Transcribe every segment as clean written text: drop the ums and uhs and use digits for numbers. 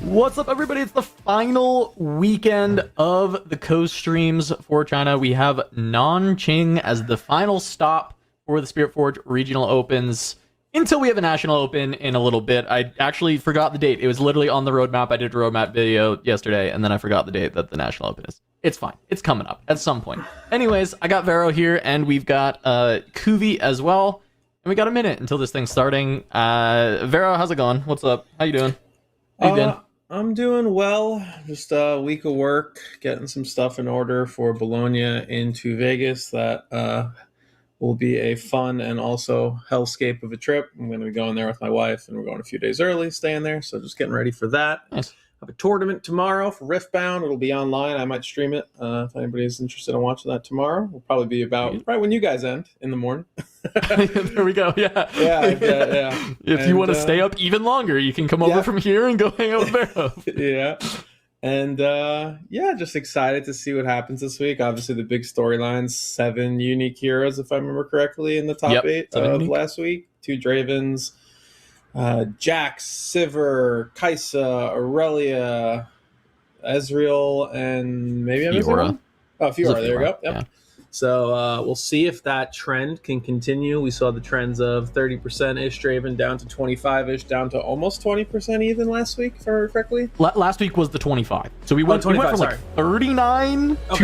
What's up, everybody? It's the final weekend of the co-streams for China. We have Nanjing as the final stop for the Spiritforged Regional Opens until we have a National Open in a little bit. I actually forgot the date. It was literally on the roadmap. I did a roadmap video yesterday, and then I forgot the date that the National Open is. It's fine. It's coming up at some point. Anyways, I got Vero here, and we've got Kuvi as well. And we got a minute until this thing's starting. Vero, how's it going? What's up? How you doing? How you doing? I'm doing well. Just a week of work, getting some stuff in order for Bologna into Vegas. That will be a fun and also hellscape of a trip. I'm going to be going there with my wife, and we're going a few days early, staying there. So just getting ready for that. Nice. I have a tournament tomorrow for Riftbound. It'll be online. I might stream it if anybody's interested in watching that tomorrow. It'll probably be about right when you guys end in the morning. There we go. Yeah. Yeah. If you want to stay up even longer, you can come over from here and go hang out with Vero. Yeah. And just excited to see what happens this week. Obviously, the big storylines: 7 unique heroes, if I remember correctly, in the top 8 of last week. 2 Dravens. Jax, Sivir, Kaisa, Aurelia, Ezreal, and maybe I'm missing one? Oh, Fiora. There we go. Yep. Yeah. So we'll see if that trend can continue. We saw the trends of 30%-ish Draven down to 25-ish, down to almost 20% even last week, if I remember correctly. Last week was the 25. So we went from like 39 I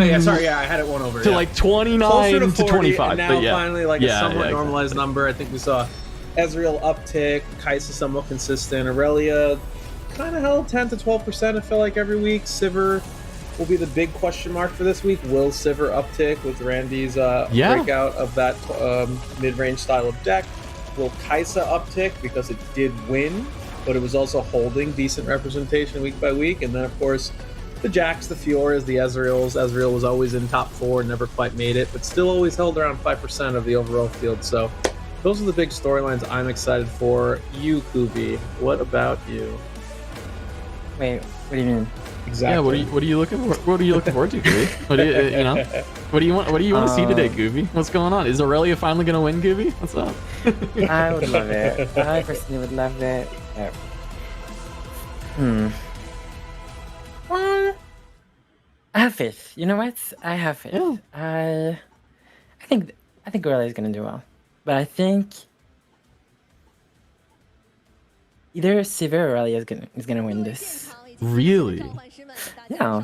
had it one over. To like 29 to 40, 25. And now finally a somewhat normalized number. I think we saw Ezreal uptick, Kaisa somewhat consistent, Aurelia kind of held 10 to 12%, I feel like, every week. Sivir will be the big question mark for this week. Will Sivir uptick with Randy's breakout of that mid-range style of deck? Will Kaisa uptick because it did win, but it was also holding decent representation week by week? And then, of course, the Jax, the Fioras, the Ezreals. Ezreal was always in top 4, never quite made it, but still always held around 5% of the overall field. So those are the big storylines I'm excited for. You, Kubi, what about you? Wait, what do you mean? Exactly. Yeah, what are you looking for? What are you looking forward to, Gooby? What do you want? What do you want to see today, Gooby? What's going on? Is Aurelia finally going to win, Gooby? What's up? I would love it. I personally would love it. Well, I have faith. You know what? I have faith. Yeah. I think Aurelia is going to do well, but I think either Sivir or Aurelia is going to win this. Really? Yeah.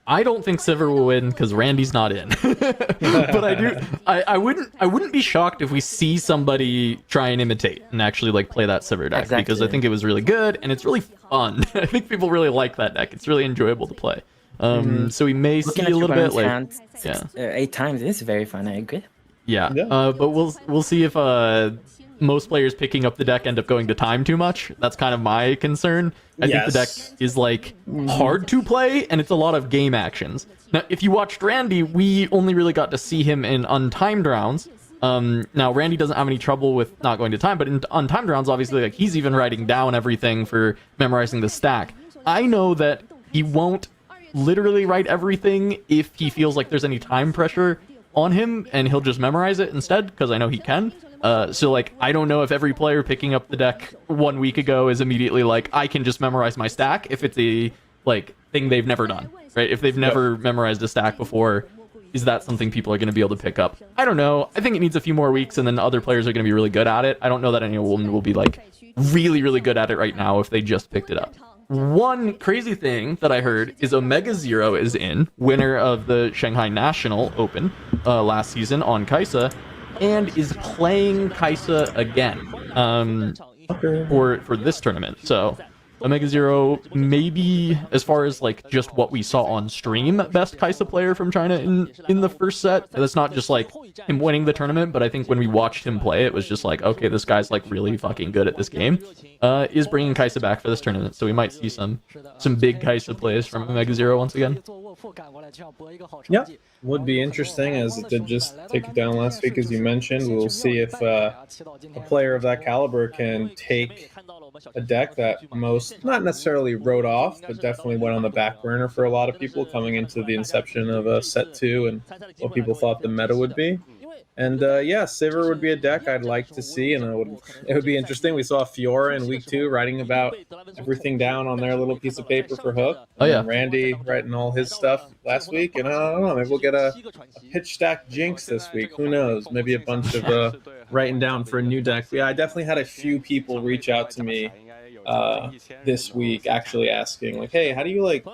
I don't think Sivir will win because Randy's not in. But I do. I wouldn't be shocked if we see somebody try and imitate and actually like play that Sivir deck, because I think it was really good and it's really fun. I think people really like that deck. It's really enjoyable to play. So we may see a little bit like 8 times is very fun. I agree. Yeah. But we'll see if most players picking up the deck end up going to time too much. That's kind of my concern. I think the deck is like hard to play, and it's a lot of game actions. Now, if you watched Randy, we only really got to see him in untimed rounds. Now Randy doesn't have any trouble with not going to time, but in untimed rounds, obviously, like he's even writing down everything for memorizing the stack. I know that he won't literally write everything if he feels like there's any time pressure on him, and he'll just memorize it instead, because I know he can. So like I don't know if every player picking up the deck 1 week ago is immediately like, I can just memorize my stack, if it's a like thing they've never done, right? If they've never memorized a stack before, is that something people are going to be able to pick up? I don't know. I think it needs a few more weeks, and then other players are going to be really good at it. I don't know that anyone will be like really good at it right now if they just picked it up. One crazy thing that I heard is Omega Zero is in, winner of the Shanghai National Open last season on Kaisa, and is playing Kaisa again for this tournament. So Omega Zero, maybe as far as like just what we saw on stream, best Kaisa player from China in the first set. That's not just like him winning the tournament, but I think when we watched him play, it was just like, okay, this guy's like really fucking good at this game. Is bringing Kaisa back for this tournament, so we might see some big Kaisa plays from Omega Zero once again. Yeah, would be interesting, as it did just take it down last week, as you mentioned. We'll see if a player of that caliber can take a deck that most, not necessarily wrote off, but definitely went on the back burner for a lot of people coming into the inception of set 2 and what people thought the meta would be. And yeah, Sivir would be a deck I'd like to see, and it would be interesting. We saw Fiora in week 2 writing about everything down on their little piece of paper for Hook. Oh yeah, and Randy writing all his stuff last week, and I don't know, maybe we'll get a pitch stack jinx this week. Who knows? Maybe a bunch of writing down for a new deck. But yeah, I definitely had a few people reach out to me this week actually asking like, hey, how do you like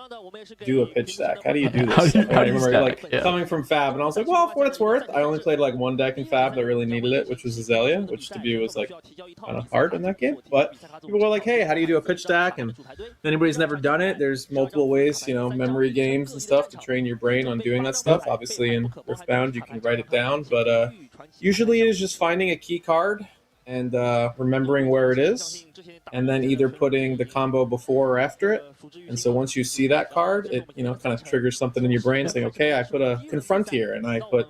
do a pitch stack? How do you do this? I remember like coming from Fab, and I was like, well, for what it's worth, I only played like one deck in Fab that really needed it, which was Azalea, which to be was like kind of hard in that game. But people were like, hey, how do you do a pitch stack? And if anybody's never done it, there's multiple ways, you know, memory games and stuff to train your brain on doing that stuff. Obviously in Riftbound you can write it down, but usually it is just finding a key card and remembering where it is, and then either putting the combo before or after it. And so once you see that card, it, you know, kind of triggers something in your brain saying, okay, I put a Confront here, and I put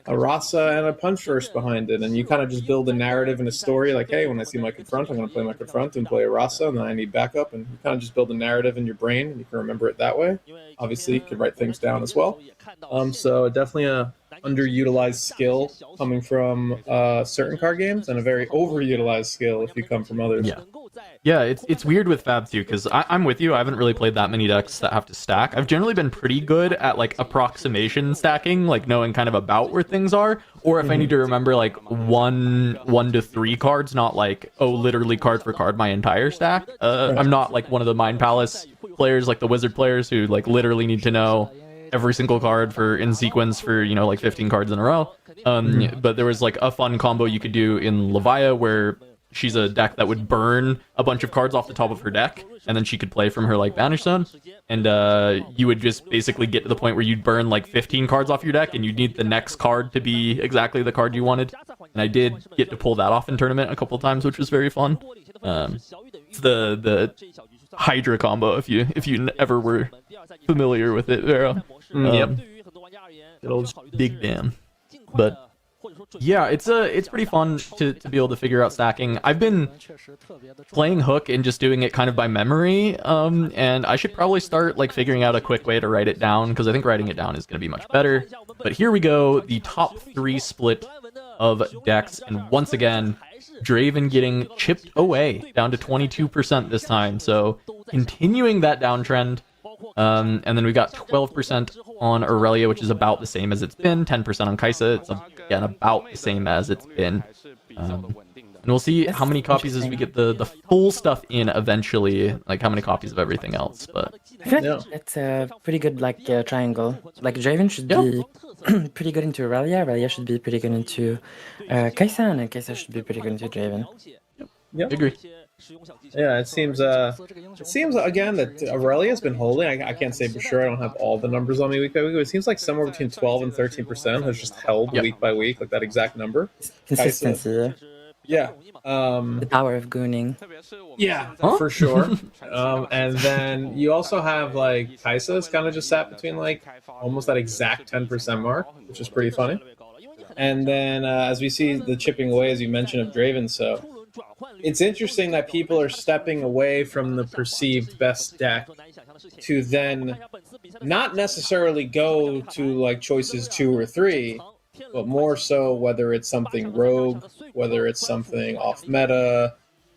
a Rasa and a Punch First behind it, and you kind of just build a narrative and a story like, hey, when I see my Confront, I'm going to play my Confront and play a Rasa, and then I need backup, and you kind of just build a narrative in your brain, and you can remember it that way. Obviously, you can write things down as well. So definitely a underutilized skill coming from certain card games, and a very overutilized skill if you come from others. Yeah, it's weird with Fab too, because I'm with you. I haven't really played that many decks that have to stack. I've generally been pretty good at like approximation stacking, like knowing kind of about where things are, or if I need to remember like one to three cards, not like, oh, literally card for card my entire stack. I'm not like one of the Mind Palace players, like the Wizard players, who like literally need to know every single card for in sequence for, you know, like 15 cards in a row. But there was like a fun combo you could do in Levia where she's a deck that would burn a bunch of cards off the top of her deck, and then she could play from her like Banish Zone, and you would just basically get to the point where you'd burn like 15 cards off your deck, and you'd need the next card to be exactly the card you wanted. And I did get to pull that off in tournament a couple times, which was very fun. It's the Hydra combo, if you ever were familiar with it, Vero. Yep. Good old Big Bam. But yeah, it's pretty fun to be able to figure out stacking. I've been playing Hook and just doing it kind of by memory, and I should probably start like figuring out a quick way to write it down, because I think writing it down is going to be much better. But here we go, the top 3 split of decks, and once again, Draven getting chipped away down to 22% this time, so continuing that downtrend. And then we got 12% on Aurelia, which is about the same as it's been. 10% on Kaisa. It's again about the same as it's been. And we'll see how many copies as we get the full stuff in eventually, like how many copies of everything else. But it's a pretty good like triangle. Like Draven should be pretty good into Aurelia. Aurelia should be pretty good into Kaisa, and Kaisa should be pretty good into Draven. Yep. I agree. Yeah, it seems again that Aurelia's been holding. I can't say for sure. I don't have all the numbers on me week by week, but it seems like somewhere between 12 and 13% has just held week by week, like that exact number. Consistency. Yeah. The power of gooning. Yeah, for sure. And then you also have like Kaisa's kind of just sat between like almost that exact 10% mark, which is pretty funny. And then as we see the chipping away, as you mentioned, of Draven, so it's interesting that people are stepping away from the perceived best deck to then not necessarily go to like choices 2 or 3, but more so whether it's something rogue, whether it's something off meta,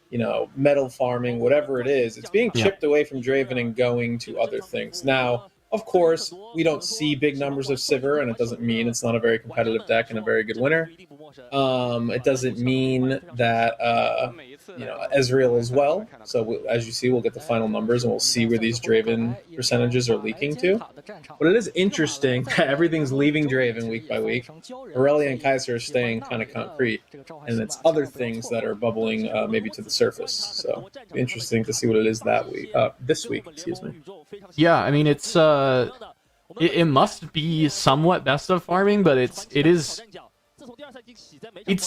you know, metal farming, whatever it is, it's being chipped away from Draven and going to other things. Now, of course, we don't see big numbers of Sivir, and it doesn't mean it's not a very competitive deck and a very good winner. It doesn't mean that you know, Ezreal as well. So as you see, we'll get the final numbers, and we'll see where these Draven percentages are leaking to. But it is interesting that everything's leaving Draven week by week. Aurelia and Kaiser are staying kind of concrete, and it's other things that are bubbling maybe to the surface. So interesting to see what it is that week, this week, excuse me. Yeah, I mean, it's it must be somewhat best of farming, but it's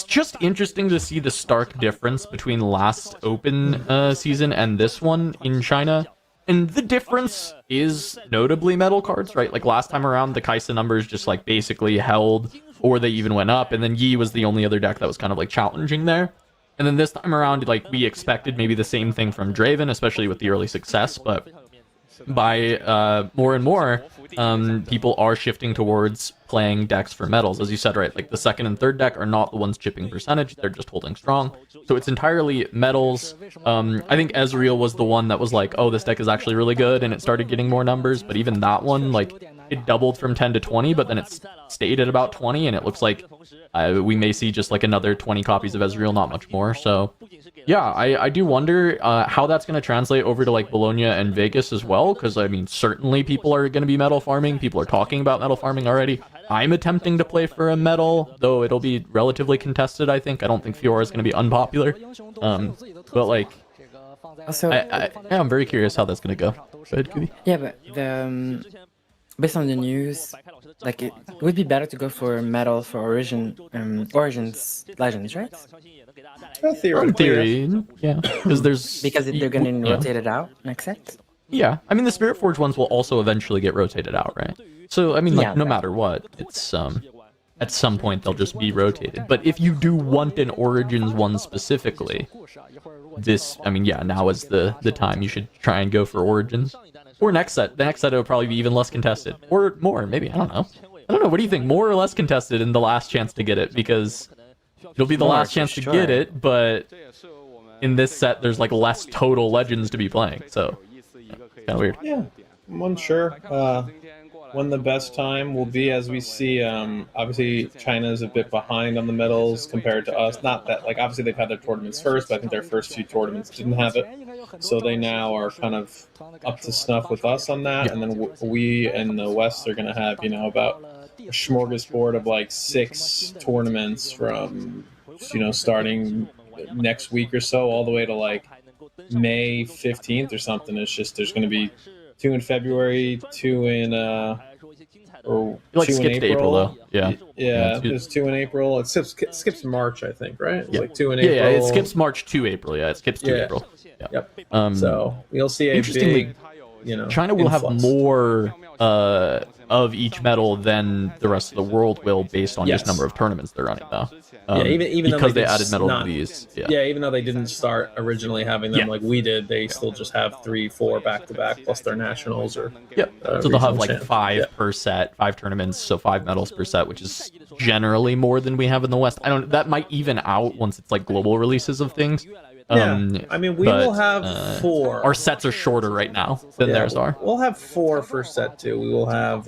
just interesting to see the stark difference between last Open season and this one in China. And the difference is notably metal cards, right? Like last time around, the Kaisa numbers just like basically held, or they even went up, and then Yi was the only other deck that was kind of like challenging there. And then this time around, like we expected maybe the same thing from Draven, especially with the early success, but by more and more, people are shifting towards playing decks for metals, as you said, right? Like the second and third deck are not the ones chipping percentage; they're just holding strong. So it's entirely metals. I think Ezreal was the one that was like, "Oh, this deck is actually really good," and it started getting more numbers. But even that one, like, it doubled from 10 to 20, but then it stayed at about 20, and it looks like we may see just like another 20 copies of Ezreal, not much more. So yeah, I do wonder how that's going to translate over to like Bologna and Vegas as well, because I mean, certainly people are going to be metal farming. People are talking about metal farming already. I'm attempting to play for a metal, though it'll be relatively contested, I think. I don't think Fiora is going to be unpopular. But like, Also, I'm very curious how that's going to go. Go ahead, Kubi. yeah, but the based on the news, like it would be better to go for metal for Origins Legends, right? Well, In theory, yeah, because They're getting rotated out next set. Yeah, I mean the Spiritforged ones will also eventually get rotated out, right? So I mean, like, no matter what, it's at some point they'll just be rotated. But if you do want an Origins one specifically, I mean, yeah, now is the time you should try and go for Origins. Or next set. The next set it'll probably be even less contested, or more, maybe. I don't know. What do you think? More or less contested in the last chance to get it, because it'll be the last chance to get it, but in this set there's like less total legends to be playing, so it's kind of weird. Yeah, I'm unsure when the best time will be. As we see, obviously China's a bit behind on the medals compared to us. Not that, like, obviously they've had their tournaments first, but I think their first few tournaments didn't have it, so they now are kind of up to snuff with us on that. And then we in the West are going to have, you know, about a smorgasbord of like 6 tournaments from, you know, starting next week or so all the way to like May 15th or something. It's just, there's going to be 2 in February, 2 in or like 2 in skipped April though. Yeah, there's 2 in April. It skips March, I think, right? It's yeah. like 2 in April. Yeah, it skips March to April. Yeah, it skips to April. Yeah. Yep. So you'll see a big, you know, China will influx. have more of each medal than the rest of the world will, based on just number of tournaments they're running though. Even because though they added medal to these. Yeah, even though they didn't start originally having them like we did, they still just have 3, 4 back to back plus their nationals or so they'll have like 5 per set, 5 tournaments, so 5 medals per set, which is generally more than we have in the West. That might even out once it's like global releases of things. I mean, we will have 4. Our sets are shorter right now than theirs are. We'll have 4 for set 2. We will have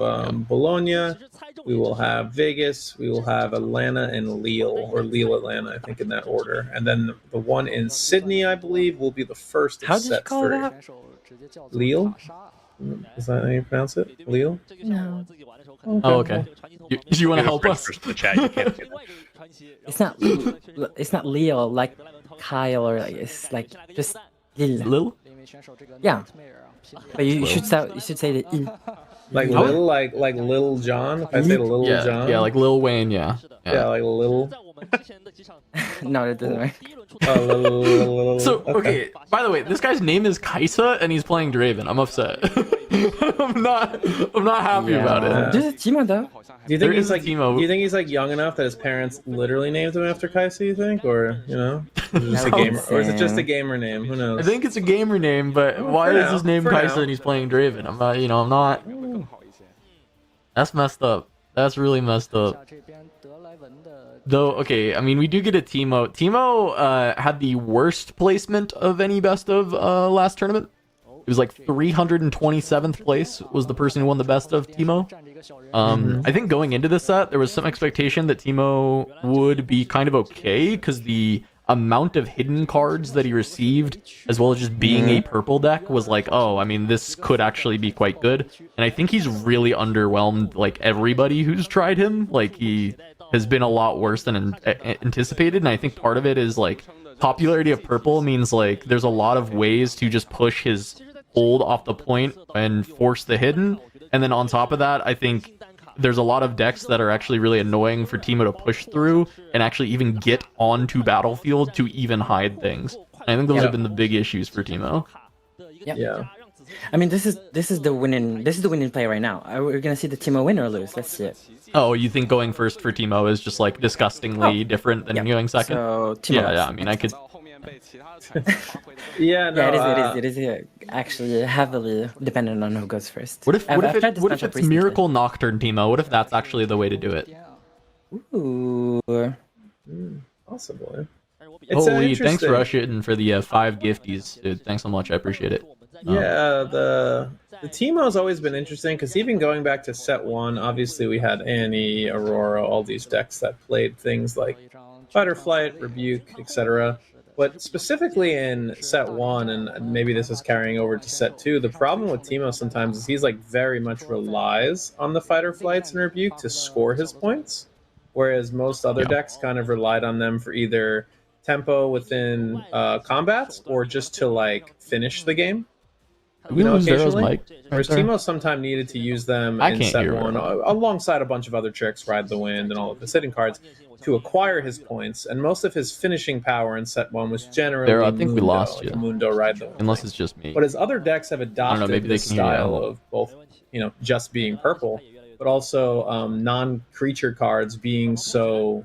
Bologna, we will have Vegas, we will have Atlanta and Lille, or Lille Atlanta, I think, in that order. And then the one in Sydney, I believe, will be the first of set 3. Lille? Is that how you pronounce it? Lille? No. Okay. Oh, okay. You want to help us? It's not Leo like Kyle, or like, it's like just Lil. Yeah. But you should say the I. Like Lil, like Lil Jon. If I say Lil Jon. Yeah, like Lil Wayne. Yeah, like Lil. No, it doesn't work. So okay. By the way, this guy's name is Kaisa, and he's playing Draven. I'm upset. I'm not happy about it. There's a Teemo though. Do you think he's like Teemo? Do you think he's like young enough that his parents literally named him after Kaisa? You think, or you know, is it just a gamer name? Who knows? I think it's a gamer name, but why is his name Kaisa and he's playing Draven? I'm not. That's messed up. That's really messed up. Though, okay, I mean, we do get a Teemo. Teemo had the worst placement of any best of last tournament. It was like 327th place was the person who won the best of Teemo. I think going into this set, there was some expectation that Teemo would be kind of okay, because the amount of hidden cards that he received, as well as just being a purple deck, was like, oh, I mean, this could actually be quite good. And I think he's really underwhelmed, like, everybody who's tried him. Like, he has been a lot worse than anticipated, and I think part of it is, like, popularity of purple means, like, there's a lot of ways to just push his hold off the point and force the hidden. And then on top of that, I think there's a lot of decks that are actually really annoying for Teemo to push through and actually even get onto battlefield to even hide things. I think those have been the big issues for Teemo. Yeah. I mean, this is the winning play right now. We're gonna see the Teemo win or lose. Let's see it. Oh, you think going first for Teemo is just like disgustingly different than going second? So Teemo yeah. I mean, I could. Yeah, no, it is actually heavily dependent on who goes first. What if what if it's recently. Miracle Nocturne, Teemo? What if that's actually the way to do it? Ooh. Possibly. Holy, thanks Russian for the 5 gifties, dude. Thanks so much, I appreciate it. Yeah, the Teemo's always been interesting because even going back to set 1, obviously we had Annie, Aurora, all these decks that played things like Fight or Flight, Rebuke, etc. But specifically in set 1, and maybe this is carrying over to set 2, the problem with Teemo sometimes is he's like very much relies on the Fight or Flights and Rebuke to score his points, whereas most other decks kind of relied on them for either tempo within combats or just to like finish the game. You know, occasionally. Whereas Teemo sometimes needed to use them in set 1 alongside a bunch of other tricks, Ride the Wind and all of the sitting cards, to acquire his points. And most of his finishing power in set 1 was generally I think we lost you. Mundo, Ride the Wind. Unless it's just me. But his other decks have adopted the style of both, just being purple, but also non-creature cards being so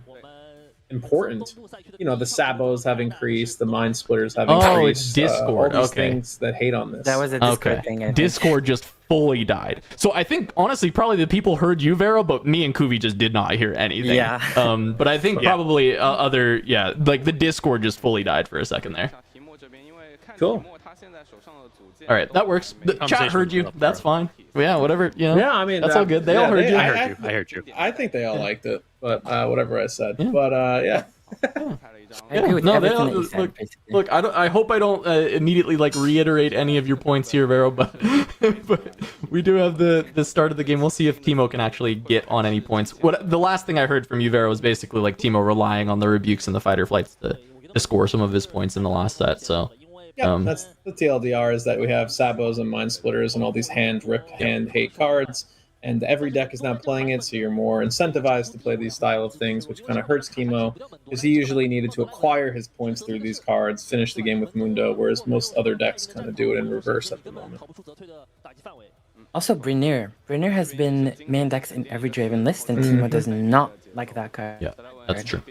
important. The Sabos have increased, the Mind Splitters have increased. Oh, it's Discord. All these things that hate on this. That was a Discord thing. I think. Discord just fully died. So I think honestly, probably the people heard you, Vero, but me and Kuvi just did not hear anything. Yeah. But I think probably like the Discord just fully died for a second there. Cool. All right, that works. The chat heard you. That's fine. Yeah, whatever. Yeah, I mean that's all good. They all heard you. I heard you. I think they all liked it, but whatever I said. Yeah. But yeah. I agree with everything that you said, look, I hope I don't immediately like reiterate any of your points here, Vero, but we do have the start of the game. We'll see if Teemo can actually get on any points. The last thing I heard from you, Vero, was basically like Teemo relying on the rebukes and the fighter flights to score some of his points in the last set. So yeah, that's the TLDR, is that we have Sabos and Mind Splitters and all these hand hate cards, and every deck is now playing it, so you're more incentivized to play these style of things, which kind of hurts Teemo, because he usually needed to acquire his points through these cards, finish the game with Mundo, whereas most other decks kind of do it in reverse at the moment. Also, Brynir. Brynir has been main decks in every Draven list, and Teemo does not like that card. Yeah, that's true.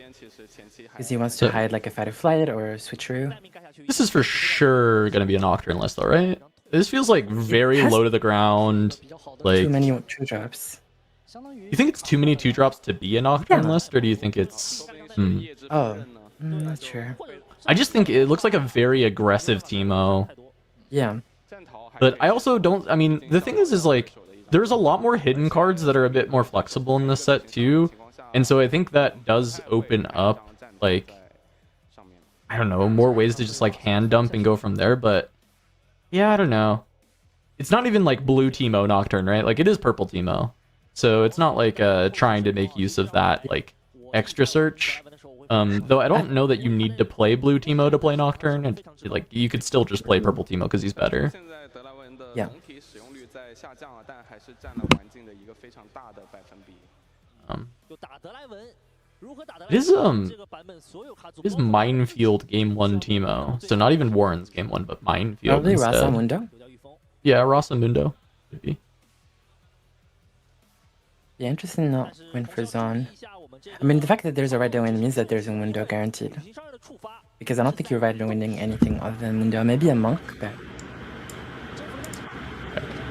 Because he wants to hide like a Fight or Flight or a Switcheroo. This is for sure going to be a Nocturne list, though, right? This feels like very low to the ground. Like too many 2-drops. You think it's too many 2-drops to be a Nocturne list, or do you think it's... Oh, I'm not sure. I just think it looks like a very aggressive Teemo. Yeah. But I also don't... I mean, the thing is like, there's a lot more hidden cards that are a bit more flexible in this set, too. And so I think that does open up, like, I don't know, more ways to just, like, hand dump and go from there, but... Yeah, I don't know. It's not even like blue Teemo Nocturne, right? Like it is purple Teemo. So it's not like trying to make use of that like extra search. Though I don't know that you need to play blue Teemo to play Nocturne. And, like you could still just play purple Teemo because he's better. Yeah. It is Minefield Game 1 Teemo. So not even Warren's Game 1, but Minefield Probably instead. Rasa Mundo? Yeah, Rasa Mundo. Could be. Yeah, interesting not win for Zon. I mean, the fact that there's a Rider win means that there's a Mundo guaranteed. Because I don't think you're Rider winning anything other than Mundo. Maybe a Monk, but...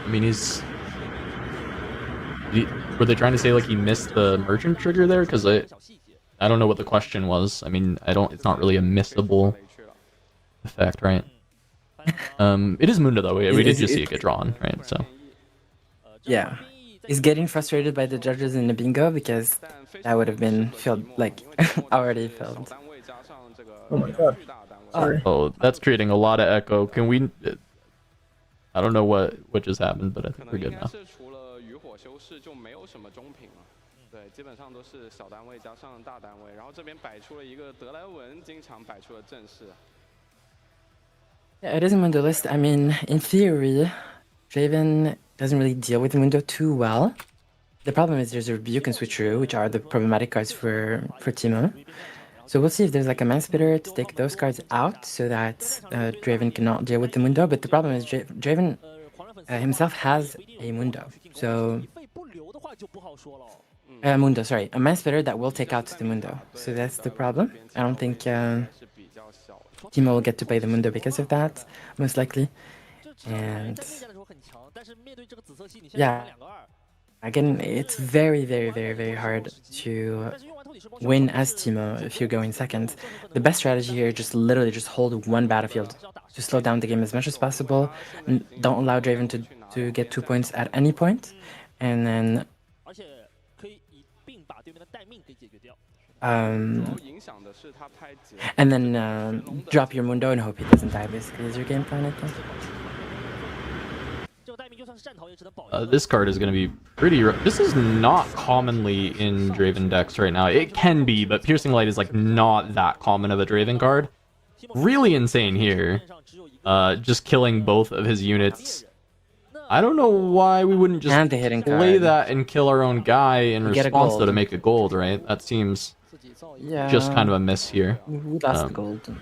I mean, were they trying to say like he missed the merchant trigger there? Because I don't know what the question was. I mean, it's not really a missable effect, right? It is Mundo though. We did just see it get drawn, right? So yeah, he's getting frustrated by the judges in the bingo because that would have been filled, like already filled. Oh my god! Sorry. Oh, that's creating a lot of echo. Can we? I don't know what just happened, but I think we're good now. Yeah, it is a Mundo list. I mean, in theory, Draven doesn't really deal with Mundo too well. The problem is there's a Rebuke and Switcheroo, which are the problematic cards for Teemo. So we'll see if there's like a Mansplitter to take those cards out so that Draven cannot deal with the Mundo. But the problem is Draven himself has a Mundo. So... Mundo, sorry. A Mansplitter that will take out the Mundo. So that's the problem. I don't think... Teemo will get to play the Mundo because of that, most likely. And yeah, again, it's very, very, very, very hard to win as Teemo if you're going second. The best strategy here is just literally just hold one battlefield to slow down the game as much as possible, and don't allow Draven to get 2 points at any point, and then drop your Mundo and hope he doesn't die, basically, is your game plan, I think. This card is going to be pretty this is not commonly in Draven decks right now. It can be, but Piercing Light is like not that common of a Draven card. Really insane here. Just killing both of his units. I don't know why we wouldn't just play that and kill our own guy in response though to make a gold, right? That seems just kind of a miss here. We lost the gold.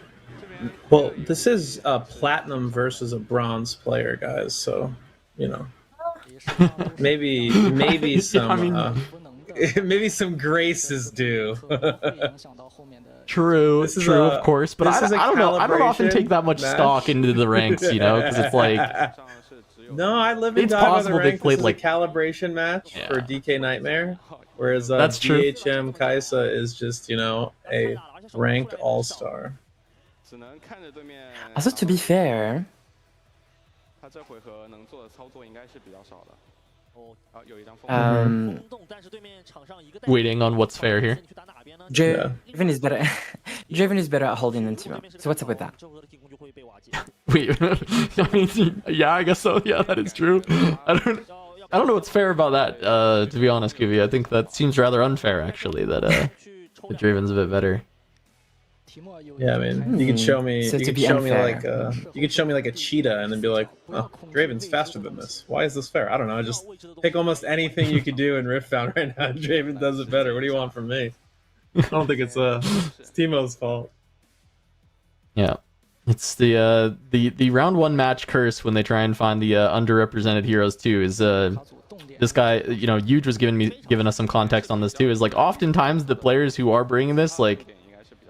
Well, this is a platinum versus a bronze player, guys. So, you know, maybe some maybe some grace is due. True, of course, but I don't know. I don't often take that much stock into the ranks, you know, because it's like. No, I live and die by the rank. This is a calibration match for DK Nightmare, whereas That's true. DHM Kaisa is just, you know, a ranked all-star. Also, to be fair, waiting on what's fair here. Draven is better. Draven is better at holding than Teemo. So what's up with that? Wait, I mean, yeah, I guess so. Yeah, that is true. I don't know what's fair about that. To be honest, Kiwi, I think that seems rather unfair, actually. That the Draven's a bit better. Yeah, I mean, you could show me. So you could show me like a cheetah, and then be like, "Oh, Draven's faster than this. Why is this fair? I don't know. Just pick almost anything you could do in Riftbound right now. And Draven does it better. What do you want from me? I don't think it's Teemo's fault." Yeah, it's the round one match curse when they try and find the underrepresented heroes too. Is this guy, you know, Huge was giving us some context on this too. Is like oftentimes the players who are bringing this, like.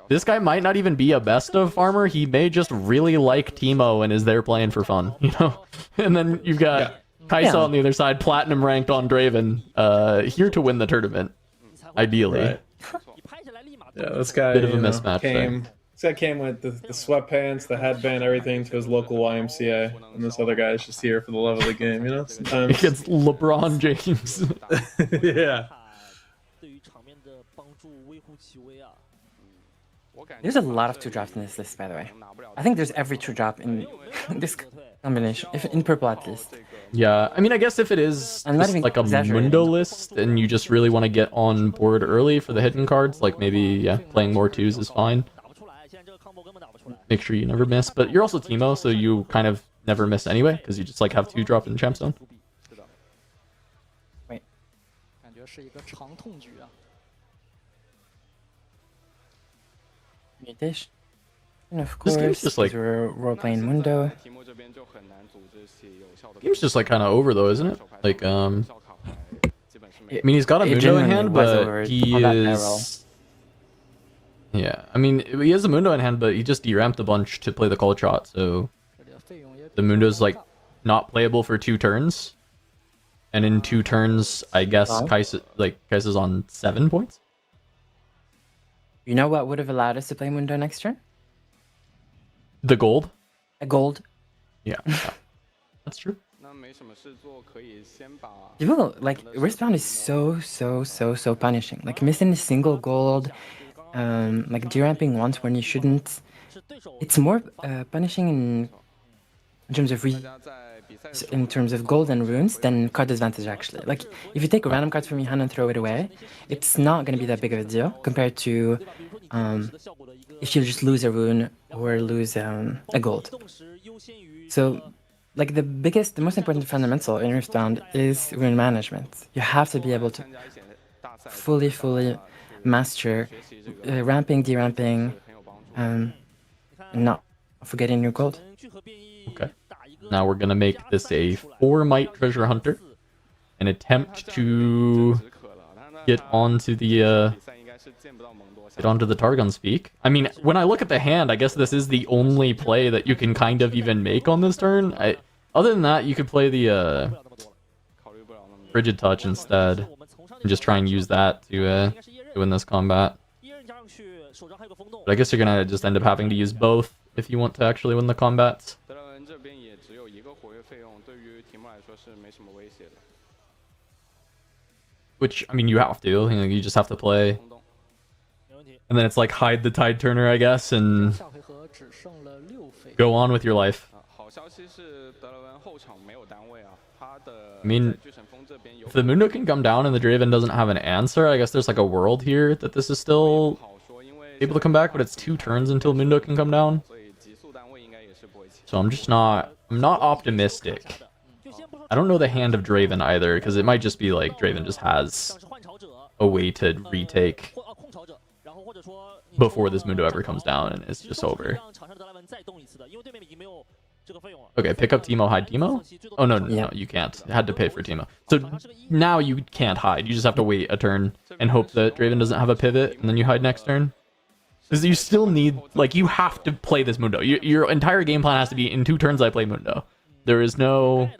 This guy might not even be a best of farmer. He may just really like Teemo and is there playing for fun, you know? And then you've got Kaisa on the other side, platinum ranked on Draven, here to win the tournament, ideally. Right. Yeah, this guy bit of a mismatch there. This guy came with the sweatpants, the headband, everything to his local YMCA, and this other guy is just here for the love of the game, you know? Sometimes against LeBron James. Yeah. There's a lot of 2-drops in this list, by the way. I think there's every 2-drop in this combination, if in purple at least. Yeah, I mean, I guess if it is just like a Mundo list and you just really want to get on board early for the hidden cards, like maybe, playing more 2s is fine. Make sure you never miss, but you're also Teemo, so you kind of never miss anyway, because you just like have 2-drop in Champ Zone. Wait. Mutation, of course. This game's just like we're role-playing Mundo. Game's just like kind of over though, isn't it? Like I mean, he's got a Mundo in hand, but he is. Yeah, I mean, he has a Mundo in hand, but he just deramped a bunch to play the call shot, so the Mundo's like not playable for 2 turns, and in 2 turns, I guess Kaisa's on 7 points. You know what would have allowed us to play Mundo next turn? The gold? A gold. Yeah, that's true. People, like, Riftbound is so punishing. Like, missing a single gold, like, deramping once when you shouldn't. It's more punishing in terms of gold and runes than card advantage, actually. Like, if you take a random card from your hand and throw it away, it's not going to be that big of a deal compared to if you just lose a rune or lose a gold. So, like, the most important fundamental in Riftbound is rune management. You have to be able to fully master ramping, deramping, and not forgetting your gold. Okay. Now we're gonna make this a 4 Might Treasure Hunter, and attempt to get onto the get onto the Targon Speak. I mean, when I look at the hand, I guess this is the only play that you can kind of even make on this turn. Other than that, you could play the Frigid Touch instead, and just try and use that to win this combat. But I guess you're gonna just end up having to use both if you want to actually win the combats. Which, I mean, you have to. You just have to play. And then it's like hide the Tide Turner, I guess, and go on with your life. I mean, if the Mundo can come down and the Draven doesn't have an answer, I guess there's like a world here that this is still able to come back, but it's 2 turns until Mundo can come down. So I'm not optimistic. I don't know the hand of Draven either, because it might just be like Draven just has a way to retake before this Mundo ever comes down and it's just over. Okay, pick up Teemo, hide Teemo? Oh, no, you can't. You had to pay for Teemo. So now you can't hide. You just have to wait a turn and hope that Draven doesn't have a pivot, and then you hide next turn. Because you still need, like, you have to play this Mundo. Your entire game plan has to be, in 2 turns I play Mundo. There is no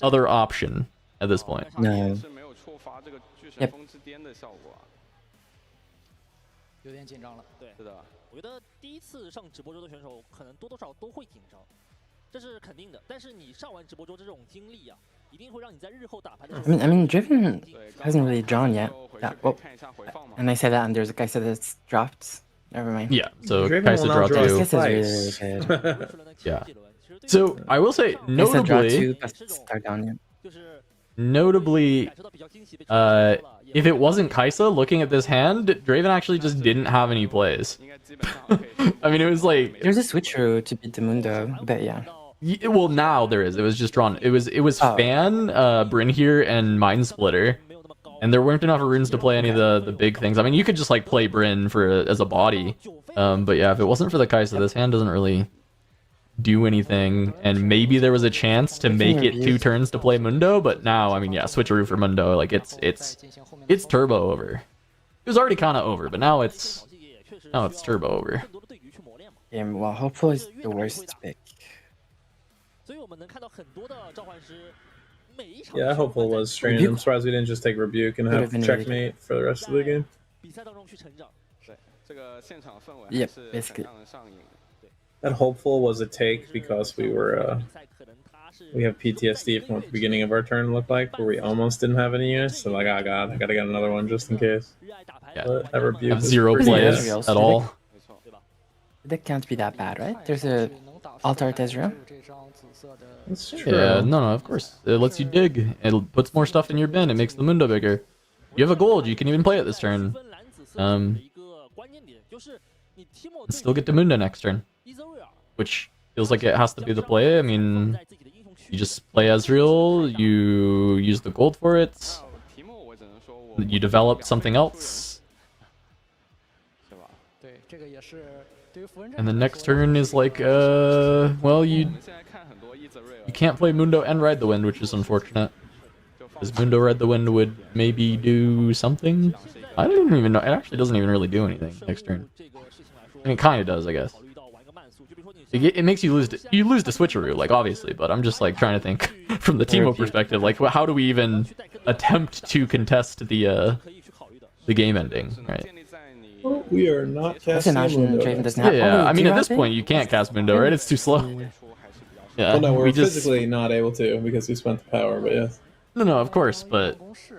other option at this point. No. Yep. 有点紧张了。对，是的。我觉得第一次上直播周的选手，可能多多少少都会紧张，这是肯定的。但是你上完直播周这种经历啊，一定会让你在日后打牌的时候。I mean, Draven hasn't really drawn yet. Yeah. Oh. And I said that, and there's a guy said it's dropped. Never mind. Yeah. So Draven Kaisa will draw now draw 2. This is really good. Yeah. So I will say, Kaisa draw 2, notably, but start down yet. Notably, if it wasn't Kaisa looking at this hand, Draven actually just didn't have any plays. I mean, it was like There's a switcheroo to beat the Mundo, but yeah. well, now there is. It was just drawn. It was Fan, Bryn here, and Mind Splitter, and there weren't enough runes to play any of the big things. I mean, you could just like play Bryn as a body, but yeah, if it wasn't for the Kaisa, this hand doesn't really do anything, and maybe there was a chance to make it 2 turns to play Mundo, but now, I mean, yeah, switcheroo for Mundo, like it's turbo over. It was already kind of over, but now it's turbo over. Yeah, well, hopefully it's the worst pick. Yeah, hopeful was strange. I'm surprised we didn't just take Rebuke and have checkmate for the rest of the game. Yep, basically. That hopeful was a take because we have PTSD from what the beginning of our turn looked like, where we almost didn't have any units. So like, oh god, I gotta get another one just in case. Yeah, but that Rebuke have 0 plays at all. That can't be that bad, right? There's a Altar Ezreal. That's true. Yeah, no, of course. It lets you dig. It puts more stuff in your bin. It makes the Mundo bigger. You have a gold. You can even play it this turn. And still get to Mundo next turn, which feels like it has to be the play. I mean, you just play Ezreal, you use the gold for it, you develop something else, and the next turn is like, well, you can't play Mundo and Ride the Wind, which is unfortunate, because Mundo Ride the Wind would maybe do something. I don't even know. It actually doesn't even really do anything next turn. I mean, it kind of does, I guess. It makes you lose the switcheroo, like, obviously, but I'm just like trying to think from the Teemo perspective, like, how do we even attempt to contest the game ending, right? Well, we are not casting Mundo. Draven doesn't have. Yeah, Oh, I do mean, you at have this point, you can't cast Mundo, right? It's too slow. Yeah, Well, no, we're physically not able to because we spent the power, but yes. No, of course, but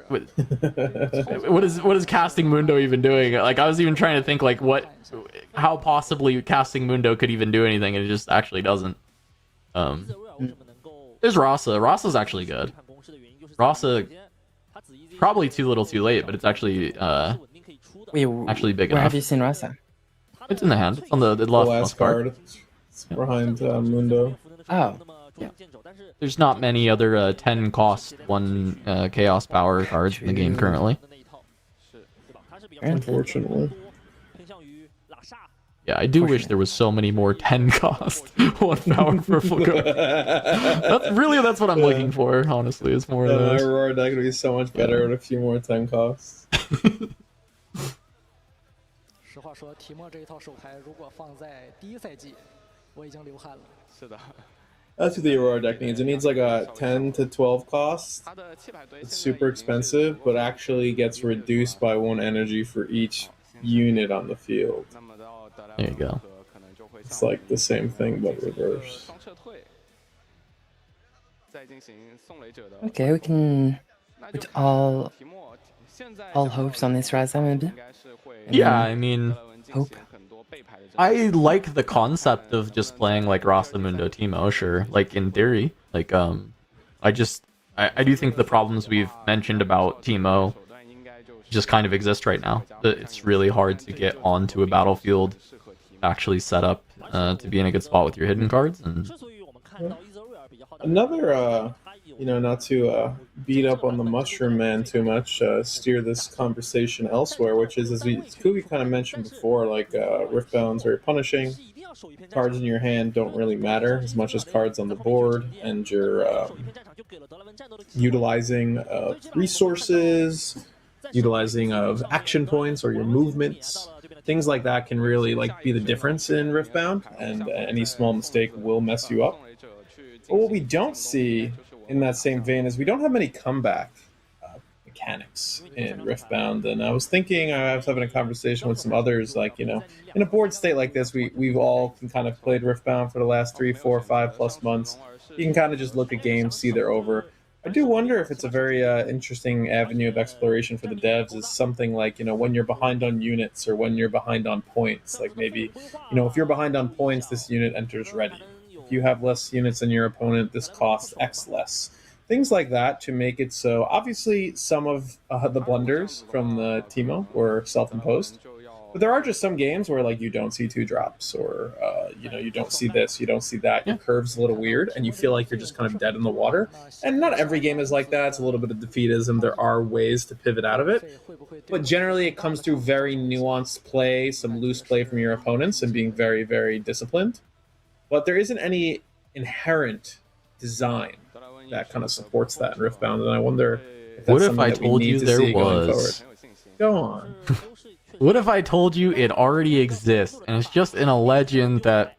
what is casting Mundo even doing? Like, I was even trying to think, like, how possibly casting Mundo could even do anything, and it just actually doesn't. There's Rasa. Rasa's actually good. Rasa, probably too little too late, but it's actually actually big Where enough. have you seen Rasa? It's in the hand. It's on the The left last card. It's behind Mundo. Oh, yeah. There's not many other 10 cost 1 chaos power cards in the game currently. Unfortunately. Yeah, I do wish there was so many more 10 cost 1 power for full card. That's what I'm looking for, honestly. It's more of My those. Aurora deck would be so much better with a few more 10 costs. 实话说，提莫这一套手牌如果放在第一赛季，我已经流汗了。是的。 That's what the Aurora deck needs. It needs like a 10 to 12 cost. It's super expensive, but actually gets reduced by 1 energy for each unit on the field. There you go. It's like the same thing, but reverse. Okay, we can put all hopes on this Raza, maybe? Yeah, I mean, Hope. I like the concept of just playing like Rasamundo Teemo, sure. Like in theory, like I do think the problems we've mentioned about Teemo just kind of exist right now. It's really hard to get onto a battlefield actually set up to be in a good spot with your hidden cards. And another, you know, not to beat up on the Mushroom Man too much, steer this conversation elsewhere, which is, as Kubi kind of mentioned before, like Riftbound's very punishing. Cards in your hand don't really matter as much as cards on the board, and your utilizing of resources, utilizing of action points or your movements. Things like that can really like be the difference in Riftbound, and any small mistake will mess you up. But what we don't see in that same vein is we don't have many comeback mechanics in Riftbound. And I was thinking, I was having a conversation with some others, like, you know, in a board state like this, we've all kind of played Riftbound for the last 3, 4, 5+ months. You can kind of just look at games, see they're over. I do wonder if it's a very interesting avenue of exploration for the devs, is something like, you know, when you're behind on units or when you're behind on points. Like maybe, you know, if you're behind on points, this unit enters ready. If you have less units than your opponent, this costs X less. Things like that to make it so. Obviously, some of the blunders from the Teemo were self-imposed. But there are just some games where, like, you don't see 2 drops, or you know, you don't see this, you don't see that. Your curve's a little weird, and you feel like you're just kind of dead in the water. And not every game is like that. It's a little bit of defeatism. There are ways to pivot out of it, but generally, it comes through very nuanced play, some loose play from your opponents, and being very, very disciplined. But there isn't any inherent design that kind of supports that in Riftbound, and I wonder if that's what if something I that we told need you to there see going was? forward. Go on. What if I told you it already exists, and it's just in a legend that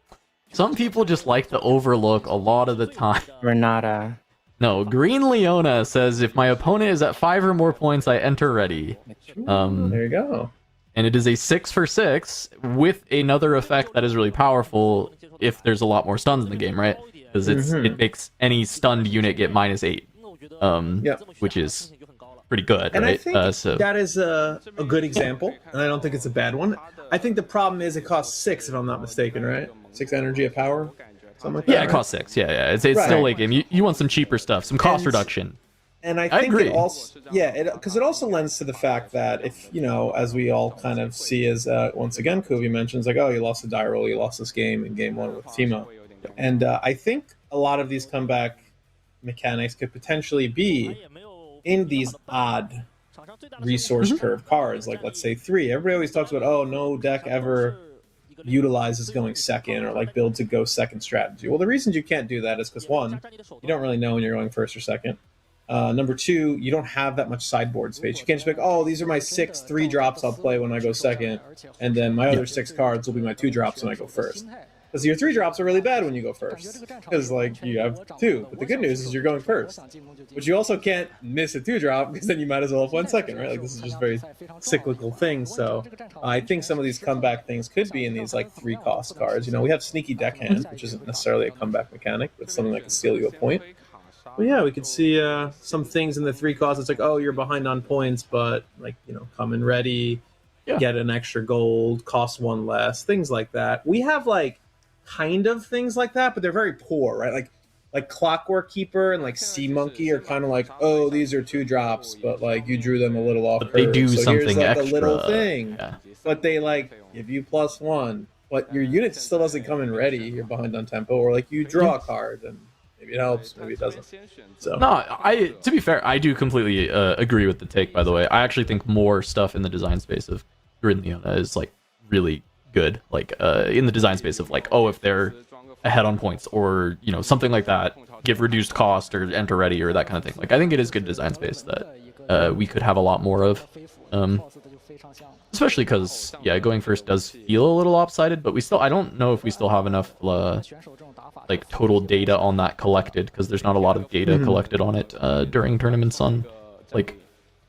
some people just like to overlook a lot of the time? Renata. No, Green Leona says if my opponent is at 5 or more points, I enter ready. There you go. And it is a 6 for 6 with another effect that is really powerful if there's a lot more stuns in the game, right? Because it makes any stunned unit get -8, which is pretty good, and right? I think so that is a good example, and I don't think it's a bad one. I think the problem is it costs 6, if I'm not mistaken, right? 6 energy of power, something like that. yeah, it right? costs 6. Yeah. It's Right. still late game. You want some cheaper stuff, some cost reduction. And I I think agree. it also, because it also lends to the fact that if, you know, as we all kind of see, as once again Kuvi mentions, like, oh, you lost a die roll, you lost this game in game 1 with Teemo, and I think a lot of these comeback mechanics could potentially be in these odd resource curve cards, like let's say 3. Everybody always talks about, oh, no deck ever utilizes going second, or like builds a go second strategy. Well, the reasons you can't do that is because, 1, you don't really know when you're going first or second. Number 2, you don't have that much sideboard space. You can't just be like, oh, these are my 6 3-drops I'll play when I go second, and then my other 6 cards will be my 2-drops when I go first. Because your 3-drops are really bad when you go first, because like you have 2. But the good news is you're going first. But you also can't miss a 2-drop, because then you might as well have 1 second, right? Like, this is just a very cyclical thing. So I think some of these comeback things could be in these like 3-cost cards. You know, we have Sneaky Deckhand, which isn't necessarily a comeback mechanic, but it's something that can steal you a point. But yeah, we could see some things in the 3 costs. It's like, oh, you're behind on points, but like, you know, come in ready, get an extra gold, cost 1 less, things like that. We have like kind of things like that, but they're very poor, right? Like Clockwork Keeper and like Sea Monkey are kind of like, oh, these are 2-drops, but like you drew them a little off curve. They do so something here's like extra. a little thing, Yeah. but they like give you +1, but your unit still doesn't come in ready. You're behind on tempo, or like you draw a card and maybe it helps, maybe it doesn't. So No, to be fair, I do completely agree with the take, by the way. I actually think more stuff in the design space of Grid Leona is like really good. Like in the design space of like, oh, if they're ahead on points, or you know, something like that, give reduced cost or enter ready or that kind of thing. Like I think it is good design space that we could have a lot more of. especially because going first does feel a little lopsided, but I don't know if we still have enough like total data on that collected, because there's not a lot of data collected on it during tournaments on like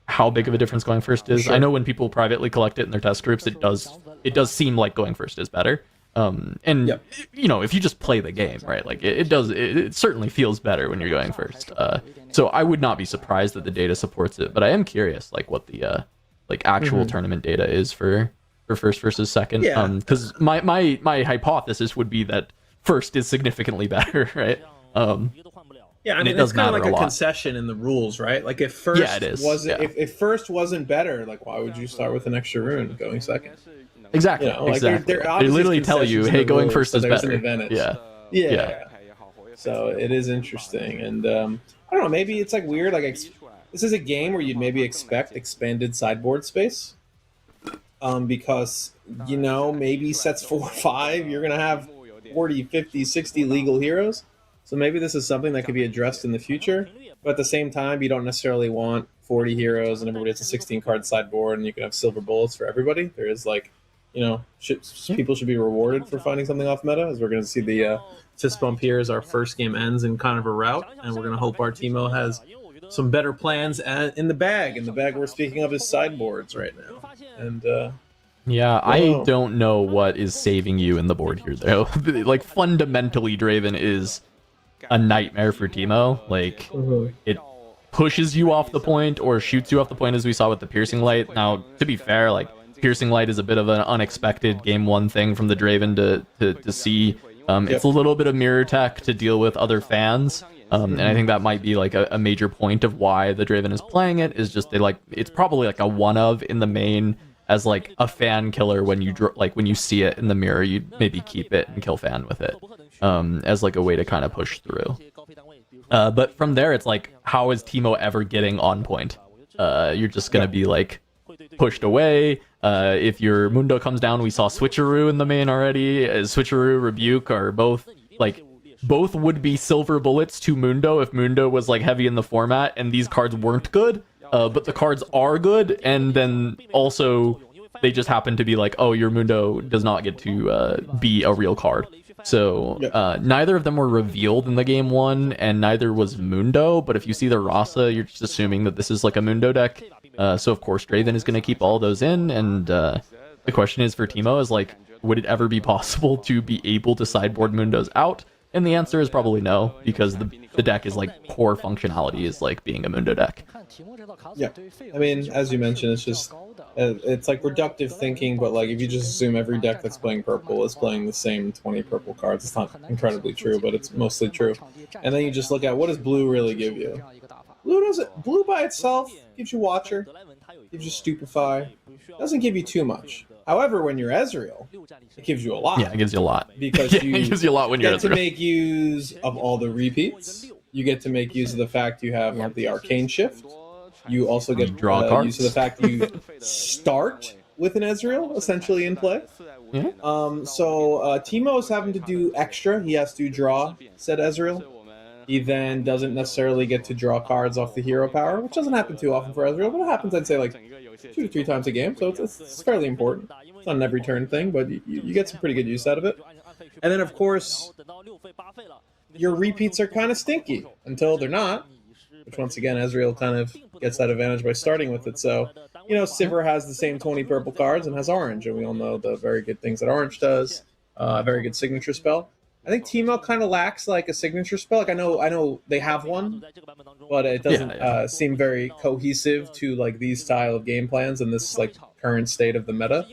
how big of a difference going first is. I know when people privately collect it in their test groups, it does seem like going first is better. And you know, if you just play the game, right, like it certainly feels better when you're going first. So I would not be surprised that the data supports it, but I am curious like what the like actual tournament data is for first versus second. Because my hypothesis would be that first is significantly better, right? Yeah, I mean, it's kind of like a concession in the rules, right? Like if first if first wasn't better, like why would you start with an extra rune going second? Exactly. You know, like exactly. They literally tell you, hey, going first is better. Yeah. So it is interesting, and I don't know. Maybe it's like weird. Like this is a game where you'd maybe expect expanded sideboard space, because you know maybe sets 4 or 5 you're gonna have 40, 50, 60 legal heroes. So maybe this is something that could be addressed in the future. But at the same time, you don't necessarily want 40 heroes and everybody has a 16-card sideboard and you can have silver bullets for everybody. There is like, you know, people should be rewarded for finding something off meta, as we're going to see the fist bump here as our first game ends in kind of a rout. And we're going to hope our Teemo has some better plans in the bag. And the bag we're speaking of is sideboards right now. And I don't know what is saving you in the board here, though. Like, fundamentally, Draven is a nightmare for Teemo. Like, it pushes you off the point or shoots you off the point, as we saw with the Piercing Light. Now, to be fair, like, Piercing Light is a bit of an unexpected game 1 thing from the Draven to see. It's a little bit of mirror tech to deal with other fans. And I think that might be like a major point of why the Draven is playing it, is just it's probably like a one of in the main as like a fan killer. When you see it in the mirror, you maybe keep it and kill fan with it, as like a way to kind of push through. But from there, it's like, how is Teemo ever getting on point? You're just gonna be like pushed away. If your Mundo comes down, we saw Switcheroo in the main already. Switcheroo, Rebuke are both would be silver bullets to Mundo if Mundo was like heavy in the format and these cards weren't good. But the cards are good, and then also they just happen to be like, oh, your Mundo does not get to be a real card. So neither of them were revealed in the game 1, and neither was Mundo. But if you see the Rasa, you're just assuming that this is like a Mundo deck. So of course Draven is going to keep all those in, and the question is for Teemo is like, would it ever be possible to be able to sideboard Mundos out? And the answer is probably no, because the deck is like core functionality is like being a Mundo deck. Yeah, I mean, as you mentioned, it's just it's like reductive thinking, but like if you just assume every deck that's playing purple is playing the same 20 purple cards, it's not incredibly true, but it's mostly true. And then you just look at, what does blue really give you? Blue by itself gives you Watcher, gives you Stupefy, doesn't give you too much. However, when you're Ezreal, it gives you a lot. Yeah, it gives you a lot. Because it gives you a lot when you're Ezreal. You get to make use of all the repeats. You get to make use of the fact you have the Arcane Shift. You also get draw cards. Use of the fact you start with an Ezreal essentially in play. So Teemo is having to do extra. He has to draw said Ezreal. He then doesn't necessarily get to draw cards off the hero power, which doesn't happen too often for Ezreal, but it happens, I'd say, like 2 to 3 times a game, so it's fairly important. It's not an every turn thing, but you get some pretty good use out of it. And then, of course, your repeats are kind of stinky until they're not, which once again, Ezreal kind of gets that advantage by starting with it. So, you know, Sivir has the same 20 purple cards and has orange, and we all know the very good things that orange does. A very good signature spell. I think Teemo kind of lacks like a signature spell. Like I know they have one, but it doesn't seem very cohesive to like these style of game plans and this like current state of the meta.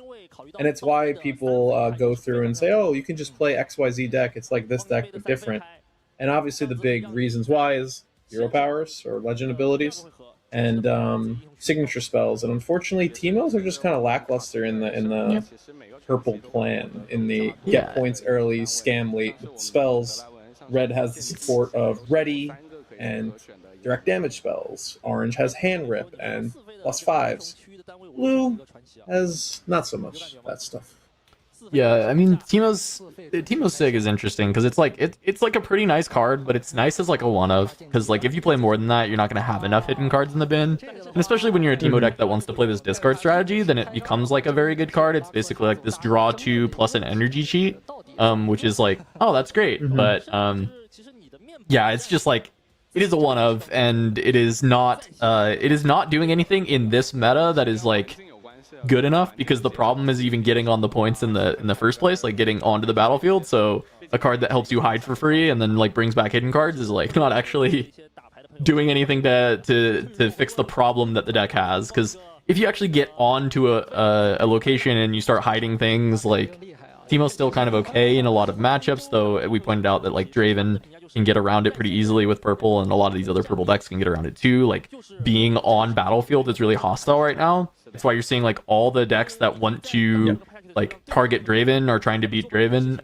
And it's why people go through and say, oh, you can just play XYZ deck. It's like this deck but different. And obviously the big reasons why is hero powers or legend abilities and signature spells. And unfortunately, Teemos are just kind of lackluster in the purple plan, in the get points early, scam late spells. Red has the support of Ready and direct damage spells. Orange has Hand Rip and +5s. Blue has not so much that stuff. Yeah, I mean Teemo's Sig is interesting because it's like it's like a pretty nice card, but it's nice as like a one of, because like if you play more than that, you're not gonna have enough hidden cards in the bin, and especially when you're a Teemo deck that wants to play this discard strategy, then it becomes like a very good card. It's basically like this draw 2 plus an energy cheat, which is like, oh, that's great, but yeah, it's just like it is a one of, and it is not doing anything in this meta that is like good enough, because the problem is even getting on the points in the first place, like getting onto the battlefield. So a card that helps you hide for free and then like brings back hidden cards is like not actually doing anything to fix the problem that the deck has. Because if you actually get onto a location and you start hiding things, like Teemo's still kind of okay in a lot of matchups, though we pointed out that like Draven can get around it pretty easily with purple, and a lot of these other purple decks can get around it too. Like being on battlefield is really hostile right now. That's why you're seeing like all the decks that want to like target Draven or trying to beat Draven,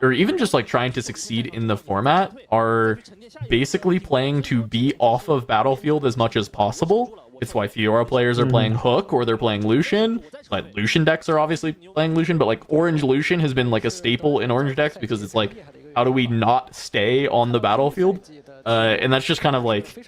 or even just like trying to succeed in the format, are basically playing to be off of battlefield as much as possible. It's why Fiora players are playing Hook, or they're playing Lucian. Like Lucian decks are obviously playing Lucian, but like Orange Lucian has been like a staple in Orange decks, because it's like, how do we not stay on the battlefield? And that's just kind of like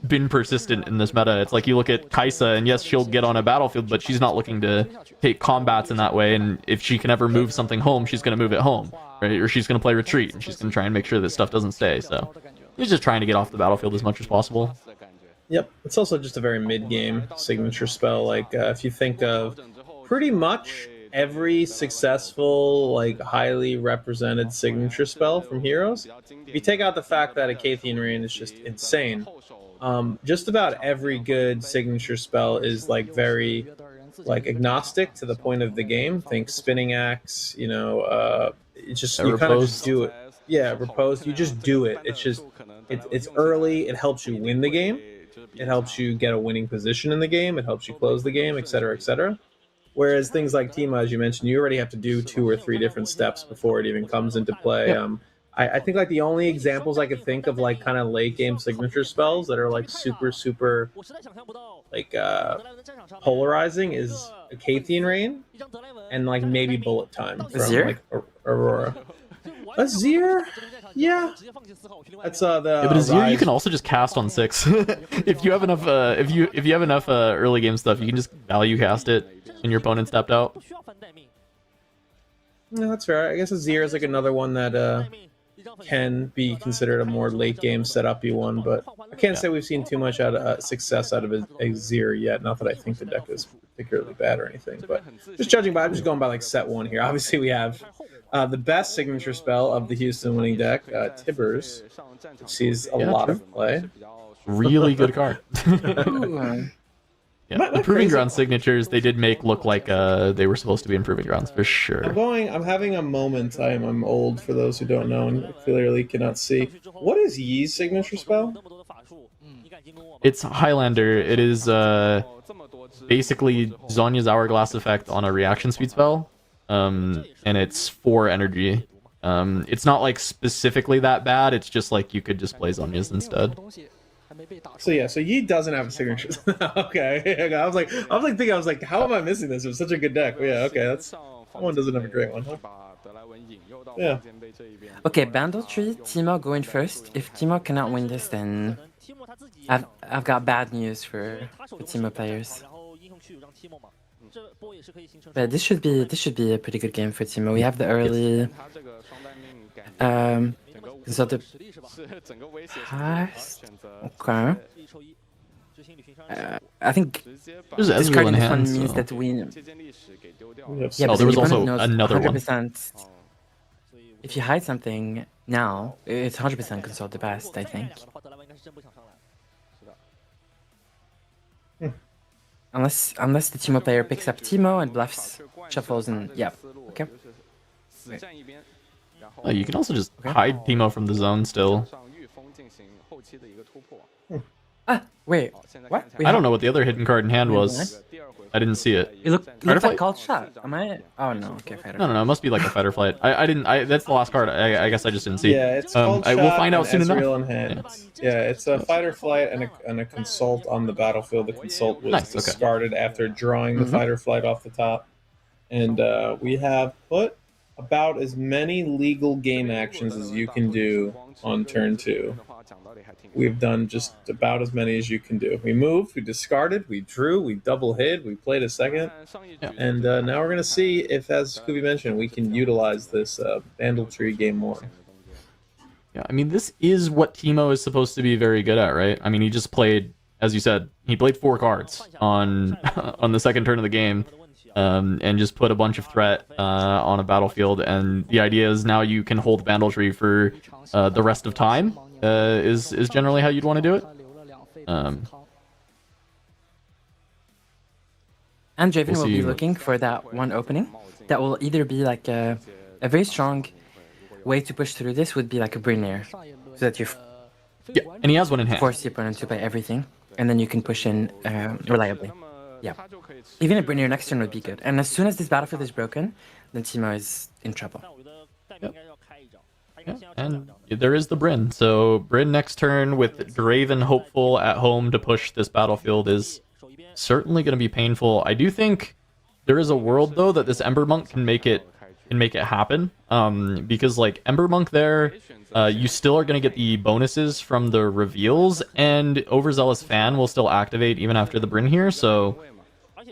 been persistent in this meta. It's like you look at Kai'Sa, and yes, she'll get on a battlefield, but she's not looking to take combats in that way. And if she can ever move something home, she's going to move it home, right? Or she's going to play retreat, and she's going to try and make sure that stuff doesn't stay. So he's just trying to get off the battlefield as much as possible. Yep, it's also just a very mid-game signature spell. Like if you think of pretty much every successful, like highly represented signature spell from Heroes, if you take out the fact that a Acacian Rain is just insane, just about every good signature spell is like very like agnostic to the point of the game. Think Spinning Axe, you know, it's just you kind of just do it. Yeah, Repose, you just do it. It's just it's early. It helps you win the game. It helps you get a winning position in the game. It helps you close the game, etc., etc. Whereas things like Teemo, as you mentioned, you already have to do 2 or 3 different steps before it even comes into play. I think like the only examples I could think of like kind of late game signature spells that are like super like polarizing is Acacian Rain and like maybe Bullet Time from like Aurora. Azir? Yeah. That's but Azir you can also just cast on 6. if you have enough if you have enough early game stuff, you can just value cast it and your opponent stepped out. No, that's fair. I guess Azir is like another one that can be considered a more late game setup-y one, but I can't say we've seen too much success out of Azir yet. Not that I think the deck is particularly bad or anything, but just judging by, I'm just going by like set 1 here. Obviously we have the best signature spell of the Houston winning deck, Tibbers, which sees a lot of play. Really good card. Yeah, the Proving Ground signatures they did make look like they were supposed to be in Proving Grounds for sure. I'm having a moment. I'm old for those who don't know and clearly cannot see. What is Yi's signature spell? It's Highlander. It is basically Zhonya's Hourglass effect on a reaction speed spell. And it's 4 energy. It's not like specifically that bad. It's just like you could just play Zhonya's instead. So yeah, so Yi doesn't have a signature. Okay, I was like, how am I missing this? It was such a good deck. But yeah, okay, that one doesn't have a great one. Huh? Yeah. Okay, Bundle Tree, Teemo going first. If Teemo cannot win this, then I've got bad news for Teemo players. But this should be a pretty good game for Teemo. We have the early so the past. Okay. I think discarding this one means that we. Yeah, but there was also another 100%, one. If you hide something now, it's 100% consult the past, I think. Unless the Teemo player picks up Teemo and bluffs, shuffles, and yeah. Okay. You can also just hide Teemo from the zone still. Wait, what? I don't know what the other hidden card in hand was. I didn't see it. It looked like Called Shot. Am I? Oh no, okay, Fighter. No, it must be like a Fight or Flight. I didn't. That's the last card. I guess I just didn't see. Yeah, it's Called Shot. We'll find out soon enough. Yeah, it's a Fight or Flight and a Consult on the battlefield. The Consult was discarded after drawing the Fight or Flight off the top. and we have put about as many legal game actions as you can do on turn 2. We've done just about as many as you can do. We moved, we discarded, we drew, we double hid, we played a second, and now we're going to see if, as Scooby mentioned, we can utilize this Bandletree game more. Yeah, I mean, this is what Teemo is supposed to be very good at, right? I mean, he just played, as you said, he played 4 cards on on the second turn of the game, and just put a bunch of threat on a battlefield. And the idea is now you can hold Bandletree for the rest of time. Is generally how you'd want to do it. And Draven will be looking for that one opening that will either be like a very strong way to push through this would be like a Brynir, so that you and he has one in hand. Force the opponent to play everything, and then you can push in reliably. Yeah, even a Brynir next turn would be good. And as soon as this battlefield is broken, then Teemo is in trouble. Yep. Yeah, and there is the Bryn. So Bryn next turn with Draven hopeful at home to push this battlefield is certainly going to be painful. I do think there is a world though that this Ember Monk can make it happen. Because like Ember Monk there, you still are going to get the bonuses from the reveals, and Overzealous Fan will still activate even after the Bryn here. So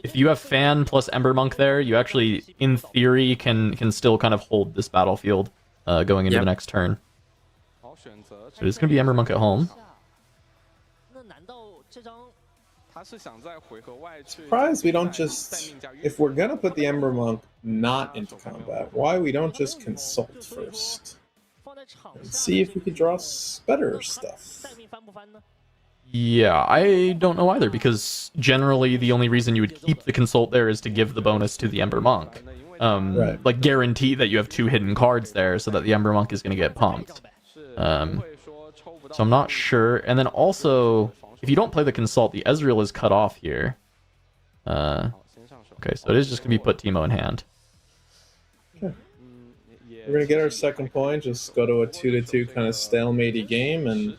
if you have Fan plus Ember Monk there, you actually, in theory, can still kind of hold this battlefield going into the next turn. So it's going to be Ember Monk at home. Surprised we don't just, if we're gonna put the Ember Monk not into combat, why we don't just consult first and see if we could draw better stuff. Yeah, I don't know either, because generally the only reason you would keep the consult there is to give the bonus to the Ember Monk. Right. Like guarantee that you have 2 hidden cards there so that the Ember Monk is going to get pumped. So I'm not sure. And then also, if you don't play the consult, the Ezreal is cut off here. Okay, so it is just going to be put Teemo in hand. Okay. We're going to get our second point, just go to a 2-2 kind of stalemate game, and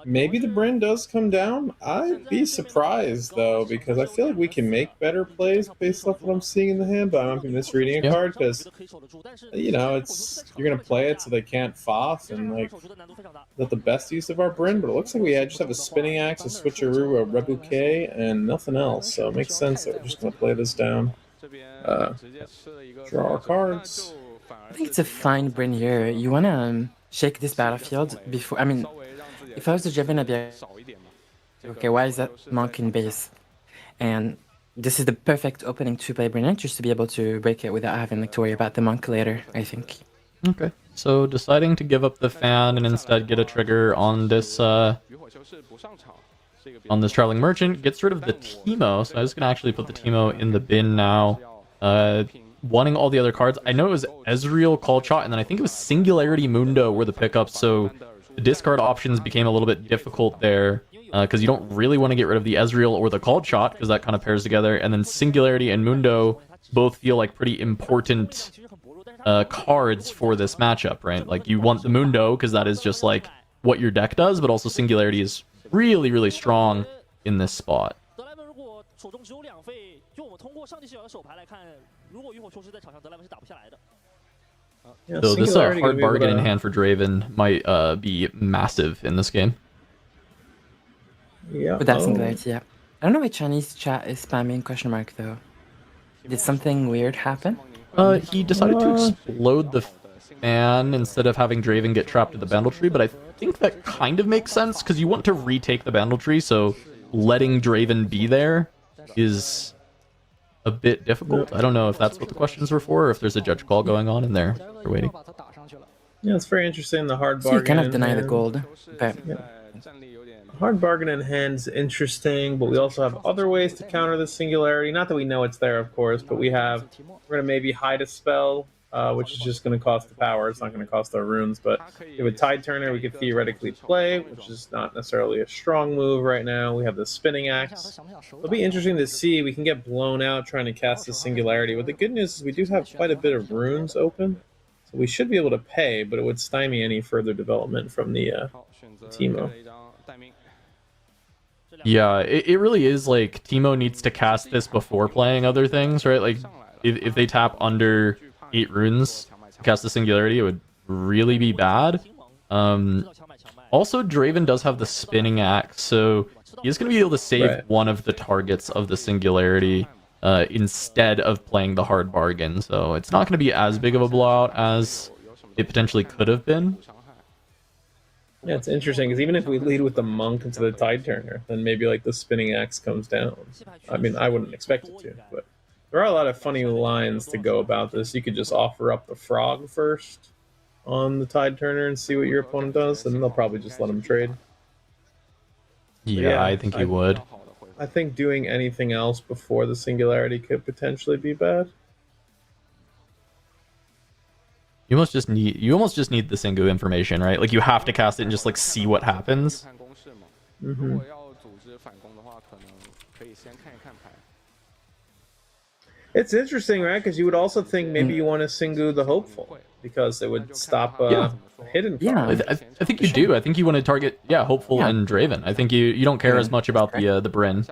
maybe the Bryn does come down. I'd be surprised, though, because I feel like we can make better plays based off what I'm seeing in the hand, but I might be misreading a card, because, you know, you're going to play it so they can't Foth, and, like, that's the best use of our Bryn, but it looks like we just have a Spinning Axe, a Switcheroo, a Rebuke, and nothing else, so it makes sense that we're just going to play this down. Draw our cards. I think it's a fine Bryn here. You want to shake this battlefield before... I mean, if I was the Draven, I'd be like, okay, why is that Monk in base? And this is the perfect opening to play Bryn, just to be able to break it without having to worry about the Monk later, I think. Okay, so deciding to give up the Fan and instead get a trigger on this Traveling Merchant gets rid of the Teemo, so I was going to actually put the Teemo in the bin now. Wanting all the other cards. I know it was Ezreal, Call Shot, and then I think it was Singularity Mundo were the pickups, so the discard options became a little bit difficult there, because you don't really want to get rid of the Ezreal or the Called Shot, because that kind of pairs together, and then Singularity and Mundo both feel like pretty important cards for this matchup, right? Like, you want the Mundo, because that is just like what your deck does, but also Singularity is really, really strong in this spot. Yeah, so this hard bargain in hand for Draven might be massive in this game. Yeah. With that Singularity, yeah. I don't know why Chinese chat is spamming question mark, though. Did something weird happen? He decided to explode the Fan instead of having Draven get trapped at the Bandletree, but I think that kind of makes sense, because you want to retake the Bandletree, so letting Draven be there is a bit difficult. I don't know if that's what the questions were for, or if there's a judge call going on in there. They're waiting. Yeah, it's very interesting, the hard So bargain. you kind of deny the gold, but... Yeah. Hard bargain in hand's interesting, but we also have other ways to counter the Singularity. Not that we know it's there, of course, but we're going to maybe hide a spell, which is just going to cost the power. It's not going to cost our runes, but with Tide Turner, we could theoretically play, which is not necessarily a strong move right now. We have the Spinning Axe. It'll be interesting to see. We can get blown out trying to cast the Singularity, but the good news is we do have quite a bit of runes open, so we should be able to pay, but it would stymie any further development from the Teemo. Yeah, it really is like Teemo needs to cast this before playing other things, right? Like if they tap under 8 runes to cast the Singularity, it would really be bad. Also, Draven does have the spinning axe, so he's going to be able to save one of the targets of the Singularity instead of playing the hard bargain. So it's not going to be as big of a blowout as it potentially could have been. Yeah, it's interesting because even if we lead with the monk into the tide turner, then maybe like the spinning axe comes down. I mean, I wouldn't expect it to, but there are a lot of funny lines to go about this. You could just offer up the frog first on the tide turner and see what your opponent does, and they'll probably just let him trade. Yeah, I think he would. I think doing anything else before the Singularity could potentially be bad. You almost just need the Singu information, right? Like you have to cast it and just like see what happens. Mm-hmm. It's interesting, right? Because you would also think maybe you want to Singu the Hopeful because it would stop hidden. Yeah, I think you do. I think you want to target Hopeful and Draven. I think you don't care as much about the Bryn,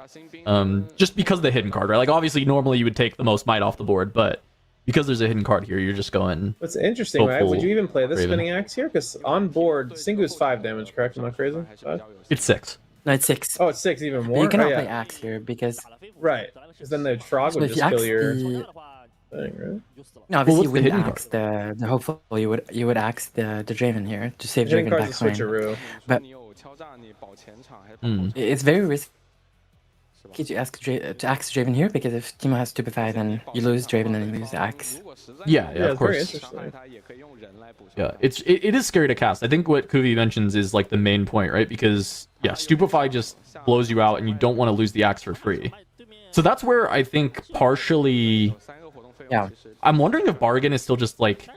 just because of the hidden card, right? Like obviously normally you would take the most might off the board, but because there's a hidden card here, you're just going. What's interesting, right? Would you even play the spinning axe here? Because on board, Singu is 5 damage, correct? I'm not crazy. 5? It's 6. No, it's 6. Oh, it's 6 even more. But you cannot play axe here because because then the frog would just kill your thing, right? No, obviously you wouldn't axe the hopeful. You would axe the Draven here to save Draven back lane. But it's very risky to axe Draven here because if Teemo has Stupefy, then you lose Draven and you lose the axe. Yeah, of course. Yeah, it is scary to cast. I think what Kuvi mentions is like the main point, right? Because Stupefy just blows you out, and you don't want to lose the axe for free. So that's where I think partially. Yeah. I'm wondering if bargain is still just like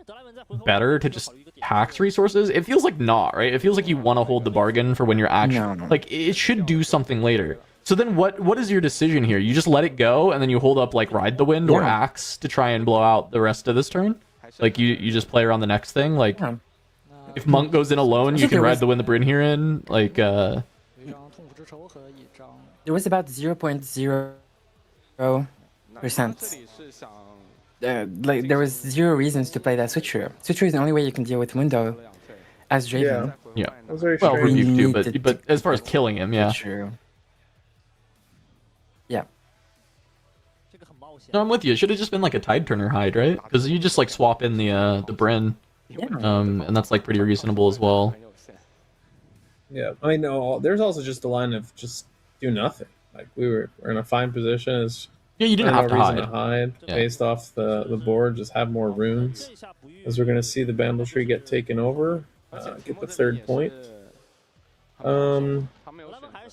better to just tax resources. It feels like not, right? It feels like you want to hold the bargain for when you're actually like it should do something later. So then what is your decision here? You just let it go and then you hold up like Ride the Wind or Axe to try and blow out the rest of this turn? Like you just play around the next thing? Like if Monk goes in alone, you can Ride the Wind the Bryn here in. Like there was about 0.0%. Like there was 0 reasons to play that switcher. Switcher is the only way you can deal with Mundo as Draven. Yeah. Well, Rebuke too, but as far as killing him, True. Yeah. No, I'm with you. It should have just been like a Tide Turner hide, right? Because you just like swap in the Bryn, and that's like pretty reasonable as well. Yeah, I know. There's also just a line of just do nothing. Like we're in a fine position. You didn't have to hide based off the board. Just have more runes, as we're gonna see the Bamble Tree get taken over, get the 3rd point.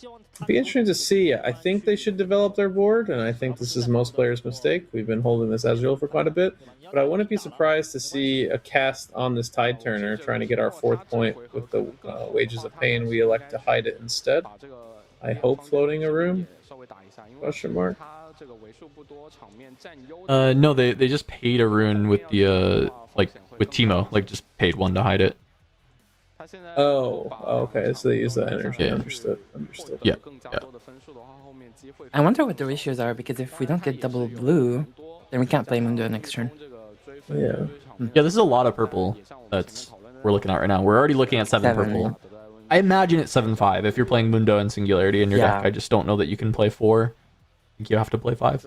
It'd be interesting to see. I think they should develop their board, and I think this is most players' mistake. We've been holding this Ezreal for quite a bit, but I wouldn't be surprised to see a cast on this Tide Turner trying to get our 4th point with the Wages of Pain. We elect to hide it instead. I hope floating a room? Question mark. No, they just paid a rune with the with Teemo, like just paid 1 to hide it. Oh, okay. So they use that energy. Yeah. Understood. Yeah. I wonder what the ratios are because if we don't get double blue, then we can't play Mundo next turn. Yeah. Yeah, this is a lot of purple we're looking at right now. We're already looking at 7 purple. I imagine it's 7/5 if you're playing Mundo and Singularity in your deck. I just don't know that you can play 4. I think you have to play 5.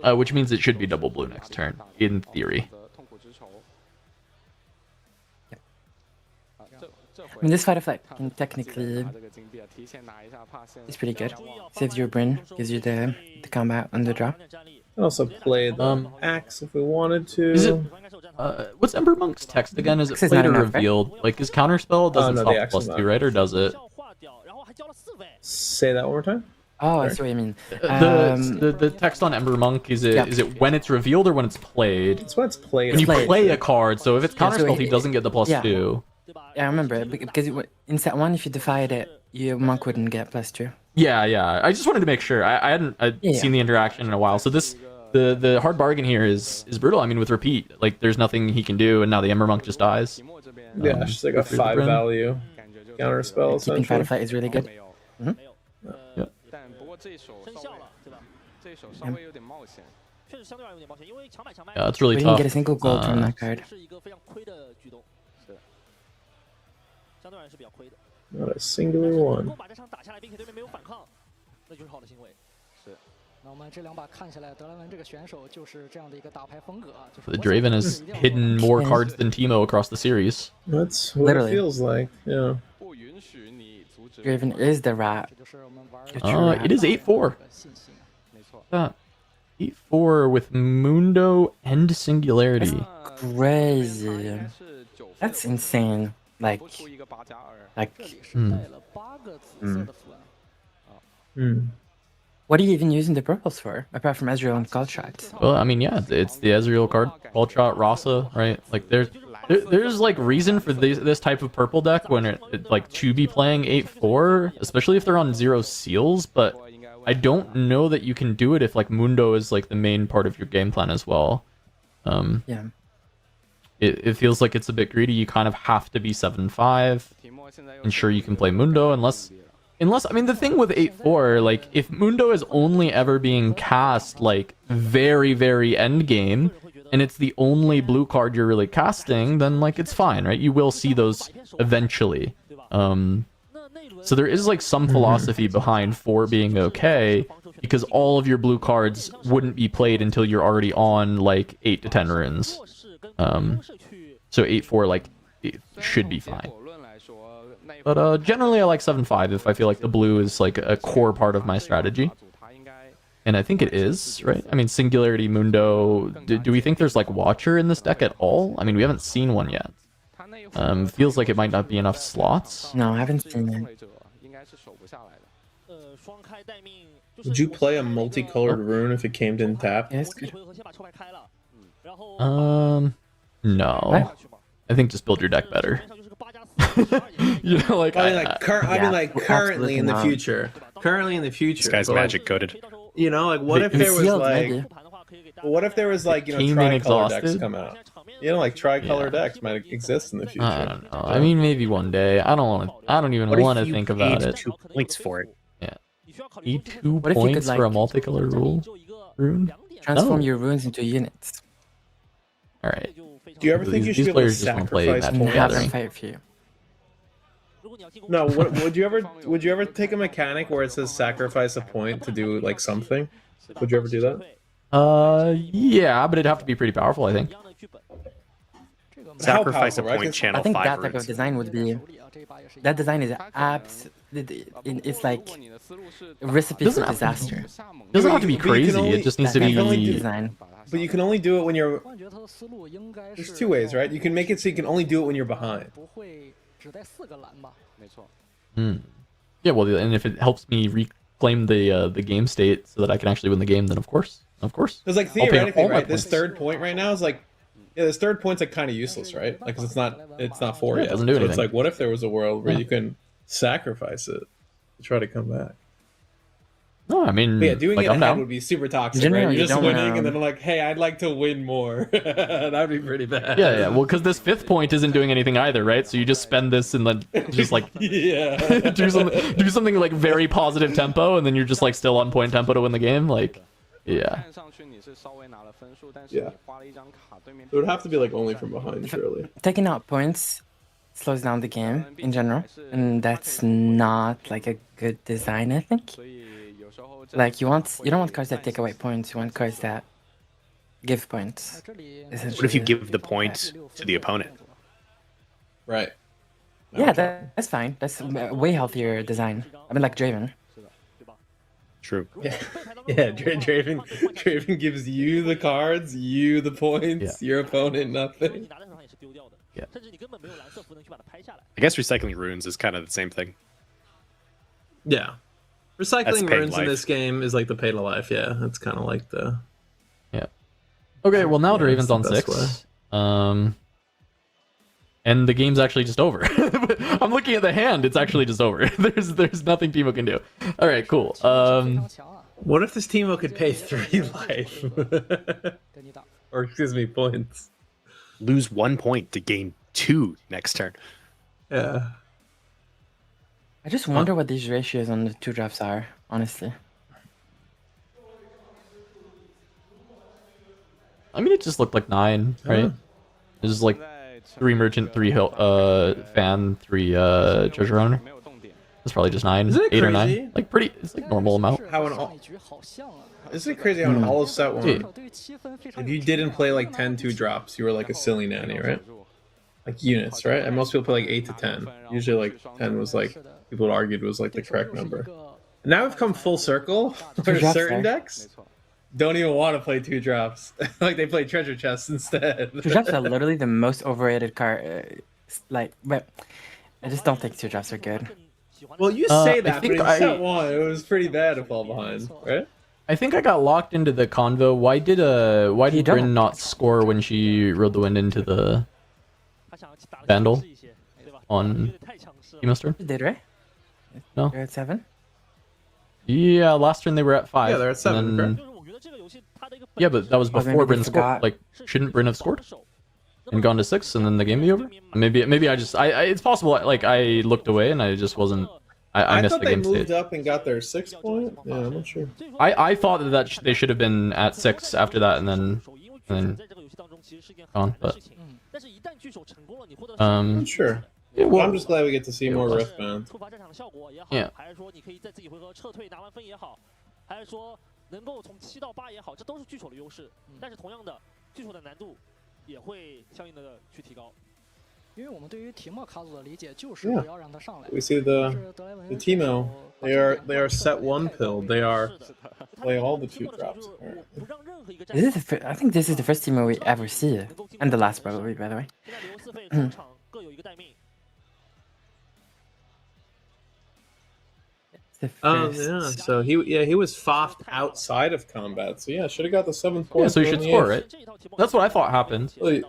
No. Which means it should be double blue next turn, in theory. I mean, this Fight or Flight can technically is pretty good. Saves your Bryn, gives you the combat on the draw. Also play the axe if we wanted to. Is it, what's Ember Monk's text again? Is it played or revealed? Right? Like his counterspell doesn't stop +2, right? Or does it? Say that one more time. Oh, I see what you mean. The text on Ember Monk, is it when it's revealed or when it's played? It's when it's played. When you play a card, so if it's counterspell, he doesn't get the +2. Yeah, I remember because in set 1, if you defied it, your Monk wouldn't get +2. Yeah. I just wanted to make sure. I hadn't seen the interaction in a while, so the hard bargain here is brutal. I mean, with repeat, like there's nothing he can do, and now the Ember Monk just dies. Yeah, it's just like a 5 value. counter spell Keeping essentially. Fight is really good. 没有， Yeah. 但不过这一手生效了，对吧？这一手稍微有点冒险。确实相对而言有点冒险，因为强买强卖 Yeah, it's really We didn't tough. get a single gold from that card. 是一个非常亏的举动，是，相对而言是比较亏的。 Not a singular 能 one. 够把这场打下来，并且对面没有反抗，那就是好的行为。是，那我们这两把看起来，德莱文这个选手就是这样的一个打牌风格啊，就是 The Draven has hidden more cards than Teemo across the series. That's what Literally. it feels like. Yeah. 不允许你阻止。 Draven is the rat. 这就是我们玩 It is 8-4. 信心，没错。 8-4 with Mundo and Singularity. Crazy. That's insane. Like, 不出一个8+2。 like, 这里是带了8个紫色的符文。 Hmm. what are you even using the purples for, apart from Ezreal and Cultshot? Well, I mean, yeah, it's the Ezreal card, Ball Shot, Rasa, right? Like, there's like reason for this type of purple deck when it like to be playing 8-4, especially if they're on 0 seals. But I don't know that you can do it if like Mundo is like the main part of your game plan as well. Yeah. It feels like it's a bit greedy. You kind of have to be 7-5. Ensure you can play Mundo unless I mean the thing with 8-4, like if Mundo is only ever being cast like very end game and it's the only blue card you're really casting, then like it's fine, right? You will see those eventually. So there is like some philosophy behind 4 being okay, because all of your blue cards wouldn't be played until you're already on like 8 to 10 runes. So 8-4 like it should be fine. But generally I like 7-5 if I feel like the blue is like a core part of my strategy. And I think it is, right? I mean, Singularity, Mundo... Do we think there's like Watcher in this deck at all? I mean, we haven't seen one yet. Feels like it might not be enough slots. No, I haven't seen it. Would you play a multicolored rune if it came in tap? Yes, good. No. I think just build your deck better. You know, like I mean, like currently in the absolutely future. Currently in the future. This guy's but, like, magic coded. You know, like what if there was Sealed, like, maybe. what if there was like, you know, Came in tricolor decks exhausted? come out? You know, like tricolor Yeah. decks might exist in the future. I don't know. I mean, maybe one day. I don't even What if want to you think paid about it. 2 points for it? Need 2 What if you could, points for a like, multicolor rune? Transform No. your runes into units. All right. Do you ever think you These should be able to players just wanna play sacrifice Magic And have Gathering. them fight for you. No, would you ever take a mechanic where it says sacrifice a point to do like something? Would you ever do that? Yeah, but it'd have to be pretty powerful, I think. Sacrifice a powerful, right? point, 'Cause channel I think 5 that type of runes. design would be... That design is it's like a recipe for Doesn't have- disaster. Doesn't have to be But you can crazy. only- It just needs That to kind of only be. design. But you can only do it when you're. 我感觉他的思路应该是 There's 2 ways, right? You can make it so you can only do it when you're behind. 不会只带4个蓝吧？没错。 Yeah, well, and if it helps me reclaim the game state so that I can actually win the game, then of course. Because like I'll pay all theoretically, my right? This points. third point right now is like, yeah, this third point's like kind of useless, right? Like, 'cause it's not 4 Yeah, it yet. doesn't do So it's anything. like, what if there was a world where Yeah. you can sacrifice it to try to come back? No, I mean, But yeah, doing like, it I'm ahead down. would be super toxic, Generally, right? you You're just don't winning, wanna- and then like, hey, I'd like to win more. That'd be pretty bad. Yeah. Well, because this 5th point isn't doing anything either, right? So you just spend this and then just like yeah. do something like very positive tempo, and then you're just like still on point tempo to win the game. Like, yeah. 看上去你是稍微拿了分数，但是 Yeah. 你花了一张卡，对面 It would have to be like only from behind, surely. Taking out points slows down the game in general, and that's not like a good design, I think. 所以有时候这 Like you don't want cards that take away points. You want cards that give points. 这里 What if you give the point to the opponent? Right. Yeah, that's fine. That's a way healthier design. I mean, like Draven. True. Yeah, Draven gives you the cards, you the points, your opponent nothing. Yeah. I guess recycling runes is kind of the same thing. Yeah. That's Recycling paid runes in life. this game is like the pay to life, yeah. That's kind of like the... Yeah. Okay. Well, now Yeah, Draven's that's the on best 6. And the game's actually just over. I'm looking at the hand. It's actually just over. There's nothing Teemo can do. All right. Cool. 非常强啊， What if this Teemo could pay 3 life? 跟你打。 Or, excuse me, points. Lose 1 point to gain 2 next turn. Yeah. I just wonder what these ratios on the 2 drops are, honestly. I mean, it just looked like 9, right? It was like 3 merchant, 3 fan, 3 treasure hunter. It's probably just 9, Isn't it 8 or crazy? 9. Like pretty, it's like normal amount. Isn't it crazy how an all of set one, if you didn't play like 10 2 drops, you were like a silly nanny, right? Like units, right? And most people play like 8 to 10. Usually like 10 was like, people argued was like the correct number. And now we've come full circle where certain decks don't even want to play 2 drops. Like they play treasure chests instead. 2 drops are literally the most overrated card. But I just don't think 2 drops are good. Well, you say that, but in I- set 1, it was pretty bad to fall behind, right? I think I got locked into the convo. Why did You don't. Bryn not score when she rode the wind into the Vandal on Teemo's turn? You did, right? No. You're at 7? Yeah, last turn they were at 5. Yeah, they're at 7, and then- correct? Yeah, but that was maybe before they Bryn scored. forgot. Like, shouldn't Bryn have scored and gone to 6 and then the game be over? Maybe I just it's possible. Like I looked away and I just wasn't. I missed thought the they game moved state. up and got their 6th point. Yeah, I'm not sure. I thought that they should have been at 6 after that and then gone, but I'm not sure. yeah, Well, well, I'm just glad we get to see more Riftbound. Yeah. 还是说你可以在自己回合撤退拿完分也好，还是说能够从7到8也好，这都是巨手的优势。但是同样的，巨手的难度也会相应的去提高。因为我们对于提莫卡组的理解就是不要让他上来。 We see the Teemo. They are set 1 pilled. They are play all the 2 drops. Alright. 不让任何一个战 Is this I think this is the first Teemo we ever see. And the last probably, by the way. 现在刘四费中场各有一个待命。 It's the Oh first. yeah, so he was foffed outside of combat. So yeah, should have got the 7th point. yeah, so he should in the score, 8th. right? That's what I thought happened. Wait.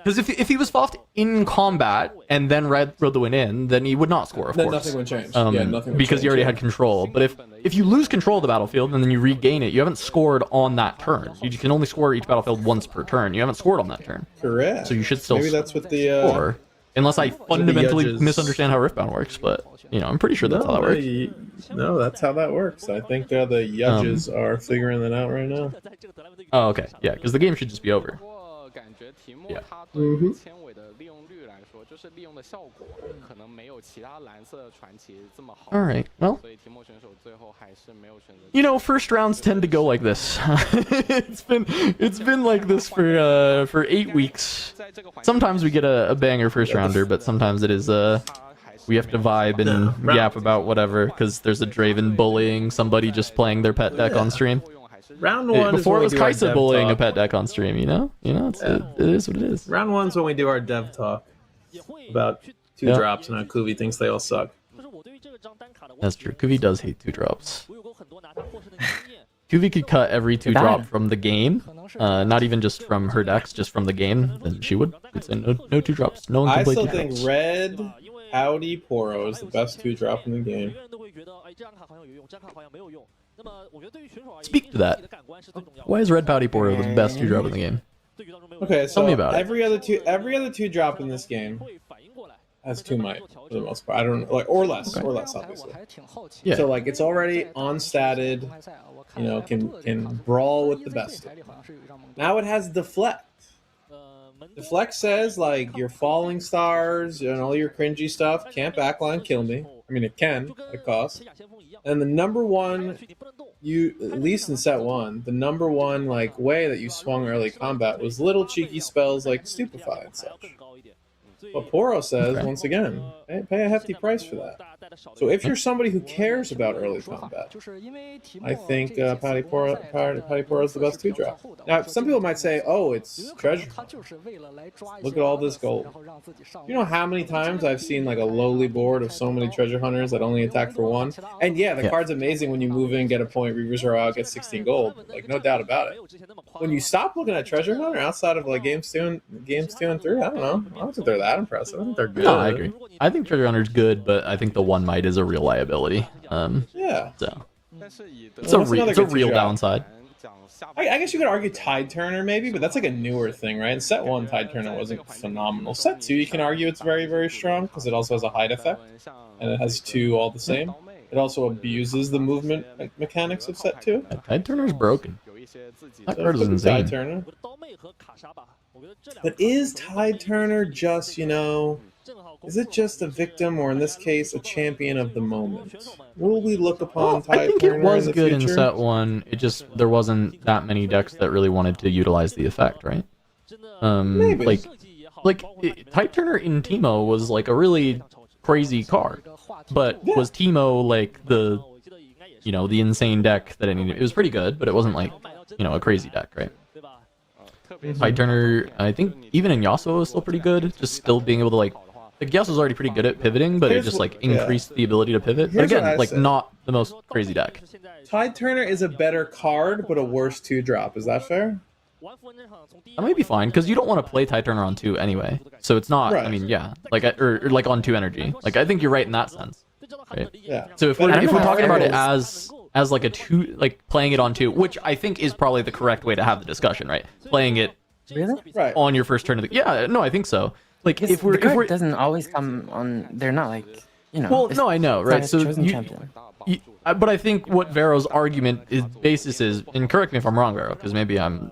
Because if he was foffed in combat and then rode the win in, then he would not score, of Then course. nothing would change. Yeah, nothing would because change, you already yeah. had control. But if you lose control of the battlefield and then you regain it, you haven't scored on that turn. You can only score each battlefield once per turn. You haven't scored on that turn. Correct. So you should still Maybe that's what the score. Unless I fundamentally judges- misunderstand how Riftbound works, but I'm pretty sure that's how that works. No, that's how that works. I think the judges are figuring that out right now. 在这个德莱文的 Oh, okay. Yeah, because the game should just be over. 不过感觉提莫 Yeah. 他对于纤维的利用率来说，就是利用的效果可能没有其他蓝色传奇这么好。 All right. Well, 所以提莫选手最后还是没有选择。 first rounds tend to go like this. it's been like this for 8 weeks. 在这个环境 Sometimes we get a banger first rounder, but sometimes it is 他还是 we have to vibe and yap about whatever because there's a Draven bullying somebody just playing their pet deck on stream. 作用还是 Round 1 is Before when it we was do our Kaisa dev bullying a talk. pet deck on stream, it is what it is. Round 1's when we do our dev talk 也会 about 2 Yeah. drops and how Kuvi thinks they all suck. 就是我对于这个张单卡的 That's true. Kuvi does hate 2 drops. 我有过很多拿他获胜的经验。 Kuvi could cut every 2 Bad. drop from the game, not even just from her decks, just from the game. Then she would. She'd say no 2 drops. No one I can play still 2 think drops. red 因为 Howdy Poro is the best 2 drop in the 每 game. 个人都会觉得，哎，这张卡好像有用，这张卡好像没有用。那么我觉得对于选手而言， Speak to that. 自己的感官是最重要的。 Why is Red Pouty Porter the best 2 drop in the game? 对局当中没有用 Okay, so me about it. every other two drop in this game 会反应过来。 has 2 might for the most part. I don't know, like or less, 刚 or 才 less 我 obviously. 还挺好奇。 Yeah. So like it's already on-statted, 公开赛啊我看 you know, 还 can 不错的 can brawl with the best. 台里好像是有一张蒙 Now it has deflect. 门 Deflect says like your falling stars and all your cringy stuff can't backline kill me. I mean it can at a cost. 雅先锋一样， And the number 1 去你不能动。 you at least in set 1, the number 1 like way that you swung early combat was little cheeky spells like stupefy and 还要 such. 更高一点。 But Poro says Okay. once again, pay a hefty price for that. So if you're somebody who cares about early combat, 就是因为提莫 I think 这个 Patty 季国赛 Poro is the best 2 drop. Now some people might say, oh, it's treasure. 他就是为了来抓一 Look 些 at all 蓝 this 色 gold. 然后让自己上 You know how many times I've seen like a lowly board of so many treasure hunters that only attack for 1? And yeah, the Yeah. card's amazing when you move in, get a point, reverse her out, get 16 gold. Like no doubt about it. When you stop looking at treasure hunter outside of like games 2 and 3, I don't know. I don't think they're that impressive. I think they're good. No, I agree. I think Treasure Hunter's good, but I think the 1 might is a real liability. Yeah. So 但是以德 it's a Well, what's another it's a good real 2 drop? downside. I guess you could argue Tide Turner maybe, but that's like a newer thing, right? In set 1, Tide Turner wasn't phenomenal. Set 2, you can argue it's very, very strong because it also has a hide effect, and it has 2 all the same. It also abuses the movement mechanics of set 2. Tide Turner's broken. That card is insane. Tide Turner. But is Tide Turner just, you know, is it just a victim, or in this case, a champion of the moment? Will we look upon Tide I think Turner it was in the good future? in set 1. It just, there wasn't that many decks that really wanted to utilize the effect, right? Maybe. Like Tide Turner in Teemo was like a really crazy card, but was Teemo like the, you know, the insane deck that it needed? It was pretty good, but it wasn't like, you know, a crazy deck, right? Tide Turner, I think even in Yasuo was still pretty good, just still being able to like Yasuo's already pretty good at pivoting, but it just like increased the ability to pivot. But again, like not the most crazy deck. Tide Turner is a better card, but a worse 2-drop. Is that fair? That might be fine, because you don't want to play Tide Turner on 2 anyway. So it's not, I mean, yeah, like, or like on 2 energy. Like, I think you're right in that sense. Right? Yeah. So if we're talking about it as like a 2, like playing it on 2, which I think is probably the correct way to have the discussion, right? Playing it on your first turn of the, yeah, no, I think so. Like if we're, the card doesn't always come on. They're not like, you know. Well, no, I know, right? So but I think what Vero's argument is basis is, and correct me if I'm wrong, Vero, because maybe I'm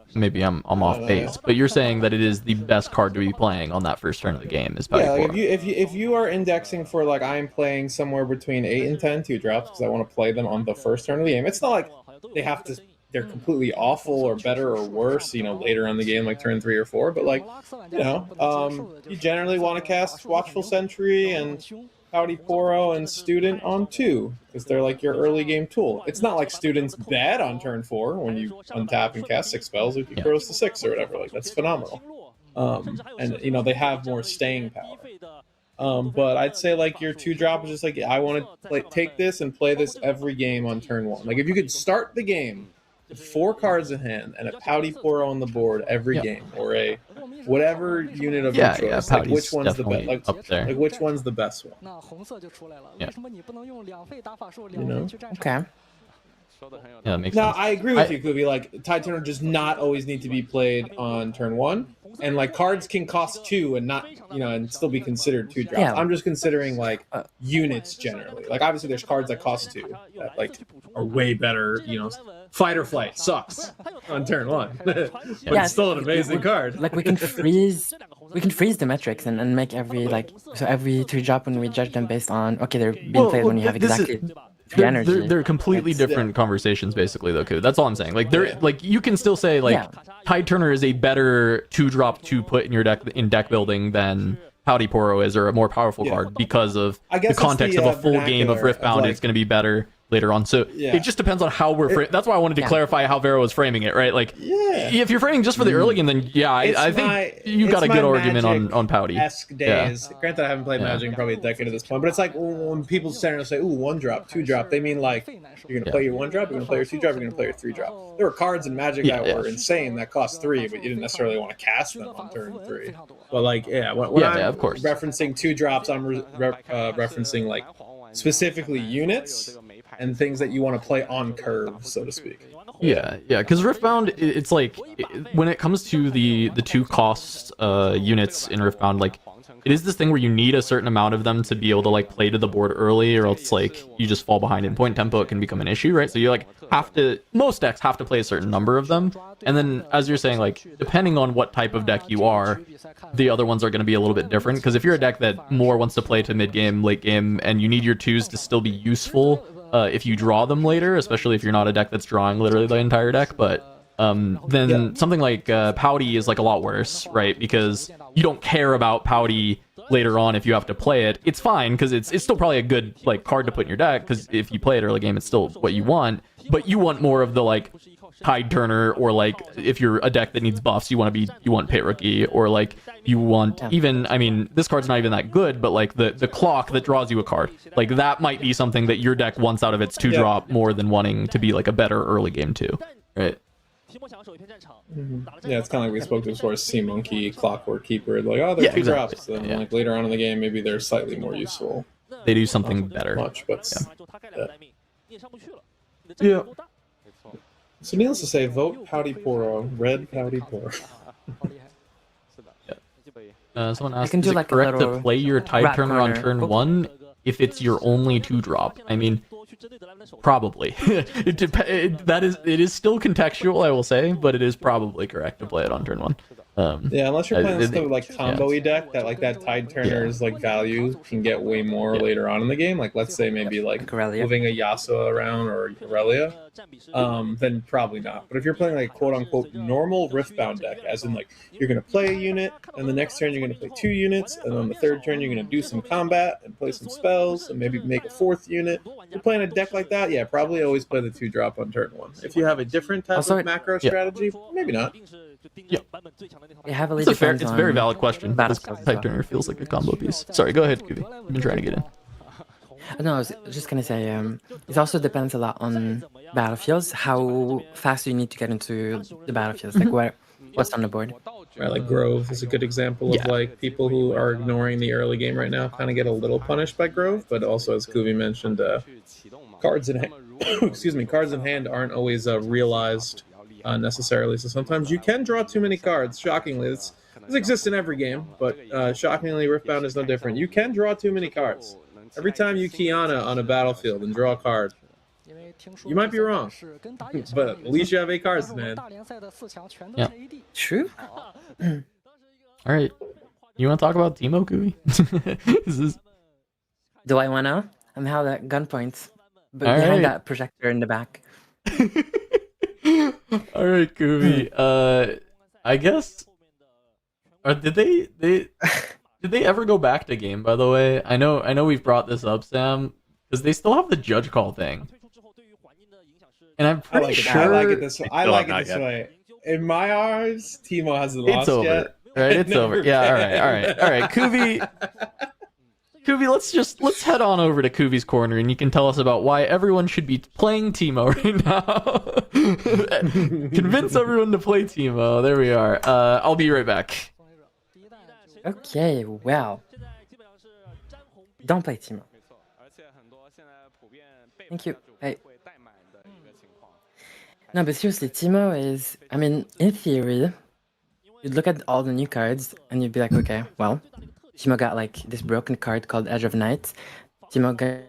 off base. But you're saying that it is the best card to be playing on that first turn of the game. Is yeah, like if you are indexing for like I'm playing somewhere between 8 and 10 2-drops because I want to play them on the first turn of the game. It's not like they have to. They're completely awful or better or worse, you know, later on the game, like turn 3 or 4. But like, you know, you generally want to cast Watchful Sentry and Howdy Poro and Student on 2 because they're like your early game tool. It's not like Student's bad on turn 4 when you untap and cast 6 spells if you grows to 6 or whatever. Like that's phenomenal. And you know they have more staying power. But I'd say like your 2-drop is just like I want to take this and play this every game on turn 1. Like if you could start the game with 4 cards in hand and a Pouty Poro on the board every game, or a whatever unit of your choice. Like which one's the best? Like up there. Like which one's the best one? Yeah. You know? Okay. Yeah, that makes Now sense. I agree with you, Kubi. Like Tide Turner does not always need to be played on turn 1, and like cards can cost 2 and not, you know, and still be considered 2-drops. Yeah. I'm just considering like units generally. Like obviously there's cards that cost 2 that like are way better. You know, Fight or Flight sucks on turn 1, but it's still an amazing card. Like we can freeze the metrics and make every like so every 3-drop when we judge them based on okay they're being played when you have exactly. They're completely different conversations, basically, though. That's all I'm saying. Like, like you can still say like Tide Turner is a better 2-drop to put in your deck in deck building than Pouty Poro is, or a more powerful card because of the context of a full game of Riftbound. It's going to be better later on. So it just depends on how we're that's why I wanted to clarify how Vero was framing it, right? Like if you're framing just for the early game, then I think you got a good argument on Pouty. Days. Granted, I haven't played Magic in probably a decade at this point, but it's like when people stand and say, ooh, 1-drop, 2-drop, they mean like you're gonna play your 1-drop, you're gonna play your 2-drop, you're gonna play your 3-drop. There were cards in Magic that were insane that cost 3, but you didn't necessarily want to cast them on turn 3. But like when I'm of course. referencing 2-drops, I'm referencing like specifically units and things that you want to play on curve, so to speak. Yeah, because Riftbound, it's like when it comes to the 2 cost units in Riftbound, like it is this thing where you need a certain amount of them to be able to like play to the board early, or else like you just fall behind in point tempo. It can become an issue, right? So you like most decks have to play a certain number of them, and then as you're saying, like depending on what type of deck you are, the other ones are going to be a little bit different. Because if you're a deck that more wants to play to mid game, late game, and you need your 2s to still be useful if you draw them later, especially if you're not a deck that's drawing literally the entire deck, but then something like Pouty is like a lot worse, right? Because you don't care about Pouty later on if you have to play it. It's fine because it's still probably a good like card to put in your deck, because if you play it early game, it's still what you want. But you want more of the like Tide Turner, or like if you're a deck that needs buffs, you want Pit Rookie, or like you want even, I mean, this card's not even that good, but like the clock that draws you a card, like that might be something that your deck wants out of its 2-drop more than wanting to be like a better early game 2, right? Yeah, it's kind of like we spoke to before, Sea Monkey, Clockwork Keeper, like, oh, they're 2-drops, and like later on in the game, maybe they're slightly more useful. They do something better. Much, but So needless to say, vote Pouty Poro, red Pouty Poro. 好厉害，是的， Someone I asked, can is do it like a correct to little play your tide rat turner on corner. turn Oops. 1 if it's your only 2-drop? I mean, probably. It is still contextual, I will say, but it is probably correct to play it on turn 1. Yeah, unless you're playing some like yeah. combo-y deck that like that Tide Turner's like value can get way more later on in the game. Like let's say maybe like Aurelia. moving a Yasuo around or Aurelia, then probably not. But if you're playing like quote unquote normal Riftbound deck, as in like you're gonna play a unit, and the next turn you're gonna play 2 units, and on the third turn you're gonna do some combat and play some spells and maybe make a 4th unit. If you're playing a deck like that, yeah, probably always play the 2-drop on turn 1. If you have a different type Also, of macro yeah. strategy, maybe not. Yeah. It heavily It's a depends very on valid question. This battlefield, tide so. turner feels like a combo piece. Sorry, go ahead, Kubi. I've been trying to get in. No, I was just gonna say, it also depends a lot on battlefields, how fast you need to get into the battlefields, like what's on the board. Right, like Grove is a good example of like people who are ignoring the early game right now kind of get a little punished by Grove, but also as Kuvi mentioned, cards in hand, excuse me, cards in hand aren't always realized necessarily. So sometimes you can draw too many cards. Shockingly, this exists in every game, but shockingly, Riftbound is no different. You can draw too many cards. Every time you Kiana on a battlefield and draw a card, you might be wrong, but at least you have 8 cards in hand. Yeah. True. All right. You want to talk about Teemo, Kubi? Do I wanna? I'm held at gunpoint, but All behind right. that projector in the back. All right, Kubi. I guess. Or did they ever go back to game? By the way, I know we've brought this up, Sam, because they still have the judge call thing, and I'm pretty sure I like it this way. I Still like have it this not yet. way. In my eyes, Teemo hasn't lost it's over. yet. Right, it's Never over. Yeah, all right. Kubi, let's head on over to Kuvi's corner, and you can tell us about why everyone should be playing Teemo right now. Convince everyone to play Teemo. There we are. I'll be right back. Okay, well, don't play Teemo. Thank you. Hey. No, but seriously, Teemo is, I mean, in theory, you'd look at all the new cards and you'd be like, okay, well, Teemo got like this broken card called Edge of Night. Teemo got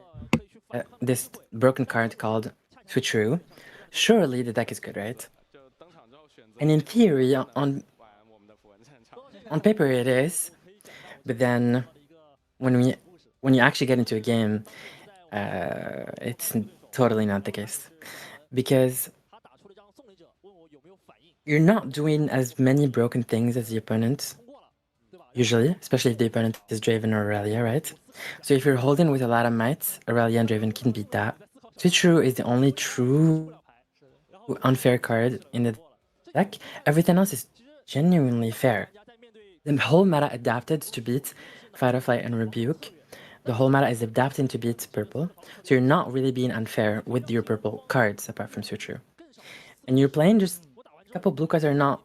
this broken card called Switcheroo. Surely the deck is good, right? And in theory, on paper it is, but then when you actually get into a game, it's totally not the case, because you're not doing as many broken things as the opponent, usually, especially if the opponent is Draven or Aurelia, right? So if you're holding with a lot of might, Aurelia and Draven can beat that. Switcheroo is the only true unfair card in the deck. Everything else is genuinely fair. The whole meta adapted to beat Fight or Flight and Rebuke. The whole meta is adapting to beat purple. So you're not really being unfair with your purple cards, apart from Switcheroo. And you're playing just a couple blue cards are not...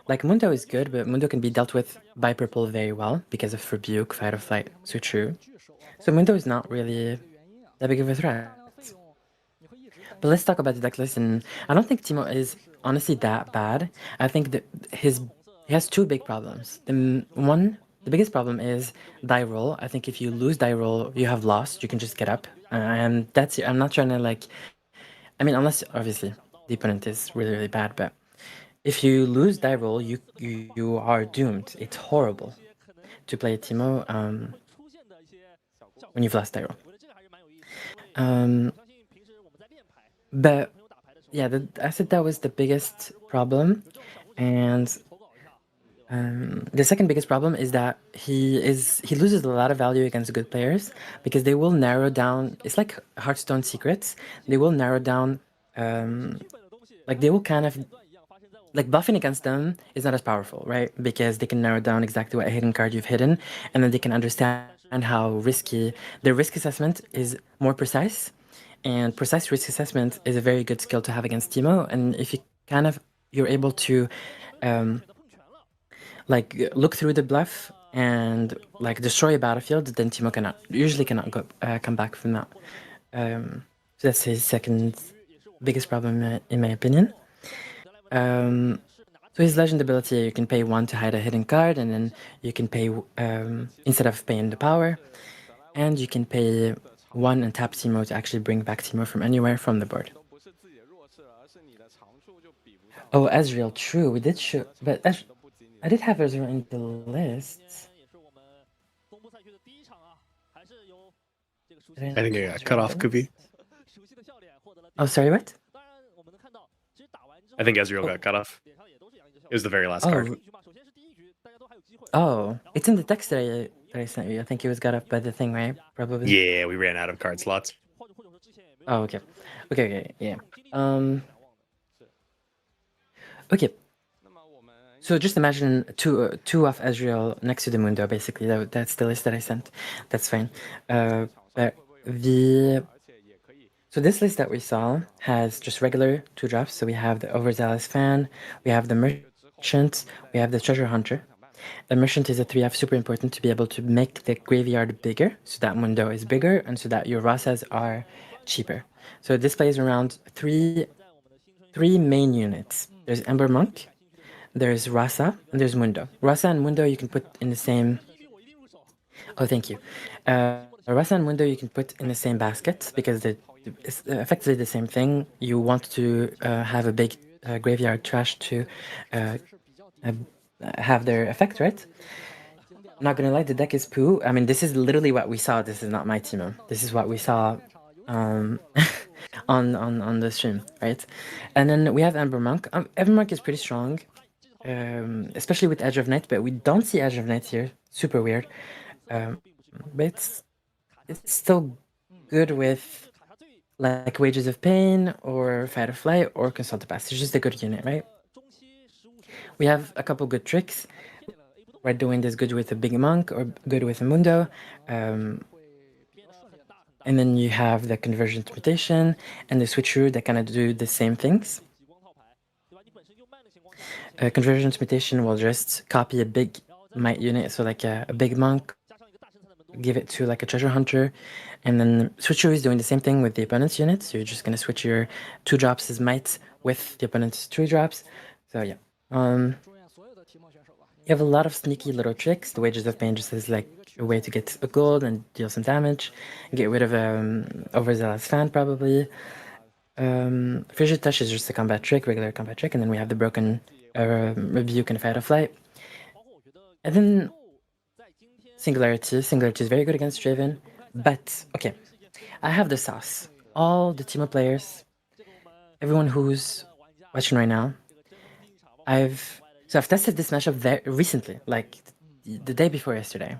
Like, Mundo is good, but Mundo can be dealt with by purple very well because of Rebuke, Fight or Flight, Switcheroo. So Mundo is not really that big of a threat. But let's talk about the deck list, and I don't think Teemo is honestly that bad. I think that he has 2 big problems. The biggest problem is die roll. I think if you lose die roll, you have lost. You can just get up, and that's it. I'm not trying to like, I mean, unless obviously the opponent is really, really bad, but if you lose die roll, you are doomed. It's horrible to play Teemo when you've lost die roll. But yeah, I said that was the biggest problem, and the second biggest problem is that he loses a lot of value against good players because they will narrow down. It's like Hearthstone secrets. They will narrow down, like they will kind of like buffing against them is not as powerful, right? Because they can narrow down exactly what hidden card you've hidden, and then they can understand how risky their risk assessment is more precise. And precise risk assessment is a very good skill to have against Teemo. And if you you're able to like look through the bluff and like destroy a battlefield, then Teemo usually cannot come back from that. So that's his second biggest problem in my opinion. So his legend ability, you can pay 1 to hide a hidden card, and then you can pay, instead of paying the power, and you can pay 1 and tap Teemo to actually bring back Teemo from anywhere from the board. Oh, Ezreal, true, we did show, but I did have Ezreal in the list. I think it got cut off, Kubi. Oh, sorry, what? I think Ezreal got cut off. It was the very last card. Oh, it's in the text that I sent you. I think it was got up by the thing, right? Probably. Yeah, we ran out of card slots. Oh, okay. Okay, yeah. Okay. So just imagine two of Ezreal next to the Mundo, basically. That's the list that I sent. That's fine. But so this list that we saw has just regular 2-drops. So we have the Overzealous Fan, we have the Merchant, we have the Treasure Hunter. The Merchant is a 3F, super important to be able to make the graveyard bigger, so that Mundo is bigger, and so that your Rasas are cheaper. So it displays around three main units. There's Ember Monk, there's Rasa, and there's Mundo. Rasa and Mundo you can put in the same... Oh, thank you. Rasa and Mundo you can put in the same basket, because it's effectively the same thing. You want to have a big graveyard trash to have their effect, right? I'm not gonna lie, the deck is poo. I mean, this is literally what we saw. This is not my Teemo. This is what we saw on the stream, right? And then we have Ember Monk. Ember Monk is pretty strong, especially with Edge of Night, but we don't see Edge of Night here. Super weird. But it's still good with like Wages of Pain or Fight or Flight or Consult the Past. It's just a good unit, right? We have a couple good tricks. Red Wind is good with a Big Monk or good with a Mundo. And then you have the Conversion to Mutation and the Switcheroo that kind of do the same things. Conversion to Mutation will just copy a big Might unit, so like a Big Monk, give it to like a Treasure Hunter, and then Switcheroo is doing the same thing with the opponent's unit. So you're just going to switch your 2-drops as Might with the opponent's 3-drops. So yeah. You have a lot of sneaky little tricks. The Wages of Pain just is like a way to get a gold and deal some damage. Get rid of Overzealous Fan, probably. Frigid Touch is just a combat trick, regular combat trick. And then we have the Broken Rebuke and Fight or Flight. And then Singularity. Singularity is very good against Draven. But, okay, I have the sauce. All the Teemo players, everyone who's watching right now, I've tested this matchup very recently, like the day before yesterday.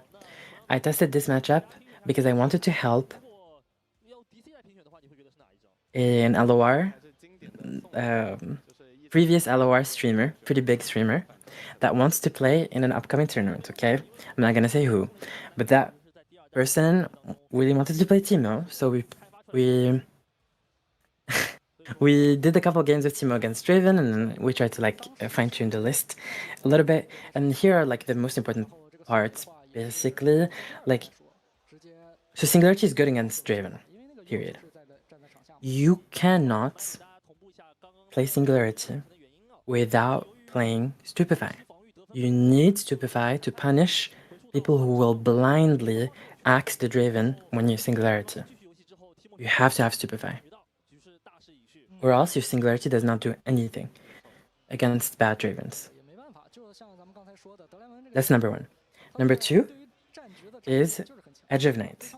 I tested this matchup because I wanted to help an LOR, previous LOR streamer, pretty big streamer, that wants to play in an upcoming tournament, okay? I'm not gonna say who, but that person really wanted to play Teemo, so we did a couple games of Teemo against Draven, and then we tried to like fine-tune the list a little bit. And here are like the most important parts, basically. Like, so Singularity is good against Draven, period. You cannot play Singularity without playing Stupefy. You need Stupefy to punish people who will blindly axe the Draven when you Singularity. You have to have Stupefy. Or else your Singularity does not do anything against bad Dravens. That's number one. Number two is Edge of Night.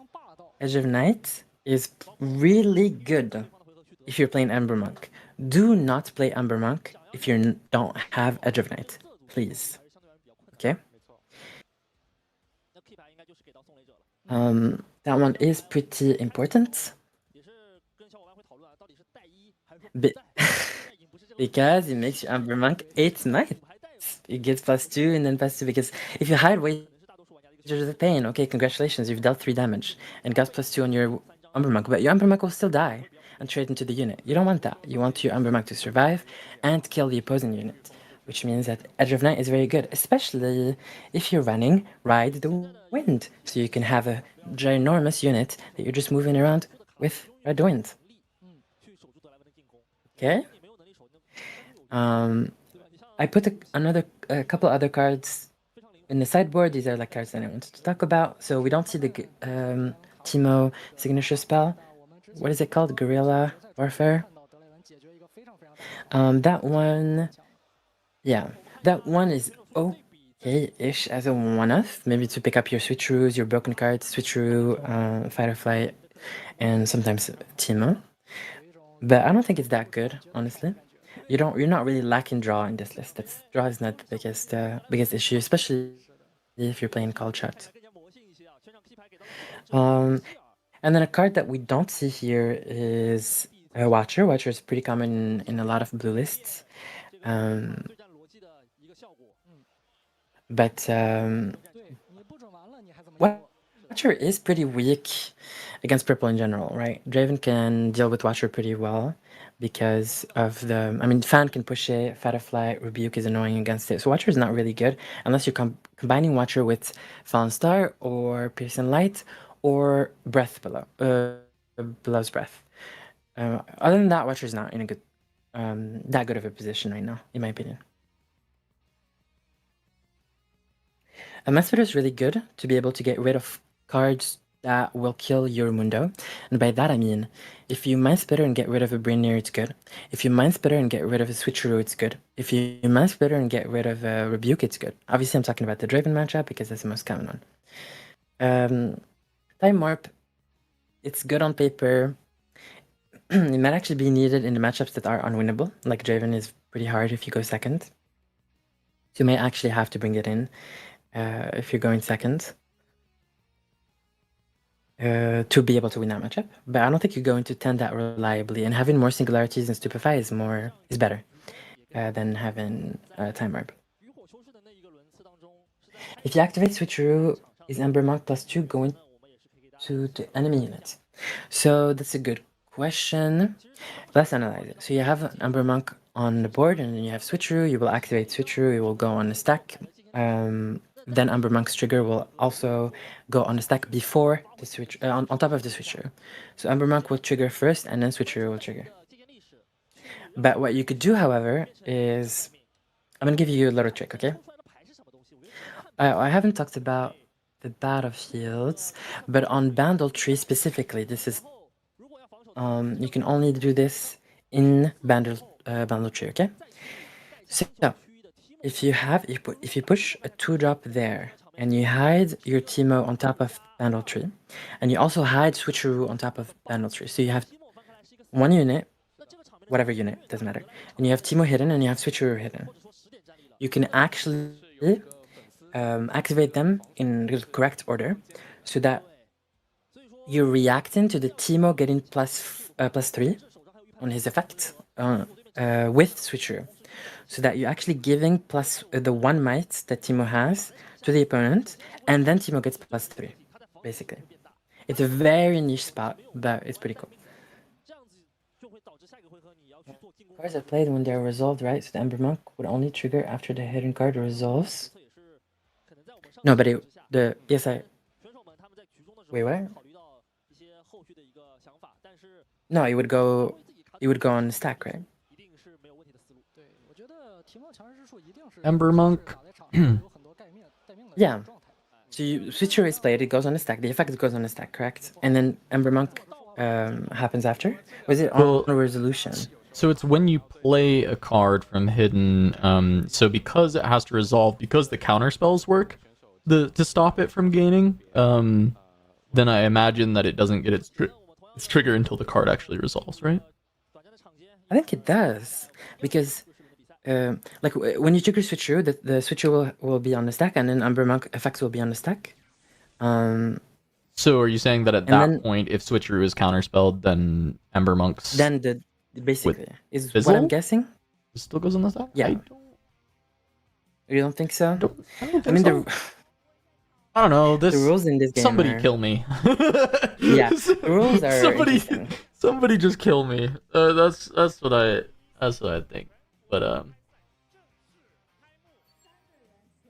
Edge of Night is really good if you're playing Ember Monk. Do not play Ember Monk if you don't have Edge of Night, please. Okay? That one is pretty important. Because it makes your Ember Monk 8 Might. It gets +2 and then +2, because if you hide Wages of Pain, okay, congratulations, you've dealt 3 damage and got +2 on your Ember Monk, but your Ember Monk will still die and trade into the unit. You don't want that. You want your Ember Monk to survive and kill the opposing unit, which means that Edge of Night is very good, especially if you're running Ride the Wind, so you can have a ginormous unit that you're just moving around with Ride the Wind. Okay? I put a couple other cards in the sideboard. These are like cards that I wanted to talk about. So we don't see the Teemo signature spell. What is it called? Guerrilla Warfare. That one, yeah, that one is okay-ish as a one-off. Maybe to pick up your switcheroos, your broken cards, switcheroo, Fight or Flight, and sometimes Teemo. But I don't think it's that good, honestly. You're not really lacking draw in this list. Draw is not the biggest issue, especially if you're playing call shots. And then a card that we don't see here is Watcher. Watcher is pretty common in a lot of blue lists. But Watcher is pretty weak against purple in general, right? Draven can deal with Watcher pretty well because of Fan can push it, Fight or Flight, Rebuke is annoying against it. So Watcher is not really good unless you're combining Watcher with Fallen Star or Piercing Light or Breath Below's Breath. Other than that, Watcher is not in a good, that good of a position right now, in my opinion. A Mass Spitter is really good to be able to get rid of cards that will kill your Mundo. And by that I mean, if you Mind Splitter and get rid of a Brainier, it's good. If you Mind Splitter and get rid of a Switcheroo, it's good. If you Mind Splitter and get rid of a Rebuke, it's good. Obviously, I'm talking about the Draven matchup because that's the most common one. Time Warp, it's good on paper. It might actually be needed in the matchups that are unwinnable. Like Draven is pretty hard if you go second. So you may actually have to bring it in if you're going second. To be able to win that matchup, but I don't think you're going to 10 that reliably. And having more singularities and Stupefy is better than having Time Warp. If you activate Switcheroo, is Ember Monk +2 going to the enemy units? So that's a good question. Let's analyze it. So you have an Ember Monk on the board, and then you have Switcheroo. You will activate Switcheroo. It will go on the stack. Then Ember Monk's trigger will also go on the stack before the switch, on top of the switcher. So Ember Monk will trigger first, and then switcher will trigger. But what you could do, however, is I'm gonna give you a little trick, okay? I haven't talked about the battlefields, but on Bandle Tree specifically, this is you can only do this in Bandle Tree, okay? So if you push a 2-drop there, and you hide your Teemo on top of Bandle Tree, and you also hide Switcheroo on top of Bandle Tree, so you have one unit, whatever unit, doesn't matter, and you have Teemo hidden and you have Switcheroo hidden. You can actually activate them in the correct order, so that you're reacting to the Teemo getting +3 on his effect with Switcheroo. So that you're actually giving the 1 might that Teemo has to the opponent, and then Teemo gets +3, basically. It's a very niche spot, but it's pretty cool. Cards are played when they're resolved, right? So the Ember Monk would only trigger after the hidden card resolves. No, but wait, what? No, it would go on the stack, right? Ember Monk. Yeah. So Switcher is played, it goes on the stack. The effect goes on the stack, correct? And then Ember Monk happens after? Was it on a resolution? So it's when you play a card from hidden. So because it has to resolve, because the counter spells work, to stop it from gaining, then I imagine that it doesn't get its trigger until the card actually resolves, right? I think it does, because like when you trigger Switcheroo, the Switcher will be on the stack, and then Ember Monk effects will be on the stack. So are you saying that at that point, if Switcheroo is counterspelled, then Ember Monk's... Then basically is Fizzle? what I'm guessing. It still goes on the stack? Yeah. You don't think so? I don't think so. I don't know. The rules in this game. Somebody kill me. Yeah, the rules are. Somebody just kill me. That's what I think. But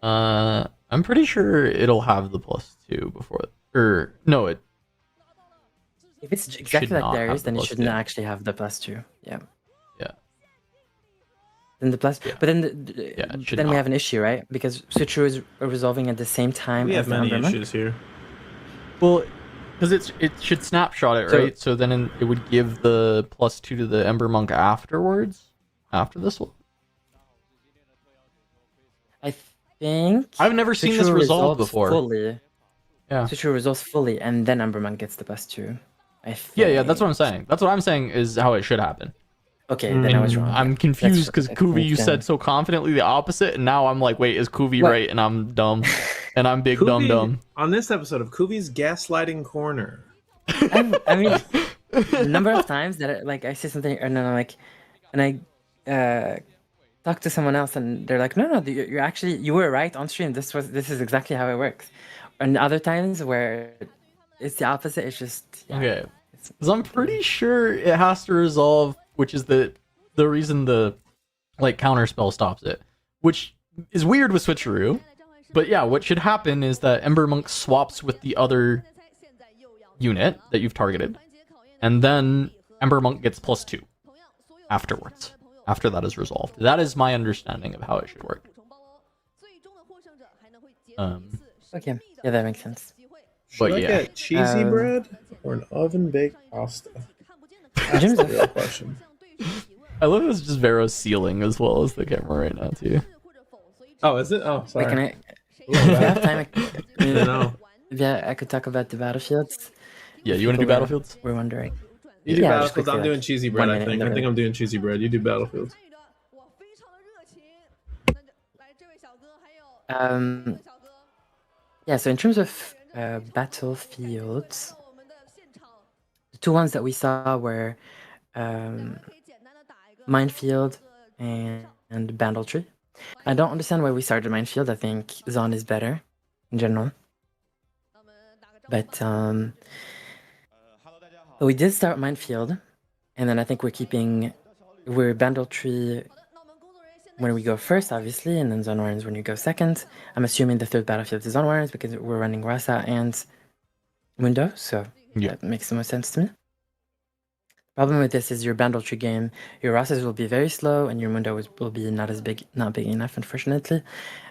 I'm pretty sure it'll have the +2 before, or no, it. If it's exactly like theirs, then it shouldn't actually have the +2. Yeah. Yeah. Then the plus, but then then we have an issue, right? Because switcheroo is resolving at the same time. We as have many the Umber issues here. Well, because it should snapshot it, right? So then it would give the +2 to the Ember Monk afterwards, after this one. I think I've never seen this resolved before. Fully. Yeah. Switcheroo resolves fully, and then Umber Monk gets the +2. I think. Yeah, that's what I'm saying. That's what I'm saying is how it should happen. Okay, then I was wrong. I'm confused because Kuvi, you said so confidently the opposite, and now I'm like, wait, is Kuvi right? And I'm dumb, and I'm big dumb. On this episode of Kuvi's Gaslighting Corner. I mean, the number of times that I say something and then I'm like, and I talk to someone else and they're like, no, you were right on stream. This is exactly how it works. And other times where it's the opposite, it's just okay. Because I'm pretty sure it has to resolve, which is the reason the counter spell stops it, which is weird with switcheroo. But yeah, what should happen is that Ember Monk swaps with the other unit that you've targeted, and then Ember Monk gets +2 afterwards. After that is resolved. That is my understanding of how it should work. Okay, yeah, that makes sense. Should I get cheesy bread or an oven baked pasta? That's the real question. I love it's just Vero's ceiling as well as the camera right now too. Oh, is it? Oh, sorry. Wait, if you have time, I could talk about the battlefields. Yeah, you want to do battlefields? We're wondering. You do battlefields. I'm doing cheesy bread. I think I'm doing cheesy bread. You do battlefields. Yeah. So in terms of battlefields, the two ones that we saw were Minefield and Bandletree. I don't understand why we started Minefield. I think Zon is better in general. But we did start Minefield, and then I think we're Bandletree when we go first, obviously, and then Zone Warrens when you go second. I'm assuming the third battlefield is Zone Warrens because we're running Rasa and Mundo, so that makes the most sense to me. Problem with this is your Bandletree game, your Rasas will be very slow, and your Mundo will be not big enough, unfortunately.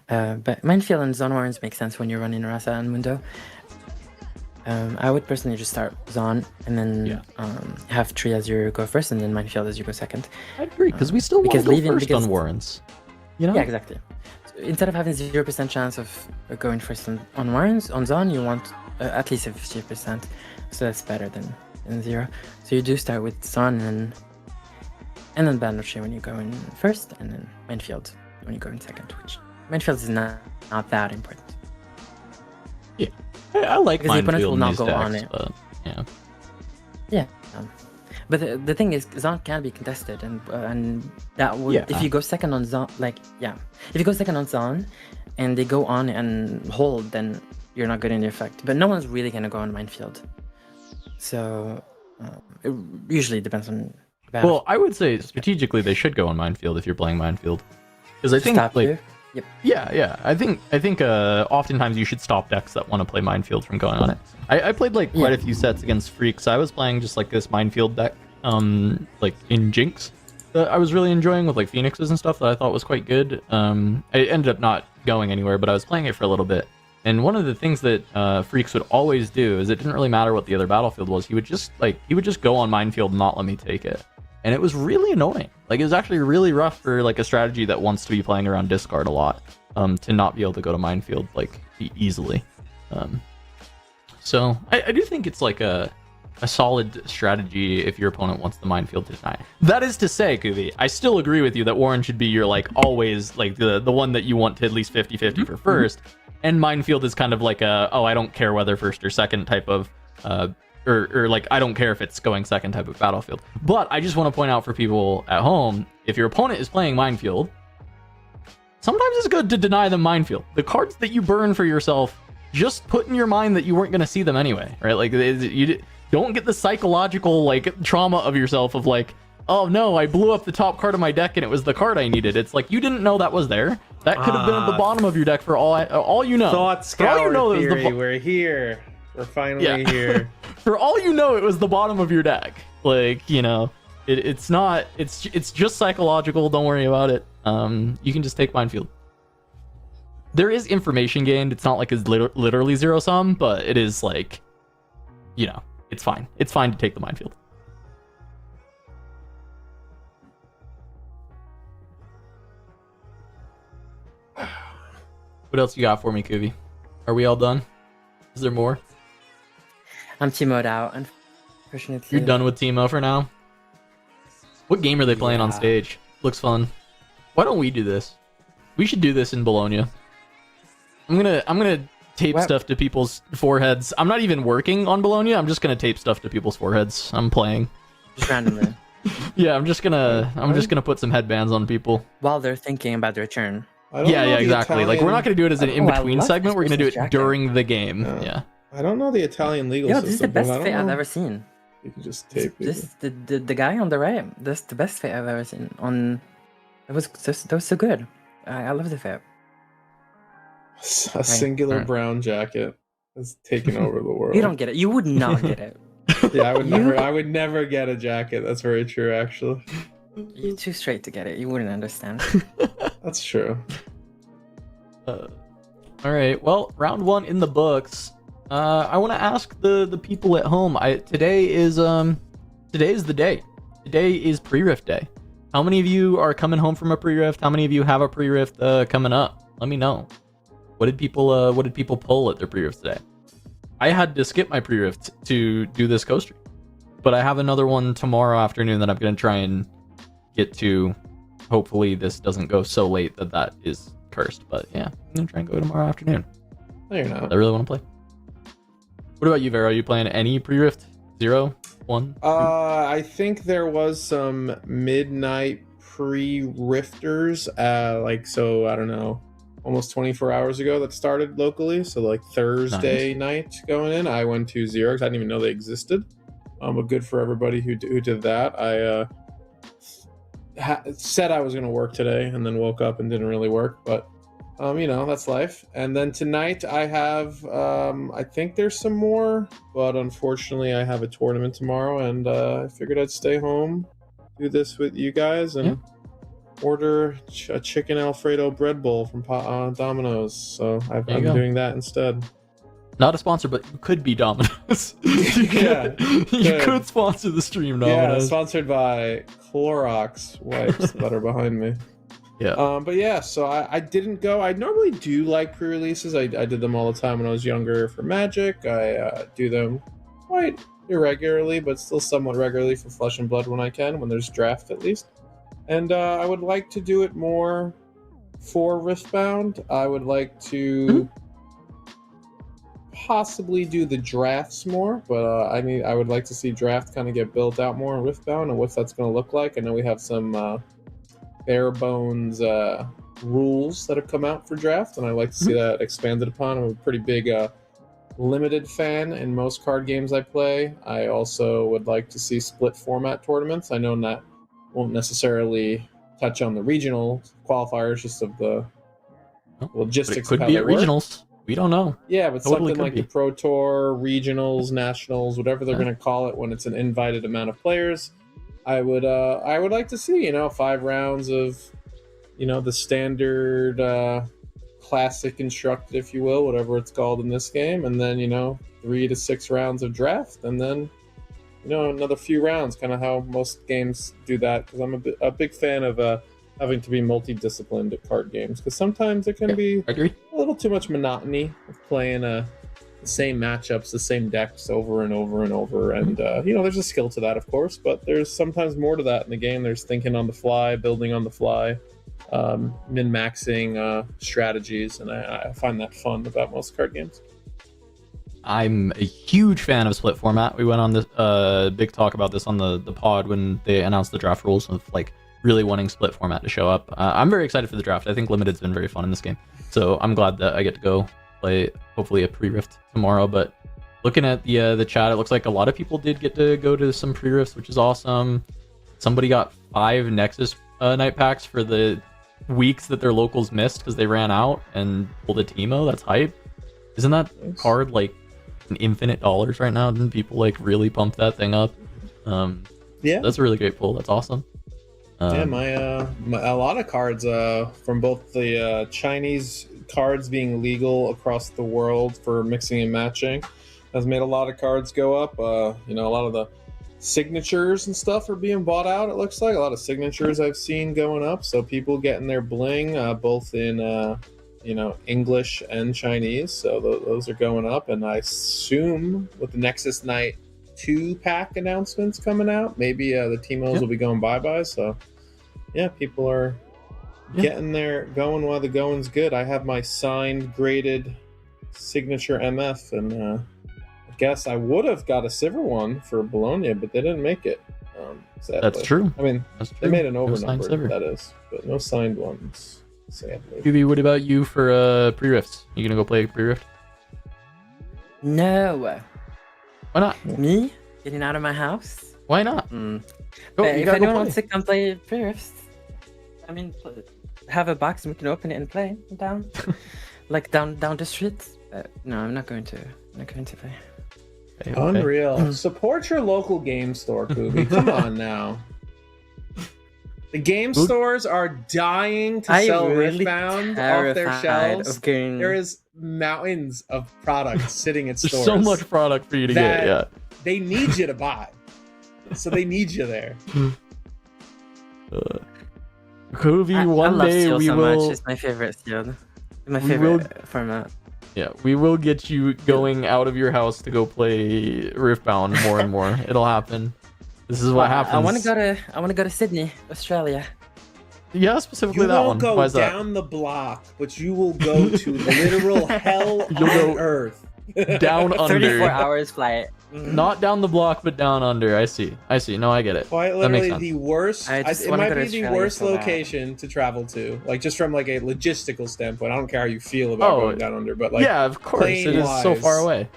But Minefield and Zone Warrens make sense when you're running Rasa and Mundo. I would personally just start Zon and then have Tree as your go first and then Minefield as you go second. I agree, because we still want to go first on Warrens. You know? Yeah, exactly. So instead of having 0% chance of going first on Warrens, on Zon you want at least a 50%. So that's better than 0. So you do start with Zon and then Bandletree when you go in first, and then Minefield when you go in second, which Minefield is not that important. Yeah. I like because the opponent will not go decks, on it. But, yeah. But the thing is, Zon can be contested, and that would if you go second on Zon, if you go second on Zon, and they go on and hold, then you're not getting the effect. But no one's really gonna go on Minefield, so it usually depends on. Well, I would say strategically they should go on Minefield if you're playing Minefield, because I think Yep. Yeah. I think oftentimes you should stop decks that want to play Minefield from going on it. I played quite a few sets against Freaks. I was playing just this Minefield deck, in Jinx, that I was really enjoying with Phoenixes and stuff that I thought was quite good. It ended up not going anywhere, but I was playing it for a little bit. And one of the things that Freaks would always do is it didn't really matter what the other battlefield was. He would just go on Minefield and not let me take it. And it was really annoying. It was actually really rough for a strategy that wants to be playing around discard a lot, to not be able to go to Minefield easily. So I do think it's a solid strategy if your opponent wants the Minefield to deny. That is to say, Kuvi, I still agree with you that Warren should be your always the one that you want to at least 50-50 for first, and Minefield is kind of I don't care whether first or second type of or I don't care if it's going second type of battlefield. But I just want to point out for people at home, if your opponent is playing Minefield, sometimes it's good to deny them Minefield. The cards that you burn for yourself, just put in your mind that you weren't going to see them anyway, right? You don't get the psychological trauma of yourself of oh no, I blew up the top card of my deck and it was the card I needed. It's you didn't know that was there. That could have been at the bottom of your deck for all you know. Thought Scour theory, we're here. We're finally here. For all you know, it was the bottom of your deck. It's not. It's just psychological. Don't worry about it. you can just take Minefield. There is information gained. It's not like it's literally zero sum, but it is like, you know, it's fine. It's fine to take the Minefield. What else you got for me, Kuvi? Are we all done? Is there more? I'm Teemo'd out, unfortunately. You're done with Teemo for now? What game are they playing on stage? Looks fun. Why don't we do this? We should do this in Bologna. I'm gonna tape stuff to people's foreheads. I'm not even working on Bologna. I'm just gonna tape stuff to people's foreheads. I'm playing. Just randomly. Yeah, I'm just gonna put some headbands on people while they're thinking about the return. Yeah, exactly. Like, we're not gonna do it as an in-between segment. We're gonna do it during the game. Yeah. I don't know the Italian legal system. This is the best fit I've ever seen. You can just tape the guy on the right. That's the best fit I've ever seen. That was so good. I love the fit. A singular brown jacket has taken over the world. You don't get it. You would not get it. Yeah, I would never get a jacket. That's very true, actually. You're too straight to get it. You wouldn't understand. That's true. All right. Well, round 1 in the books. I want to ask the people at home. Today is the day. Today is pre-rift day. How many of you are coming home from a pre-rift? How many of you have a pre-rift coming up? Let me know. What did people pull at their pre-rift today? I had to skip my pre-rift to do this co-stream, but I have another one tomorrow afternoon that I'm gonna try and get to. Hopefully this doesn't go so late that is cursed, but yeah, I'm gonna try and go tomorrow afternoon. No, you're not. I really want to play. What about you, Vera? Are you playing any pre-rift? 0, 1, 2? I think there was some midnight pre-rifters, I don't know, almost 24 hours ago that started locally. So like Thursday night going in, I went to 0 because I didn't even know they existed. But good for everybody who did that. I said I was going to work today and then woke up and didn't really work, but that's life. And then tonight I have, I think there's some more, but unfortunately I have a tournament tomorrow, and I figured I'd stay home, do this with you guys, and order a chicken Alfredo bread bowl from Domino's. So I'm doing that instead. Not a sponsor, but you could be Domino's. you could sponsor the stream, Domino's. Yeah, sponsored by Clorox wipes that are behind me. Yeah. But yeah, so I didn't go. I normally do like pre-releases. I did them all the time when I was younger for Magic. I do them quite irregularly, but still somewhat regularly for Flesh and Blood when I can, when there's draft at least. And I would like to do it more for Riftbound. I would like to possibly do the drafts more, but I would like to see draft kind of get built out more in Riftbound and what that's going to look like. I know we have some bare bones rules that have come out for draft, and I'd like to see that expanded upon. I'm a pretty big limited fan in most card games I play. I also would like to see split format tournaments. I know that won't necessarily touch on the regional qualifiers, just of the logistics. But it could be at regionals. We don't know. Yeah, but totally something like the Pro Tour, regionals, nationals, whatever they're going to call it when it's an invited amount of players. I would like to see 5 rounds of the standard classic constructed, if you will, whatever it's called in this game, and then 3 to 6 rounds of draft, and then another few rounds, kind of how most games do that, because I'm a big fan of having to be multidisciplined at card games, because sometimes it can be a little too much monotony of playing the same matchups, the same decks over and over and over, and there's a skill to that, of course, but there's sometimes more to that in the game. There's thinking on the fly, building on the fly, min-maxing strategies, and I find that fun about most card games. I'm a huge fan of split format. We went on this big talk about this on the pod when they announced the draft rules of really wanting split format to show up. I'm very excited for the draft. I think limited's been very fun in this game, so I'm glad that I get to go play hopefully a pre-rift tomorrow. But looking at the chat, it looks like a lot of people did get to go to some pre-rifts, which is awesome. Somebody got 5 Nexus night packs for the weeks that their locals missed because they ran out, and pulled a Teemo. That's hype. Isn't that card an infinite dollars right now? Didn't people really pump that thing up? Yeah, that's a really great pull. That's awesome. Yeah, a lot of cards from both the Chinese cards being legal across the world for mixing and matching has made a lot of cards go up. You know, a lot of the signatures and stuff are being bought out. It looks like a lot of signatures I've seen going up. So people getting their bling both in you know, English and Chinese. So those are going up, and I assume with the Nexus Night 2-pack announcements coming out, maybe the Teemos will be going bye-bye. So yeah, people are getting there, going while the going's good. I have my signed, graded signature MF, and I guess I would have got a silver one for Bologna, but they didn't make it. Sadly. That's true. I mean, That's true. they made an No over signed number, silver. that is, but no signed ones, sadly. QB, what about you for pre-rifts? You gonna go play pre-rift? No. Why not? Me? Getting out of my house? Why not? Mm. Go, But you if gotta anyone go wants play. to come play First, I mean, have a box and we can open it and play down, like down the street. No, I'm not going to. I'm not going to play. Okay, okay. Unreal. Support your local game store, Kubi. Come on now. The game stores are dying to sell really Riftbound off their terrified shelves. of getting... There is mountains of products sitting at There's stores. so much product for you to get. Yeah. They need you to buy. So they need you there. Kobe, I one love day Steel we so will. much. It's my favorite Steel. My We favorite format. Yeah, we will get you going out of your house to go play Riftbound more and more. It'll happen. This is what happens. I want to go to Sydney, Australia. Yeah, specifically You that won't one. go Why is that? down the block, but you will go to literal hell You'll on go earth. Down 34 under. hours flight. Mhm. Not down the block, but down under. I see. No, I get it. Quite That makes literally sense. the worst. I just It wanna might go to be the Australia worst so bad. location to travel to, like just from like a logistical standpoint. I don't care how you feel about Oh, going down under, but like yeah, of course. It is so plane-wise- far away.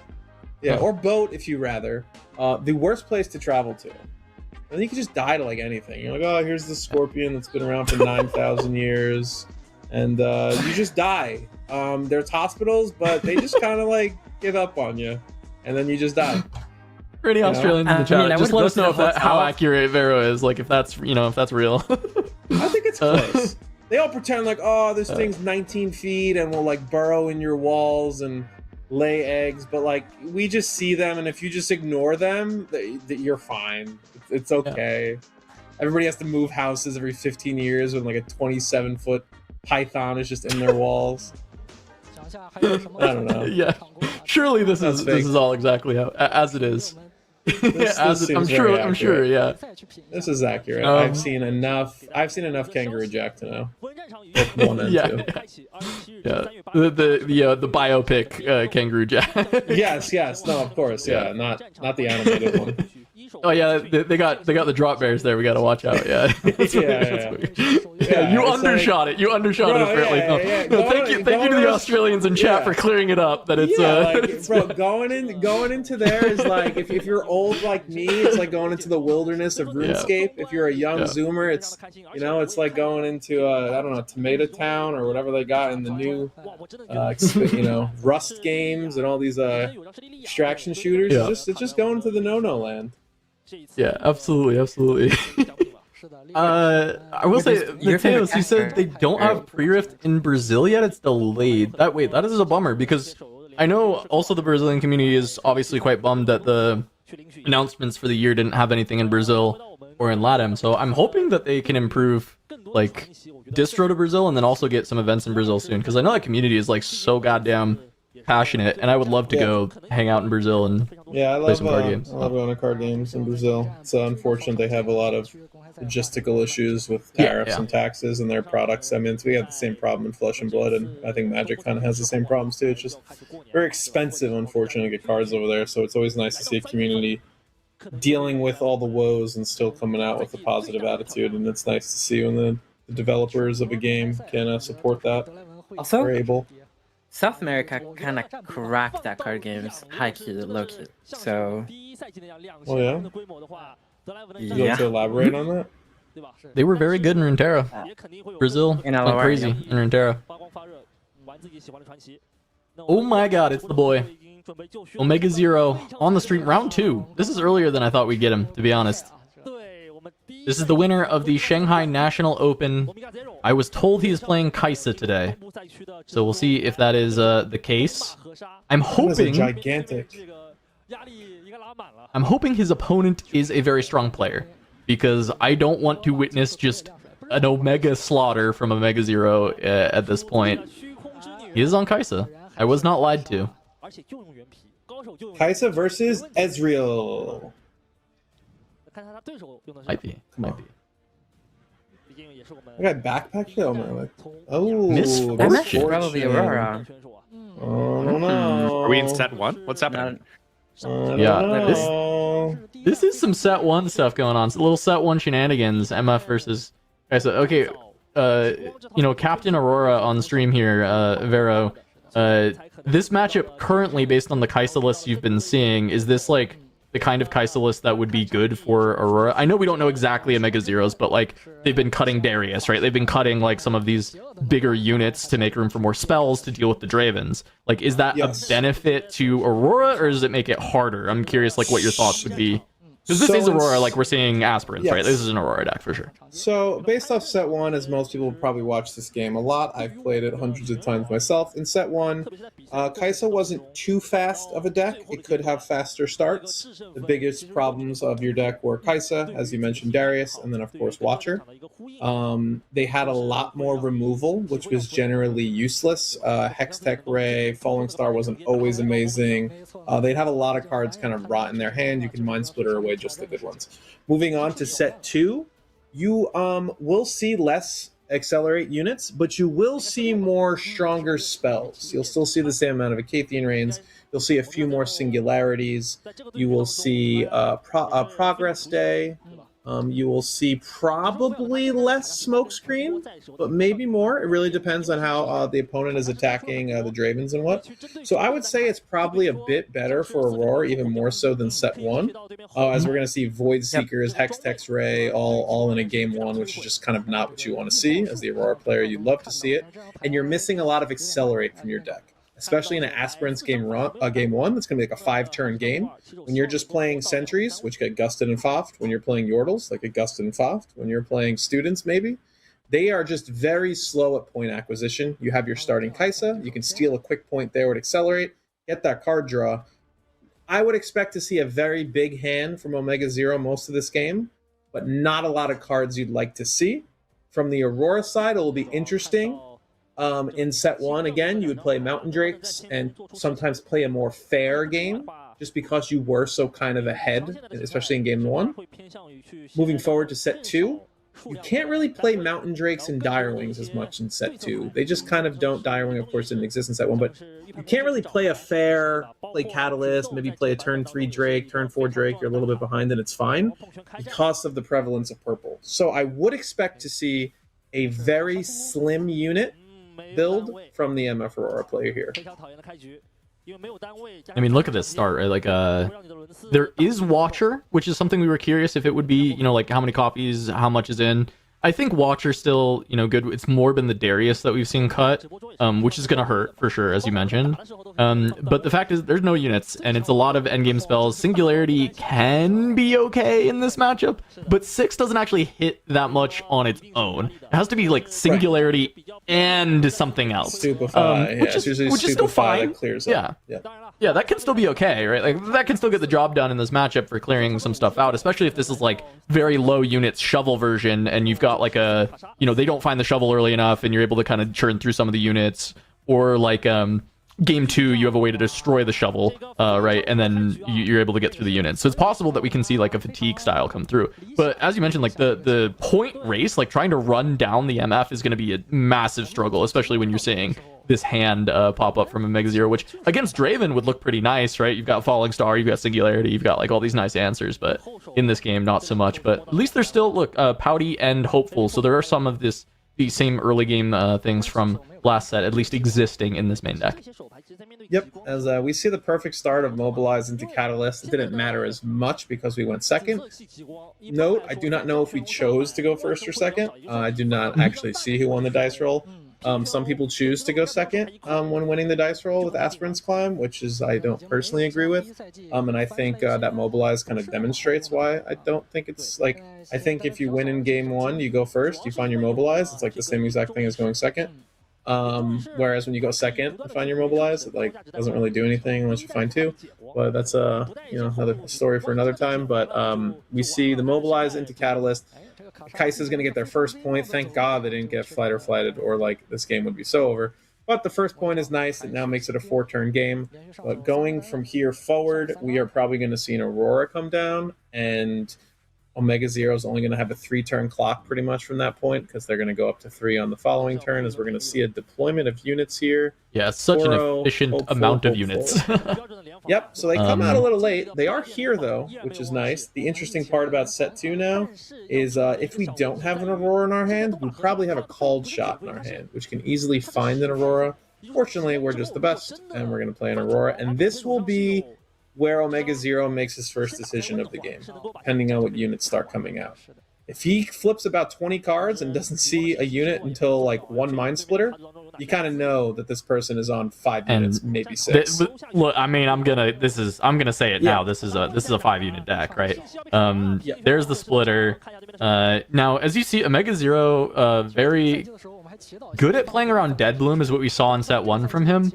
Yeah, Oh. or boat if you rather. The worst place to travel to. And then you can just die to like anything. You're like, oh, here's the scorpion that's been around for 9,000 years, and you just die. There's hospitals, but they just kind of like give up on you, and then you just die. For any Australians in the I chat, mean, I just would let go us to know the if how hotel. accurate Vero is. Like if that's if that's real. I think it's close. They all pretend like, oh, this thing's 19 feet and will like burrow in your walls and lay eggs, but like we just see them, and if you just ignore them, you're fine. It's okay. Everybody has to move houses every 15 years when like a 27-foot python is just in their walls. I don't know. Yeah. Surely this That's is fake. all exactly as it is. This I'm seems sure. very I'm sure. accurate. Yeah. This is accurate. Um, I've seen enough Kangaroo Jack to know. One and Yeah. two. Yeah. The biopic Kangaroo Jack. Yes. No, of course. Yeah, not the animated one. Oh yeah, they got the drop bears there. We got to watch out. Yeah. Yeah, You it's undershot it. You undershot Bro, it apparently. yeah. No, thank you to the Australians in chat for clearing it up. That it's like, bro, going into there is like if you're old like me, it's like going into the wilderness of RuneScape. If you're a young Zoomer, it's like going into I don't know, Tomato Town or whatever they got in the new Rust games and all these extraction shooters. Yeah. It's just going to the no land. Yeah, absolutely. I will say, your favorite Mateos, you said character. they don't have pre-rift in Brazil yet. It's delayed. That is a bummer because I know also the Brazilian community is obviously quite bummed that the announcements for the year didn't have anything in Brazil or in LATAM. So I'm hoping that they can improve like distro to Brazil and then also get some events in Brazil soon because I know that community is like so goddamn passionate, and I would love to go hang out in Brazil and Yeah, I play love some card games. I love going to card games in Brazil. It's unfortunate they have a lot of logistical issues with tariffs and taxes and their products. I mean, we have the same problem in Flesh and Blood, and I think Magic kind of has the same problems too. It's just very expensive, unfortunately, to get cards over there. So it's always nice to see a community dealing with all the woes and still coming out with a positive attitude. And it's nice to see when the developers of a game can support that. Also, Are able. South America kind of cracked that card games, high key, low key. So Oh yeah. You yeah, want to elaborate on that? They were very good in Runeterra. Brazil In went LOR, crazy yeah. in Runeterra. Oh my god, it's the boy. Omega Zero on the stream. Round 2. This is earlier than I thought we'd get him, to be honest. This is the winner of the Shanghai National Open. I was told he is playing Kaisa today, so we'll see if that is the case. I'm hoping gigantic. I'm hoping his opponent is a very strong player, because I don't want to witness just an Omega slaughter from Omega Zero at this point. He is on Kaisa. I was not lied to. Kaisa versus Ezreal. Might be. Might be. I got backpack here. Oh, That match is probably Aurora. Oh no. Are we in set 1? What's happening? Yeah, this is some set 1 stuff going on. It's a little set 1 shenanigans. MF versus Kaisa. Okay, you know, Captain Aurora on stream here, Vero. This matchup currently, based on the Kaisa lists you've been seeing, is this like the kind of Kaisa list that would be good for Aurora? I know we don't know exactly Omega Zeros, but like they've been cutting Darius, right? They've been cutting like some of these bigger units to make room for more spells to deal with the Dravens. Like, is that a benefit to Aurora, or does it make it harder? I'm curious, like, what your thoughts would be. Because this is Aurora, like we're seeing aspirants, right? This is an Aurora deck for sure. So, based off set 1, as most people probably watch this game a lot, I've played it hundreds of times myself. In set 1, Kaisa wasn't too fast of a deck. It could have faster starts. The biggest problems of your deck were Kaisa, as you mentioned, Darius, and then of course Watcher. They had a lot more removal, which was generally useless. Hextech Ray, Falling Star wasn't always amazing. They'd have a lot of cards kind of rot in their hand. You can Mind Splitter away just the good ones. Moving on to set 2, you will see less accelerate units, but you will see more stronger spells. You'll still see the same amount of Acathian Reigns. You'll see a few more singularities. You will see Progress Day. You will see probably less smokescreen, but maybe more. It really depends on how the opponent is attacking the Dravens and what. So I would say it's probably a bit better for Aurora, even more so than set 1, as we're going to see Void Seekers, Hextech Ray all in a game 1, which is just kind of not what you want to see. As the Aurora player, you'd love to see it. And you're missing a lot of Accelerate from your deck, especially in an Aspirants game 1 that's going to be like a 5-turn game. When you're just playing Sentries, which get Gusted and Foft, when you're playing Yordles, like a Gusted and Foft, when you're playing Students, maybe, they are just very slow at point acquisition. You have your starting Kaisa, you can steal a quick point there with Accelerate, get that card draw. I would expect to see a very big hand from Omega Zero most of this game, but not a lot of cards you'd like to see. From the Aurora side, it will be interesting. In set 1, again, you would play Mountain Drakes and sometimes play a more fair game, just because you were so kind of ahead, especially in game 1. Moving forward to set 2, you can't really play Mountain Drakes and Direwings as much in set 2. They just kind of don't. Direwing, of course, didn't exist in set 1, but you can't really play a fair, play Catalyst, maybe play a turn 3 Drake, turn 4 Drake, you're a little bit behind and it's fine, because of the prevalence of purple. So I would expect to see a very slim unit build from the MF Aurora player here. I mean, look at this start, right? Like, there is Watcher, which is something we were curious if it would be, you know, like how many copies, how much is in. I think Watcher's still, you know, good. It's more been the Darius that we've seen cut, which is going to hurt for sure, as you mentioned. But the fact is, there's no units, and it's a lot of endgame spells. Singularity can be okay in this matchup, but 6 doesn't actually hit that much on its own. It has to be like Singularity and something else. Stupefy, which is still fine. That clears up. Yeah, that can still be okay, right? Like, that can still get the job done in this matchup for clearing some stuff out, especially if this is like very low units shovel version, and you've got like a, you know, they don't find the shovel early enough and you're able to kind of churn through some of the units, or like game 2 you have a way to destroy the shovel, right, and then you're able to get through the units. So it's possible that we can see like a fatigue style come through. But as you mentioned, like the point race, like trying to run down the MF is going to be a massive struggle, especially when you're seeing this hand pop up from Omega Zero, which against Draven would look pretty nice, right? You've got Falling Star, you've got Singularity, you've got like all these nice answers, but in this game not so much. But at least they're still pouty and hopeful, so there are some of these same early game things from last set at least existing in this main deck. Yep, as we see the perfect start of Mobilize into Catalyst. It didn't matter as much because we went second. Note, I do not know if we chose to go first or second. I do not actually see who won the dice roll. Some people choose to go second when winning the dice roll with Aspirant's Climb, which is I don't personally agree with. And I think that Mobilize kind of demonstrates why I don't think it's like, I think if you win in game 1, you go first, you find your Mobilize. It's like the same exact thing as going second. Whereas when you go second and find your Mobilize, it like doesn't really do anything unless you find 2. But that's another story for another time. But we see the Mobilize into Catalyst. Kai'Sa's going to get their first point. Thank God they didn't get Flight or Flighted, or like this game would be so over. But the first point is nice. It now makes it a 4-turn game. But going from here forward, we are probably going to see an Aurora come down, and Omega Zero is only going to have a 3-turn clock pretty much from that point, because they're going to go up to 3 on the following turn, as we're going to see a deployment of units here. Yeah, it's such an efficient amount of units. Yep, so they come out a little late. They are here, though, which is nice. The interesting part about set 2 now is if we don't have an Aurora in our hand, we probably have a called shot in our hand, which can easily find an Aurora. Fortunately, we're just the best, and we're going to play an Aurora. And this will be where Omega Zero makes his first decision of the game, depending on what units start coming out. If he flips about 20 cards and doesn't see a unit until like 1 Mind Splitter, you kind of know that this person is on 5 units, maybe 6. Look, I mean, I'm gonna say it now. This is a 5-unit deck, right? There's the splitter. Now, as you see, Omega Zero very good at playing around Dead Bloom is what we saw in set 1 from him.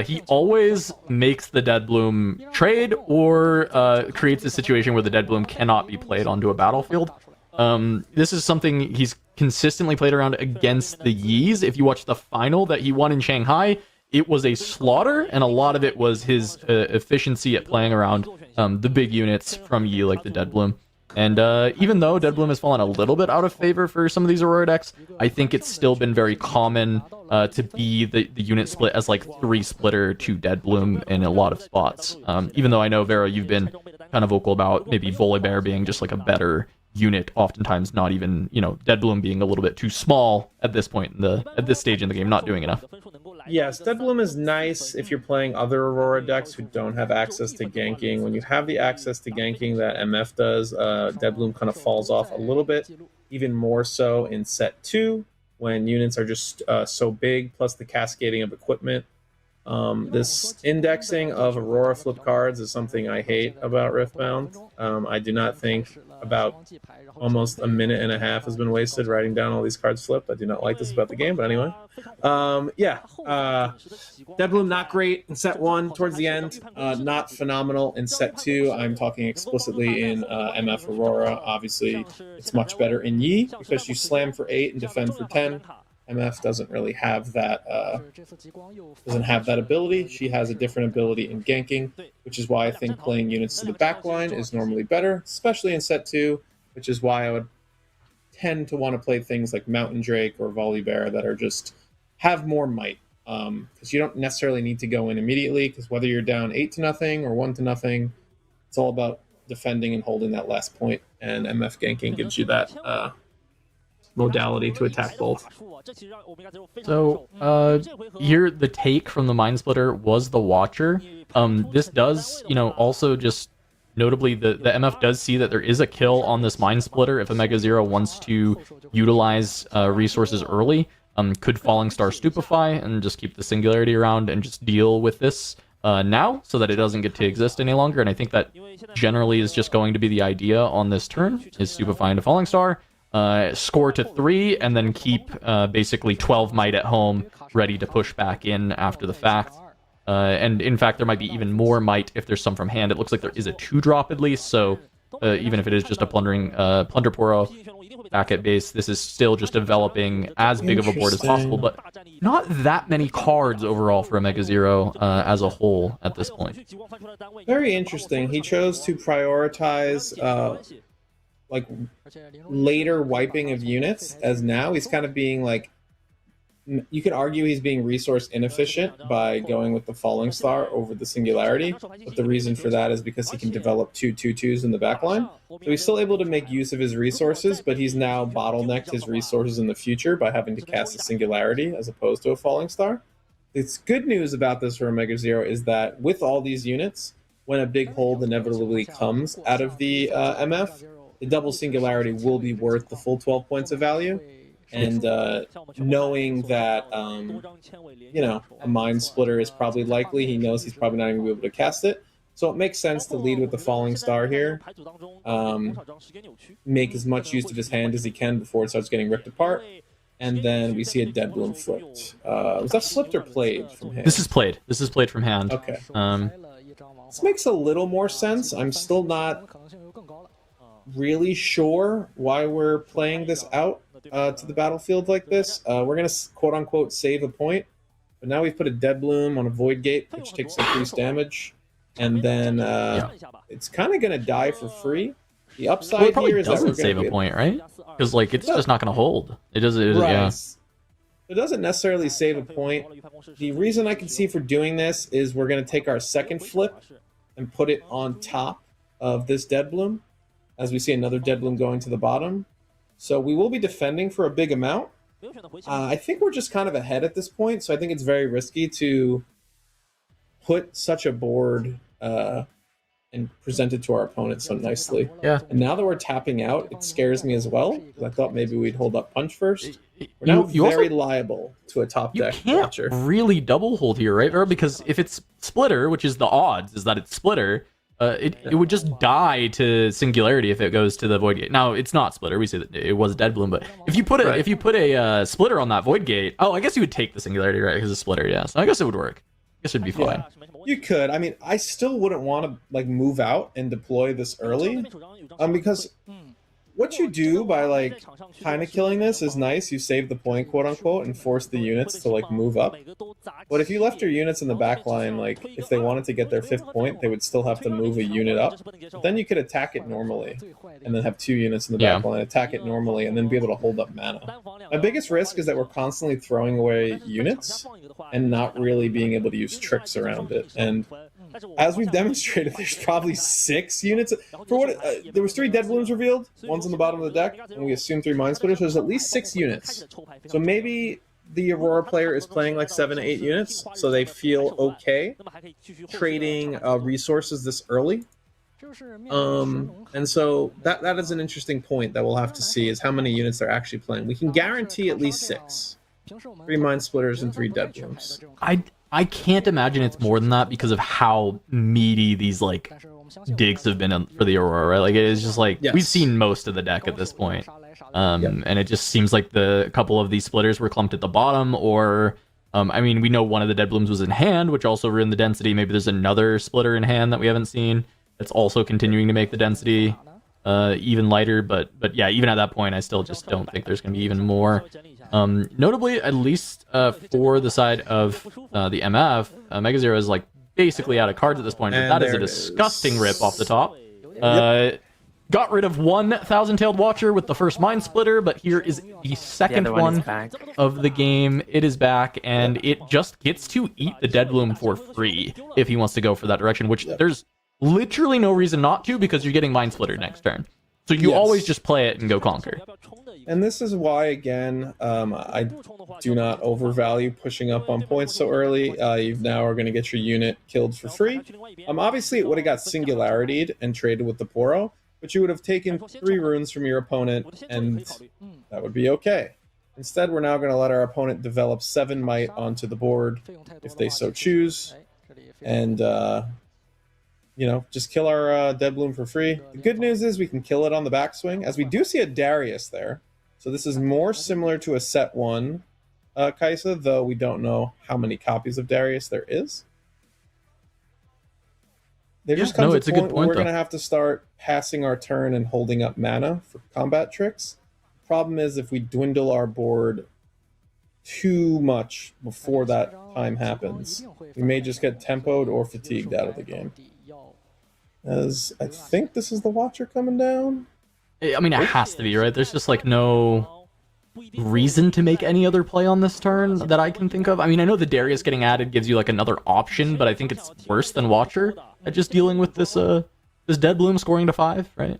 He always makes the Dead Bloom trade or creates a situation where the Dead Bloom cannot be played onto a battlefield. This is something he's consistently played around against the Yis. If you watch the final that he won in Shanghai, it was a slaughter, and a lot of it was his efficiency at playing around the big units from Yi, like the Dead Bloom. And even though Dead Bloom has fallen a little bit out of favor for some of these Aurora decks, I think it's still been very common to be the unit split as like 3 splitter to Dead Bloom in a lot of spots. Even though I know, Vera, you've been kind of vocal about maybe Volibear being just like a better unit, oftentimes not even, Dead Bloom being a little bit too small at this point at this stage in the game, not doing enough. Yes, Dead Bloom is nice if you're playing other Aurora decks who don't have access to ganking. When you have the access to ganking that MF does, Dead Bloom kind of falls off a little bit, even more so in set 2, when units are just so big, plus the cascading of equipment. This indexing of Aurora flip cards is something I hate about Riftbound. I do not think about almost a minute and a half has been wasted writing down all these cards flipped. I do not like this about the game, but anyway. Dead Bloom not great in set 1 towards the end. Not phenomenal in set 2. I'm talking explicitly in MF Aurora. Obviously, it's much better in Yi because you slam for 8 and defend for 10. MF doesn't really have that ability. She has a different ability in ganking, which is why I think playing units to the back line is normally better, especially in set 2, which is why I would tend to want to play things like Mountain Drake or Volibear that are just have more might. Because you don't necessarily need to go in immediately, because whether you're down 8-0 or 1-0, it's all about defending and holding that last point, and MF ganking gives you that modality to attack both. So here the take from the Mind Splitter was the Watcher. This does, also just notably the MF does see that there is a kill on this Mind Splitter if Omega Zero wants to utilize resources early. Could Falling Star Stupefy and just keep the Singularity around and just deal with this now so that it doesn't get to exist any longer. And I think that generally is just going to be the idea on this turn, is Stupefy into Falling Star, score to 3, and then keep basically 12 might at home ready to push back in after the fact. And in fact, there might be even more might if there's some from hand. It looks like there is a 2-drop at least, so even if it is just a Plunder Poro back at base, this is still just developing as big of a board as possible, but not that many cards overall for Omega Zero as a whole at this point. Very interesting. He chose to prioritize like later wiping of units, as now he's kind of being like, you could argue he's being resource inefficient by going with the Falling Star over the Singularity, but the reason for that is because he can develop 2/2/2s in the backline. So he's still able to make use of his resources, but he's now bottlenecked his resources in the future by having to cast a Singularity as opposed to a Falling Star. It's good news about this for Omega Zero is that with all these units, when a big hold inevitably comes out of the MF, the double Singularity will be worth the full 12 points of value. and knowing that you know, a Mind Splitter is probably likely, he knows he's probably not even gonna be able to cast it. So it makes sense to lead with the Falling Star here. Make as much use of his hand as he can before it starts getting ripped apart. And then we see a Dead Bloom flipped. Was that flipped or played from hand? This is played. This is played from hand. Okay. This makes a little more sense. I'm still not really sure why we're playing this out to the battlefield like this. We're going to quote-unquote save a point. But now we've put a Dead Bloom on a Void Gate, which takes increased damage. And then it's kind of going to die for free. The upside here is that we're going to save a point, right? Because like it's just not going to hold. It doesn't. Right. Yeah. It doesn't necessarily save a point. The reason I can see for doing this is we're going to take our second flip and put it on top of this Dead Bloom, as we see another Dead Bloom going to the bottom. So we will be defending for a big amount. I think we're just kind of ahead at this point, so I think it's very risky to put such a board and present it to our opponent so nicely. Yeah. And now that we're tapping out, it scares me as well, because I thought maybe we'd hold up punch first. We're now very liable to a top deck watcher. Really double hold here, right, Vera? Because if it's Splitter, which is the odds, is that it's Splitter, it would just die to Singularity if it goes to the Void Gate. Now it's not Splitter. We say that it was Dead Bloom, but if you put it, if you put a Splitter on that Void Gate, oh, I guess you would take the Singularity, right? Because it's Splitter, yeah. So I guess it would work. I guess it'd be fine. Yeah, you could. I mean, I still wouldn't want to like move out and deploy this early, because what you do by like kind of killing this is nice. You save the point, quote unquote, and force the units to like move up. But if you left your units in the back line, like if they wanted to get their 5th point, they would still have to move a unit up. But then you could attack it normally, and then have 2 units in the back line, attack it normally, and then be able to hold up mana. My biggest risk is that we're constantly throwing away units and not really being able to use tricks around it. And as we've demonstrated, there's probably 6 units. For what there was 3 Dead Blooms revealed. One's on the bottom of the deck, and we assume 3 Mind Splitters. So there's at least 6 units. So maybe the Aurora player is playing like 7 to 8 units, so they feel okay trading resources this early. And so that is an interesting point that we'll have to see, is how many units they're actually playing. We can guarantee at least 6. 3 Mind Splitters and 3 Dead Blooms. I can't imagine it's more than that because of how meaty these like digs have been for the Aurora, right? Like it is just like we've seen most of the deck at this point. And it just seems like the couple of these splitters were clumped at the bottom, or I mean, we know one of the Dead Blooms was in hand, which also ruined the density. Maybe there's another splitter in hand that we haven't seen that's also continuing to make the density even lighter. But yeah, even at that point, I still just don't think there's going to be even more. Notably, at least for the side of the MF, Mega Zero is like basically out of cards at this point. But that is a disgusting rip off the top. Got rid of one Thousand-Tailed Watcher with the first Mind Splitter, but here is the second one of the game. It is back, and it just gets to eat the Dead Bloom for free if he wants to go for that direction, which there's literally no reason not to, because you're getting Mind Splitter next turn. So you always just play it and go conquer. And this is why, again, I do not overvalue pushing up on points so early. You now are going to get your unit killed for free. Obviously, it would have got Singularity'd and traded with the Poro, but you would have taken 3 runes from your opponent, and that would be okay. Instead, we're now going to let our opponent develop 7 might onto the board, if they so choose, and you know, just kill our Dead Bloom for free. The good news is we can kill it on the backswing, as we do see a Darius there. So this is more similar to a set 1 Kaisa, though we don't know how many copies of Darius there is. There just comes a point where we're going to have to start passing our turn and holding up mana for combat tricks. The problem is if we dwindle our board too much before that time happens, we may just get tempoed or fatigued out of the game. As I think this is the Watcher coming down. I mean, it has to be, right? There's just like no reason to make any other play on this turn that I can think of. I mean, I know the Darius getting added gives you like another option, but I think it's worse than Watcher at just dealing with this this Dead Bloom scoring to 5, right?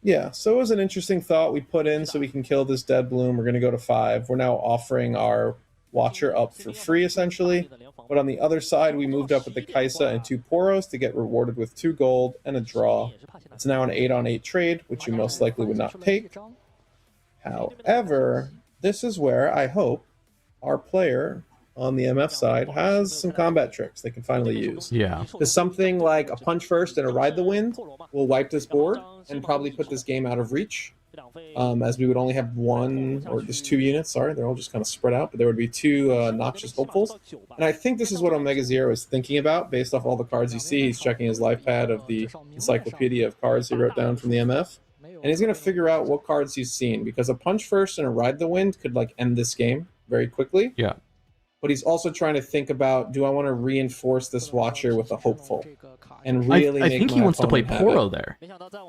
Yeah, so it was an interesting thought we put in so we can kill this Dead Bloom. We're going to go to 5. We're now offering our Watcher up for free, essentially. But on the other side, we moved up with the Kaisa and 2 Poros to get rewarded with 2 gold and a draw. It's now an 8-on-8 trade, which you most likely would not take. However, this is where I hope our player on the MF side has some combat tricks they can finally use. Yeah. Because something like a punch first and a ride the wind will wipe this board and probably put this game out of reach. As we would only have one or just 2 units. Sorry, they're all just kind of spread out, but there would be 2 Noxious Hopefuls. And I think this is what Omega Zero is thinking about based off all the cards you see. He's checking his life pad of the encyclopedia of cards he wrote down from the MF. And he's going to figure out what cards he's seen, because a punch first and a ride the wind could like end this game very quickly. Yeah. But he's also trying to think about, do I want to reinforce this Watcher with a Hopeful? And really I think he wants to play Poro there.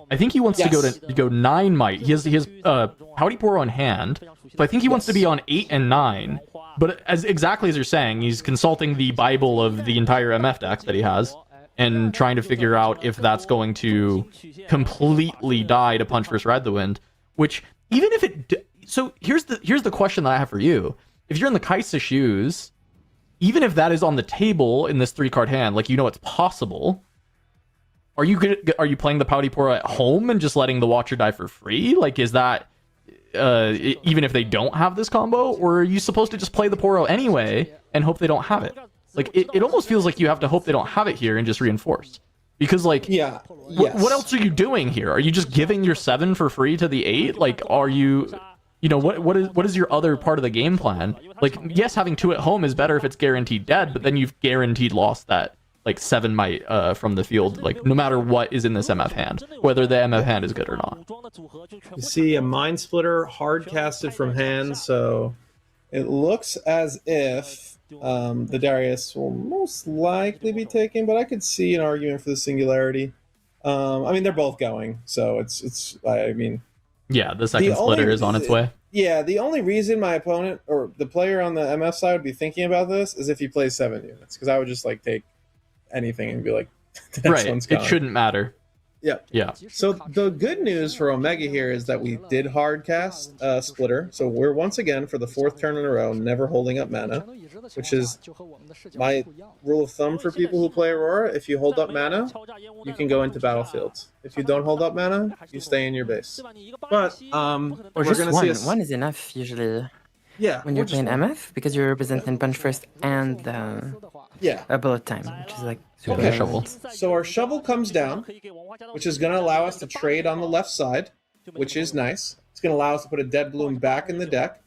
I think he wants to go 9 might. He has Howdy Poro in hand, so I think he wants to be on 8 and 9. But exactly as you're saying, he's consulting the Bible of the entire MF deck that he has, and trying to figure out if that's going to completely die to punch first ride the wind. Which, even if it... So here's the question that I have for you. If you're in the Kaisa shoes, even if that is on the table in this 3-card hand, like, you know it's possible, are you playing the Pouty Poro at home and just letting the Watcher die for free? Like, is that even if they don't have this combo, or are you supposed to just play the Poro anyway and hope they don't have it? Like, it almost feels like you have to hope they don't have it here and just reinforce. Because, like, what else are you doing here? Are you just giving your 7 for free to the 8? Like, are you... You know, what is your other part of the game plan? Like, yes, having 2 at home is better if it's guaranteed dead, but then you've guaranteed lost that, like, 7 might from the field, like, no matter what is in this MF hand, whether the MF hand is good or not. You see a Mind Splitter hard casted from hand, so it looks as if the Darius will most likely be taken, but I could see an argument for the Singularity. I mean, they're both going, so I mean... Yeah, the second splitter is on its way. Yeah, the only reason my opponent or the player on the MF side would be thinking about this is if he plays 7 units, because I would just like take anything and be like, the next one's gone. It shouldn't matter. Yeah. So the good news for Omega here is that we did hard cast Splitter. So we're once again, for the 4th turn in a row, never holding up mana, which is my rule of thumb for people who play Aurora. If you hold up mana, you can go into battlefields. If you don't hold up mana, you stay in your base. But or we're just going to see one is enough usually. Yeah, when you're playing MF, because you're representing punch first and a bullet time, which is like super shovel. So our shovel comes down, which is going to allow us to trade on the left side, which is nice. It's going to allow us to put a Dead Bloom back in the deck.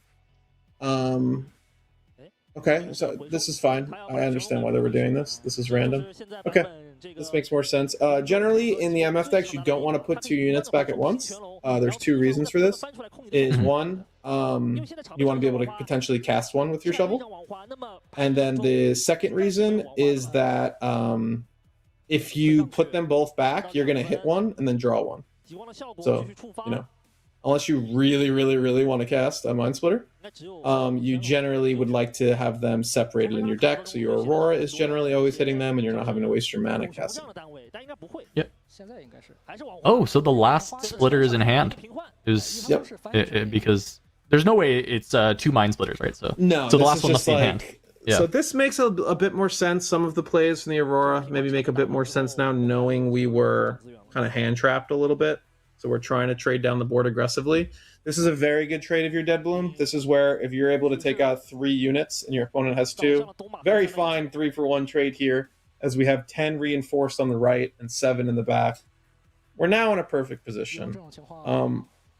Okay, so this is fine. I understand why they were doing this. This is random. Okay, this makes more sense. Generally, in the MF decks, you don't want to put 2 units back at once. There's 2 reasons for this. One, you want to be able to potentially cast one with your shovel. And then the second reason is that if you put them both back, you're going to hit one and then draw one. So, you know, unless you really, really, really want to cast a Mind Splitter, you generally would like to have them separated in your deck, so your Aurora is generally always hitting them, and you're not having to waste your mana casting. Yep. Oh, so the last Splitter is in hand. Because there's no way it's 2 Mind Splitters, right? So no, so the last one must be in hand. Yeah. So this makes a bit more sense. Some of the plays from the Aurora maybe make a bit more sense now, knowing we were kind of hand trapped a little bit. So we're trying to trade down the board aggressively. This is a very good trade of your Dead Bloom. This is where if you're able to take out 3 units and your opponent has 2, very fine 3-for-1 trade here, as we have 10 reinforced on the right and 7 in the back. We're now in a perfect position.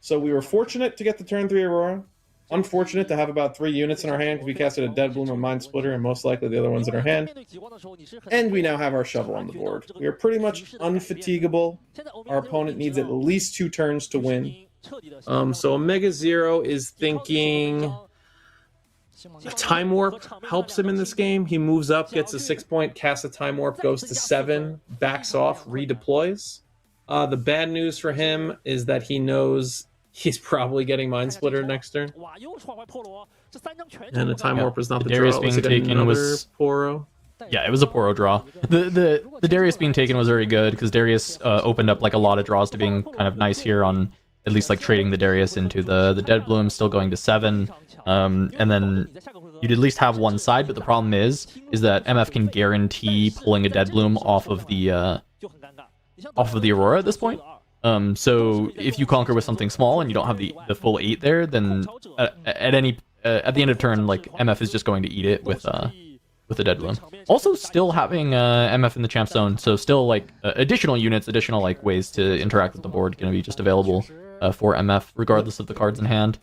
So we were fortunate to get the turn 3 Aurora. Unfortunate to have about 3 units in our hand because we casted a Dead Bloom, a Mind Splitter, and most likely the other ones in our hand. And we now have our shovel on the board. We are pretty much unfatigable. Our opponent needs at least 2 turns to win. So Omega Zero is thinking Time Warp helps him in this game. He moves up, gets a 6-point, casts a Time Warp, goes to 7, backs off, redeploys. The bad news for him is that he knows he's probably getting Mind Splitter next turn. And the Time Warp is not the Darius draw. being taken was Poro. Yeah, it was a Poro draw. The Darius being taken was very good because Darius opened up like a lot of draws to being kind of nice here on at least like trading the Darius into the Dead Bloom, still going to 7. And then you'd at least have one side, but the problem is that MF can guarantee pulling a Dead Bloom off of the Aurora at this point. So if you conquer with something small and you don't have the full 8 there, then at the end of turn, like MF is just going to eat it with the Dead Bloom. Also, still having MF in the champ zone, so still like additional units, additional like ways to interact with the board going to be just available for MF, regardless of the cards in hand.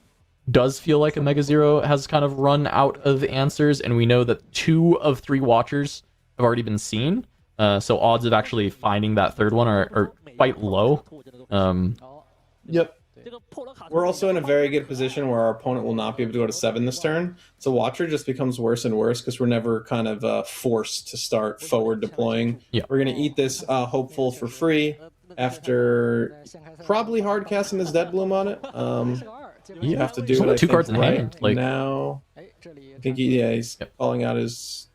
Does feel like Omega Zero has kind of run out of answers, and we know that 2 of 3 Watchers have already been seen. So odds of actually finding that third one are quite low. Yep. We're also in a very good position where our opponent will not be able to go to 7 this turn. So Watcher just becomes worse and worse because we're never kind of forced to start forward deploying. Yeah. We're going to eat this Hopeful for free after probably hard casting this Dead Bloom on it. You have to do There's it, only I 2 think, cards in right hand. Like now. I think he's calling out his...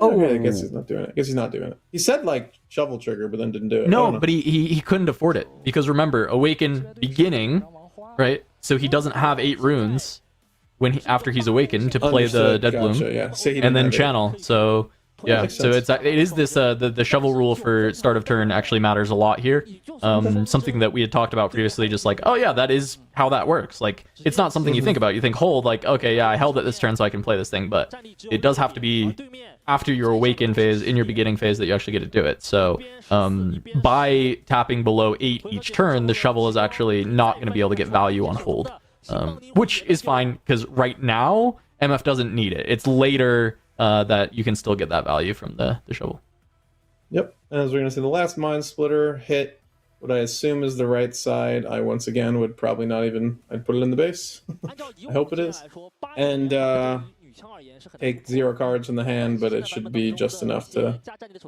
Oh, okay, I guess he's not doing it. He said like shovel trigger, but then didn't do it. No, but he couldn't afford it because remember, Awaken beginning, right? So he doesn't have 8 runes when after he's awakened to play the Dead Bloom, yeah. and then channel. So yeah, so it is this the shovel rule for start of turn actually matters a lot here. Something that we had talked about previously, just like, oh yeah, that is how that works. Like it's not something you think about. You think hold, like okay, yeah, I held it this turn so I can play this thing, but it does have to be after your awaken phase, in your beginning phase, that you actually get to do it. So by tapping below 8 each turn, the shovel is actually not going to be able to get value on hold, which is fine because right now MF doesn't need it. It's later that you can still get that value from the shovel. Yep, and as we're going to see, the last Mind Splitter hit what I assume is the right side. I once again would probably not even... I'd put it in the base. I hope it is. And take 0 cards from the hand, but it should be just enough to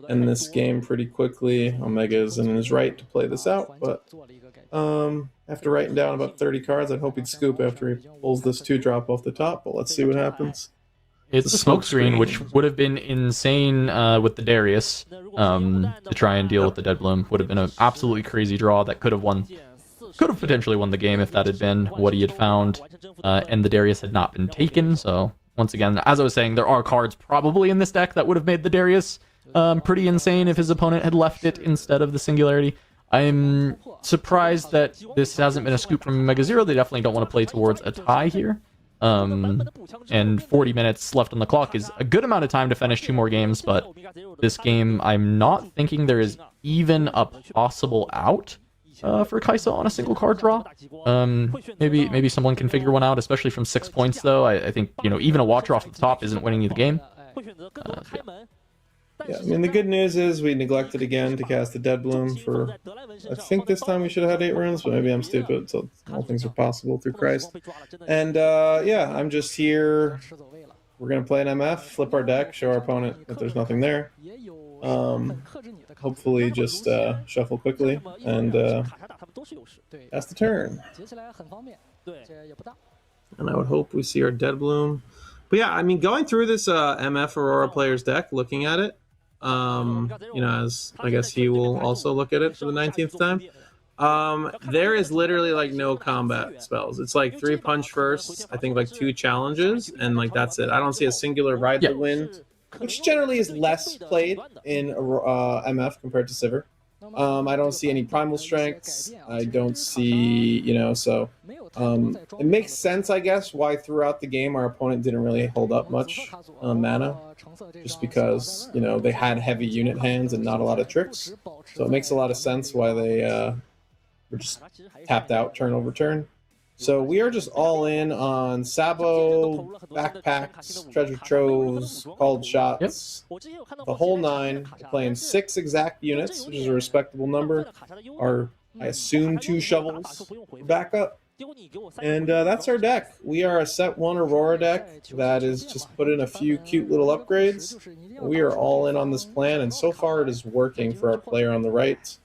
end this game pretty quickly. Omega is in his right to play this out, but after writing down about 30 cards, I'd hope he'd scoop after he pulls this 2-drop off the top, but let's see what happens. It's a smoke screen, which would have been insane with the Darius to try and deal with the Dead Bloom. Would have been an absolutely crazy draw that could have potentially won the game if that had been what he had found, and the Darius had not been taken. So once again, as I was saying, there are cards probably in this deck that would have made the Darius pretty insane if his opponent had left it instead of the Singularity. I'm surprised that this hasn't been a scoop from Mega Zero. They definitely don't want to play towards a tie here. And 40 minutes left on the clock is a good amount of time to finish 2 more games, but this game, I'm not thinking there is even a possible out for Kaisa on a single card draw. Maybe someone can figure one out, especially from 6 points, though. I think, even a Watcher off the top isn't winning you the game. Yeah, I mean, the good news is we neglected again to cast the Dead Bloom for... I think this time we should have had 8 runes, but maybe I'm stupid, so all things are possible through Christ. And, yeah, I'm just here. We're going to play an MF, flip our deck, show our opponent that there's nothing there. Hopefully just shuffle quickly and pass the turn. And I would hope we see our Dead Bloom. But yeah, I mean, going through this MF Aurora player's deck, looking at it, as I guess he will also look at it for the 19th time, there is literally like no combat spells. It's like 3 punch first, I think like 2 challenges, and like that's it. I don't see a singular Ride the Wind, which generally is less played in MF compared to Sivir. I don't see any Primal Strengths. I don't see, so it makes sense, I guess, why throughout the game our opponent didn't really hold up much mana, just because, they had heavy unit hands and not a lot of tricks. So it makes a lot of sense why they were just tapped out turn over turn. So we are just all in on Sabo, backpacks, treasure troves, called shots, the whole 9. We're playing 6 exact units, which is a respectable number. Our, I assume, 2 shovels for backup. And that's our deck. We are a set 1 Aurora deck that is just put in a few cute little upgrades. We are all in on this plan, and so far it is working for our player on the right.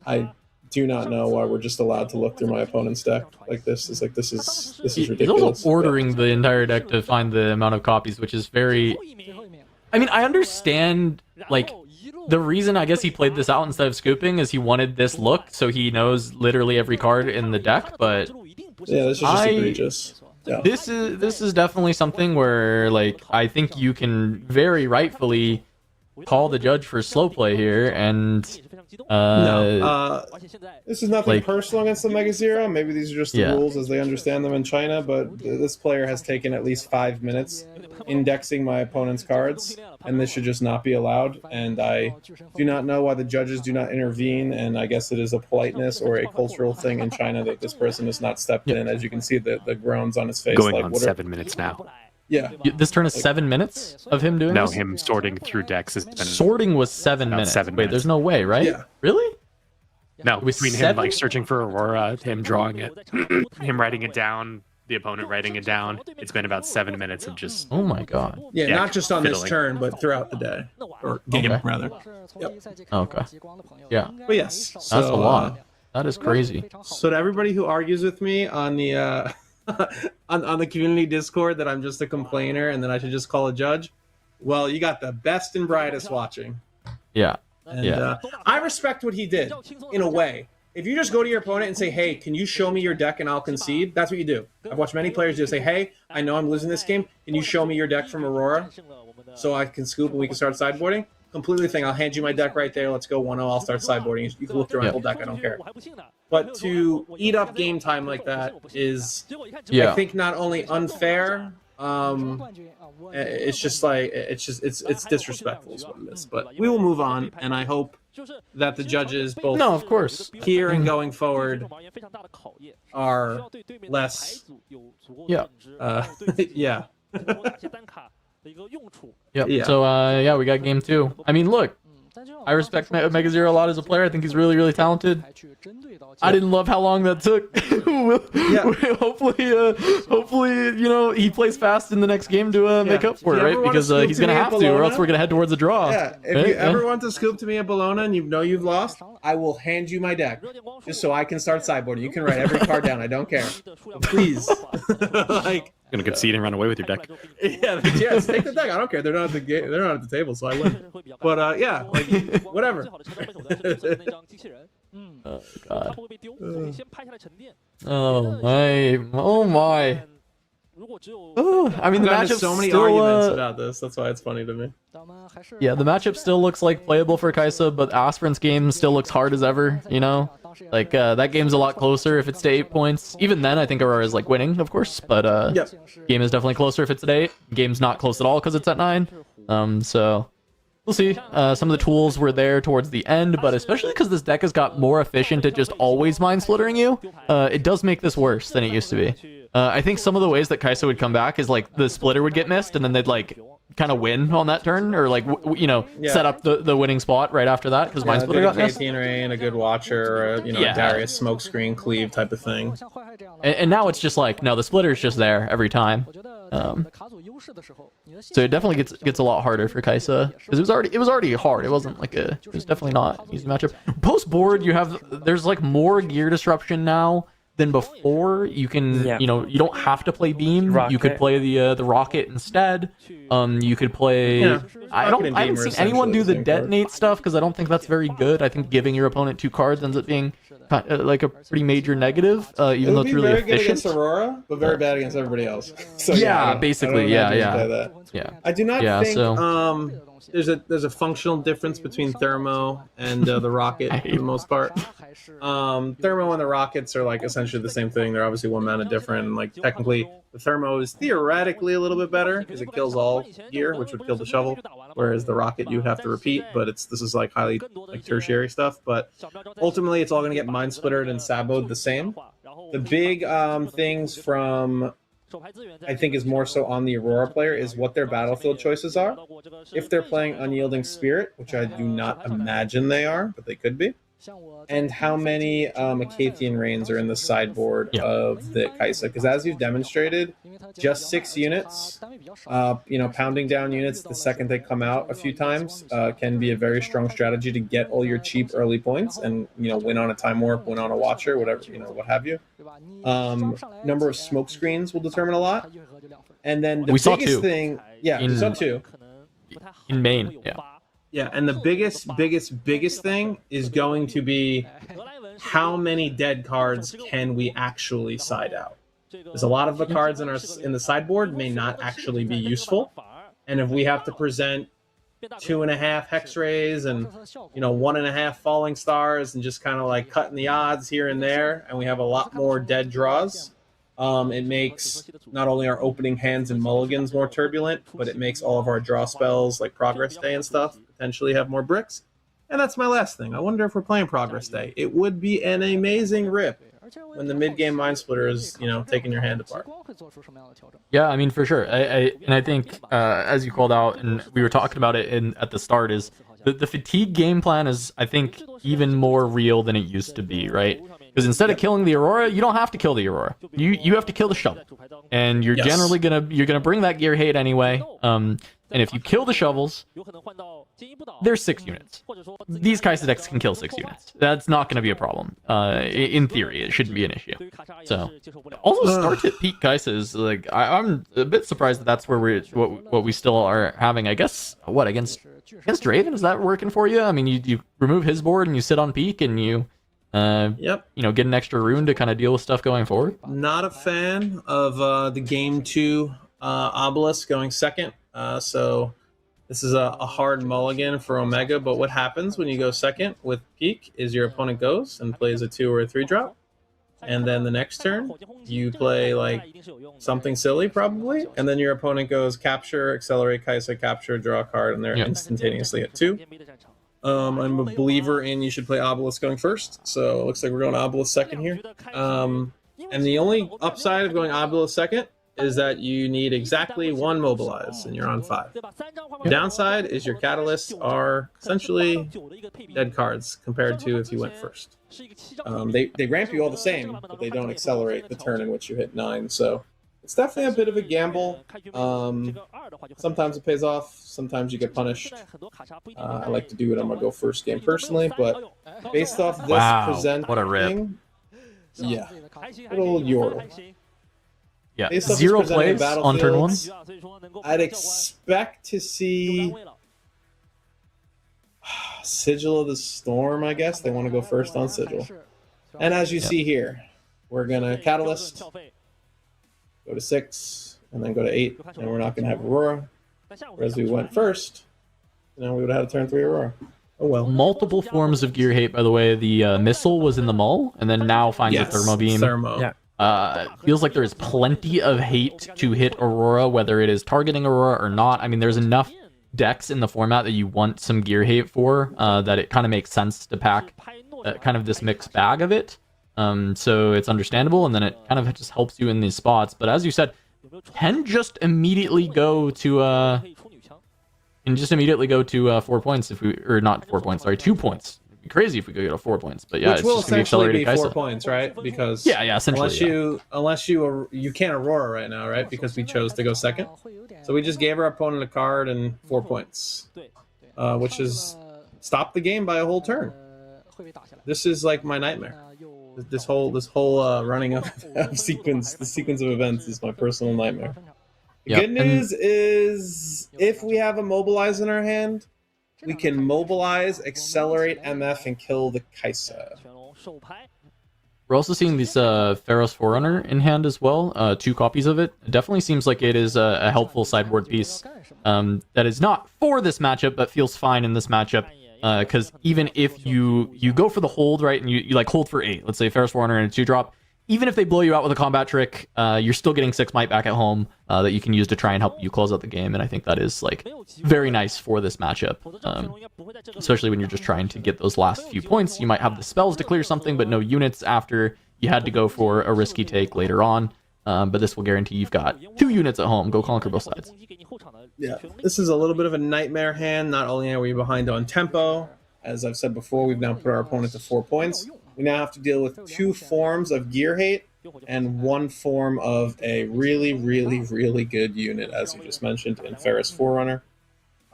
I do not know why we're just allowed to look through my opponent's deck like this. This is ridiculous. He's also ordering the entire deck to find the amount of copies, which is very... I mean, I understand, like, the reason I guess he played this out instead of scooping is he wanted this look, so he knows literally every card in the deck, but... Yeah, this is just egregious. Yeah. This is definitely something where, like, I think you can very rightfully call the judge for slow play here, and No, this is nothing like- personal against the Mega Zero. Maybe these are just the Yeah. rules as they understand them in China, but this player has taken at least 5 minutes indexing my opponent's cards, and this should just not be allowed. And I do not know why the judges do not intervene, and I guess it is a politeness or a cultural thing in China that this person has not stepped in. As you can see, the groans on his face. Going like, on what are- 7 minutes now. Yeah. This turn is 7 minutes of him doing No, this? him sorting through decks has been Sorting was 7 About minutes. 7 Wait, minutes. there's no way, right? Yeah. Really? no was between him 7? like searching for Aurora, him drawing it, him writing it down, the opponent writing it down. It's been about 7 minutes of just Oh my god. Yeah, Yeah, not just on this fiddling. turn, but throughout the day. Or game, Okay. rather. Okay. Yeah. But yes. That's so, a lot. That is crazy. So to everybody who argues with me on the on the community Discord that I'm just a complainer and that I should just call a judge, well, you got the best and brightest watching. Yeah. And Yeah. I respect what he did in a way. If you just go to your opponent and say, hey, can you show me your deck and I'll concede? That's what you do. I've watched many players do say, hey, I know I'm losing this game. Can you show me your deck from Aurora so I can scoop and we can start sideboarding? Completely thing. I'll hand you my deck right there. Let's go 1-0. I'll start sideboarding. You can look through my Yeah. whole deck. I don't care. But to eat up game time like that is, Yeah. I think, not only unfair, it's just like it's disrespectful is what it is. But we will move on, and I hope that the judges both No, of course. here and going forward are less Yeah. yeah. Yep. Yeah. So yeah, we got game 2. I mean, look, I respect Mega Zero a lot as a player. I think he's really, really talented. I didn't love how long that took. Hopefully, you know, he plays fast in the next game to make up for If it, you ever right? wanna Because scoop he's to gonna me at have to, or else Bologna- we're gonna head towards a draw. Yeah, if right? you ever want to scoop to me at Bologna and you know you've lost, I will hand you my deck just so I can start sideboarding. You can write every card down. I don't care. Please, like, gonna concede and run away with your deck. yeah, take the deck. I don't care. They're not at the game. They're not at the table, so I win. But yeah, like, whatever. Oh god. Oh my. Oh my. Oh, I mean, the I've gotten matchup so many still, arguments about this. That's why it's funny to me. yeah, the matchup still looks like playable for Kaisa, but Aspirant's game still looks hard as ever, you know? Like, that game's a lot closer if it's to 8 points. Even then, I think Aurora is, like, winning, of course, but, Yep. game is definitely closer if it's at 8. Game's not close at all because it's at 9. So, we'll see. Some of the tools were there towards the end, but especially because this deck has got more efficient at just always mind-splittering you, it does make this worse than it used to be. I think some of the ways that Kaisa would come back is, like, the splitter would get missed, and then they'd, like, kind of win on that turn, or, like, you know, Yeah. set up the winning spot right after that, because mind splitter a got missed. KT Rain, a good Watcher, or a, Yeah. a Darius Smokescreen Cleave type of thing. And now it's just like, no, the splitter's just there every time. So it definitely gets a lot harder for Kaisa, because it was already hard. It wasn't like it was definitely not an easy matchup. Post board, there's like more gear disruption now than before. You can, Yeah. you know, you don't have to play beam. You could Rocket. play the rocket instead. You could play. Yeah. I Rocket and haven't beam are seen anyone do essentially the the same card. detonate stuff because I don't think that's very good. I think giving your opponent 2 cards ends up being like a pretty major negative, even though it's really very good efficient. against Aurora, but very bad against everybody else. So, Yeah, I don't- basically, I don't yeah, imagine you yeah. play that. Yeah. I do not Yeah, think so- there's a functional difference between Thermo and the Rocket for the most part. Thermo and the Rockets are like essentially the same thing. They're obviously 1 mana different. And, like, technically, the Thermo is theoretically a little bit better because it kills all gear, which would kill the shovel. Whereas the Rocket you'd have to repeat, but this is like highly like tertiary stuff. But ultimately, it's all going to get mind splittered and saboed the same. The big things from I think is more so on the Aurora player is what their battlefield choices are. If they're playing Unyielding Spirit, which I do not imagine they are, but they could be, and how many Acathian Reigns are in the sideboard of the Kaisa. Because as you've demonstrated, just 6 units, pounding down units the second they come out a few times can be a very strong strategy to get all your cheap early points and, win on a Time Warp, win on a Watcher, whatever, what have you. Number of smoke screens will determine a lot. And then the We saw biggest 2. thing, we saw 2. In Maine, yeah. Yeah, and the biggest thing is going to be how many dead cards can we actually side out? Because a lot of the cards in the sideboard may not actually be useful, and if we have to present 2.5 Hex Rays and 1.5 Falling Stars and just kind of like cutting the odds here and there, and we have a lot more dead draws. It makes not only our opening hands and mulligans more turbulent, but it makes all of our draw spells like Progress Day and stuff potentially have more bricks. And that's my last thing. I wonder if we're playing Progress Day. It would be an amazing rip when the mid-game Mind Splitter is, taking your hand apart. Yeah, I mean, for sure. I think, as you called out, and we were talking about it at the start, is the fatigue game plan is, I think, even more real than it used to be, right? Because instead of killing the Aurora, you don't have to kill the Aurora. You have to kill the shovel, and you're generally gonna bring that gear hate anyway. And if you kill the shovels, there's 6 units. These Kai'Sa decks can kill 6 units. That's not going to be a problem. In theory, it shouldn't be an issue. So, also start at peak Kai'Sa is like I'm a bit surprised that that's where what we still are having. I guess against Draven, is that working for you? I mean, you remove his board and you sit on peak and you get an extra rune to kind of deal with stuff going forward. Not a fan of the game 2 Obelisk going second. So this is a hard mulligan for Omega, but what happens when you go second with peak is your opponent goes and plays a 2 or a 3 drop, and then the next turn you play like something silly probably, and then your opponent goes capture, accelerate Kai'Sa, capture, draw a card, and they're instantaneously at 2. I'm a believer in you should play Obelisk going first, so it looks like we're going Obelisk second here. And the only upside of going Obelisk second is that you need exactly 1 mobilize and you're on 5. The downside is your catalysts are essentially dead cards compared to if you went first. They ramp you all the same, but they don't accelerate the turn in which you hit 9. So it's definitely a bit of a gamble. Sometimes it pays off, sometimes you get punished. I like to do it on my go first game personally, but based off this presenting, what a rip. Yeah, little yordle. Yeah, 0 plays on turn 1. I'd expect to see Sigil of the Storm, I guess. They want to go first on Sigil. And as you see here, we're going to Catalyst, go to 6, and then go to 8, and we're not going to have Aurora. Whereas we went first, we would have had a turn 3 Aurora. Oh well. Multiple forms of gear hate, by the way. The missile was in the Maul, and then now finds a Thermo Beam. Thermo. Feels like there's plenty of hate to hit Aurora, whether it is targeting Aurora or not. I mean, there's enough decks in the format that you want some gear hate for, that it kind of makes sense to pack kind of this mixed bag of it. So it's understandable, and then it kind of just helps you in these spots. But as you said, can just immediately go to 4 points if we, or not 4 points, sorry, 2 points. It'd be crazy if we could go to 4 points, but yeah, which it's will just gonna be essentially accelerated be 4 Kai'Sa. points, right? Because essentially, unless you can't Aurora right now, right? Because we chose to go second, so we just gave our opponent a card and 4 points, which is stop the game by a whole turn. This is like my nightmare. This whole running of the sequence of events is my personal nightmare. The good news is if we have a mobilize in our hand, we can mobilize, accelerate MF, and kill the Kai'Sa. We're also seeing this Pharaoh's Forerunner in hand as well. 2 copies of it. It definitely seems like it is a helpful sideboard piece that is not for this matchup, but feels fine in this matchup. Because even if you go for the hold, right, and you like hold for 8, let's say Pharaoh's Forerunner and a 2-drop, even if they blow you out with a combat trick, you're still getting 6 might back at home that you can use to try and help you close out the game. And I think that is like very nice for this matchup, especially when you're just trying to get those last few points. You might have the spells to clear something, but no units after you had to go for a risky take later on. But this will guarantee you've got 2 units at home. Go conquer both sides. Yeah, this is a little bit of a nightmare hand. Not only are we behind on tempo, as I've said before, we've now put our opponent to 4 points. We now have to deal with 2 forms of gear hate and 1 form of a really, really, really good unit, as you just mentioned, in Pharaoh's Forerunner.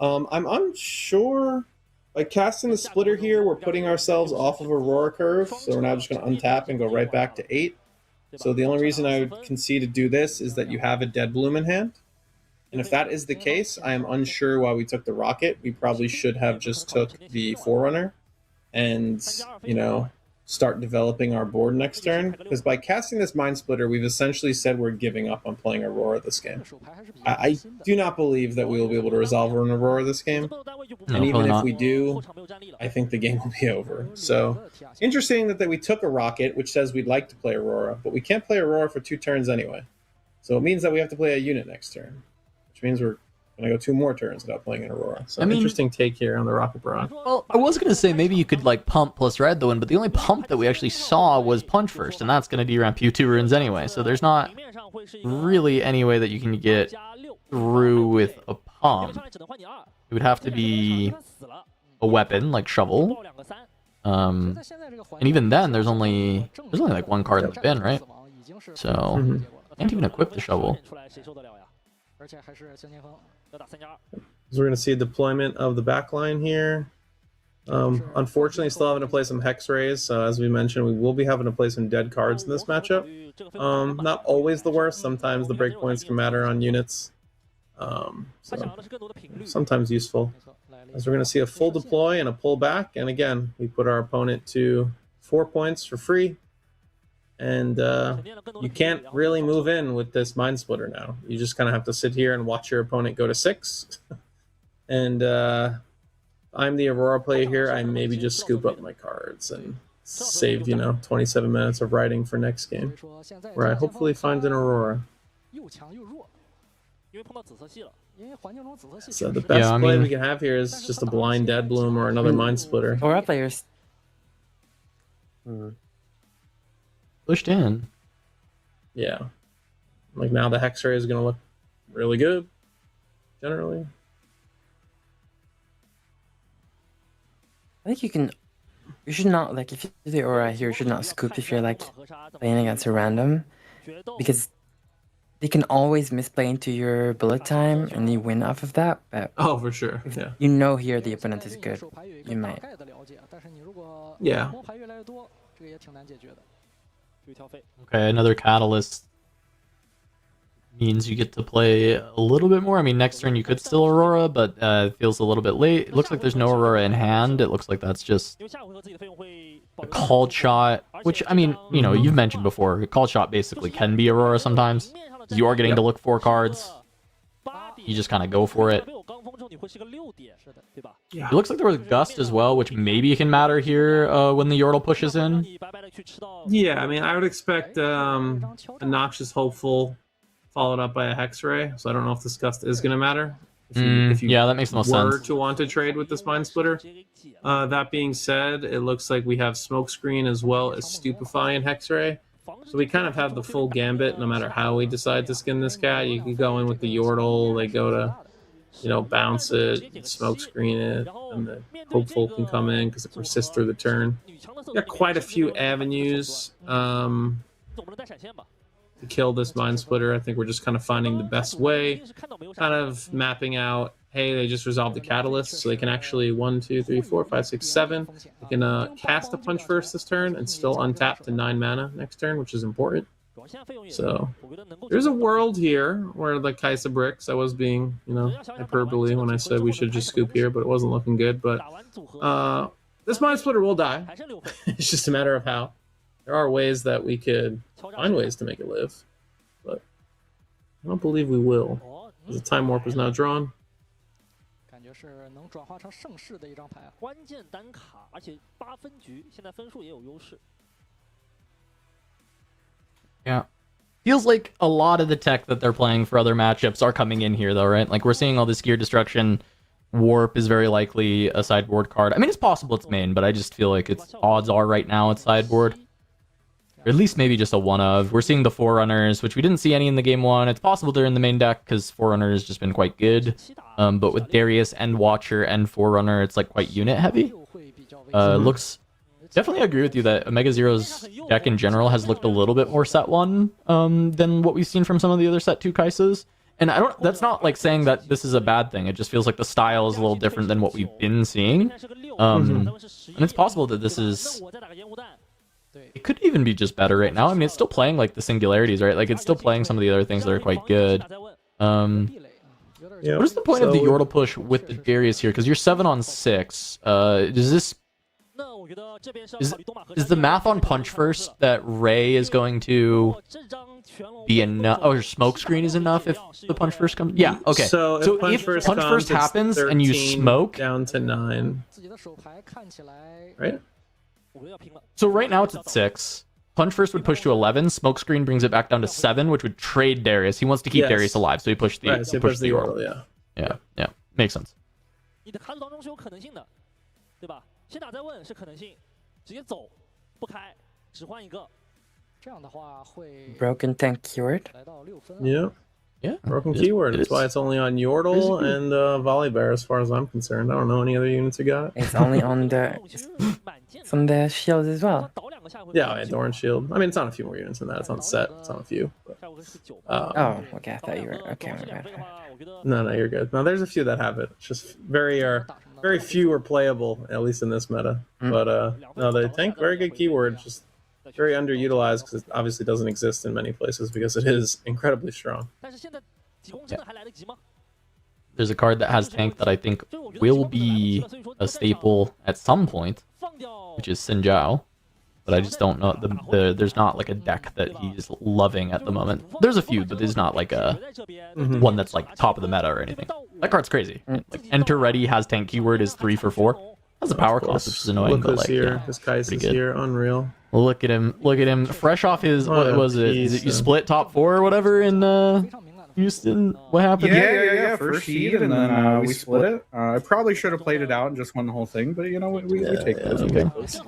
I'm unsure. Like, casting the splitter here, we're putting ourselves off of Aurora curve, so we're now just going to untap and go right back to 8. So the only reason I would concede to do this is that you have a Dead Bloom in hand. And if that is the case, I am unsure why we took the Rocket. We probably should have just took the Forerunner and, start developing our board next turn, because by casting this Mind Splitter, we've essentially said we're giving up on playing Aurora this game. I do not believe that we will be able to resolve an Aurora this game, and even if we do, I think the game will be over. So, interesting that we took a Rocket, which says we'd like to play Aurora, but we can't play Aurora for 2 turns anyway. So it means that we have to play a unit next turn, which means we're going to go 2 more turns without playing an Aurora. So interesting take here on the Rocket Baron. Well, I was going to say maybe you could like pump plus red the win, but the only pump that we actually saw was punch first, and that's going to deramp you 2 runes anyway. So there's not really any way that you can get through with a pump. It would have to be a weapon like shovel. And even then, there's only like 1 card in the bin, right? So can't even equip the shovel. So we're going to see a deployment of the backline here. Unfortunately, still having to play some Hex Rays. So as we mentioned, we will be having to play some dead cards in this matchup. Not always the worst. Sometimes the breakpoints can matter on units. So sometimes useful. As we're going to see a full deploy and a pullback. And again, we put our opponent to 4 points for free. And you can't really move in with this Mind Splitter now. You just kind of have to sit here and watch your opponent go to 6. And I'm the Aurora player here. I maybe just scoop up my cards and save, 27 minutes of writing for next game, where I hopefully find an Aurora. So the best play we can have here is just a blind Dead Bloom or another Mind Splitter. Aurora players. Pushed in. Yeah. Like now the Hex Ray is going to look really good, generally. I think you should not, like, if you do the Aurora here, you should not scoop if you're, like, playing against a random. Because they can always misplay into your bullet time and you win off of that. But oh, for sure. Yeah. You know here the opponent is good. You might. Yeah. Okay, another Catalyst means you get to play a little bit more. I mean, next turn you could still Aurora, but it feels a little bit late. It looks like there's no Aurora in hand. It looks like that's just a called shot, which, I mean, you've mentioned before, a called shot basically can be Aurora sometimes. You are getting to look 4 cards. You just kind of go for it. It looks like there was Gust as well, which maybe can matter here when the Yordle pushes in. Yeah, I mean, I would expect a Noxious Hopeful followed up by a Hex Ray, so I don't know if this Gust is going to matter. If you yeah, that makes no sense. Were to want to trade with this Mind Splitter. That being said, it looks like we have Smokescreen as well as Stupefy and Hex Ray. So we kind of have the full gambit no matter how we decide to skin this cat. You can go in with the Yordle, they go to, bounce it, Smokescreen it, and the Hopeful can come in because it persists through the turn. We got quite a few avenues to kill this Mind Splitter. I think we're just kind of finding the best way, kind of mapping out, hey, they just resolved the Catalyst, so they can actually 1, 2, 3, 4, 5, 6, 7. They can cast a Punch First this turn and still untap to 9 mana next turn, which is important. So there's a world here where the Kaisa bricks, I was being, hyperbole when I said we should just scoop here, but it wasn't looking good. But this Mind Splitter will die. It's just a matter of how. There are ways that we could find ways to make it live, but I don't believe we will. The Time Warp is now drawn. Yeah. Feels like a lot of the tech that they're playing for other matchups are coming in here, though, right? Like, we're seeing all this gear destruction. Warp is very likely a sideboard card. I mean, it's possible it's main, but I just feel like its odds are right now it's sideboard. Or at least maybe just a one of. We're seeing the Forerunners, which we didn't see any in the game 1. It's possible they're in the main deck because Forerunner has just been quite good. But with Darius and Watcher and Forerunner, it's like quite unit heavy. Looks... Definitely agree with you that Omega Zero's deck in general has looked a little bit more set 1 than what we've seen from some of the other set 2 Kaisas. And that's not like saying that this is a bad thing. It just feels like the style is a little different than what we've been seeing. And it's possible that this is... It could even be just better right now. I mean, it's still playing like the singularities, right? Like, it's still playing some of the other things that are quite good. What is the point of the Yordle push with the Darius here? Because you're 7 on 6. Does this Is the math on punch first that Ray is going to be enough, or smokescreen is enough if the punch first comes? Yeah, okay. So if punch first, comes, happens it's and you 13 smoke down to 9, right? So right now it's at 6. Punch first would push to 11. Smokescreen brings it back down to 7, which would trade Darius. He wants to keep Yes. Darius alive, so he pushed the Right, so he pushed the Yordle, Yordle. yeah. Yeah, makes sense. 你的卡组当中是有可能性的，对吧？先打再问是可能性，直接走不开，只换一个。这样的话会 Broken tank keyword. 来到6分。 Yeah. Yeah. Broken it is- keyword. it That's is. why it's only on Yordle and Volley Bear, as far as I'm concerned. I don't know any other units you got. It's only on the 其实蛮贱的。 from the shields as well. 倒两个下回合 Yeah, and Doran Shield. I mean, it's on a few more units than that. It's on set. It's on a few. But, 下回合是9 Oh, okay. I thought you were okay. 2 My 倍的 bad. 话，我觉得 no, you're good. No, there's a few that have it. It's just very few are playable, at least in this meta. But no, the tank, very good keyword. Just very underutilized because it obviously doesn't exist in many places because it is incredibly strong. 但是现在急攻真的还来得及吗？ There's a card that has tank that I think will be a staple at some point, 放掉 which is Sinjao. But I just don't know. There's not like a deck that he's loving at the moment. There's a few, but there's not like a 在这边 one that's like top of the meta or anything. That card's crazy. Like, Enter Ready has tank keyword is 3 for 4. That's a power cost, which is annoying. Look But who's like, here. yeah, This Kais pretty is good. here. Unreal. Look at him. Look at him. Fresh off his what Oh, was it? geez, Is it you son. split top 4 or whatever in Houston? What happened? Yeah. First seed, and then we split it. I probably should have played it out and just won the whole thing, but you know, we take those. We okay. take those.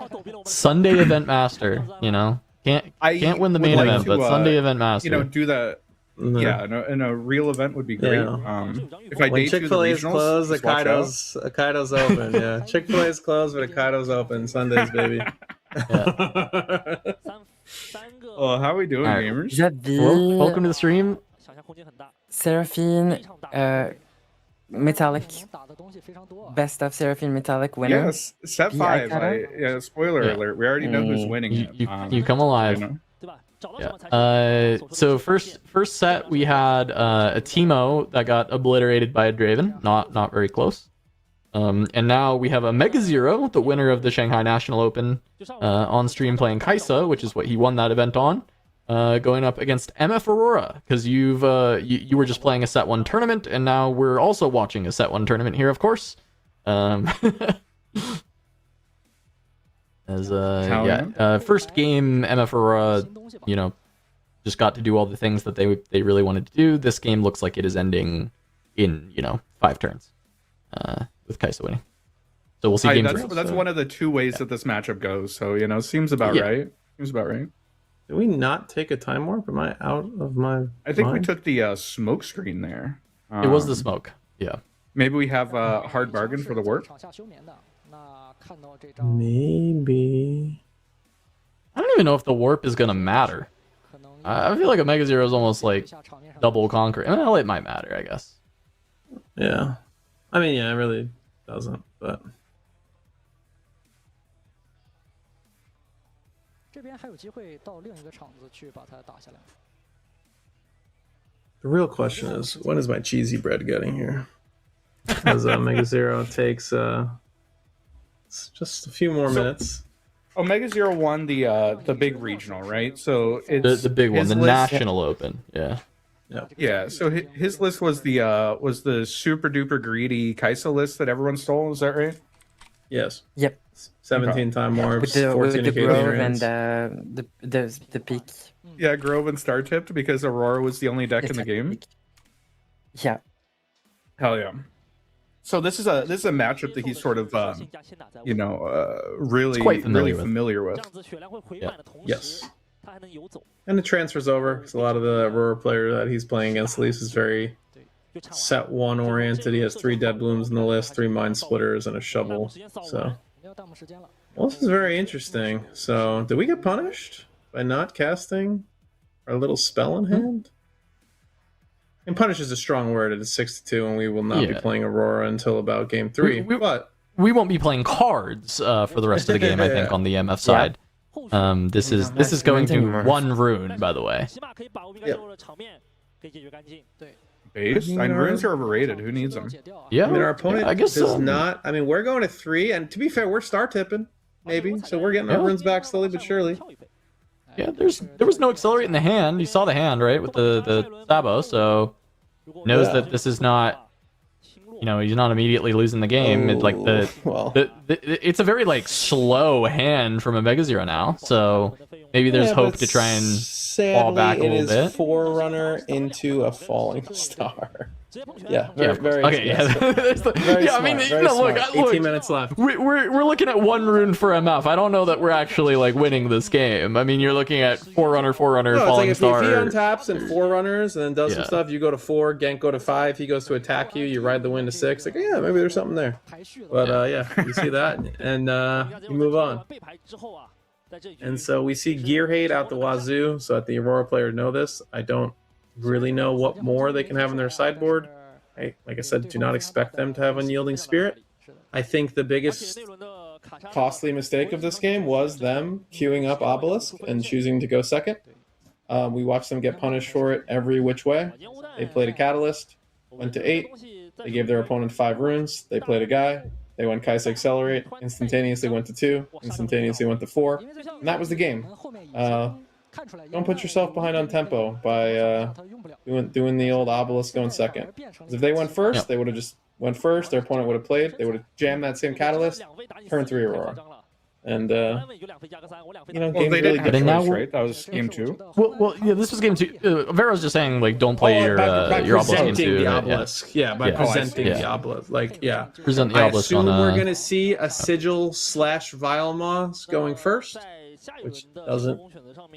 Sunday event master. You know, can't win the main would like event, to, but Sunday event master. You know, do the No. yeah, in a real event would be great. Yeah. If I When day two the Chick-fil-A is regionals, closed, just watch out. Akaido's open. Yeah, Chick-fil-A is closed, but Akaido's open Sundays, baby. 三个 Oh, how are we doing, Alright. gamers? Is that the Welcome to the stream. 想象空间很大。 Seraphine metallic 能打的东西非常多啊。 best of Seraphine metallic winner? Yes, set The 5. Aikata? Spoiler Yeah. alert. We already know who's Mm. winning it. You come alive. you know. 对吧？找到什 Yeah. 么才是 So first set we had a Teemo that got obliterated by a Draven, not very close. And now we have a Mega Zero, the winner of the Shanghai National Open, on stream playing Kaisa, which is what he won that event on, going up against MF Aurora, because you were just playing a set 1 tournament, and now we're also watching a set 1 tournament here, of course. First game MF Aurora, you know, just got to do all the things that they really wanted to do. This game looks like it is ending in 5 turns, with Kaisa winning. So we'll see game 3. That's one of the 2 ways that this matchup goes. So seems about Yeah. right. Seems about right. Did we not take a time warp? Am I out of my? I think we mind? took the smoke screen there. It was the smoke. Yeah. Maybe we have a hard bargain for the warp. 场下休眠的，那看到这张 Maybe. I don't even know if the warp is gonna matter. 可能 I feel like a Mega Zero is almost like 下场面上 double conquer. Well, it might matter, I guess. Yeah. I mean, yeah, it really doesn't. But 这边还有机会到另一个场子去把它打下来。 the real question is, when is my cheesy bread getting here? As Mega Zero takes it's just a few more minutes. Omega Zero won the big regional, right? So it's The big one, his the list- National Open. Yeah. Yeah, so his list was the super duper greedy Kaisa list that everyone stole. Is that right? Yes. Yep. 17 time warps, With the 14 Grove occasion and the peak. Yeah, Grove and Star tipped because Aurora was the only deck in the game. Yeah. Hell yeah. So this is a matchup that he's sort of 先加先打再问 really quite familiar with. familiar 这 with. 样子血量会回满的同 Yes. 时，他还能游走， And the transfer's over because a lot of the Aurora player that he's playing against at least is very 就唱完。 set 1 oriented. He has 3 dead blooms in the list, 3 mind splitters, and a shovel. So, 没有弹幕时间了。 well, this is very interesting. So, did we get punished by not casting our little spell in hand? And punish is a strong word. It is 6-2, and we will not be Yeah. playing Aurora until about game 3. But We won't be playing cards for the rest of the game, I think, on the MF side. This is going to one rune, by the way. 起码可以把我们应该最后的场面给解决干净。对， Base? And runes are overrated. Who needs them? 解掉啊。 Yeah, I mean, our opponent I guess does so. not. I mean, we're going to 3, and to be fair, we're star tipping. maybe. So we're getting our runes back slowly but surely. Yeah, there was no accelerate in the hand. You saw the hand, right, with the Sabo, so knows that this is not, you know, he's not immediately losing the game. It's like it's a very like slow hand from a Mega Zero now, so maybe there's hope to try and fall back a little bit. It is Forerunner into a falling star. Yeah, very okay, yeah. I mean, look, 18 minutes left. We're looking at one rune for MF. I don't know that we're actually like winning this game. I mean, you're looking at Forerunner, falling star. If he untaps and Forerunners and then does some stuff, you go to 4, Gank go to 5, he goes to attack you, you ride the win to 6. Like, yeah, maybe there's something there. But yeah, you see that, and you move on. And so we see gear hate out the wazoo. So that the Aurora players know this. I don't really know what more they can have in their sideboard. Like I said, do not expect them to have Unyielding Spirit. I think the biggest costly mistake of this game was them queuing up Obelisk and choosing to go second. We watched them get punished for it every which way. They played a Catalyst, went to 8. They gave their opponent 5 runes. They played a guy. They went Kai'Sa Accelerate, instantaneously went to 2, instantaneously went to 4, and that was the game. Don't put yourself behind on tempo by doing the old Obelisk going second. Because if they went first, they would have just went first, their opponent would have played, they would have jammed that same Catalyst, turn 3 Aurora. And, you know, well, they really didn't have choice, right? That was game 2. Well, yeah, this was game 2. Vero's just saying, like, don't play your obelisk into the obelisk. Yeah, by presenting the obelisk. Like, yeah. Present the obelisk I assume we're going to see a Sigil / Vile Moss going first, which doesn't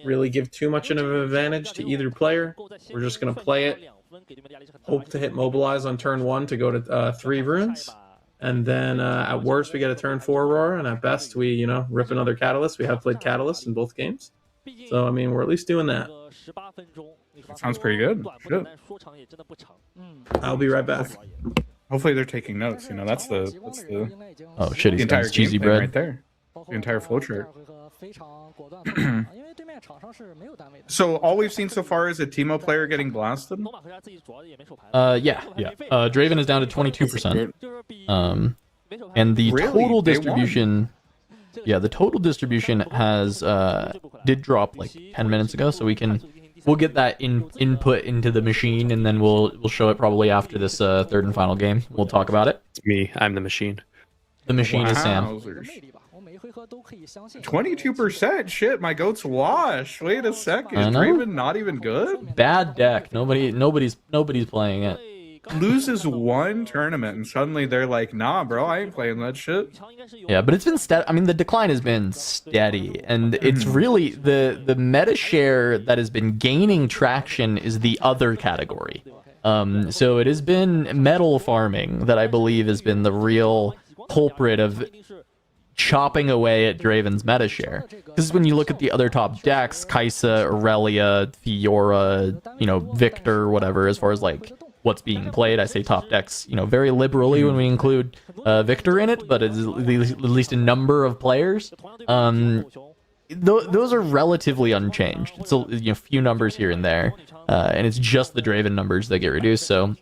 really give too much of an advantage to either player. We're just going to play it, hope to hit Mobilize on turn 1 to go to 3 runes. And then at worst, we get a turn 4 Aurora, and at best, we, you know, rip another Catalyst. We have played Catalyst in both games. So, I mean, we're at least doing that. That sounds pretty good. Shit. I'll be right back. Hopefully they're taking notes. You know, that's the oh shit, he's entire cheesy bread bread right there. The entire flowchart. So all we've seen so far is a Teemo player getting blasted. Yeah. Draven is down to 22%. And the total distribution. Yeah, the total distribution has did drop like 10 minutes ago, so we'll get that input into the machine, and then we'll show it probably after this third and final game. We'll talk about it. It's me. I'm the machine. The machine is Sam. 22%. Shit, my goat's washed. Wait a second. Draven not even good. Bad deck. Nobody's playing it. Loses one tournament and suddenly they're like, nah, bro, I ain't playing that shit. Yeah, but it's been steady. I mean, the decline has been steady, and it's really the meta share that has been gaining traction is the other category. So it has been metal farming that I believe has been the real culprit of chopping away at Draven's meta share. Because when you look at the other top decks, Kai'Sa, Aurelia, Fiora, you know, Victor, whatever, as far as like what's being played, I say top decks, you know, very liberally when we include Victor in it, but it's at least a number of players. Those are relatively unchanged. It's a few numbers here and there, and it's just the Draven numbers that get reduced. So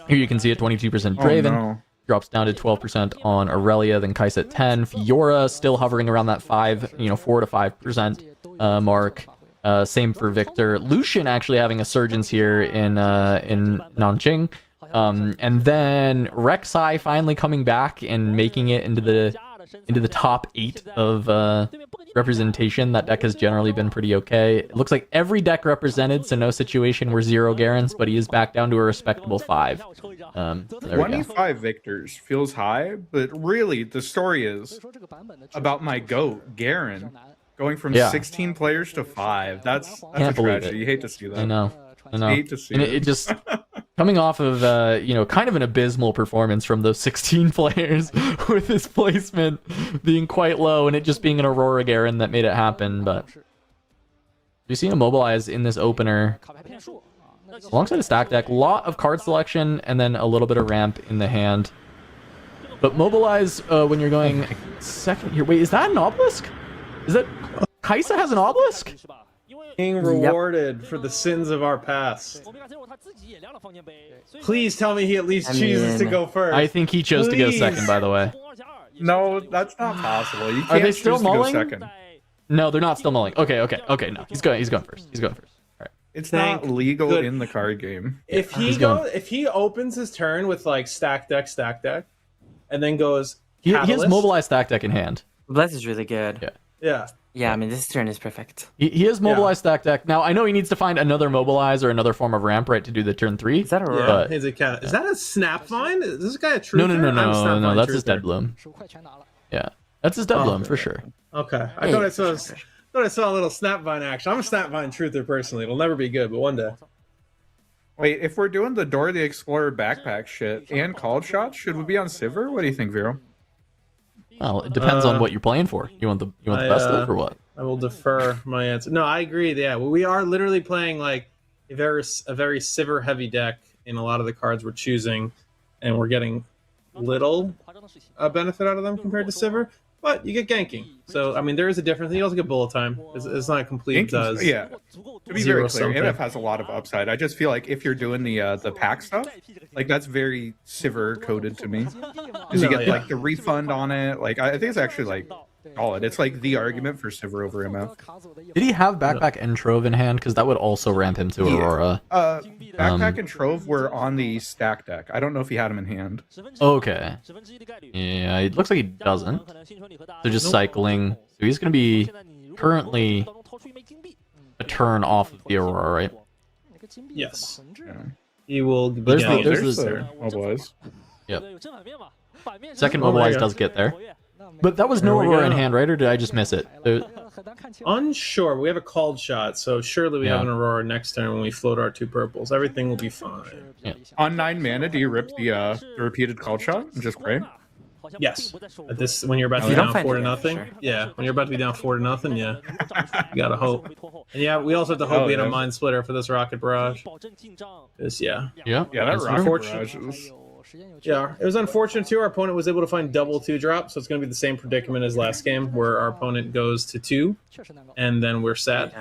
here you can see a 22% Draven. Drops down to 12% on Aurelia, then Kai'Sa at 10. Fiora still hovering around that 4 to 5% mark. Same for Victor. Lucian actually having a surgence here in Nanjing. And then Rek'Sai finally coming back and making it into the top 8 of representation. That deck has generally been pretty okay. It looks like every deck represented, so no situation where 0 Garens, but he is back down to a respectable 5. 25 victors feels high, but really the story is about my GOAT, Garen, going from 16 players to 5. That's a tragedy. You hate to see that. I know. Hate to see and it just coming off of kind of an abysmal performance from those 16 players with his placement being quite low and it just being an Aurora Garen that made it happen. But you see him mobilize in this opener alongside a stack deck, a lot of card selection and then a little bit of ramp in the hand. But mobilize when you're going second here. Wait, is that an obelisk? Is that Kai'Sa has an obelisk? Being rewarded for the sins of our past. Please tell me he at least chooses to go first. I think he chose to go second, by the way. No, that's not possible. You can't Are they still choose to go mulling? second. No, they're not still mulling. Okay, no. He's going first. He's going first. All right. It's not legal in the card game. If he opens his turn with like stack deck, and then goes he has mobilized stack deck in hand. Bless is really good. Yeah. Yeah. Yeah, I mean, this turn is perfect. He has mobilized stack deck. Now, I know he needs to find another mobilize or another form of ramp, right, to do the turn 3. Is that Aurora? Is that a Snapvine? Is this guy a truther? No. That's his Dead Bloom. Yeah. That's his Dead Bloom, for sure. Okay. I thought I saw a little Snapvine action. I'm a Snapvine truther, personally. It'll never be good, but one day. Wait, if we're doing the Dora the Explorer backpack shit and called shots, should we be on Sivir? What do you think, Vero? Well, it depends on what you're playing for. You want the best stuff or what? I will defer my answer. No, I agree. Yeah, we are literally playing like a very Sivir heavy deck in a lot of the cards we're choosing, and we're getting little benefit out of them compared to Sivir. But you get ganking, so I mean there is a difference. You also get bullet time. It's not a complete does. Yeah, to be very clear, MF has a lot of upside. I just feel like if you're doing the pack stuff, like that's very Sivir coded to me, because you get like the refund on it. Like I think it's actually like solid. It's like the argument for Sivir over MF. Did he have backpack and Trove in hand? Because that would also ramp him to Aurora. Backpack and Trove were on the stack deck. I don't know if he had them in hand. Okay. Yeah, it looks like he doesn't. They're just cycling. So he's going to be currently a turn off of the Aurora, right? Yes. Yeah. He will. There's mobilize. Yep. Second mobilize does get there. But that was no Aurora in hand, right? Or did I just miss it? Unsure. We have a called shot, so surely we have an Aurora next turn when we float our 2 purples. Everything will be fine. Yeah. On 9 mana, do you rip the repeated called shot and just pray? Yes. When you're about to be down 4-0. Sure. Yeah. When you're about to be down 4-0. Yeah. You gotta hope. And yeah, we also have to hope we had a Mind Splitter for this Rocket Barrage. Yeah, that Rocket Barrage is... Yeah, it was unfortunate too. Our opponent was able to find double 2-drop, so it's going to be the same predicament as last game, where our opponent goes to 2, and then we're sad.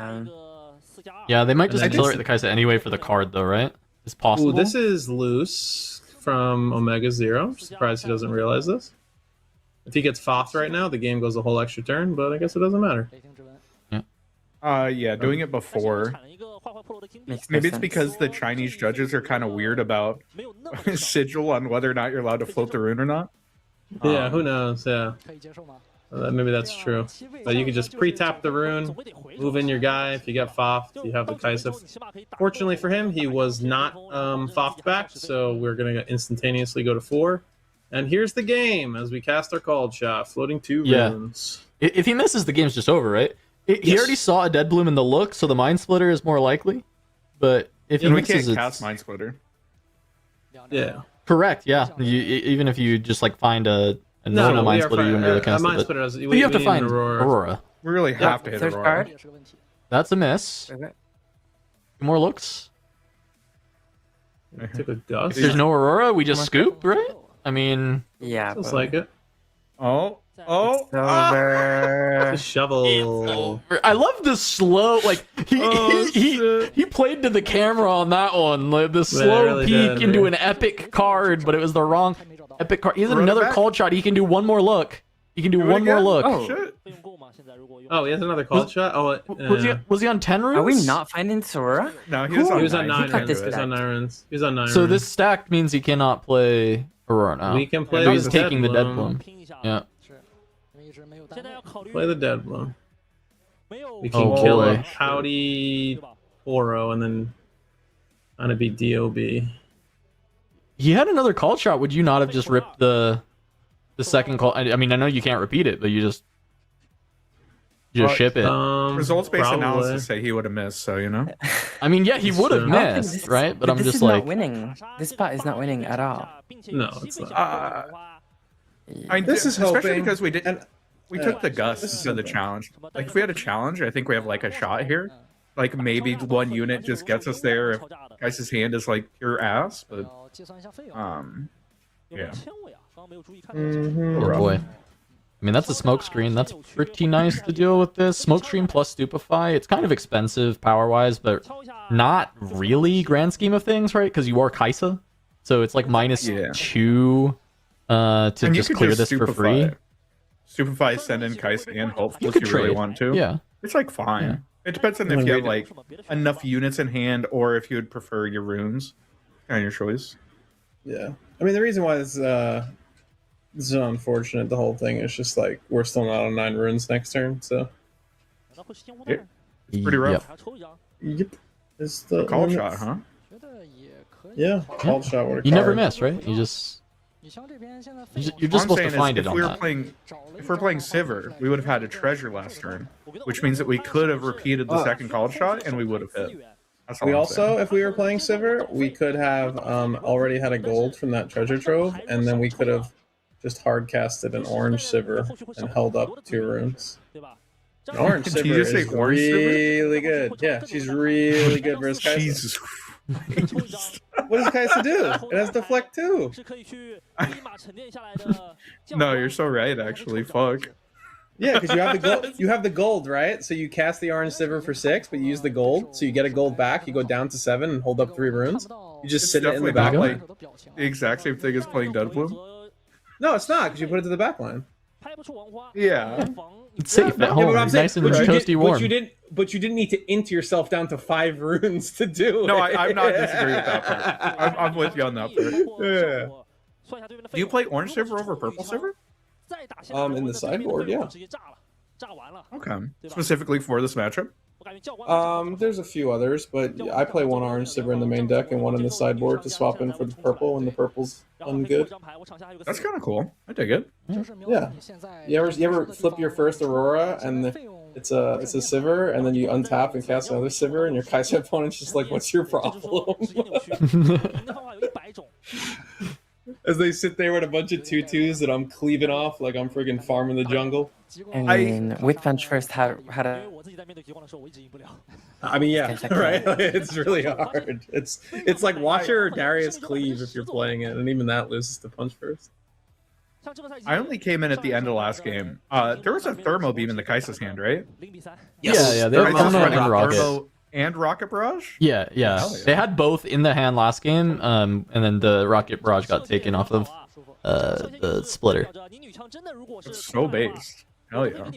Yeah, they might just accelerate the Kaisa anyway for the card, though, right? It's possible. Ooh, this is loose from Omega Zero. Surprised he doesn't realize this. If he gets Foth right now, the game goes a whole extra turn, but I guess it doesn't matter. Yeah, doing it before. Maybe it's because the Chinese judges are kind of weird about sigil on whether or not you're allowed to float the rune or not. Yeah, who knows? Yeah. Maybe that's true. But you can just pre-tap the rune, move in your guy. If you get Foth, you have the Kaisa. Fortunately for him, he was not Fothed back, so we're going to instantaneously go to 4. And here's the game as we cast our called shot, floating 2 runes. If he misses, the game's just over, right? He already saw a Dead Bloom in the look, so the Mind Splitter is more likely. But if he mixes, we can't cast Mind Splitter. Yeah. Correct. Yeah. Even if you just like find a normal Mind Splitter, you wouldn't really cast it. But you have to find Aurora. We really have to hit Aurora. That's a miss. 2 more looks. Took a dust. If there's no Aurora, we just scoop, right? I mean, yeah, looks like it. The shovel. I love the slow, like he played to the camera on that one, like the slow really peek into an epic card, but it was the wrong epic card. He has another called shot. He can do one more look. He can do one more look. Oh, he has another called shot. Oh, was he on 10 runes? Are we not finding Aurora? No, he was on 9 runes. He was on 9 runes. So this stack means he cannot play Aurora now. We can play. He's taking the Dead Bloom. Yeah. Play the Dead Bloom. We can kill a pouty Oro and then on a be DOB. He had another call shot. Would you not have just ripped the second call? I mean, I know you can't repeat it, but you just ship it. Results-based analysis say he would have missed, so you know. I mean, yeah, he would have missed, right? But I'm just like, not winning. This spot is not winning at all. No, it's not. I mean, this is especially because we didn't. We took the Gus instead of the challenge. Like, if we had a challenge, I think we have, like, a shot here. Like, maybe one unit just gets us there if Guy's hand is, like, pure ass, but... yeah. Oh, boy. I mean, that's a smoke screen. That's pretty nice to deal with this. Smoke screen plus stupefy. It's kind of expensive power-wise, but not really grand scheme of things, right? Because you are Kaisa. So it's like -2 to just clear this for free. Stupefy, send in Kaisa and Hope if you really want to. Yeah. It's like fine. Yeah. It depends on if you have like enough units in hand or if you would prefer your runes. Kind of your choice. Yeah. I mean, the reason why this is unfortunate, the whole thing, is just like we're still not on 9 runes next turn, so. It's pretty rough. Yep. It's the call shot, huh? Yeah, call shot with a You card. never miss, right? You're just supposed to find it on that. If we're playing Sivir, we would have had a treasure last turn, which means that we could have repeated the second call shot and we would have hit. We also, if we were playing Sivir, we could have already had a gold from that treasure trove, and then we could have just hard casted an orange Sivir and held up 2 runes. Orange Sivir is really good. Yeah, she's really good versus Kaisa. Jesus Christ. What does Kaisa do? It has deflect too. No, you're so right, actually. Fuck. Yeah, because you have the gold. You have the gold, right? So you cast the orange Sivir for 6, but you use the gold, so you get a gold back. You go down to 7 and hold up 3 runes. You just sit it in the back line. The exact same thing as playing Deadbloom. No, it's not, because you put it to the back line. Yeah. It's safe at home. It's nice and toasty warm. But you didn't need to int yourself down to 5 runes to do it. No, I'm not disagreeing with that part. I'm with you on that part. Yeah. Do you play orange Sivir over purple Sivir? In the sideboard, yeah. Okay. Specifically for this matchup? There's a few others, but I play 1 orange Sivir in the main deck and 1 in the sideboard to swap in for the purple when the purple's ungood. That's kind of cool. I dig it. Yeah. You ever flip your first Aurora and it's a Sivir, and then you untap and cast another Sivir, and your Kaisa opponent's just like, "What's your problem?" As they sit there with a bunch of 2/2s that I'm cleaving off like I'm friggin' farming the jungle. I mean, with Punch first had a. I mean, yeah, right. It's really hard. It's like Watcher or Darius cleave if you're playing it, and even that loses to Punch first. I only came in at the end of last game. There was a Thermo Beam in the Kaisa's hand, right? Yes. Yeah. They had Thermo and Rocket. Thermo and Rocket Barrage? Yeah. They had both in the hand last game, and then the Rocket Barrage got taken off of the splitter. It's so based. Hell yeah.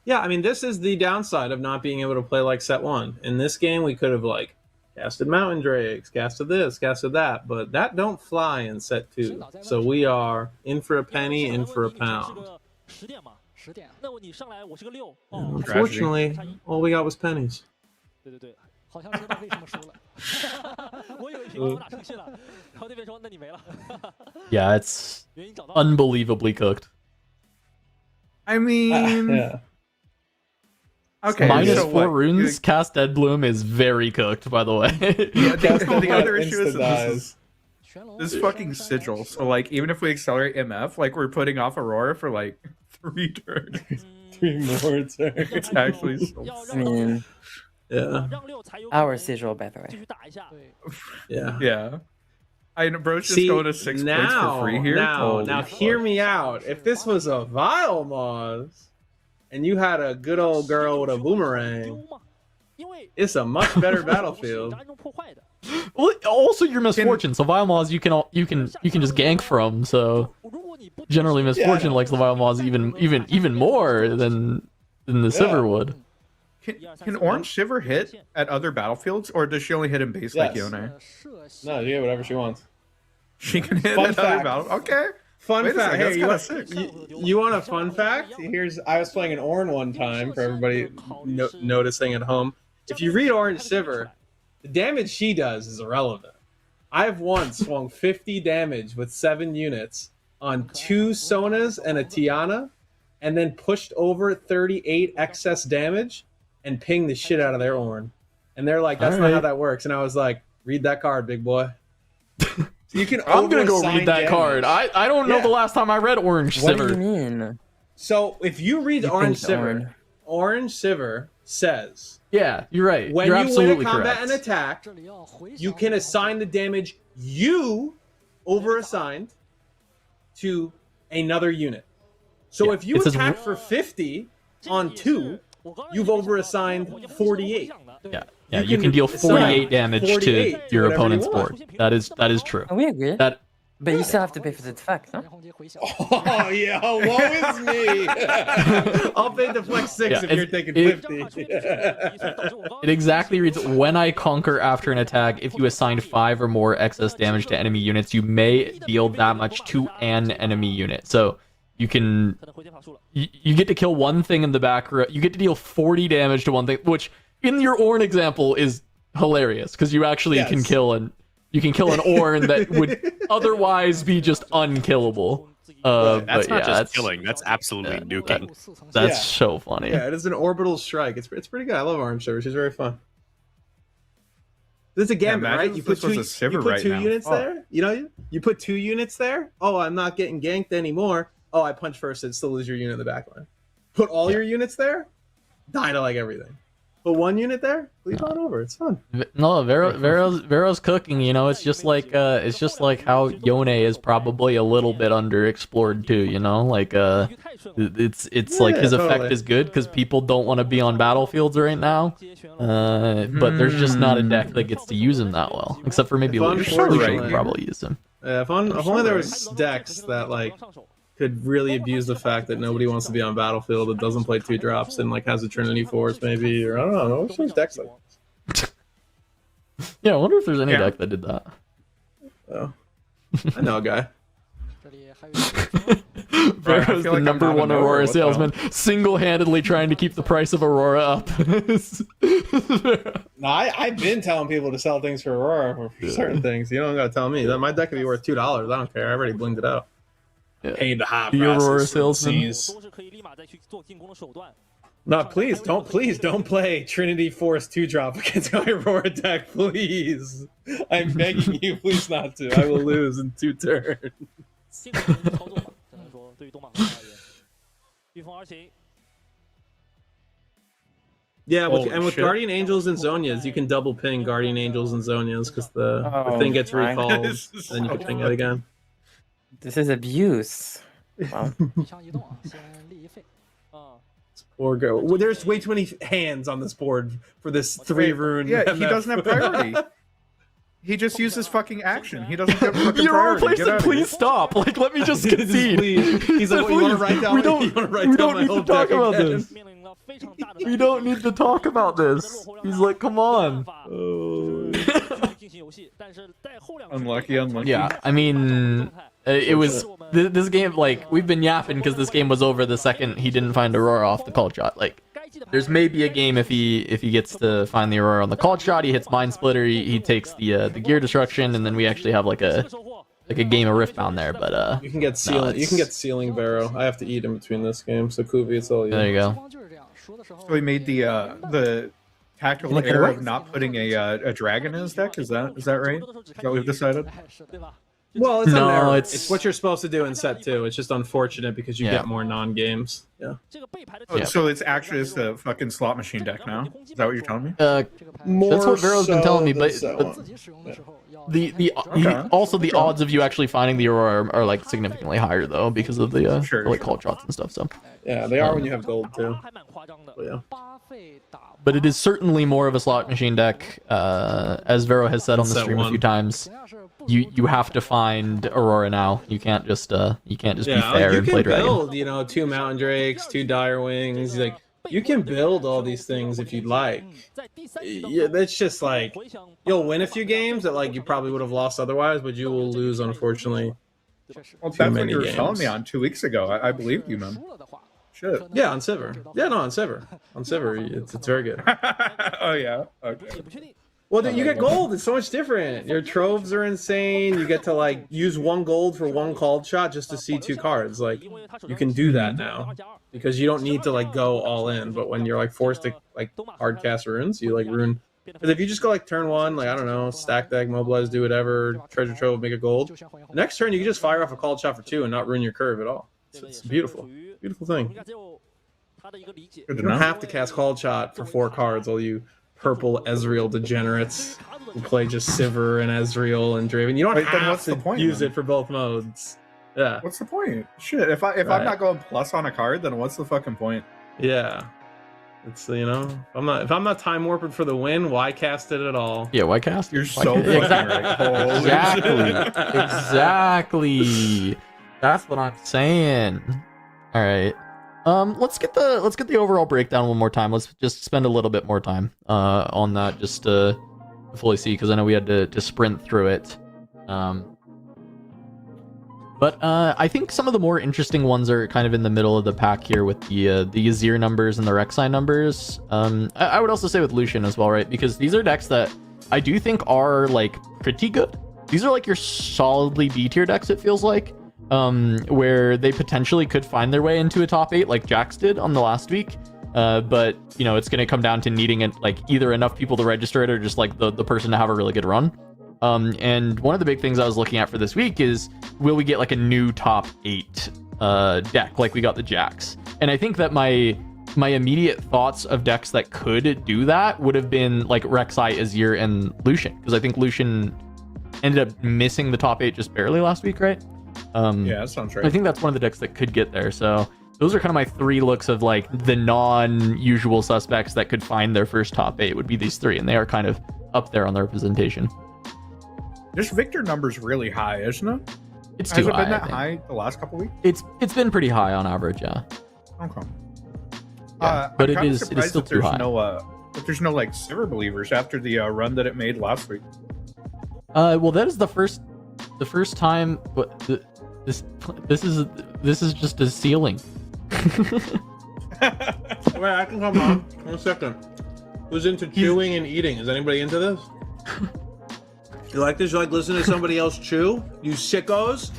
Yeah, I mean, this is the downside of not being able to play like set 1. In this game, we could have, like, casted Mountain Drakes, casted this, casted that, but that don't fly in set 2. So we are in for a penny, in for a pound. Unfortunately, all we got was pennies. Yeah, it's unbelievably cooked. I mean... yeah. Okay, -4 runes, cast Dead Bloom is very cooked, by the way. Yeah, the other issue is this fucking sigil. So, like, even if we accelerate MF, like, we're putting off Aurora for, like, 3 turns. 3 more turns. It's actually so... I mean, yeah. Our sigil, by the way. Yeah. I know, bro's just going to 6 points for free here. Now, hear me out. If this was a Vile Moz, and you had a good old girl with a boomerang, it's a much better battlefield. Well, also your Misfortune. So Vile Moz you can just gank from. So generally Misfortune likes the Vile Moz even more than the Sivir would. Can Orange Sivir hit at other battlefiils, or does she only hit in base like Yone? No, she can get whatever she wants. She can hit at other battlefields. Okay. Fun fact. Hey, you you want a fun fact? I was playing an Ornn one time for everybody noticing at home. If you read Orange Sivir, the damage she does is irrelevant. I've once swung 50 damage with 7 units on 2 Sonas and a Tiana, and then pushed over 38 excess damage and pinged the shit out of their Ornn. And they're like, that's not how that works. And I was like, read that card, big boy. You can I'm gonna go read that card. I don't know the last time I read Orange Sivir. What do you mean? So if you read Orange Sivir, Orange Sivir says, yeah, you're right. When you're you absolutely win a combat correct. and attack, you can assign the damage you overassigned to another unit. So if you attack for 50 on 2, you've overassigned 48. Yeah, you can deal 48 damage to your opponent's board. That is true. We agree. But you still have to pay for the defect, no? Oh, yeah, woe is me. I'll pay the flex 6 if you're taking 50. It exactly reads, when I conquer after an attack, if you assign 5 or more excess damage to enemy units, you may deal that much to an enemy unit. So you can... You get to kill one thing in the back row. You get to deal 40 damage to one thing, which in your Ornn example is hilarious, because you actually can kill an... You can kill an Ornn that would otherwise be just unkillable. That's not just killing. That's absolutely nuking. That's so funny. Yeah, it is an orbital strike. It's pretty good. I love Orange Server. She's very fun. This is a gambit, right? You put 2 units there. You know, you put 2 units there. Oh, I'm not getting ganked anymore. Oh, I punch first and still lose your unit in the back line. Put all your units there. Die to like everything. Put 1 unit there, leave on over. It's fun. No, Vero's cooking. You know, it's just like how Yone is probably a little bit underexplored too. You know, like it's like his effect is good because people don't want to be on battlefields right now. But there's just not a deck that gets to use him that well, except for maybe Lucian could probably use him. Yeah, if only there was decks that like could really abuse the fact that nobody wants to be on Battlefield that doesn't play 2 drops and like has a Trinity Force maybe, or I don't know. There's decks like Yeah, I wonder if there's any deck that did that. Oh, I know a guy. Vero's the like #1 Aurora salesman, single-handedly trying to keep the price of Aurora up. No, I've been telling people to sell things for Aurora for certain things. You don't gotta tell me that my deck could be worth $2. I don't care. I already blinged it out. Paid the high the Aurora salesman. No, please don't play Trinity Force 2-drop against my Aurora deck, please. I'm begging you, please not to. I will lose in 2 turns. Yeah, with Guardian Angels and Zonias, you can double ping Guardian Angels and Zonias because the thing gets recalled, and then you can ping it again. This is abuse. Wow. Poor girl. Well, there's way too many hands on this board for this 3-rune. Yeah, he doesn't have priority. He just uses fucking action. He doesn't have fucking priority. Please stop. Like, let me just concede. He's like, you want to write down? We don't need to talk about this. We don't need to talk about this. He's like, come on. Unlucky. Yeah, I mean, it was this game. Like, we've been yapping because this game was over the second he didn't find Aurora off the call shot. Like, there's maybe a game if he gets to find the Aurora on the call shot, he hits Mind Splitter, he takes the gear destruction, and then we actually have like a game of Riftbound there. But you can get ceiling. You can get ceiling Barrow. I have to eat in between this game, so Kuvi, it's all you. There you go. So he made the tactical error of not putting a dragon in his deck. Is that right? Is that what we've decided? Well, it's not an error. It's what you're supposed to do in set 2. It's just unfortunate because you get more non-games. Yeah. Oh, so it's actually just a fucking slot machine deck now. Is that what you're telling me? That's what Vero's been telling me, but also the odds of you actually finding the Aurora are like significantly higher though because of the like call shots and stuff. So yeah, they are when you have gold too. But it is certainly more of a slot machine deck, as Vero has said on the stream a few times. You have to find Aurora now. You can't just be fair and play Dragon. You can build, 2 Mountain Drakes, 2 Dire Wings. Like, you can build all these things if you'd like. Yeah, that's just like you'll win a few games that like you probably would have lost otherwise, but you will lose unfortunately. Well, that's what you were telling me on 2 weeks ago. I believed you, man. Shit. Yeah, on Sivir. Yeah, no, on Sivir. On Sivir, it's very good. Oh yeah. Okay. Well, you get gold. It's so much different. Your troves are insane. You get to like use 1 gold for 1 called shot just to see 2 cards. Like, you can do that now because you don't need to like go all in. But when you're like forced to like hard cast runes, you like rune. Because if you just go like turn 1, like I don't know, stack deck, mobilize, do whatever, treasure trove, make a gold. The next turn you can just fire off a called shot for 2 and not ruin your curve at all. It's beautiful, beautiful thing. You don't have to cast called shot for 4 cards, all you purple Ezreal degenerates who play just Sivir and Ezreal and Draven. You don't have to use it for both modes. Yeah. What's the point? Shit, if I'm not going plus on a card, then what's the fucking point? Yeah. It's, you know, if I'm not time warping for the win, why cast it at all? Yeah, why cast? You're so fucking right. Exactly. That's what I'm saying. All right. Let's get the overall breakdown one more time. Let's just spend a little bit more time on that, just to fully see, because I know we had to sprint through it. But I think some of the more interesting ones are kind of in the middle of the pack here with the Azir numbers and the Rek'Sai numbers. I would also say with Lucian as well, right? Because these are decks that I do think are like pretty good. These are like your solidly B tier decks, it feels like, where they potentially could find their way into a top 8 like Jax did on the last week. But you know, it's going to come down to needing it, like either enough people to register it or just like the person to have a really good run. And one of the big things I was looking at for this week is, will we get like a new top 8 deck like we got the Jax? And I think that my immediate thoughts of decks that could do that would have been like Rek'Sai, Azir, and Lucian, because I think Lucian ended up missing the top 8 just barely last week, right? Yeah, that sounds right. I think that's one of the decks that could get there. So those are kind of my 3 looks of like the non-usual suspects that could find their first top 8 would be these 3, and they are kind of up there on the representation. This Victor number's really high, isn't it? It's too high. Has it been that high the last couple weeks? It's been pretty high on average, yeah. Okay. Yeah, but it is still too high. But there's no like Silver Believers after the run that it made last week. Well, that is the first time. But this is just a ceiling. Wait, I can come on. 1 second. Who's into chewing and eating? Is anybody into this? You like this? You like listening to somebody else chew? You sickos?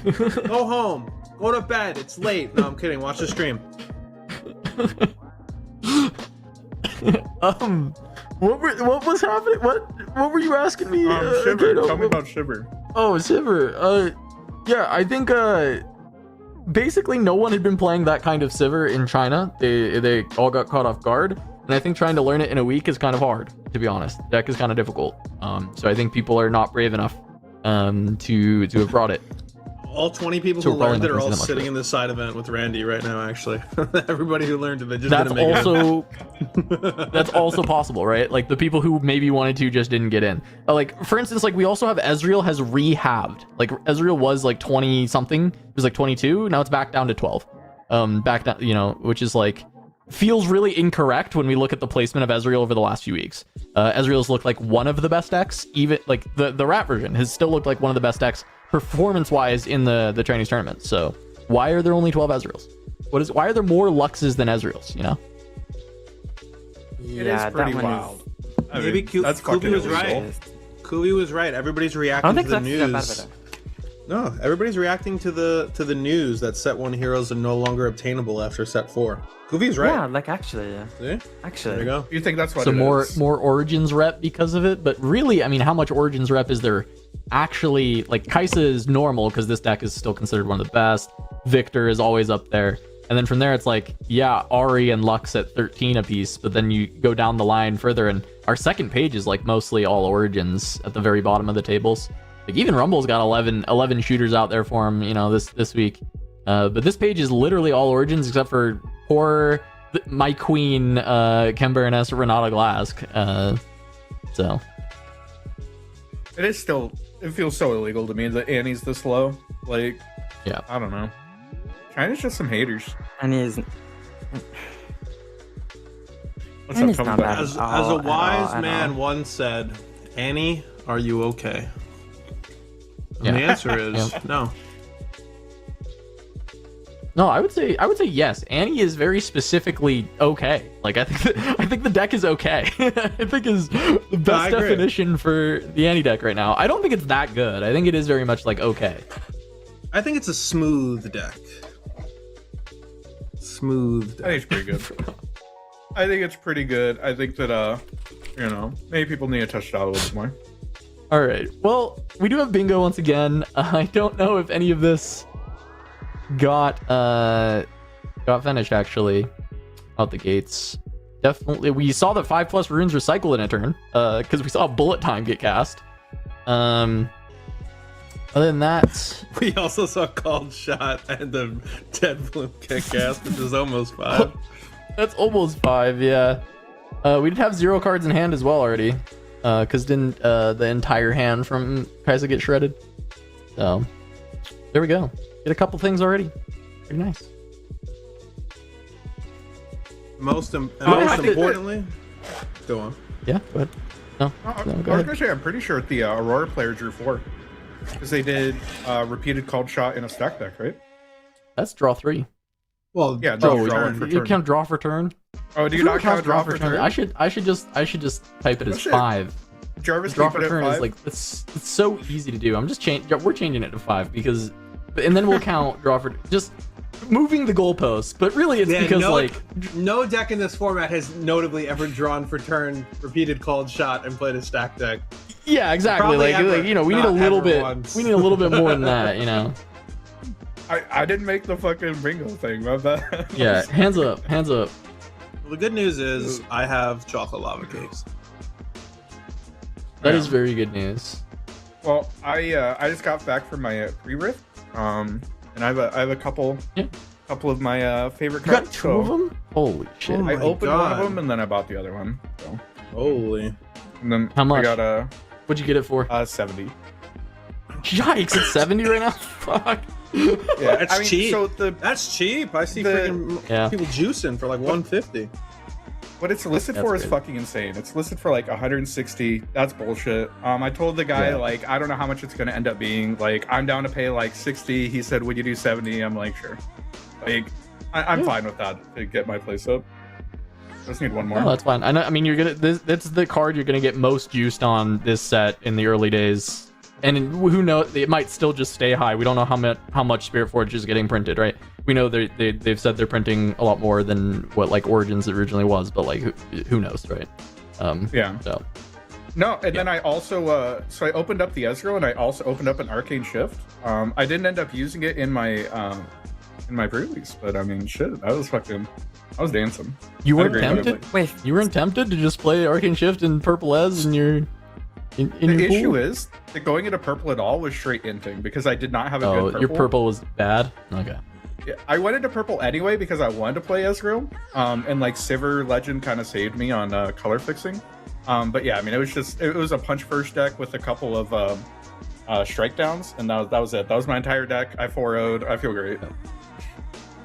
Go home. Go to bed. It's late. No, I'm kidding. Watch the stream. What was happening? What were you asking me? Shiver. Tell me about Shiver. Oh, Shiver. Yeah, I think basically no one had been playing that kind of Shiver in China. They all got caught off guard. And I think trying to learn it in a week is kind of hard, to be honest. The deck is kind of difficult. So I think people are not brave enough to have brought it. All 20 people who learned it are all sitting in the side event with Randy right now, actually. Everybody who learned it, they just didn't make it. That's also possible, right? Like the people who maybe wanted to just didn't get in. Like, for instance, like we also have Ezreal has rehabbed. Like Ezreal was like 20 something. It was like 22. Now it's back down to 12. Back down, you know, which is like, feels really incorrect when we look at the placement of Ezreal over the last few weeks. Ezreal's looked like one of the best decks, even like the rat version has still looked like one of the best decks performance-wise in the Chinese tournament. So why are there only 12 Ezreals? Why are there more Luxes than Ezreals, you know? It is pretty wild. Maybe Kubi was right. Kubi was right. Everybody's reacting to the news. No, everybody's reacting to the news that set 1 heroes are no longer obtainable after set 4. Kuvi's right. Yeah, like actually, yeah. See? Actually. There you go. You think that's what so it is? more Origins rep because of it, but really, I mean, how much Origins rep is there actually? Like Kai'Sa is normal because this deck is still considered one of the best. Victor is always up there. And then from there, it's like, yeah, Ahri and Lux at 13 apiece, but then you go down the line further, and our second page is like mostly all Origins at the very bottom of the tables. Like even Rumble's got 11 shooters out there for him, you know, this week. But this page is literally all Origins except for poor my queen, Baroness Renata Glask. So it is still. It feels so illegal to me that Annie's this low. Like, yeah, I don't know. China's just some haters. Annie's. What's up, coming back? As a wise man once said, Annie, are you okay? And the answer is no. No, I would say yes. Annie is very specifically okay. Like I think the deck is okay. I think is the best definition for the Annie deck right now. I don't think it's that good. I think it is very much like okay. I think it's a smooth deck. Smooth deck. I think it's pretty good. I think it's pretty good. I think that you know, maybe people need to touch it out a little bit more. All right. Well, we do have bingo once again. I don't know if any of this got finished actually out the gates. Definitely, we saw the 5+ runes recycle in a turn because we saw bullet time get cast. Other than that, we also saw Called Shot and the Dead Bloom Kick-Ass, which is almost 5. That's almost 5, yeah. We did have 0 cards in hand as well already. Because didn't the entire hand from Kaisa get shredded? So, there we go. Get a couple things already. Pretty nice. Most importantly, go on. Yeah, go ahead. No, I go was ahead. gonna say, I'm pretty sure the Aurora player drew 4. Because they did repeated called shot in a stack deck, right? That's draw 3. Well, Yeah, draw no, turn. for You turn. count draw for turn? Oh, do you not count draw for turn? I should just type it as shit. 5. Jarvis, Draw keep for it at turn 5? is like it's so easy to do. We're changing it to 5 because, and then we'll count draw for just moving the goalposts. But really, it's because no deck in this format has notably ever drawn for turn, repeated called shot, and played a stack deck. yeah, exactly. Probably Like ever, we need a not little ever bit. once. We need a little bit more than that, you know. I didn't make the fucking bingo thing, my bad. Yeah, hands up, hands up. Well, the good news is I have chocolate lava cakes. That is very good news. Well, I just got back from my pre-rift, and I have a couple of my favorite You cards. got 2 of them? Holy shit! Oh my I opened one of God. them and then I bought the other one. So. Holy. And then How much? I got What'd you get it for? 70. Yikes! It's 70 right now. Fuck. Yeah, That's cheap. So That's cheap. I see the- freaking people juicing for like 150. what it's listed That's for is good. fucking insane. It's listed for like 160. That's bullshit. I told the guy Yeah. like I don't know how much it's gonna end up being. Like I'm down to pay like 60. He said, "Would you do 70?" I'm like, sure. Like I'm fine with that to get my place up. Just need one more. Oh, that's fine. I know. I mean, you're gonna. That's the card you're gonna get most juiced on this set in the early days, and who knows? It might still just stay high. We don't know how much Spiritforged is getting printed, right? We know they've said they're printing a lot more than what like Origins originally was, but like who knows, right? Yeah. So No, and then I also so I opened up the Ezreal and I also opened up an Arcane Shift. I didn't end up using it in my pre-release, but I mean, shit, I was dancing. you I weren't agree. tempted. Wait, You weren't tempted to just play Arcane Shift in purple Ez in your in The your issue pool? is that going into purple at all was straight inting because I did not have a Oh, good purple. your purple was bad. Okay. Yeah, I went into purple anyway because I wanted to play Ezreal, and like Sivir Legend kind of saved me on color fixing. But yeah, I mean, it was a punch first deck with a couple of strike downs, and that was it. That was my entire deck. I 4-0'd. I feel great.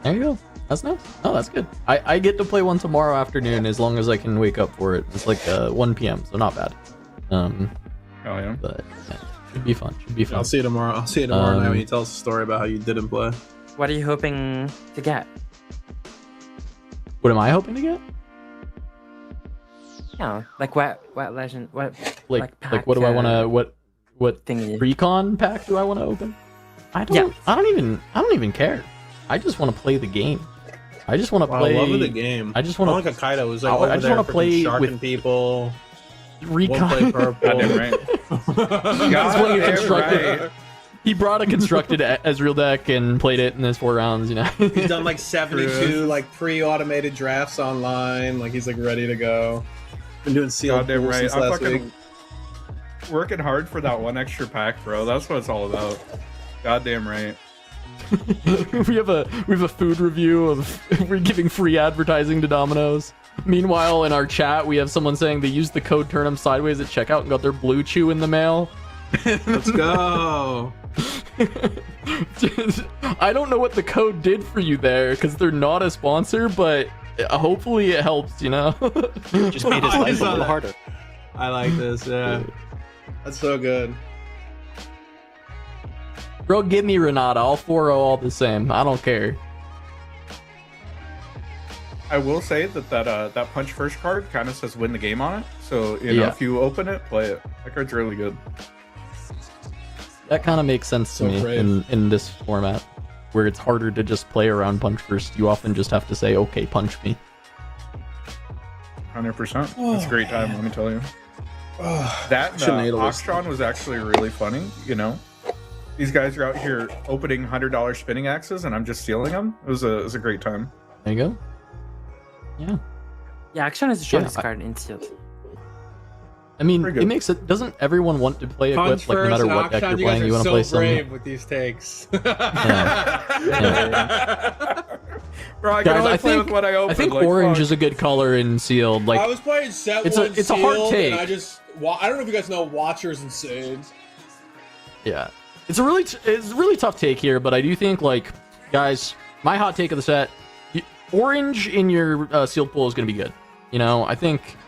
There you go. That's nice. Oh, that's good. I get to play one tomorrow afternoon as long as I can wake up for it. It's like 1 p.m., so not bad. Oh yeah. But yeah, should be fun. Should be fun. I'll see you tomorrow. I'll see you tomorrow night when you tell us a story about how you didn't play. what are you hoping to get? What am I hoping to get? Yeah, like what legend, what Like pack, what do I want to what thingy? recon pack do I want to open? I don't even care. I just want to play the game. I just want to play. I love the game. I just want like a Kaido who's like I over just there wanna play sharking with people. recon. One play purple. Goddamn right. That's when you Goddamn constructed. right. He brought a constructed Ezreal deck and played it in his 4 rounds. You know. He's done like 72 like pre-automated drafts online. Like he's like ready to go. Been doing sealed Goddamn pools right. since I'm last week. fucking working hard for that one extra pack, bro. That's what it's all about. Goddamn right. we have a food review of we're giving free advertising to Domino's. Meanwhile, in our chat, we have someone saying they used the code Turn 'em Sideways at checkout and got their Blue Chew in the mail. Let's go. I don't know what the code did for you there because they're not a sponsor, but hopefully it helps. You know. Just made his I life a saw little that. harder. I like this. Yeah, that's so good. Bro, give me Renata. I'll 4-0 all the same. I don't care. I will say that punch first card kind of says win the game on it. So you know, Yeah. if you open it, play it. That card's really good. That kind of makes sense to So me brave. in this format, where it's harder to just play around punch first. You often just have to say, "Okay, punch me." 100%. It's a great time, let me tell you. That Shouldn't eat all this. Oxtron was actually really funny. You know, these guys are out here opening $100 spinning axes, and I'm just stealing them. It was a great time. There you go. Yeah. Yeah, Action is the strongest I- card in Sealed. I mean, it makes it. Doesn't everyone want to play equipped? Like no matter what deck you're playing, you want to play some. Brave with these takes. Bro, I Guys, I think orange is a good color in sealed. Like I was playing set it's one. It's a hard take. And I don't know if you guys know Watchers and Saves. Yeah, it's a really tough take here, but I do think, like, guys, my hot take of the set, orange in your sealed pool is going to be good. You know, I think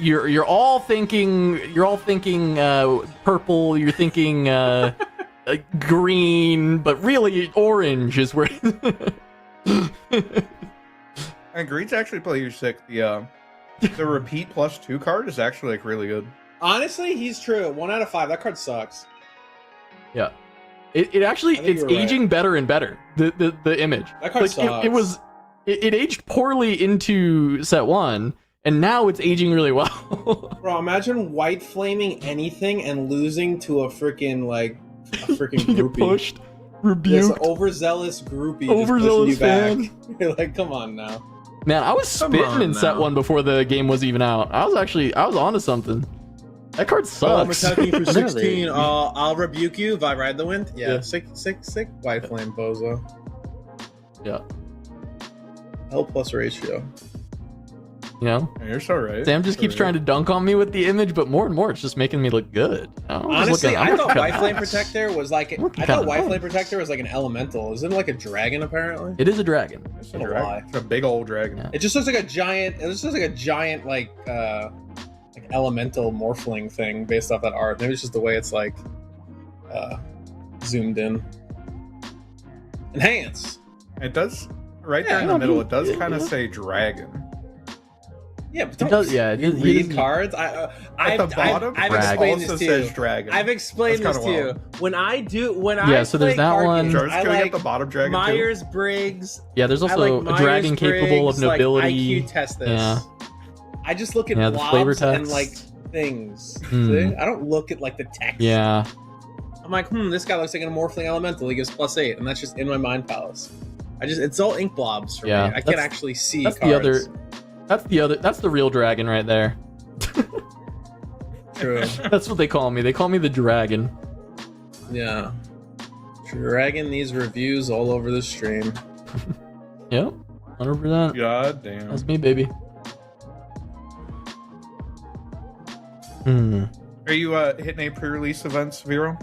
you're all thinking purple, you're thinking green, but really orange is where. And green's actually pretty sick. The repeat +2 card is actually like really good. Honestly, he's true. 1 out of 5. That card sucks. Yeah, it actually it's aging better and better. The image. That card sucks. It aged poorly into set 1, and now it's aging really well. Bro, imagine white flaming anything and losing to a freaking groupie. Pushed, rebuked, this overzealous groupie, overzealous just pushing you back. You're like, come on now. Man, I was spitting in set 1 before the game was even out. I was onto something. That card sucks. I'm attacking for 16. I'll rebuke you if I ride the wind. Yeah. Sick. White flame bozo. Yeah. L plus ratio. You know? Yeah, you're so right. Sam just keeps trying to dunk on me with the image, but more and more it's just making me look good. Honestly, I thought White Flame Protector was like an elemental. Isn't it like a dragon apparently? It is a dragon. It's a big old dragon. Yeah. It just looks like a giant like elemental morphling thing based off that art. Maybe it's just the way it's like zoomed in. Enhance. It does right there in the middle. It does kind of say dragon. Yeah, but read cards. I've explained this to you. Dragon. I've explained this to you. When I so there's that one. George, can I get the bottom dragon Myers Briggs. Yeah, there's also a dragon capable of nobility. IQ test this. Yeah. I just look at blobs and like things. See? I don't look at like the text. Yeah. I'm like, this guy looks like an morphling elemental. He gives +8, and that's just in my mind palace. It's all ink blobs for me. I can't actually see cards. That's the real dragon right there. True. That's what they call me. They call me the dragon. Yeah. Dragging these reviews all over the stream. Yep. 100%. God damn. That's me, baby. Are you hitting any pre-release events, Vero?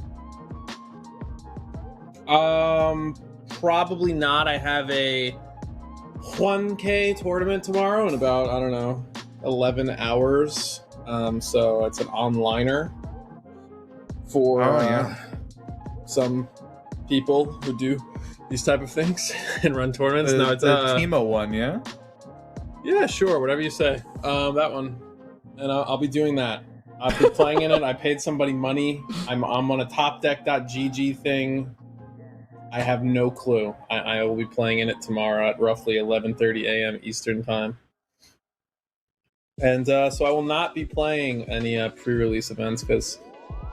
Probably not. I have a 1K tournament tomorrow in about, 11 hours. So it's an onliner for some people who do these type of things and run tournaments. No, it's a Teemo one, yeah? Yeah, sure, whatever you say. That one. And I'll be doing that. I've been playing in it. I paid somebody money. I'm on a topdeck.gg thing. I have no clue. I will be playing in it tomorrow at roughly 11:30 a.m. Eastern time. And so I will not be playing any pre-release events because,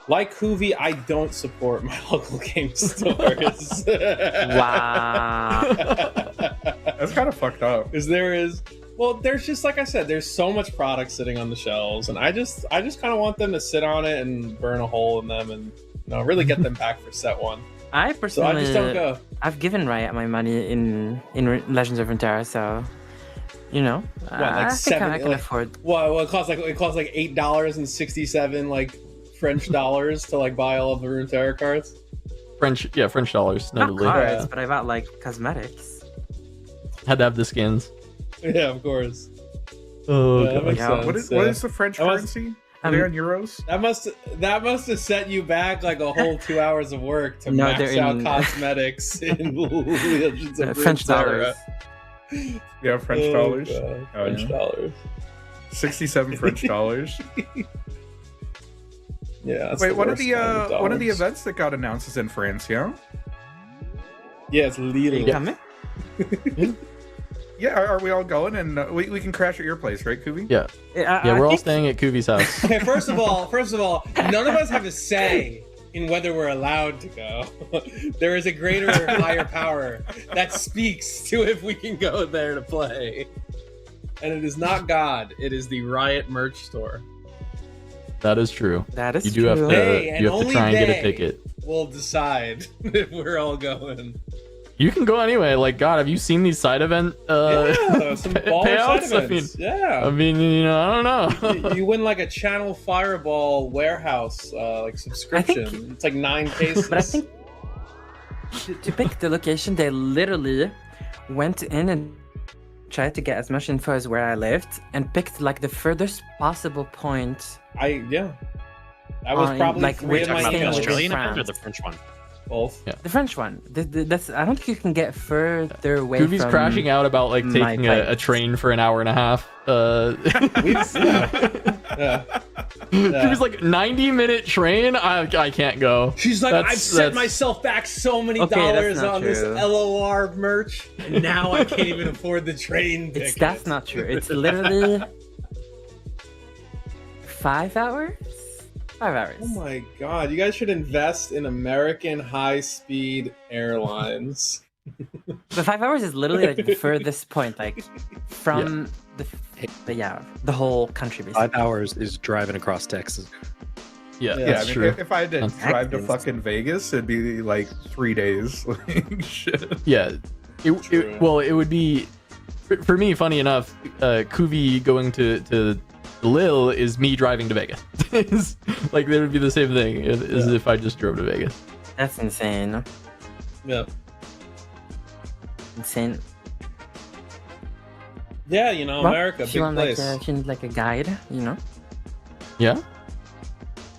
like Hoovy, I don't support my local game stores. Wow. That's kind of fucked up. There's just, like I said, there's so much product sitting on the shelves, and I just kind of want them to sit on it and burn a hole in them and really get them back for set 1. I personally, so I just don't go. I've given Riot my money in Legends of Runeterra, so I can afford. Well, it costs like $8.67 like French dollars to like buy all of the Runeterra cards. French dollars. Not cards, but I bought like cosmetics. Had to have the skins. Yeah, of course. Oh, that makes sense. What is the French currency? They're in euros. That must have set you back like a whole 2 hours of work to max out cosmetics in Legends of French dollars. Yeah, French dollars. French dollars. 67 French dollars. Yeah. Wait, one of the events that got announced is in France, yeah? Yeah, it's Lille. Yeah, are we all going? And we can crash at your place, right, Kuvi? Yeah. We're all staying at Kuvi's house. Okay, first of all, none of us have a say in whether we're allowed to go. There is a greater or higher power that speaks to if we can go there to play. And it is not God, it is the Riot merch store. That is true. That is you do true. have to They, you have to try and get a ticket. We'll decide if we're all going. You can go anyway. Like, God, have you seen these side event some baller side payouts? events. I mean, you know, I don't know. you win like a Channel Fireball warehouse like subscription. It's like 9 cases. But I think to pick the location, they literally went in and tried to get as much info as where I lived and picked like the furthest possible point. That was probably like three of my Talking about the emails. Australian event or the French one? Both. Yeah. The French one. That's I don't think you can get further away Goofy's from crashing out about like taking a train for an hour and a half. Goofy's like 90-minute train. I can't go. She's like, I've set myself back so many dollars on this LOR merch, and now I can't even afford the train ticket. That's not true. It's literally 5 hours. 5 hours. Oh my god, you guys should invest in American high-speed airlines. The 5 hours is literally like the furthest point, like from the whole country. Basically. 5 hours is driving across Texas. Yeah, I mean, true. if I had to drive to fucking Vegas, it'd be like 3 days. Like, shit. Yeah, it would be for me. Funny enough, Kuvi going to Lille is me driving to Vegas. Like, that would be the same thing as if I just drove to Vegas. That's insane. Yeah. Insane. Yeah, you know, America, big place. If you need like a guide, you know. Yeah.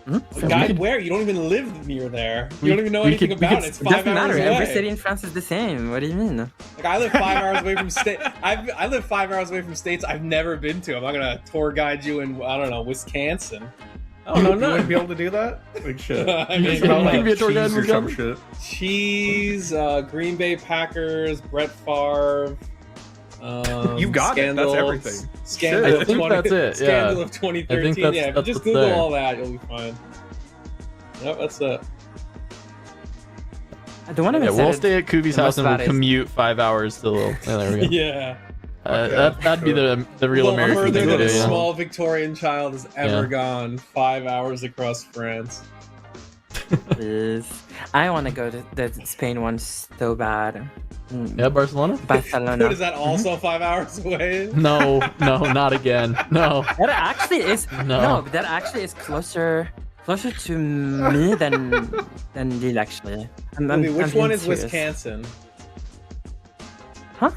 A guide where? You don't even live near there. You don't even know anything about it. It's 5 hours doesn't matter. away. Every city in France is the same. What do you mean? Like, I live 5 hours away from state. I live 5 hours away from states I've never been to. I'm not gonna tour guide you in, I don't know, Wisconsin. Oh no, You wouldn't be able to do that? Like, shit. I mean, You can be a tour guide Cheese or in some Wisconsin? shit. Cheese, Green Bay Packers, Brett Favre. You got it. That's everything. Scandal I think that's it. Scandal Yeah. of 2013. I think Yeah, if you that's just what's Google there. all that, you'll be fine. Yep, that's it. The one We'll stay at Kuvi's the house most and we'll bad is- commute 5 hours to Lille. Yeah, there we go. Yeah. That'd be the real American Further thing than to a do. Yeah. small Victorian child has ever Yeah. gone 5 hours across France. Please. I want to go to the Spain one so bad. Yeah, Barcelona. Barcelona. What, is that also 5 hours away? No, not again. No. That actually is No. but that actually is closer to me than Lille actually. Which one is serious. Wisconsin? Huh?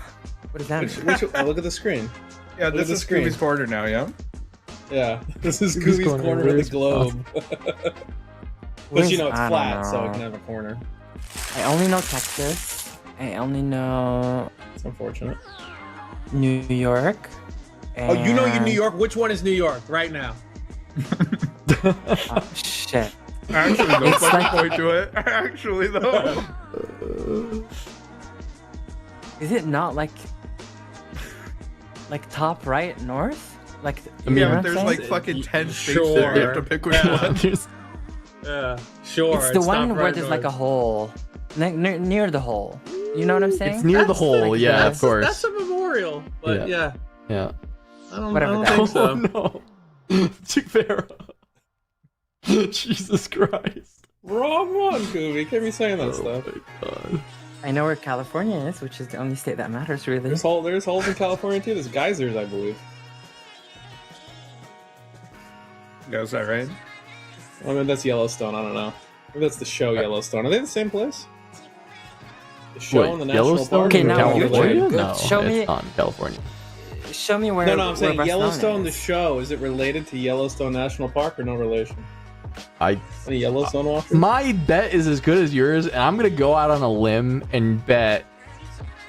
What does that mean? Oh, look at the screen. Yeah, Look at this the is screen. Scooby's Corner now, yeah? Yeah, this is Goofy's Goofy's corner. corner of Where the is globe. Because, you know, it's I don't flat, so it know. can have a corner. I only know Texas. I only know It's unfortunate. New York. Oh, you know and- New York? Which one is New York right now? Oh, shit. Actually, no It's fucking like- point to it. Actually, though. Is it not like top right north? Like I mean, you know Yeah, what but there's I'm like saying? fucking 10 states Sure. there. You have to pick which one. There's- Yeah, sure. It's the one not where right there's north. like a hole, near the hole. You know what I'm saying? It's near the That's hole. like Yeah, the- of course. That's a memorial, but yeah. Yeah. I don't Whatever think so. Oh no. Tuvera. Jesus Christ. Wrong one, Goofy. Can't be saying that Oh stuff. my God. I know where California is, which is the only state that matters really. There's holes in California too. There's geysers, I believe. Yeah, is that right? I mean, that's Yellowstone. I don't know. Maybe that's the show Yellowstone. Are they the same place? The show Wait, and the national Yellowstone park. Okay, in now California? good. No, Show me- it's not in California. Show me where. No, I'm where saying Barcelona Yellowstone, the is. show. Is it related to Yellowstone National Park or no relation? I Any Yellowstone walkers? My bet is as good as yours, and I'm gonna go out on a limb and bet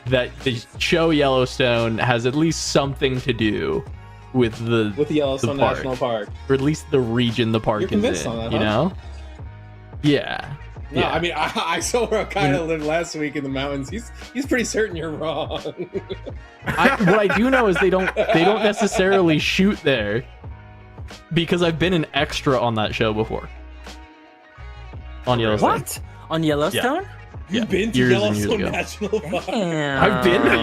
that the show Yellowstone has at least something to do with the Yellowstone the park. National Park. or at least the region the park You're is convinced in. on that, You huh? know? Yeah. No, Yeah. I mean, I saw where kind of lived last week in the mountains. He's pretty certain you're wrong. What I do know is they don't necessarily shoot there because I've been an extra on that show before. On Yellowstone. What? On Yellowstone? You've been to years and years Yellowstone ago. National Park. Damn. I've been there,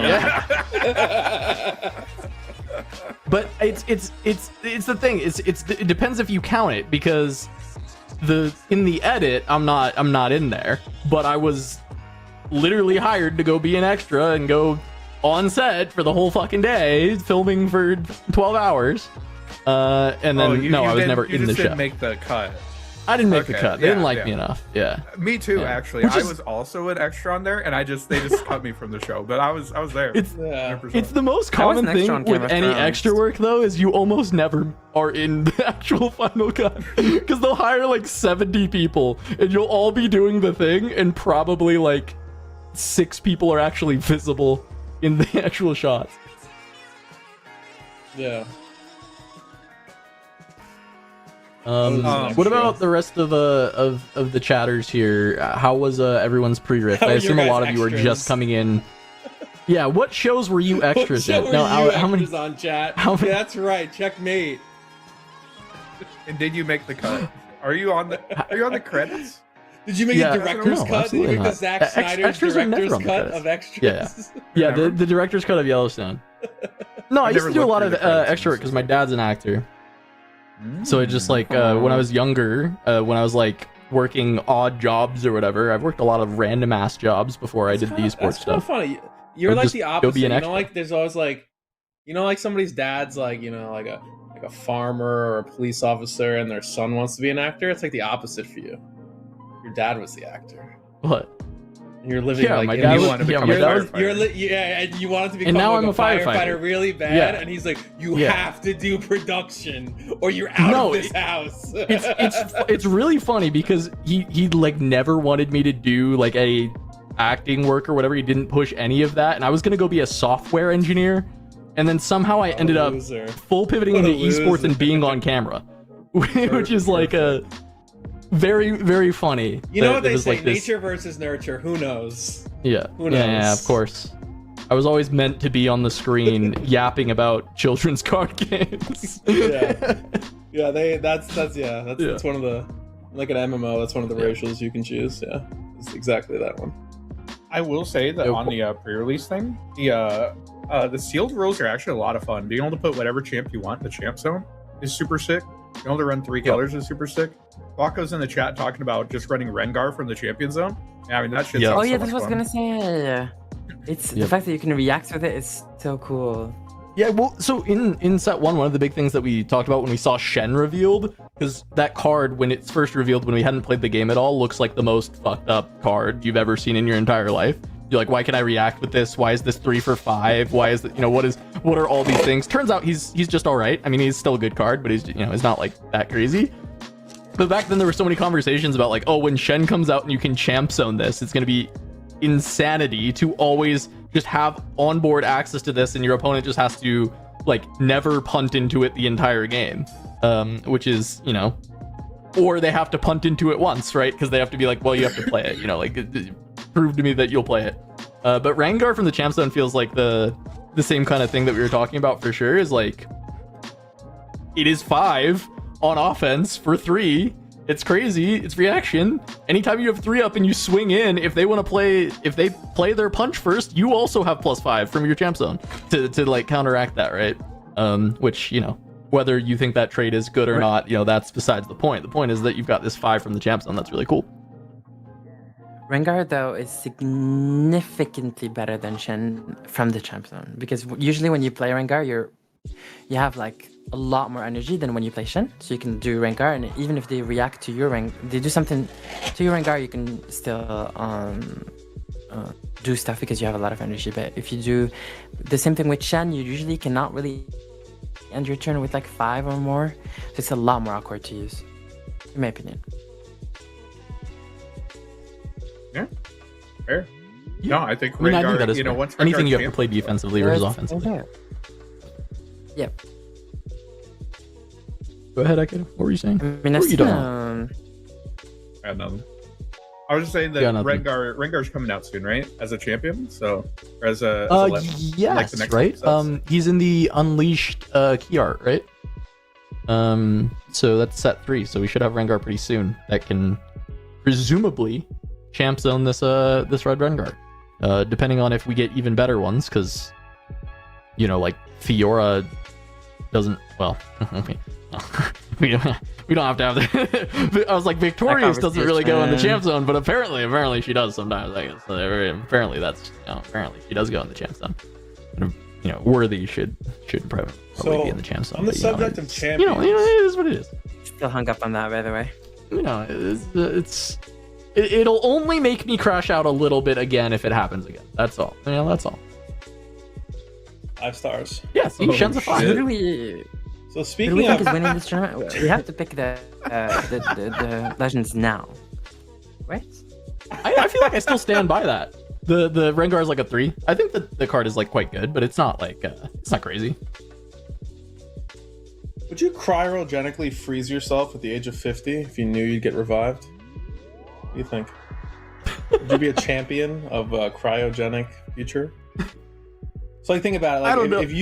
yeah. But it's the thing. It depends if you count it, because in the edit I'm not in there, but I was literally hired to go be an extra and go on set for the whole fucking day, filming for 12 hours. And then I was never in the show. Didn't make the cut. I didn't make the cut. They didn't like me enough. Yeah. Me too, actually. I was also an extra on there, and they just cut me from the show. But I was there. It's the most common thing with any extra work, though, is you almost never are in the actual final cut, because they'll hire like 70 people, and you'll all be doing the thing, and probably like 6 people are actually visible in the actual shots. Yeah. What about the rest of the chatters here? How was everyone's pre-riff? I assume a lot of you are just coming in. Yeah, what shows were you extras in? How many on chat? That's right, checkmate. And did you make the cut? Are you on the credits? Did you make a director's cut? Did you make the Zack Snyder's director's cut of extras? Yeah, the director's cut of Yellowstone. No, I used to do a lot of extra work because my dad's an actor. So I just like when I was younger, when I was like working odd jobs or whatever, I've worked a lot of random ass jobs before I did the esports stuff. Funny. You're like the opposite. You know, like there's always like, like somebody's dad's like, like a farmer or a police officer, and their son wants to be an actor. It's like the opposite for you. Your dad was the actor. What? You're living my dad wanted to become a firefighter. And you wanted to become like a firefighter really bad, and he's like, you have to do production or you're out of this house. It's really funny because he like never wanted me to do like a acting work or whatever. He didn't push any of that, and I was gonna go be a software engineer, and then somehow I ended up full pivoting into esports and being on camera, which is like a very, very funny. You know what they say, like nature versus nurture. Who knows? Yeah. Who knows? Yeah, of course. I was always meant to be on the screen yapping about children's card games. That's one of the, like an MMO, that's one of the ratios you can choose. Yeah, it's exactly that one. I will say that on the pre-release thing, the sealed rules are actually a lot of fun. Being able to put whatever champ you want in the champ zone is super sick. Being able to run 3 colors is super sick. Bako's in the chat talking about just running Rengar from the champion zone. Yeah, I mean, that shit's that's what I was gonna say. It's the fact that you can react with it is so cool. Yeah, well, so in set 1, one of the big things that we talked about when we saw Shen revealed, because that card, when it's first revealed, when we hadn't played the game at all, looks like the most fucked up card you've ever seen in your entire life. You're like, why can I react with this? Why is this 3 for 5? Why is it, what are all these things? Turns out he's just all right. I mean, he's still a good card, but he's not like that crazy. But back then there were so many conversations about like, oh, when Shen comes out and you can champ zone this, it's going to be insanity to always just have onboard access to this, and your opponent just has to like never punt into it the entire game, which is, or they have to punt into it once, right? Because they have to be like, well, you have to play it, like prove to me that you'll play it. But Rengar from the champ zone feels like the same kind of thing that we were talking about for sure. Is like, it is 5 on offense for 3. It's crazy. It's reaction. Anytime you have 3 up and you swing in, if they play their punch first, you also have +5 from your champ zone to like counteract that, right? Which, whether you think that trade is good or not, that's besides the point. The point is that you've got this 5 from the champ zone. That's really cool. Rengar, though, is significantly better than Shen from the champ zone, because usually when you play Rengar, you have like a lot more energy than when you play Shen, so you can do Rengar, and even if they react to your they do something to your Rengar, you can still do stuff because you have a lot of energy. But if you do the same thing with Shen, you usually cannot really end your turn with like 5 or more, so it's a lot more awkward to use, in my opinion. Yeah, fair. No, I think Rengar, I think that is once anything Rengar you have to play defensively versus offensively. Okay. Yep. Go ahead, Akira. What were you saying? I mean, I had nothing. I was just saying that Rengar's coming out soon, right? As a champion, so or as a yes, like the next right. He's in the Unleashed key art, right? So that's set 3. So we should have Rengar pretty soon. That can presumably champ zone this red Rengar, depending on if we get even better ones, because like Fiora doesn't. Well, okay. we don't have to have the. I was like, Victorious doesn't really go in the champ zone, but apparently she does sometimes. I guess. So apparently that's apparently she does go in the champ zone. Worthy should probably be in the champ zone. On the subject of champions, it is what it is. Still hung up on that, by the way. It'll only make me crash out a little bit again if it happens again. That's all. That's all. 5 stars. Yeah, see, Shen's a 5. Who do we? So Who do speaking we think of, is winning this tournament? We have to pick the legends now, right? I feel like I still stand by that. The Rengar is like a 3. I think the card is like quite good, but it's not like it's not crazy. would you cryogenically freeze yourself at the age of 50 if you knew you'd get revived? What do you think? Would you be a champion of a cryogenic future? So like think about it. Like I don't know. if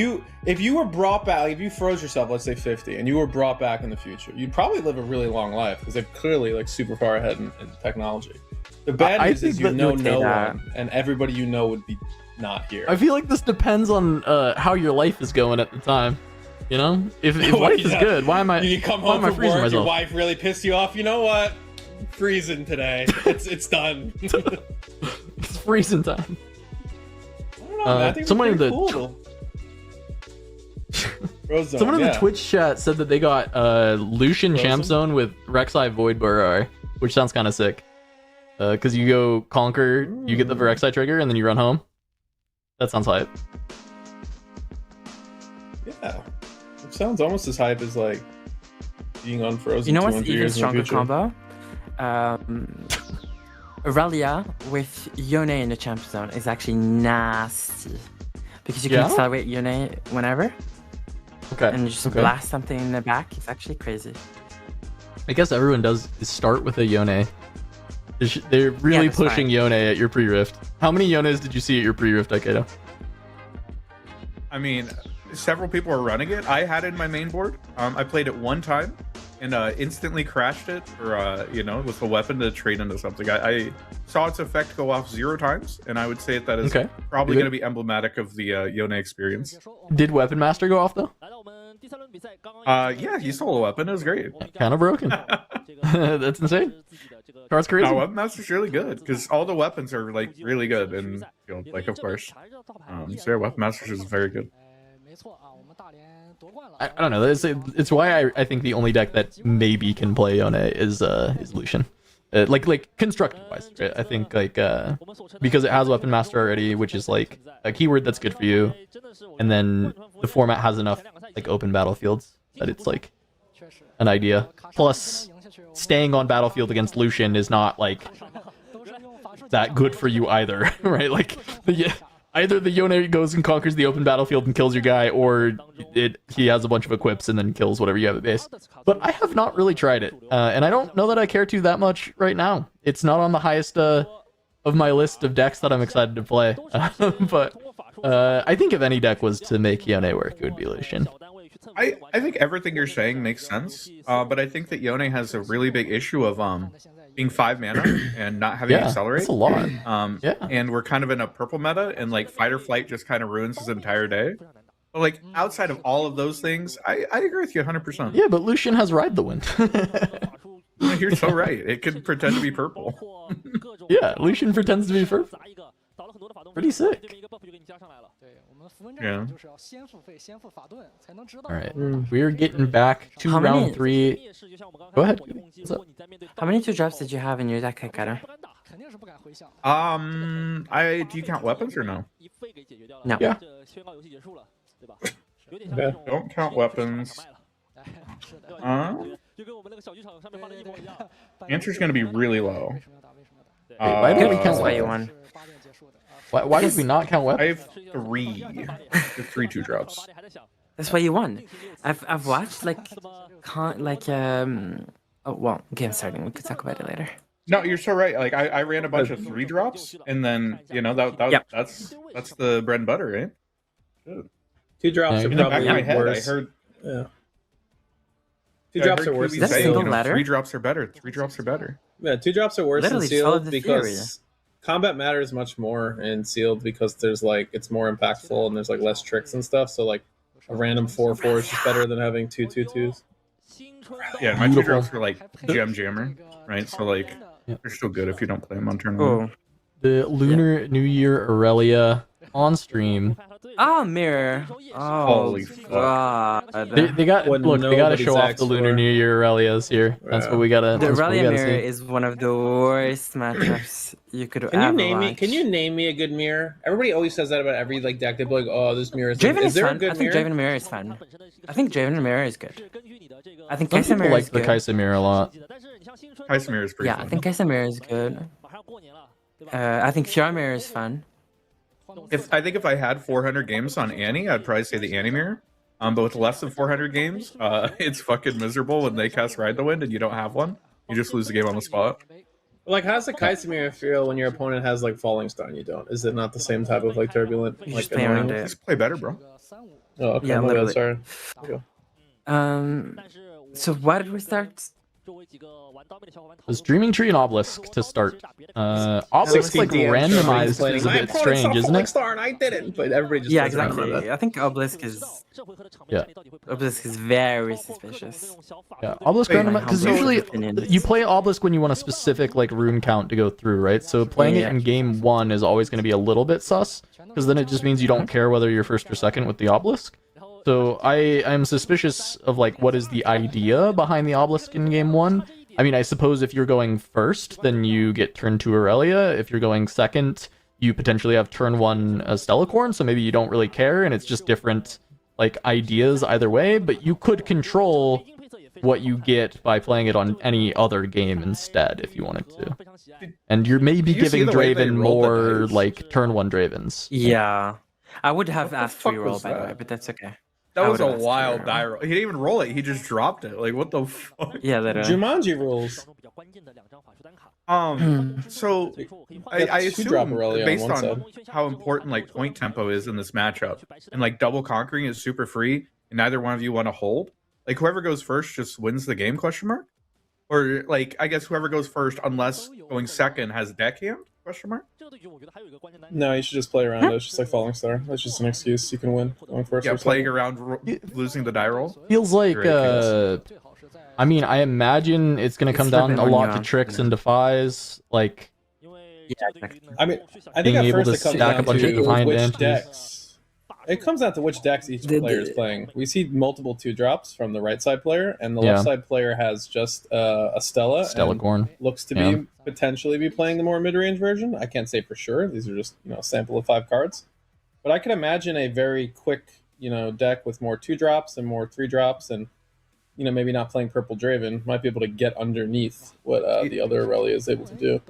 you were brought back, like if you froze yourself, let's say 50, and you were brought back in the future, you'd probably live a really long life because they're clearly like super far ahead in technology. The bad news is you know no one, and everybody you know would be not here. I feel like this depends on how your life is going at the time. You know, if life is good, why am I? You come why home am I from freezing work, myself? your wife really pissed you off. You know what? Freezing today. It's done. It's freezing time. I don't know, man. I think someone in it's the cool. someone in the Twitch chat said that they got Lucian Champ Zone with Rek'Sai Void Borar, which sounds kind of sick. Because you go conquer, you get the Rek'Sai trigger, and then you run home. That sounds hype. Yeah, it sounds almost as hype as like being unfrozen. You know what's 200 even years in the stronger future. combo? Aurelia with Yone in the champ zone is actually nasty because you can accelerate Yone whenever. Okay. And you just blast something in the back. It's actually crazy. I guess everyone does start with a Yone. They're really pushing Yone at your pre-rift. How many Yones did you see at your pre-rift, Aikedo? I mean, several people are running it. I had it in my main board. I played it one time and instantly crashed it for, with a weapon to trade into something. I saw its effect go off 0 times, and I would say that is probably going to be emblematic of the Yone experience. Did Weapon Master go off, though? Yeah, he stole a weapon. It was great. Kind of broken. That's insane. Card's crazy. No, Weapon Master's really good, because all the weapons are, like, really good, and, of course. So yeah, Weapon Master's is very good. I don't know. It's why I think the only deck that maybe can play Yone is Lucian. Like constructed wise, right? I think because it has Weapon Master already, which is like a keyword that's good for you, and then the format has enough like open battlefields that it's like an idea. Plus, staying on battlefield against Lucian is not like that good for you either, right? Like either the Yone goes and conquers the open battlefield and kills your guy, or he has a bunch of equips and then kills whatever you have at base. But I have not really tried it, and I don't know that I care to that much right now. It's not on the highest of my list of decks that I'm excited to play. But I think if any deck was to make Yone work, it would be Lucian. I think everything you're saying makes sense, but I think that Yone has a really big issue of being 5 mana and not having accelerate. That's a lot. And we're kind of in a purple meta, and like fight or flight just kind of ruins his entire day. But like outside of all of those things, I agree with you 100%. Yeah, but Lucian has Ride the Wind. You're so right. It can pretend to be purple. Yeah, Lucian pretends to be purple. Pretty sick. Yeah. Alright, we're getting back to round 3. Go ahead. How many 2-drops did you have in your deck, Aikedo? Do you count weapons or no? No. Yeah. Don't count weapons. Answer's gonna be really low. Why did we count That's why you won. Why did we not count I weapons? have 3. The 3 2-drops. That's why you won. I've watched oh well, game starting. We could talk about it later. No, you're so right. Like I ran a bunch of 3-drops, and then that's the bread and butter, right? Good. 2-drops are In the back probably of my head, worse. I heard. Yeah. 2-drops are worse. Is that single ladder? 3-drops are better. 3-drops are better. Yeah, 2-drops are worse Literally than followed sealed the because combat matters much more in sealed because there's like it's more impactful and there's like less tricks and stuff. So like a random 4/4 is just better than having 2/2/2s. Yeah, my 2 drops are like Gem Jammer, right? So like they're still good if you don't play them on turn 1. The Lunar New Year Aurelia on stream. Oh, mirror. Oh, holy fuck. They got look. They got to show off the Lunar New Year Aurelias here. That's what we gotta. The Aurelia mirror is one of the worst matchups you could Can you ever name me? watch. Can you name me a good mirror? Everybody always says that about every like deck. They'll be like, "Oh, this mirror is." Draven is is there fun. a good I think mirror? Draven mirror is fun. I think Draven mirror is good. I think Some Kaisa people mirror like is the good. Kaisa mirror a lot. Kaisa mirror is pretty Yeah, fun. I think Kaisa mirror is good. I think Fiora mirror is fun. I think if I had 400 games on Annie, I'd probably say the Annie mirror. But with less than 400 games, it's fucking miserable when they cast Ride the Wind and you don't have one. You just lose the game on the spot. Like, how's the Kaisamir feel when your opponent has like Falling Star and you don't? Is it not the same type of like turbulent? You Like just play around it. Just play better, bro. Oh, okay. Yeah, my bad, literally. sorry. So why did we start? It was Dreaming Tree and Obelisk to start. Obelisk like 16 randomized playing. is a My bit opponent strange, saw isn't Falling it? Star and I didn't, but everybody just Yeah, doesn't remember exactly. that. I think Obelisk is Yeah. very suspicious. Yeah, Obelisk Wait, randomized because humble usually opinion. you play Obelisk when you want a specific like rune count to go through, right? So playing it in game 1 is always going to be a little bit sus because then it just means you don't care whether you're first or second with the Obelisk. So I am suspicious of like what is the idea behind the Obelisk in game 1. I mean, I suppose if you're going first, then you get turn 2 Aurelia. If you're going second, you potentially have turn 1 Stellacorn, so maybe you don't really care, and it's just different like ideas either way, but you could control what you get by playing it on any other game instead if you wanted to. And you're maybe Did you see giving the way they Draven rolled the more dice? like turn 1 Dravens. Yeah, I would have What the asked fuck free roll was by the way, that? but that's okay. That I was a would've asked wild for- die roll. He didn't even roll it. He just dropped it. Like, what the fuck? Yeah, literally. Jumanji rules. So I That's two drop assume Aurelia on based one on side. how important like point tempo is in this matchup, and like double conquering is super free, and neither one of you want to hold. Like whoever goes first just wins the game? Question mark? Or like I guess whoever goes first, unless going second has deckhand? Question mark? No, you should just play around it. It's just like Falling Star. That's just an excuse. You can win going first. Yeah, or playing second. around losing the die roll. Feels like Ridiculous. I mean, I imagine it's going to come It's down flipping a on lot you to on tricks and defies, like Yeah, exactly. I mean, I think being at able first to it comes stack a down bunch of to Defiant which Dancers. decks. It comes down to which decks each player is playing. We see multiple 2-drops from the right side player, and the Yeah. left side player has just a Stella. and Stellacorn. looks to Yeah. be potentially be playing the more mid-range version. I can't say for sure. These are just a sample of 5 cards, but I can imagine a very quick deck with more 2-drops and more 3-drops, and maybe not playing purple Draven might be able to get underneath what the other Aurelia is able to do.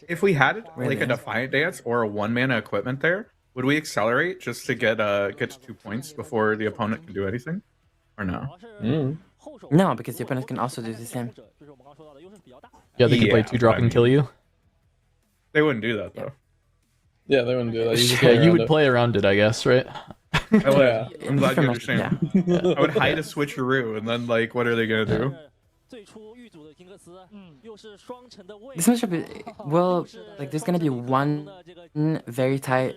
If we had like a Really? Defiant Dance or a 1-mana equipment there, would we accelerate just to get to 2 points before the opponent can do anything? Or no? No, because the opponent can also do the same. Yeah, they can play Yeah, 2-drop I and mean- kill you. They wouldn't do that though. Yeah, they wouldn't do that. You just Yeah, play you around would it. play around it, I guess, right? I would. Yeah. I'm glad you From- understand. yeah. I would hide a switcheroo, and then like, what are they gonna do? This matchup, well, like there's gonna be one very tight,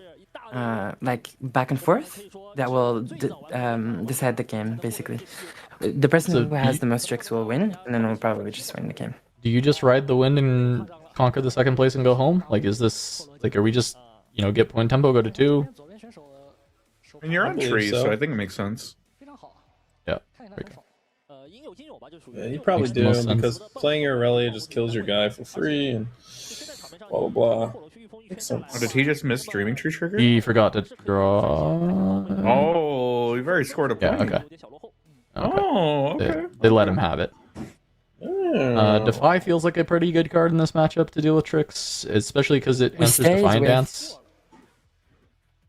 like back and forth that will decide the game. Basically, the person So who has you- the most tricks will win, and then will probably just win the game. Do you just ride the wind and conquer the second place and go home? Like, is this like, are we just get point tempo, go to 2? And you're I on believe trees, so. so I think it makes sense. Yeah. Yeah, you probably Makes the do most sense. because playing your Aurelia just kills your guy for free and blah blah blah. Makes sense. Oh, did he just miss Dreaming Tree trigger? He forgot to draw. Oh, you've already scored a Yeah, point. okay. Oh, They, okay. they let him have it. Oh. Defy feels like a pretty good card in this matchup to deal with tricks, especially because it We answers stayed Defiant with- Dance.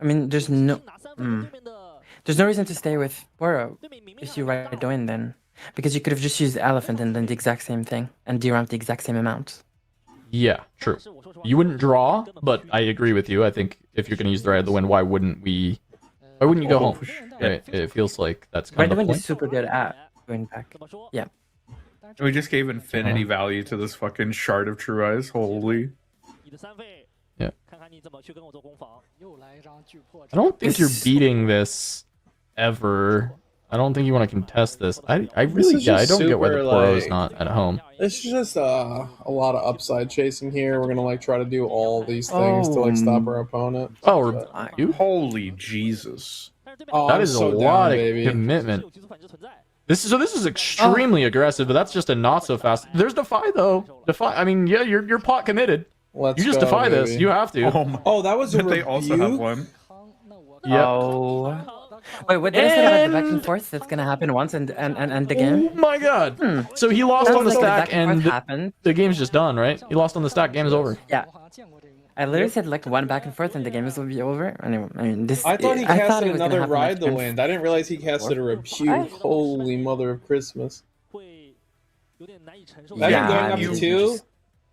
I mean, there's no reason to stay with Boro if you ride Doin then, because you could have just used Elephant and then the exact same thing and deramp the exact same amount. Yeah, true. You wouldn't draw, but I agree with you. I think if you're going to use the Ride of the Wind, why wouldn't you go home? Right? It feels like that's Ride kind the of the Wind is point. super good at going back. Yeah. We just gave infinity value to this fucking shard of True Eyes. Holy. Yeah. I don't think you're beating this ever. I don't think you want to contest this. I This really, is yeah, I just don't get why the super, Poro's like- not at home. It's just a lot of upside chasing here. We're gonna like try to do all these things to like stop our opponent. Oh, you? Holy Jesus. Oh, That I'm is so a lot down, of baby. commitment. This is extremely aggressive, but that's just a not so fast. There's Defy though. Defy. I mean, yeah, you're pot committed. Let's You just go, defy this. baby. You have to. Oh, that was a But they rebuke? also have one. Yep. Oh. Wait, what did I say about the back and forth? That's gonna happen once and the game? Oh my god. So he lost Sounds on the like stack back and and forth happened. the game's just done, right? He lost on the stack, game is over. Yeah. I literally said like one back and forth and the game will be over. Anyway, I mean this. I thought he I casted it was gonna another happen ride the after wind. I didn't realize he casted a rebuke. Holy mother of Christmas. Imagine Yeah, going up you to 2. just-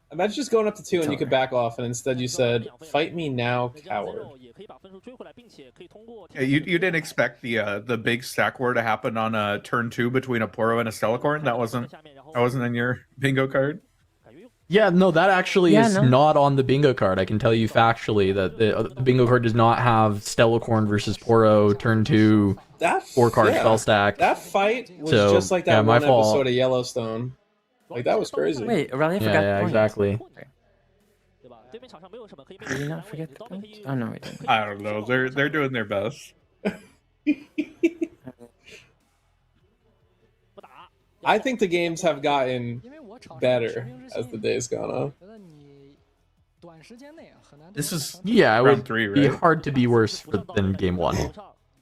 Imagine just going up to 2 and you could back off, and instead you said, "Fight me now, coward." Yeah, you didn't expect the big stack war to happen on turn 2 between a Poro and a Stellacorn? That wasn't in your bingo card? Yeah, no, that actually Yeah, is no. not on the bingo card. I can tell you factually that the bingo card does not have Stellacorn versus Poro turn 2 That 4-card yeah. spell stack. That fight was So, just like that yeah, my one fault. episode of Yellowstone. Like that was crazy. Wait, Aurelia Yeah, forgot yeah, the point. exactly. Did you not forget the point? Oh no, we didn't. I don't know. They're doing their best. I think the games have gotten better as the days gone on. This is Yeah, it round would 3, be right? hard to be worse than game 1.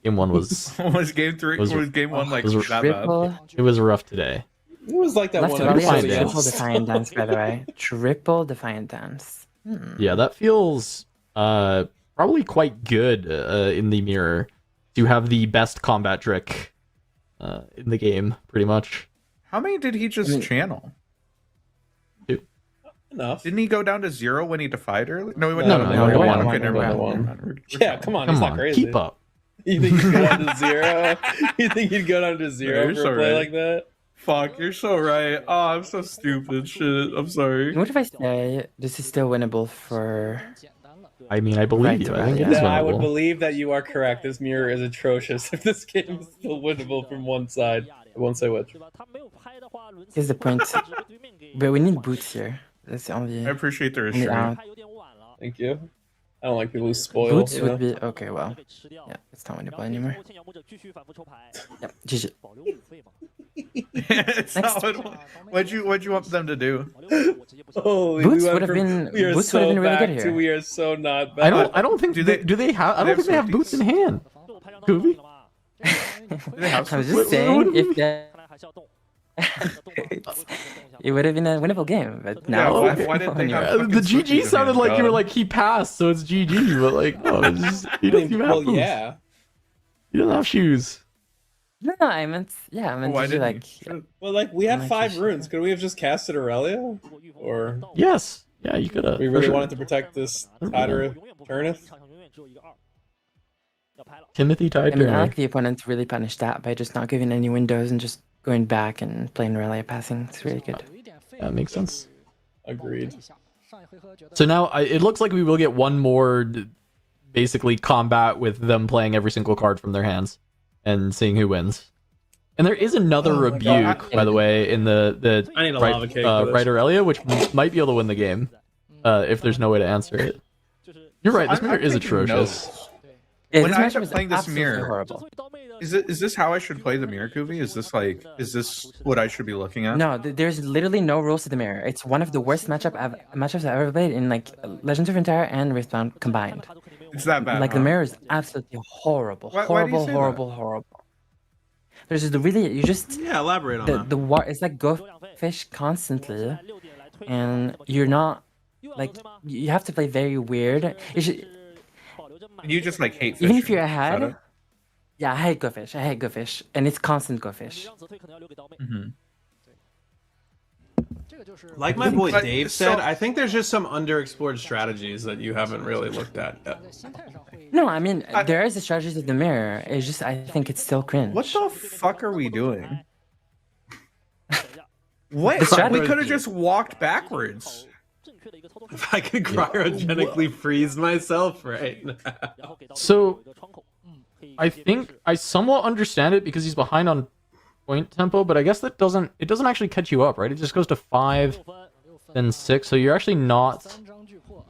Game 1 was Was game 3 Was- was game 1 like was that bad? Triple. it was rough today. It was like that Left one Aurelia episode has of Defiant triple Dance. defiant dance, by the way. Triple defiant dance. Yeah, that feels probably quite good in the mirror to have the best combat trick in the game, pretty much. How many did he just channel? enough. Didn't he go down to 0 when he defied earlier? No, he went No, down to no, 1. he went Okay, one, never he went mind. one. We're Yeah, come on, Come he's on, not crazy. keep up. You think he'd go down to 0? You think he'd go down to 0 you're for so a play right. like that? Fuck, you're so right. Oh, I'm so stupid. Shit, I'm sorry. What if I say this is still winnable for? I mean, I believe Right, you. I right, think it yeah. is I would winnable. believe that you are correct. This mirror is atrocious. If this game is still winnable from one side, I won't say which. Here's the point. But we need boots here. That's the only. I appreciate the only restraint. out. Thank you. I don't like people who spoil. Boots you know? would be okay. Well, yeah, it's not winnable anymore. Yep, GG. It's not what'd you want them to do? Holy, Boots we went would have from- been- We are Boots so would have been really back good to here. we are so not bad. I don't think Do do they have I don't think they have boots in hand. Goofy. I was just saying if that. It would have been a winnable game, but now. why didn't they have fucking The switches GG in sounded hand, like you were God? like he passed, so it's GG, but like no, it's just, he doesn't even have Well, boots. yeah. He doesn't have shoes. No, I meant yeah, I meant Why to do didn't like. he? Well, like we have Like 5 you runes. Could we have just casted Aurelia? Or Yes. Yeah, you could have. we really wanted to protect this Tidera Turnith? Timothy I Tide mean, I Turner. like the opponent to really punish that by just not giving any windows and just going back and playing Aurelia passing. It's really good. That makes sense. Agreed. So now it looks like we will get one more basically combat with them playing every single card from their hands and seeing who wins. And there is another Oh my rebuke, God. by the way, in the I need a lava cake for this. right Aurelia, which might be able to win the game if there's no way to answer it. You're right. This I'm mirror is thinking atrocious. no. Yeah, When this I matchup end up is playing this absolutely mirror- horrible. Is this how I should play the mirror, Kuvi? Is this what I should be looking at? No, there's literally no rules to the mirror. It's one of the worst matchups I've ever played in like Legends of Runeterra and Riftbound combined. It's that bad. Like the huh? mirror is absolutely horrible, Why do you horrible, say that? horrible, horrible. There's just really you just Yeah, elaborate on that. the war. It's like go fish constantly, and you're not like you have to play very weird. You should, You just like hate even if fishing. you're Is that ahead. it? Yeah, I hate go fish. I hate go fish, and it's constant go fish. Mhm. Like my boy But- Dave so- said, I think there's just some underexplored strategies that you haven't really looked at yet. No, I mean there is a strategy of the mirror. It's just I think it's still cringe. What the fuck are we doing? What? The strategy- We could have just walked backwards. If I could cryogenically freeze myself right now. So I think I somewhat understand it because he's behind on point tempo, but I guess it doesn't actually catch you up, right? It just goes to 5, then 6, so you're actually not.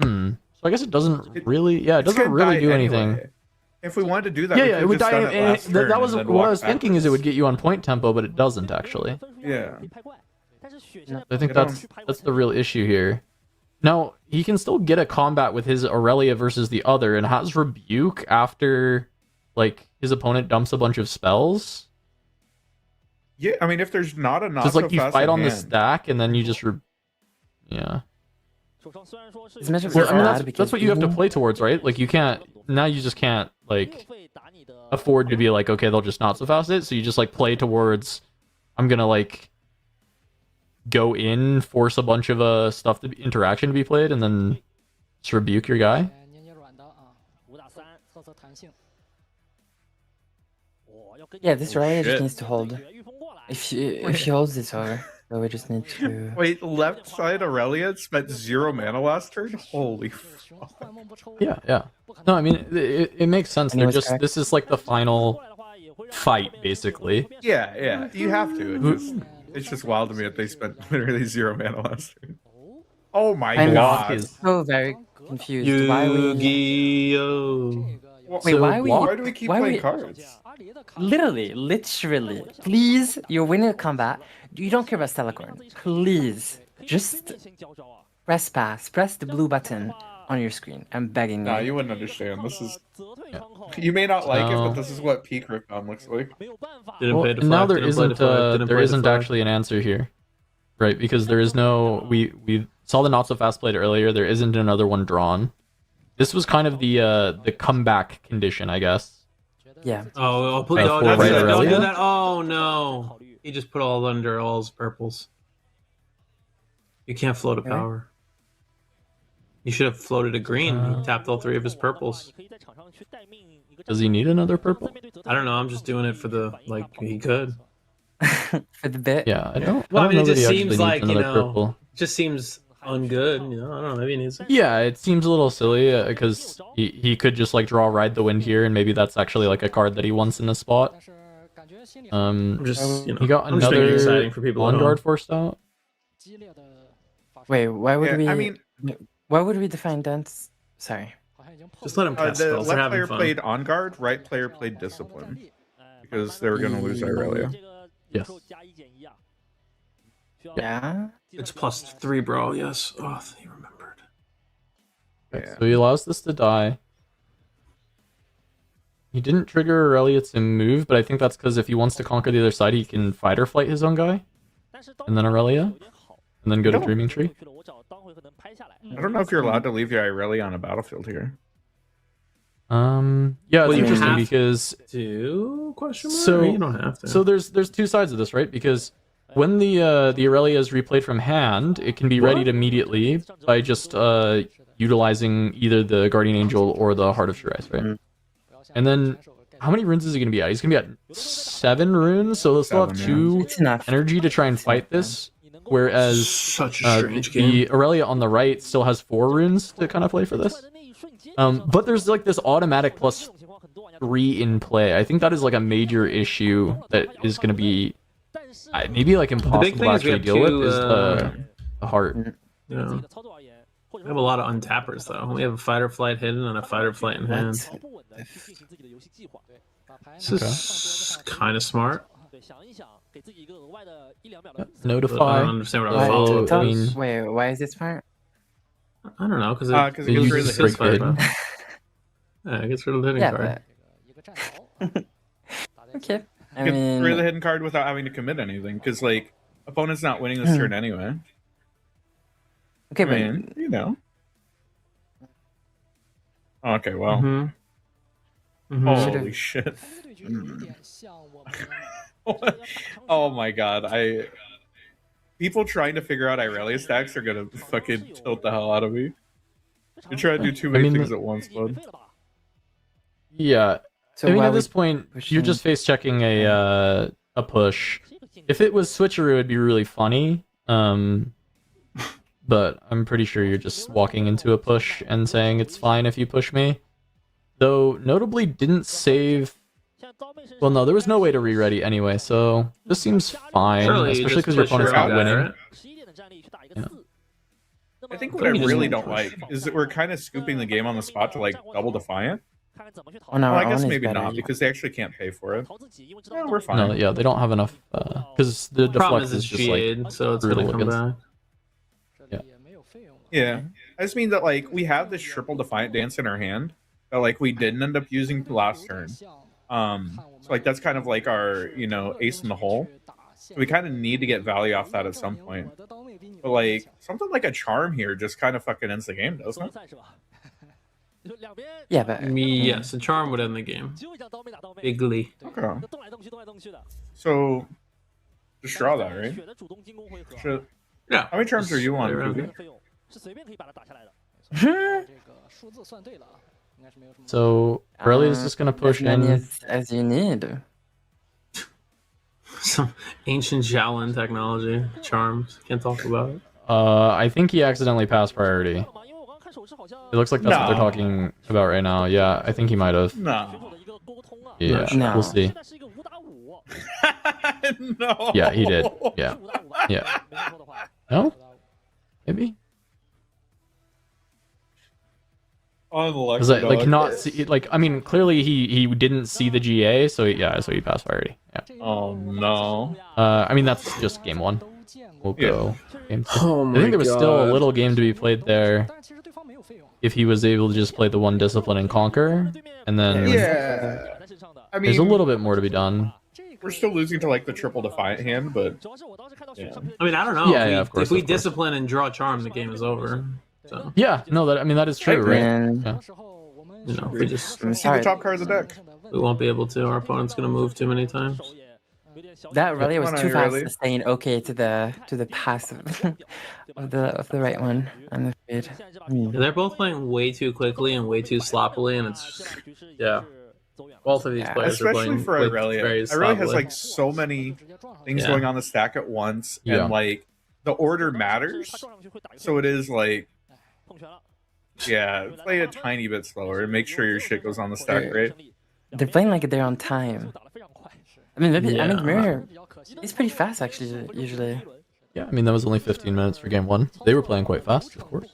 So I guess it doesn't really. Yeah, it doesn't really do anything. Anyway. If we wanted to do that, yeah, it would die. That was what I was thinking. Is it would get you on point tempo, but it doesn't actually. Yeah. I think that's the real issue here. Now he can still get a combat with his Aurelia versus the other, and has Rebuke after like his opponent dumps a bunch of spells. Yeah, I mean, if there's not enough, just like you fight on the stack, and then you just yeah. Well, I mean, that's what you have to play towards, right? Like you can't now. You just can't like afford to be like, okay, they'll just not so fast it. So you just like play towards. I'm gonna like go in, force a bunch of stuff to interaction to be played, and then just rebuke your guy. Yeah, this Aurelia just needs to hold. If she holds, it's over. So we just need to. Wait, left side Aurelia spent 0 mana last turn? Holy fuck. Yeah. No, I mean, it makes sense. They're just, this is like the final fight, basically. Yeah. You have to. It's just wild to me that they spent literally 0 mana last turn. Oh my god. I'm so very confused. Yu-Gi-Oh! Wait, why do we keep playing cards? Literally. Please, you're winning a combat. You don't care about Stellacorn. Please, just press pass. Press the blue button on your screen. I'm begging you. No, you wouldn't understand. This is. You may not like it, but this is what peak Riftbound looks like. Now there isn't actually an answer here, right? Because there is no. We saw the not so fast played earlier. There isn't another one drawn. This was kind of the comeback condition, I guess. Yeah. Oh, don't do that. Oh no. He just put all under all his purples. You can't float a power. You should have floated a green. He tapped all 3 of his purples. Does he need another purple? I don't know. I'm just doing it for the he could. For the bit. Yeah, I don't. Well, I mean, it just actually seems like purple. it just seems ungood. I don't know. Maybe he needs it. Yeah, it seems a little silly because he could just like draw Ride the Wind here, and maybe that's actually like a card that he wants in the spot. He got another Vanguard forced out. Wait, why would we? I mean, why would we define dance? Sorry. Just let him cast the spells. left player played On Guard, right player played Discipline. Because they were going to lose Aurelia. Yes. Yeah? It's +3, bro. Yes. Oh, he remembered. Okay, so he allows this to die. He didn't trigger Aurelia to move, but I think that's because if he wants to conquer the other side, he can fight or flight his own guy. And then Aurelia. And then go to Dreaming Tree. I don't know if you're allowed to leave your Aurelia on a battlefield here. Yeah, it's interesting because you don't have to. So there's 2 sides of this, right? Because when the Aurelia is replayed from hand, it can be readied immediately by just utilizing either the Guardian Angel or the Heart of True Ice, right? And then how many runes is he gonna be at? He's gonna be at 7 runes, so he'll still have 2 energy to try and fight this. Whereas such a strange game. The Aurelia on the right still has 4 runes to kind of play for this. But there's like this automatic +3 in play. I think that is like a major issue that is going to be maybe like impossible to actually deal with is the heart. Yeah. We have a lot of untappers though. We have a fight or flight hidden and a fight or flight in hand. This is kind of smart. Notify. I don't understand what I was following. Wait, why is it smart? I don't know, because it gets rid of the hidden card. Yeah, it gets rid of the hidden card. But... okay. I mean... Get rid of the hidden card without having to commit anything, because, like, opponent's not winning this turn anyway. Okay, I mean, you know. Okay, well. Holy shit. Oh my god, people trying to figure out Aurelia stacks are gonna fucking tilt the hell out of me. You're trying to do too many things at once, bud. Yeah. So I mean, at this point, you're just face checking a push. If it was switcheroo, it'd be really funny. But I'm pretty sure you're just walking into a push and saying it's fine if you push me. Though, notably didn't save Well, no, there was no way to re-ready anyway, so this seems fine, especially because your opponent's not winning. Yeah. I think what I really don't like is that we're kind of scooping the game on the spot to like double Defiant. Oh, no, well, I guess maybe not because they actually can't pay for it. Yeah, we're fine. No, yeah, they don't have enough because the deflect is just like so it's gonna come back. Yeah. Yeah, I just mean that like we have this triple Defiant Dance in our hand that like we didn't end up using last turn. So like that's kind of like our ace in the hole. So we kind of need to get value off that at some point. But like something like a charm here just kind of fucking ends the game, doesn't it? Yeah, but Yes, a charm would end the game. Bigly. Okay. So just draw that, right? Yeah. How many charms are you on, Ruby? So Aurelia is just gonna push as many in. as you need. Some ancient Shaolin technology. Charms. Can't talk about it. I think he accidentally passed priority. It looks like that's what they're talking about right now. Yeah, I think he might have. No. Yeah, No. we'll see. No. Yeah, he did. Yeah. Yeah. No? Maybe? Unlucky. Is that like not see, like I mean clearly he didn't see the GA, so yeah, so he passed priority. Yeah. Oh no. I mean that's just game 1. We'll go game 2. Oh I think there was still a little game to be played there. If he was able to just play the one discipline and conquer, and then Yeah. I mean, there's a little bit more to be done. we're still losing to like the triple Defiant hand, but yeah. I mean, I don't know. Yeah, of course, If we of course. discipline and draw charm, the game is over. So, Yeah, no, that is true, right? And Yeah. if we just I'm See the sorry, top card of the deck. we won't be able to. Our opponent's gonna move too many times. that really was Come on, too fast Aurelia. saying okay to the passive of the right one. I'm afraid. They're both playing way too quickly and way too sloppily, and it's just, yeah. Both of these Yeah. players are Especially playing for very Aurelia. Aurelia sloppily. has like so many things Yeah. going on the stack at once, Yeah. and like the order matters. So it is like, yeah, play a tiny bit slower and make sure your shit goes on the stack right. They're playing like they're on time. I mean, maybe I Yeah. mean Mirror. He's pretty fast actually. Usually. Yeah, I mean that was only 15 minutes for game 1. They were playing quite fast, of course.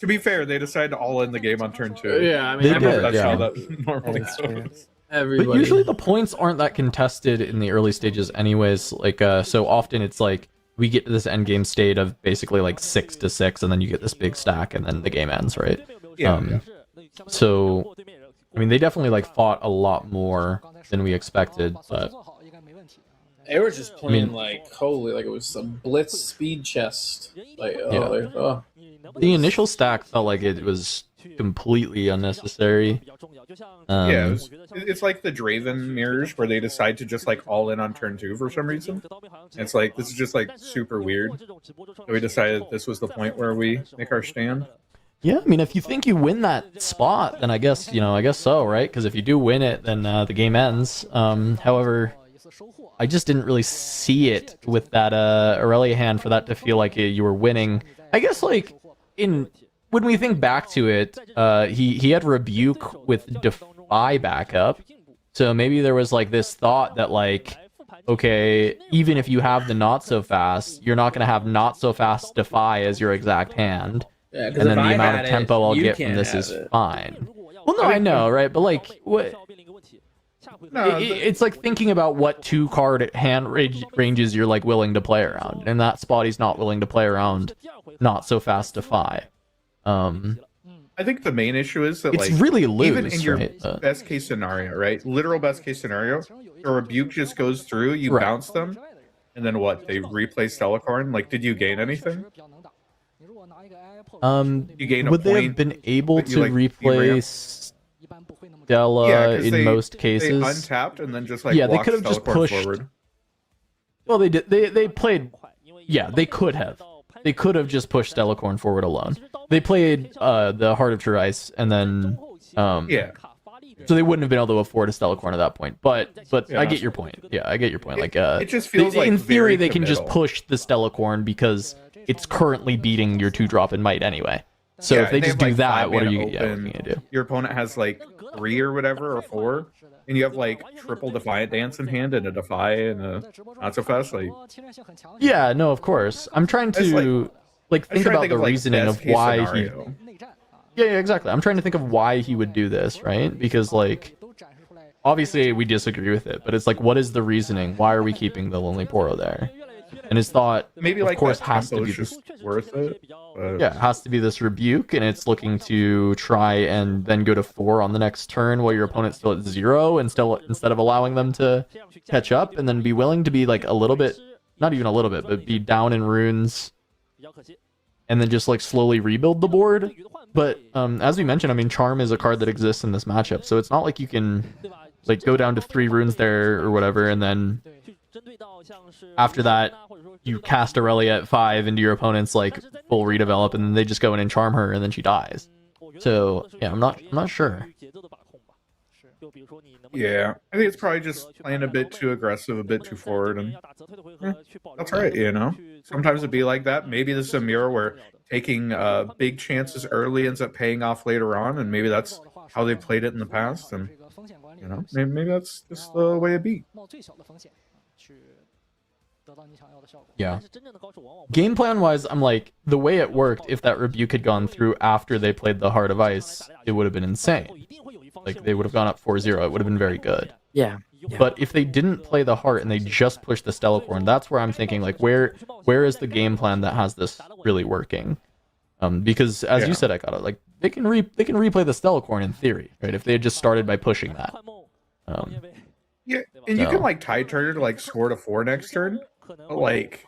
To be fair, they decided to all end the game on turn 2. Yeah, I mean, They I know did, that's yeah. how that normally That is true. goes. everybody. But usually the points aren't that contested in the early stages anyways. Like so often it's like we get to this end game state of basically like 6-6 and then you get this big stack and then the game ends, right? Yeah. So I mean they definitely like fought a lot more than we expected, but They were just playing mean- like holy, like it was some blitz speed chest. Like Yeah. oh, the initial stack felt like it was completely unnecessary. Yeah, it's like the Draven mirrors where they decide to just like all in on turn 2 for some reason. It's like this is just like super weird. So we decided this was the point where we make our stand. Yeah, I mean, if you think you win that spot, then I guess so, right? Because if you do win it, then the game ends. However, I just didn't really see it with that Aurelia hand for that to feel like you were winning. I guess like when we think back to it, he had Rebuke with Defy backup, so maybe there was like this thought that like, okay, even if you have the not so fast, you're not gonna have not so fast Defy as your exact hand. yeah. And then the amount of tempo I'll get from this is fine. Well, no, I know, right? But like, what? It's like thinking about what 2-card hand ranges you're like willing to play around, and that spot he's not willing to play around. Not so fast Defy. I think the main issue is that It's like really loose, even in your right? best case scenario, right? Literal best case scenario, a Rebuke just goes through, you Right. bounce them, and then what? They replay Stellacorn. Like, did you gain anything? You gain a Would they have point, been able but you, to like, replay Stella 'cause in most They cases? untapped and then just like Yeah, they walked could have just Stellacorn pushed. forward. Well, they did. They played. Yeah, they could have. They could have just pushed Stellacorn forward alone. They played the Heart of True Ice, and then Yeah. so they wouldn't have been able to afford a Stellacorn at that point. But Yeah. I get your point. Yeah, I get your point. Like It just feels they, like in theory very they can just committal. push the Stellacorn because it's currently beating your 2-drop in might anyway. So Yeah, if they they just have, do like, that, what are 5 you, mana yeah, what are you open. gonna do? Your opponent has like 3 or whatever, or 4, and you have like triple Defiant Dance in hand and a Defy and a Not So Fast. Like, Yeah, no, of course. I'm trying It's like- to like I'm think trying to about think the of, like, reasoning best of case why scenario. Yeah, exactly. I'm trying to think of why he would do this, right? Because like obviously we disagree with it, but it's like, what is the reasoning? Why are we keeping the Lonely Poro there? And his thought, Maybe of like course, that has to tempo be is this. just worth it. But... Yeah, it has to be this rebuke, and it's looking to try and then go to 4 on the next turn while your opponent's still at 0, and still instead of allowing them to catch up, and then be willing to be like a little bit, not even a little bit, but be down in runes, and then just like slowly rebuild the board. But as we mentioned, I mean, Charm is a card that exists in this matchup, so it's not like you can like go down to 3 runes there or whatever, and then after that you cast Aurelia at 5 into your opponent's like full redevelop, and then they just go in and charm her, and then she dies. So yeah, I'm not sure. Yeah, I think it's probably just playing a bit too aggressive, a bit too forward, and that's right, you know? Sometimes it'd be like that. Maybe this is a mirror where taking big chances early ends up paying off later on, and maybe that's how they played it in the past, and, you know, maybe that's just the way it be. Yeah. Game plan wise, I'm like, the way it worked, if that rebuke had gone through after they played the Heart of Ice, it would have been insane. Like, they would have gone up 4-0. It would have been very good. Yeah. But if they didn't play the Heart and they just pushed the Stellacorn, that's where I'm thinking, like, where is the game plan that has this really working? Because as you said, I got it. Like, they can replay the Stellacorn in theory, right? If they had just started by pushing that. Yeah, and you can like Tide Turner to like score to 4 next turn. But, like,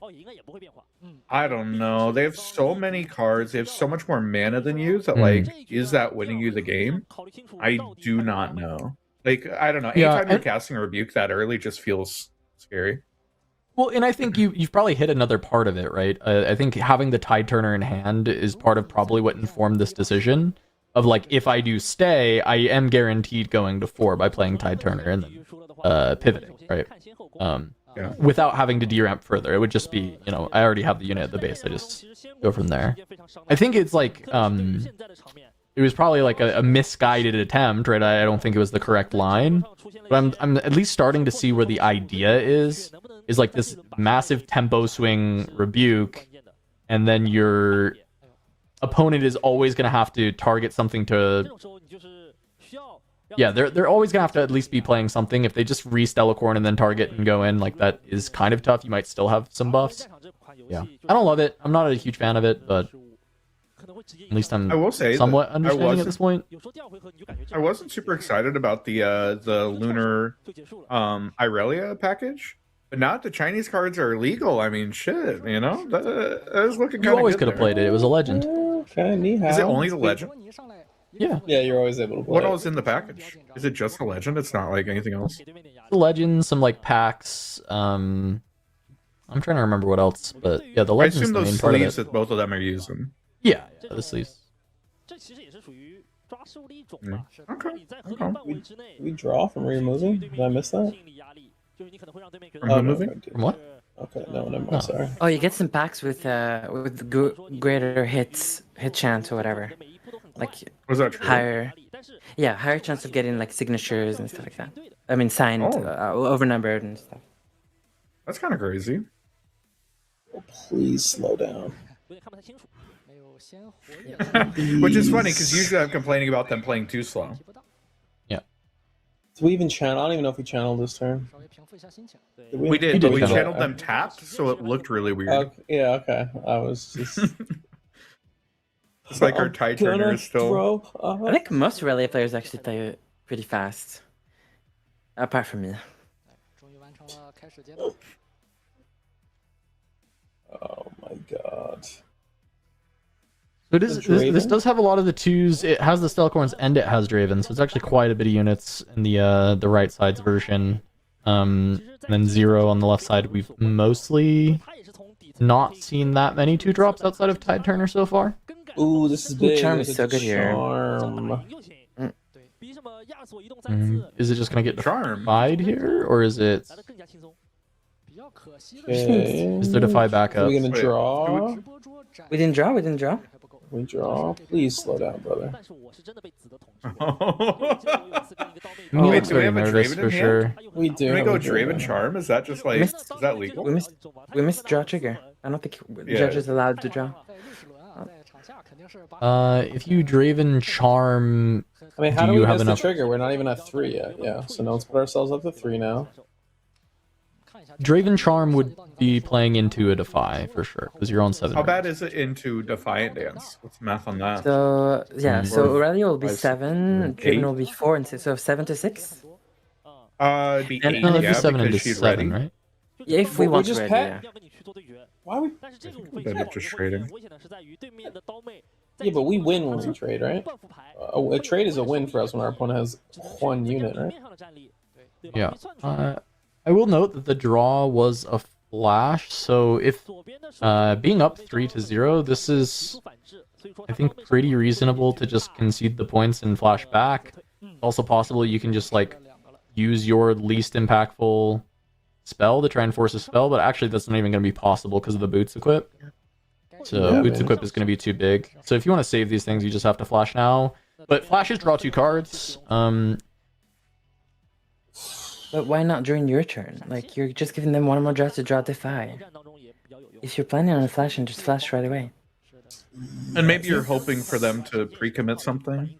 I don't know. They have so many cards. They have so much more mana than you. That like, is that winning you the game? I do not know. Like, I don't know. Anytime you're casting a rebuke that early, just feels scary. Well, and I think you've probably hit another part of it, right? I think having the Tide Turner in hand is part of probably what informed this decision. Of like, if I do stay, I am guaranteed going to 4 by playing Tide Turner and then pivoting, right? Without having to deramp further. It would just be, you know, I already have the unit at the base. I just go from there. I think it's like, it was probably like a misguided attempt, right? I don't think it was the correct line. But I'm at least starting to see where the idea is like this massive tempo swing rebuke, and then your opponent is always going to have to target something to... Yeah, they're always gonna have to at least be playing something. If they just re-Stellacorn and then target and go in, like, that is kind of tough. You might still have some buffs. Yeah, I don't love it. I'm not a huge fan of it, but at least I will say somewhat understanding at this point. I wasn't super excited about the Lunar Irelia package, but now that the Chinese cards are illegal, I mean, shit, you know, that was looking. You always could have played it. It was a legend. Okay, is it only the legend? Yeah. Yeah, you're always able to play. What else in the package? Is it just the legend? It's not like anything else. The legend, some like packs. I'm trying to remember what else, but yeah, the legend. I assume those sleeves that both of them are using. Yeah, the sleeves. Okay. We draw from removing? Did I miss that? From removing? From what? Okay, no, never mind. Sorry. Oh, you get some packs with greater hit chance or whatever. Like, was that true? Higher chance of getting like signatures and stuff like that. I mean, signed, overnumbered and stuff. That's kind of crazy. Oh, please slow down. Which is funny because usually I'm complaining about them playing too slow. Yeah. Did we even channel? I don't even know if we channeled this turn. We did, but we channeled them tapped, so it looked really weird. Yeah, okay. I was just... It's like our Tide Turner is still... I think most Aurelia players actually play pretty fast. Apart from me. Oh my god. So this does have a lot of the 2s. It has the Stellacorns and it has Draven, so it's actually quite a bit of units in the right side's version. And then 0 on the left side. We've mostly not seen that many 2-drops outside of Tide Turner so far. Ooh, this is big. Charm is so good here. Is it just gonna get defied here, or is it? Okay. Is there defy backup? Are we gonna draw? We didn't draw. We draw. Please slow down, brother. Wait, do we have a nervous Draven for in sure. hand? We do. Can we have go a Draven Charm? Is that just like, is that legal? We missed draw trigger. I don't think judge is allowed to draw. If you Draven Charm, I mean, how do you we have miss the enough? trigger? We're not even at 3 yet. Yeah, so now let's put ourselves up to 3 now. Draven Charm would be playing into a Defy for sure, because you're on 7. How bad is it into Defiant Dance? What's the math on that? So yeah, so Aurelia will be 7, Draven 8? will be 4, and so 7 to 6. It'd be And 8, No, it'd be yeah, 7 because into she's 7, ready. right? Yeah, if we Well, we want just ready, pet- yeah. Why we? End up just trading. Yeah, but we win when we trade, right? A trade is a win for us when our opponent has 1 unit, right? Yeah. I will note that the draw was a flash, so if being up 3-0, this is, I think, pretty reasonable to just concede the points and flash back. Also possible you can just like use your least impactful spell to try and force a spell, but actually that's not even going to be possible because of the boots equip. So Yeah, boots man. equip is going to be too big. So if you want to save these things, you just have to flash now. But flashes draw 2 cards. But why not during your turn? Like, you're just giving them one more draw to draw Defy. If you're planning on flashing, just flash right away. And maybe you're hoping for them to pre-commit something.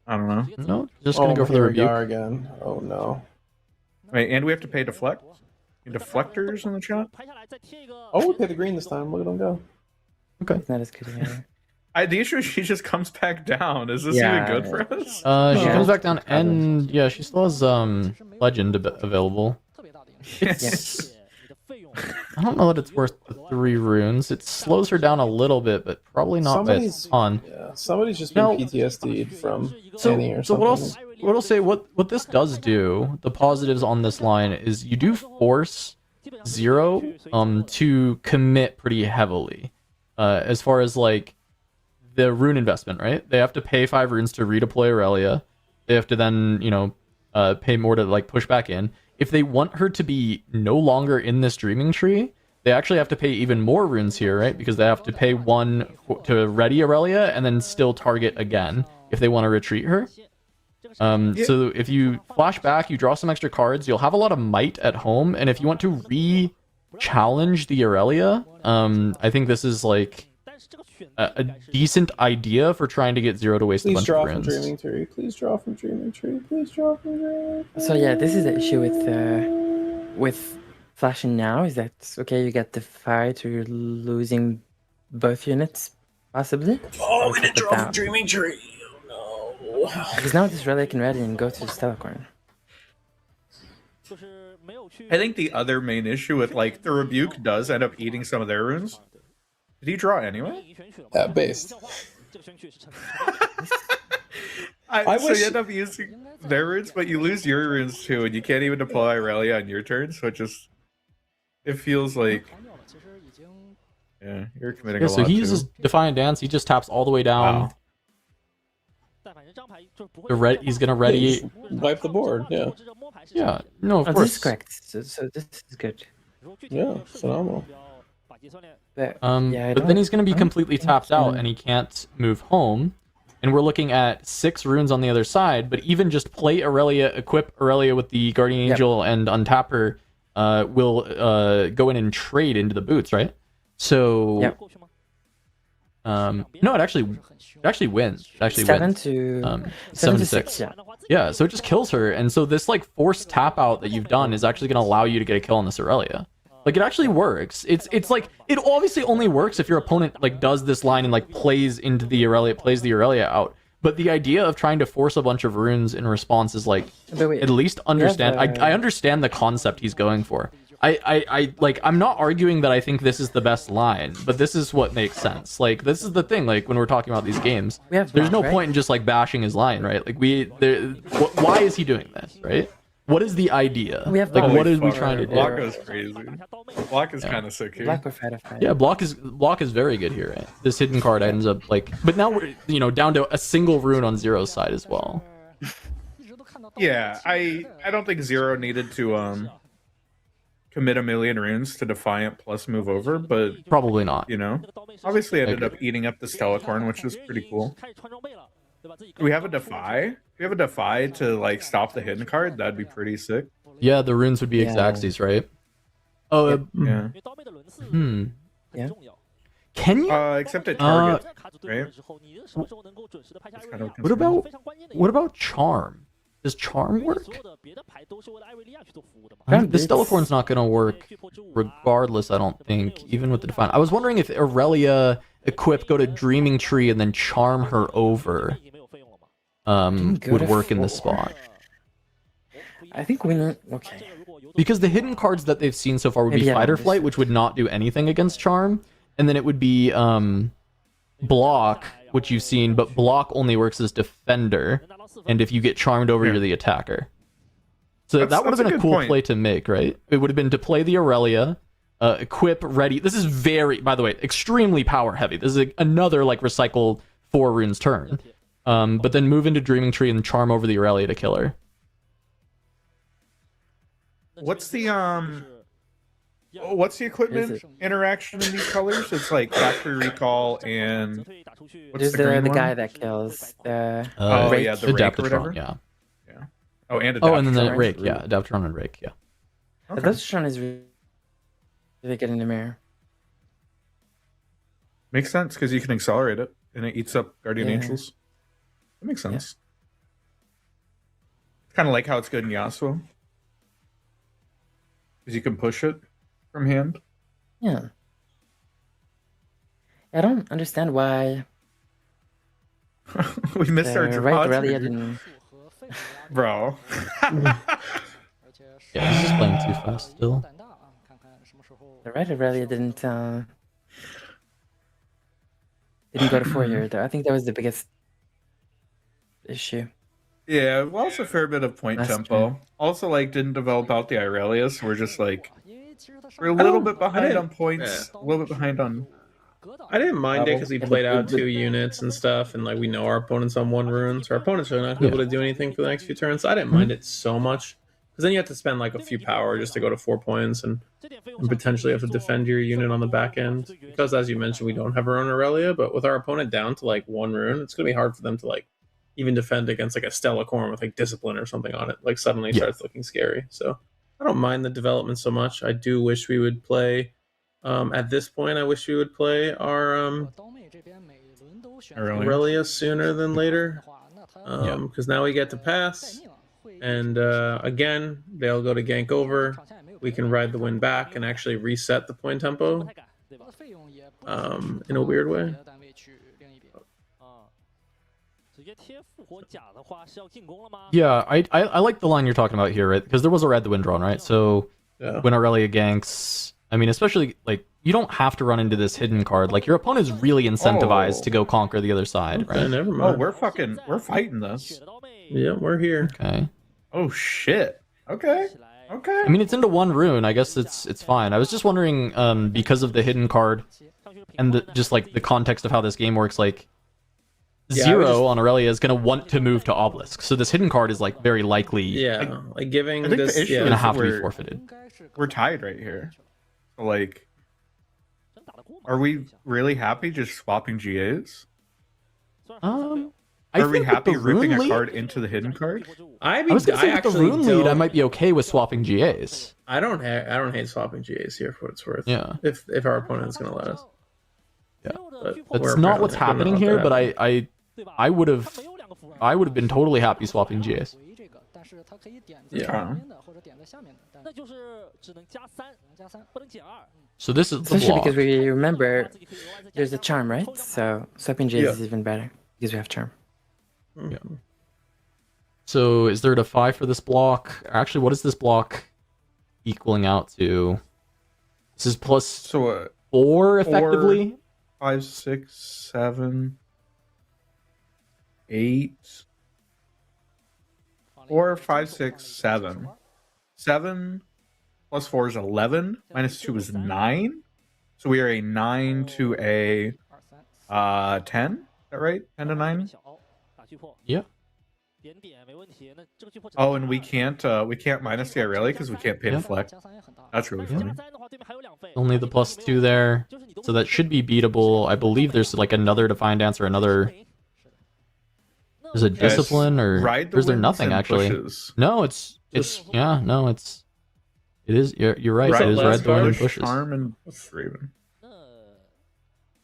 I don't know. No, just gonna go for the here we are rebuke. again. Oh no. Wait, and we have to pay deflect? Deflectors in the chat? Oh, we pay the green this time. Look at them go. It's not as good here. The issue is she just comes back down. Is this Yeah. even good for us? She Yeah. comes back down, and yeah, she still has legend available. Yes. I don't know that it's worth the 3 runes. It slows her down a little bit, but probably not by a ton. Yeah, somebody's just been Now- PTSD'd from So, Annie or so something. what I'll say, what this does do, the positives on this line is you do force 0 to commit pretty heavily, as far as like the rune investment, right? They have to pay 5 runes to redeploy Aurelia. They have to then pay more to like push back in. If they want her to be no longer in this dreaming tree, they actually have to pay even more runes here, right? Because they have to pay 1 to ready Aurelia and then still target again if they want to retreat her. So if you flash back, you draw some extra cards, you'll have a lot of might at home, and if you want to re-challenge the Aurelia, I think this is like a decent idea for trying to get 0 to waste a Please bunch draw of from runes. Dreaming Tree. Please draw from Dreaming Tree. Please draw from Dreaming Tree. So yeah, this is the issue with flashing now, is that, okay, you get the fight, so you're losing both units, possibly. Oh, we didn't draw from Dreaming Tree. Oh, no. Because now this relic can ready and go to the Stellacorn. I think the other main issue with like the rebuke does end up eating some of their runes. Did he draw anyway? Based. So wish- you end up using their runes, but you lose your runes too, and you can't even deploy Aurelia on your turn, so it feels like you're committing Yeah, a so lot he too. uses Defiant Dance, he just taps all the way down. Wow. He's gonna ready. Wipe the board, yeah. Yeah, no, of Oh, course. this is correct. So this is good. Yeah, phenomenal. But, But then he's going to be completely tapped out and he can't move home. And we're looking at 6 runes on the other side, but even just play Aurelia, equip Aurelia with the Guardian Angel and untap her will go in and trade into the boots, right? So no, it actually wins. It actually 7 wins. to 7 to 6. yeah. Yeah, so it just kills her. And so this like forced tap out that you've done is actually going to allow you to get a kill on this Aurelia. Like it actually works. It's like it obviously only works if your opponent like does this line and like plays into the Aurelia, plays the Aurelia out. But the idea of trying to force a bunch of runes in response is like at least understand. I understand the concept he's going for. I like I'm not arguing that I think this is the best line, but this is what makes sense. Like this is the thing. Like when we're talking about these games, there's no point in just like bashing his line, right? Like why is he doing this, right? What is the idea? Like what is we trying to do? Block is crazy. Block is kind of sick here. Yeah, block is very good here. Right? This hidden card ends up like, but now we're down to a single rune on Zero's side as well. Yeah, I don't think Zero needed to commit a million runes to Defiant plus move over, but Probably not. you know, obviously ended up eating up the Stellacorn, which is pretty cool. Do we have a Defy? Do we have a Defy to like stop the hidden card? That'd be pretty sick. Yeah, the runes would be Xaxes, right? Oh, Yeah. Yeah. Can you? Except at target, right? What about Charm? Does Charm work? Charm The Stellacorn's not gonna work regardless, I don't think, even with the Define. I was wondering if Aurelia equip, go to Dreaming Tree, and then charm her over would work in this spot. I think we need... Okay. Because the hidden cards that they've seen so far would be Fight or Flight, which would not do anything against Charm. And then it would be Block, which you've seen, but Block only works as Defender. And if you get charmed over, you're the attacker. So that would have been a cool play to make, right? It would have been to play the Aurelia, equip, ready. This is very, by the way, extremely power heavy. This is another like recycle 4 runes turn. But then move into Dreaming Tree and charm over the Aurelia to kill her. What's the equipment interaction in these colors? It's like Factory Recall and There's the guy that kills the Rake. Yeah, the Rake or whatever. Yeah. Oh, and and then the Rake, yeah, Adaptron and Rake, yeah. Okay. Adaptron is really good in the mirror. Makes sense because you can accelerate it and it eats up Guardian Angels. That makes sense. It's kind of like how it's good in Yasuo. Because you can push it from hand. Yeah. I don't understand why. We missed our draw. Bro. Yeah, he's just playing too fast still. The right Aurelia didn't go to 4 here, though. I think that was the biggest issue. Yeah, well, also a fair bit of point tempo. Also, like, didn't develop out the Irelia, so we're just like, we're a little bit behind on points, a little bit behind on. I didn't mind it because we played out 2 units and stuff, and like we know our opponent's on 1 rune, so our opponents are not gonna be able to do anything for the next few turns. So I didn't mind it so much because then you have to spend like a few power just to go to 4 points and potentially have to defend your unit on the back end. Because as you mentioned, we don't have our own Aurelia, but with our opponent down to like 1 rune, it's gonna be hard for them to like even defend against like a Stellacorn with like Discipline or something on it. Like suddenly starts looking scary. So I don't mind the development so much. I do wish we would play. At this point, I wish we would play our Aurelia sooner than later, because now we get to pass, and again, they'll go to gank over. We can ride the win back and actually reset the point tempo in a weird way. Yeah, I like the line you're talking about here, right? Because there was a Ride the Wind drawn, right? So when Aurelia ganks, I mean, especially, like, you don't have to run into this hidden card. Like, your opponent is really incentivized to go conquer the other side, right? Never mind. We're fighting this. Yeah, we're here. Okay. Oh, shit. Okay. I mean, it's into 1 rune. I guess it's fine. I was just wondering, because of the hidden card and just, like, the context of how this game works, like, Zero on Aurelia is going to want to move to Obelisk. So this hidden card is, like, very likely... Yeah, like giving I think this... the issue going to have to be we're- forfeited. We're tied right here. So, like, are we really happy just swapping GAs? I Are we think happy with the ripping rune a lead, card into the hidden card? I was going to say with the rune lead, I might be okay with swapping GAs. I don't hate swapping GAs here for what it's worth. Yeah. If our opponent is going to let us. Yeah. But That's not what's happening here, but I would have been totally happy swapping GAs. Yeah. So this is the Especially block. because we remember there's a charm, right? So swapping Jays is even better because we have charm. Yeah. So is there a Defy for this block? Actually, what is this block equaling out to? This is plus 4 effectively. 5, 6, 7, 8. 4, 5, 6, 7. 7 plus 4 is 11. Minus 2 is 9. So we are a 9 to a 10. Is that right? 10 to 9? Yeah. Oh, and we can't minus the Irelia because we can't pay deflect. That's really funny. Only the +2 there, so that should be beatable. I believe there's like another Defiant Dance or another. There's a discipline or is there nothing actually? Pushes. No, it's yeah, no, it is. You're right. It is Ride the Wind and pushes. Charm and Draven.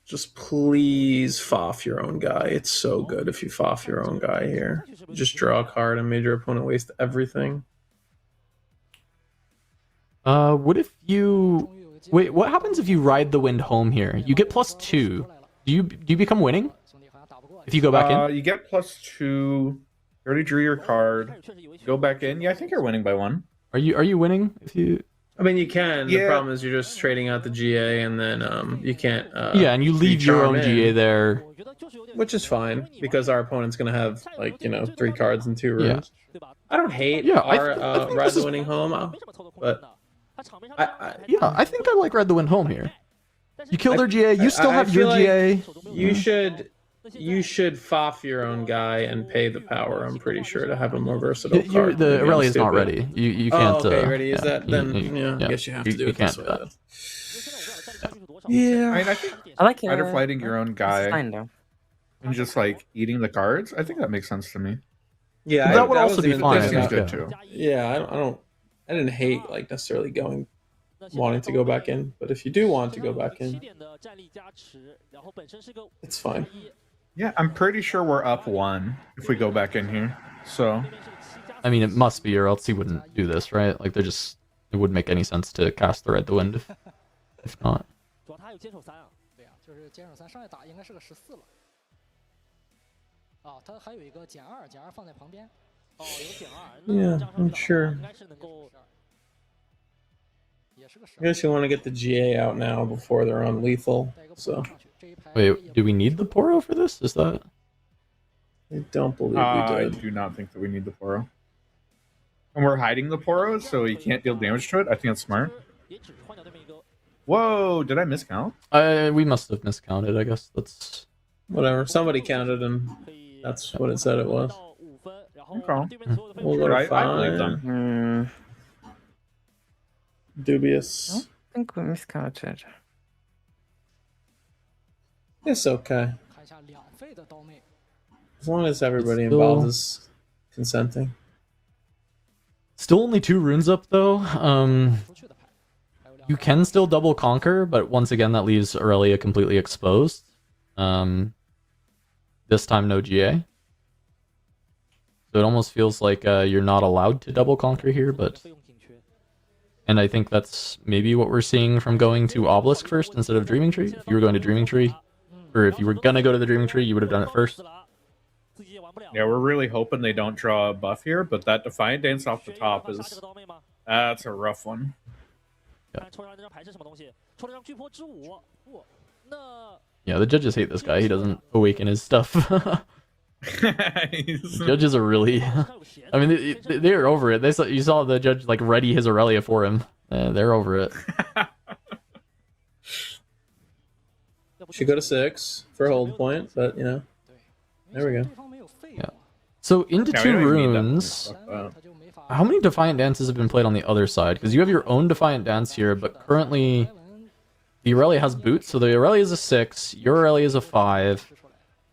Just please Foff your own guy. It's so good if you Foff your own guy here. Just draw a card and made your opponent waste everything. What if you wait? What happens if you Ride the Wind home here? You get +2. Do you become winning if you go back in? You get +2. You already drew your card. Go back in. Yeah, I think you're winning by 1. Are you winning if you? I mean, you can. Yeah. The problem is you're just trading out the GA, and then you can't. Yeah, and you leave your own GA there, which is fine because our opponent's gonna have 3 cards and 2 rooms. Yeah. I don't hate our Ride the Winning home, but I think I like Ride the Wind home here. You kill their GA, you still have your GA. You should Foff your own guy and pay the power. I'm pretty sure to have a more versatile card. The Irelia is not ready. You can't. Oh, okay, ready? Is that then? I guess you have to do it this way. Yeah, I mean, I think I like either fighting your own guy fine, though. and just eating the cards. I think that makes sense to me. Yeah, that would also be fine. That seems good too. Yeah, I didn't hate necessarily wanting to go back in, but if you do want to go back in, it's fine. Yeah, I'm pretty sure we're up 1 if we go back in here. So, I mean, it must be, or else he wouldn't do this, right? Like, it wouldn't make any sense to cast the Ride the Wind if not. Yeah, I'm sure. I guess you want to get the GA out now before they're on lethal. So. Wait, do we need the Poro for this? Is that? I don't believe we I did. do not think that we need the Poro. And we're hiding the Poro, so he can't deal damage to it. I think that's smart. Whoa, did I miscount? We must have miscounted, I guess. That's... Whatever. Somebody counted, and that's what it said it was. Okay. We'll go to I believe them. Dubious. I don't think we miscounted. It's okay. As long as everybody involved is consenting. Still only 2 runes up, though. You can still double conquer, but once again, that leaves Aurelia completely exposed. This time, no GA. So it almost feels like you're not allowed to double conquer here, but... And I think that's maybe what we're seeing from going to Obelisk first instead of Dreaming Tree. If you were going to Dreaming Tree, or if you were gonna go to the Dreaming Tree, you would have done it first. Yeah, we're really hoping they don't draw a buff here, but that Defiant Dance off the top is... That's a rough one. Yeah, the judges hate this guy. He doesn't awaken his stuff. Judges are really... I mean, they're over it. You saw the judge ready his Aurelia for him. They're over it. Should go to 6 for hold point, but there we go. Yeah. So into 2 runes. How many Defiant Dances have been played on the other side? Because you have your own Defiant Dance here, but currently the Aurelia has boots, so the Aurelia is a 6, your Aurelia is a 5.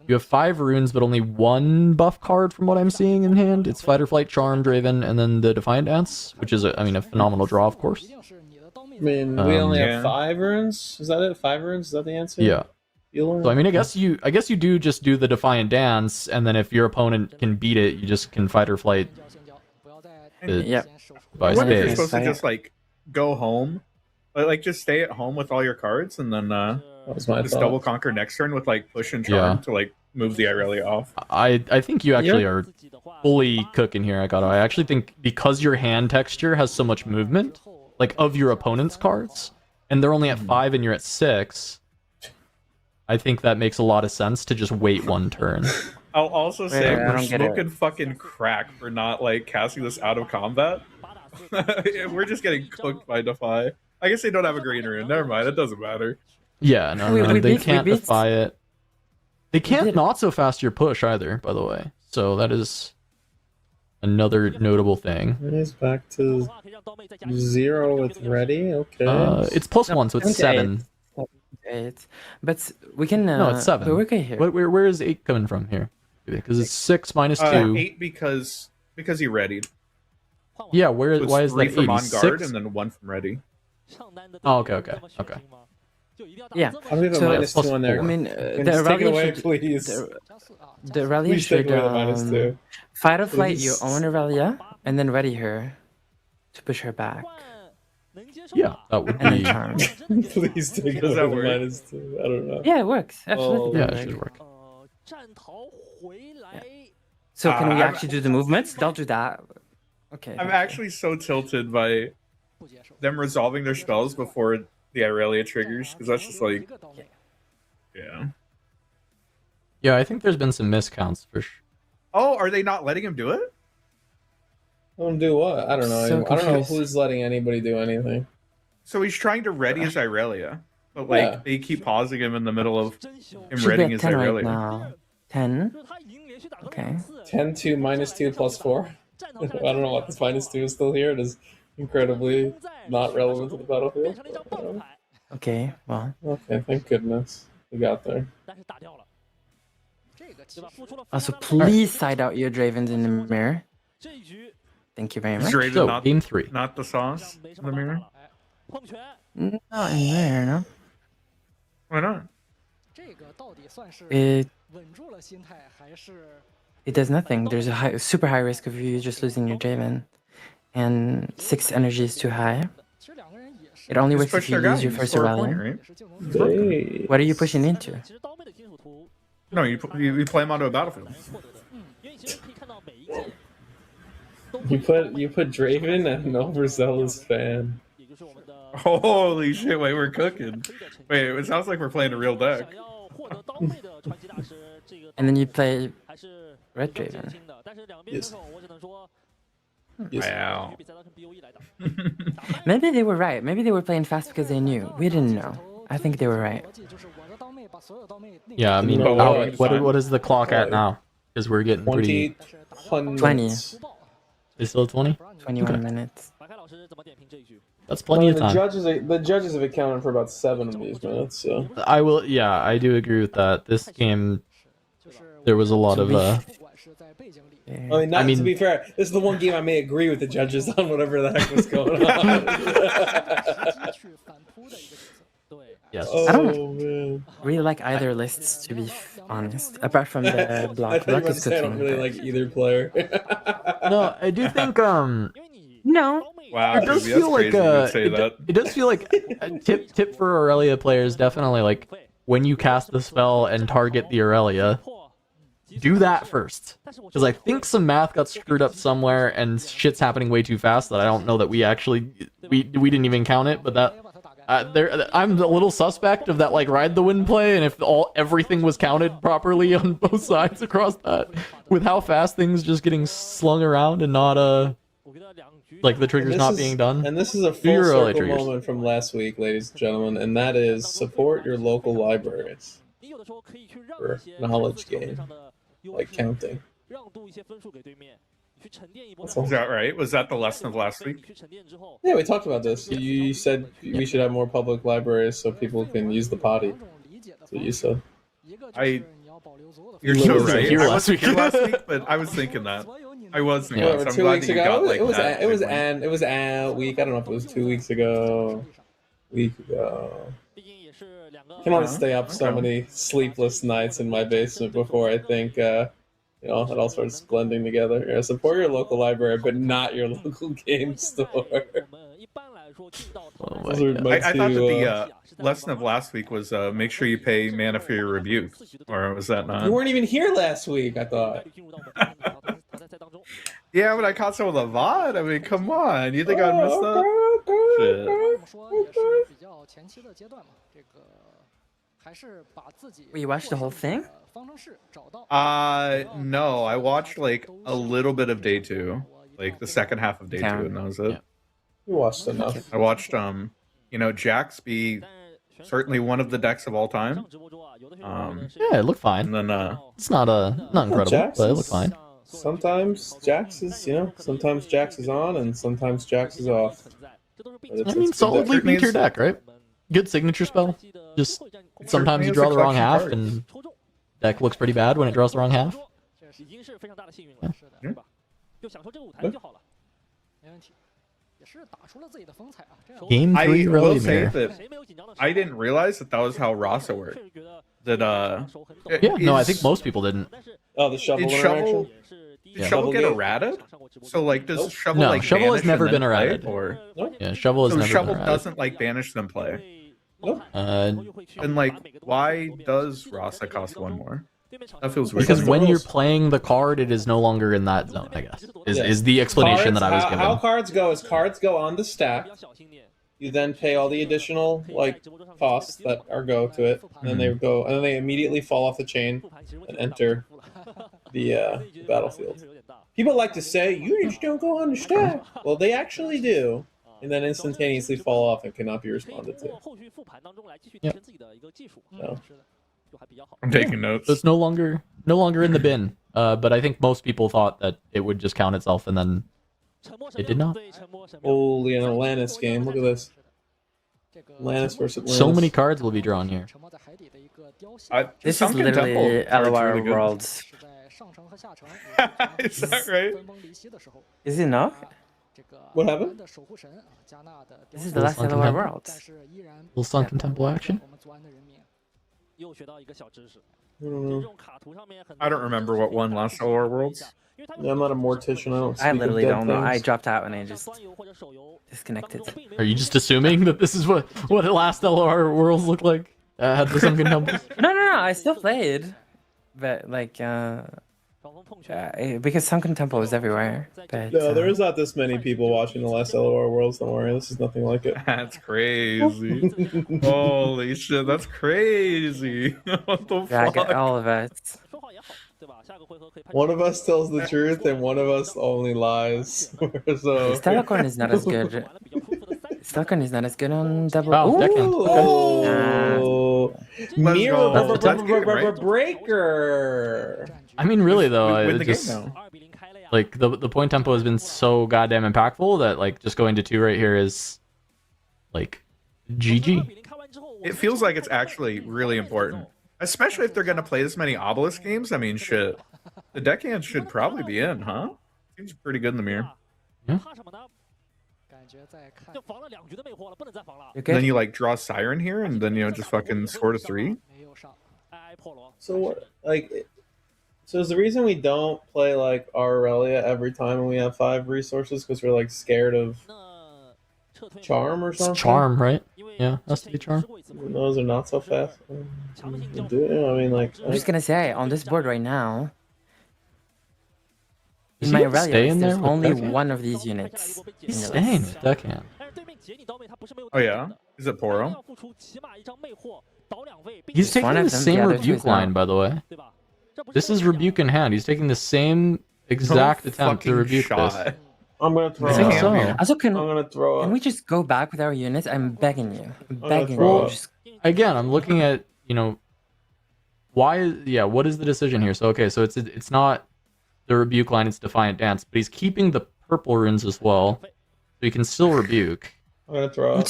You have 5 runes, but only 1 buff card from what I'm seeing in hand. It's Fight or Flight, Charm, Draven, and then the Defiant Dance, which is, a phenomenal draw, of course. I mean, we only have 5 runes? Is that it? 5 runes? Is that the answer? Yeah. So I mean, I guess you do just do the Defiant Dance, and then if your opponent can beat it, you just can Fight or Flight. Yeah. I wonder if you're supposed to just go home, just stay at home with all your cards, and then just double conquer next turn with push and charm to move the Irelia off. I think you actually are fully cooking here, Agato. I actually think because your hand texture has so much movement, of your opponent's cards, and they're only at 5 and you're at 6. I think that makes a lot of sense to just wait 1 turn. I'll also say we're smoking fucking crack for not casting this out of combat. We're just getting cooked by Defy. I guess they don't have a green rune. Never mind, it doesn't matter. Yeah, no, they can't defy it. They can't not so fast your push either, by the way. So that is another notable thing. He's back to 0 with ready. Okay. It's +1, so it's 7. 8. But we can. No, it's 7. We're okay here. Where is 8 coming from here? Because it's 6 minus 2. 8 because he readied. Yeah, So it's why is 3 that from 8? on guard 6? and then 1 from ready. Oh, okay. Yeah. How do we have a So, -2 on there? I mean, Can the you take it Aurelian away, should, please. the Aurelian Please take should away the -2. fight or flight Please. your own Aurelia and then ready her to push her back. Yeah, that would And then be. charm. Please take it Does away that the work? -2. I don't know. Yeah, it works. Absolutely. Yeah, does it should work. work. So can we I'm- actually do the movements? They'll do that. Okay. I'm actually so tilted by them resolving their spells before the Irelia triggers, because that's just like, yeah. Yeah, I think there's been some miscounts for sure. Oh, are they not letting him do it? Let him do what? I don't know. So I don't know confused. who's letting anybody do anything. So he's trying to ready his Irelia, but like Yeah. they keep pausing him in the middle of him Should be readying at his 10 right Irelia. now. 10. Okay. 10 to -2 +4. I don't know what this -2 is still here. It is incredibly not relevant to the battlefield. but, Okay. Well. okay, thank goodness we got there. Also, please side out your Dravens in the mirror. Thank you very Is much. Draven So, not, game 3. not the sauce in the mirror? Not in there, no. Why not? It does nothing. There's a super high risk of you just losing your Draven, and 6 energy is too high. It only Just works push if you their guy. lose your You first score a point, Aurelian. right? Hey. What are you pushing into? No, you play him onto a battlefield. You put Draven and an overzealous fan. Holy shit! Wait, we're cooking. Wait, it sounds like we're playing a real deck. And then you play Red Draven. Yes. Yes. Wow. Maybe they were right. Maybe they were playing fast because they knew. We didn't know. I think they were right. Yeah, I mean, No, how- it's what fine. is the clock at now? Because we're getting pretty. 20. Is still 20? 21 Okay. minutes. That's plenty of the time. judges have accounted for about 7 of these minutes. So I will. Yeah, I do agree with that. This game, there was a lot of. I mean, to be fair, this is the one game I may agree with the judges on whatever the heck was going on. Yes. I don't man. really like either lists, to be honest. Apart from the I block. think Block I is don't cooking. really like either player. No, I do think. No. Wow, It does Ruby, feel that's like crazy to say that. it does feel like a tip for Aurelia players, definitely, like when you cast the spell and target the Aurelia, do that first, because I think some math got screwed up somewhere and shit's happening way too fast that I don't know that we didn't even count it, but that I'm a little suspect of that, like, ride the wind play, and if everything was counted properly on both sides across that, with how fast things just getting slung around and not like the triggers not being done. And this is a Do full your early circle triggers. moment from last week, ladies and gentlemen, and that is support your local libraries for knowledge gain, like counting. Is that right? Was that the lesson of last week? Yeah, we talked about this. You said we should have more public libraries so people can use the potty. That's what you said. You're so wasn't right. here I last wasn't here week. last week, but I was thinking that. I was thinking that. So I'm 2 glad weeks that you ago. got like that. It was a week. I don't know if it was 2 weeks ago. Week ago. I can only stay up so many sleepless nights in my basement before I think it all starts blending together. Yeah, support your local library, but not your local game store. Oh Those are my I thought that two, the lesson of last week was make sure you pay mana for your rebuke, or was that not? You weren't even here last week, I thought. Yeah, but I caught some of the VOD. I mean, come on. You think I'd miss that? Wait, you watched the whole thing? No. I watched like a little bit of day 2, like the second half of day 2, and that was it. You watched enough. I watched Jax be certainly one of the decks of all time. Yeah, it looked fine. And then It's not incredible, Jax but it is looked fine. sometimes Jax is, sometimes Jax is on and sometimes Jax is off. I mean, solidly beat your deck, right? Good signature spell. Just sometimes you draw the wrong half, and deck looks pretty bad when it draws the wrong half. Game 3 I will really say mirror. that I didn't realize that was how Rasa worked. That Yeah, no, I think most people didn't. Oh, the shovel Did interaction? Shovel get errated? So like, does Shovel No, like Shovel has banish never and then been play? errated. Or Yeah, Shovel has so never Shovel been errated. doesn't like banish then play. Uh, And like, why does Rasa cost 1 more? That feels weird. because when you're playing the card, it is no longer in that zone, I guess. Is the explanation that I was given. How cards go is cards go on the stack. You then pay all the additional costs that are go to it, and then they go, and then they immediately fall off the chain and enter the battlefield. People like to say you just don't go on the stack. Well, they actually do, and then instantaneously fall off and cannot be responded to. Yep. So. I'm taking notes. So it's no longer in the bin. But I think most people thought that it would just count itself, and then it did not. Holy, an Atlantis game. Look at this. Atlantis versus Atlantis. So many cards will be drawn here. This is Sunken literally Temple card's LOR really good. Worlds. Is that right? Is it not? What happened? This is the last Sunken LOR Temple. Worlds. Little Sunken Temple action. I don't remember what won last LR Worlds. Yeah, I'm not a mortician. I don't. I speak of literally dead don't know. I things. dropped out and I just disconnected. Are you just assuming that this is what the last LR Worlds look like? Had the Sunken Temples? No. I still played, but because Sunken Temple was everywhere. But, No, there is not this many people watching the last LOR Worlds. Don't worry, this is nothing like it. That's crazy. Holy shit, that's crazy. What the Yeah, I fuck? got all of it. One of us tells the truth and one of us only lies. So Stellacorn is not as good. Stellacorn is not as good on double. Wow, deckhand. Oh, mirror Let's go. breaker. I mean, really though, Win it the just game now. like the point tempo has been so goddamn impactful that like just going to 2 right here is like GG. It feels like it's actually really important. Especially if they're going to play this many Obelisk games. I mean, shit. The deckhand should probably be in, huh? Seems pretty good in the mirror. Yeah. You're Then good. you like draw Siren here and then, just fucking score to 3. So what? So is the reason we don't play like Aurelia every time when we have 5 resources because we're like scared of charm or something? It's charm, right? Yeah, has to be charm. Those are not so fast. I mean, like. I'm just gonna say on this board right now, Does in he my have to stay in Aurelius, there there's with only deckhand? one of these units. He's in the staying list. with deckhand. Oh, yeah? Is it Poro? He's Just taking one the of them, same the other two rebuke is not. line, by the way. This is rebuke in hand. He's taking the same exact attempt to fucking rebuke this. shot. I'm gonna throw I think up. so. Also, I'm can gonna throw up. we just go back with our units? I'm begging you. I'm gonna begging throw you. up. Just Again, I'm looking at, what is the decision here? So okay, so it's not the rebuke line, it's Defiant Dance, but he's keeping the purple runes as well. So he can still rebuke. I'm gonna throw up.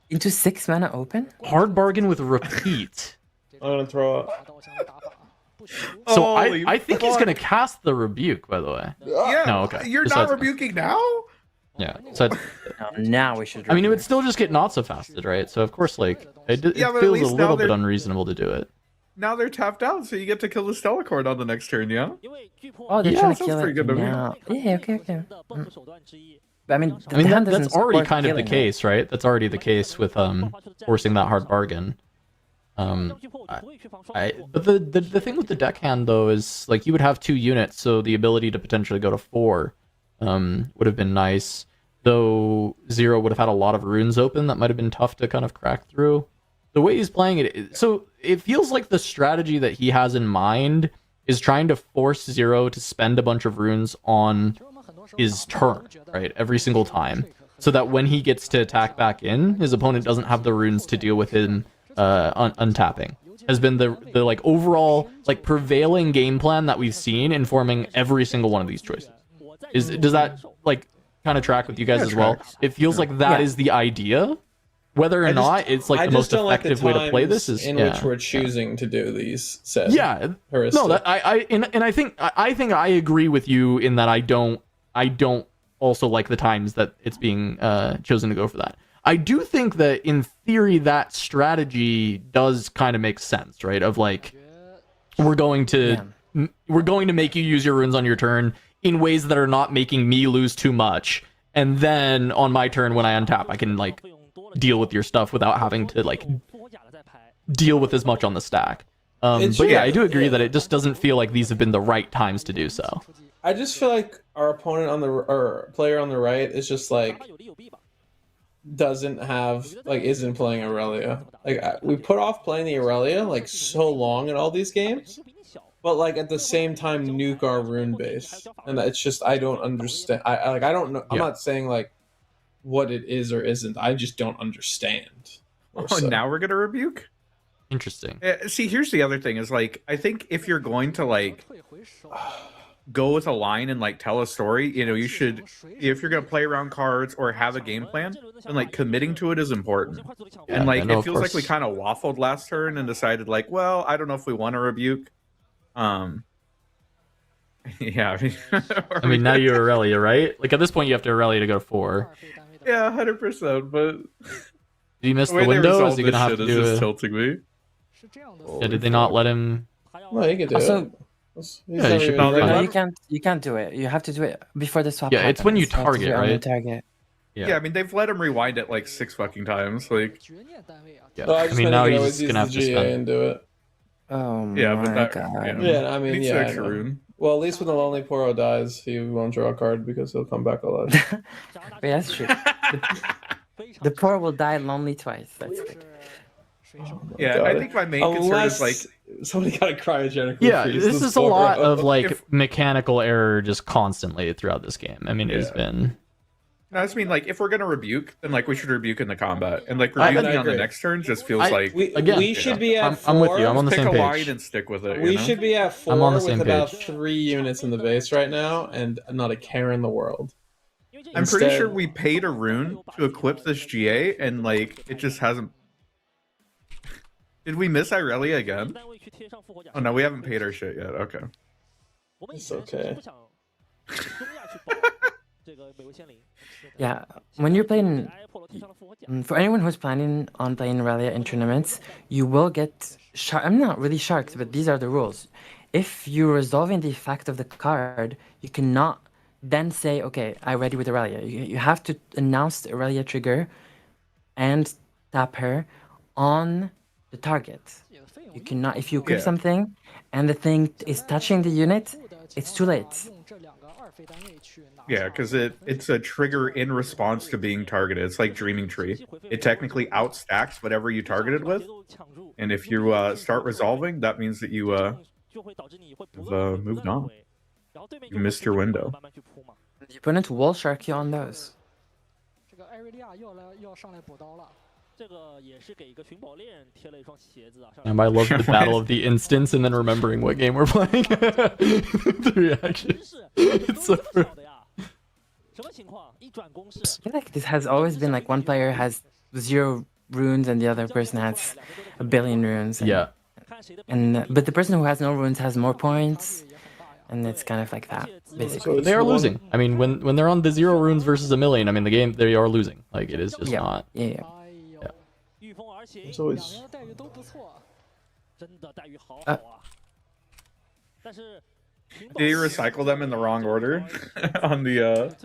into 6 mana open. Hard bargain with repeat. I'm gonna throw up. So Holy I think he's fuck. gonna cast the rebuke, by the way. Yeah. No, okay. You're Just not that's- rebuking now? Yeah. So Now we should. I mean, it would still just get not so fasted, right? So of course, like it Yeah, but at feels a least now little bit they're- unreasonable to do it. Now they're tapped out, so you get to kill the Stellacord on the next turn, yeah? Oh, they're Yeah, trying to sounds kill pretty it good to me. now. Yeah, okay. But I mean, the I mean, hand that's doesn't already support kind of the killing it. case, right? That's already the case with forcing that hard bargain. But the thing with the deckhand though is like you would have 2 units, so the ability to potentially go to 4 would have been nice. Though Zero would have had a lot of runes open that might have been tough to kind of crack through. The way he's playing it, so it feels like the strategy that he has in mind is trying to force Zero to spend a bunch of runes on his turn, right? Every single time. So that when he gets to attack back in, his opponent doesn't have the runes to deal with him untapping. has been the like overall like prevailing game plan that we've seen informing every single one of these choices. Does that like kind of track with you guys as well? It feels like that is the idea. Whether or not it's like the most effective way to play this is in which we're choosing to do these sets. Yeah, no, that I think I agree with you in that I don't also like the times that it's being chosen to go for that. I do think that in theory that strategy does kind of make sense, right? Of like we're going to make you use your runes on your turn in ways that are not making me lose too much, and then on my turn when I untap, I can like deal with your stuff without having to like deal with as much on the stack. But yeah, I do agree that it just doesn't feel like these have been the right times to do so. I just feel like our opponent on the or player on the right is just like isn't playing Aurelia. Like we put off playing the Aurelia like so long in all these games, but like at the same time nuke our rune base, and it's just I don't understand. I don't know. I'm not saying like what it is or isn't. I just don't understand. Now we're gonna rebuke. Interesting. See, here's the other thing: is like I think if you're going to like go with a line and like tell a story, you know, you should. If you're gonna play around cards or have a game plan, then like committing to it is important. And like it feels like we kind of waffled last turn and decided like, well, I don't know if we want to rebuke. Yeah. I mean, now you're Aurelia, right? Like at this point, you have to Aurelia to go 4. Yeah, 100%. But did he miss the window? Is he gonna have to do it? Tilting me. Yeah, did they not let him? No, he can do it. No, you can't do it. You have to do it before the swap. Yeah, it's when you target, right? Yeah, I mean they've let him rewind it like 6 fucking times. Like, yeah. I mean now he's gonna have to spend and do it. Oh my god. Yeah, I mean rune. Well, at least when the Lonely Poro dies, he won't draw a card because he'll come back alive. Yeah, that's true. The Poro will die lonely twice. That's good. Yeah, I think my main concern is like somebody got a cryogenic. Yeah, this is a lot of like mechanical error just constantly throughout this game. I mean, it's been. No, I just mean like if we're gonna rebuke, then like we should rebuke in the combat, and like rebuking on the next turn just feels like we should be at 4. I'm with you. I'm on the same page. Pick a line and stick with it. We should be at 4 I'm on the same with about page. 3 units in the base right now, and not a care in the world. I'm pretty sure we paid a rune to equip this GA, and like it just hasn't. Did we miss Irelia again? Oh no, we haven't paid our shit yet. Okay. It's okay. Yeah, when you're playing, for anyone who's planning on playing Aurelia in tournaments, you will get I'm not really sharked, but these are the rules. If you're resolving the effect of the card, you cannot then say, okay, I'm ready with Aurelia. You have to announce the Aurelia trigger and tap her on the target. You cannot, if you equip something and the thing is touching the unit, it's too late. Yeah, because it's a trigger in response to being targeted. It's like Dreaming Tree. It technically outstacks whatever you targeted with, and if you start resolving, that means that you have moved on. You missed your window. The opponent will shark you on those. And I love the battle of the instants and then remembering what game we're playing. The reaction. It's so I feel like this has always been like one player has 0 runes and the other person has 1 billion runes. And, but the person who has no runes has more points. And it's kind of like that, basically. They are losing. I mean, when they're on the 0 runes versus 1 million, I mean, the game, they are losing. Like, it is just not. Yeah. It's always... Did you recycle them in the wrong order on the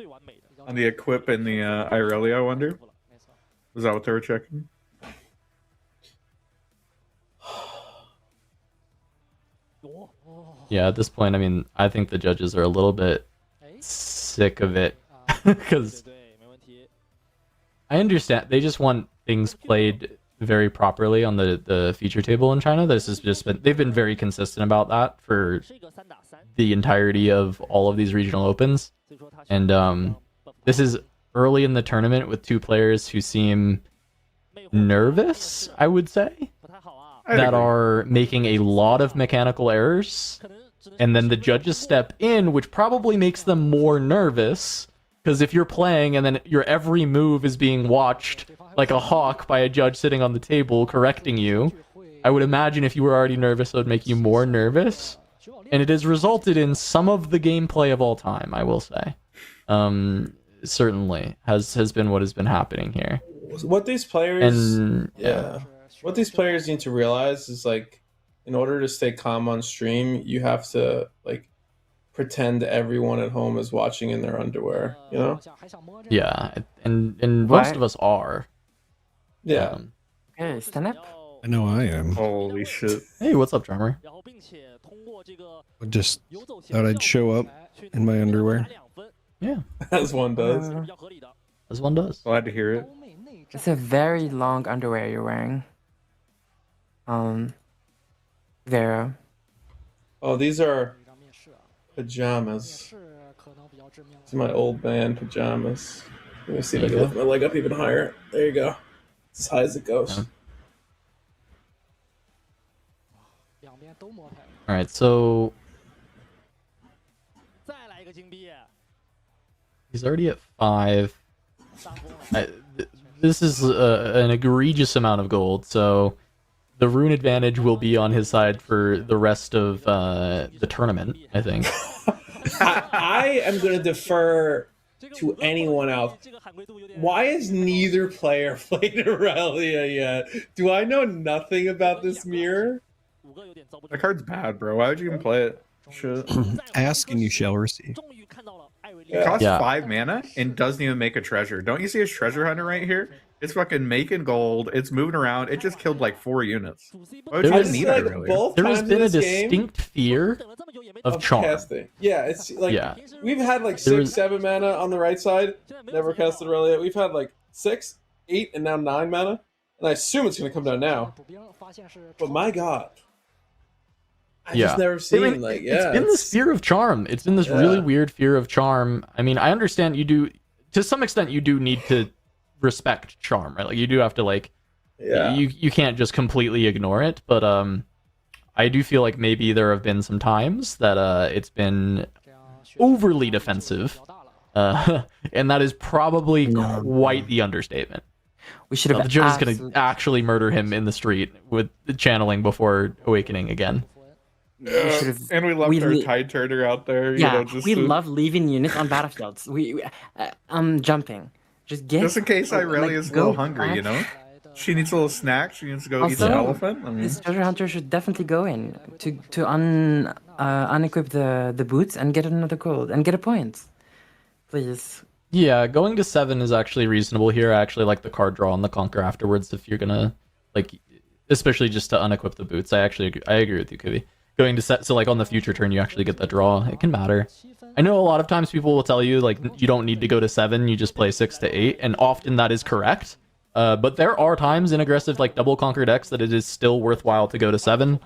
equip and the Irelia, I wonder? Was that what they were checking? Yeah, at this point, I mean, I think the judges are a little bit sick of it because I understand they just want things played very properly on the feature table in China. This has just been, they've been very consistent about that for the entirety of all of these regional opens, and this is early in the tournament with 2 players who seem nervous, I would say. that are making a lot of mechanical errors, and then the judges step in, which probably makes them more nervous, because if you're playing and then your every move is being watched like a hawk by a judge sitting on the table correcting you, I would imagine if you were already nervous, it would make you more nervous. And it has resulted in some of the gameplay of all time, I will say. Certainly has been what has been happening here. What these players what these players need to realize is, like, in order to stay calm on stream, you have to, like, pretend everyone at home is watching in their underwear, you know? Yeah, and most of us are. Yeah. Okay, stand up. I know I am. Holy shit. Hey, what's up, Charmer? I just thought I'd show up in my underwear. Yeah. As one does. As one does. Glad to hear it. It's a very long underwear you're wearing. Vera. Oh, these are pajamas. These are my old man pajamas. Let me see if I can lift my leg up even higher. There you go. As high as it goes. Alright, so he's already at 5. This is an egregious amount of gold, so the rune advantage will be on his side for the rest of the tournament, I think. I am going to defer to anyone else. Why has neither player played Aurelia yet? Do I know nothing about this mirror? That card's bad, bro. Why would you even play it? Shit. Ask and you shall receive. It costs 5 mana and doesn't even make a treasure. Don't you see his treasure hunter right here? It's fucking making gold. It's moving around. It just killed like 4 units. Why would you even need it, really? There has been a distinct fear of charm. Casting. Yeah, it's like we've had like 6, 7 mana on the right side. Never casted Aurelia. We've had like 6, 8, and now 9 mana. And I assume it's going to come down now. But my god. I've just never seen it's been this fear of charm. It's been this really weird fear of charm. I mean, I understand you do, to some extent, you do need to respect charm, right? Like, you do have to, like, you can't just completely ignore it. But I do feel like maybe there have been some times that it's been overly defensive, and that is probably quite the understatement. We should have. The judge is going to actually murder him in the street with channeling before awakening again. And we left our Tide Turner out there. Yeah, you know, we love leaving units on battlefields. Jumping. Just in case Irelia's a little hungry, you know? She needs a little snack. She needs to go eat an elephant. I mean, this treasure hunter should definitely go in to unequip the boots and get another gold and get a point. Please. Yeah, going to 7 is actually reasonable here. I actually like the card draw on the Conquer afterwards if you're gonna, like, especially just to unequip the boots. I agree with you, Kubi. Going to set, so like on the future turn you actually get that draw. It can matter. I know a lot of times people will tell you like you don't need to go to 7, you just play 6 to 8, and often that is correct. But there are times in aggressive like double conquer decks that it is still worthwhile to go to 7,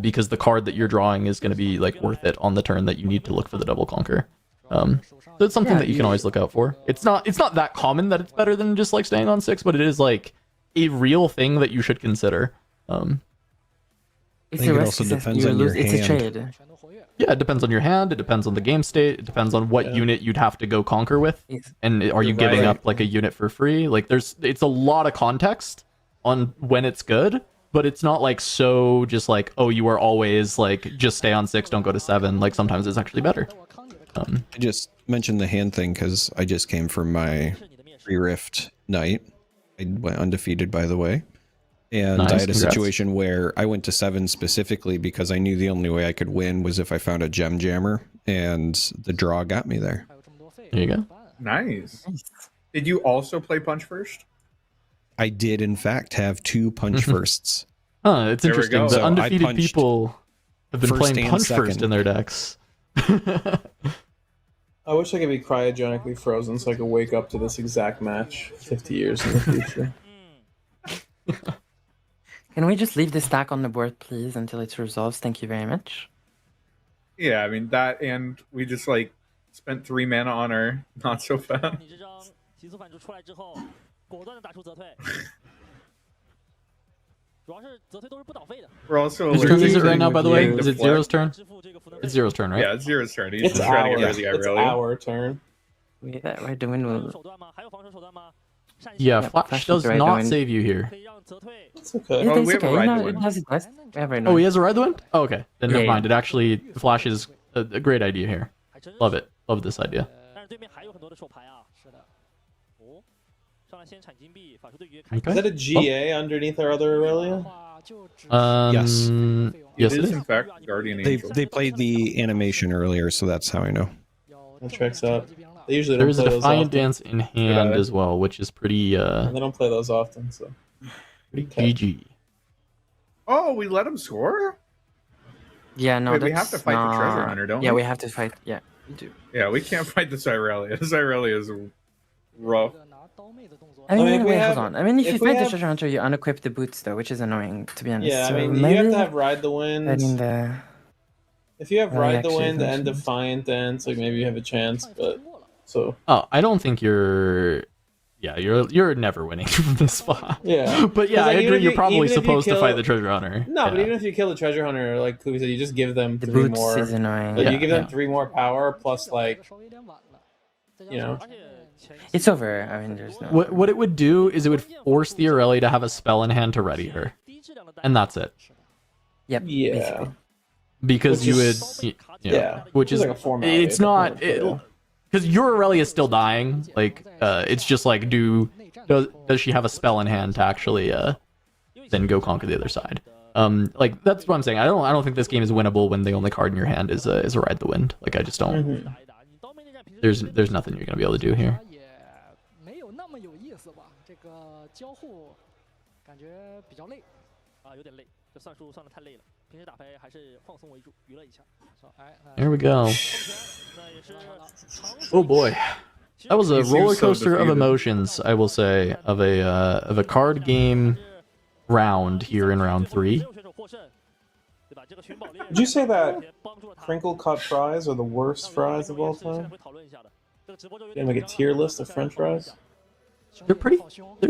because the card that you're drawing is going to be like worth it on the turn that you need to look for the double conquer. So it's something that you can always look out for. It's not that common that it's better than just like staying on 6, but it is like a real thing that you should consider. I think it also depends on your hand. It's a trade. Yeah, it depends on your hand. It depends on the game state. It depends on what unit you'd have to go conquer with. And are you giving up like a unit for free? Like it's a lot of context on when it's good, but it's not like so just like, oh, you are always like just stay on 6, don't go to 7. Like sometimes it's actually better. I just mentioned the hand thing because I just came from my pre-rift night. I went undefeated, by the way. And nice, I had a situation where I went to 7 specifically because I knew the only way I could win was if I found a gem jammer, and the draw got me there. There you go. Nice. Did you also play punch first? I did, in fact, have 2 punch firsts. It's interesting. The undefeated people have been playing punch first in their decks. I wish I could be cryogenically frozen so I could wake up to this exact match 50 years in the future. Can we just leave the stack on the board, please, until it resolves? Thank you very much. Yeah, I mean, that, and we just, like, spent 3 mana on our not-so-fast. We're also Whose turn is it right now, by the way? Is it deflect. Zero's turn? It's Zero's turn, right? Yeah, it's Zero's turn. He's It's just trying to get rid our, of the it's Irelia. our turn. Wait, that right, the wind will. Yeah, Yeah, Flash Flash does is right, not Owen. save you here. It's okay. Yeah, Oh, it's we have a okay. ride No, the it wind. has it best. We have right Oh, now. he has a ride the wind? Oh, okay. Then never Yeah, mind. It actually, Flash is a great idea here. Love it. Love this idea. Is that a GA underneath our other Aurelia? Yes. Yes, It it is is. in fact Guardian They Angel. they played the animation earlier, so that's how I know. That checks out. They usually There don't is a play those Defiant often. Dance in hand as well, which is pretty And they don't play those often, so. pretty GG. Oh, we let him score? Yeah, no, Wait, we that's have to fight the treasure not- hunter, don't Yeah, we? we have to fight. Yeah, we do. Yeah, we can't fight this Irelia. This Irelia is rough. I mean, if we wait, have- hold on. I mean, if you if we fight the have- treasure hunter, you unequip the boots, though, which is annoying, to be honest. Yeah, I So mean, you maybe have to have Ride the Wind. fighting the. If you have I Ride the actually Wind think and so. Defiant Dance, like maybe you have a chance, but so Oh, I don't think you're. Yeah, you're never winning from this spot. yeah. But yeah, 'Cause, I like, even agree. if You're you- probably even if you supposed to kill- fight the treasure hunter. No, but Yeah. even if you kill the treasure hunter, like Kubi said, you just give them The 3 boots more. is annoying. Like, Yeah, you give them yeah. 3 more power plus like, you know. It's over. I mean, there's no. What it would do is it would force the Aurelia to have a spell in hand to ready her, and that's it. Yep. Yeah. basically. Because Which you is- would, Yeah. which is It's like a formality it's at that not point, but yeah. because your Aurelia is still dying. Like it's just like does she have a spell in hand to actually then go conquer the other side? Like that's what I'm saying. I don't think this game is winnable when the only card in your hand is a Ride the Wind. Like I just don't. Mhm. There's nothing you're gonna be able to do here. 没有那么有意思吧？这个交互感觉比较累啊，有点累，这算数算的太累了。平时打牌还是放松为主，娱乐一下。哎， Here we go. 那也是长 Oh boy. That was a He seems roller so coaster of defeated. emotions, I will say, of a card game round here in round 3. Would you say that crinkle cut fries are the worst fries of all time? You make a tier list of French fries. They're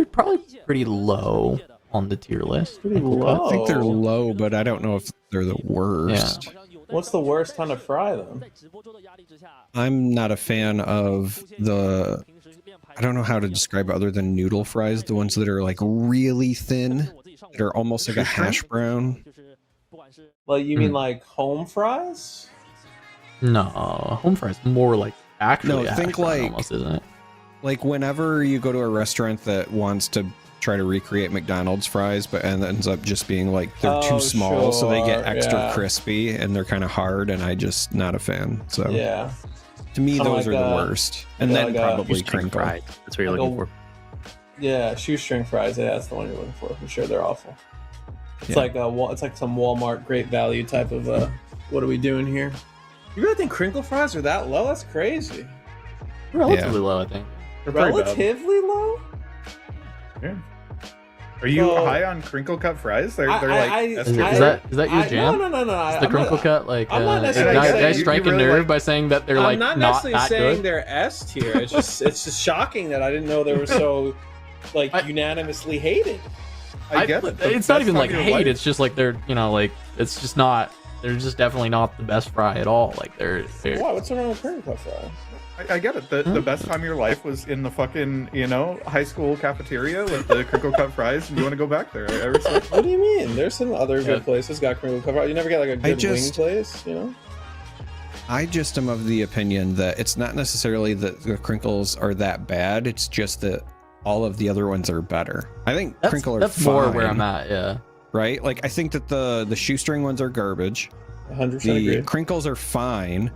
probably pretty low on the tier list. Pretty low. I think they're low, but I don't know if they're the worst. What's the worst kind of fry then? I'm not a fan of the. I don't know how to describe it other than noodle fries. The ones that are like really thin, that are almost like a hash brown. Like you mean like home fries? No, home fries more like actually. No, think hash brown like almost, isn't it? Like whenever you go to a restaurant that wants to try to recreate McDonald's fries, but and ends up just being like they're too small, so they get extra crispy and they're kind of hard, and I just not a fan. So yeah, to me Kinda those like are the worst. And yeah, then like probably crinkle. Fried. That's what you're Like looking a- for. yeah, shoestring fries. Yeah, that's the one you're looking for. For sure, they're awful. It's Yeah. like it's like some Walmart great value type of what are we doing here? You really think crinkle fries are that low? That's crazy. Relatively low, I think. They're pretty bad. Relatively low? Yeah. Are you So- high on crinkle cut fries? They're like Is that your jam? No. Is the crinkle cut like? I'm not Did necessarily I saying- strike a you really nerve like- by saying that they're I'm like not not necessarily that saying good? they're S tier. It's just shocking that I didn't know they were so like unanimously hated. I get it. The It's not best even time like of your hate. life- It's just like they're like it's just not. They're just definitely not the best fry at all. Like they're Wow, what's wrong with crinkle cut fries? I get it. The best time of your life was in the fucking, high school cafeteria with the crinkle cut fries, and you want to go back there. I respect that. What do you mean? There's some other good places got crinkle cut fries. You never get like a good wing just- place, you know? I just am of the opinion that it's not necessarily that the crinkles are that bad. It's just that all of the other ones are better. I think crinkle are that's more where fine, I'm at. Yeah. right? Like I think that the shoestring ones are garbage. 100% The agree. crinkles are fine.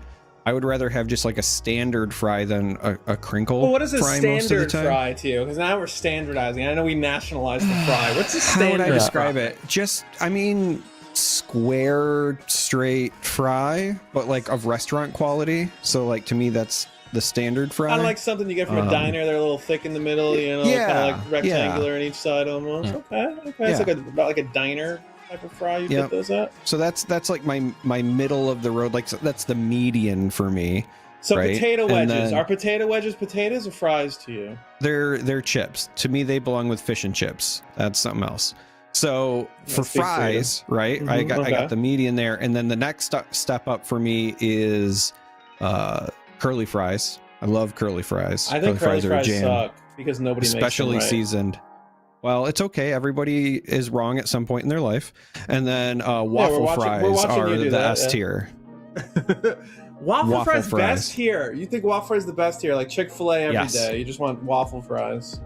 I would rather have just like a standard fry than a crinkle. Well, what is a fry most of the standard time. fry to you? Because now we're standardizing. I know we nationalized the fry. What's a How would standard I describe fry? it? Just, I mean, square, straight fry, but like of restaurant quality. So like to me, that's the standard fry. Kind of like something you get from a diner. They're a little thick in the middle, yeah, kind of like rectangular on each side almost. Yeah. Okay. It's like about like a diner type of fry you get those at. So that's like my middle of the road. Like that's the median for me. So right? potato And wedges. then Are potato wedges potatoes or fries to you? They're chips. To me, they belong with fish and chips. That's something else. So for fries, right? I got the median there, and then the next step up for me is curly fries. I love curly fries. I think curly fries suck because nobody especially makes them right. Seasoned. Well, it's okay. Everybody is wrong at some point in their life. And then waffle fries are the S tier. Waffle fries best tier. You think waffle fries the best tier, like Chick-fil-A every day. You just want waffle fries.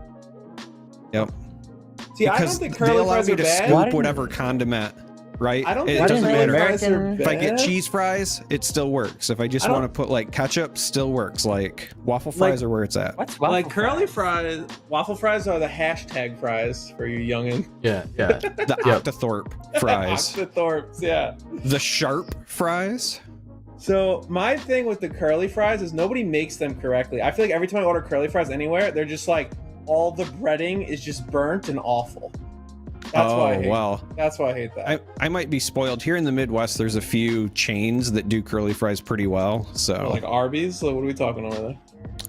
Yep. See, because I don't think curly fries are bad. Scoop whatever condiment, right? I don't think it doesn't matter. If I get cheese fries, it still works. If I just want to put like ketchup, still works. Like waffle fries are where it's at. What's waffle like curly fries? Waffle fries are the hashtag fries for you youngin. Yeah. The Octothorpe fries. Octothorpes, yeah. The sharp fries. So my thing with the curly fries is nobody makes them correctly. I feel like every time I order curly fries anywhere, they're just like all the breading is just burnt and awful. That's why I hate That's why I hate that. I might be spoiled. Here in the Midwest, there's a few chains that do curly fries pretty well. So like Arby's? Like, what are we talking over there?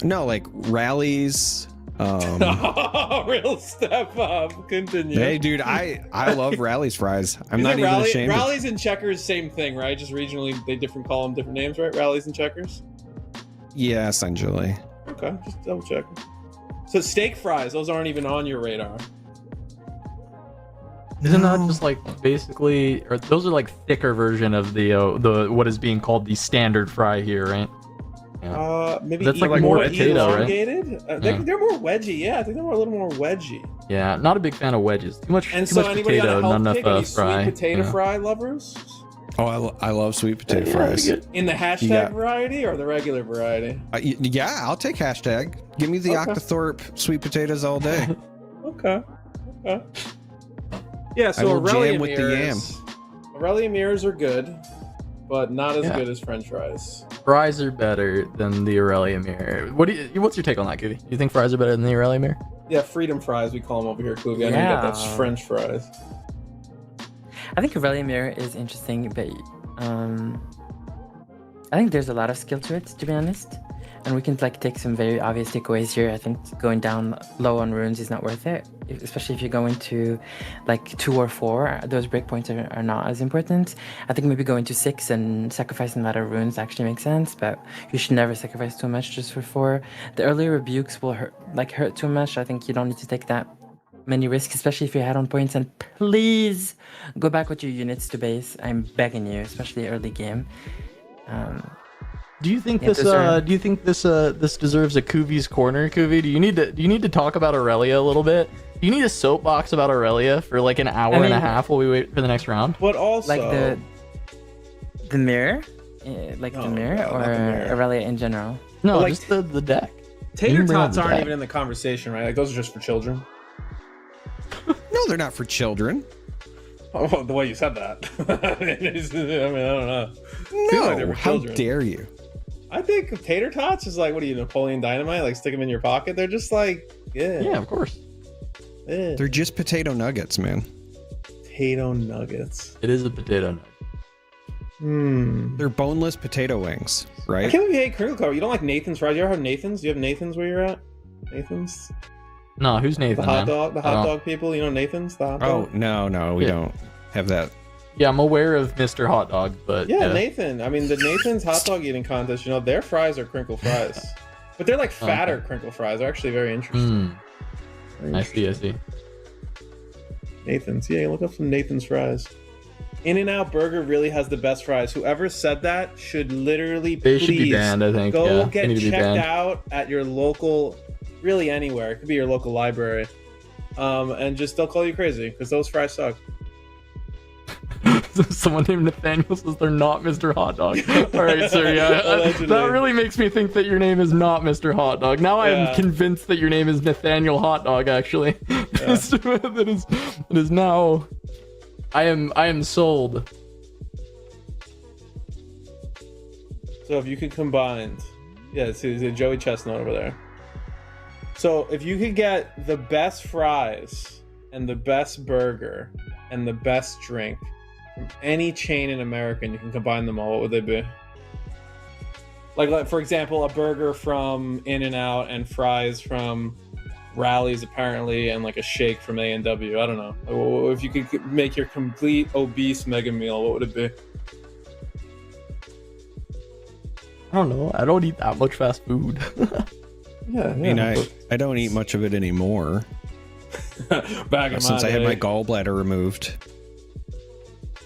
No, like Rallies. Real step up. Continue. Hey, dude, I love Rallies fries. I'm not even ashamed. Rallies and Checkers, same thing, right? Just regionally, they call them different names, right? Rallies and Checkers. Yeah, essentially. Okay, just double check. So steak fries, those aren't even on your radar. Isn't that just like basically, or those are like thicker version of the what is being called the standard fry here, right? Yeah. Maybe that's like more potato, right? They're more wedgy. Yeah, I think they're a little more wedgy. Yeah, not a big fan of wedges. Too much potato, not enough fry. Sweet potato fry lovers? Oh, I love sweet potato fries. In the hashtag variety or the regular variety? Yeah, I'll take hashtag. Give me the Octothorpe sweet potatoes all day. Okay. Yeah, so Aurelia with the yam. Aurelia mirrors are good, but not as good as French fries. Fries are better than the Aurelia mirror. What's your take on that, Goofy? You think fries are better than the Aurelia mirror? Yeah, freedom fries we call them over here, Goofy. I know you got that's French fries. I think Aurelia mirror is interesting, but I think there's a lot of skill to it, to be honest. And we can like take some very obvious takeaways here. I think going down low on runes is not worth it, especially if you go into like 2 or 4. Those breakpoints are not as important. I think maybe going to 6 and sacrificing a lot of runes actually makes sense, but you should never sacrifice too much just for 4. The early rebukes will hurt too much. I think you don't need to take that many risks, especially if you're ahead on points. And please go back with your units to base. I'm begging you, especially early game. Do you think this deserves a Kuvi's corner, Kuvi? Do you need to talk about Aurelia a little bit? Do you need a soapbox about Aurelia for like an hour and a half while we wait for the next round? But also like the mirror, the mirror, or Aurelia in general? No, like, just the deck. Tater tots aren't even in the conversation, right? Like those are just for children. No, they're not for children. Oh, the way you said that. I don't know. No, like how dare you? I think tater tots is like, what are you, Napoleon Dynamite? Like stick them in your pocket? They're just like, yeah, of course. They're just potato nuggets, man. Potato nuggets. It is a potato nugget. They're boneless potato wings, right? I can't believe you hate crinkle cover. You don't like Nathan's fries? You ever have Nathan's? Do you have Nathan's where you're at? Nathan's? No, who's Nathan? The hot dog people. You know Nathan's, the hot dog? Oh, no, we don't have that. Yeah, I'm aware of Mr. Hot Dog, but yeah, Nathan. I mean, the Nathan's hot dog eating contest. You know, their fries are crinkle fries, but they're like fatter crinkle fries. They're actually very interesting. I see. Nathan's. Yeah, look up some Nathan's fries. In-N-Out Burger really has the best fries. Whoever said that should literally should be banned. I think go get checked out at your local, really anywhere. It could be your local library, and just they'll call you crazy because those fries suck. Someone named Nathaniel says they're not Mr. Hot Dog. All right, so that really makes me think that your name is not Mr. Hot Dog. Now I am convinced that your name is Nathaniel Hot Dog. Actually, that is now. I am sold. So if you could combine, see Joey Chestnut over there. So if you could get the best fries and the best burger and the best drink from any chain in America, and you can combine them all, what would they be? Like for example, a burger from In-N-Out and fries from rallies apparently, and like a shake from A&W. I don't know. If you could make your complete obese mega meal, what would it be? I don't know. I don't eat that much fast food. Yeah, I mean, I don't eat much of it anymore. Since I had my gallbladder removed.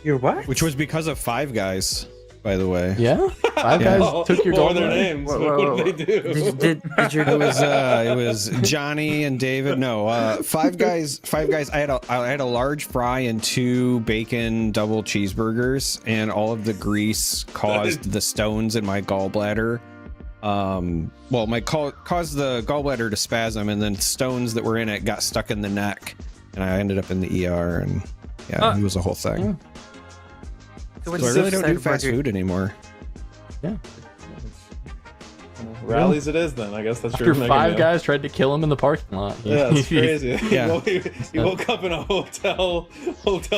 Your what? Which was because of Five Guys, by the way. Yeah? Five Guys took your What were gallbladder? their names? What did they do? Did you It was Johnny and David. No, Five Guys. I had a large fry and 2 bacon double cheeseburgers, and all of the grease caused the stones in my gallbladder. Caused the gallbladder to spasm, and then stones that were in it got stuck in the neck, and I ended up in the ER, and it was a whole thing. So I really don't do fast food anymore. Yeah. Rallies it is then. I guess that's After your mega Five meal. Guys tried to kill him in the parking lot. Yeah, that's crazy. Yeah. He woke up in a hotel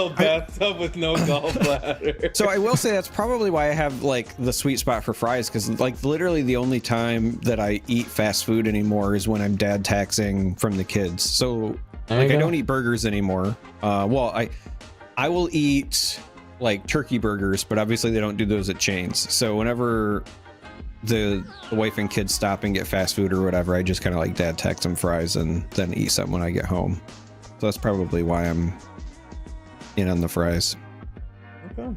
bathtub with no gallbladder. So I will say that's probably why I have like the sweet spot for fries, because like literally the only time that I eat fast food anymore is when I'm dad taxing from the kids. So like I don't eat burgers anymore. I will eat like turkey burgers, but obviously they don't do those at chains. So whenever the wife and kids stop and get fast food or whatever, I just kind of like dad tax them fries and then eat something when I get home. So that's probably why I'm in on the fries. Okay.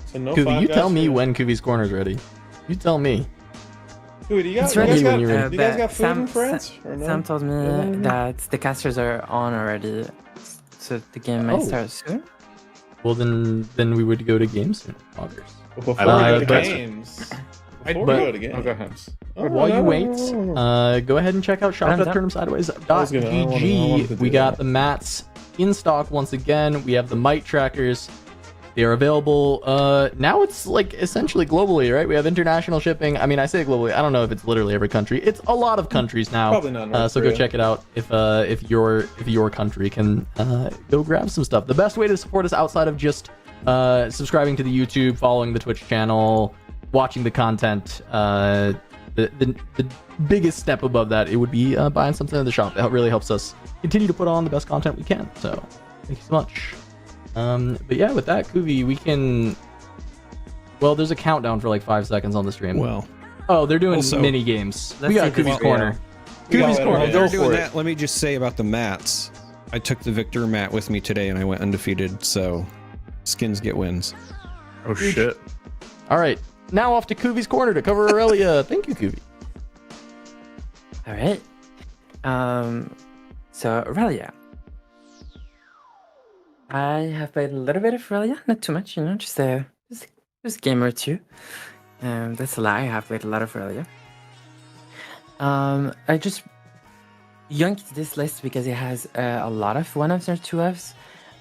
So no Kuvi, Five you Guys tell me for- when Kuvi's Corner's ready. You tell me. Dude, you guys ready got when you're ready. you guys got food in France? Or no? Sam told me that the casters are on already, so the game might start soon. Well, then we would go to games soon. August. Before we go to but- games. but- Before we go to games. While you wait, go ahead and check out shop.turnhamsideways.gg. We got the mats in stock once again. We have the mite trackers. They are available. Now it's like essentially globally, right? We have international shipping. I mean, I say globally. I don't know if it's literally every country. It's a lot of countries now. Probably not North so go Korea. check it out if your country can go grab some stuff. The best way to support us outside of just subscribing to the YouTube, following the Twitch channel, watching the content, the biggest step above that, it would be buying something in the shop. That really helps us continue to put on the best content we can. So thank you so much. But yeah, with that, Kuvi, we can. Well, there's a countdown for like 5 seconds on the stream. Well, they're doing also, mini games. let's We got see Kuvi's this Corner. video. Kuvi's Yeah, Corner. while Go they're for doing it. that, let me just say about the mats. I took the Victor mat with me today, and I went undefeated. So skins get wins. Oh shit! All right, now off to Kuvi's Corner to cover Aurelia. Thank you, Kuvi. All right. So Aurelia. I have played a little bit of Aurelia, not too much, just a game or two. That's a lie. I have played a lot of Aurelia. I just yanked this list because it has a lot of 1-ofs or 2-ofs.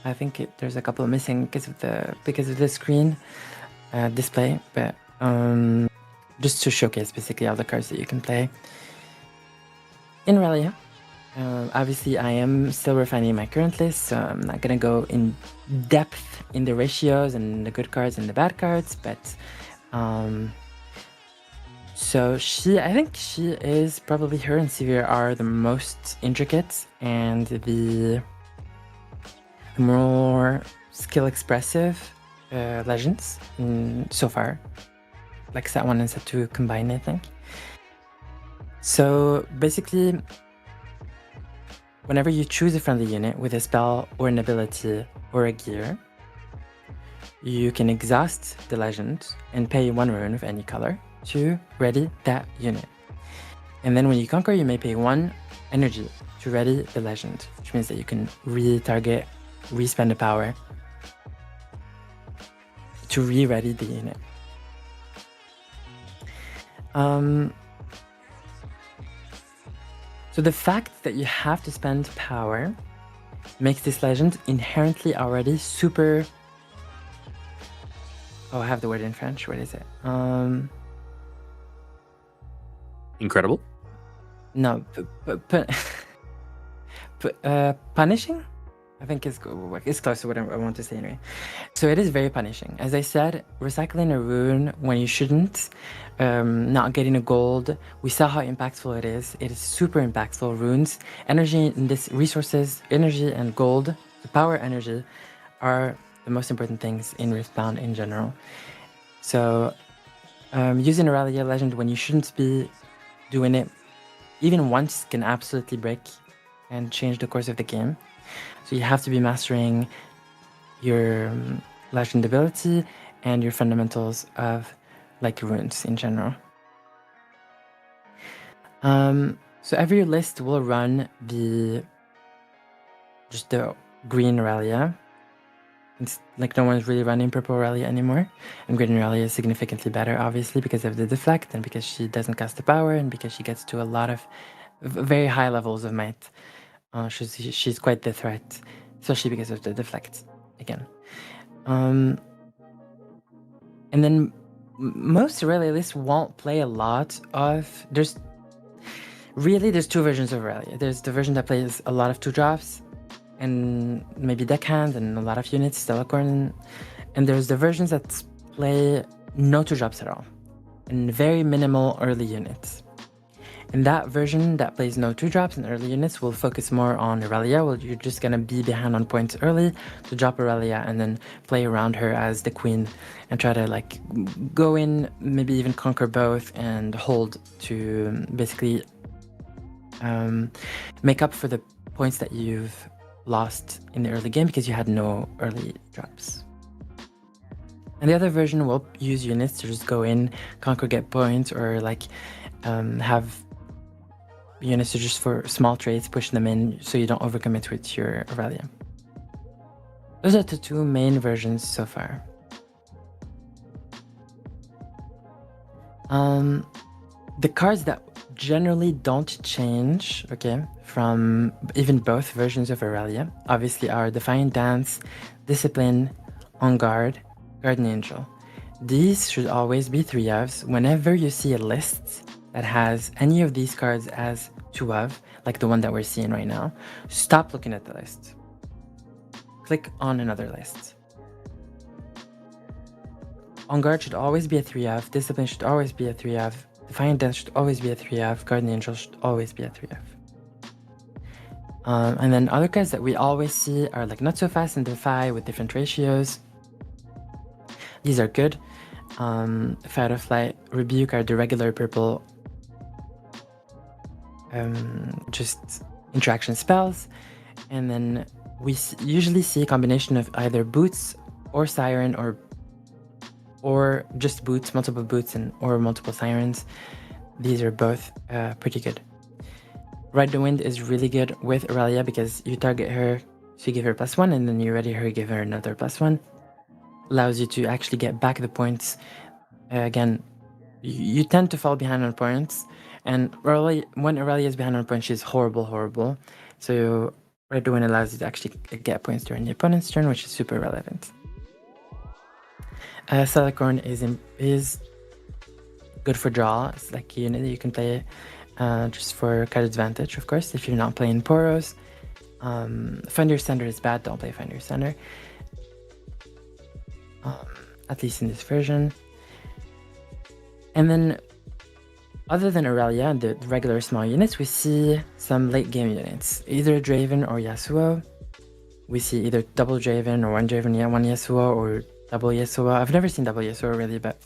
I think there's a couple missing because of the screen display, but just to showcase basically all the cards that you can play in Aurelia. Obviously, I am still refining my current list, so I'm not gonna go in depth in the ratios and the good cards and the bad cards, but so I think she is probably, her and Sivir are the most intricate and the more skill expressive legends so far, like set 1 and set 2 combined, I think. So basically, whenever you choose a friendly unit with a spell or an ability or a gear, you can exhaust the legend and pay 1 rune of any color to ready that unit. And then when you conquer, you may pay 1 energy to ready the legend, which means that you can re-target, re-spend a power to re-ready the unit. So the fact that you have to spend power makes this legend inherently already super... Oh, I have the word in French. What is it? Incredible? No, punishing? I think it's close to what I want to say anyway. So it is very punishing. As I said, recycling a rune when you shouldn't, not getting a gold. We saw how impactful it is. It is super impactful. Runes, energy, in this resources, energy and gold, the power energy are the most important things in Riftbound in general. So using Aurelia Legend when you shouldn't be doing it, even once, can absolutely break and change the course of the game. So you have to be mastering your legend ability and your fundamentals of like runes in general. So every list will run just the green Aurelia. It's like no one's really running purple Aurelia anymore, and green Aurelia is significantly better, obviously, because of the deflect and because she doesn't cast the power and because she gets to a lot of very high levels of might. She's quite the threat, especially because of the deflect again. And then most Aurelia lists won't play a lot of. There's two versions of Aurelia. There's the version that plays a lot of 2-drops and maybe deckhand and a lot of units, Stellacorn, and there's the versions that play no 2-drops at all and very minimal early units. And that version that plays no 2-drops and early units will focus more on Aurelia. Well, you're just gonna be behind on points early to drop Aurelia and then play around her as the queen and try to like go in, maybe even conquer both and hold to basically make up for the points that you've lost in the early game because you had no early drops. And the other version will use units to just go in, conquer, get points, or like have units to just for small trades, push them in so you don't overcommit with your Aurelia. Those are the two main versions so far. The cards that generally don't change, okay, from even both versions of Aurelia, obviously are Defiant Dance, Discipline, On Guard, Guardian Angel. These should always be 3-ofs. Whenever you see a list that has any of these cards as 2-of, like the one that we're seeing right now, stop looking at the list. Click on another list. On Guard should always be a 3-of, Discipline should always be a 3-of, Defiant Dance should always be a 3-of, Guardian Angel should always be a 3-of. And then other cards that we always see are like Not So Fast and Defy with different ratios. These are good. Fight or Flight, Rebuke are the regular purple just interaction spells. And then we usually see a combination of either Boots or Siren or just Boots, multiple Boots or multiple Sirens. These are both pretty good. Ride the Wind is really good with Aurelia because you target her, so you give her +1, and then you ready her, give her another +1. Allows you to actually get back the points. Again, you tend to fall behind on points, and when Aurelia is behind on points, she's horrible. So Ride the Wind allows you to actually get points during the opponent's turn, which is super relevant. Stellacorn is good for draw. It's like a unit that you can play just for card advantage, of course, if you're not playing Poros. Find Your Sender is bad, don't play Find Your Sender. At least in this version. And then, other than Aurelia and the regular small units, we see some late game units. Either Draven or Yasuo. We see either double Draven or one Draven, one Yasuo, or double Yasuo. I've never seen double Yasuo really, but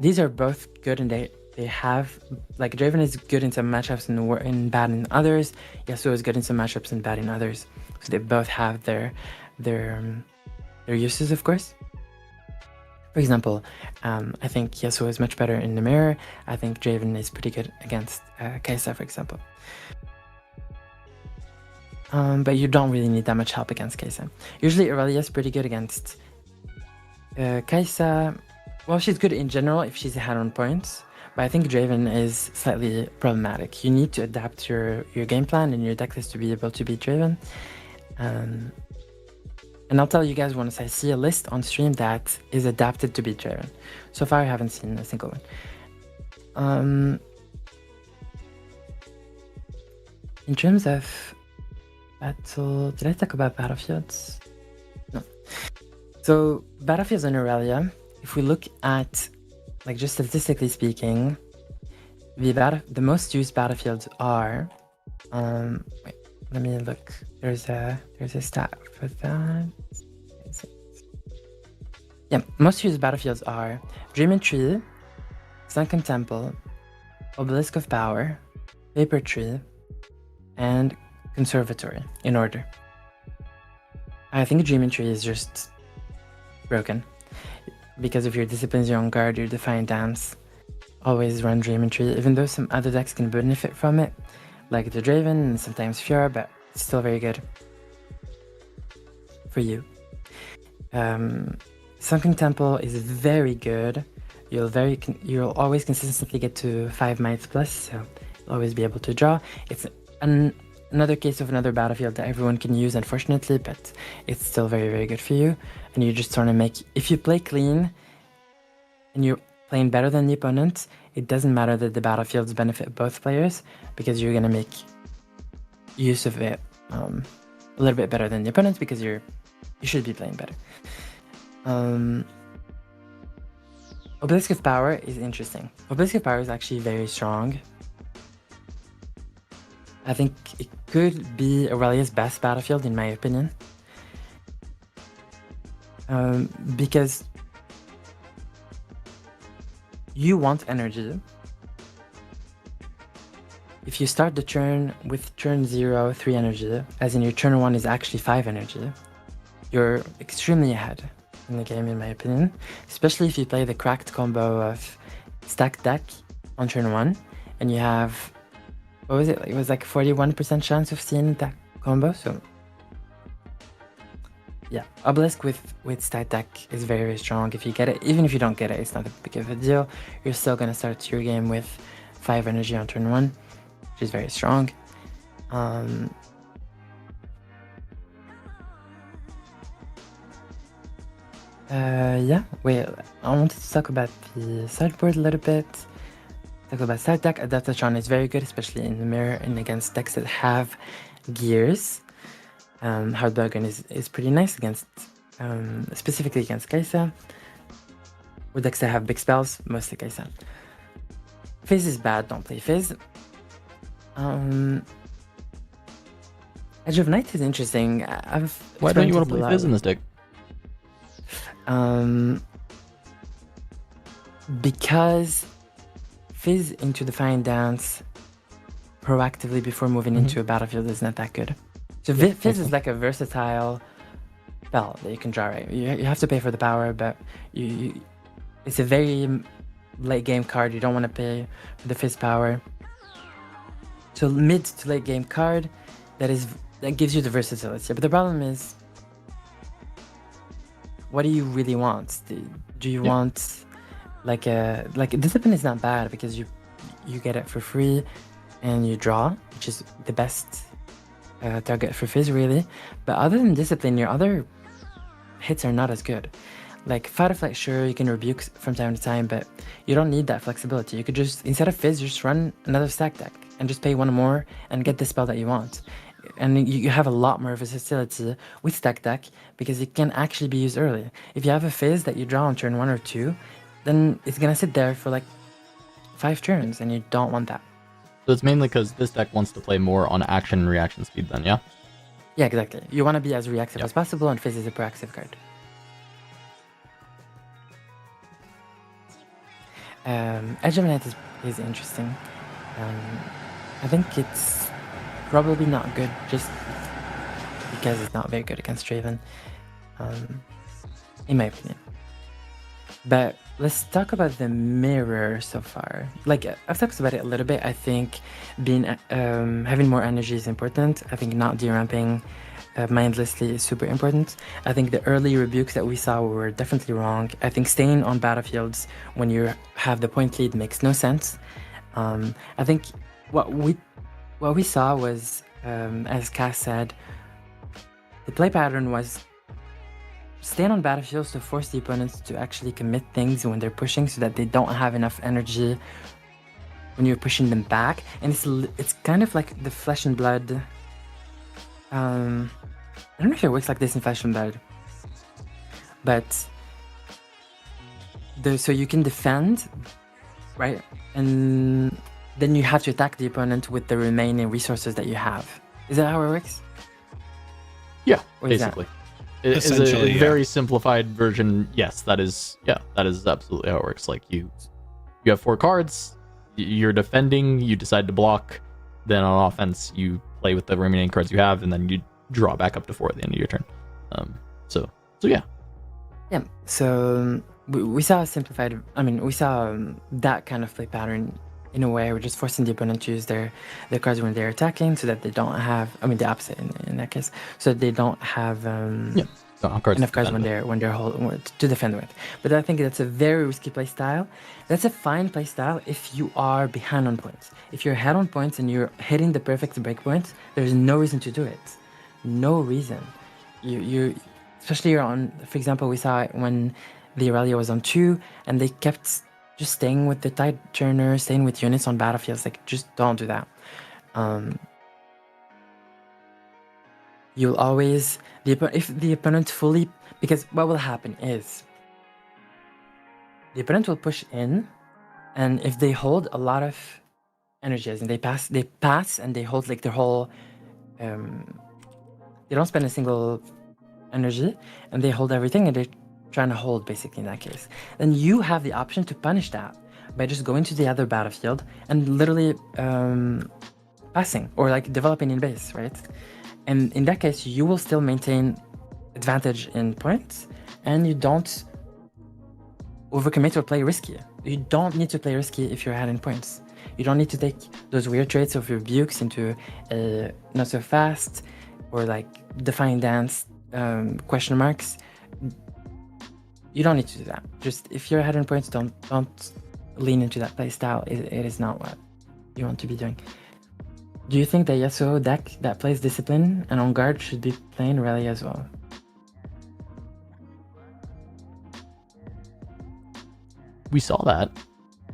these are both good, and they have, like, Draven is good in some matchups and bad in others. Yasuo is good in some matchups and bad in others. So they both have their uses, of course. For example, I think Yasuo is much better in the mirror. I think Draven is pretty good against Kai'Sa, for example. But you don't really need that much help against Kai'Sa. Usually Aurelia is pretty good against Kai'Sa. Well, she's good in general if she's ahead on points. But I think Draven is slightly problematic. You need to adapt your game plan and your deck list to be able to beat Draven. And I'll tell you guys once I see a list on stream that is adapted to beat Draven. So far I haven't seen a single one. In terms of battle. Did I talk about battlefields? No. So battlefields in Aurelia, if we look at, like, just statistically speaking, the most used battlefields are. Wait, let me look. There's a stat for that. Yeah, most used battlefields are Dreaming Tree, Sunken Temple, Obelisk of Power, Paper Tree, and Conservatory, in order. I think Dreaming Tree is just broken. Because of your Disciplines Your Own Guard, your Defiant Dance, always run Dreaming Tree, even though some other decks can benefit from it, like the Draven and sometimes Fiora, but it's still very good for you. Sunken Temple is very good. You'll always consistently get to 5 mites plus, so you'll always be able to draw. It's another case of another battlefield that everyone can use, unfortunately, but it's still very, very good for you. And you just want to make, if you play clean and you're playing better than the opponent, it doesn't matter that the battlefields benefit both players, because you're going to make use of it a little bit better than the opponent, because you should be playing better. Obelisk of Power is interesting. Obelisk of Power is actually very strong. I think it could be Aurelia's best battlefield, in my opinion. Because you want energy. If you start the turn with turn 0, 3 energy, as in your turn 1 is actually 5 energy, you're extremely ahead in the game, in my opinion. Especially if you play the cracked combo of stacked deck on turn 1, and you have, what was it? It was like 41% chance of seeing that combo, so yeah, Obelisk with stacked deck is very, very strong. If you get it, even if you don't get it, it's not a big of a deal. You're still gonna start your game with 5 energy on turn 1, which is very strong. Yeah, wait, I wanted to talk about the sideboard a little bit. Talk about side deck. Adaptatron is very good, especially in the mirror and against decks that have gears. Hardbargain is pretty nice against, specifically against Kai'Sa. Or decks that have big spells, mostly Kai'Sa. Fizz is bad, don't play Fizz. Edge of Night is interesting. Why don't you want to play Fizz in this deck? Because Fizz into Defiant Dance proactively before moving into a battlefield is not that good. So Fizz is like a versatile spell that you can draw, right? You have to pay for the power, but it's a very late game card. You don't want to pay for the Fizz power. So mid to late game card that gives you the versatility. But the problem is, what do you really want? Do you want like Discipline is not bad because you get it for free and you draw, which is the best target for Fizz, really. But other than Discipline, your other hits are not as good. Like Fight or Flight, sure, you can rebuke from time to time, but you don't need that flexibility. You could just, instead of Fizz, just run another stack deck and just pay 1 more and get the spell that you want. And you have a lot more versatility with stack deck because it can actually be used early. If you have a Fizz that you draw on turn 1 or 2, then it's gonna sit there for like 5 turns, and you don't want that. So it's mainly because this deck wants to play more on action and reaction speed then, yeah? Yeah, exactly. You want to be as reactive as possible, and Fizz is a proactive card. Edge of Night is interesting. I think it's probably not good just because it's not very good against Draven, in my opinion. But let's talk about the mirror so far. Like, I've talked about it a little bit. I think having more energy is important. I think not deramping mindlessly is super important. I think the early rebukes that we saw were definitely wrong. I think staying on battlefields when you have the point lead makes no sense. I think what we saw was, as Cass said, the play pattern was staying on battlefields to force the opponents to actually commit things when they're pushing, so that they don't have enough energy when you're pushing them back. And it's kind of like the Flesh and Blood I don't know if it works like this in Fashion Bed, but so you can defend, right? And then you have to attack the opponent with the remaining resources that you have. Is that how it works? Yeah, basically. It's a very simplified version. Yes, that is absolutely how it works. Like you have 4 cards, you're defending, you decide to block, then on offense you play with the remaining cards you have, and then you draw back up to 4 at the end of your turn. So yeah. Yeah. So we saw a simplified. I mean, we saw that kind of play pattern in a way. We're just forcing the opponent to use their cards when they're attacking, so that they don't have. I mean, the opposite in that case, so that they don't have enough cards when they're holding to defend with. But I think that's a very risky play style. That's a fine play style if you are behind on points. If you're ahead on points and you're hitting the perfect break points, there's no reason to do it. No reason. You especially you're on. For example, we saw it when the Aurelia was on 2, and they kept just staying with the tide turner, staying with units on battlefields. Like, just don't do that. You'll always if the opponent fully, because what will happen is the opponent will push in, and if they hold a lot of energies and they pass and they hold like their whole they don't spend a single energy and they hold everything, and they're trying to hold basically in that case, then you have the option to punish that by just going to the other battlefield and literally passing or like developing in base, right? And in that case, you will still maintain advantage in points, and you don't overcommit or play risky. You don't need to play risky if you're ahead in points. You don't need to take those weird traits of rebukes into not so fast or like defying dance question marks. You don't need to do that. Just if you're ahead in points, don't lean into that play style. It is not what you want to be doing. Do you think that Yasuo deck that plays Discipline and On Guard should be playing Rally as well? We saw that.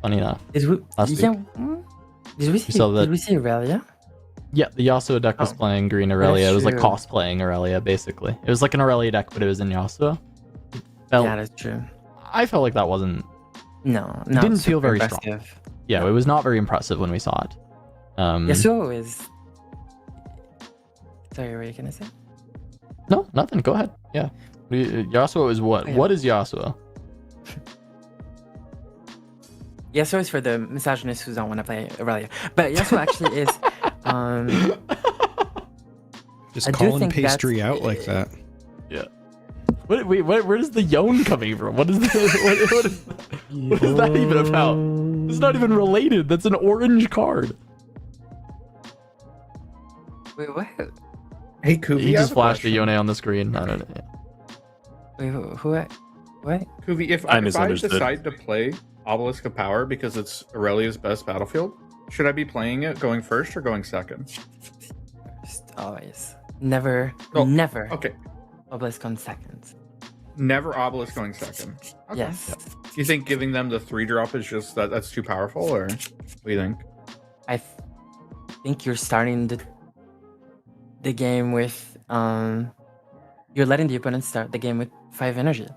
Funny enough. Did we see Aurelia? Yeah, the Yasuo deck was playing green Aurelia. It was like cosplaying Aurelia, basically. It was like an Aurelia deck, but it was in Yasuo. Yeah, that's true. I felt like that wasn't... No, it didn't feel very impressive. strong. Yeah, it was not very impressive when we saw it. Yasuo is... Sorry, what were you gonna say? No, nothing. Go ahead. Yeah. Yasuo is what? Okay. What is Yasuo? Yasuo is for the misogynists who don't want to play Aurelia. But Yasuo actually is... Just calling pastry out like that. Yeah. Where is the Yon coming from? What is what is that even about? It's not even related. That's an orange card. Wait, what? Hey, Kuvi, He just flashed a Yone on the screen. I don't know. Wait, who? What? Kuvi, if I decide to play Obelisk of Power because it's Aurelia's best battlefield, should I be playing it going first or going second? First, always. Never. Okay. Obelisk on second. Never Obelisk going second. Okay. Yes. You think giving them the 3-drop is just that's too powerful, or what do you think? I think you're starting the game with you're letting the opponent start the game with 5 energy.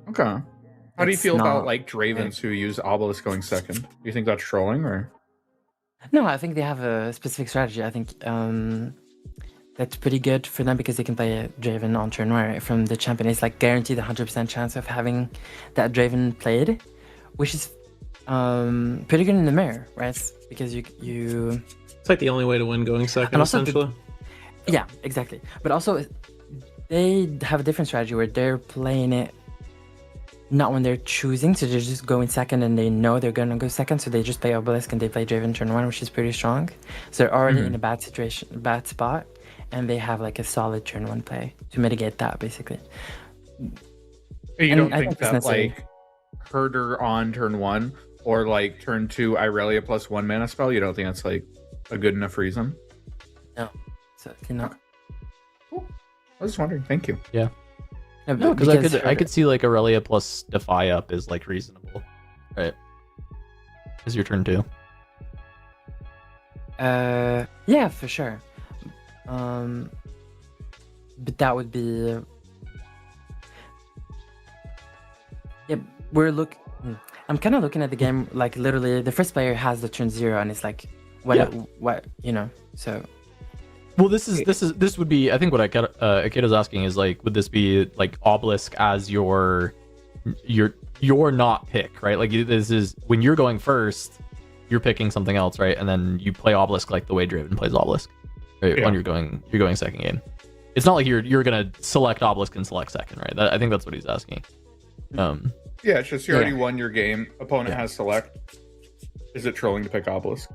Okay. How do you feel about like Dravens who use Obelisk going second? Do you think that's trolling or? No, I think they have a specific strategy. I think that's pretty good for them because they can play a Draven on turn 1 from the champion. It's like guaranteed 100% chance of having that Draven played, which is pretty good in the mirror, right? Because you It's like the only way to win going second, essentially. Yeah, exactly. But also, they have a different strategy where they're playing it not when they're choosing, so they're just going second and they know they're gonna go second, so they just play Obelisk and they play Draven turn 1, which is pretty strong. So they're already in a bad spot, and they have like a solid turn 1 play to mitigate that, basically. You don't think that like Herder on turn 1 or like turn 2 Irelia plus 1 mana spell, you don't think that's like a good enough reason? No. So, you know. Cool. I was just wondering. Thank you. Yeah. No, because I could see like Aurelia plus Defy up is like reasonable, right? Is your turn 2? Yeah, for sure. But that would be. Yeah, I'm kind of looking at the game like literally the first player has the turn 0 and it's like what so. Well, this would be, I think what Akita's asking is like, would this be like Obelisk as your not pick, right? Like this is when you're going first, you're picking something else, right? And then you play Obelisk like the way Draven plays Obelisk, right? When you're going second game. It's not like you're gonna select Obelisk and select second, right? I think that's what he's asking. Yeah, it's just you already won your game. Opponent has select. Is it trolling to pick Obelisk?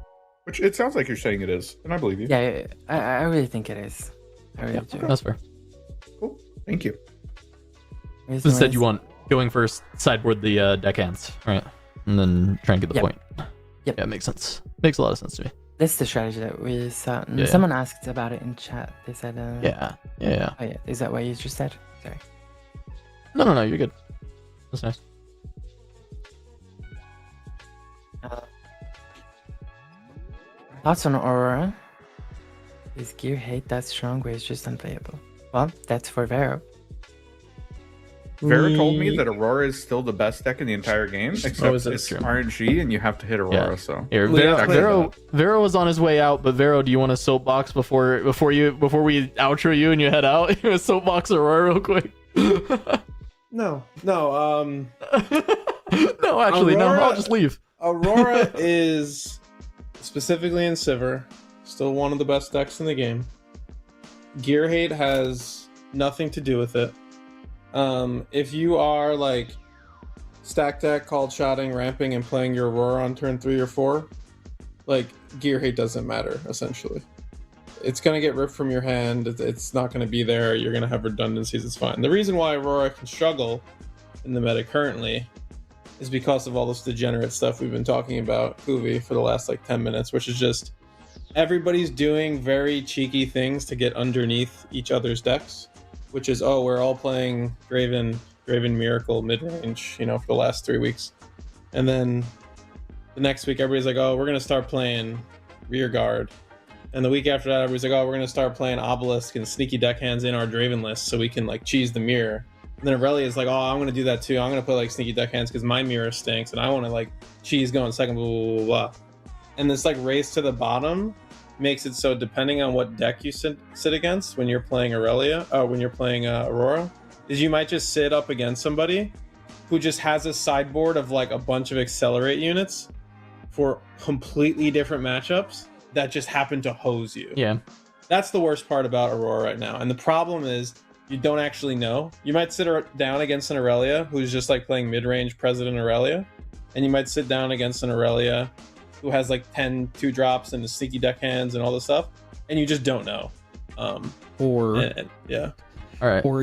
Which it sounds like you're saying it is, and I believe you. Yeah, I really think it is. I really do. That's fair. Cool. Thank you. So instead, you want going first, sideboard the deckhands, right? And then try and get the point. Yep. Yeah, makes sense. Makes a lot of sense to me. That's the strategy that we saw. Someone asked about it in chat. They said, yeah. Oh, yeah. Is that what you just said? Sorry. No, you're good. That's nice. Thoughts on Aurora? Is gear hate that strong or is just unplayable? Well, that's for Vero. Vero told me that Aurora is still the best deck in the entire game, except it's RNG and you have to hit Aurora. So here, Vero was on his way out, but Vero, do you want a soapbox before we outro you and you head out? You want a soapbox Aurora real quick? No. No, actually, Aurora, no. I'll just leave. Aurora is specifically in Sivir, still one of the best decks in the game. Gear hate has nothing to do with it. If you are like stack deck, called shotting, ramping, and playing your Aurora on turn 3 or 4, like gear hate doesn't matter essentially. It's gonna get ripped from your hand. It's not gonna be there. You're gonna have redundancies. It's fine. The reason why Aurora can struggle in the meta currently is because of all this degenerate stuff we've been talking about, Kuvi, for the last like 10 minutes, which is just everybody's doing very cheeky things to get underneath each other's decks, which is, we're all playing Draven Miracle mid-range, for the last 3 weeks. And then the next week, everybody's like, we're going to start playing Rear Guard. And the week after that, everybody's like, we're going to start playing Obelisk and sneaky deckhands in our Draven list so we can like cheese the mirror. And then Aurelia is like, I'm going to do that too. I'm going to play like sneaky deckhands because my mirror stinks and I want to like cheese going second, blah, blah, blah, blah. And this like race to the bottom makes it so depending on what deck you sit against when you're playing Aurora, is you might just sit up against somebody who just has a sideboard of like a bunch of accelerate units for completely different matchups that just happen to hose you. Yeah. That's the worst part about Aurora right now. And the problem is you don't actually know. You might sit down against an Aurelia who's just like playing mid-range President Aurelia, and you might sit down against an Aurelia who has like 10 2-drops and the sneaky deckhands and all this stuff, and you just don't know. Or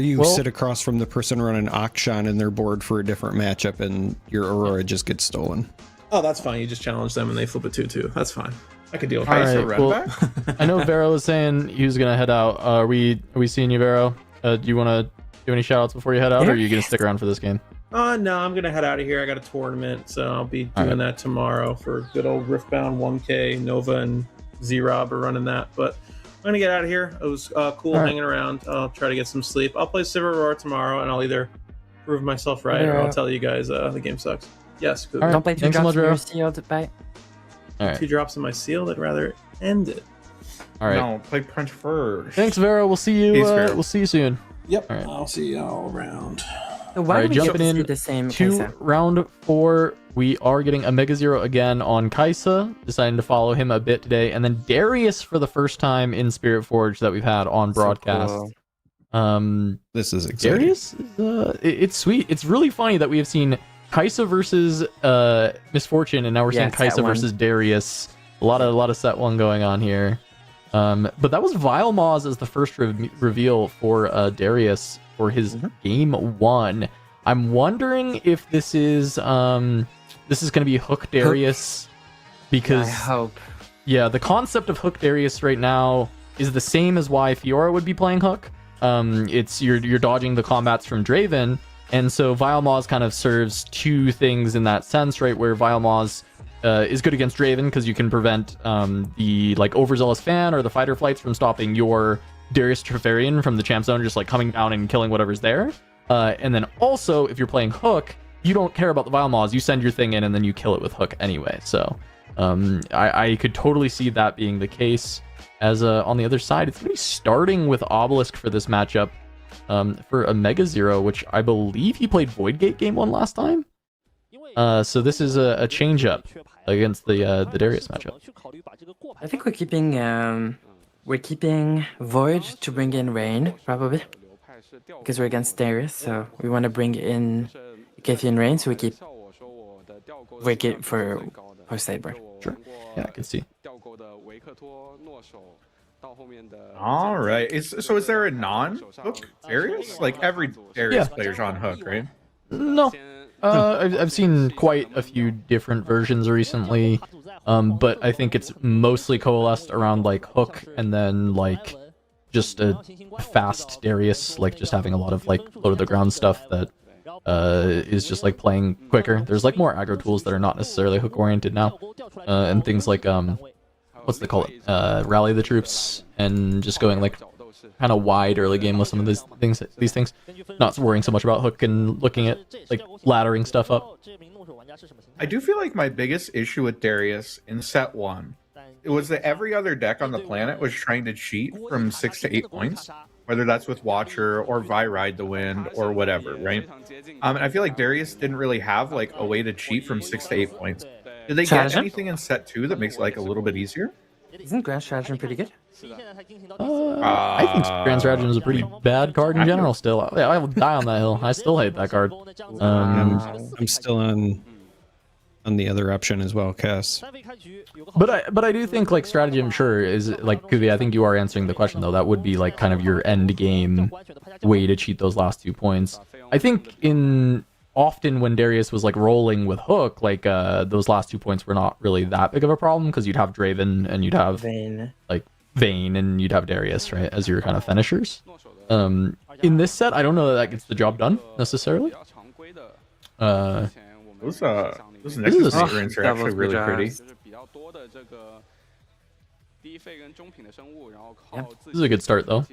you sit across from the person running Akshan in their board for a different matchup, and your Aurora just gets stolen. Oh, that's fine. You just challenge them and they flip a 2/2. That's fine. I could deal with that. I know Vero was saying he was gonna head out. Are we seeing you, Vero? Do you want to do any shout outs before you head out, or are you gonna stick around for this game? No, I'm gonna head out of here. I got a tournament, so I'll be doing that tomorrow for good old Riftbound 1K. Nova and Z-Rob are running that, but I'm gonna get out of here. It was cool hanging around. I'll try to get some sleep. I'll play Sivir Aurora tomorrow, and I'll either prove myself right or I'll tell you guys the game sucks. Yes, cool. Don't play 2 drops in your sealed. Bye. All right. 2 drops in my sealed. I'd rather end it. All right. No, play Punch first. Thanks, Vero. We'll see you. We'll see you soon. Yep. All right. I'll see you all around. So why do we jumping in the same to round 4. We are getting a Mega Zero again on Kaisa, deciding to follow him a bit today, and then Darius for the first time in Spiritforged that we've had on broadcast. So cool. This is exciting. Darius is, it's sweet. It's really funny that we have seen Kaisa versus Misfortune, and now we're seeing Kaisa versus Darius. A lot of set 1 going on here. But that was Vile Moz as the first reveal for Darius for his game 1. I'm wondering if this is going to be Hook Darius, because I hope. Yeah, the concept of Hook Darius right now is the same as why Fiora would be playing Hook. It's you're dodging the combats from Draven, and so Vile Moz kind of serves 2 things in that sense, right? Where Vile Moz is good against Draven because you can prevent the like overzealous fan or the fighter flights from stopping your Darius Trifarian from the champ zone, just like coming down and killing whatever's there. And then also, if you're playing Hook, you don't care about the Vile Maws. You send your thing in and then you kill it with Hook anyway. So I could totally see that being the case. As on the other side, it's going to be starting with Obelisk for this matchup for a Mega Zero, which I believe he played Void Gate game 1 last time. So this is a change up against the Darius matchup. I think we're keeping Void to bring in Rain, probably. Because we're against Darius, so we want to bring in Kathy Rain, so we keep Void Gate for sideboard. Sure. Yeah, I can see. All right. So is there a non-Hook Darius? Like every Darius player's on Hook, right? No. I've seen quite a few different versions recently, but I think it's mostly coalesced around like Hook and then like just a fast Darius, like just having a lot of like low to the ground stuff that is just like playing quicker. There's like more aggro tools that are not necessarily Hook oriented now, and things like what's they call it? Rally the troops and just going like kind of wide early game with some of these things. Not worrying so much about Hook and looking at like laddering stuff up. I do feel like my biggest issue with Darius in set 1, it was that every other deck on the planet was trying to cheat from 6 to 8 points, whether that's with Watcher or Vi Ride the Wind or whatever, right? And I feel like Darius didn't really have like a way to cheat from 6 to 8 points. Did they get anything in set 2 that makes it like a little bit easier? Isn't Grand Stratagem pretty good? I think Grand Stratagem is a pretty bad card in general still. I will die on that hill. I still hate that card. I'm still on the other option as well, Cass. But I do think like Stratagem sure is like Kuvi, I think you are answering the question though. That would be like kind of your end game way to cheat those last 2 points. I think often when Darius was like rolling with Hook, like those last 2 points were not really that big of a problem because you'd have Draven and you'd have Vayne and you'd have Darius, right, as your kind of finishers. In this set, I don't know that gets the job done necessarily. Those Nexus Matrons are actually really pretty. This is a good start though.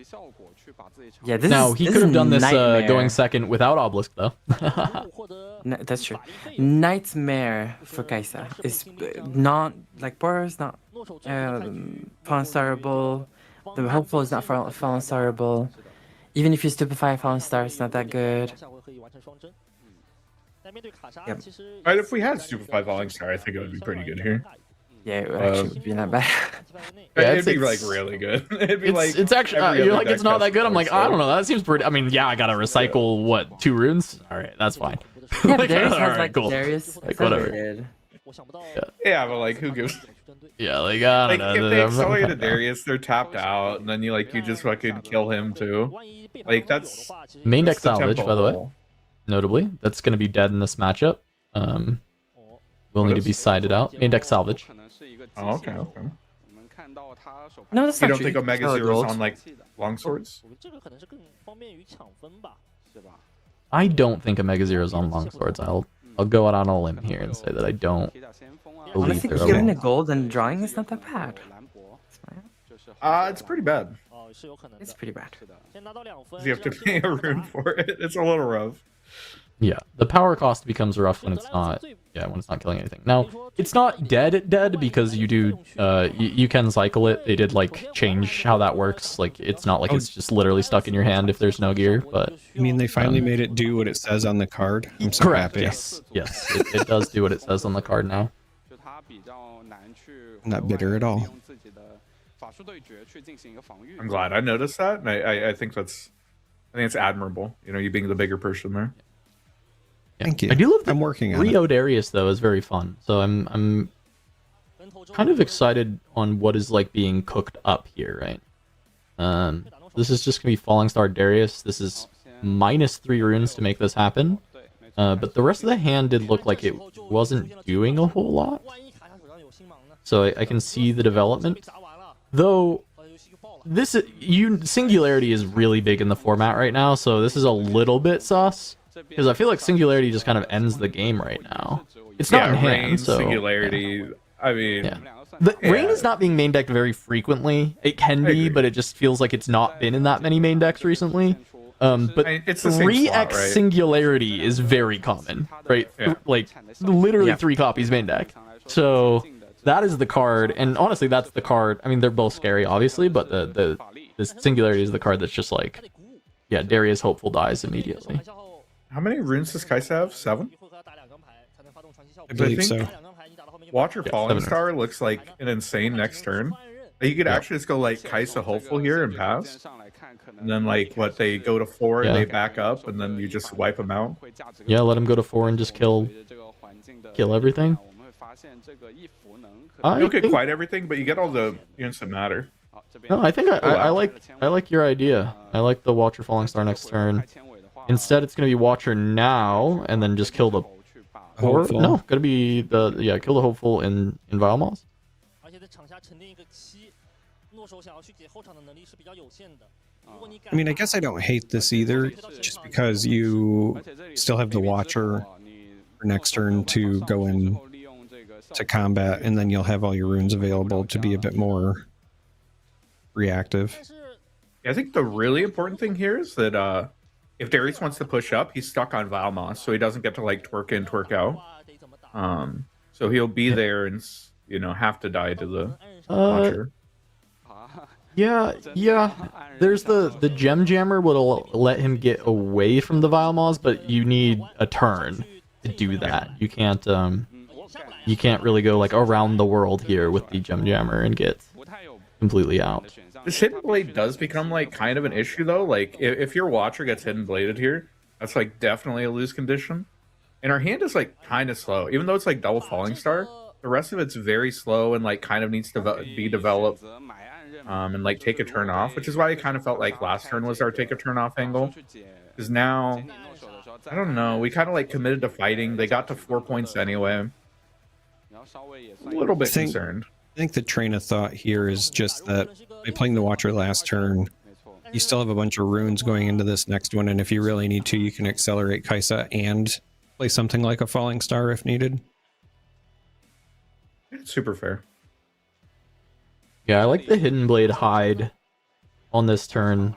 Yeah, he could have done this going second without Obelisk though. No, that's true. Nightmare for Kaisa is not like Bora is not fallen starable. The Hopeful is not fallen starable. Even if you stupefy Fallen Star, it's not that good. Yep. Right, if we had Stupefy Falling Star, I think it would be pretty good here. Yeah, it actually would be not bad. It'd be like really good. It'd be like it's actually you're like it's not that good. I'm like I don't know. That seems pretty. I mean, yeah, I gotta recycle what 2 runes. All right, that's fine. Yeah, but Darius has like cool. Darius. Like whatever. Yeah, but like who gives? Yeah, like I don't know. If they accelerate a Darius, they're tapped out, and then you just fucking kill him too. Like that's main deck salvage, by the way. Notably, that's gonna be dead in this matchup. Will need to be sided out. Main deck salvage. Oh, okay. No, that's you not don't true. think Omega Zero's on like longswords? I don't think Omega Zero's on longswords. I'll go out on a limb here and say that I don't believe Honestly, they're giving the gold and drawing is not that bad. It's pretty bad. It's pretty bad. You have to pay a rune for it. It's a little rough. Yeah, the power cost becomes rough when it's not. Yeah, when it's not killing anything. Now, it's not dead because you do. You can cycle it. They did like change how that works. Like it's not like it's just literally stuck in your hand if there's no gear. But you mean they finally made it do what it says on the card? I'm so correct. happy. Yes, it does do what it says on the card now. I'm not bitter at all. I'm glad I noticed that, and I think it's admirable. You being the bigger person there. Yeah. Thank you. I do love I'm working on Rio it. Darius though is very fun. So I'm kind of excited on what is like being cooked up here, right? This is just gonna be Falling Star Darius. This is -3 runes to make this happen. But the rest of the hand did look like it wasn't doing a whole lot. So I can see the development. Though Singularity is really big in the format right now, so this is a little bit sus. Because I feel like Singularity just kind of ends the game right now. It's not in hand, Rain, so... Singularity, I mean... Rain is not being main decked very frequently. It can be, but it just feels like it's not been in that many main decks recently. But it's the 3x slot, right? Singularity is very common, right? Like, literally 3 copies main deck. So, that is the card, and honestly, that's the card. I mean, they're both scary, obviously, but the Singularity is the card that's just like, yeah, Darius Hopeful dies immediately. How many runes does Kaisa have? 7? I believe so. Watcher Falling Star looks like an insane next turn. You could actually just go like Kaisa Hopeful here and pass. And then like what, they go to 4 and they back up and then you just wipe them out. Yeah, let him go to 4 and just kill everything. You don't get quite everything, but you get all the units that matter. No, I think I like your idea. I like the Watcher Falling Star next turn. Instead, it's gonna be Watcher now, and then just kill the Hopeful. No, gonna be kill the Hopeful in Vialmos. I mean, I guess I don't hate this either, just because you still have the Watcher for next turn to go in to combat, and then you'll have all your runes available to be a bit more reactive. Yeah, I think the really important thing here is that if Darius wants to push up, he's stuck on Vialmos, so he doesn't get to like twerk in, twerk out. So he'll be there and have to die to the Watcher. Yeah. There's the Gem Jammer will let him get away from the Vialmos, but you need a turn to do that. You can't really go like around the world here with the Gem Jammer and get completely out. This Hidden Blade does become like kind of an issue though. Like if your Watcher gets Hidden Bladed here, that's like definitely a lose condition. And our hand is like kind of slow, even though it's like double Falling Star. The rest of it's very slow and like kind of needs to be developed and like take a turn off, which is why I kind of felt like last turn was our take a turn off angle. Because now, I don't know, we kind of like committed to fighting. They got to 4 points anyway. A little bit concerned. I think the train of thought here is just that by playing the Watcher last turn, you still have a bunch of runes going into this next one, and if you really need to, you can accelerate Kaisa and play something like a Falling Star if needed. It's super fair. Yeah, I like the Hidden Blade hide on this turn.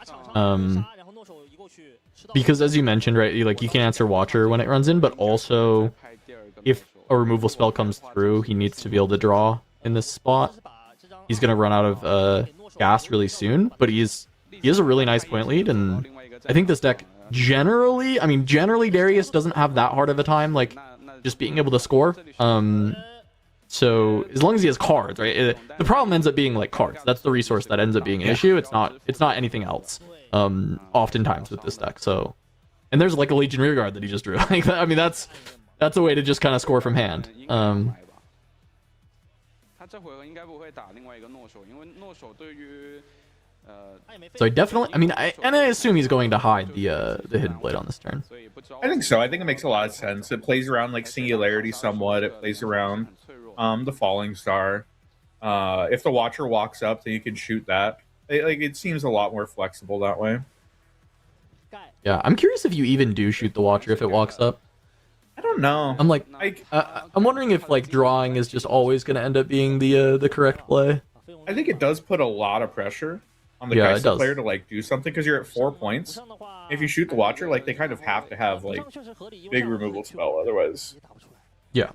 Because as you mentioned, right, like you can answer Watcher when it runs in, but also if a removal spell comes through, he needs to be able to draw in this spot. He's going to run out of gas really soon, but he has a really nice point lead, and I think this deck generally Darius doesn't have that hard of a time like just being able to score. So as long as he has cards, right? The problem ends up being like cards. That's the resource that ends up being an issue. It's not anything else. Oftentimes with this deck. So, and there's like a Legion Rearguard that he just drew. Like, I mean, that's a way to just kind of score from hand. So I definitely, I assume he's going to hide the Hidden Blade on this turn. I think so. I think it makes a lot of sense. It plays around like Singularity somewhat. It plays around the Falling Star. If the Watcher walks up, then you can shoot that. It seems a lot more flexible that way. Yeah, I'm curious if you even do shoot the Watcher if it walks up. I don't know. I'm like, I'm wondering if like drawing is just always going to end up being the correct play. I think it does put a lot of pressure on the Kaisa player to like do something because you're at 4 points. If you shoot the Watcher, like they kind of have to have like big removal spell, otherwise. Yeah.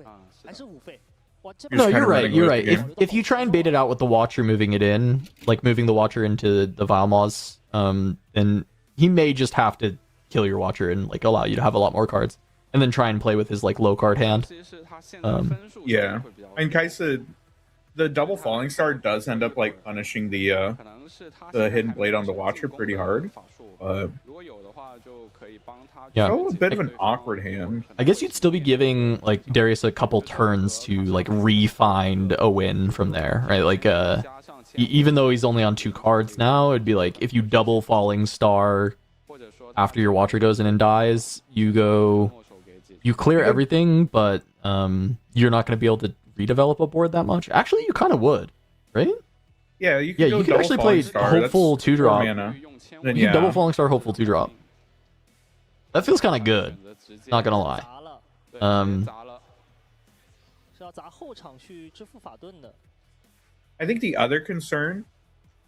No, you're right. You're right. If you try and bait it out with the Watcher moving it in, like moving the Watcher into the Vialmos, then he may just have to kill your Watcher and like allow you to have a lot more cards, and then try and play with his like low card hand. Yeah, and Kaisa, the double Falling Star does end up like punishing the Hidden Blade on the Watcher pretty hard. Yeah, so a bit of an awkward hand. I guess you'd still be giving like Darius a couple turns to like re-find a win from there, right? Like even though he's only on 2 cards now, it'd be like if you double Falling Star after your Watcher goes in and dies, you clear everything, but you're not going to be able to redevelop a board that much. Actually, you kind of would, right? Yeah, you could actually play Hopeful 2-drop. Then you can double Falling Star, Hopeful 2-drop. That feels kind of good. Not gonna lie. I think the other concern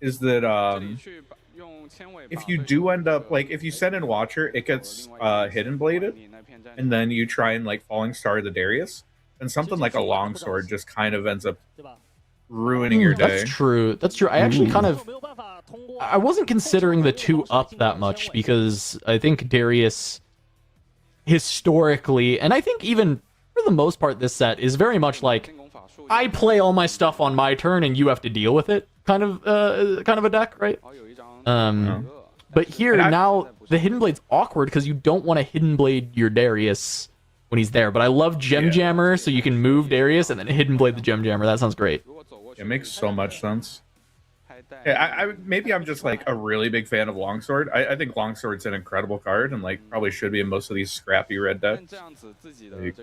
is that if you do end up like if you send in Watcher, it gets hidden bladed, and then you try and like Falling Star the Darius, and something like a longsword just kind of ends up ruining your day. That's true. That's true. I actually I wasn't considering the 2-up that much because I think Darius historically, and I think even for the most part this set is very much like I play all my stuff on my turn and you have to deal with it kind of a deck, right? But here now the Hidden Blade's awkward because you don't want to Hidden Blade your Darius when he's there. But I love Gem Jammer, so you can move Darius and then Hidden Blade the Gem Jammer. That sounds great. It makes so much sense. Yeah, maybe I'm just like a really big fan of Longsword. I think Longsword's an incredible card and like probably should be in most of these scrappy red decks. Like,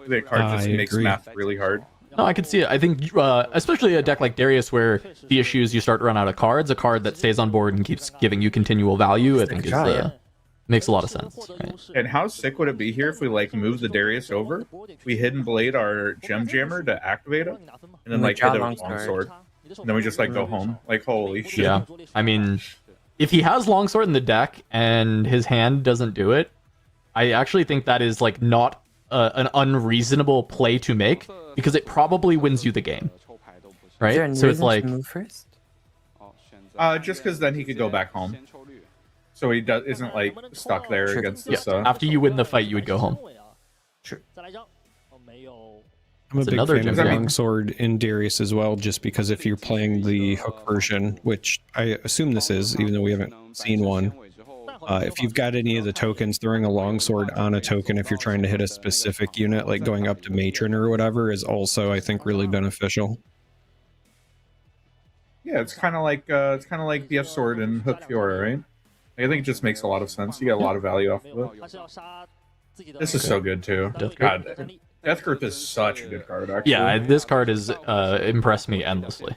the card just makes math really hard. No, I can see it. I think, especially a deck like Darius, where the issue is you start to run out of cards, a card that stays on board and keeps giving you continual value, I think makes a lot of sense. Right? And how sick would it be here if we like move the Darius over, we Hidden Blade our Gem Jammer to activate it, and then like hit a Longsword, and then we just like go home. Like holy shit. Yeah, I mean, if he has Longsword in the deck and his hand doesn't do it, I actually think that is like not an unreasonable play to make. Because it probably wins you the game, right? So it's like move first. Just because then he could go back home, so he isn't like stuck there against this. After you win the fight, you would go home. Sure. I'm a big fan of Longsword in Darius as well, just because if you're playing the hook version, which I assume this is, even though we haven't seen one. If you've got any of the tokens, throwing a longsword on a token if you're trying to hit a specific unit, like going up to Matron or whatever, is also, I think, really beneficial. Yeah, it's kind of like BF Sword and Hook Fiora, right? I think it just makes a lot of sense. You get a lot of value off of it. This is so good too. God, Death Grip is such a good card. Actually, yeah, this card has impressed me endlessly.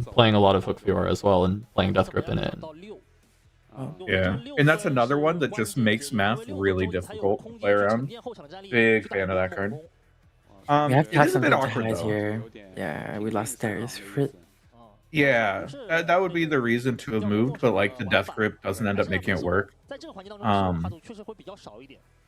Playing a lot of Hook Fiora as well, and playing Death Grip in it. Yeah, and that's another one that just makes math really difficult to play around. Big fan of that card. We have to have a bit awkward highlight though. here. Yeah, we lost Darius for it. Yeah, that would be the reason to have moved, but like the Death Grip doesn't end up making it work.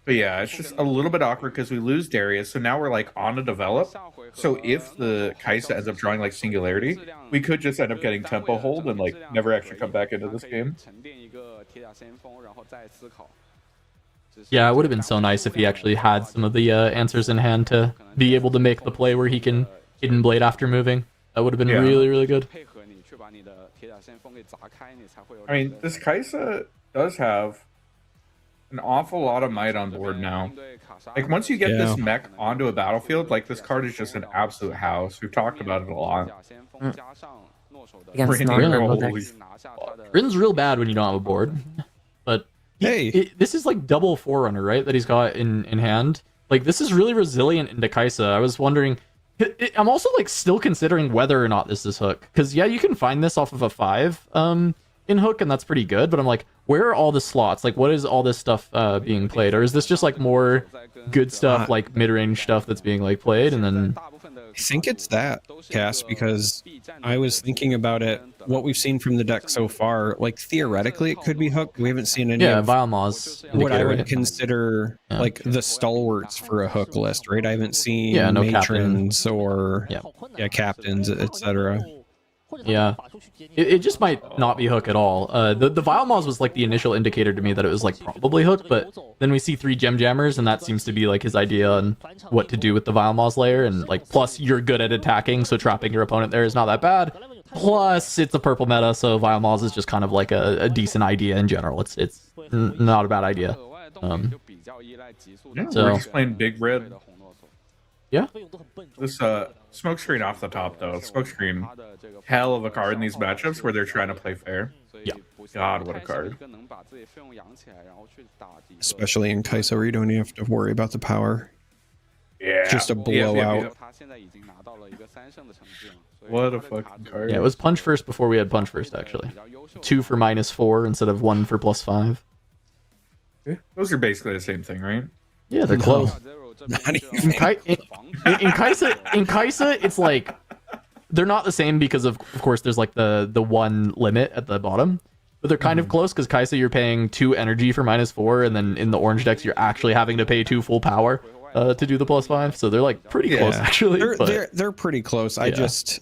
But yeah, it's just a little bit awkward because we lose Darius, so now we're like on a develop. So if the Kaisa ends up drawing like Singularity, we could just end up getting Tempo Hold and like never actually come back into this game. Yeah, it would have been so nice if he actually had some of the answers in hand to be able to make the play where he can Hidden Blade after moving. That would have been really, really good. I mean, this Kaisa does have an awful lot of might on board now. Like once you get this mech onto a battlefield, like this card is just an absolute house. We've talked about it a lot. Rin's real bad when you don't have a board, but this is like double Forerunner, right? That he's got in hand. Like this is really resilient into Kaisa. I was wondering. I'm also like still considering whether or not this is Hook, because yeah, you can find this off of a 5 in Hook, and that's pretty good. But I'm like, where are all the slots? Like, what is all this stuff being played, or is this just like more good stuff, like mid-range stuff that's being like played? And then I think it's that, Cass, because I was thinking about it. What we've seen from the deck so far, like theoretically, it could be Hook. We haven't seen any of Vilema's what I would consider like the stalwarts for a Hook list, right? I haven't seen no matrons or captains, etc. Yeah, it just might not be Hook at all. The Vilema's was like the initial indicator to me that it was like probably Hook, but then we see 3 Gem Jammers, and that seems to be like his idea on what to do with the Vilema's layer. And like, plus you're good at attacking, so trapping your opponent there is not that bad. Plus it's a purple meta, so Vilema's is just kind of like a decent idea in general. It's not a bad idea. We're just playing Big Red. Yeah. This Smokescreen off the top though. Smokescreen, hell of a card in these matchups where they're trying to play fair. Yeah. God, what a card. Especially in Kaisa, where you don't even have to worry about the power. Yeah. It's just a blowout. What a fucking card. Yeah, it was Punch First before we had Punch First, actually. 2 for -4 instead of 1 for +5. Those are basically the same thing, right? Yeah, they're close. Not even. In Kaisa, it's like they're not the same because of course there's like the one limit at the bottom, but they're kind of close because Kaisa you're paying 2 energy for -4, and then in the orange decks you're actually having to pay 2 full power to do the +5. So they're like pretty close actually. They're pretty close. I just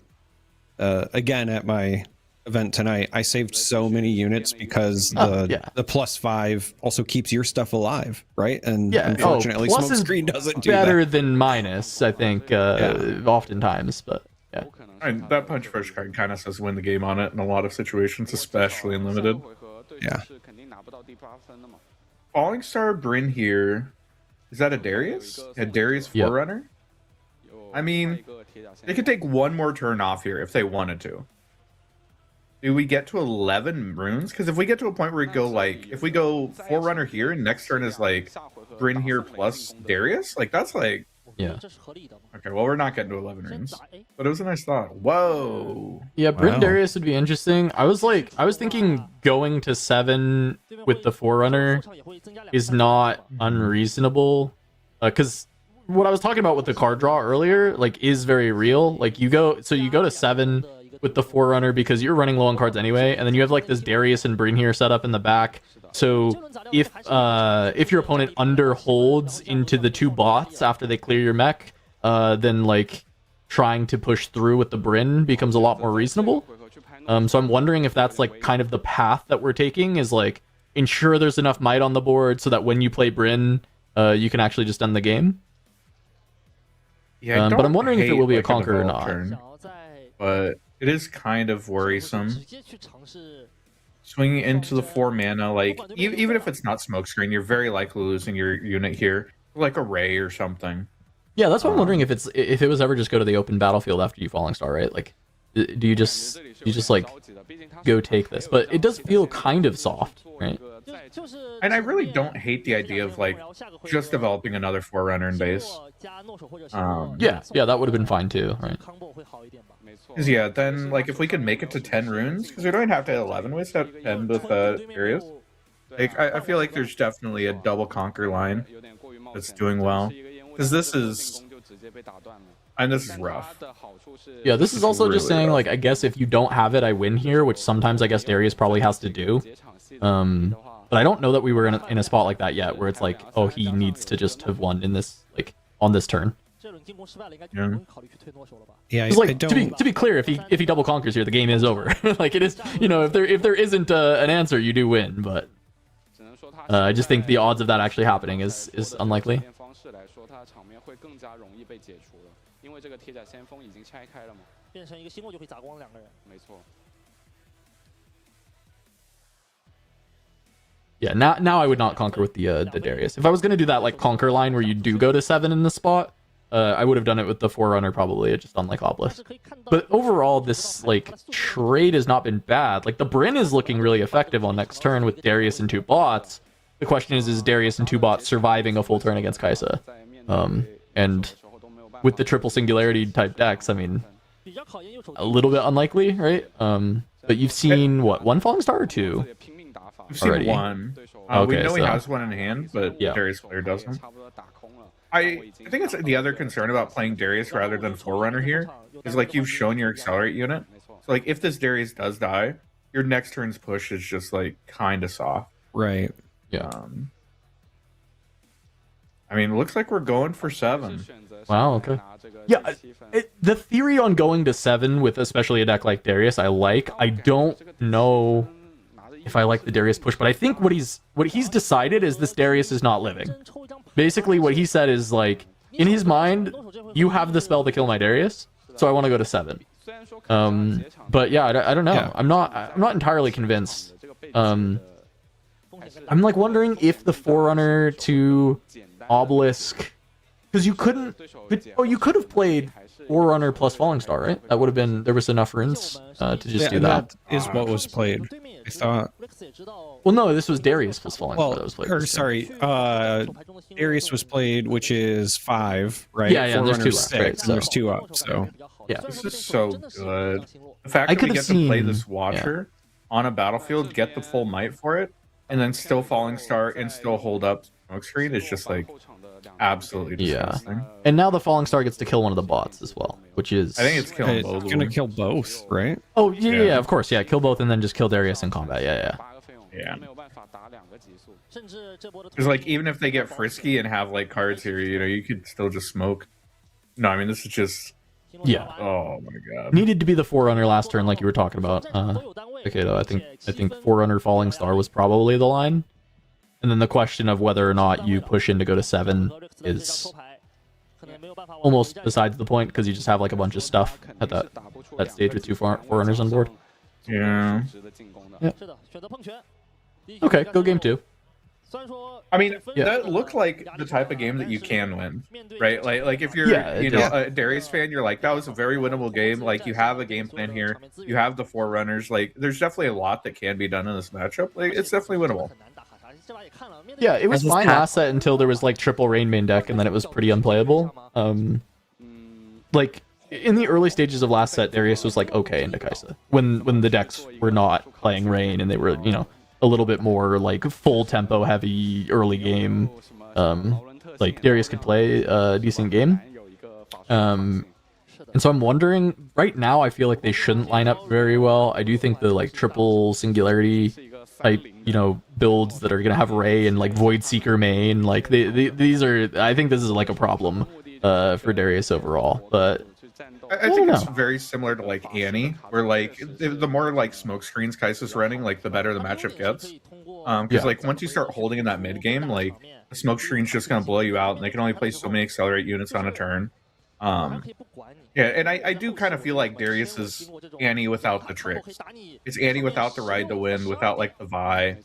again at my event tonight I saved so many units because the +5 also keeps your stuff alive, right? And unfortunately smokescreen doesn't do better that. than minus, I think, oftentimes, but yeah. And that punch push card kind of says win the game on it in a lot of situations, especially in limited. Yeah. Falling Star Bryn here. Is that a Darius? A Darius Forerunner? I mean, they could take one more turn off here if they wanted to. Do we get to 11 runes? Because if we get to a point where we go like, if we go Forerunner here and next turn is like Bryn here plus Darius, like that's like, okay, well we're not getting to 11 runes, but it was a nice thought. Whoa. Yeah, Bryn Darius would be interesting. I was thinking going to 7 with the Forerunner is not unreasonable, because what I was talking about with the card draw earlier, like, is very real. Like you go to 7 with the Forerunner because you're running low on cards anyway, and then you have like this Darius and Bryn here set up in the back. So if your opponent underholds into the 2 bots after they clear your mech, then like trying to push through with the Bryn becomes a lot more reasonable. So I'm wondering if that's like kind of the path that we're taking, is like ensure there's enough might on the board so that when you play Bryn, you can actually just end the game. Yeah, but I'm wondering if it will be a conquer or not. But it is kind of worrisome. Swinging into the 4 mana, like, even if it's not smokescreen, you're very likely losing your unit here, like a Ray or something. Yeah, that's what I'm wondering, if it was ever just go to the open battlefield after you Falling Star, right? Like, do you just like go take this? But it does feel kind of soft, right? And I really don't hate the idea of like just developing another Forerunner in base. Yeah, that would have been fine too, right? Because yeah, then like if we could make it to 10 runes, because we don't have to hit 11, we just have 10 with areas. Like I feel like there's definitely a double conquer line that's doing well, because this is rough. Yeah, this is also really just saying rough. Like, I guess if you don't have it, I win here, which sometimes I guess Darius probably has to do. But I don't know that we were in a spot like that yet, where it's like, oh, he needs to just have won in this, like, on this turn. Yeah, like, to be clear, if he double conquers here, the game is over. Like, it is, you know, if there isn't an answer, you do win. But I just think the odds of that actually happening is unlikely. Yeah, now I would not conquer with the Darius. If I was gonna do that like conquer line where you do go to 7 in the spot, I would have done it with the Forerunner probably, just unlike Obelisk. But overall, this like trade has not been bad. Like the Bryn is looking really effective on next turn with Darius and 2 bots. The question is Darius and 2 bots surviving a full turn against Kaisa? And with the triple singularity type decks, I mean, a little bit unlikely, right? But you've seen what, 1 Falling Star or 2? We've seen already? 1. Okay, we know he has 1 in hand, but Darius player doesn't. I think it's the other concern about playing Darius rather than Forerunner here is like you've shown your accelerate unit. So like if this Darius does die, your next turn's push is just like kind of soft. Right. Yeah. I mean, it looks like we're going for 7. Wow, okay. Yeah, the theory on going to 7 with especially a deck like Darius, I like. I don't know if I like the Darius push, but I think what he's decided is this Darius is not living. Basically, what he said is like, in his mind, you have the spell to kill my Darius, so I want to go to 7. But yeah, I don't know. Yeah. I'm not entirely convinced. I'm like wondering if the Forerunner to Obelisk, because you could have played Forerunner plus Falling Star, right? That would have been, there was enough runes to just do that. That is what was played. I thought. Well, no, this was Darius plus Falling Star that was played. Sorry, Darius was played, which is 5, right? Yeah, there's 2 left, 6, right? and there's 2 up, so. Yeah. This is so good. The fact that we get to play this Watcher on a battlefield, get the full might for it, and then still Falling Star and still hold up Smokescreen is just like absolutely disgusting. Yeah. And now the Falling Star gets to kill one of the bots as well, which is... I think it's killing both. It's going to kill both, right? Oh, yeah, of course. Yeah, kill both and then just kill Darius in combat. Yeah. Because, like, even if they get frisky and have, like, cards here, you know, you could still just smoke. No, I mean, this is just... Yeah. Oh, my God. Needed to be the Forerunner last turn like you were talking about. Okay, though, I think Forerunner Falling Star was probably the line. And then the question of whether or not you push in to go to 7 is almost besides the point, because you just have, like, a bunch of stuff at that stage with 2 Forerunners on board. Yeah. Okay, go game 2. I mean, that looked like the type of game that you can win, right? Like if you're, you know, a Darius fan, you're like, that was a very winnable game. Like, you have a game plan here. You have the Forerunners. Like, there's definitely a lot that can be done in this matchup. Like, it's definitely winnable. Yeah, it was fine last set until there was, like, triple Rain main deck, and then it was pretty unplayable. Like, in the early stages of last set, Darius was, like, okay into Kai'Sa. When the decks were not playing Rain, and they were, you know, a little bit more like full tempo heavy early game. Like Darius could play a decent game. And so I'm wondering, right now I feel like they shouldn't line up very well. I do think the like triple singularity type, you know, builds that are gonna have Ray and like Void Seeker main, like these are, I think this is like a problem for Darius overall. But I think it's very similar to like Annie, where like the more like smoke screens Kai'Sa's running, like the better the matchup gets. Because like once you start holding in that mid game, like the smoke screen's just gonna blow you out, and they can only place so many accelerate units on a turn. Yeah, and I do kind of feel like Darius is Annie without the tricks. It's Annie without the ride to win, without like the Vi.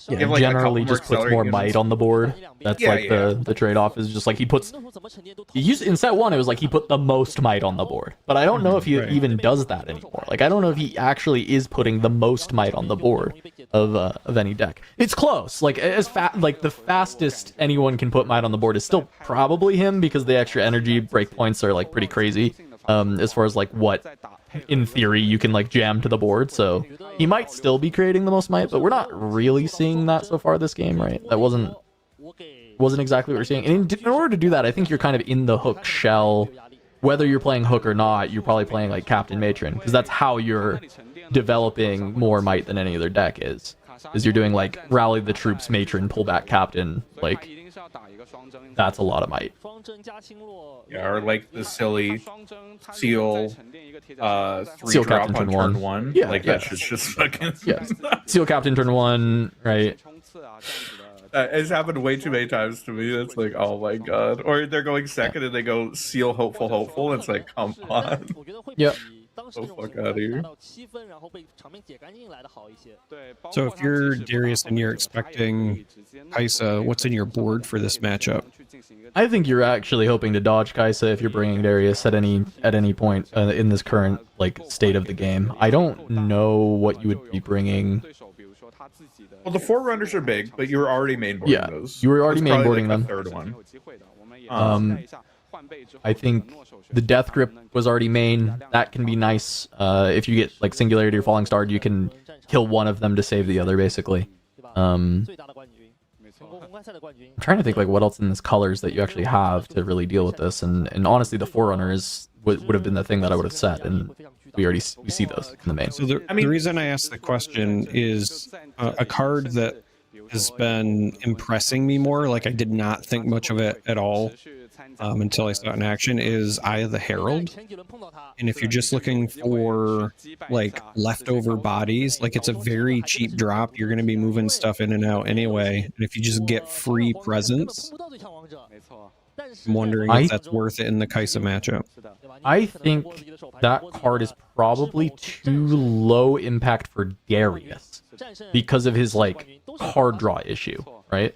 Yeah, like generally just puts more might on the board. That's the trade-off is just like he used in set 1 it was like he put the most might on the board. But I don't know if he even does that anymore. Like I don't know if he actually is putting the most might on the board of any deck. It's close. Like like the fastest anyone can put might on the board is still probably him, because the extra energy breakpoints are like pretty crazy as far as like what in theory you can like jam to the board. So he might still be creating the most might, but we're not really seeing that so far this game, right? That wasn't exactly what we're seeing. And in order to do that, I think you're kind of in the Hook shell. Whether you're playing Hook or not, you're probably playing like Captain Matron, because that's how you're developing more might than any other deck is you're doing like Rally the Troops, Matron, pull back Captain. Like that's a lot of might. Yeah, or like the silly Seal 3 Seal drop Captain on turn 1. Yeah, like that's just fucking Seal Captain turn 1, right? It's happened way too many times to me. It's like, oh my god. Or they're going second and they go Seal Hopeful. It's like, come on. Yep. Oh, fuck out of here. So if you're Darius and you're expecting Kai'Sa, what's in your board for this matchup? I think you're actually hoping to dodge Kai'Sa if you're bringing Darius at any point in this current like state of the game. I don't know what you would be bringing. Well, the Forerunners are big, but you were already mainboarding those. You were already mainboarding them. Third one. I think the Death Grip was already main. That can be nice. If you get like Singularity or Falling Star, you can kill one of them to save the other, basically. I'm trying to think like what else in this colors that you actually have to really deal with this, and honestly, the Forerunner would have been the thing that I would have set, and we see those in the main. So the reason I asked the question is a card that has been impressing me more, like I did not think much of it at all until I saw it in action, is Eye of the Herald. And if you're just looking for like leftover bodies, like it's a very cheap drop. You're going to be moving stuff in and out anyway. And if you just get free presents, I'm wondering if that's worth it in the Kai'Sa matchup. I think that card is probably too low impact for Darius because of his like card draw issue, right?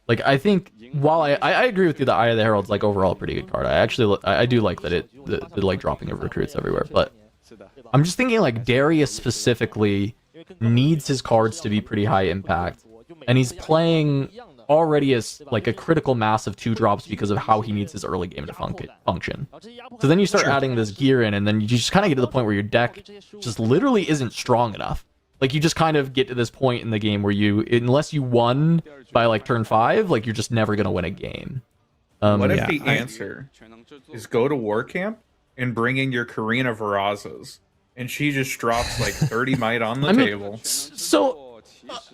Like I think while I agree with you that Eye of the Herald's like overall a pretty good card. I do like that the like dropping of recruits everywhere, but I'm just thinking like Darius specifically needs his cards to be pretty high impact, and he's playing already as like a critical mass of 2 drops because of how he needs his early game to function. So then you start adding this gear in, and then you just kind of get to the point where your deck just literally isn't strong enough. Like you just kind of get to this point in the game where unless you won by like turn 5, like you're just never gonna win a game. What if the answer is go to war camp and bring in your Karina Varazas, and she just drops like 30 might on the table? So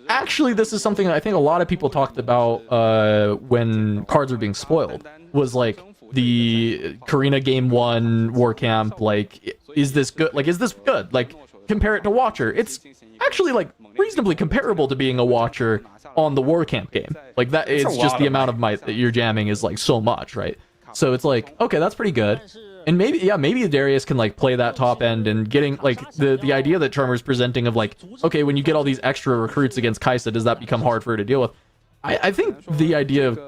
actually, this is something that I think a lot of people talked about when cards were being spoiled. Was like the Karina game 1 war camp. Like, is this good? Like, is this good? Like, compare it to Watcher. It's actually like reasonably comparable to being a Watcher on the war camp game. Like that, it's just the amount of might that you're jamming is like so much, right? So it's like, okay, that's pretty good. And maybe Darius can like play that top end and getting like the idea that Charmer's presenting of like, okay, when you get all these extra recruits against Kai'Sa, does that become hard for her to deal with? I think the idea of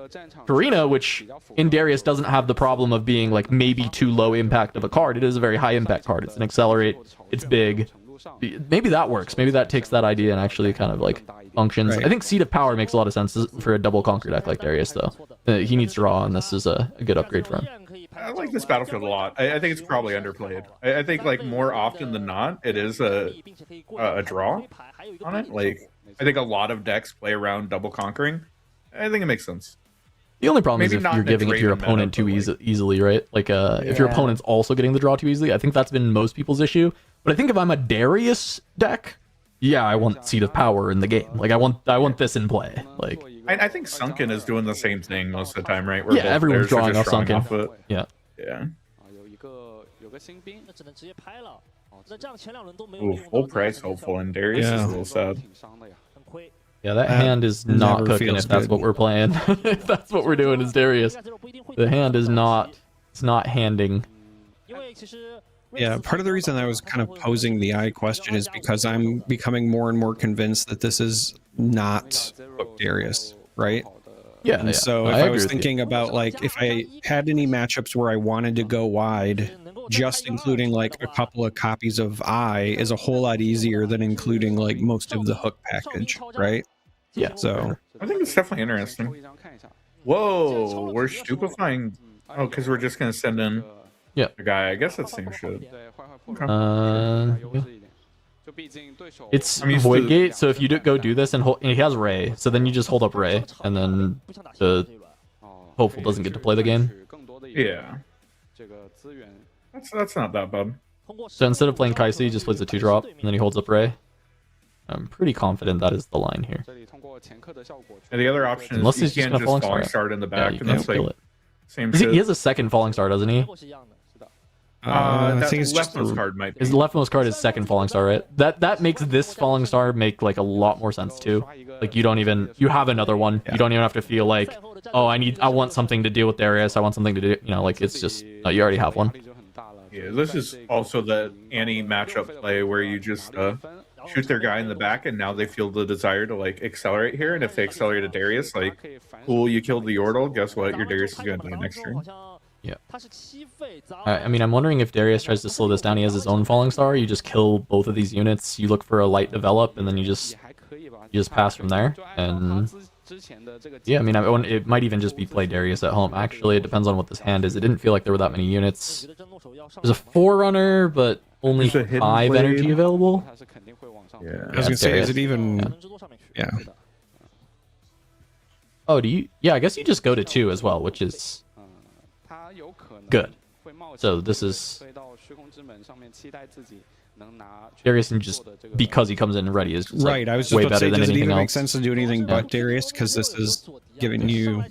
Karina, which in Darius doesn't have the problem of being like maybe too low impact of a card. It is a very high impact card. It's an accelerate. It's big. Maybe that works. Maybe that takes that idea and actually kind of like functions. Right. I think Seat of Power makes a lot of sense for a double conquer deck like Darius, though. He needs draw, and this is a good upgrade for him. I like this battlefield a lot. I think it's probably underplayed. I think like more often than not, it is a draw on it. Like I think a lot of decks play around double conquering. I think it makes sense. The only problem is if you're giving it to your opponent too easily, right? Like if your opponent's also getting the draw too easily. I think that's been most people's issue. But I think if I'm a Darius deck, yeah, I want Seat of Power in the game. Like I want this in play. Like I think Sunken is doing the same thing most of the time, right? Where yeah, everyone's drawing off Sunken. Yeah. Yeah. Ooh, full price hopeful, and Darius is a little sad. Yeah, that hand is not cooking if that's what we're playing. If that's what we're doing is Darius. The hand is not, it's not handing. Yeah, part of the reason I was kind of posing the eye question is because I'm becoming more and more convinced that this is not Darius, right? Yeah, and so if I was thinking about like if I had any matchups where I wanted to go wide, just including like a couple of copies of Eye is a whole lot easier than including like most of the hook package, right? Yeah. So I think it's definitely interesting. Whoa, we're stupefying. Oh, because we're just gonna send in the guy. I guess that's same shit. Okay. It's Void Gate, so if you go do this and he has Ray, so then you just hold up Ray, and then the hopeful doesn't get to play the game. Yeah. That's not that bad. So instead of playing Kai'Sa, he just plays a 2-drop, and then he holds up Ray. I'm pretty confident that is the line here. And the other option is you can't just falling start in the back, and that's like same shit. He has a second falling star, doesn't he? I think it's just leftmost card might be. His leftmost card is second falling star, right? That makes this falling star make like a lot more sense too. Like you have another one. You don't even have to feel like, oh, I want something to deal with Darius. I want something to do, like it's just you already have one. Yeah, this is also the anti-matchup play where you just shoot their guy in the back, and now they feel the desire to like accelerate here. And if they accelerate a Darius, like, cool, you killed the Yordle. Guess what? Your Darius is gonna die next turn. Yeah. I mean, I'm wondering if Darius tries to slow this down. He has his own falling star. You just kill both of these units. You look for a light develop, and then you just pass from there. And yeah, I mean, it might even just be play Darius at home. Actually, it depends on what this hand is. It didn't feel like there were that many units. There's a Forerunner, but only 5 energy available. Yeah. I was gonna say, is it even? Yeah. Oh, do you? Yeah, I guess you just go to 2 as well, which is good. So this is Darius, and just because he comes in ready is just, right. I was just way about to better say, than does it anything even else. make sense to do anything but Darius? Because this is giving you.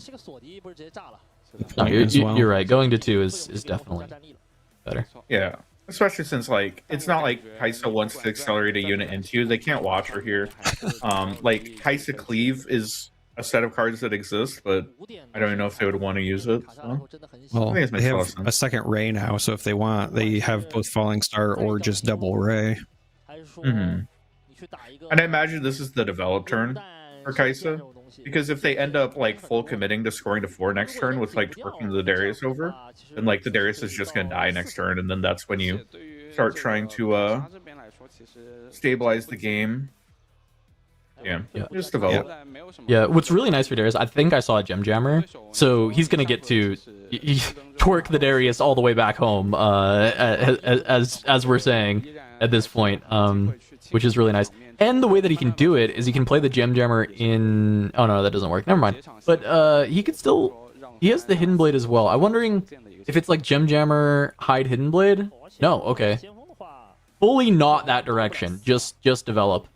No, you're right. Going to 2 is definitely better. Yeah, especially since like it's not like Kai'Sa wants to accelerate a unit into you. They can't watch her here. Like Kai'Sa Cleave is a set of cards that exist, but I don't even know if they would want to use it. So. Well, they have a second Ray now, so if they want, they have both Falling Star or just double Ray. And I imagine this is the develop turn for Kai'Sa, because if they end up like full committing to scoring to 4 next turn with like twerking the Darius over, then like the Darius is just gonna die next turn, and then that's when you start trying to stabilize the game. Yeah, just develop. Yeah, what's really nice for Darius, I think I saw a Gem Jammer, so he's gonna get to twerk the Darius all the way back home, as we're saying at this point, which is really nice. And the way that he can do it is he can play the Gem Jammer in... Oh, no, that doesn't work. Never mind. But he could still... He has the Hidden Blade as well. I'm wondering if it's like Gem Jammer, hide Hidden Blade? No, okay. Fully not that direction. Just develop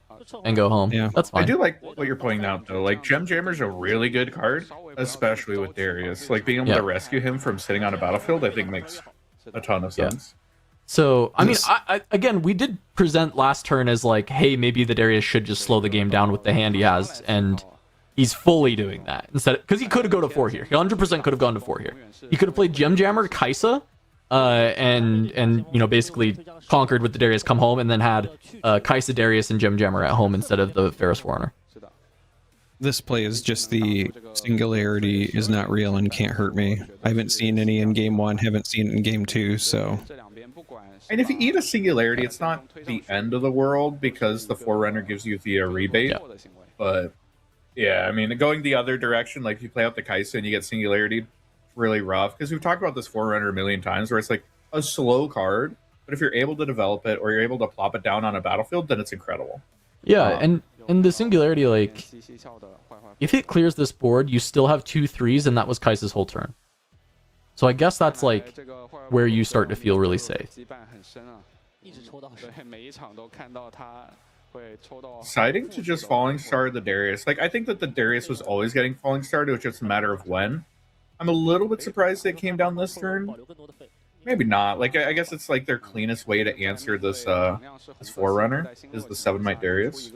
and go home. Yeah, that's fine. I do like what you're pointing out, though. Like, Gem Jammer's a really good card, especially with Darius. Like, being able to rescue him from sitting on a battlefield, I think makes a ton of sense. So, I mean, again, we did present last turn as like, hey, maybe the Darius should just slow the game down with the hand he has, and he's fully doing that. Instead, because he could have gone to 4 here. He 100% could have gone to 4 here. He could have played Gem Jammer, Kaisa, and you know, basically conquered with the Darius, come home, and then had Kaisa, Darius, and Gem Jammer at home instead of the Ferris Forerunner. This play is just the singularity is not real and can't hurt me. I haven't seen any in game 1, haven't seen it in game 2, so... And if you eat a singularity, it's not the end of the world because the Forerunner gives you the rebate. Yeah. But yeah, I mean, going the other direction, like if you play out the Kaisa and you get singularity, it's really rough. Because we've talked about this Forerunner a million times where it's like a slow card, but if you're able to develop it or you're able to plop it down on a battlefield, then it's incredible. Yeah, and the singularity, like, if it clears this board, you still have 2 3s, and that was Kaisa's whole turn. So I guess that's like where you start to feel really safe. Deciding to just Falling Star the Darius. Like, I think that the Darius was always getting Falling Starred, it was just a matter of when. I'm a little bit surprised that it came down this turn. Maybe not. Like, I guess it's like their cleanest way to answer this this Forerunner is the 7-Might Darius.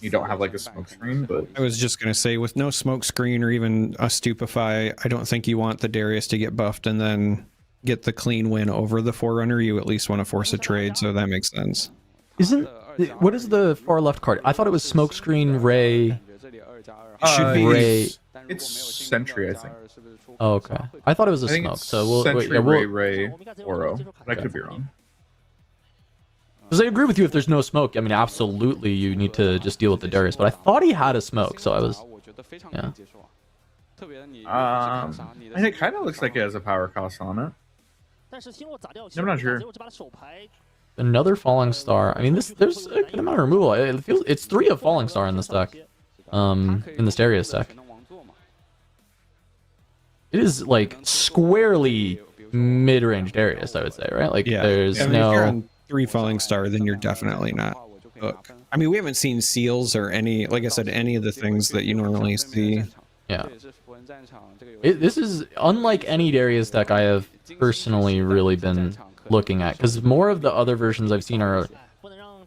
You don't have like a smoke screen, but I was just gonna say, with no smoke screen or even a stupefy, I don't think you want the Darius to get buffed and then get the clean win over the Forerunner. You at least want to force a trade, so that makes sense. What is the far left card? I thought it was smoke screen Ray. Should be Ray. It's Sentry, I think. Oh, okay. I thought it was a smoke. So we'll Sentry, Ray, Oro. But I could be wrong. Because I agree with you, if there's no smoke, I mean, absolutely you need to just deal with the Darius, but I thought he had a smoke, so I was... Yeah. And it kind of looks like it has a power cost on it. I'm not sure. Another Falling Star. I mean, there's a good amount of removal. It's 3 of Falling Star in this deck. In this Darius deck. It is, like, squarely mid-range Darius, I would say, right? Like, there's no... If you're on 3 Falling Star, then you're definitely not hook. I mean, we haven't seen seals or any, like I said, any of the things that you normally see. Yeah. This is unlike any Darius deck I have personally really been looking at, because more of the other versions I've seen are,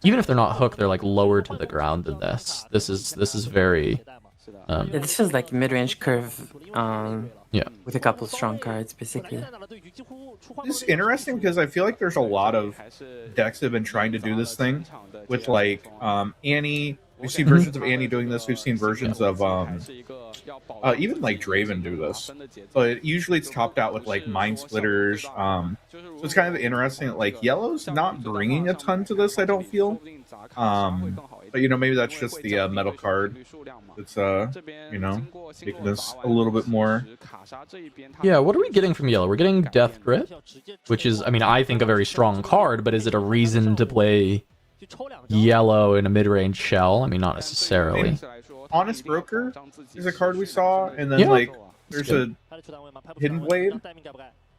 even if they're not hook, they're like lower to the ground than this. This is very... yeah, this is like mid-range curve. Yeah. With a couple strong cards, basically. It's interesting because I feel like there's a lot of decks that have been trying to do this thing with like Annie. We've seen versions of Annie doing this. We've seen versions of even like Draven do this. But usually it's topped out with like Mind Splitters. So it's kind of interesting that like Yellow's not bringing a ton to this, I don't feel. But you know, maybe that's just the metal card. It's you know, making this a little bit more. Yeah, what are we getting from Yellow? We're getting Death Grip, which is, I mean, I think a very strong card, but is it a reason to play Yellow in a mid-range shell? I mean, not necessarily. Honest Broker is a card we saw, and then like there's a Hidden Blade.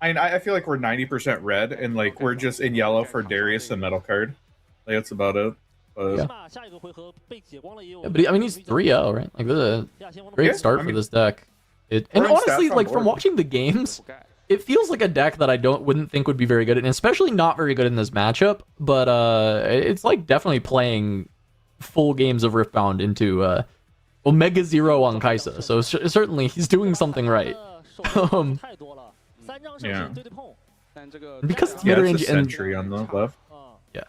I mean, I feel like we're 90% red, and like we're just in yellow for Darius and metal card. Like that's about it. Yeah, but I mean, he's 3-0, right? Like, this is a great start for this deck. And honestly, like, from watching the games, it feels like a deck that I wouldn't think would be very good, and especially not very good in this matchup. But it's like definitely playing full games of Riftbound into Omega Zero on Kaisa. So certainly he's doing something right. Yeah. Because it's mid-range and Sentry on the left. Yeah.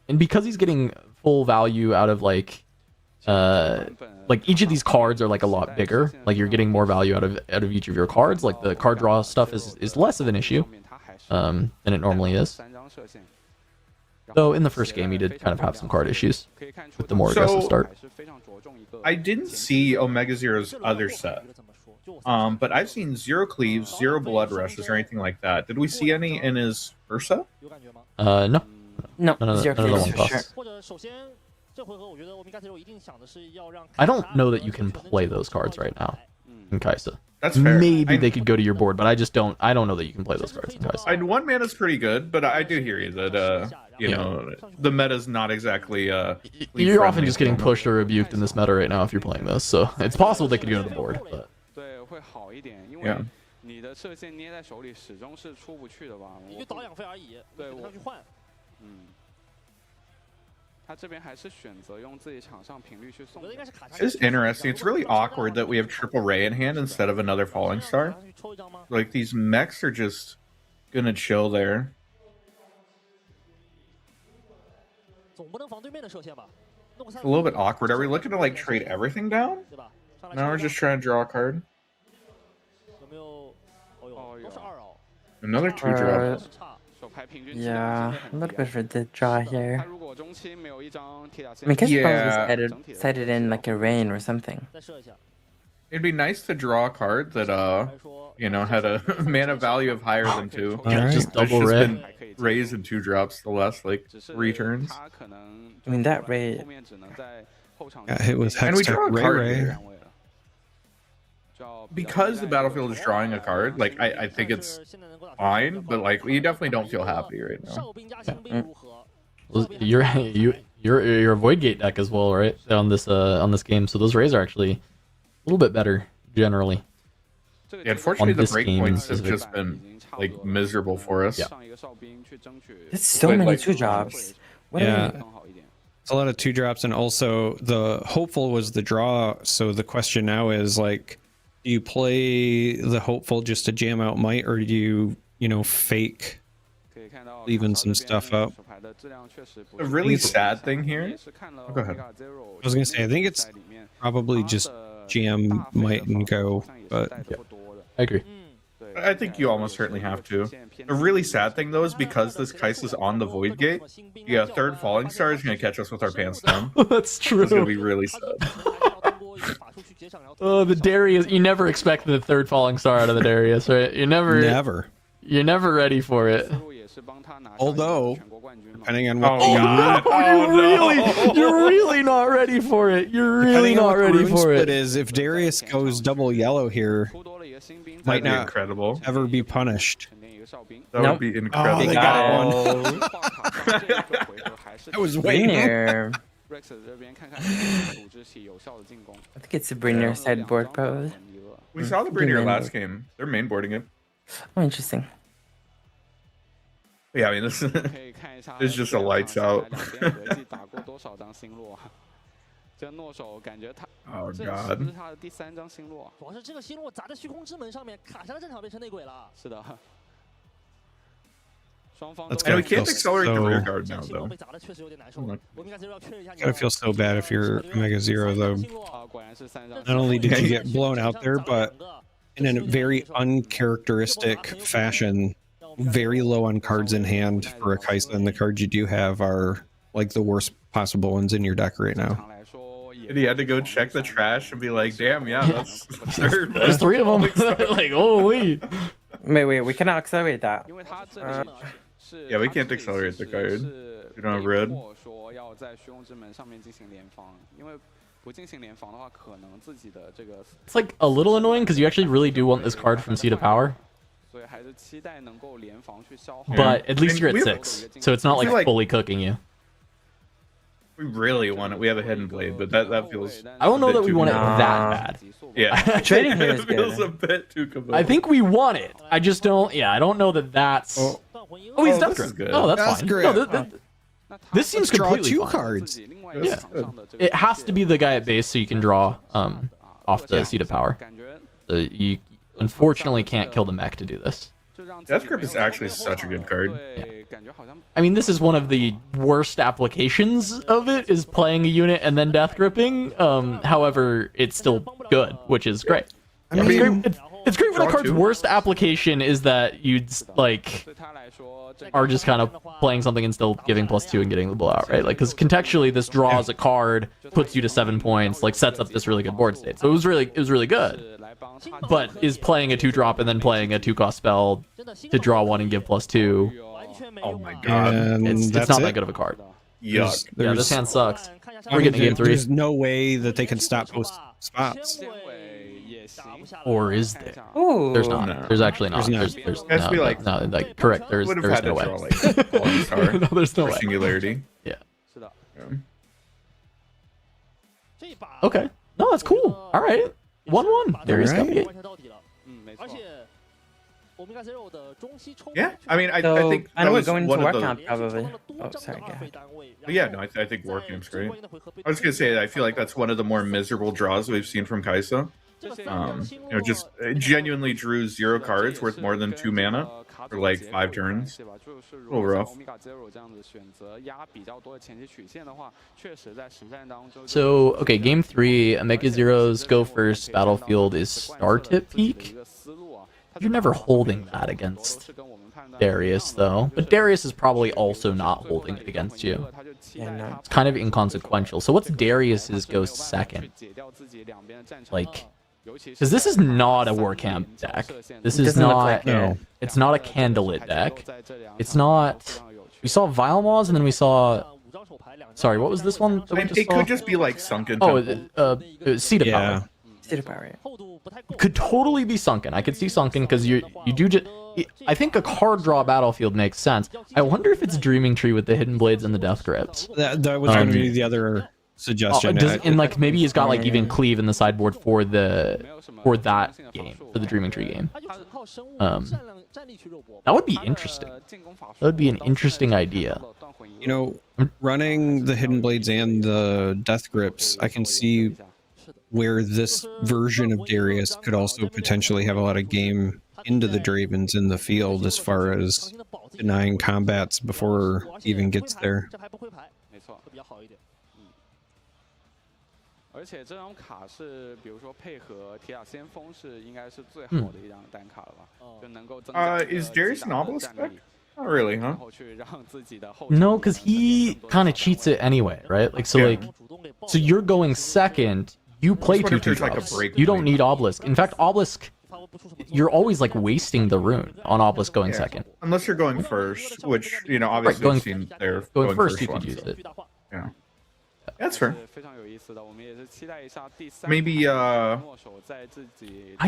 And because he's getting full value out of like each of these cards are like a lot bigger. Like you're getting more value out of each of your cards. Like the card draw stuff is less of an issue than it normally is. Though in the first game he did kind of have some card issues with the more aggressive start. I didn't see Omega Zero's other set. But I've seen 0 Cleaves, 0 Blood Rushes, or anything like that. Did we see any in his first set? No. No, none of the one costs. I don't know that you can play those cards right now in Kaisa. That's fair. Maybe they could go to your board, but I don't know that you can play those cards in Kaisa. One mana's pretty good, but I do hear you that you know, the meta's not exactly you're often just getting pushed or rebuked in this meta right now if you're playing this, so it's possible they could go to the board. But. Yeah. 你的射线捏在手里始终是出不去的吧？一个导养费而已，对，我去换。嗯，他这边还是选择用自己场上频率去送。It's interesting. It's really awkward that we have triple Ray in hand instead of another Falling Star. Like these mechs are just gonna chill there. It's a little bit awkward. Are we looking to like trade everything down? Now we're just trying to draw a card. Another 2-drop. Yeah, a little bit for the draw here. I mean, Kiss probably cited in like a rain or something. It'd be nice to draw a card that you know, had a mana value of higher than 2. Right. Just double red. Rays and 2-drops the last like 3 turns. I mean that Ray. Got hit with and we draw a card Ray. here. Because the battlefield is drawing a card, like I think it's fine, but like we definitely don't feel happy right now. Well, you're a Void Gate deck as well, right? On this game, so those Rays are actually a little bit better generally. Yeah, unfortunately, the breakpoints have just been like miserable for us. Yeah. There's so many 2-drops. Yeah. It's a lot of 2-drops, and also the hopeful was the draw. So the question now is like, do you play the hopeful just to jam out might, or do you know, fake leaving some stuff up? A really sad thing here. Oh, go ahead. I was gonna say, I think it's probably just jam might and go, but yeah, I agree. I think you almost certainly have to. A really sad thing though is because this Kai'Sa's on the Void Gate, yeah, third Falling Star is gonna catch us with our pants down. That's true. It's gonna be really sad. Oh, the Darius! You never expect the third Falling Star out of the Darius, right? You're never ready for it. Although, depending on what you're really not ready for it. You're really not ready for it. Is if Darius goes double yellow here, might not incredible ever be punished. That would be incredible. Oh, they got one. I was waiting. I think it's a Brynir sideboard, probably. We saw the Brynir last game. They're mainboarding it. Oh, interesting. Yeah, I mean, this is just a lights out. Oh god. And we can't accelerate the rear guard now, though. Gotta feel so bad if you're Omega Zero, though. Not only did you get blown out there, but in a very uncharacteristic fashion, very low on cards in hand for a Kaisa, and the cards you do have are like the worst possible ones in your deck right now. And he had to go check the trash and be like, damn, yeah, that's third. There's 3 of them. Like, holy. Wait, we cannot accelerate that. Yeah, we can't accelerate the card. We don't have red. It's like a little annoying because you actually really do want this card from Seed of Power. But at least you're at 6, so it's not like fully cooking you. We really want it. We have a Hidden Blade, but that feels... I don't know that we want it that bad. Yeah. Trading here is feels good. a bit too committal. I think we want it. I just don't... Yeah, I don't know that that's... Oh, he's Death Grip. Oh, that's fine. No, this seems completely draw 2 fine. cards. Yeah. It has to be the guy at base so you can draw off the Seed of Power. You unfortunately can't kill the mech to do this. Death Grip is actually such a good card. Yeah. I mean, this is one of the worst applications of it, is playing a unit and then death gripping. However, it's still good, which is great. I mean, it's great when a card's worst application is that you like are just kind of playing something and still giving +2 and getting the blowout, right? Like, because contextually, this draws a card, puts you to 7 points, like sets up this really good board state. So it was really good. But is playing a 2-drop and then playing a 2-cost spell to draw 1 and give +2? Oh my god, it's not that good of a card. Yuck. Yeah, this hand sucks. We're getting game 3. There's no way that they can stop both spots. Or is there? Oh, There's not. No. There's actually not. There's There's, not. Has to be like- correct. There's Would have had no to way. draw like Golden Star no, there's no or way. Singularity. Yeah. Yeah. Okay. No, that's cool. All right. 1-1. Darius got me. Yeah, I mean, I so think I that know we're was going to one of war the. camp probably. Oh, sorry, go ahead. Yeah, no, I think war camp's great. I was gonna say I feel like that's one of the more miserable draws we've seen from Kaisa. Just genuinely drew 0 cards worth more than 2 mana for like 5 turns. A little rough. So, okay, game 3, Omega Zero's go first battlefield is Star Tip Peak. You're never holding that against Darius, though. But Darius is probably also not holding it against you. Yeah, no. It's kind of inconsequential. So what's Darius's go second? Like, because this is not a war camp deck. This is not. No. It's not a candlelit deck. It's not. We saw Vilemaws and then we saw. Sorry, what was this one? That we just It saw? could just be like Sunken Oh, Temple. Seed of Yeah. Power. State of power. Could totally be Sunken. I could see Sunken because you do just. I think a card draw battlefield makes sense. I wonder if it's Dreaming Tree with the Hidden Blades and the Death Grips. That was going to be the other suggestion. And like maybe he's got like even Cleave in the sideboard for that game, for the Dreaming Tree game. That would be interesting. That would be an interesting idea. You know, running the Hidden Blades and the Death Grips, I can see where this version of Darius could also potentially have a lot of game into the Dravens in the field as far as denying combats before he even gets there. Is Darius an obelisk deck? Not really, huh? No, because he kind of cheats it anyway, right? Like so, so you're going second. You play wonder if 2/2 there's, like, a drops. break You don't between need obelisk. In fact, obelisk, you're always like wasting the rune on obelisk going second. Unless you're going first, which obviously going- we've seen there Going first, you one, could use so, it. Yeah, that's fair. Maybe I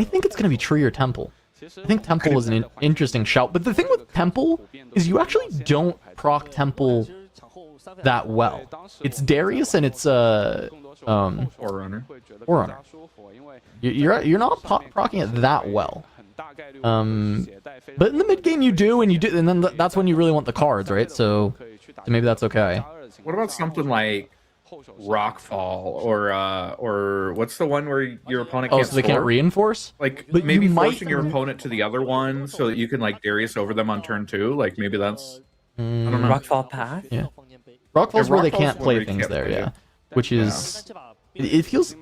think it's gonna be Tree or Temple. I think Temple is an interesting shout, but the thing with Temple is you actually don't proc Temple that well. It's Darius and it's Forerunner. Forerunner. You're not procking it that well. But in the mid game you do, and then that's when you really want the cards, right? So maybe that's okay. What about something like Rockfall or what's the one where your opponent can't so they can't score? reinforce? Like But maybe you forcing might- your opponent to the other one so that you can like Darius over them on turn 2. Like maybe that's I don't know. Rockfall path. Yeah. Rockfall's where they Rockfall's can't where play they things can't there, play yeah. it. Which is it feels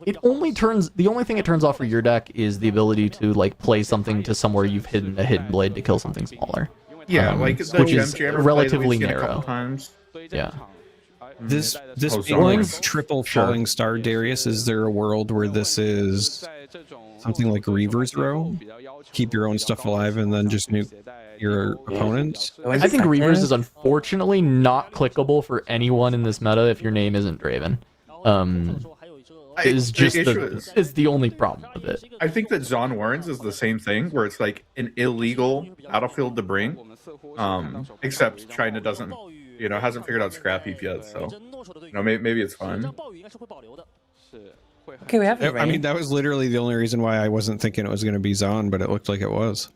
it only turns the only thing it turns off for your deck is the ability to like play something to somewhere you've hidden a hidden blade to kill something smaller. Yeah, like the which Gem is Jammer play that we've relatively seen a couple narrow. times. Yeah. This Oh, being like sorry. triple falling star Darius, is there a world where this is something like Reaver's Row? Keep your own stuff alive and then just nuke your opponents? I think Reavers is unfortunately not clickable for anyone in this meta if your name isn't Draven. Is just the issue is the only problem with it. I think that Zon Warrens is the same thing, where it's like an illegal battlefield to bring. Except China doesn't, hasn't figured out scrap heap yet, so maybe it's fine. Okay, we have it I right. mean, that was literally the only reason why I wasn't thinking it was going to be Zon, but it looked like it was.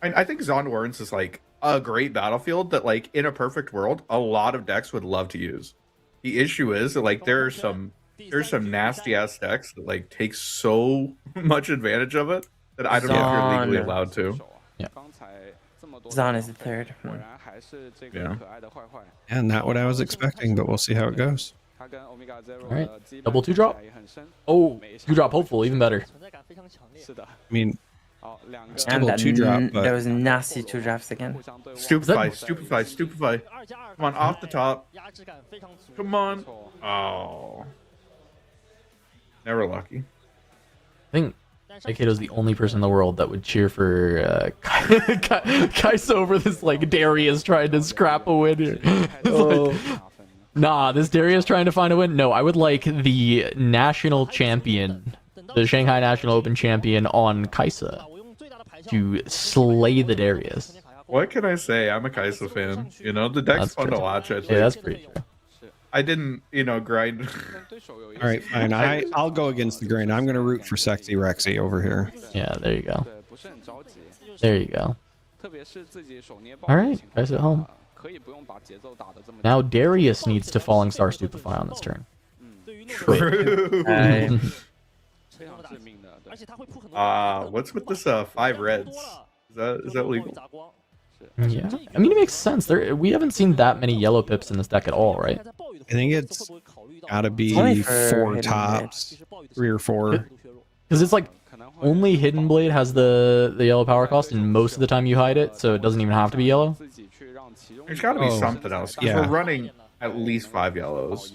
I think Zon Warrens is like a great battlefield that, like, in a perfect world, a lot of decks would love to use. The issue is that, like, there's some nasty ass decks that like take so much advantage of it that I don't know if you're legally allowed to. Yeah. Zon is the third. Yeah. And not what I was expecting, but we'll see how it goes. Alright. Double 2-drop. Oh, 2-drop hopeful, even better. I mean, it's And double that 2-drop, but those nasty 2-drops again. Stupefy. Come on, off the top. Come on. Oh. Never lucky. I think Kato's the only person in the world that would cheer for Kai'Sa over this like Darius trying to scrap a win here. Like, nah, this Darius trying to find a win. No, I would like the national champion, the Shanghai National Open champion on Kai'Sa to slay the Darius. What can I say? I'm a Kai'Sa fan. You know, the deck's fun to watch. I think. Yeah, that's pretty true. I didn't, grind. All right, fine. I'll go against the grain. I'm going to root for Sexy Rexy over here. Yeah, there you go. There you go. All right, guys at home. Now Darius needs to Falling Star Stupefy on this turn. True. What's with this 5 reds? Is that legal? Yeah, I mean it makes sense. We haven't seen that many yellow pips in this deck at all, right? I think it's gotta be 4 tops, 3 or 4. Because it's like only Hidden Blade has the yellow power cost, and most of the time you hide it, so it doesn't even have to be yellow. There's gotta be something else. Yeah, we're running at least 5 yellows.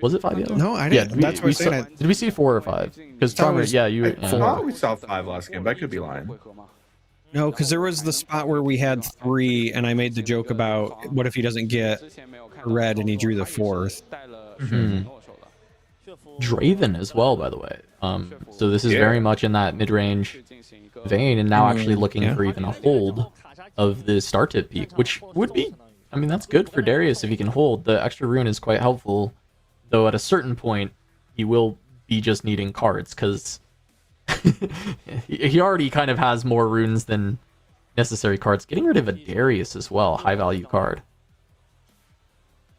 Was it 5 yellows? No, I didn't. Yeah, that's what I said. Did we see 4 or 5? Because I thought we saw 5 last game, but I could be lying. No, because there was the spot where we had 3, and I made the joke about what if he doesn't get a red and he drew the 4th. Mm-hmm. Draven as well, by the way. So this is very much in that mid-range vein, and now actually looking for even a hold of the star tip peak, which would be, I mean, that's good for Darius if he can hold. The extra rune is quite helpful, though at a certain point he will be just needing cards, because he already kind of has more runes than necessary cards. Getting rid of a Darius as well, high value card.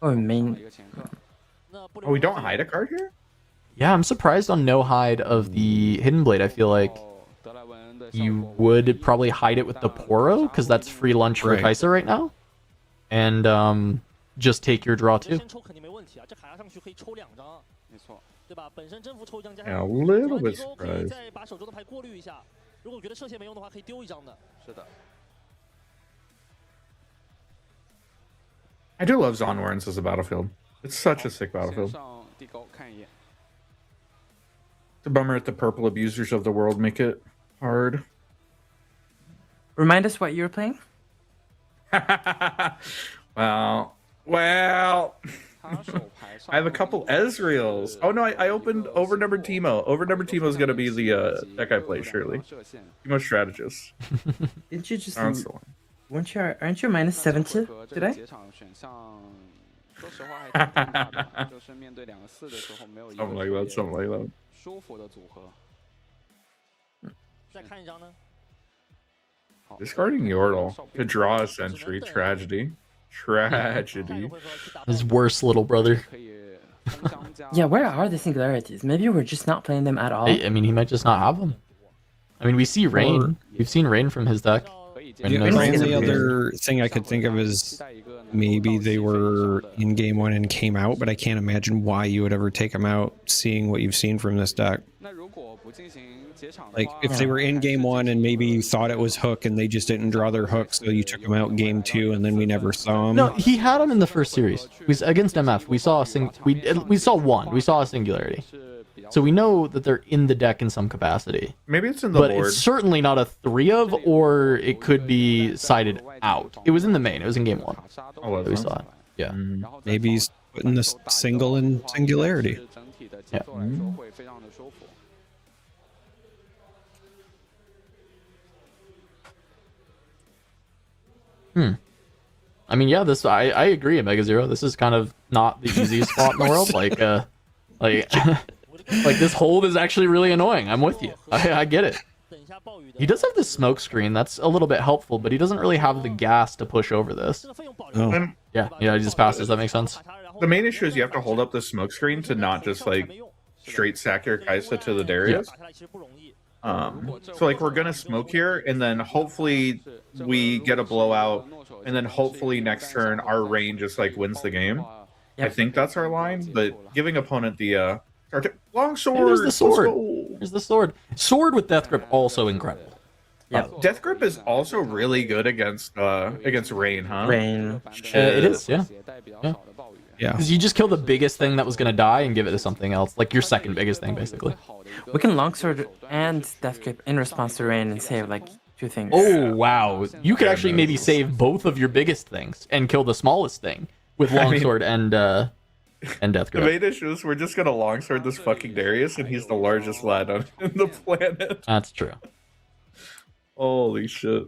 Oh, main. Oh, we don't hide a card here? Yeah, I'm surprised on no hide of the Hidden Blade. I feel like you would probably hide it with the Poro, because that's free lunch for Kai'Sa right now. And just take your draw too. Yeah, a little bit surprised. I do love Zonwarns as a battlefield. It's such a sick battlefield. It's a bummer that the purple abusers of the world make it hard. Remind us what you were playing? Well, I have a couple Ezreals. Oh no, I opened overnumbered Teemo. Overnumbered Teemo is gonna be the deck I play, surely. Teemo strategist. Didn't you just? Aren't you minus 70 today? Something like that. Something like that. Discarding Yordle to draw a Sentry. Tragedy. Tragedy. His worst little brother. Yeah, where are the singularities? Maybe we're just not playing them at all. I mean, he might just not have them. I mean, we see Rain. We've seen Rain from his deck. The only other thing I could think of is maybe they were in game 1 and came out, but I can't imagine why you would ever take them out, seeing what you've seen from this deck. Like, if they were in game 1 and maybe you thought it was Hook and they just didn't draw their Hook, so you took them out in game 2 and then we never saw them. No, he had them in the first series. Against MF, we saw we saw one. We saw a singularity. So we know that they're in the deck in some capacity. Maybe it's in the board. But it's certainly not a 3 of, or it could be sided out. It was in the main. It was in game 1. Oh, we saw it. Yeah. Maybe he's putting this single in singularity. Yeah. I mean, yeah, I agree, Mega Zero. This is kind of not the easiest spot in the world. Like this hold is actually really annoying. I'm with you. I get it. He does have the smoke screen. That's a little bit helpful, but he doesn't really have the gas to push over this. Oh. Yeah, he just passes. That makes sense. The main issue is you have to hold up the smoke screen to not just like straight sack your Kai'Sa to the Darius. So like we're gonna smoke here, and then hopefully we get a blowout, and then hopefully next turn our Rain just like wins the game. I think that's our line, but giving opponent the long sword. Hey, there's the sword. There's the sword. Sword with Death Grip also incredible. Yeah, Death Grip is also really good against Rain, huh? Rain. It is, yeah. Yeah. Because you just kill the biggest thing that was gonna die and give it to something else, like your second biggest thing, basically. We can longsword and death grip in response to rain and save like 2 things. Oh wow, you could actually maybe save both of your biggest things and kill the smallest thing with longsword and death grip. The main issue is we're just gonna longsword this fucking Darius, and he's the largest lad on the planet. That's true. Holy shit.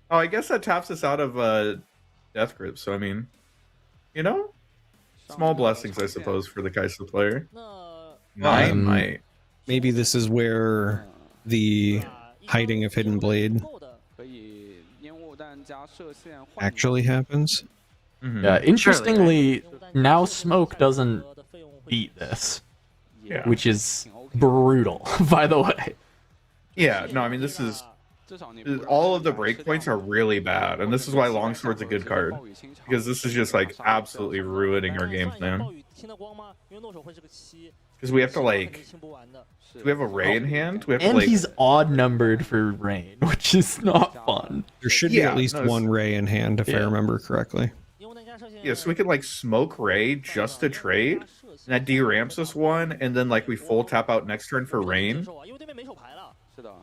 Oh, I guess that taps us out of death grip. So I mean, you know, small blessings, I suppose, for the Kai'Sa player. Might. Maybe this is where the hiding of Hidden Blade actually happens. Mm-hmm. Yeah, interestingly, now Smoke doesn't beat this, which is brutal, by the way. Yeah, no, I mean, this is... all of the breakpoints are really bad, and this is why Longsword's a good card. Because this is just, like, absolutely ruining our game plan. Because we have to, like... Do we have a Ray in hand? We have and to, like... he's odd-numbered for Rain, which is not fun. There should be at least one Ray in hand, if I remember correctly. Yeah, so we can, like, smoke Ray just to trade, and that de-ramps us one, and then, like, we full tap out next turn for Rain.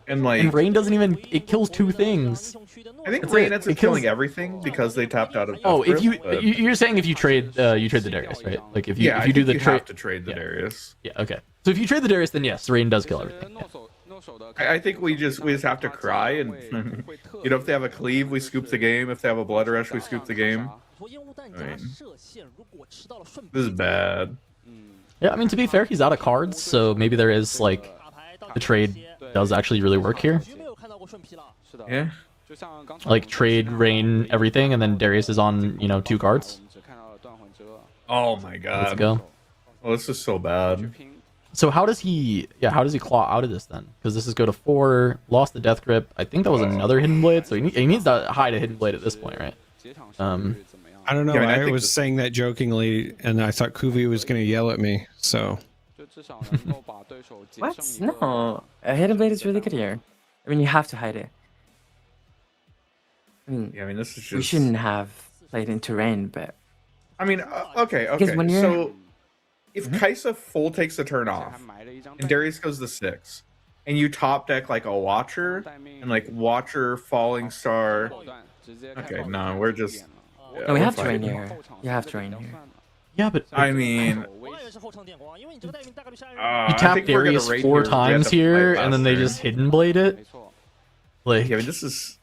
And, like... And Rain doesn't even... It kills 2 things. I think Rain ends up killing everything because they tapped out of... Oh, if you're saying if you trade the Darius, right? Like, if you do the trade... have to trade the Darius. Yeah, okay. So if you trade the Darius, then yes, Rain does kill everything. Yeah. I think we just have to cry, and you know, if they have a cleave, we scoop the game. If they have a blood rush, we scoop the game. I mean, this is bad. Yeah, I mean, to be fair, he's out of cards, so maybe there is, like, the trade does actually really work here. Yeah. Like, trade, Rain, everything, and then Darius is on, you know, 2 cards. Oh my god. Let's go. Oh, this is so bad. So how does he claw out of this then? Because this is go to 4, lost the death grip. I think that was another hidden blade, so he needs to hide a hidden blade at this point, right? I don't know. Yeah, I was saying that jokingly, and I thought Kuvi was going to yell at me. So. What? No, a hidden blade is really good here. I mean, you have to hide it. I mean, yeah, I mean, this is just... We shouldn't have played into Rain, but... I mean, okay. When you're... So, if Kai'Sa full takes a turn off, and Darius goes to 6, and you top deck, like, a Watcher, and, like, Watcher, Falling Star... Okay, no, we're just... Yeah, no, we have to Rain here. You have to Rain here. Yeah, but... I mean... you tap Darius 4 times here, and then they just hidden blade it? Like... Yeah, I mean, this is...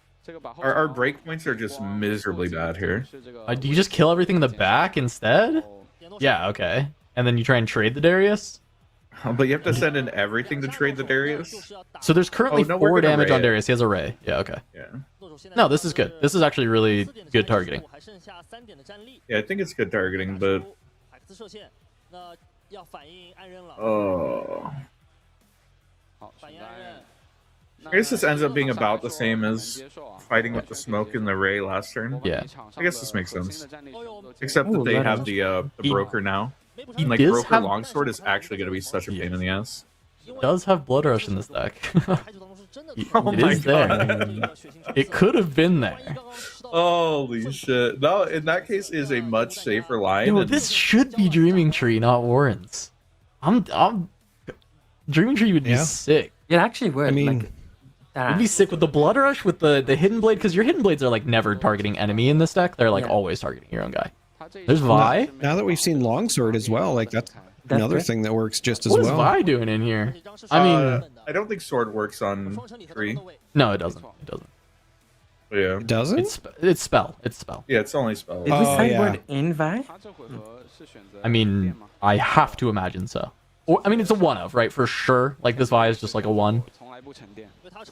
Our breakpoints are just miserably bad here. Do you just kill everything in the back instead? Yeah, okay. And then you try and trade the Darius? But you have to send in everything to trade the Darius? So there's currently 4 damage on Darius. He has a Ray. Yeah, okay. Yeah. No, this is good. This is actually really good targeting. Yeah, I think it's good targeting, but... Oh... I guess this ends up being about the same as fighting with the smoke in the Ray last turn. Yeah. I guess this makes sense. Except that they have the broker now. And, like, broker longsword is actually going to be such a pain in the ass. He does have blood rush in this deck. Oh my god. It could have been there. Holy shit. No, in that case, it is a much safer line. Yo, this should be Dreaming Tree, not Warren's. Dreaming Tree would be sick. It actually would. I mean... It'd be sick with the blood rush, with the hidden blade, because your hidden blades are like never targeting enemy in this deck. They're like always targeting your own guy. There's Vi. Now that we've seen Longsword as well, like that's another thing that works just as well. What is Vi doing in here? I mean, I don't think sword works on tree. No, it doesn't. It doesn't. Yeah. It doesn't? It's spell. It's spell. Yeah, it's only spell. Did we sideboard in Vi? I mean, I have to imagine so. Or, I mean, it's a 1 of, right? For sure. Like, this Vi is just like a 1.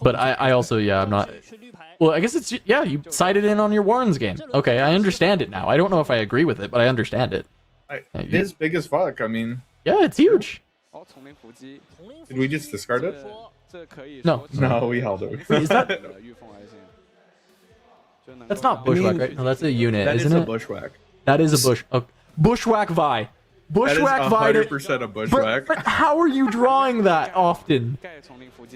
But I also, I'm not... Well, I guess it's... Yeah, you sided in on your Warren's game. Okay, I understand it now. I don't know if I agree with it, but I understand it. It is big as fuck, I mean... Yeah, it's huge. Did we just discard it? No. No, we held it. Wait, is that... That's not Bushwhack, right? No, that's a unit, isn't it? That is a Bushwhack. That is a bush... Oh, Bushwhack Vi. Bushwhack Vi. That is 100% a Bushwhack. But how are you drawing that often?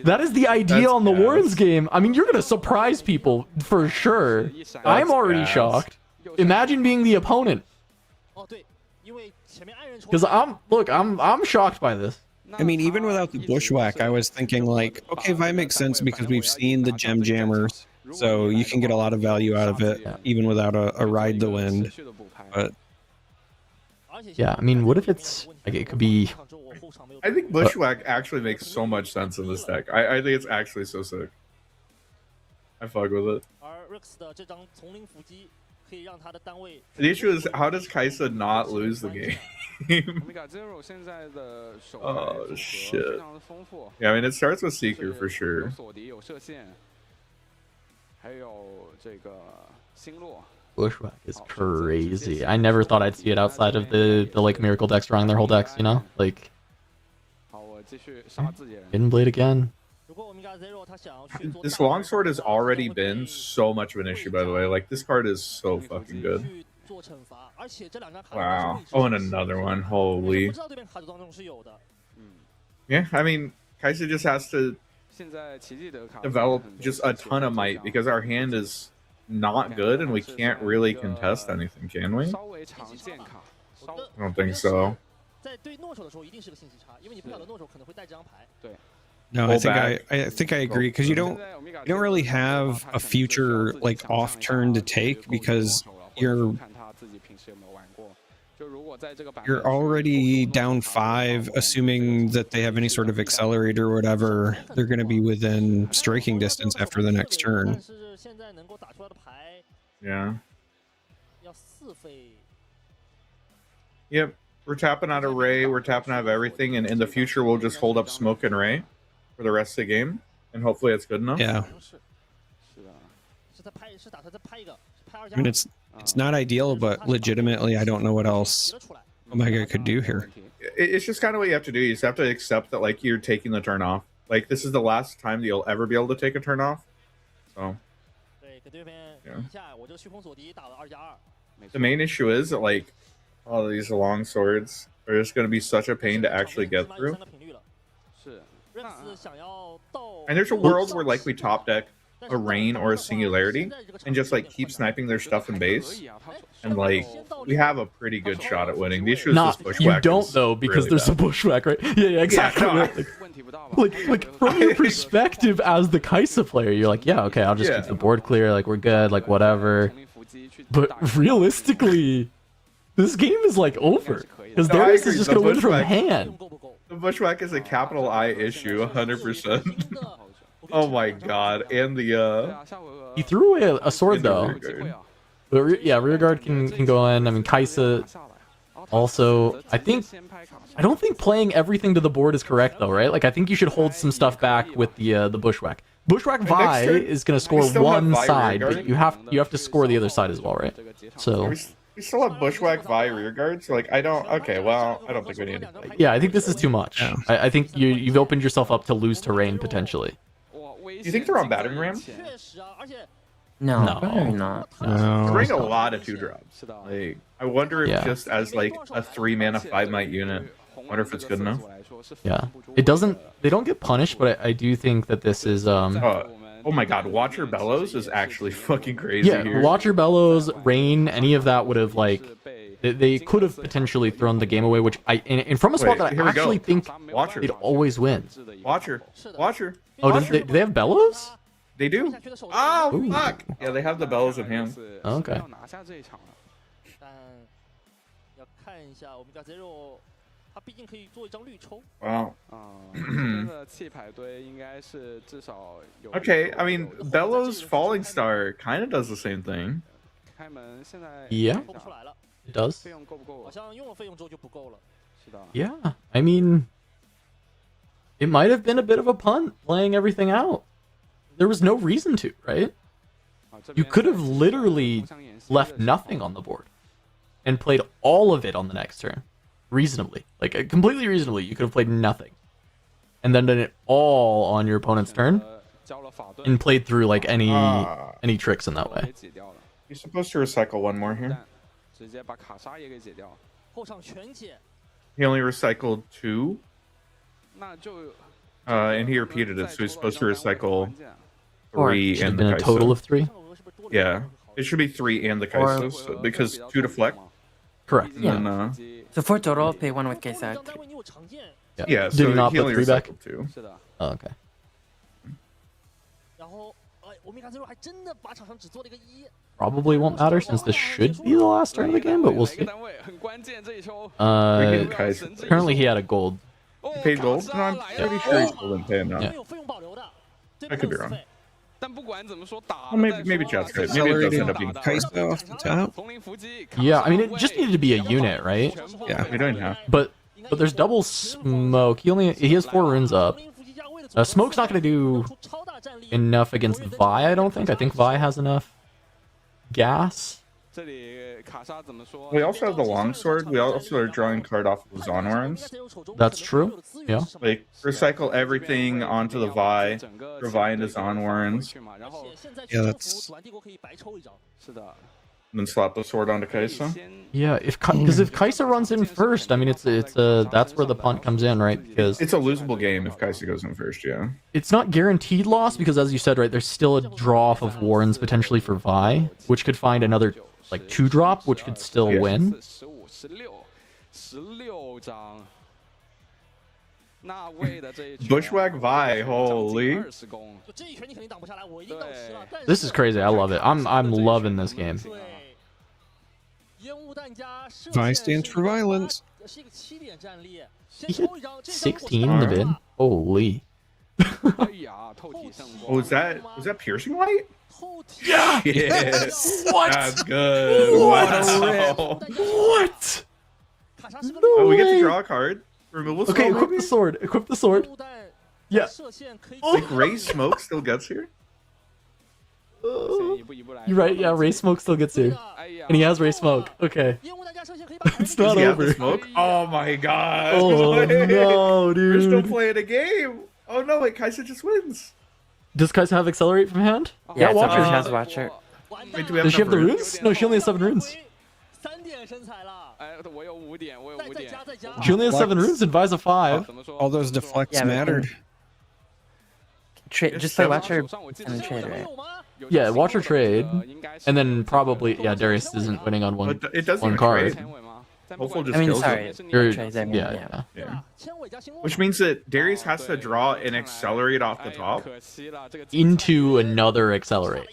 That is the idea on the Warren's game. I mean, you're going to surprise people for sure. I'm already shocked. Imagine being the opponent. Because I'm shocked by this. I mean, even without the bushwhack, I was thinking like, okay, Vi makes sense because we've seen the gem jammers, so you can get a lot of value out of it even without a ride the wind. But yeah, I mean, what if it's like it could be? I think bushwhack actually makes so much sense in this deck. I think it's actually so sick. I fuck with it. The issue is, how does Kaisa not lose the game? Oh shit. Yeah, I mean, it starts with Seeker for sure. Bushwhack is crazy. I never thought I'd see it outside of the like Miracle decks drawing their whole decks, you know? Like Hidden Blade again. This longsword has already been so much of an issue, by the way. Like, this card is so fucking good. Wow. Oh, and another one. Holy. Yeah, I mean, Kaisa just has to develop just a ton of might because our hand is not good and we can't really contest anything, can we? I don't think so. No, I think I agree because you don't really have a future like off turn to take because you're already down 5, assuming that they have any sort of accelerator or whatever. They're going to be within striking distance after the next turn. Yeah. Yep. We're tapping out of Ray, we're tapping out of everything, and in the future we'll just hold up Smoke and Ray for the rest of the game, and hopefully it's good enough. Yeah. I mean, it's not ideal, but legitimately, I don't know what else Omega could do here. It's just kind of what you have to do. You just have to accept that, like, you're taking the turn off. Like, this is the last time that you'll ever be able to take a turn off. So, yeah. The main issue is that, like, all these long swords are just going to be such a pain to actually get through. And there's a world where, like, we top deck a Rain or a Singularity and just, like, keep sniping their stuff in base. And, like, we have a pretty good shot at winning. The issue is this bushwhack. You don't, though, because there's a bushwhack, right? Yeah, exactly. Yeah, no, like from your perspective as the Kaisa player, you're like, yeah, okay, I'll just keep the board clear, like, we're good, like, whatever. But realistically, this game is, like, over. Because Darius is just going to win from hand. The bushwhack is a capital I issue, 100%. Oh my god. And the, He threw away a sword, though. But yeah, rearguard can go in. I mean, Kaisa also, I don't think playing everything to the board is correct, though, right? Like, I think you should hold some stuff back with the bushwhack. Bushwhack Vi is going to score one side, but you have to score the other side as well, right? So we still have bushwhack Vi rearguard, so like I don't think we need to play. Yeah, I think this is too much. Yeah. I think you've opened yourself up to lose terrain potentially. Do you think they're on battering ram? No, probably not. They're running a lot of 2-drops. Like, I wonder if just as like a 3-mana 5-might unit, I wonder if it's good enough. Yeah, they don't get punished, but I do think that this is oh my god, Watcher Bellows is actually fucking crazy. Yeah, here. Watcher Bellows, Rain, any of that would have like they could have potentially thrown the game away, which and from a spot that I actually think it always wins. Watcher. Oh, do they have Bellows? They do. Oh, fuck. Yeah, they have the Bellows in hand. Okay. Wow. Okay, I mean, Bellows Falling Star kind of does the same thing. Yeah, it does. Yeah, I mean, it might have been a bit of a punt laying everything out. There was no reason to, right? You could have literally left nothing on the board and played all of it on the next turn. Reasonably. Like, completely reasonably, you could have played nothing. And then done it all on your opponent's turn and played through, like, any tricks in that way. You're supposed to recycle one more here. He only recycled 2. And he repeated it, so he's supposed to recycle 3 and the Kaisa. A total of 3? Yeah. It should be 3 and the Kaisa, because 2 deflect. Correct. Yeah. So 4 total, pay 1 with Kaisa. Yeah. So Did he not put only 3 back? recycled 2. Oh, okay. Probably won't matter since this should be the last turn of the game, but we'll see. Apparently he had a gold. He paid gold? No, I'm pretty sure he's still didn't pay enough. Yeah. I could be wrong. Well, maybe Jeff's right. Maybe it does end up being Kaisa off the top. Yeah, I mean, it just needed to be a unit, right? Yeah, we don't have. But there's double smoke. He has 4 runes up. Smoke's not going to do enough against Vi, I don't think. I think Vi has enough gas. We also have the longsword. We also are drawing card off of the Zonwarans. That's true. Yeah. Like, recycle everything onto the Vi, for Vi into Zonwarans. Yeah, that's... And then slap the sword onto Kaisa. Yeah, because if Kaisa runs in first, I mean, that's where the punt comes in, right? Because it's a losable game if Kaisa goes in first, yeah. It's not guaranteed loss because, as you said, right, there's still a draw off of Warrens potentially for Vi, which could find another like 2-drop, which could still win. Bushwhack Vi, holy. This is crazy. I love it. I'm loving this game. Vi stands for violence. He hit 16 in the bid. Holy. Oh, was that piercing light? Yeah. Yes. What? That's good. Wow. What? Oh, we get to draw a card. Removal spell, okay, equip maybe? the sword. Equip the sword. Yeah. Like Ray Smoke still gets here? You're right. Yeah, Ray Smoke still gets here. And he has Ray Smoke. Okay. It's not over. Smoke? Oh my god. Oh no, dude. We're still playing a game. Oh no, wait, Kaisa just wins. Does Kaisa have Accelerate from hand? Yeah, Watcher. She has Watcher. Wait, do we have Does she have the enough runes? No, she only has 7 runes. She only has 7 runes and Vi's a 5. All those deflects mattered. Just play Watcher and then trade, right? Yeah, Watcher trade. And then probably, yeah, Darius isn't winning on one card. I mean, sorry. Yeah. Which means that Darius has to draw and accelerate off the top into another accelerate.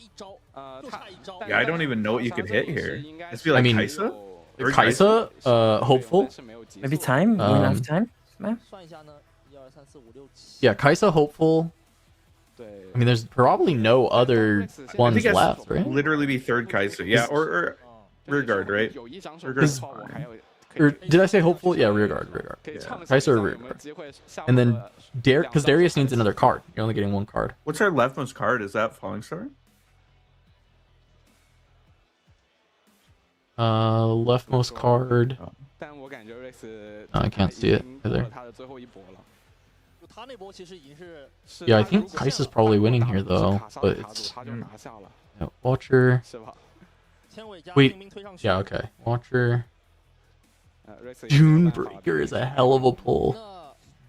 Yeah, I don't even know what you could hit here. It's be like Kaisa? Kaisa, hopeful. Maybe time? Enough time? Yeah, Kaisa, hopeful. I mean, there's probably no other ones left, right? Literally be third Kaisa. Yeah, or rear guard, right? Or did I say hopeful? Yeah, rear guard. Yeah. Kaisa or rear guard. And then because Darius needs another card. You're only getting 1 card. What's our leftmost card? Is that Falling Star? Leftmost card. I can't see it either. Yeah, I think Kaisa's probably winning here though, but it's Watcher. Wait, yeah, okay. Watcher. Dunebreaker is a hell of a pull.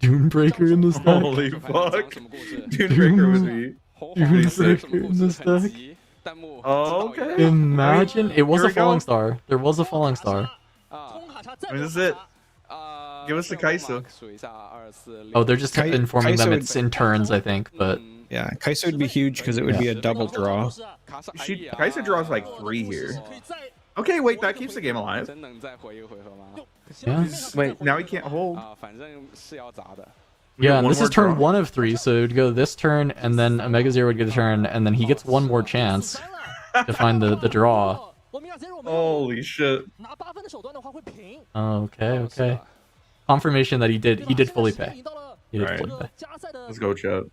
Dunebreaker in this deck. Holy fuck. Dunebreaker with me. Dunebreaker in this deck. Oh, okay. Imagine. It was a falling star. There was a falling star. This is it. Give us the Kaisa. Oh, they're just informing them it's in turns, I think, but... Yeah, Kaisa would be huge because it would be a double draw. Kaisa draws like 3 here. Okay, wait, that keeps the game alive. Yeah. Wait, now he can't hold. Yeah, and this is turn 1 of 3, so it would go this turn, and then Omega Zero would get a turn, and then he gets 1 more chance to find the draw. Holy shit. Okay. Confirmation that he did fully pay. He did fully pay. Let's go, chat.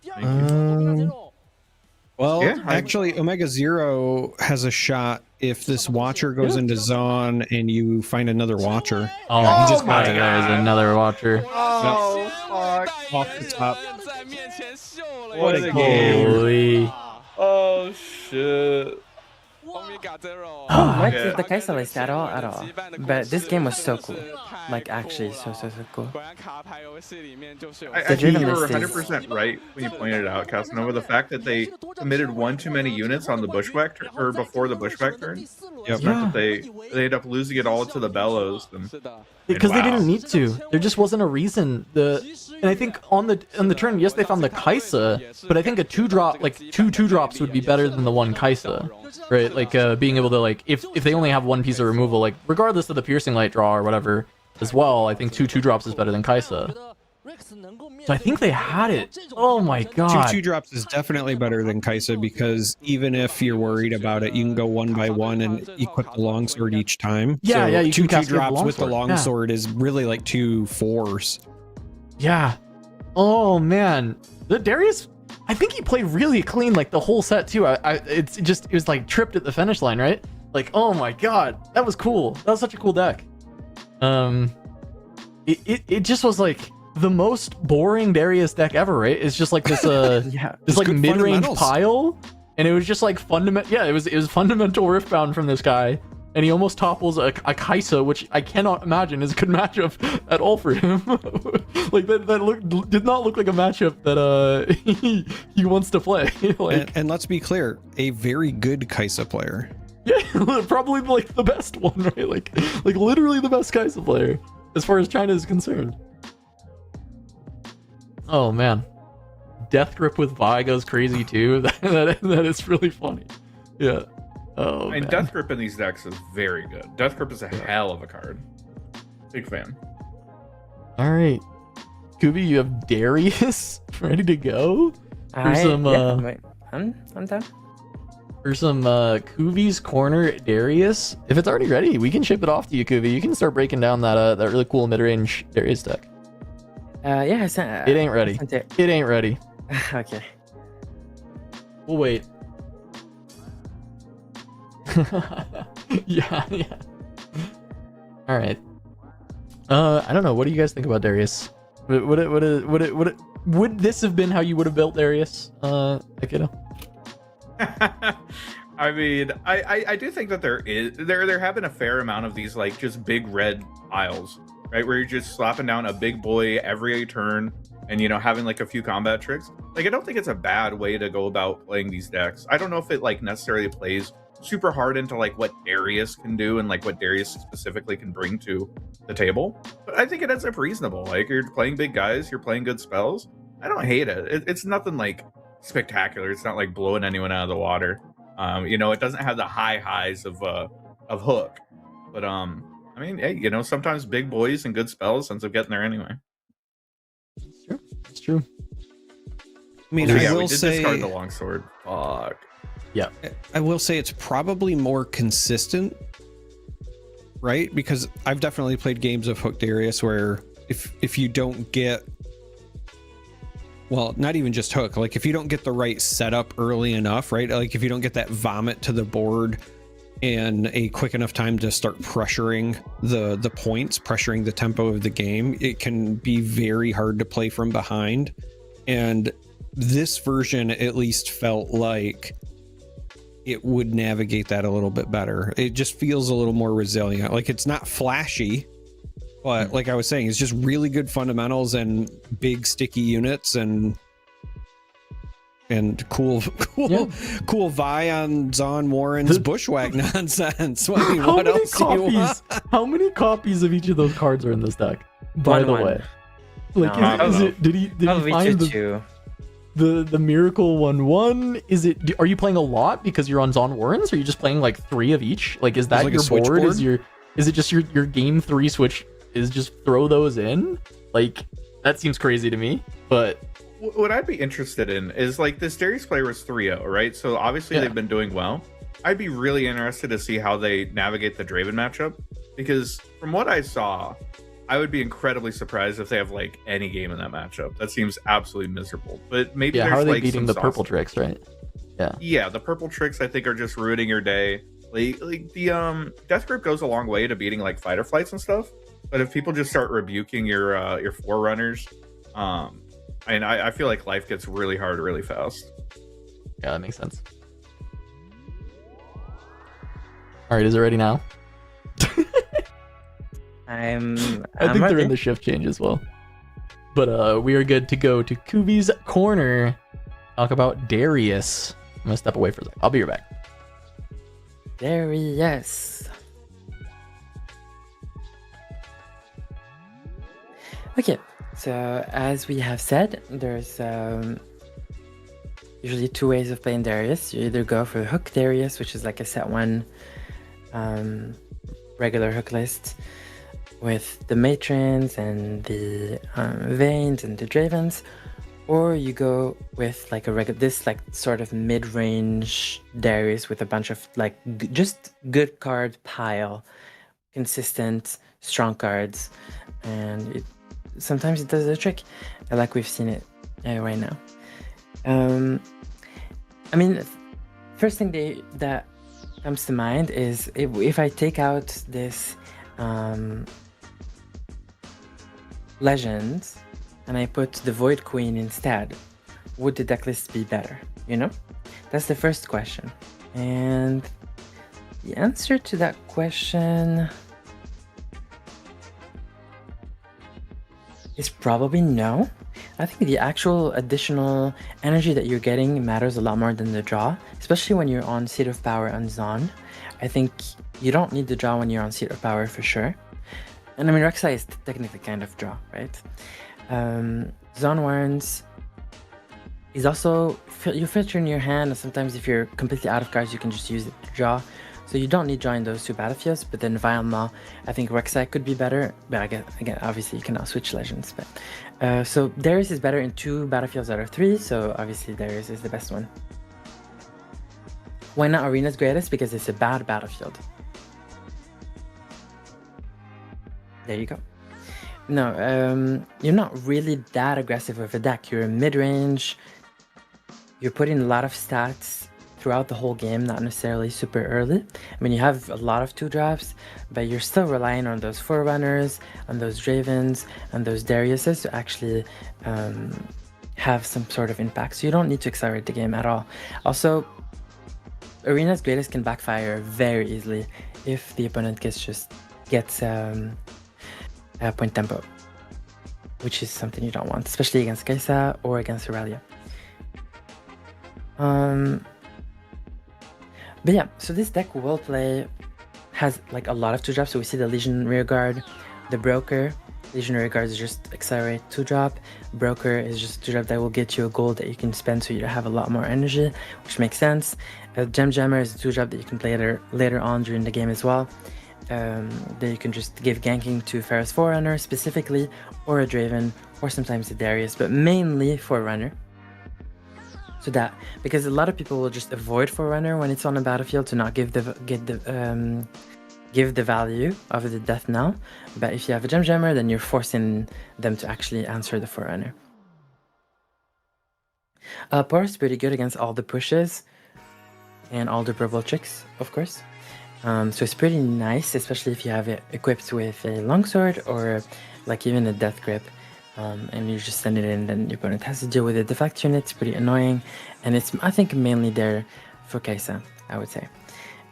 Well, actually, Omega Zero has a shot if this Watcher goes into Zon and you find another Watcher. Oh, he just got it. There's another Watcher. Oh, fuck. Off the top. What a game. Holy. Oh, shit. Not the Kaisa list at all. But this game was so cool. Like, actually, so cool. I think you were 100% right when you pointed it out, Casanova. The fact that they committed one too many units on the Bushwhack or before the Bushwhack turn, meant that they ended up losing it all to the Bellows. Because they didn't need to. There just wasn't a reason. And I think on the turn, yes, they found the Kaisa, but I think a 2-drop, like two 2-drops would be better than the one Kaisa, right? Like being able to, like, if they only have one piece of removal, like regardless of the Piercing Light draw or whatever as well, I think 2-2-drops is better than Kaisa. So I think they had it. Oh my god. 2-2-drops is definitely better than Kaisa, because even if you're worried about it, you can go 1 by 1 and equip the longsword each time. Yeah, so you 2-2-drops with the longsword is really like 2 4s. Yeah. Oh man, the Darius, I think he played really clean like the whole set too. It was like tripped at the finish line, right? Like, oh my god, that was cool. That was such a cool deck. It just was like the most boring Darius deck ever, right? It's just like this this like mid-range pile, and it was just like fundamental. Yeah, it was fundamental Riftbound from this guy, and he almost topples a Kaisa, which I cannot imagine is a good matchup at all for him. Like that did not look like a matchup that he wants to play. Like, and let's be clear, a very good Kaisa player. Yeah, probably like the best one, right? Like literally the best Kaisa player as far as China is concerned. Oh man, Death Grip with Vi goes crazy too. That is really funny. Yeah. Oh, and Death Grip in these decks is very good. Death Grip is a hell of a card. Big fan. All right, Kubi, you have Darius ready to go for some. I'm done. For some Kubi's Corner Darius. If it's already ready, we can ship it off to you, Kubi. You can start breaking down that really cool mid-range Darius deck. Yeah, it ain't ready. It ain't ready. Okay. We'll wait. yeah. All right. I don't know. What do you guys think about Darius? Would this have been how you would have built Darius? Akito? I mean, I do think that there have been a fair amount of these like just big red piles, right, where you're just slapping down a big boy every turn and, you know, having like a few combat tricks. Like, I don't think it's a bad way to go about playing these decks. I don't know if it like necessarily plays super hard into like what Darius can do and like what Darius specifically can bring to the table, but I think it ends up reasonable. Like, you're playing big guys, you're playing good spells. I don't hate it. It's nothing like spectacular. It's not like blowing anyone out of the water. You know, it doesn't have the highs of Hook, but I mean, hey, you know, sometimes big boys and good spells ends up getting there anyway. It's true. I mean, I will we did say, discard the longsword. Fuck. Yeah, I will say it's probably more consistent, right? Because I've definitely played games of Hook Darius where if you don't get, well, not even just Hook, like if you don't get the right setup early enough, right? Like if you don't get that vomit to the board in a quick enough time to start pressuring the points, pressuring the tempo of the game, it can be very hard to play from behind. And this version at least felt like it would navigate that a little bit better. It just feels a little more resilient. Like, it's not flashy, but like I was saying, it's just really good fundamentals and big sticky units and cool Vi on Zon Warren's Bushwhack nonsense. I mean, what else do you want? How many copies of each of those cards are in this deck? By the way, like, is it? Did he find the Miracle 1/1? Is it? Are you playing a lot because you're on Zon Warren's? Or are you just playing like 3 of each? Like, is that like your board? Is it just your game 3 switch? Is just throw those in? Like, that seems crazy to me. But what I'd be interested in is, like, this Darius player was 3-0, right? So obviously they've been doing well. I'd be really interested to see how they navigate the Draven matchup, because from what I saw, I would be incredibly surprised if they have like any game in that matchup. That seems absolutely miserable. But maybe how are they like beating the purple tricks, right? Yeah, the purple tricks I think are just ruining your day. Like the Death Grip goes a long way to beating like fight or flights and stuff. But if people just start rebuking your forerunners, and I feel like life gets really hard really fast. Yeah, that makes sense. All right, is it ready now? I think they're in the shift change as well. But we are good to go to Kuvi's corner. Talk about Darius. I'm gonna step away for a second. I'll be right back. Darius. Okay, so as we have said, there's usually two ways of playing Darius. You either go for hook Darius, which is like a set one regular hook list with the matrons and the Vaynes and the Dravens, or you go with like this like sort of mid-range Darius with a bunch of like just good card pile, consistent, strong cards, and sometimes it does the trick, like we've seen it right now. I mean, first thing that comes to mind is if I take out this Legends and I put the Void Queen instead, would the deck list be better? You know, that's the first question, and the answer to that question is probably no. I think the actual additional energy that you're getting matters a lot more than the draw, especially when you're on Seat of Power on Zon. I think you don't need the draw when you're on Seat of Power for sure. And I mean, Rek'Sai is technically kind of draw, right? Zon Warrens is also, you filter in your hand, and sometimes if you're completely out of cards, you can just use it to draw. So you don't need drawing those two battlefields, but then Vialma, I think Rek'Sai could be better, but again, obviously you cannot switch Legends. But so Darius is better in 2 battlefields out of 3, so obviously Darius is the best one. Why not Arena's greatest? Because it's a bad battlefield. There you go. No, you're not really that aggressive with a deck. You're mid-range, you're putting a lot of stats throughout the whole game, not necessarily super early. I mean, you have a lot of 2-drops, but you're still relying on those Forerunners, on those Dravens, and those Dariuses to actually have some sort of impact. So you don't need to accelerate the game at all. Also, Arena's greatest can backfire very easily if the opponent gets point tempo, which is something you don't want, especially against Kai'Sa or against Aurelia. But yeah, so this deck will play, has like a lot of 2-drops. So we see the Legion Rearguard, the Broker. Legion Rearguard is just accelerate 2-drop. Broker is just 2-drop that will get you a gold that you can spend so you have a lot more energy, which makes sense. Gem Jammer is a 2-drop that you can play later on during the game as well. That you can just give ganking to Pharah's Forerunner specifically, or a Draven, or sometimes a Darius, but mainly Forerunner. So that, because a lot of people will just avoid Forerunner when it's on a battlefield to not give the value of the death knell. But if you have a Gem Jammer, then you're forcing them to actually answer the Forerunner. Porus is pretty good against all the pushes and all the purple tricks, of course. So it's pretty nice, especially if you have it equipped with a longsword or like even a death grip. And you just send it in, then your opponent has to deal with the deflect unit. It's pretty annoying, and it's, I think, mainly there for Kai'Sa, I would say,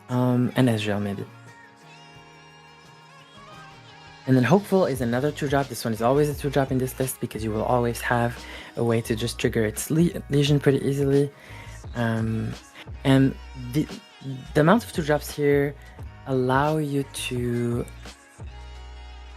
and Ezreal maybe. And then Hopeful is another 2-drop. This one is always a 2-drop in this list because you will always have a way to just trigger its Legion pretty easily. And the amount of 2-drops here allow you to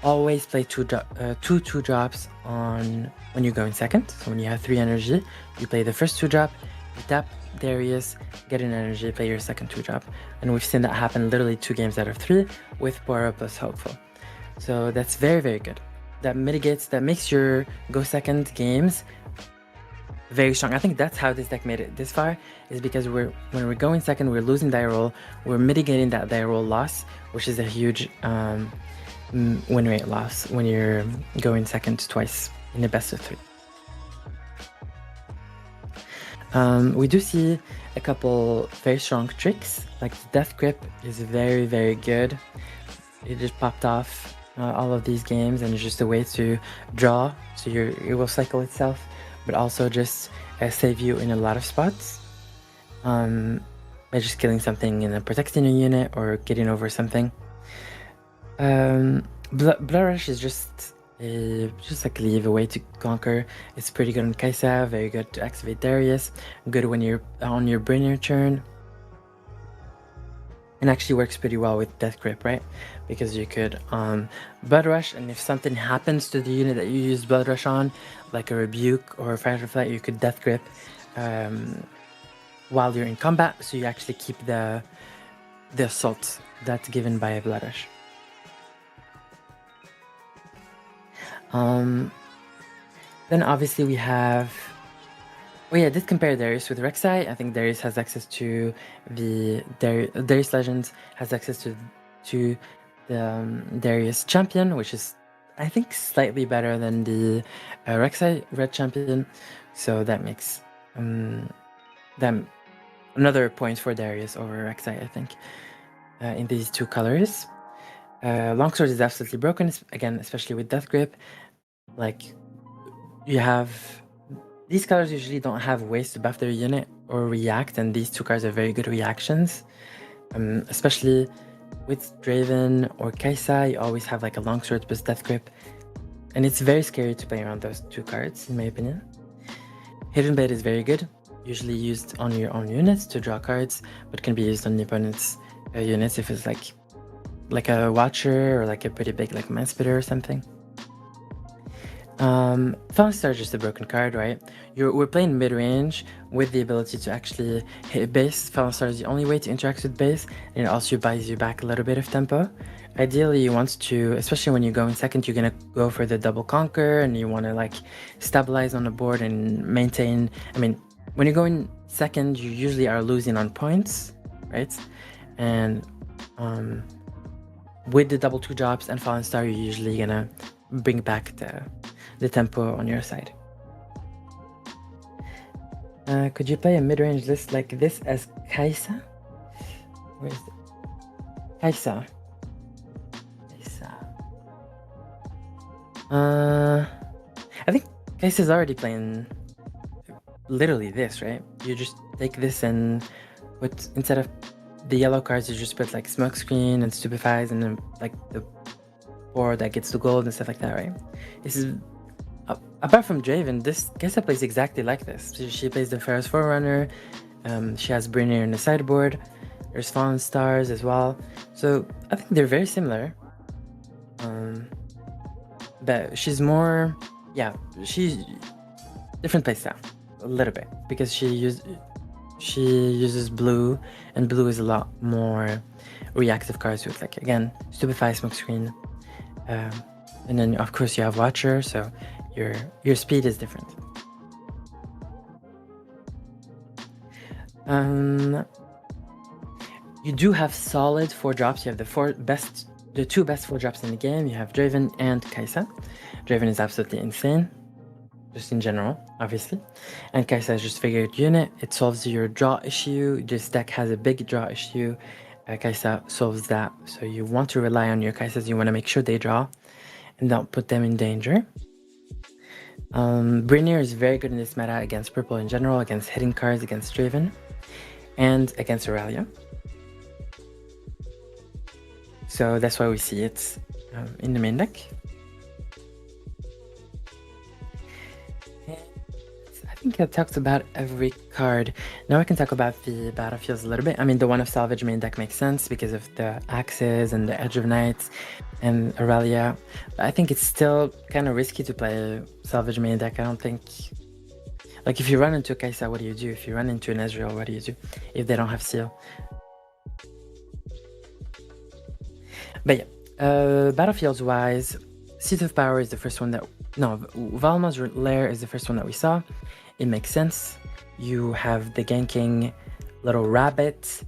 always play two 2-drops on when you're going second. So when you have 3 energy, you play the first 2-drop, you tap Darius, get an energy, play your second 2-drop. And we've seen that happen literally 2 games out of 3 with Poro plus Hopeful. So that's very, very good. That makes your go second games very strong. I think that's how this deck made it this far, is because when we're going second, we're losing die roll, we're mitigating that die roll loss, which is a huge win rate loss when you're going second twice in the best of 3. We do see a couple very strong tricks, like the Death Grip is very, very good. It just popped off all of these games, and it's just a way to draw, so it will cycle itself, but also just save you in a lot of spots. by just killing something and then protecting a unit or getting over something. Blood Rush is just like leave a way to conquer. It's pretty good on Kai'Sa, very good to activate Darius, good when you're on your Brynir turn. And actually works pretty well with Death Grip, right? Because you could Blood Rush, and if something happens to the unit that you use Blood Rush on, like a Rebuke or a Fight or Flight, you could Death Grip while you're in combat, so you actually keep the assault that's given by a Blood Rush. Then obviously we have... Oh yeah, I did compare Darius with Rek'Sai. I think Darius has access to the... Darius Legends has access to the Darius Champion, which is, I think, slightly better than the Rek'Sai Red Champion. So that makes them another point for Darius over Rek'Sai, I think, in these two colors. Longsword is absolutely broken, again, especially with Death Grip. Like, you have... These colors usually don't have ways to buff their unit or react, and these two cards are very good reactions. Especially with Draven or Kai'Sa, you always have like a Longsword plus Death Grip. And it's very scary to play around those two cards, in my opinion. Hidden Blade is very good, usually used on your own units to draw cards, but can be used on the opponent's units if it's like a Watcher or like a pretty big like Mind Splitter or something. Fallen Star is just a broken card, right? We're playing mid-range with the ability to actually hit base. Fallen Star is the only way to interact with base, and it also buys you back a little bit of tempo. Ideally, you want to, especially when you go in second, you're gonna go for the double conquer, and you want to like stabilize on the board and maintain. I mean, when you go in second, you usually are losing on points, right? And with the double 2-drops and Fallen Star, you're usually gonna bring back the tempo on your side. Could you play a mid-range list like this as Kai'Sa? Where is it? Kai'Sa. I think Kai'Sa's already playing literally this, right? You just take this and put, instead of the yellow cards, you just put like Smokescreen and Stupefies and then like the board that gets the gold and stuff like that, right? This is... Apart from Draven, this Kai'Sa plays exactly like this. She plays the Pharaoh's Forerunner, she has Brynir in the sideboard, there's Fallen Stars as well. So I think they're very similar. But she's more... Yeah, she's... different playstyle, a little bit. Because she uses blue, and blue is a lot more reactive cards with, like, again, Stupefy, Smokescreen. And then, of course, you have Watcher, so your speed is different. You do have solid 4-drops. You have the two best 4-drops in the game. You have Draven and Kai'Sa. Draven is absolutely insane, just in general, obviously. And Kai'Sa is just a figured unit. It solves your draw issue. This deck has a big draw issue. Kai'Sa solves that. So you want to rely on your Kai'Sas. You want to make sure they draw and don't put them in danger. Brynir is very good in this meta against purple in general, against hitting cards, against Draven, and against Aurelia. So that's why we see it in the main deck. I think I talked about every card. Now I can talk about the battlefields a little bit. I mean, the One of Salvage main deck makes sense because of the Axes and the Edge of Nights and Aurelia. But I think it's still kind of risky to play a Salvage main deck. I don't think... Like, if you run into a Kai'Sa, what do you do? If you run into an Ezreal, what do you do? If they don't have Seal. But yeah, battlefields-wise, Seat of Power is the first one that... No, Valma's Lair is the first one that we saw. It makes sense. You have the ganking little rabbit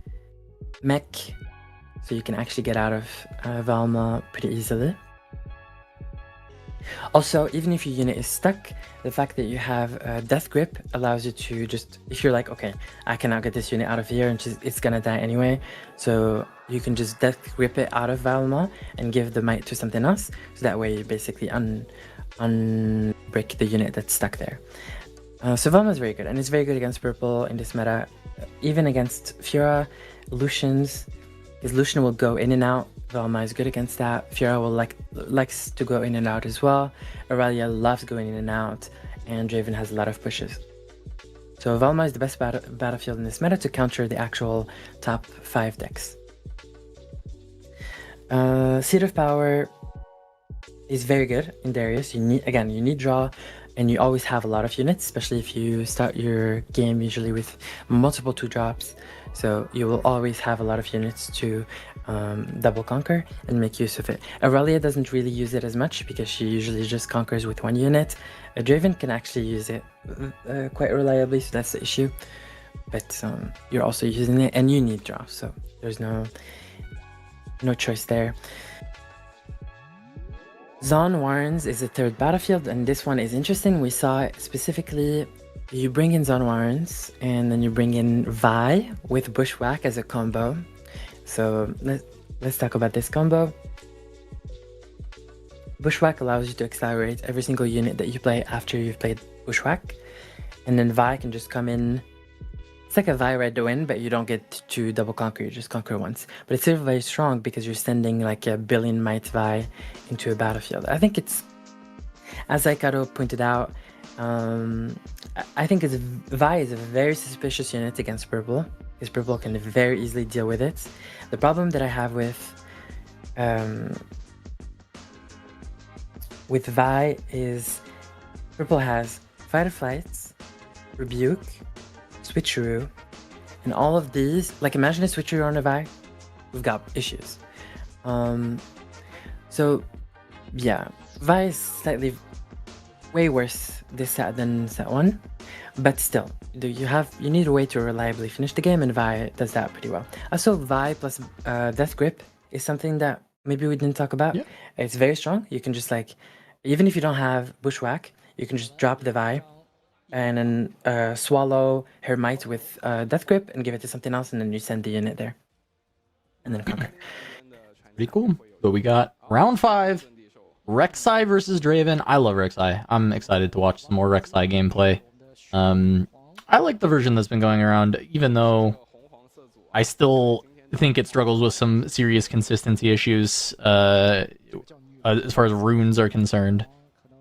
mech, so you can actually get out of Valma pretty easily. Also, even if your unit is stuck, the fact that you have Death Grip allows you to just, if you're like, okay, I cannot get this unit out of here and it's gonna die anyway, so you can just Death Grip it out of Valma and give the might to something else, so that way you basically unbreak the unit that's stuck there. So Velma is very good, and it's very good against purple in this meta. Even against Fiora, Lucians, his Lucian will go in and out. Velma is good against that. Fiora will likes to go in and out as well. Aurelia loves going in and out, and Draven has a lot of pushes. So Velma is the best battlefield in this meta to counter the actual top 5 decks. Seat of Power is very good in Darius. You need draw, and you always have a lot of units, especially if you start your game usually with multiple 2-drops. So you will always have a lot of units to double conquer and make use of it. Aurelia doesn't really use it as much because she usually just conquers with 1 unit. Draven can actually use it quite reliably, so that's the issue. But you're also using it, and you need draw, so there's no choice there. Zon Warrens is the 3rd battlefield, and this one is interesting. We saw it specifically. You bring in Zon Warrens, and then you bring in Vi with Bushwhack as a combo. So let's talk about this combo. Bushwhack allows you to accelerate every single unit that you play after you've played Bushwhack, and then Vi can just come in. It's like a Vi red to win, but you don't get to double conquer, you just conquer once. But it's still very strong because you're sending like a billion might Vi into a battlefield. I think it's, as Aikaro pointed out, I think Vi is a very suspicious unit against purple, because purple can very easily deal with it. The problem that I have with Vi is purple has Fight or Flight, Rebuke, Switcheroo, and all of these, like imagine a Switcheroo on a Vi, we've got issues. So yeah, Vi is slightly way worse this set than set 1, but still, you need a way to reliably finish the game, and Vi does that pretty well. Also, Vi plus Death Grip is something that maybe we didn't talk about. Yeah. It's very strong. You can just even if you don't have Bushwhack, you can just drop the Vi and then swallow her might with Death Grip and give it to something else, and then you send the unit there. And then conquer. Pretty cool. So we got round 5, Rek'Sai versus Draven. I love Rek'Sai. I'm excited to watch some more Rek'Sai gameplay. I like the version that's been going around, even though I still think it struggles with some serious consistency issues as far as runes are concerned.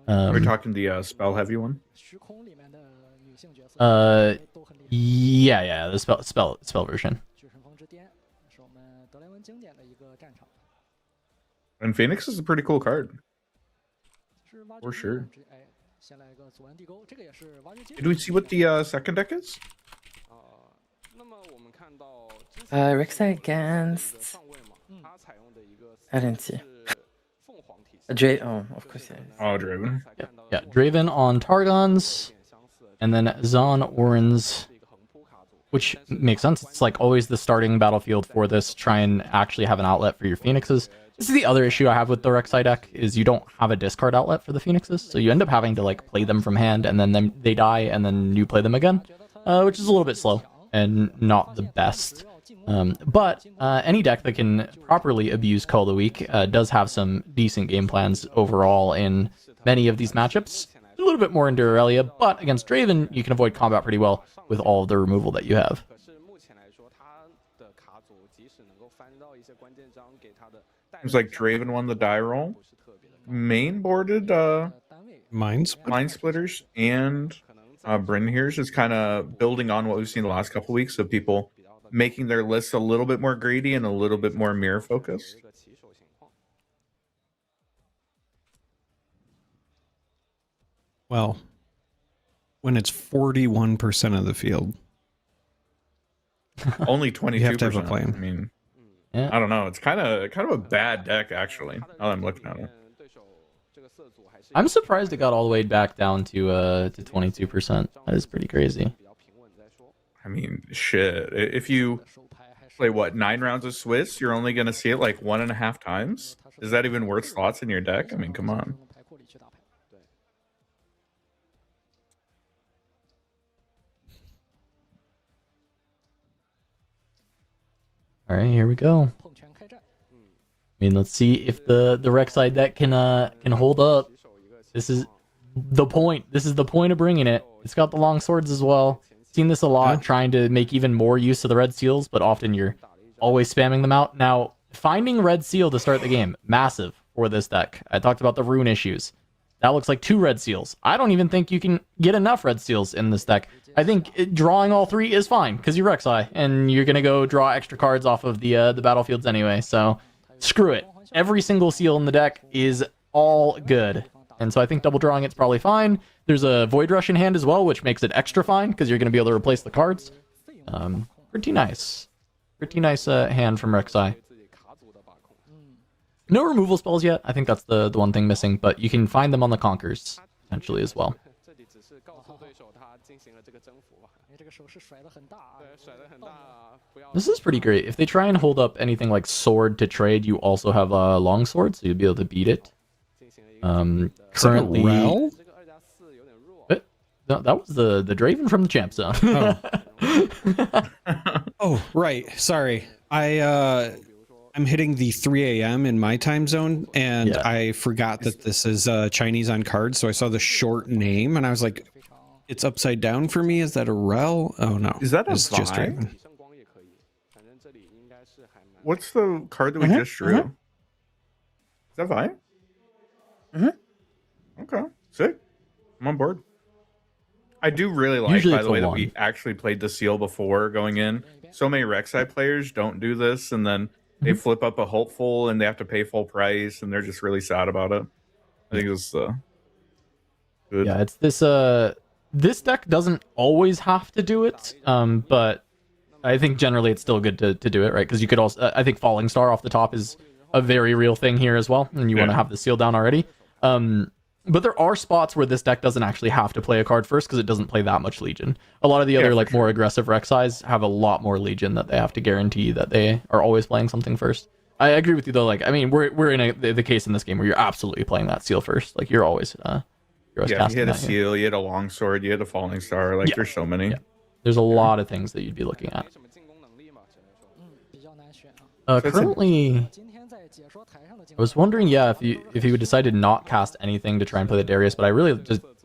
We're talking the spell heavy one? Yeah, the spell version. And Phoenix is a pretty cool card. For sure. Did we see what the second deck is? Rek'Sai against... I didn't see. Oh, of course, yeah. Oh, Draven. Yeah, Draven on Targons, and then Zon Warrens, which makes sense. It's like always the starting battlefield for this. Try and actually have an outlet for your Phoenixes. This is the other issue I have with the Rek'Sai deck, is you don't have a discard outlet for the Phoenixes, so you end up having to play them from hand, and then they die, and then you play them again, which is a little bit slow and not the best. But any deck that can properly abuse Call of the Week does have some decent game plans overall in many of these matchups. A little bit more into Aurelia, but against Draven, you can avoid combat pretty well with all of the removal that you have. Seems like Draven won the die roll. Main boarded Mind Splitters and Bryn here's is kind of building on what we've seen the last couple weeks of people making their lists a little bit more greedy and a little bit more mirror focused. Well, when it's 41% of the field, only 22%. You have to have a plan. I mean, yeah. I don't know. It's kind of a bad deck actually. Now that I'm looking at it, I'm surprised it got all the way back down to 22%. That is pretty crazy. I mean, shit. If you play 9 rounds of Swiss, you're only gonna see it 1.5 times. Is that even worth slots in your deck? I mean, come on. All right, here we go. I mean, let's see if the Rek'Sai deck can hold up. This is the point. This is the point of bringing it. It's got the long swords as well. Seen this a lot, trying to make even more use of the red seals, but often you're always spamming them out. Now, finding red seal to start the game, massive for this deck. I talked about the rune issues. That looks like 2 red seals. I don't even think you can get enough red seals in this deck. I think drawing all 3 is fine, because you're Rek'Sai, and you're going to go draw extra cards off of the battlefields anyway, so screw it. Every single seal in the deck is all good. And so I think double drawing it's probably fine. There's a Void Rush in hand as well, which makes it extra fine, because you're going to be able to replace the cards. Pretty nice. Pretty nice hand from Rek'Sai. No removal spells yet. I think that's the one thing missing, but you can find them on the Conquers, potentially, as well. This is pretty great. If they try and hold up anything like sword to trade, you also have a long sword, so you'll be able to beat it. Currently... No, that was the Draven from the champ zone. Oh, right. Sorry. I'm hitting the 3 a.m. in my time zone, and I forgot that this is Chinese on cards, so I saw the short name, and I was like, it's upside down for me? Is that a rel? Oh, no. Is that a it's just Draven. What's the card that we just drew? Is that Vi? Okay, sick. I'm on board. I do really like, by the way, that we actually played the seal before going in. So many Rek'Sai players don't do this, and then they flip up a hopeful, and they have to pay full price, and they're just really sad about it. I think it was good. Yeah, it's this. This deck doesn't always have to do it, but I think generally it's still good to do it, right? Because you could also, I think Falling Star off the top is a very real thing here as well, and you want to have the seal down already. But there are spots where this deck doesn't actually have to play a card first because it doesn't play that much Legion. A lot of the other more aggressive Rek'Sais have a lot more Legion that they have to guarantee that they are always playing something first. I agree with you though. Like, I mean, we're in the case in this game where you're absolutely playing that seal first. Like, you're always you hit a seal, you hit a longsword, you hit a falling star. Like, there's so many. There's a lot of things that you'd be looking at. Currently, I was wondering, if he would decide to not cast anything to try and play the Darius, but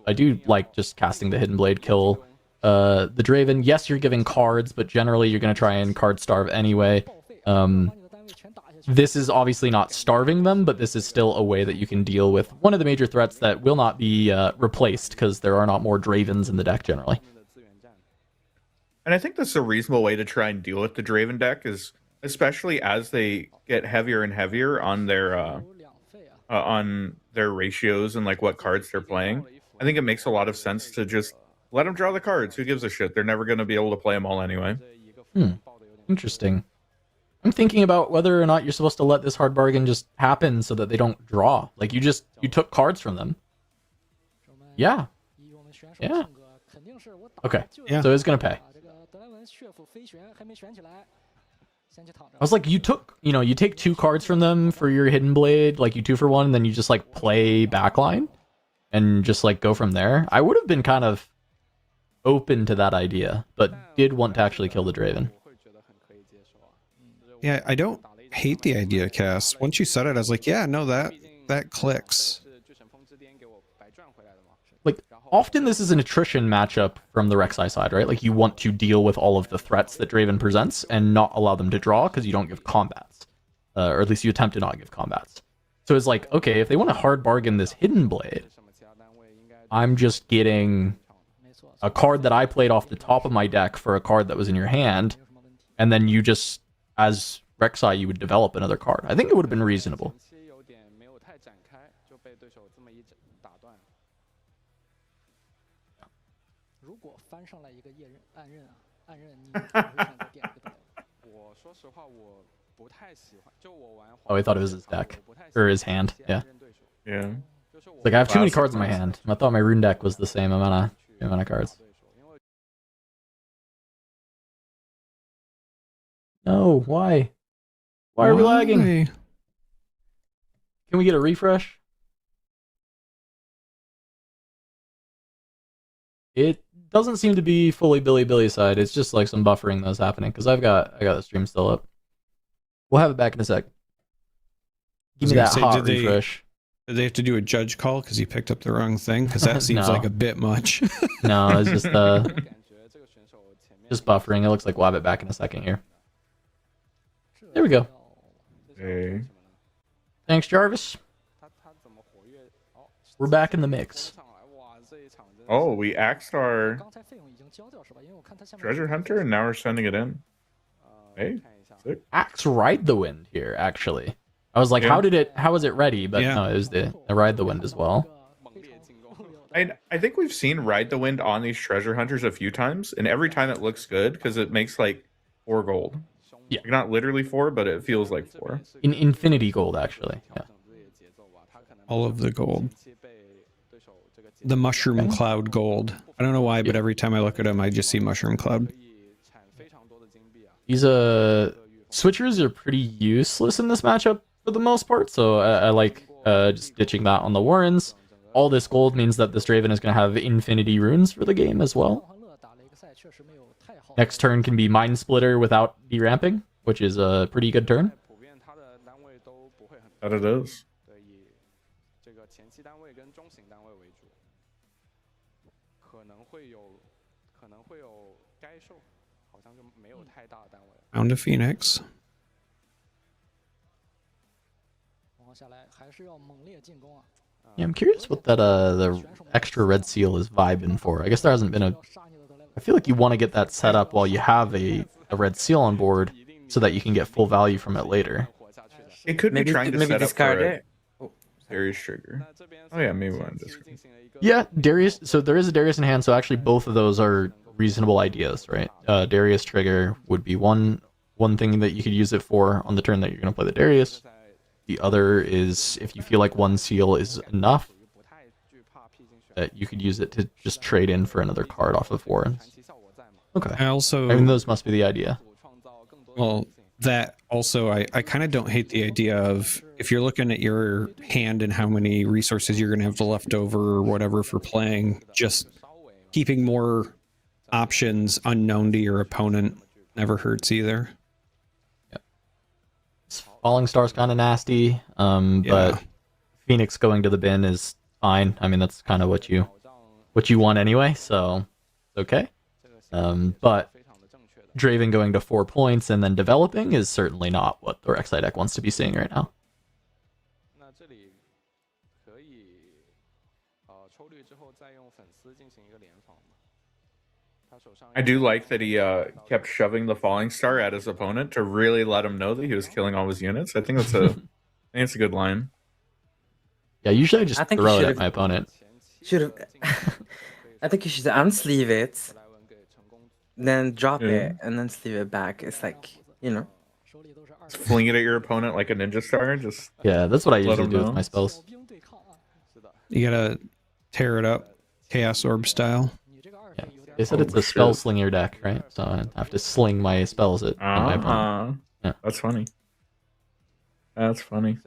I do like just casting the Hidden Blade, kill the Draven. Yes, you're giving cards, but generally you're going to try and card starve anyway. This is obviously not starving them, but this is still a way that you can deal with one of the major threats that will not be replaced because there are not more Dravens in the deck generally. And I think that's a reasonable way to try and deal with the Draven deck, is especially as they get heavier and heavier on their ratios and like what cards they're playing. I think it makes a lot of sense to just let them draw the cards. Who gives a shit? They're never going to be able to play them all anyway. Interesting. I'm thinking about whether or not you're supposed to let this hard bargain just happen so that they don't draw. Like, you took cards from them. Yeah. Okay. Yeah. So it's gonna pay. I was like, you take 2 cards from them for your Hidden Blade, like you 2-for-1, and then you just like play backline and just like go from there. I would have been kind of open to that idea, but did want to actually kill the Draven. Yeah, I don't hate the idea, Cass. Once you said it, I was like, yeah, no, that clicks. Like, often this is an attrition matchup from the Rek'Sai side, right? Like, you want to deal with all of the threats that Draven presents and not allow them to draw because you don't give combats. Or at least you attempt to not give combats. So it's like, okay, if they want to hard bargain this Hidden Blade, I'm just getting a card that I played off the top of my deck for a card that was in your hand, and then you just, as Rek'Sai, you would develop another card. I think it would have been reasonable. Oh, I thought it was his deck. Or his hand, yeah. Yeah. Like, I have too many cards in my hand. I thought my rune deck was the same amount of cards. No, why? Why are we lagging? Can we get a refresh? It doesn't seem to be fully Billy side. It's just like some buffering that's happening because I got the stream still up. We'll have it back in a sec. Give me that hot refresh. Did they have to do a judge call because he picked up the wrong thing? Because that seems No. like a bit much. No, it's just buffering. It looks like we'll have it back in a second here. There we go. Hey. Thanks, Jarvis. We're back in the mix. Oh, we axed our treasure hunter, and now we're sending it in. Hey, sick. Axe Ride the Wind here, actually. I was like, how was it ready? But no, it was the Ride the Wind as well. I think we've seen Ride the Wind on these treasure hunters a few times, and every time it looks good because it makes like 4 gold. Yeah. Like, not literally 4, but it feels like 4. In infinity gold, actually. Yeah. All of the gold. The mushroom cloud gold. I don't know why, but every time I look at him, I just see mushroom cloud. These switchers are pretty useless in this matchup for the most part, so I like just ditching that on the Warrens. All this gold means that this Draven is going to have infinity runes for the game as well. Next turn can be Mind Splitter without deramping, which is a pretty good turn. That it is. Found a Phoenix. Yeah, I'm curious what that the extra red seal is vibing for. I guess there hasn't been a... I feel like you want to get that set up while you have a red seal on board so that you can get full value from it later. It could be trying to maybe set up for discard it. Darius trigger. Oh yeah, maybe one discard. Yeah, Darius. So there is a Darius in hand, so actually both of those are reasonable ideas, right? Darius trigger would be one thing that you could use it for on the turn that you're going to play the Darius. The other is if you feel like one seal is enough, that you could use it to just trade in for another card off of Warrens. Okay. I mean, those must be the idea. Well, that also, I kind of don't hate the idea of if you're looking at your hand and how many resources you're going to have left over or whatever for playing, just keeping more options unknown to your opponent never hurts either. Falling Star's kind of nasty, but Phoenix going to the bin is fine. I mean, that's kind of what you want anyway, so okay. But Draven going to 4 points and then developing is certainly not what the Rek'Sai deck wants to be seeing right now. I do like that he kept shoving the Falling Star at his opponent to really let him know that he was killing all his units. I think that's a good line. Yeah, usually I just throw it at my opponent. Should have. I think you should unsleeve it, then drop it, and then sleeve it back. It's like, you know. Just fling it at your opponent like a ninja star. Just yeah, that's what I usually do with my spells. You gotta tear it up, Chaos Orb style. Yeah. They said it's a spell slinger deck, right? So I have to sling my spells at my opponent. Yeah. That's funny. That's funny.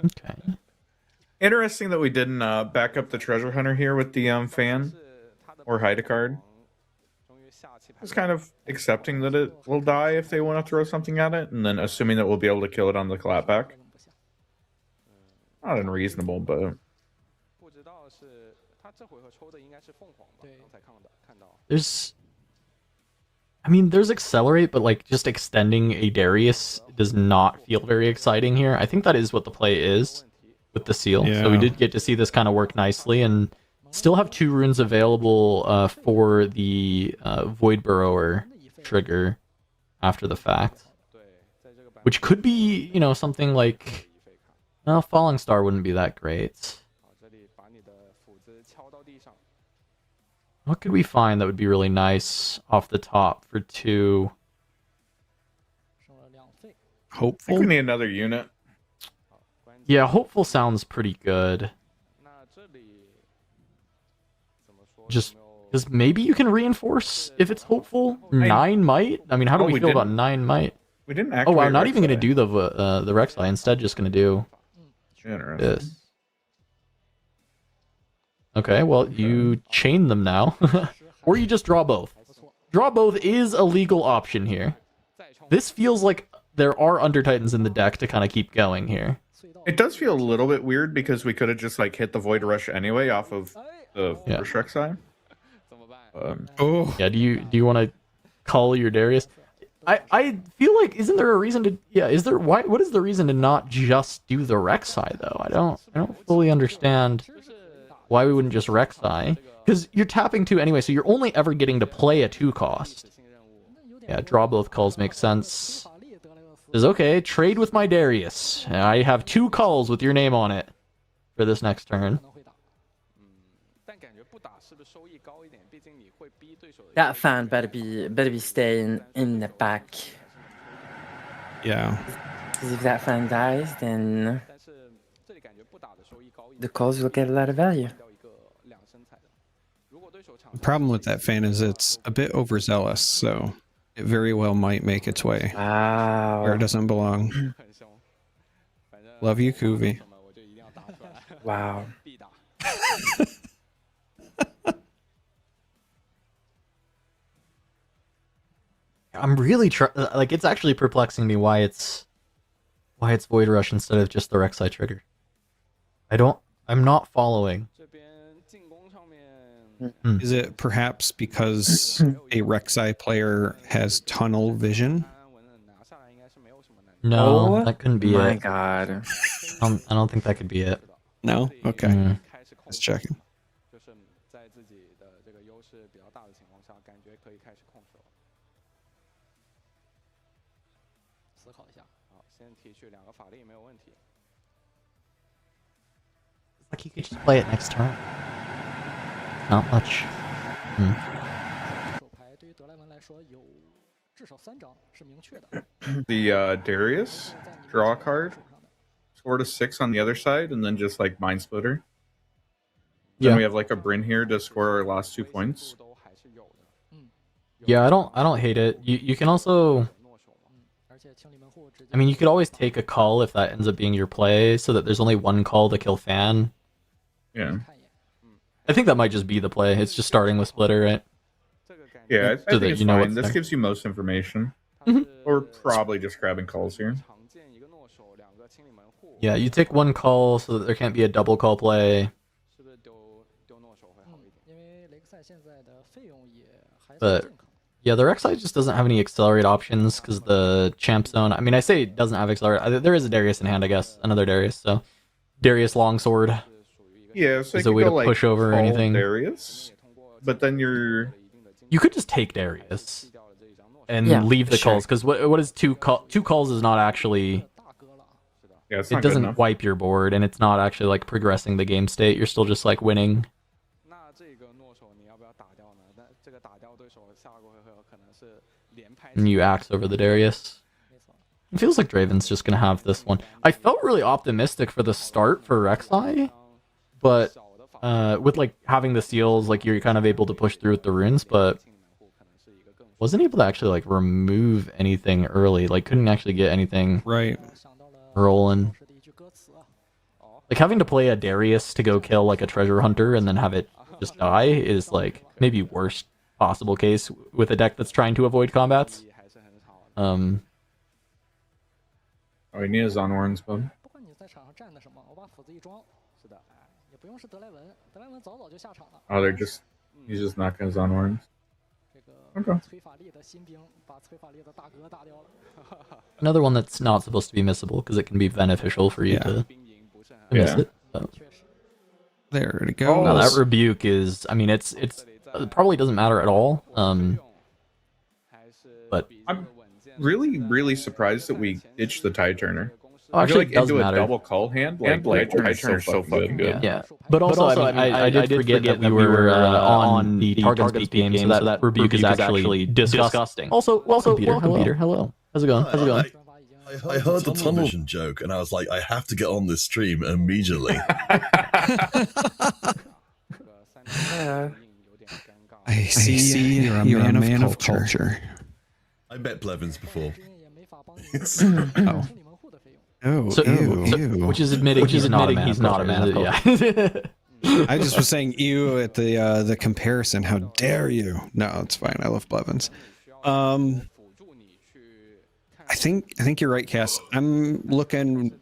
Okay. Interesting that we didn't back up the treasure hunter here with the fan or hide a card. Just kind of accepting that it will die if they want to throw something at it, and then assuming that we'll be able to kill it on the clapback. Not unreasonable, but there's accelerate, but like just extending a Darius does not feel very exciting here. I think that is what the play is with the seal. Yeah. So we did get to see this kind of work nicely, and still have 2 runes available for the Void Burrower trigger after the fact, which could be, you know, something like, well, Falling Star wouldn't be that great. What could we find that would be really nice off the top for 2? Hopeful. I think we need another unit. Yeah, Hopeful sounds pretty good. Just because maybe you can reinforce if it's Hopeful. 9 might. I mean, how do we feel about 9 might? We didn't activate. Oh wow, not even going to do the Rek'Sai. Instead, just going to do this. Okay, well, you chain them now. Or you just draw both. Draw both is a legal option here. This feels like there are Under Titans in the deck to kind of keep going here. It does feel a little bit weird because we could have just like hit the Void Rush anyway off of the first Rek'Sai. Yeah, do you want to call your Darius? I feel like isn't there a reason to what is the reason to not just do the Rek'Sai though? I don't fully understand why we wouldn't just Rek'Sai, because you're tapping 2 anyway, so you're only ever getting to play a 2 cost. Yeah, draw both calls makes sense. Says okay, trade with my Darius. I have 2 calls with your name on it for this next turn. That fan better be staying in the back. Yeah. Because if that fan dies, then the calls will get a lot of value. The problem with that fan is it's a bit overzealous, so it very well might make its way where it doesn't belong. Love you, Kuvi. Wow. I'm really like it's actually perplexing me why it's Void Rush instead of just the Rek'Sai trigger. I'm not following. Is it perhaps because a Rek'Sai player has tunnel vision? No, that couldn't be it. My God. I don't think that could be it. No? Okay. Just checking. Like you could just play it next turn. Not much. The Darius, draw a card, score to 6 on the other side, and then just like Mind Splitter. Then we have like a Bryn here to score our last 2 points. Yeah, I don't hate it. You can also, I mean, you could always take a call if that ends up being your play, so that there's only 1 call to kill fan. Yeah. I think that might just be the play. It's just starting with Splitter, right? Yeah, I think it's fine. This there. gives you most information. Or probably just grabbing calls here. Yeah, you take 1 call so that there can't be a double call play. But yeah, the Rek'Sai just doesn't have any accelerate options because the champ zone. I mean, I say it doesn't have accelerate. There is a Darius in hand, I guess. Another Darius. So Darius Longsword. Yeah, so is a way to push over anything. Darius, but then you could just take Darius and leave the calls, because what is 2 calls is not actually. Yeah, it's it doesn't wipe your board, and it's not actually like progressing the game state. You're still just like winning. And you axe over the Darius. It feels like Draven's just gonna have this one. I felt really optimistic for the start for Rek'Sai, but with like having the seals, like you're kind of able to push through with the runes, but wasn't able to actually like remove anything early. Like couldn't actually get anything rolling. Like having to play a Darius to go kill like a treasure hunter and then have it just die is like maybe worst possible case with a deck that's trying to avoid combats. Oh, he needs on orange, bud. Oh, he's just knocking his on orange. Okay. Another one that's not supposed to be missable because it can be beneficial for you to miss it. So. There it goes. Now, that rebuke is, I mean, it probably doesn't matter at all. But I'm really surprised that we ditched the Tide Turner. Oh, actually, like into a double call hand. Like Tide Turner is so fucking good. Yeah. But also, I did forget that we were on the Target's Peak game, so that rebuke is actually disgusting. Also, welcome, Peter. Hello. How's it going? I heard the tunnel vision joke, and I was like, I have to get on this stream immediately. I see you're a man of culture. I met Blevins before. Which is admitting he's not a man of culture. Yeah. I just was saying ew at the comparison. How dare you? No, it's fine. I love Blevins. I think you're right, Cass. I'm looking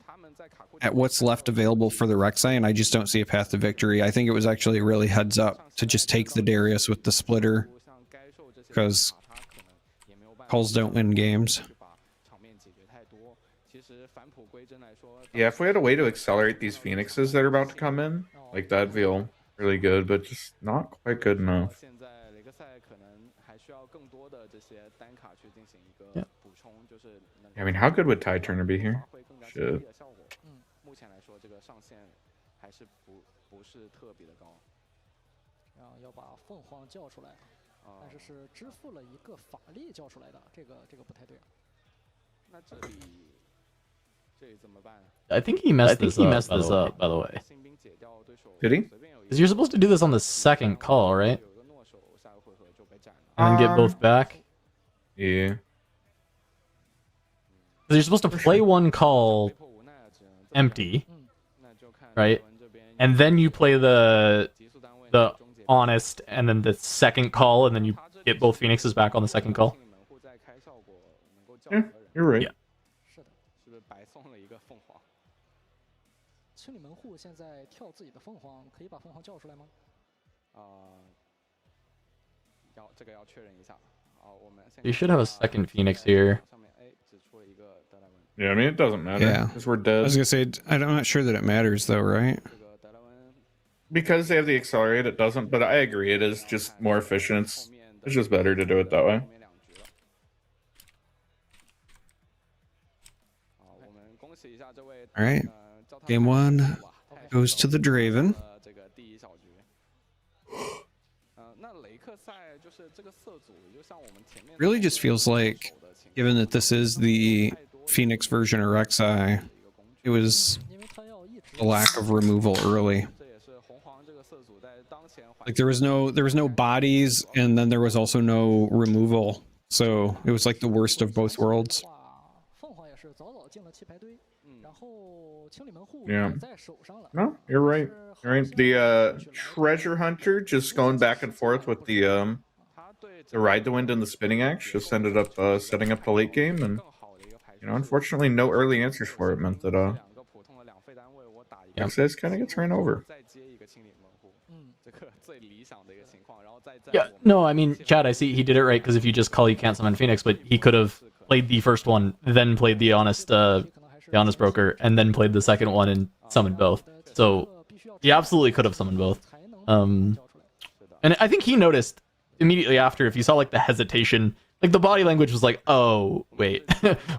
at what's left available for the Rek'Sai, and I just don't see a path to victory. I think it was actually really heads up to just take the Darius with the splitter, because calls don't win games. Yeah, if we had a way to accelerate these Phoenixes that are about to come in, like that'd feel really good, but just not quite good enough. Yeah. I mean, how good would Tide Turner be here? Shit. 要把凤凰叫出来，但是是支付了一个法力叫出来的，这个不太对。那这里 I think he messed this up, by the way. Did he? Because you're supposed to do this on the second call, right? And then get both back? Yeah. Because you're supposed to play one call empty, right? And then you play the honest, and then the second call, and then you get both Phoenixes back on the second call. Yeah, you're right. Yeah. 清理门户现在跳自己的凤凰，可以把凤凰叫出来吗？这个要确认一下。我们 You should have a second Phoenix here. Yeah, I mean, it doesn't matter. Yeah. Because we're dead. I was going to say, I'm not sure that it matters, though, right? Because they have the accelerate, it doesn't, but I agree, it is just more efficient. It's just better to do it that way. All right. Game 1 goes to the Draven. Really just feels like, given that this is the Phoenix version of Rek'Sai, it was a lack of removal early. Like there was no bodies, and then there was also no removal. So it was like the worst of both worlds. Yeah. No, you're right. You're right. The treasure hunter just going back and forth with the ride the wind and the spinning axe just ended up setting up the late game, and unfortunately no early answers for it meant that Says kind of gets ran over. Yeah, no, I mean, Chad, I see he did it right, because if you just call, you can't summon Phoenix, but he could have played the first one, then played the honest broker, and then played the second one and summoned both. So he absolutely could have summoned both. And I think he noticed immediately after, if you saw like the hesitation, like the body language was like, oh wait,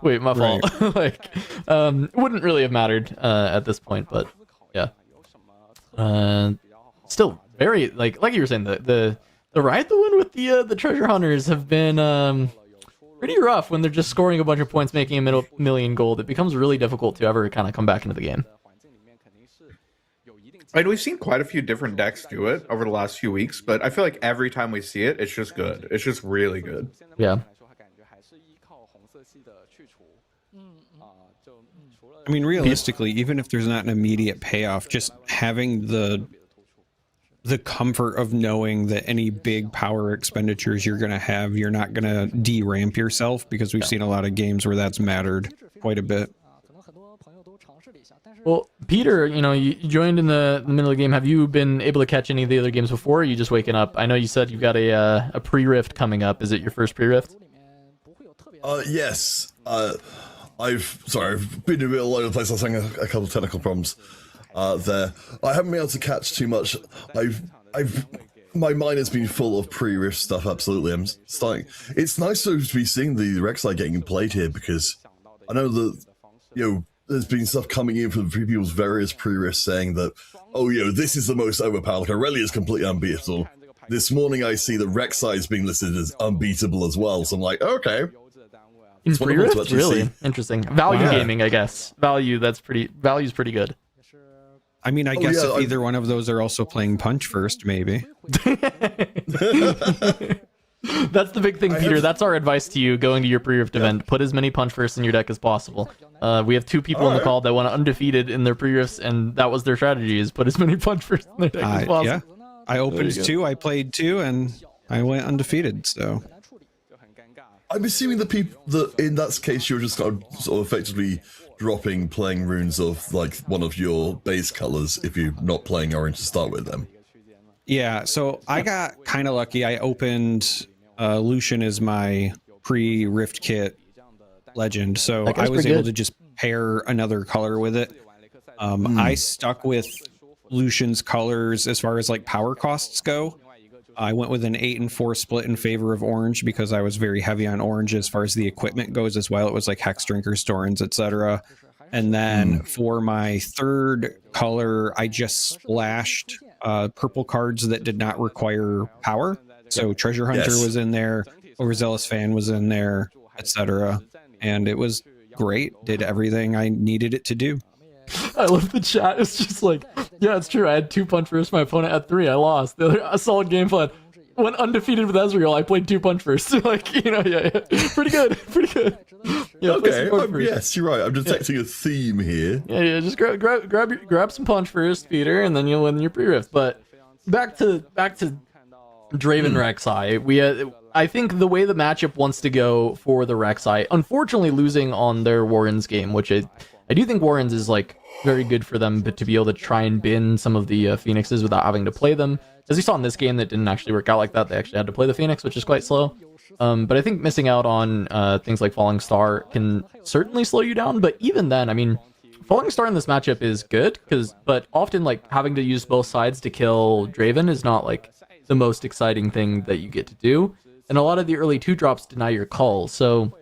wait, my fault. Like, it wouldn't really have mattered at this point, but yeah. Still very like you were saying, the ride the win with the treasure hunters have been pretty rough when they're just scoring a bunch of points, making a million gold. It becomes really difficult to ever kind of come back into the game. And we've seen quite a few different decks do it over the last few weeks, but I feel like every time we see it, it's just good. It's just really good. Yeah. I mean, realistically, even if there's not an immediate payoff, just having the comfort of knowing that any big power expenditures you're going to have, you're not going to de-ramp yourself, because we've seen a lot of games where that's mattered quite a bit. Well, Peter, you joined in the middle of the game. Have you been able to catch any of the other games before, or are you just waking up? I know you said you've got a pre-rift coming up. Is it your first pre-rift? Yes. I've been a bit all over the place. I was having a couple of technical problems there. I haven't been able to catch too much. My mind has been full of pre-rift stuff. Absolutely, I'm starting. It's nice to be seeing the Rek'Sai getting played here, because I know that there's been stuff coming in from people's various pre-rifts saying that, this is the most overpowered. Like, Aurelia is completely unbeatable. This morning I see that Rek'Sai is being listed as unbeatable as well. So I'm like, okay. In pre-rift? Really? Interesting. Value gaming, I guess. Value's pretty good. I mean, I guess if either one of those are also playing Punch first, maybe. That's the big thing, Peter. That's our advice to you going to your pre-rift event. Put as many Punch first in your deck as possible. We have 2 people on the call that went undefeated in their pre-rifts, and that was their strategy, is put as many Punch first in their deck as possible. Yeah, I opened 2, I played 2, and I went undefeated, so... I'm assuming that in that case you're just sort of effectively dropping playing runes of like one of your base colors if you're not playing orange to start with them. Yeah, so I got kind of lucky. I opened Lucian as my pre-Rift kit legend, so I was able to just pair another color with it. I stuck with Lucian's colors as far as like power costs go. I went with an 8 and 4 split in favor of orange because I was very heavy on orange as far as the equipment goes as well. It was like Hex Drinkers, Storins, etc. And then for my third color, I just splashed purple cards that did not require power. So Treasure Hunter was in there, Overzealous Fan was in there, etc. And it was great. Did everything I needed it to do. I love the chat. It's just like, yeah, it's true. I had 2 punch first. My opponent had 3. I lost. The other, a solid game plan. Went undefeated with Ezreal. I played 2 punch first. Like, you know, yeah. Pretty good. Pretty good. Yeah, okay. Yes, you're right. I'm detecting a theme here. Yeah. Just grab some punch first, Peter, and then you'll win your pre-rift. But back to Draven Rek'Sai. I think the way the matchup wants to go for the Rek'Sai, unfortunately losing on their Warrens game, which I do think Warrens is like very good for them, but to be able to try and bin some of the Phoenixes without having to play them. As you saw in this game, that didn't actually work out like that. They actually had to play the Phoenix, which is quite slow. But I think missing out on things like Falling Star can certainly slow you down. But even then, I mean, Falling Star in this matchup is good, but often like having to use both sides to kill Draven is not like the most exciting thing that you get to do. And a lot of the early 2-drops deny your call, so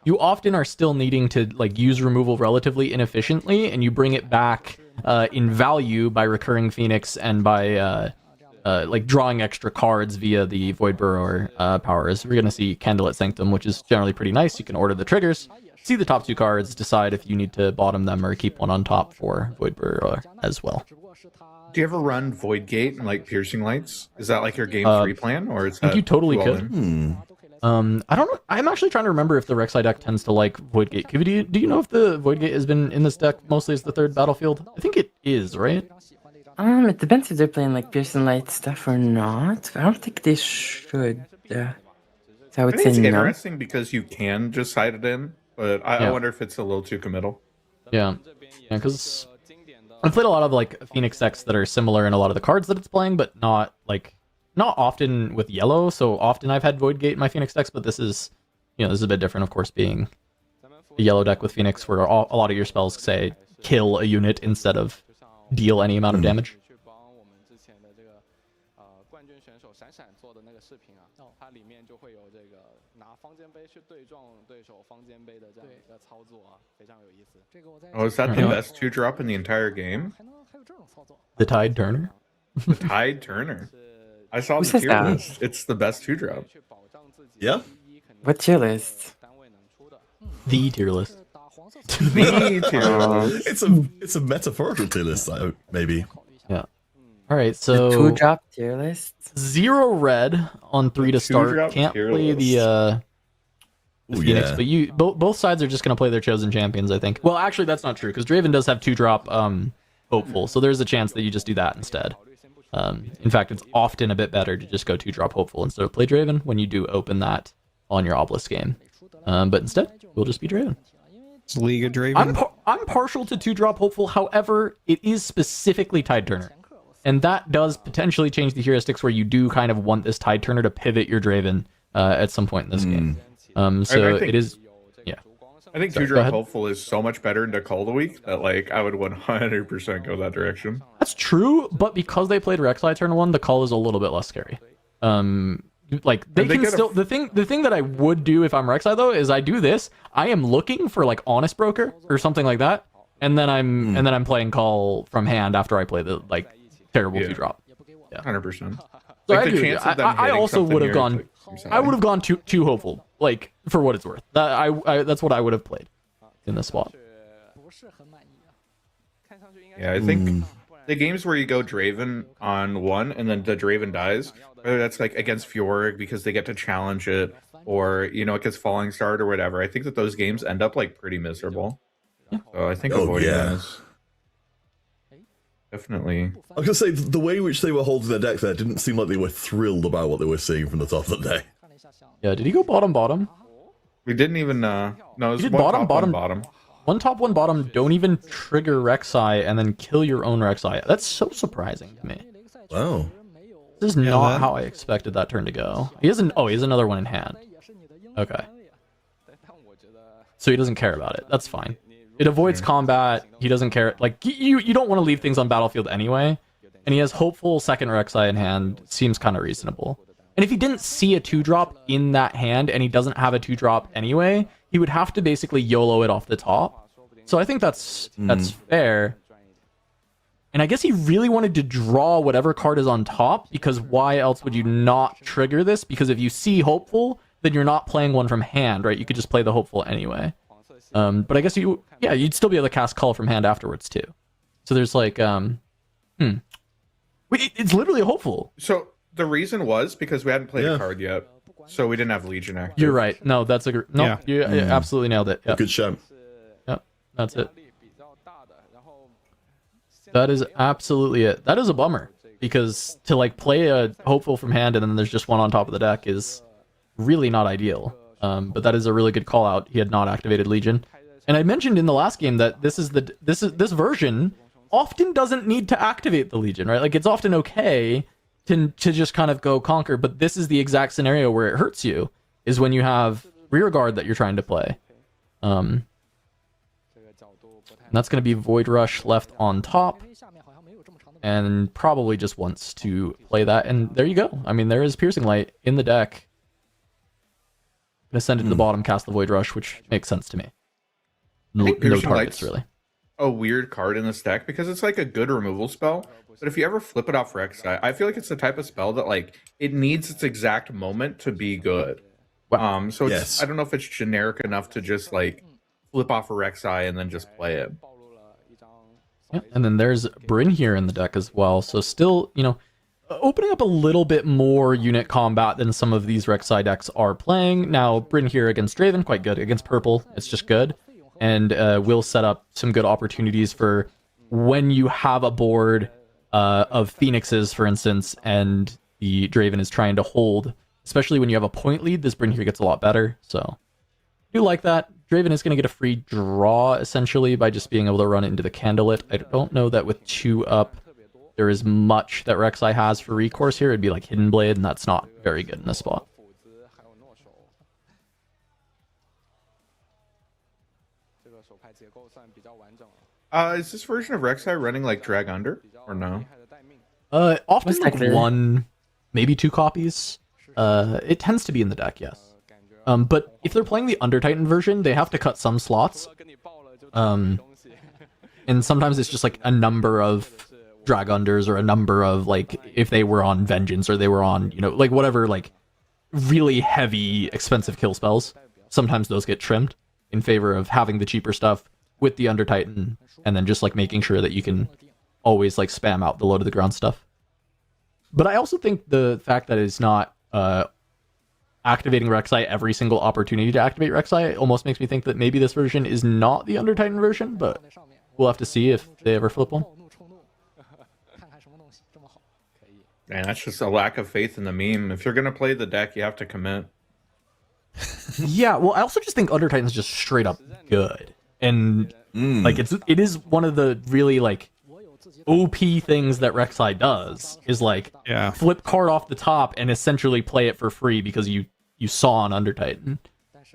you often are still needing to like use removal relatively inefficiently, and you bring it back in value by recurring Phoenix and by like drawing extra cards via the Void Burrower powers. We're going to see Candlelit Sanctum, which is generally pretty nice. You can order the triggers, see the top 2 cards, decide if you need to bottom them or keep one on top for Void Burrower as well. Do you ever run Void Gate and like Piercing Lights? Is that like your game 3 plan, or is that? I think you totally could. I don't know. I'm actually trying to remember if the Rek'Sai deck tends to like Void Gate. Do you know if the Void Gate has been in this deck mostly as the 3rd battlefield? I think it is, right? It depends if they're playing like Piercing Light stuff or not. I don't think they should. So I would say it's no. Interesting because you can just side it in, but I wonder if it's a little too committal. Yeah, because I've played a lot of like Phoenix decks that are similar in a lot of the cards that it's playing, but not often with yellow. So often I've had Void Gate in my Phoenix decks, but this is a bit different, of course, being a yellow deck with Phoenix, where a lot of your spells say kill a unit instead of deal any amount of damage. Oh, is that the best 2-drop in the entire game? The Tide Turner? The Tide Turner. I saw the tier list. It's the best 2-drop. Yeah? What tier list? The tier list. The tier list. It's a metaphorical tier list, maybe. Yeah. All right, so the 2-drop tier list. 0 red on 3 to start. Can't play the Phoenix, but both sides are just going to play their chosen champions, I think. Well, actually, that's not true, because Draven does have 2-drop Hopeful, so there's a chance that you just do that instead. In fact, it's often a bit better to just go 2-drop Hopeful instead of play Draven when you do open that on your Obelisk game. But instead, we'll just be Draven. It's League of Draven. I'm partial to 2-drop Hopeful, however, it is specifically Tide Turner. And that does potentially change the heuristics where you do kind of want this Tide Turner to pivot your Draven at some point in this game. So it is... Yeah. I think 2-drop Hopeful is so much better into Call of the Week that like I would 100% go that direction. That's true, but because they played Rek'Sai turn 1, the call is a little bit less scary. Like they can still the thing that I would do if I'm Rek'Sai though is I do this. I am looking for like Honest Broker or something like that, and then I'm playing call from hand after I play the like terrible 2-drop. Yeah, 100%. So like I also would have gone. I would have gone too hopeful, like for what it's worth. That's what I would have played in this spot. Yeah, I think the games where you go Draven on 1 and then the Draven dies, whether that's like against Fjord because they get to challenge it, or it gets Falling Star or whatever. I think that those games end up like pretty miserable. So I think avoiding those. Definitely. I was going to say, the way in which they were holding their deck there didn't seem like they were thrilled about what they were seeing from the top of the day. Yeah, did he go bottom? We didn't even no, it was he did one bottom. One top, one bottom, don't even trigger Rek'Sai and then kill your own Rek'Sai. That's so surprising to me. Wow. This is not how I expected that turn to go. He has another one in hand. Okay. So he doesn't care about it. That's fine. It avoids combat. He doesn't care. Like, you don't want to leave things on battlefield anyway. And he has hopeful second Rek'Sai in hand. Seems kind of reasonable. And if he didn't see a 2-drop in that hand and he doesn't have a 2-drop anyway, he would have to basically YOLO it off the top. So I think that's fair. And I guess he really wanted to draw whatever card is on top, because why else would you not trigger this? Because if you see hopeful, then you're not playing one from hand, right? You could just play the hopeful anyway. But I guess you'd still be able to cast call from hand afterwards too. So there's like, it's literally a hopeful. So the reason was because we hadn't played a card yet, so we didn't have Legion active. You're right. No, that's you absolutely nailed it. Yep. Good show. Yep, that's it. That is absolutely it. That is a bummer, because to like play a hopeful from hand and then there's just one on top of the deck is really not ideal. But that is a really good call out. He had not activated Legion, and I mentioned in the last game that this version often doesn't need to activate the Legion, right? Like, it's often okay to just kind of go conquer, but this is the exact scenario where it hurts you, is when you have rear guard that you're trying to play. And that's going to be Void Rush left on top, and probably just wants to play that, and there you go. I mean, there is Piercing Light in the deck. Gonna send it to the bottom, cast the Void Rush, which makes sense to me. No targets, really. A weird card in this deck because it's like a good removal spell, but if you ever flip it off Rek'Sai, I feel like it's the type of spell that like it needs its exact moment to be good. So I don't know if it's generic enough to just like flip off a Rek'Sai and then just play it. Yeah, and then there's Bryn here in the deck as well, so still, opening up a little bit more unit combat than some of these Rek'Sai decks are playing. Now, Bryn here against Draven, quite good. Against purple, it's just good. And will set up some good opportunities for when you have a board of Phoenixes, for instance, and the Draven is trying to hold, especially when you have a point lead. This Bryn here gets a lot better, so I do like that. Draven is going to get a free draw, essentially, by just being able to run it into the Candlelit. I don't know that with 2 up, there is much that Rek'Sai has for recourse here. It'd be like Hidden Blade, and that's not very good in this spot. Is this version of Rek'Sai running like Drag Under, or no? Often like 1, maybe 2 copies. It tends to be in the deck, yes. But if they're playing the Under Titan version, they have to cut some slots. And sometimes it's just like a number of Drag Unders, or a number of, like, if they were on Vengeance, or they were on, like whatever, like really heavy, expensive kill spells. Sometimes those get trimmed in favor of having the cheaper stuff with the Under Titan, and then just like making sure that you can always like spam out the low to the ground stuff. But I also think the fact that it's not activating Rek'Sai every single opportunity to activate Rek'Sai almost makes me think that maybe this version is not the Under Titan version, but we'll have to see if they ever flip one. Man, that's just a lack of faith in the meme. If you're gonna play the deck, you have to commit. Yeah, well, I also just think Under Titan's just straight up good. And like it is one of the really like OP things that Rek'Sai does, is like flip card off the top and essentially play it for free because you saw on Under Titan.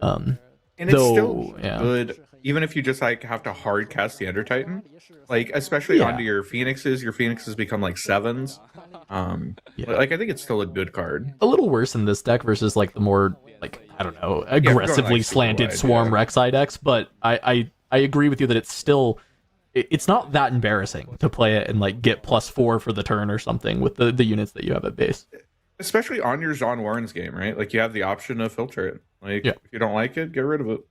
And it's still good, even if you just like have to hard cast the Under Titan, like especially onto your Phoenixes. Your Phoenixes become like 7s. Like I think it's still a good card. A little worse in this deck versus like the more like, I don't know, aggressively slanted Swarm Rek'Sai decks, but I agree with you that it's still, it's not that embarrassing to play it and like get +4 for the turn or something with the units that you have at base. Especially on your Zon Warren's game, right? Like you have the option to filter it. Like if you don't like it, get rid of it.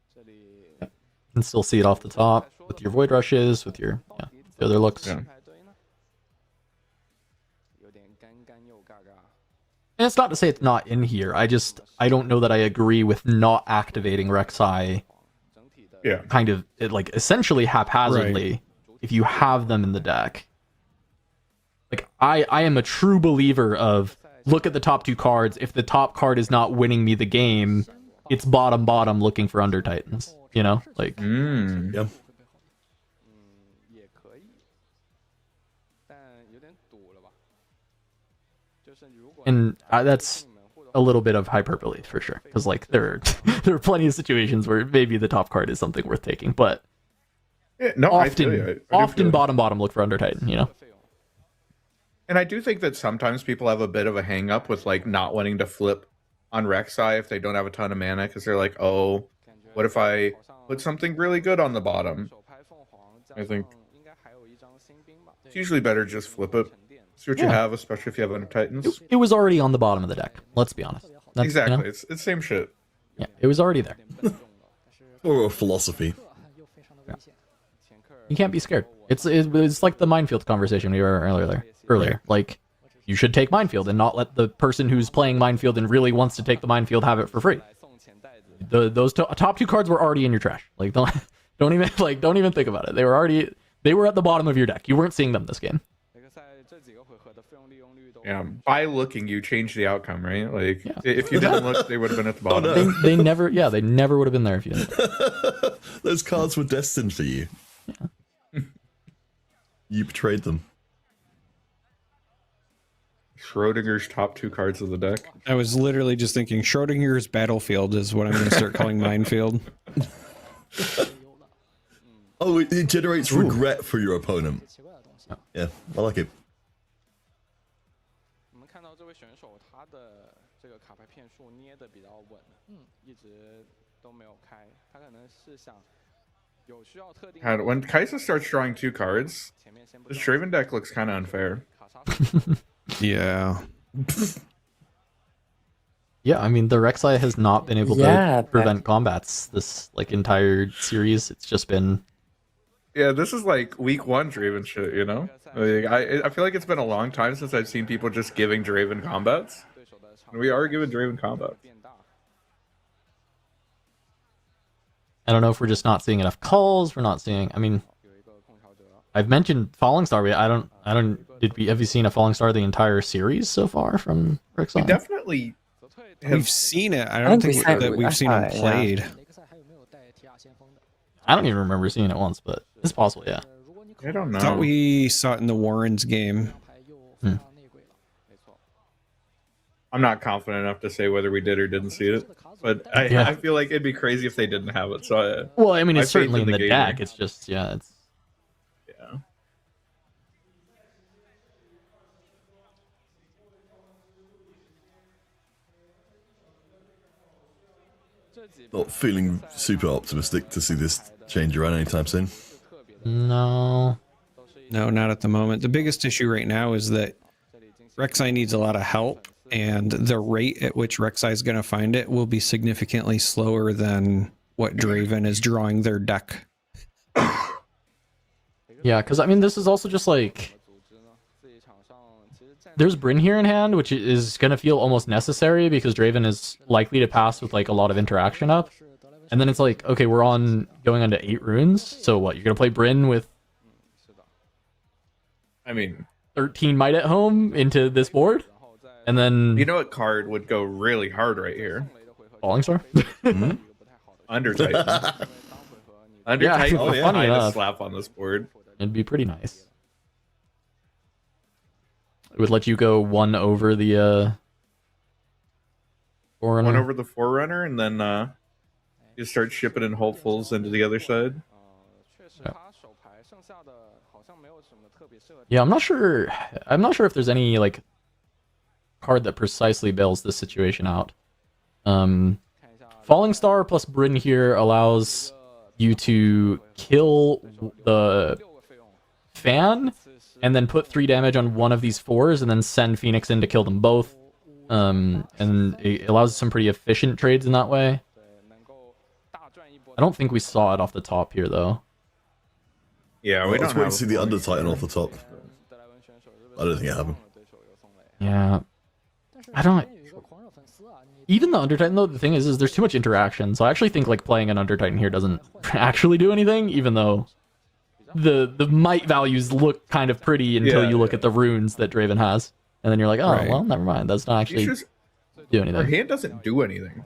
You can still see it off the top with your Void Rushes, with your the other looks. Yeah. And it's not to say it's not in here. I don't know that I agree with not activating Rek'Sai. Kind of like essentially haphazardly if you have them in the deck. Like I am a true believer of look at the top 2 cards. If the top card is not winning me the game, it's bottom looking for Under Titans. You know, like. Yeah. And that's a little bit of hyperbole for sure, because like there are plenty of situations where maybe the top card is something worth taking, but often bottom look for Under Titan, you know. And I do think that sometimes people have a bit of a hang up with like not wanting to flip on Rek'Sai if they don't have a ton of mana, because they're like, oh, what if I put something really good on the bottom? I think it's usually better just flip it. See what you have, especially if you have Under Titans. It was already on the bottom of the deck. Let's be honest. Exactly, you know? it's same shit. Yeah, it was already there. Or a philosophy. Yeah. You can't be scared. It's like the minefield conversation we were earlier. Like, you should take minefield and not let the person who's playing minefield and really wants to take the minefield have it for free. Those top 2 cards were already in your trash. Like, don't even think about it. They were at the bottom of your deck. You weren't seeing them this game. Yeah, by looking, you change the outcome, right? Like, if you didn't look, they would have been at the bottom. Oh, no. They never would have been there if you didn't. Those cards were destined for you. Yeah. You betrayed them. Schrodinger's top 2 cards of the deck. I was literally just thinking Schrodinger's Battlefield is what I'm going to start calling Minefield. Oh, it generates regret for your opponent. Yeah, I like it. God, when Kaisa starts drawing 2 cards, this Draven deck looks kind of unfair. Yeah. Yeah, I mean, the Rek'Sai has not been able to prevent combats this like entire series. It's just been... Yeah, this is like week 1 Draven shit, you know? Like, I feel like it's been a long time since I've seen people just giving Draven combats. And we are giving Draven combats. I don't know if we're just not seeing enough calls. We're not seeing... I mean, I've mentioned Falling Star, but I don't... Have you seen a Falling Star the entire series so far from Rek'Sai? We definitely... We've seen it. I don't think that we've seen it played. I don't even remember seeing it once, but it's possible, yeah. I don't know. I thought we saw it in the Warrens game. I'm not confident enough to say whether we did or didn't see it, but I feel like it'd be crazy if they didn't have it. So well, I mean, it's certainly in the deck. It's just, it's... Yeah. Not feeling super optimistic to see this change around anytime soon. No, not at the moment. The biggest issue right now is that Rek'Sai needs a lot of help, and the rate at which Rek'Sai is going to find it will be significantly slower than what Draven is drawing their deck. Yeah, because I mean, this is also just like... There's Brynn here in hand, which is going to feel almost necessary because Draven is likely to pass with like a lot of interaction up. And then it's like, okay, we're going on to 8 runes. So what, you're going to play Brynn with... I mean... 13 might at home into this board? And then... You know what card would go really hard right here? Falling Star? Under Titan. Under Titan would find a slap on this board. It'd be pretty nice. It would let you go 1 over the Forerunner. 1 over the Forerunner, and then you start shipping in hopefuls into the other side. Yeah, I'm not sure if there's any like card that precisely bails this situation out. Falling Star plus Brynn here allows you to kill the fan and then put 3 damage on one of these 4s and then send Phoenix in to kill them both. And it allows some pretty efficient trades in that way. I don't think we saw it off the top here, though. Yeah, we don't wait to see the Under Titan off the top. I don't think it happened. Yeah. I don't... Even the Under Titan, though, the thing is there's too much interaction. So I actually think like playing an Under Titan here doesn't actually do anything, even though the might values look kind of pretty until you look at the runes that Draven has. and then you're like, oh, well, never mind. That's not actually do anything. Our hand doesn't do anything.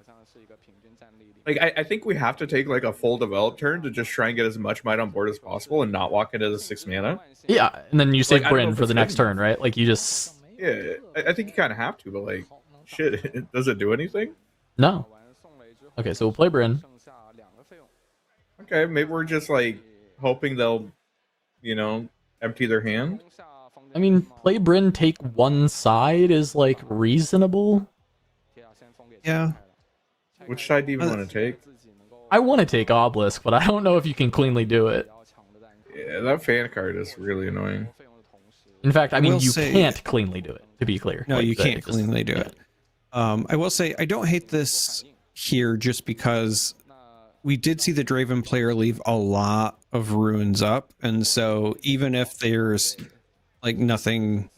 Like, I think we have to take like a full develop turn to just try and get as much might on board as possible and not walk into the 6 mana. Yeah, and then you save Bryn for the next turn, right? Like, you just... Yeah, I think you kind of have to, but like, shit, does it do anything? No. Okay, so we'll play Bryn. Okay, maybe we're just like hoping they'll, you know, empty their hand. I mean, play Bryn, take one side is like reasonable. Yeah. Which side do you want to take? I want to take Obelisk, but I don't know if you can cleanly do it. Yeah, that fan card is really annoying. In fact, I mean, you can't cleanly do it, to be clear. No, you can't cleanly do it. I will say, I don't hate this here just because we did see the Draven player leave a lot of runes up, and so even if there's like nothing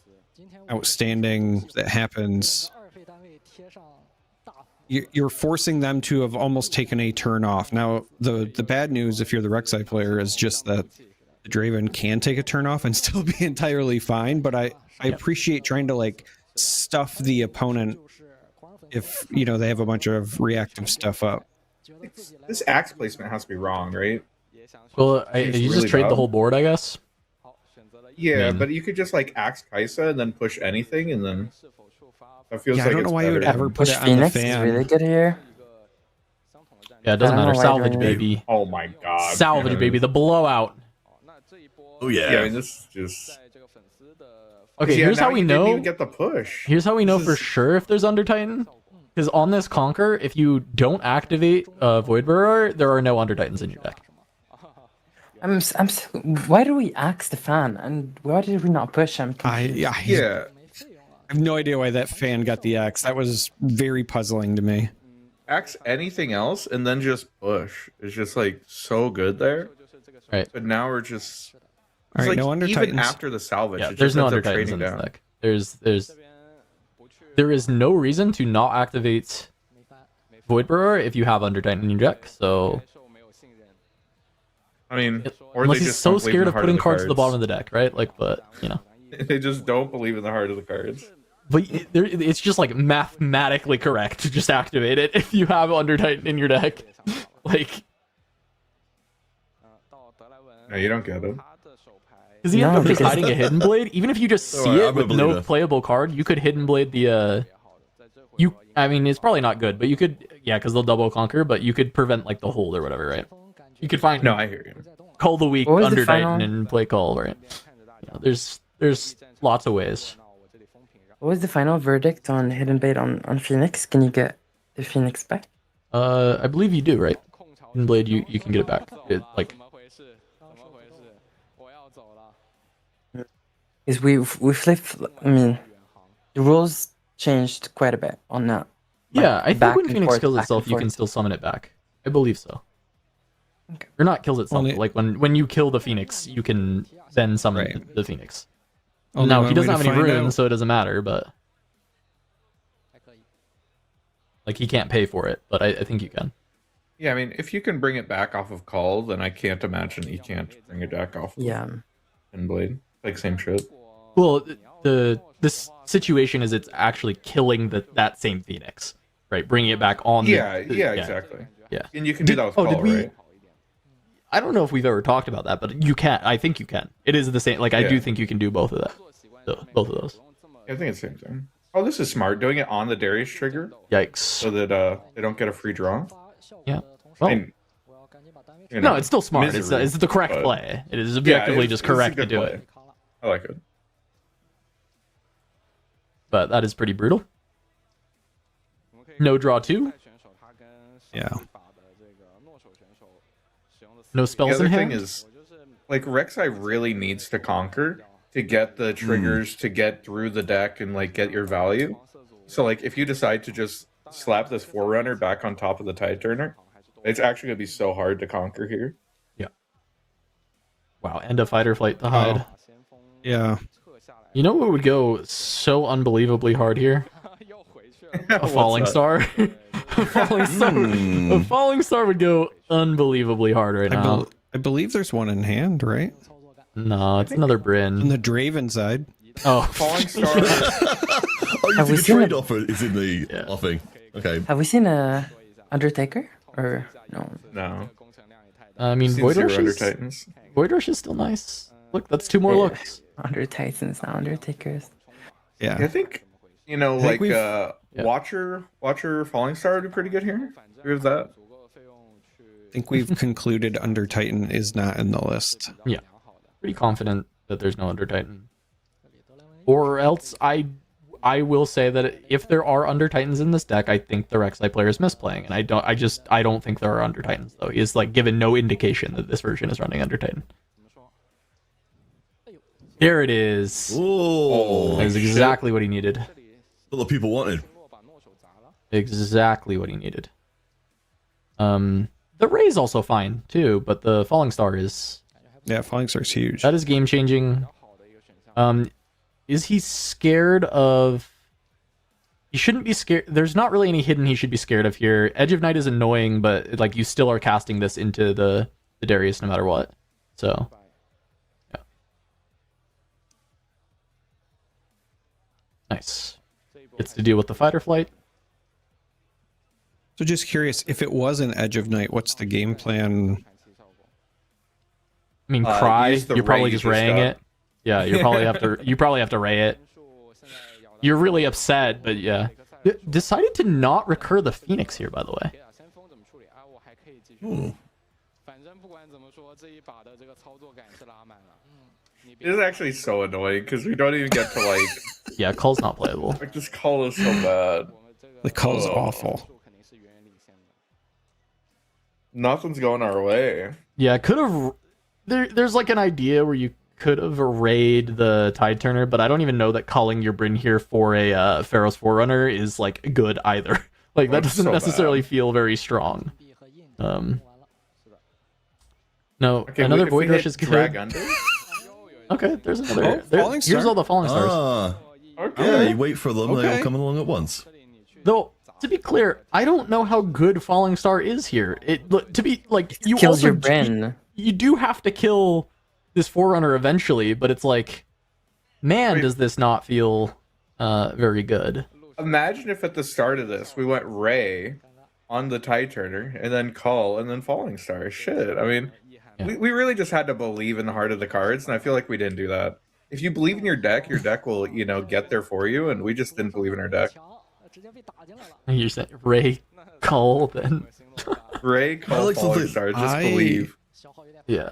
outstanding that happens, you're forcing them to have almost taken a turn off. Now, the bad news, if you're the Rek'Sai player, is just that the Draven can take a turn off and still be entirely fine, but I appreciate trying to like stuff the opponent if, you know, they have a bunch of reactive stuff up. This axe placement has to be wrong, right? Well, you really just trade the whole board, I guess. Yeah, but you could just like axe Kaisa and then push anything, and then that feels like I don't know why you would ever push Phoenix on the fan. is really good here. Yeah, it doesn't matter. Salvage, baby. Oh my god. Salvage, baby. The blowout. Oh yeah. Yeah, I mean, this just... Okay, here's how we know. Didn't even get the push. Here's how we know for sure if there's Under Titan. Because on this Conquer, if you don't activate Void Bearer, there are no Under Titans in your deck. Why do we axe the fan? And why did we not push him? I have no idea why that fan got the X. That was very puzzling to me. Axe anything else and then just push. It's just like so good there. Right. But now we're just... All right, like, no Under even Titans. after the salvage, Yeah, it's there's just no that Under they're Titans in trading this down. deck. There is no reason to not activate Void Bearer if you have Under Titan in your deck, so... I mean, or unless they he's just so don't believe in scared the of heart putting the cards to the bottom of the deck, right? Like, but, you know. They just don't believe in the heart of the cards. But it's just like mathematically correct to just activate it if you have Under Titan in your deck. Like... No, you don't get it. Because he ended up just hiding a Hidden Blade. Even if you just see it with no playable card, you could Hidden Blade the... I mean, it's probably not good, but you could... Yeah, because they'll double conquer, but you could prevent like the hold or whatever, right? You could find... No, I hear you. Call the weak Under Titan and play Call, right? You know, there's lots of ways. What was the final verdict on Hidden Blade on Phoenix? Can you get the Phoenix back? I believe you do, right? Hidden Blade, you can get it back. Is we flipped. I mean, the rules changed quite a bit on that. Yeah, I think when Phoenix kills back itself, and you can still summon it back. I believe so. Okay. Or not kills itself, but like when you kill the Phoenix, you can then summon the Phoenix. Now, he doesn't have any runes, so it doesn't matter, but... Like, he can't pay for it, but I think you can. Yeah, I mean, if you can bring it back off of Call, then I can't imagine you can't bring it back off of Hidden Blade. Like, same shit. Well, this situation is it's actually killing that same Phoenix, right? Bringing it back on exactly. Yeah. And you can do that with Call, right? I don't know if we've ever talked about that, but you can. I think you can. It is the same. Like, I do think you can do both of that. So, both of those. Yeah, I think it's the same thing. Oh, this is smart. Doing it on the Darius trigger. Yikes. So that they don't get a free draw. Yeah. Well, and, no, it's still smart. It's the correct play. It is objectively just correct to do it. I like it. But that is pretty brutal. No draw 2. Yeah. No spells in hand. The other thing is, like, Rek'Sai really needs to conquer to get the triggers to get through the deck and like get your value. So like, if you decide to just slap this Forerunner back on top of the Tide Turner, it's actually gonna be so hard to conquer here. Yeah. Wow. And a fighter flight to hide. Yeah. You know what would go so unbelievably hard here? A falling star. A falling star would go unbelievably hard right now. I believe there's one in hand, right? No, it's another Bryn. On the Draven side. Oh, Falling Star. Oh, you think a trade offer is in the offing? Okay. Have we seen a Undertaker or no? No. I mean, Void Rush Under is Titans. Void Rush is still nice. Look, that's 2 more looks. Under Titans, not Undertakers. Yeah. I think, you know, I think like Watcher Falling Star would be pretty good here. Agree with that? I think we've concluded Under Titan is not in the list. Yeah. Pretty confident that there's no Under Titan. Or else I will say that if there are Under Titans in this deck, I think the Rek'Sai player is misplaying, and I don't think there are Under Titans though. He's like given no indication that this version is running Under Titan. There it is. Oh, that is exactly what he needed. What the people wanted. Exactly what he needed. The Ray's also fine too, but the Falling Star is. Yeah, Falling Star's huge. That is game changing. Is he scared of? He shouldn't be scared. There's not really any hidden he should be scared of here. Edge of Night is annoying, but like you still are casting this into the Darius no matter what. So. Yeah. Nice. Gets to deal with the fight or flight. So just curious, if it was an Edge of Night, what's the game plan? I mean, cry. You're probably just raying it. Yeah, you probably have to ray it. You're really upset, but yeah. Decided to not recur the Phoenix here, by the way. Ooh. It is actually so annoying because we don't even get to like. Yeah, Cull's not playable. Like this Cull is so bad. The Cull is awful. Nothing's going our way. Yeah, could have. There's like an idea where you could have arrayed the Tide Turner, but I don't even know that calling your Bryn here for a Pharaoh's Forerunner is like good either. Like that doesn't necessarily feel very strong. No, okay, another Void Rush is good. Okay, there's another. Here's all the Falling Stars. Okay. Yeah, you wait for them, they all come along at once. Though, to be clear, I don't know how good Falling Star is here. To be like, you kills also your Bryn. You do have to kill this Forerunner eventually, but it's like, man, does this not feel very good. Imagine if at the start of this we went Ray on the Tide Turner and then Cull and then Falling Star. Shit, I mean, we really just had to believe in the heart of the cards, and I feel like we didn't do that. If you believe in your deck will, you know, get there for you, and we just didn't believe in our deck. You're saying Ray, Cull, then Ray, Cull, Falling Star, just believe. Yeah.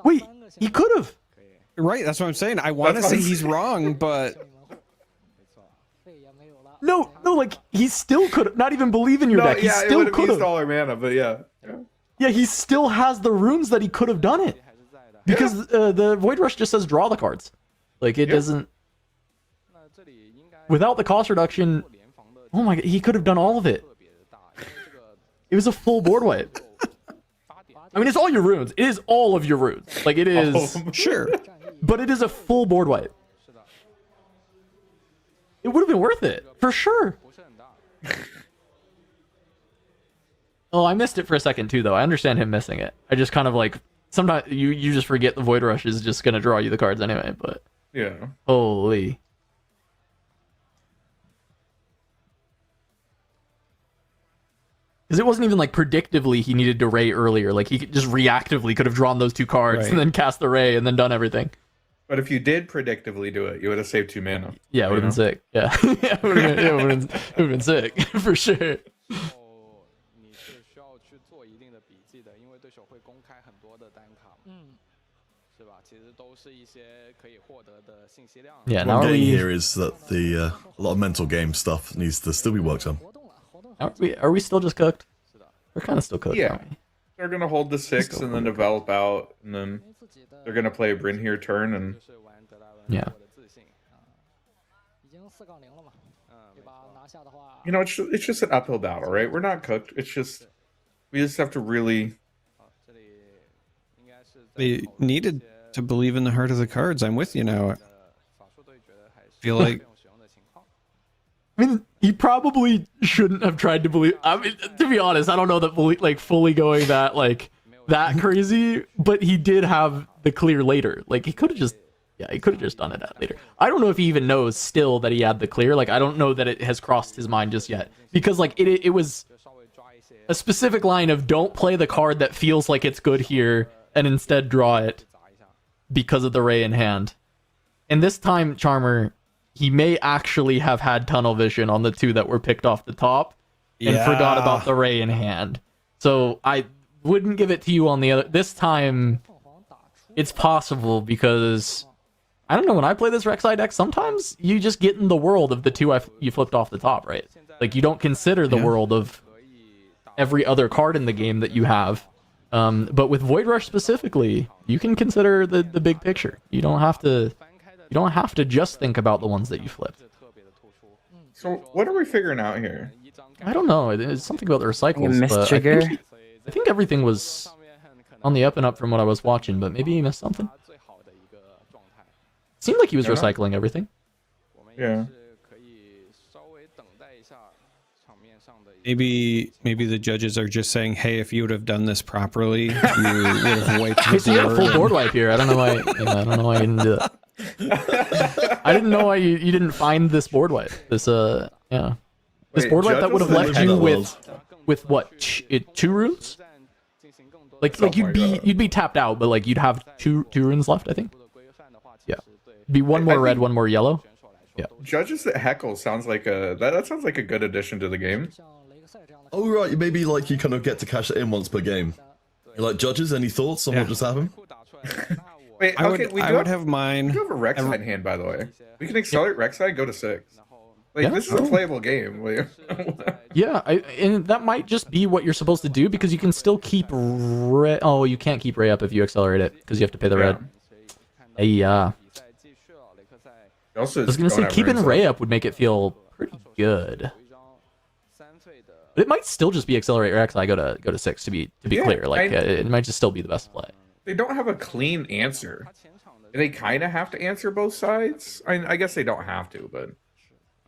Wait, he could have. Right, that's what I'm saying. I want to say he's wrong, but no, like he still could not even believe in your deck. He still could have all our mana, but yeah, he still has the runes that he could have done it because the Void Rush just says draw the cards. Like it doesn't. Without the cost reduction, oh my god, he could have done all of it. It was a full board wipe. I mean, it's all your runes. It is all of your runes. Like, it is... Sure. But it is a full board wipe. It would have been worth it. For sure. Oh, I missed it for a second, too, though. I understand him missing it. I just kind of, like... Sometimes you just forget the Void Rush is just going to draw you the cards anyway, but... Yeah. Holy... Because it wasn't even like predictively he needed to Ray earlier. Like he just reactively could have drawn those 2 cards and then cast the Ray and then done everything. But if you did predictively do it, you would have saved 2 mana. Yeah, it would have been sick. Yeah, it would have been sick for sure. Yeah, what I'm getting here is that a lot of mental game stuff needs to still be worked on. Are we still just cooked? We're kind of still cooked, yeah. aren't we? They're going to hold the 6 and then develop out, and then they're going to play a Bryn here turn, and... Yeah. You know, it's just an uphill battle, right? We're not cooked. It's just... We just have to really... They needed to believe in the heart of the cards. I'm with you now. I feel like... I mean, he probably shouldn't have tried to believe. I mean, to be honest, I don't know that fully going that crazy, but he did have the clear later. Like he could have just Yeah, he could have just done it at later. I don't know if he even knows still that he had the clear. Like, I don't know that it has crossed his mind just yet. Because, like, it was a specific line of don't play the card that feels like it's good here and instead draw it because of the Ray in hand. And this time, Charmer, he may actually have had tunnel vision on the 2 that were picked off the top and forgot about the Ray in hand. So I wouldn't give it to you on the other. This time, it's possible because I don't know, when I play this Rek'Sai deck, sometimes you just get in the world of the 2 you flipped off the top, right? Like, you don't consider the world of every other card in the game that you have. But with Void Rush specifically, you can consider the big picture. You don't have to just think about the ones that you flipped. So what are we figuring out here? I don't know. It's something about the recycles. Missed trigger. I think everything was on the up and up from what I was watching, but maybe he missed something. Seemed like he was recycling everything. Yeah. Maybe the judges are just saying, "Hey, if you would have done this properly, you would have wiped the board." You had a full board wipe here. I don't know why. I don't know why you didn't do that. I didn't know why you didn't find this board wipe. This this board wipe that would have left you with what 2 runes? Like you'd be tapped out, but like you'd have two runes left, I think. Yeah, be one more red, one more yellow. Yeah. Judges that heckle sounds like that sounds like a good addition to the game. Oh right, maybe like you kind of get to cash it in once per game. You're like, judges, any thoughts on what just happened? Wait, I would have mine. We do have a Rek'Sai in hand, by the way. We can accelerate Rek'Sai, go to 6. Like, this is a playable game. Yeah, and that might just be what you're supposed to do, because you can still keep red. Oh, you can't keep Ray up if you accelerate it, because you have to pay the red. Hey, I was gonna say keeping Ray up would make it feel pretty good. But it might still just be accelerate Rek'Sai, go to 6 to be clear. Like it might just still be the best play. They don't have a clean answer. They kind of have to answer both sides. I guess they don't have to, but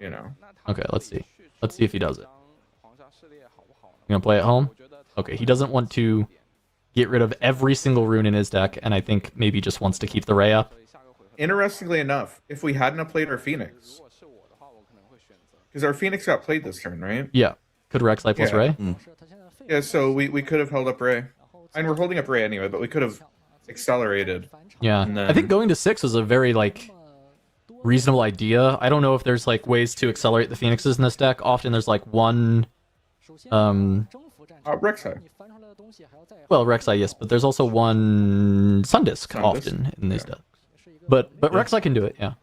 you know. Okay, let's see. Let's see if he does it. You gonna play at home? Okay, he doesn't want to get rid of every single rune in his deck, and I think maybe just wants to keep the Ray up. Interestingly enough, if we hadn't have played our Phoenix, because our Phoenix got played this turn, right? Yeah. Could Rek'Sai plus Ray? Yeah, so we could have held up Ray. And we're holding up Ray anyway, but we could have accelerated. Yeah. Then... I think going to 6 was a very, like, reasonable idea. I don't know if there's, like, ways to accelerate the Phoenixes in this deck. Often there's, like, one... Rek'Sai. Well, Rek'Sai, yes, but there's also one Sundisk often in these decks. But Rek'Sai can do it, yeah.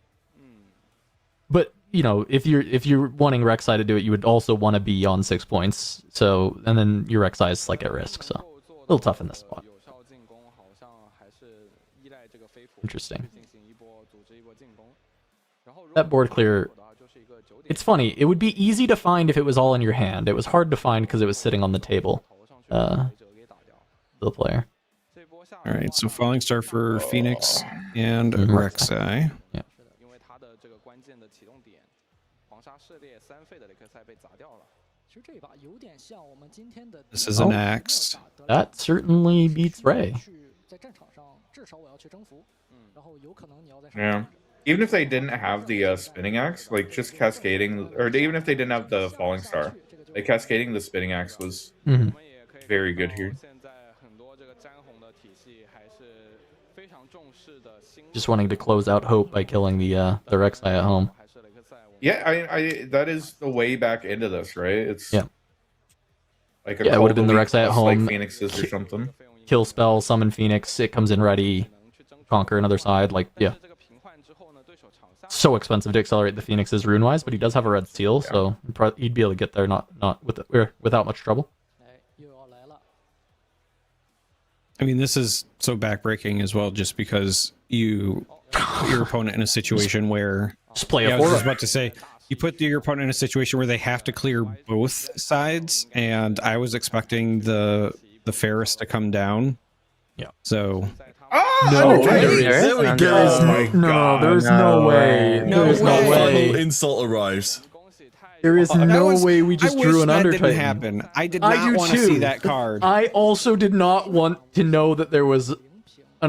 But you know, if you're wanting Rek'Sai to do it, you would also want to be on 6 points. So and then your Rek'Sai is like at risk, so a little tough in this spot. Interesting. That board clear. It's funny. It would be easy to find if it was all in your hand. It was hard to find because it was sitting on the table. The player. All right, so Falling Star for Phoenix and Rek'Sai. Yeah. This is an axe. That certainly beats Ray. Yeah. Even if they didn't have the spinning axe, like just cascading, or even if they didn't have the Falling Star, like cascading the spinning axe was very good here. Just wanting to close out hope by killing the Rek'Sai at home. Yeah, I that is the way back into this, right? It's like it would have been the Rek'Sai at home, like Phoenixes or something. Kill spell, summon Phoenix, it comes in ready, conquer another side. Like so expensive to accelerate the Phoenixes rune wise, but he does have a red seal, so he'd be able to get there without much trouble. I mean, this is so backbreaking as well, just because you put your opponent in a situation where... Just play a I was about to say, you put your opponent in a situation where they have to clear both sides, and I was expecting the Ferris to come down. Yeah. So... No, there we go. No, there's no way. There's no way. Insult arrives. There is no way we just drew an Undertitan. Didn't happen. I did not want to see that card. I also did not want to know that there was an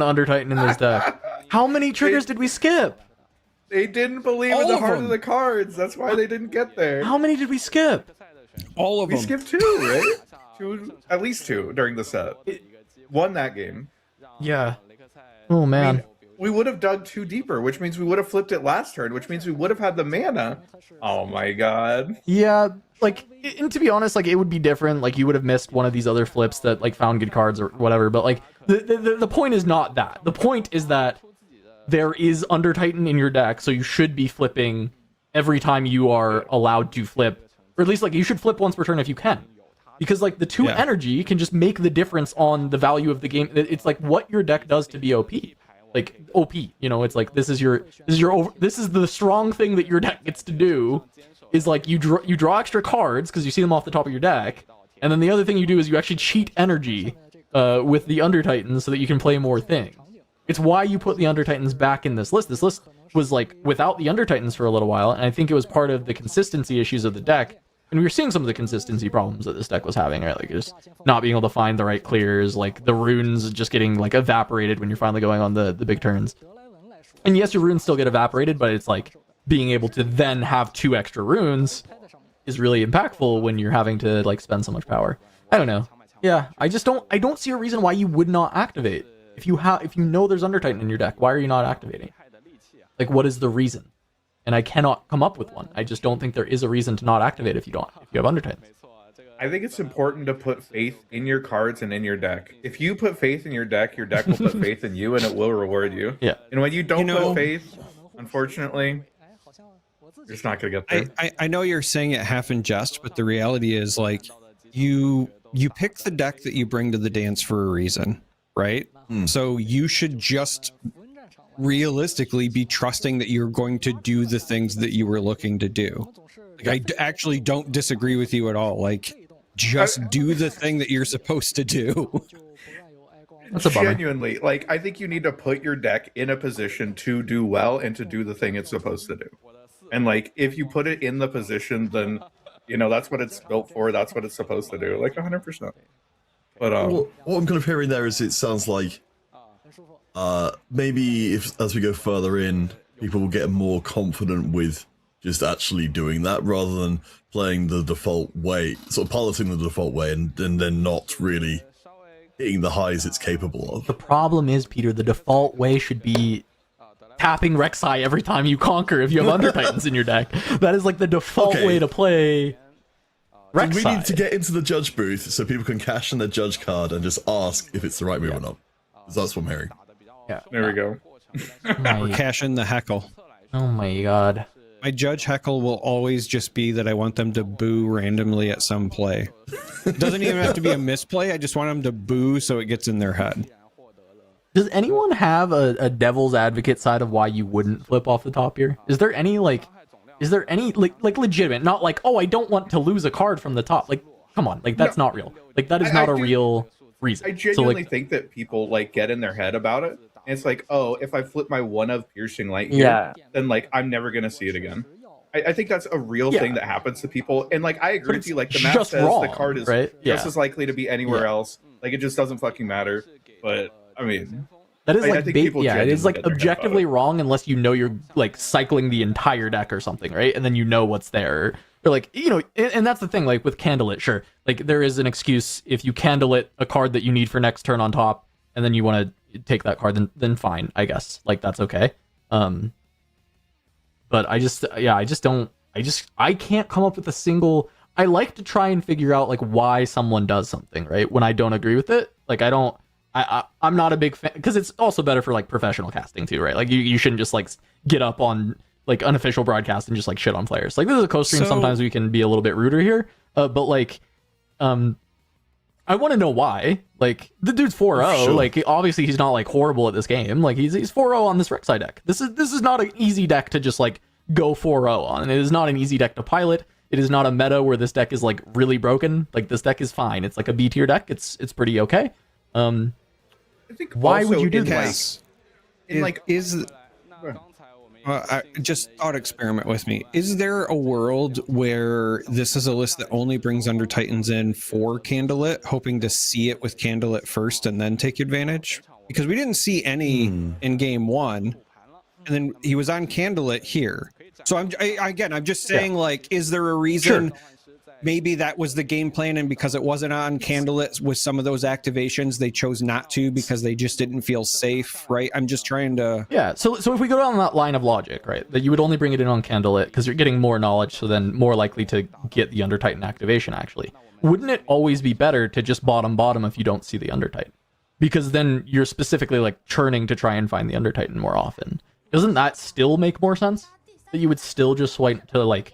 Undertitan in this deck. How many triggers did we skip? They didn't believe in the heart of the cards. That's why they didn't get there. How many did we skip? All of them. We skipped 2, right? 2, at least 2 during the set. Won that game. Yeah. Oh man. I mean, we would have dug 2 deeper, which means we would have flipped it last turn, which means we would have had the mana. Oh my god. Yeah, like, and to be honest, like, it would be different. Like, you would have missed one of these other flips that, like, found good cards or whatever. But, like, the point is not that. The point is that there is Under Titan in your deck, so you should be flipping every time you are allowed to flip. Or at least, like, you should flip once per turn if you can. Because, like, the 2 energy can just make the difference on the value of the game. It's, like, what your deck does to be OP. Like, OP, you know, it's like, this is the strong thing that your deck gets to do, is, like, you draw extra cards, because you see them off the top of your deck, and then the other thing you do is you actually cheat energy with the Under Titans so that you can play more things. It's why you put the Under Titans back in this list. This list was, like, without the Under Titans for a little while, and I think it was part of the consistency issues of the deck. And we were seeing some of the consistency problems that this deck was having, right? Like, just not being able to find the right clears, like the runes just getting, like, evaporated when you're finally going on the big turns. And yes, your runes still get evaporated, but it's like being able to then have 2 extra runes is really impactful when you're having to, like, spend so much power. I don't know. Yeah, I don't see a reason why you would not activate. If you know there's Under Titan in your deck, why are you not activating? Like, what is the reason? And I cannot come up with one. I just don't think there is a reason to not activate if you have Under Titans. I think it's important to put faith in your cards and in your deck. If you put faith in your deck will put faith in you, and it will reward you. Yeah. And when you don't put faith, unfortunately, you're just not gonna get there. I know you're saying it half in jest, but the reality is, like, you pick the deck that you bring to the dance for a reason, right? So you should just realistically be trusting that you're going to do the things that you were looking to do. Like, I actually don't disagree with you at all. Like, just do the thing that you're supposed to do. That's a bummer. Genuinely, like, I think you need to put your deck in a position to do well and to do the thing it's supposed to do. And, like, if you put it in the position, then, you know, that's what it's built for. That's what it's supposed to do. Like, 100%. But what I'm kind of hearing there is, it sounds like maybe as we go further in, people will get more confident with just actually doing that rather than playing the default way, sort of piloting the default way, and then not really hitting the highs it's capable of. The problem is, Peter, the default way should be tapping Rek'Sai every time you conquer if you have Under Titans in your deck. That is, like, the default way to play Rek'Sai. So we need to get into the judge booth so people can cash in their judge card and just ask if it's the right move or not. That's what I'm hearing. Yeah. There we go. Or cash in the heckle. Oh my god. My judge heckle will always just be that I want them to boo randomly at some play. It doesn't even have to be a misplay. I just want them to boo so it gets in their head. Does anyone have a devil's advocate side of why you wouldn't flip off the top here? Is there any legitimate, not like, oh, I don't want to lose a card from the top. Like, come on, like, that's not real. Like, that is not a real reason. I genuinely think that people, like, get in their head about it. And it's like, oh, if I flip my 1 of Piercing Light here, then, like, I'm never going to see it again. I think that's a real thing that happens to people. And, like, I agree with you. Like, the map says the card is just as likely to be anywhere else. Like, it just doesn't fucking matter. But, I mean... That is, like, it is, like, objectively wrong unless you know you're, like, cycling the entire deck or something, right? And then you know what's there. Or, like, you know, and that's the thing, like, with Candlelit, sure. Like, there is an excuse if you Candlelit a card that you need for next turn on top, and then you want to take that card, then fine, I guess. Like, that's okay. But I can't come up with a single... I like to try and figure out, like, why someone does something, right? When I don't agree with it. Like, I'm not a big fan, because it's also better for, like, professional casting too, right? Like, you shouldn't just, like, get up on, like, unofficial broadcast and just, like, shit on players. Like, this is a co-stream, sometimes we can be a little bit ruder here, but, like, I want to know why. Like, the dude's 4-0. Sure. Like, obviously he's not, like, horrible at this game. Like, he's 4-0 on this Rek'Sai deck. This is not an easy deck to just, like, go 4-0 on. It is not an easy deck to pilot. It is not a meta where this deck is, like, really broken. Like, this deck is fine. It's like a B tier deck. It's pretty okay. I think why would you do this? Just thought experiment with me. Is there a world where this is a list that only brings Under Titans in for Candlelit, hoping to see it with Candlelit first and then take advantage? because we didn't see any in game 1, and then he was on Candlelit here. So I'm just saying, like, is there a reason? Sure. Maybe that was the game plan, and because it wasn't on Candlelit with some of those activations, they chose not to because they just didn't feel safe, right? I'm just trying to... Yeah, so if we go down that line of logic, right, that you would only bring it in on Candlelit because you're getting more knowledge, so then more likely to get the Under Titan activation, actually. Wouldn't it always be better to just bottom if you don't see the Under Titan? Because then you're specifically, like, churning to try and find the Under Titan more often. Doesn't that still make more sense? That you would still just swipe to, like...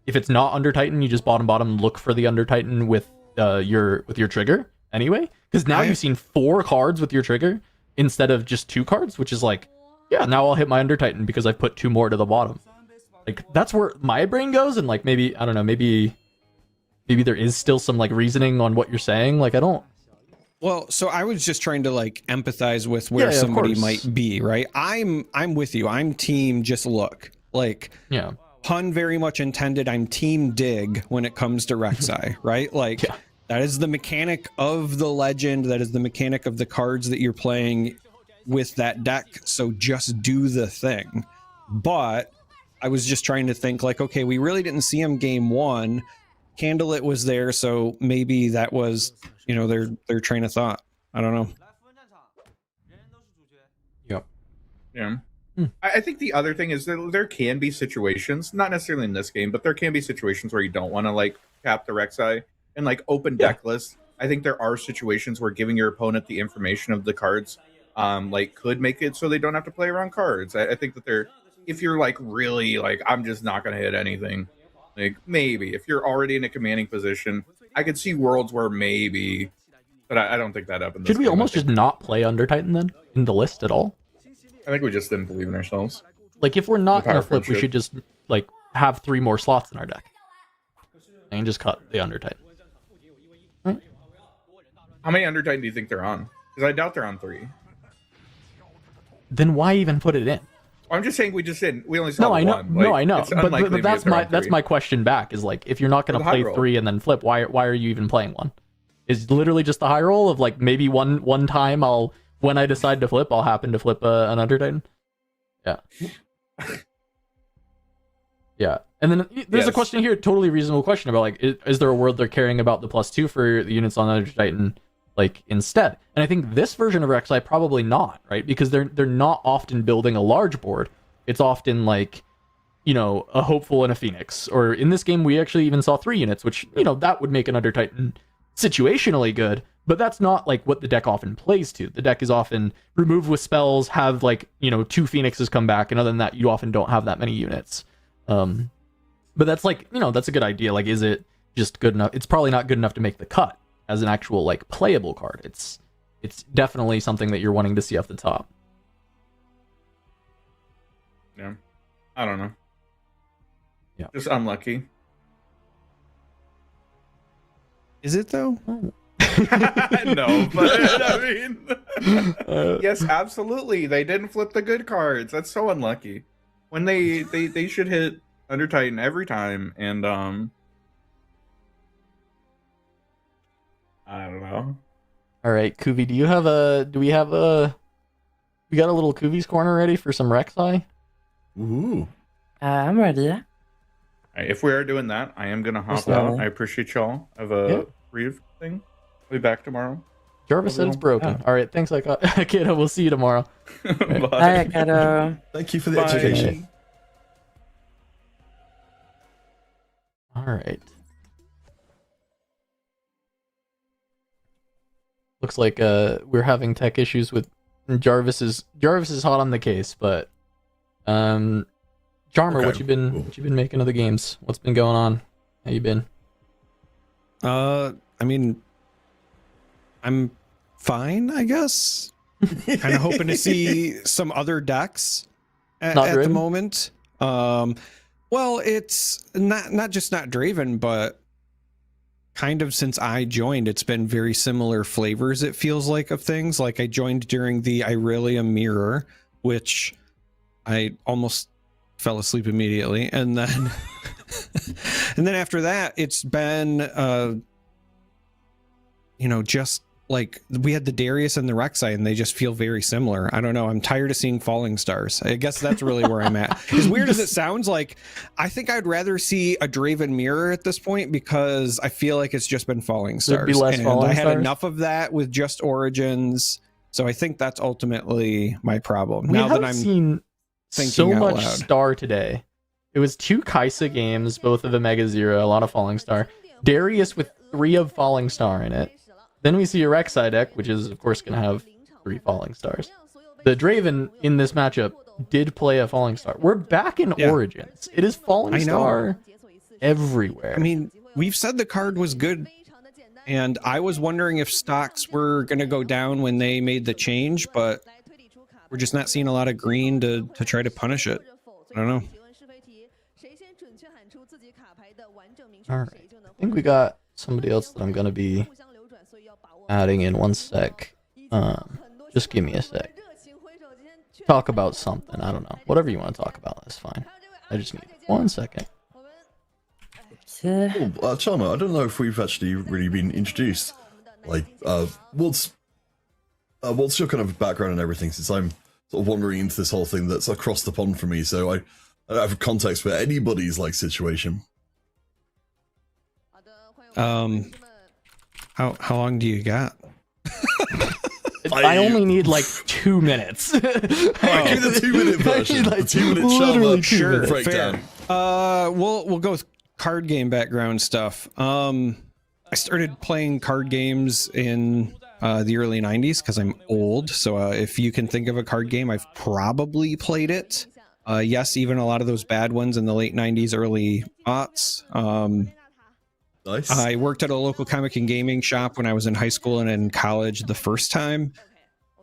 If it's not Under Titan, you just bottom look for the Under Titan with your trigger anyway. Because now you've seen 4 cards with your trigger instead of just 2 cards, which is like, yeah, now I'll hit my Under Titan because I've put 2 more to the bottom. Like, that's where my brain goes, and like maybe, I don't know, maybe there is still some like reasoning on what you're saying. Like, I don't... Well, so I was just trying to like empathize with where somebody might be, right? I'm with you. I'm team just look. Like, yeah. Pun very much intended. I'm team dig when it comes to Rek'Sai, right? Like, that is the mechanic of the legend. That is the mechanic of the cards that you're playing with that deck. So just do the thing. But I was just trying to think like, okay, we really didn't see him game 1. Candlelit was there, so maybe that was, you know, their train of thought. I don't know. Yep. Yeah. I think the other thing is that there can be situations, not necessarily in this game, but there can be situations where you don't want to like cap the Rek'Sai and like open deck lists. I think there are situations where giving your opponent the information of the cards like could make it so they don't have to play around cards. I think that if you're like really like, I'm just not going to hit anything, like maybe if you're already in a commanding position, I could see worlds where maybe, but I don't think that up in this Should we almost just not play Under Titan then in the list at all? I think we just didn't believe in ourselves. Like, if we're not going to flip, we should just, like, have 3 more slots in our deck. And just cut the Under Titan. Right? How many Under Titan do you think they're on? Because I doubt they're on 3. Then why even put it in? I'm just saying we just didn't. We only saw I know. one. Like, no, I know. But that's my question back is, like, if you're not going to play 3 and then flip, why are you even playing 1? Is literally just the high roll of, like, maybe one time when I decide to flip, I'll happen to flip an Under Titan. Yeah. Yeah. And then there's a question here, totally reasonable question about, like, is there a world they're caring about the +2 for the units on Under Titan, like, instead? And I think this version of Rek'Sai probably not, right? Because they're not often building a large board. It's often, like, you know, a Hopeful and a Phoenix. Or in this game, we actually even saw 3 units, which, you know, that would make an Under Titan situationally good. But that's not, like, what the deck often plays to. The deck is often remove with spells, have, like, you know, 2 Phoenixes come back, and other than that, you often don't have that many units. But that's, like, you know, that's a good idea. Like, is it just good enough? It's probably not good enough to make the cut as an actual, like, playable card. It's definitely something that you're wanting to see off the top. Yeah. I don't know. Yeah. Just unlucky. Is it, though? No, but I mean, yes, absolutely. They didn't flip the good cards. That's so unlucky. When they should hit Under Titan every time, and I don't know. All right, Kuvi, we got a little Kuvi's corner ready for some Rek'Sai? Ooh. I'm ready. All right, if we are doing that, I am gonna hop out. I appreciate y'all. I have a brief thing. I'll be back tomorrow. Jarvis said it's broken. All right, thanks, Kiddo. We'll see you tomorrow. Bye. Bye, Kiddo. Thank you for the education. All right. Looks like we're having tech issues with Jarvis is hot on the case, but Jarmer, what you been making of the games? What's been going on? How you been? I mean, I'm fine, I guess. Kind of hoping to see some other decks at the moment. Well, it's not just not Draven, but kind of since I joined, it's been very similar flavors, it feels like, of things. Like, I joined during the Irelia Mirror, which I almost fell asleep immediately, and then and then after that, it's been just like we had the Darius and the Rek'Sai, and they just feel very similar. I don't know. I'm tired of seeing falling stars. I guess that's really where I'm at. As weird as it sounds, like I think I'd rather see a Draven mirror at this point because I feel like it's just been falling stars. There'd be less falling I had stars? enough of that with just Origins. So I think that's ultimately my problem. We now have that I'm seen thinking so out much loud. star today. It was 2 Kaisa games, both of the Mega Zero, a lot of falling star. Darius with 3 of falling star in it. Then we see a Rek'Sai deck, which is of course going to have 3 falling stars. The Draven in this matchup did play a falling star. We're back in Origins. It is falling star everywhere. I mean, we've said the card was good, and I was wondering if stocks were going to go down when they made the change, but we're just not seeing a lot of green to try to punish it. I don't know. All right. I think we got somebody else that I'm going to be adding in one sec. Just give me a sec. Talk about something. I don't know. Whatever you want to talk about, that's fine. I just need 1 second. Chama, I don't know if we've actually really been introduced. Like, what's your kind of background and everything? Since I'm sort of wandering into this whole thing that's across the pond for me, so I don't have context for anybody's like situation. How long do you got? I only need like 2 minutes. Give me the 2-minute version. Like, the 2-minute Chama Sure, breakdown. We'll go with card game background stuff. I started playing card games in the early 90s because I'm old. So if you can think of a card game, I've probably played it. Yes, even a lot of those bad ones in the late 90s, early aughts. Nice. I worked at a local comic and gaming shop when I was in high school and in college the first time.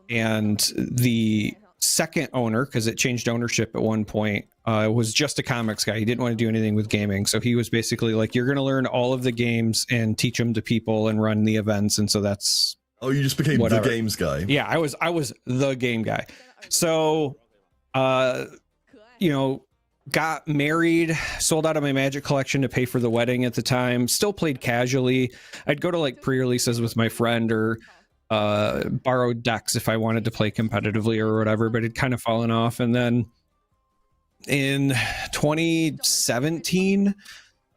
And the second owner, because it changed ownership at one point, was just a comics guy. He didn't want to do anything with gaming. So he was basically like, you're going to learn all of the games and teach them to people and run the events. And so that's... Oh, you just became the games guy. Yeah, I was the game guy. So, got married, sold out of my Magic collection to pay for the wedding at the time, still played casually. I'd go to like pre-releases with my friend or borrowed decks if I wanted to play competitively or whatever, but it'd kind of fallen off. And then in 2017,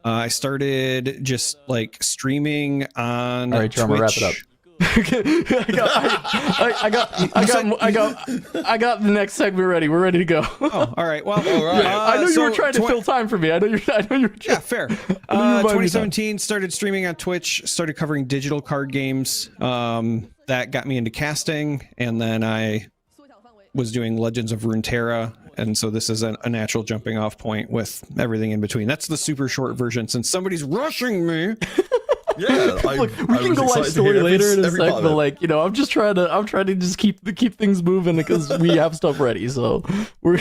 I started just like streaming on All right, Drummer, wrap it up. I got the next segment ready. We're ready to go. Oh, all right. Well, I know you were trying to fill time for me. I know you were. Yeah, fair. 2017 started streaming on Twitch. Started covering digital card games. That got me into casting, and then I was doing Legends of Runeterra, and so this is a natural jumping off point with everything in between. That's the super short version. Since somebody's rushing me. Yeah, look, we can go live story later in a sec, but like, I'm just trying to just keep things moving because we have stuff ready. So we're.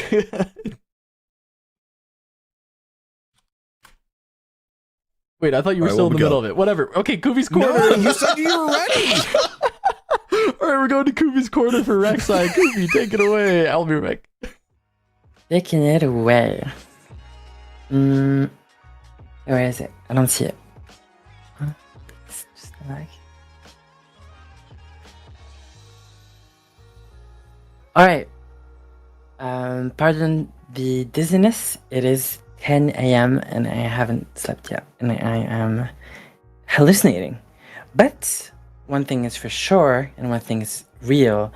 Wait, I thought you were still in the middle of it. Whatever. Okay, Kubi's corner. No, you said you were ready. All right, we're going to Kubi's corner for Rek'Sai. Kubi, take it away. I'll be back. Taking it away. Where is it? I don't see it. All right. Pardon the dizziness. It is 10 a.m. and I haven't slept yet, and I am hallucinating. But one thing is for sure, and one thing is real,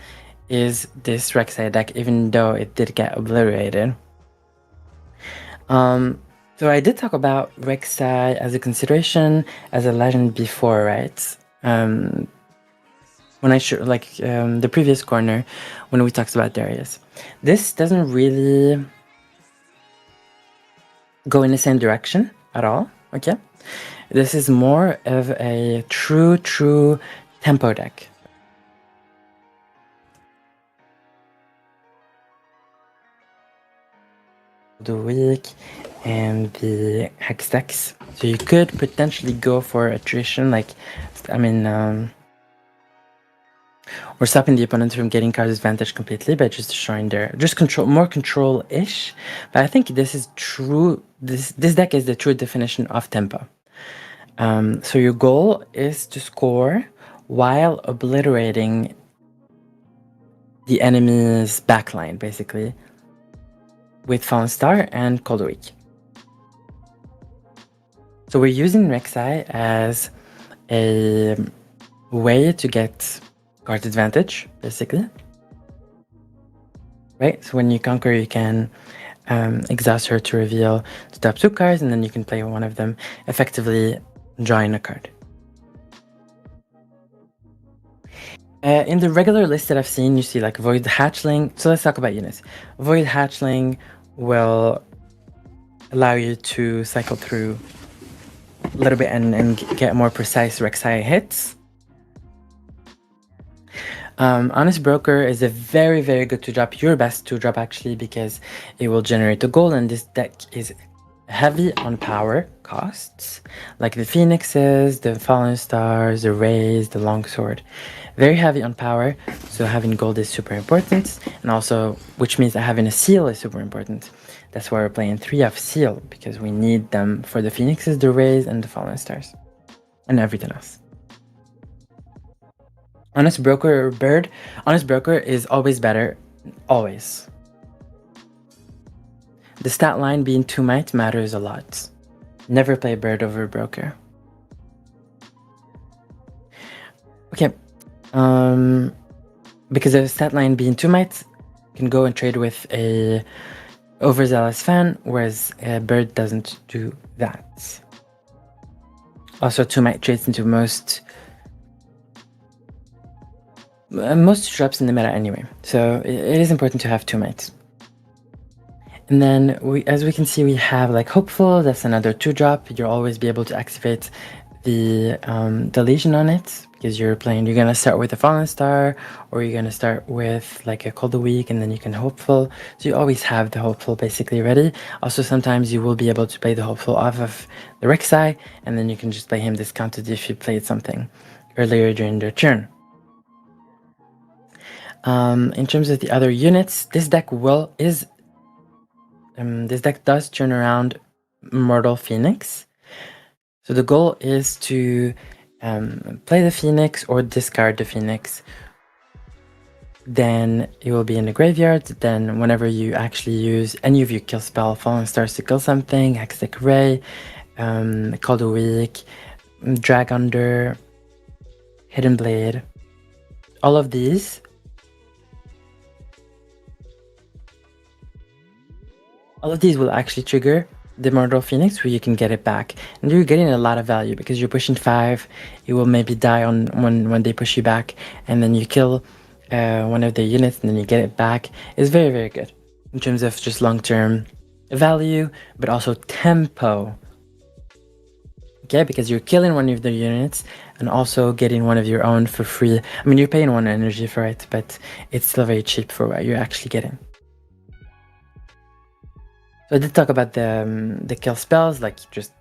is this Rek'Sai deck, even though it did get obliterated. So I did talk about Rek'Sai as a consideration, as a legend before, right? When I showed, the previous corner, when we talked about Darius. This doesn't really go in the same direction at all, okay? This is more of a true tempo deck. The week and the hex decks. So you could potentially go for attrition, or stopping the opponent from getting card advantage completely by just destroying their more control-ish. But I think this is true. This deck is the true definition of tempo. So your goal is to score while obliterating the enemy's backline, basically, with Fallen Star and Cold Week. So we're using Rek'Sai as a way to get card advantage, basically. Right? So when you conquer, you can exhaust her to reveal the top 2 cards, and then you can play one of them, effectively drawing a card. In the regular list that I've seen, you see like Void Hatchling. So let's talk about units. Void Hatchling will allow you to cycle through a little bit and get more precise Rek'Sai hits. Honest Broker is a very, very good 2-drop, your best 2-drop actually, because it will generate a gold, and this deck is heavy on power costs, like the Phoenixes, the Fallen Stars, the Rays, the Longsword. Very heavy on power, so having gold is super important, and also, which means that having a seal is super important. That's why we're playing 3 of seal, because we need them for the Phoenixes, the Rays, and the Fallen Stars, and everything else. Honest Broker or Bird? Honest Broker is always better, always. The stat line being 2 might matters a lot. Never play Bird over Broker. Okay, because the stat line being 2 might, you can go and trade with a overzealous fan, whereas Bird doesn't do that. Also, 2 might trades into most drops in the meta anyway, so it is important to have 2 might. And then, as we can see, we have like Hopeful, that's another 2-drop. You'll always be able to activate the Legion on it, because you're gonna start with a Fallen Star, or you're gonna start with like a Cold Week, and then you can Hopeful. So you always have the Hopeful basically ready. Also, sometimes you will be able to play the Hopeful off of the Rek'Sai, and then you can just play him discounted if you played something earlier during their turn. In terms of the other units, this deck does turn around Mortal Phoenix. So the goal is to play the Phoenix or discard the Phoenix. Then it will be in the graveyard. Then whenever you actually use any of your kill spell, Fallen Stars to kill something, Hextech Ray, Cold Week, Drag Under, Hidden Blade, all of these will actually trigger the Mortal Phoenix, where you can get it back, and you're getting a lot of value because you're pushing 5. You will maybe die on when they push you back, and then you kill one of the units, and then you get it back. It's very, very good in terms of just long-term value, but also tempo. Okay, because you're killing one of the units and also getting one of your own for free. I mean, you're paying 1 energy for it, but it's still very cheap for what you're actually getting. So I did talk about the kill spells, like just,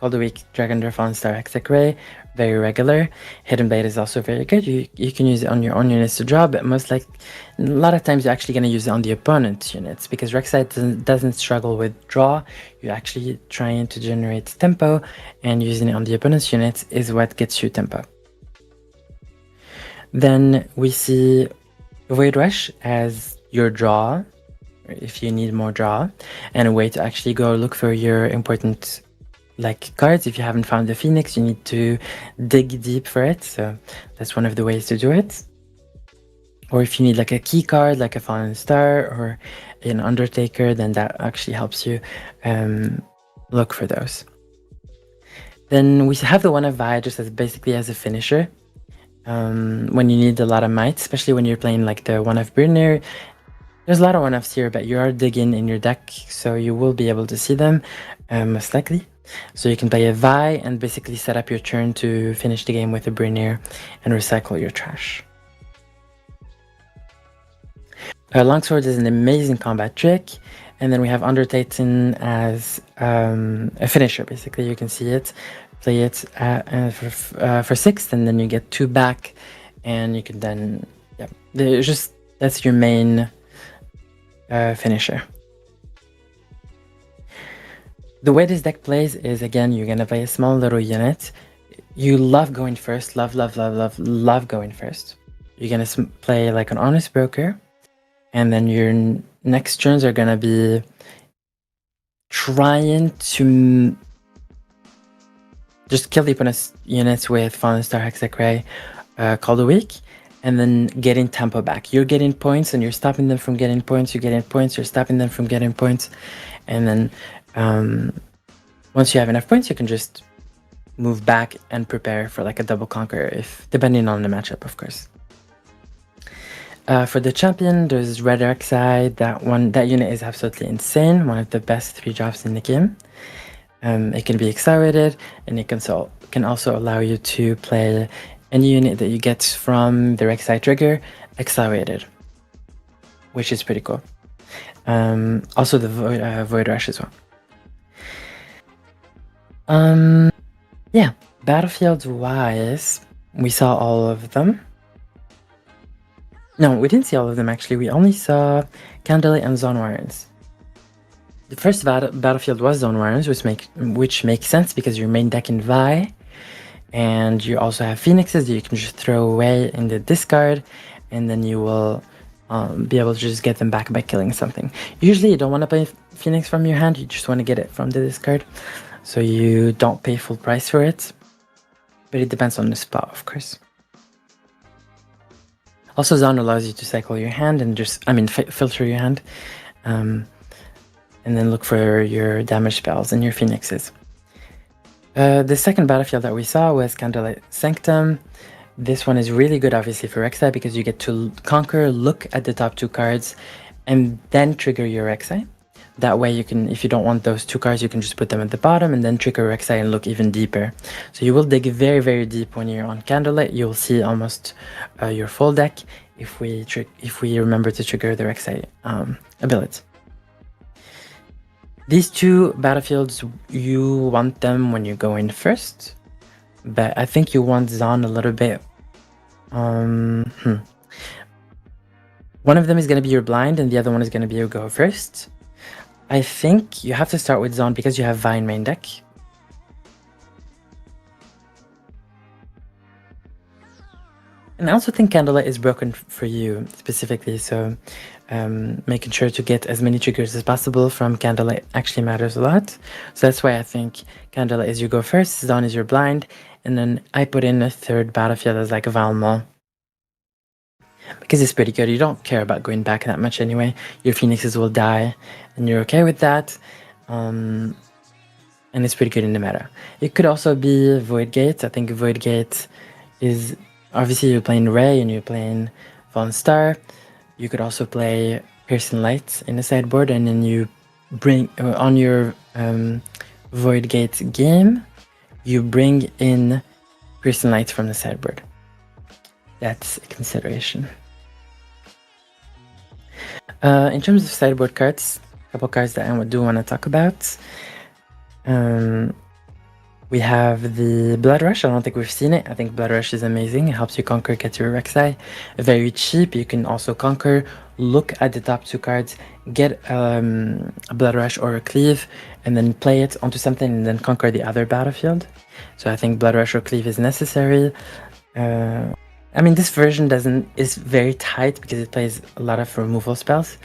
Cold Week, Dragon, Fallen Star, Hextech Ray, very regular. Hidden Blade is also very good. You can use it on your own units to draw, but a lot of times you're actually going to use it on the opponent's units, because Rek'Sai doesn't struggle with draw. You're actually trying to generate tempo, and using it on the opponent's units is what gets you tempo. Then we see Void Rush as your draw, if you need more draw, and a way to actually go look for your important cards. If you haven't found the Phoenix, you need to dig deep for it, so that's one of the ways to do it. Or if you need a key card, like a Fallen Star or an Undertaker, then that actually helps you look for those. Then we have the One of Vi just as basically as a finisher, when you need a lot of might, especially when you're playing the One of Brynir. There's a lot of one-offs here, but you are digging in your deck, so you will be able to see them, most likely. So you can play a Vi and basically set up your turn to finish the game with a Brynir and recycle your trash. Longsword is an amazing combat trick, and then we have Undertitan as a finisher. Basically, you can see it, play it for 6, and then you get 2 back, and you can then, that's your main finisher. The way this deck plays is, again, you're gonna play a small little unit. You love going first. Love going first. You're gonna play like an honest broker, and then your next turns are gonna be trying to just kill the opponent's units with Fallen Star, Hexacray, Call the Weak, and then getting tempo back. You're getting points, and you're stopping them from getting points. You're getting points. You're stopping them from getting points, and then once you have enough points, you can just move back and prepare for like a double conquer, if depending on the matchup, of course. For the champion, there's Red Rek'Sai. That unit is absolutely insane. One of the best 3-drops in the game. It can be accelerated, and it can also allow you to play any unit that you get from the Rek'Sai trigger accelerated, which is pretty cool. Also the Void Rush as well. Yeah, battlefield-wise, we saw all of them. No, we didn't see all of them actually. We only saw Candlelit and Zone Warrens. The first battlefield was Zone Warrens, which makes sense because your main deck in Vi, and you also have Phoenixes that you can just throw away in the discard, and then you will be able to just get them back by killing something. Usually you don't want to play Phoenix from your hand, you just want to get it from the discard, so you don't pay full price for it, but it depends on the spot, of course. Also, Zone allows you to cycle your hand and filter your hand, and then look for your damage spells and your Phoenixes. The second battlefield that we saw was Candlelit Sanctum. This one is really good, obviously, for Rek'Sai because you get to conquer, look at the top 2 cards, and then trigger your Rek'Sai. That way you can, if you don't want those 2 cards, you can just put them at the bottom and then trigger Rek'Sai and look even deeper. So you will dig very, very deep when you're on Candlelit. You'll see almost your full deck if we remember to trigger the Rek'Sai ability. These 2 battlefields, you want them when you go in first, but I think you want Zon a little bit. One of them is going to be your blind and the other one is going to be your go first. I think you have to start with Zone because you have Vi in main deck. And I also think Candlelit is broken for you specifically, so making sure to get as many triggers as possible from Candlelit actually matters a lot. So that's why I think Candlelit is your go first, Zone is your blind, and then I put in a third battlefield as like a Valmont. Because it's pretty good, you don't care about going back that much anyway. Your Phoenixes will die, and you're okay with that. And it's pretty good in the meta. It could also be Void Gate. I think Void Gate is... Obviously, you're playing Ray and you're playing Fallen Star. You could also play Piercing Light in the sideboard, and then you bring on your Void Gate game, you bring in Piercing Light from the sideboard. That's a consideration. In terms of sideboard cards, a couple cards that I do want to talk about. We have the Blood Rush. I don't think we've seen it. I think Blood Rush is amazing. It helps you conquer, get your Rek'Sai. Very cheap. You can also conquer, look at the top 2 cards, get a Blood Rush or a Cleave, and then play it onto something and then conquer the other battlefield. So I think Blood Rush or Cleave is necessary. I mean, this version is very tight because it plays a lot of removal spells,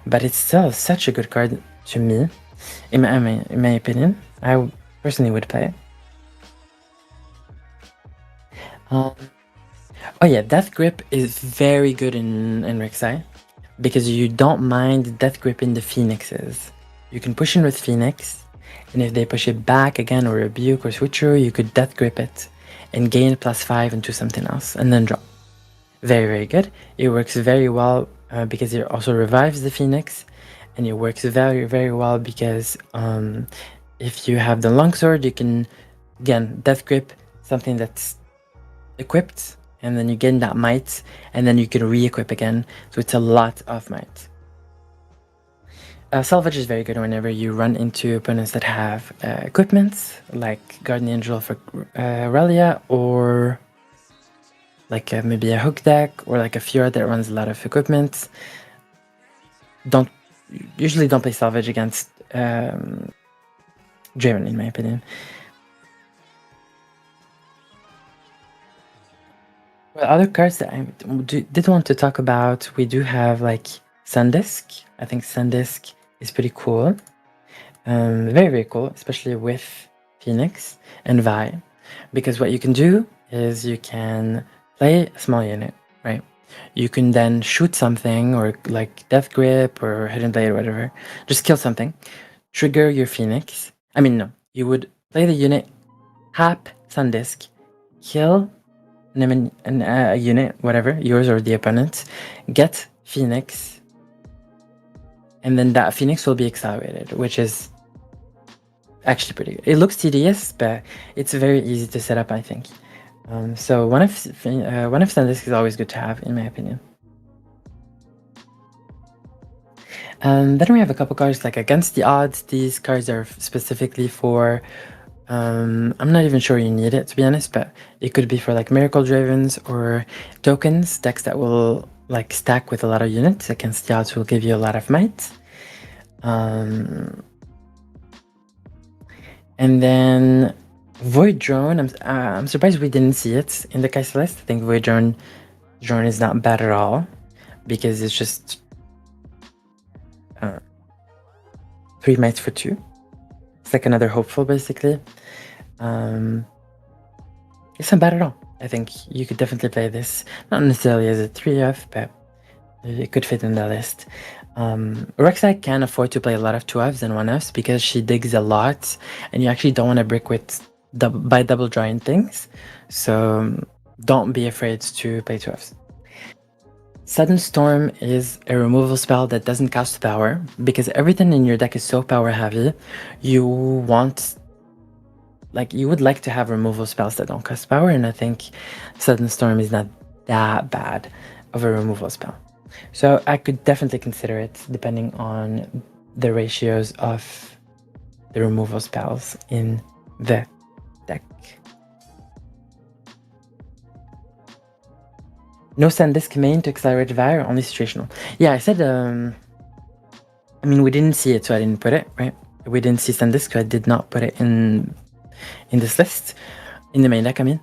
but it's still such a good card to me. In my opinion, I personally would play it. Oh yeah, Death Grip is very good in Rek'Sai because you don't mind Death Gripping the Phoenixes. You can push in with Phoenix, and if they push it back again or Rebuke or Switcheroo, you could Death Grip it and gain +5 into something else and then drop. Very, very good. It works very well because it also revives the Phoenix, and it works very, very well because if you have the Longsword, you can, again, Death Grip something that's equipped, and then you gain that might, and then you can re-equip again, so it's a lot of might. Salvage is very good whenever you run into opponents that have equipment, like Guardian Angel for Relia, or like maybe a Hook deck, or like a Fjord that runs a lot of equipment. Usually don't play Salvage against Draven, in my opinion. Well, other cards that I did want to talk about, we do have like Sandisk. I think Sandisk is pretty cool. Very, very cool, especially with Phoenix and Vi. Because what you can do is you can play a small unit, right? You can then shoot something or like Death Grip or Hidden Blade or whatever. Just kill something. Trigger your Phoenix. I mean, no. You would play the unit, tap Sandisk, kill a unit, whatever, yours or the opponent's, get Phoenix, and then that Phoenix will be accelerated, which is actually pretty good. It looks tedious, but it's very easy to set up, I think. So one of Sandisk is always good to have, in my opinion. And then we have a couple cards like Against the Odds. These cards are specifically for I'm not even sure you need it, to be honest, but it could be for like Miracle Dravens or tokens, decks that will like stack with a lot of units. Against the Odds will give you a lot of might. And then Void Drone, I'm surprised we didn't see it in the Kai'Sa list. I think Void Drone is not bad at all, because it's just 3 mites for 2. It's like another Hopeful, basically. It's not bad at all. I think you could definitely play this, not necessarily as a 3F, but it could fit in the list. Rek'Sai can afford to play a lot of 2Fs and 1Fs because she digs a lot, and you actually don't want to brick with by double drawing things. So don't be afraid to play 2Fs. Sudden Storm is a removal spell that doesn't cost power, because everything in your deck is so power heavy. You would like to have removal spells that don't cost power, and I think Sudden Storm is not that bad of a removal spell. So I could definitely consider it, depending on the ratios of the removal spells in the deck. No Sandisk main to accelerate Vi, or only situational? Yeah, I said, I mean, we didn't see it, so I didn't put it, right? We didn't see Sandisk, so I did not put it in this list, in the main deck, I mean.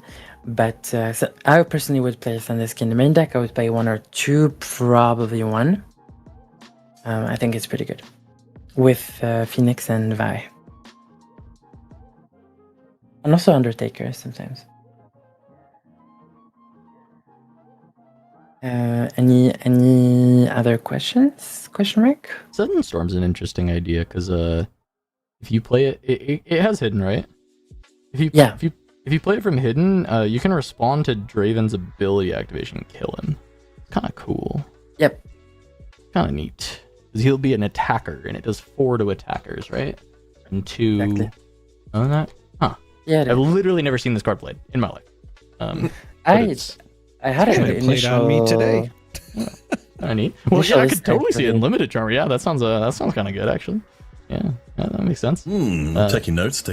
But so I personally would play Sandisk in the main deck. I would play 1 or 2, probably 1. I think it's pretty good with Phoenix and Vi. And also Undertaker sometimes. Any other questions? Question mark? Sudden Storm's an interesting idea, because if you play it has hidden, right? If you play it from hidden, you can respond to Draven's ability activation and kill him. It's kind of cool. Yep. Kind of neat. Because he'll be an attacker, and it does 4 to attackers, right? And 2... Exactly. Oh, that? Huh. Yeah. I've literally never seen this card played in my life. I had it played on me today. Kind of neat. Well, yeah, I could totally see it in limited charm. Yeah, that sounds kind of good, actually. Yeah, that makes sense. Taking notes.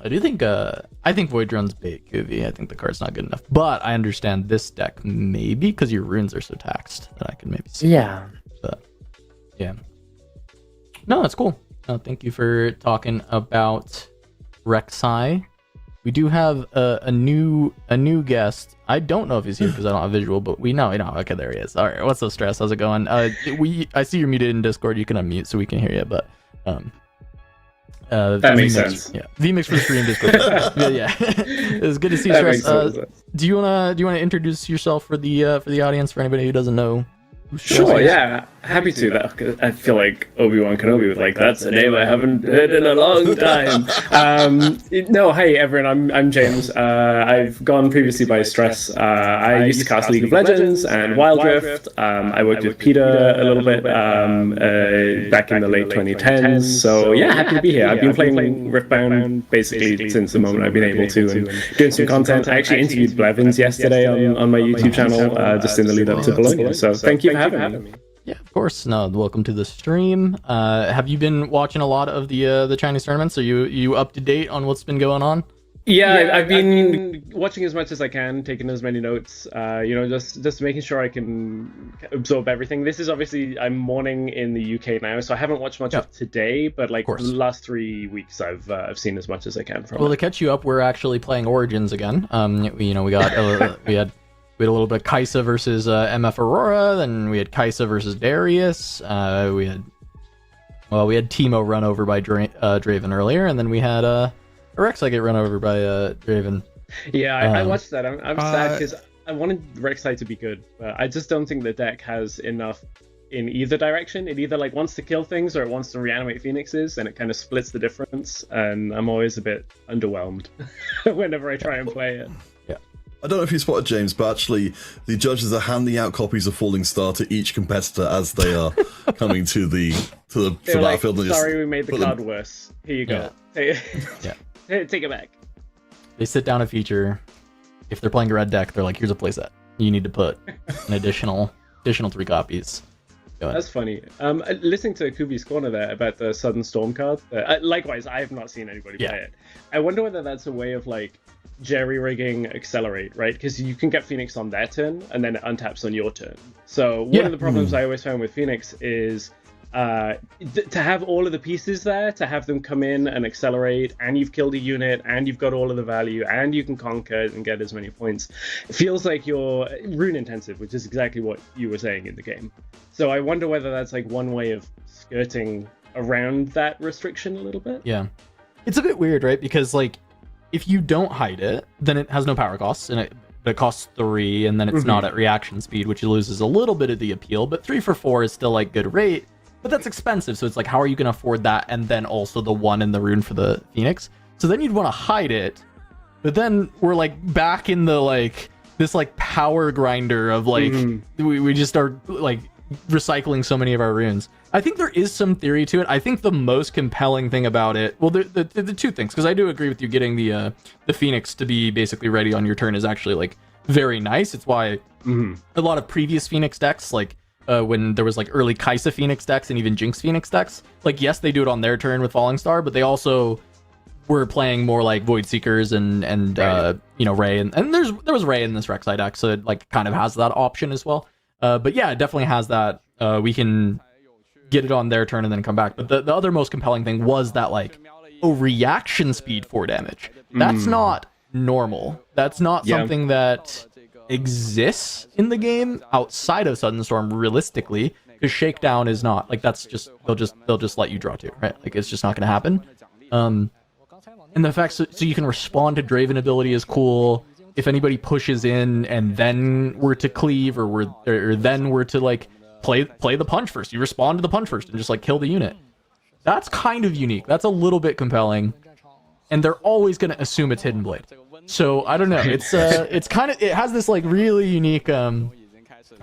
I do think I think Void Drone's big goofy. I think the card's not good enough, but I understand this deck maybe because your runes are so taxed that I can maybe see. Yeah. But yeah. No, that's cool. Thank you for talking about Rek'Sai. We do have a new guest. I don't know if he's here because I don't have visual, but we know. Okay, there he is. All right, what's up, Stress? How's it going? I see you're muted in Discord. You can unmute so we can hear you. But that makes sense. Yeah, VMix for the stream Discord. yeah. It was good to see you, Stress. Do you wanna introduce yourself for the audience, for anybody who doesn't know? Sure, yeah, happy to. That I feel like Obi-Wan Kenobi was like, that's a name I haven't heard in a long time. No, hey everyone, I'm James. I've gone previously by Stress. I used to cast League of Legends and Wild Rift. I worked with Peter a little bit back in the late 2010s. So yeah, happy to be here. I've been playing Riftbound basically since the moment I've been able to, and doing some content. I actually interviewed Blevins yesterday on my YouTube channel, just in the lead up to Bologna. So thank you for having me. Yeah, of course. No, welcome to the stream. Have you been watching a lot of the Chinese tournaments? Are you up to date on what's been going on? Yeah, I've been watching as much as I can, taking as many notes. Just making sure I can absorb everything. This is obviously, I'm morning in the UK now, so I haven't watched much of today. But like the last 3 weeks, I've seen as much as I can from. Well, to catch you up, we're actually playing Origins again. We had We had a little bit of Kai'Sa versus MF Aurora, then we had Kai'Sa versus Darius. We had Teemo run over by Draven earlier, and then we had Rek'Sai get run over by Draven. Yeah, I watched that. I'm sad because I wanted Rek'Sai to be good, but I just don't think the deck has enough in either direction. It either like wants to kill things or it wants to reanimate phoenixes, and it kind of splits the difference. And I'm always a bit underwhelmed whenever I try and play it. I don't know if you spotted, James, but actually the judges are handing out copies of Falling Star to each competitor as they are coming to the battlefield. Like, sorry, we made the card worse. Here you go. Take it back. They sit down a feature. If they're playing a red deck, they're like, "Here's a playset. You need to put an additional 3 copies." That's funny. Listening to Kubi's Corner there about the Sudden Storm card. Likewise, I have not seen anybody play it. I wonder whether that's a way of like jerry-rigging Accelerate, right? Because you can get Phoenix on their turn, and then it untaps on your turn. So one of the problems I always found with Phoenix is to have all of the pieces there, to have them come in and accelerate, and you've killed a unit, and you've got all of the value, and you can conquer and get as many points. It feels like you're rune intensive, which is exactly what you were saying in the game. So I wonder whether that's like one way of skirting around that restriction a little bit. Yeah. It's a bit weird, right? Because like, if you don't hide it, then it has no power costs, and it costs 3, and then it's not at reaction speed, which loses a little bit of the appeal, but 3 for 4 is still like good rate, but that's expensive, so it's like, how are you going to afford that, and then also the 1 in the rune for the Phoenix? So then you'd want to hide it, but then we're like back in the like, this like power grinder of like, we just start like recycling so many of our runes. I think there is some theory to it. I think the most compelling thing about it, well, the 2 things, because I do agree with you, getting the Phoenix to be basically ready on your turn is actually like very nice. It's why a lot of previous Phoenix decks, like when there was like early Kai'Sa Phoenix decks and even Jinx Phoenix decks, like yes, they do it on their turn with Falling Star, but they also were playing more like Void Seekers and you know, Ray, and there was Ray in this Rek'Sai deck, so it like kind of has that option as well. But yeah, it definitely has that. We can get it on their turn and then come back. But the other most compelling thing was that like, reaction speed 4 damage. That's not normal. That's not something that exists in the game outside of Sudden Storm realistically, because Shakedown is not like, that's just they'll just let you draw 2, right? Like it's just not going to happen. And the fact so you can respond to Draven ability is cool. If anybody pushes in and then were to cleave or then were to like play the punch first, you respond to the punch first and just like kill the unit. That's kind of unique. That's a little bit compelling, and they're always going to assume it's Hidden Blade. So I don't know. It's kind of, it has this like really unique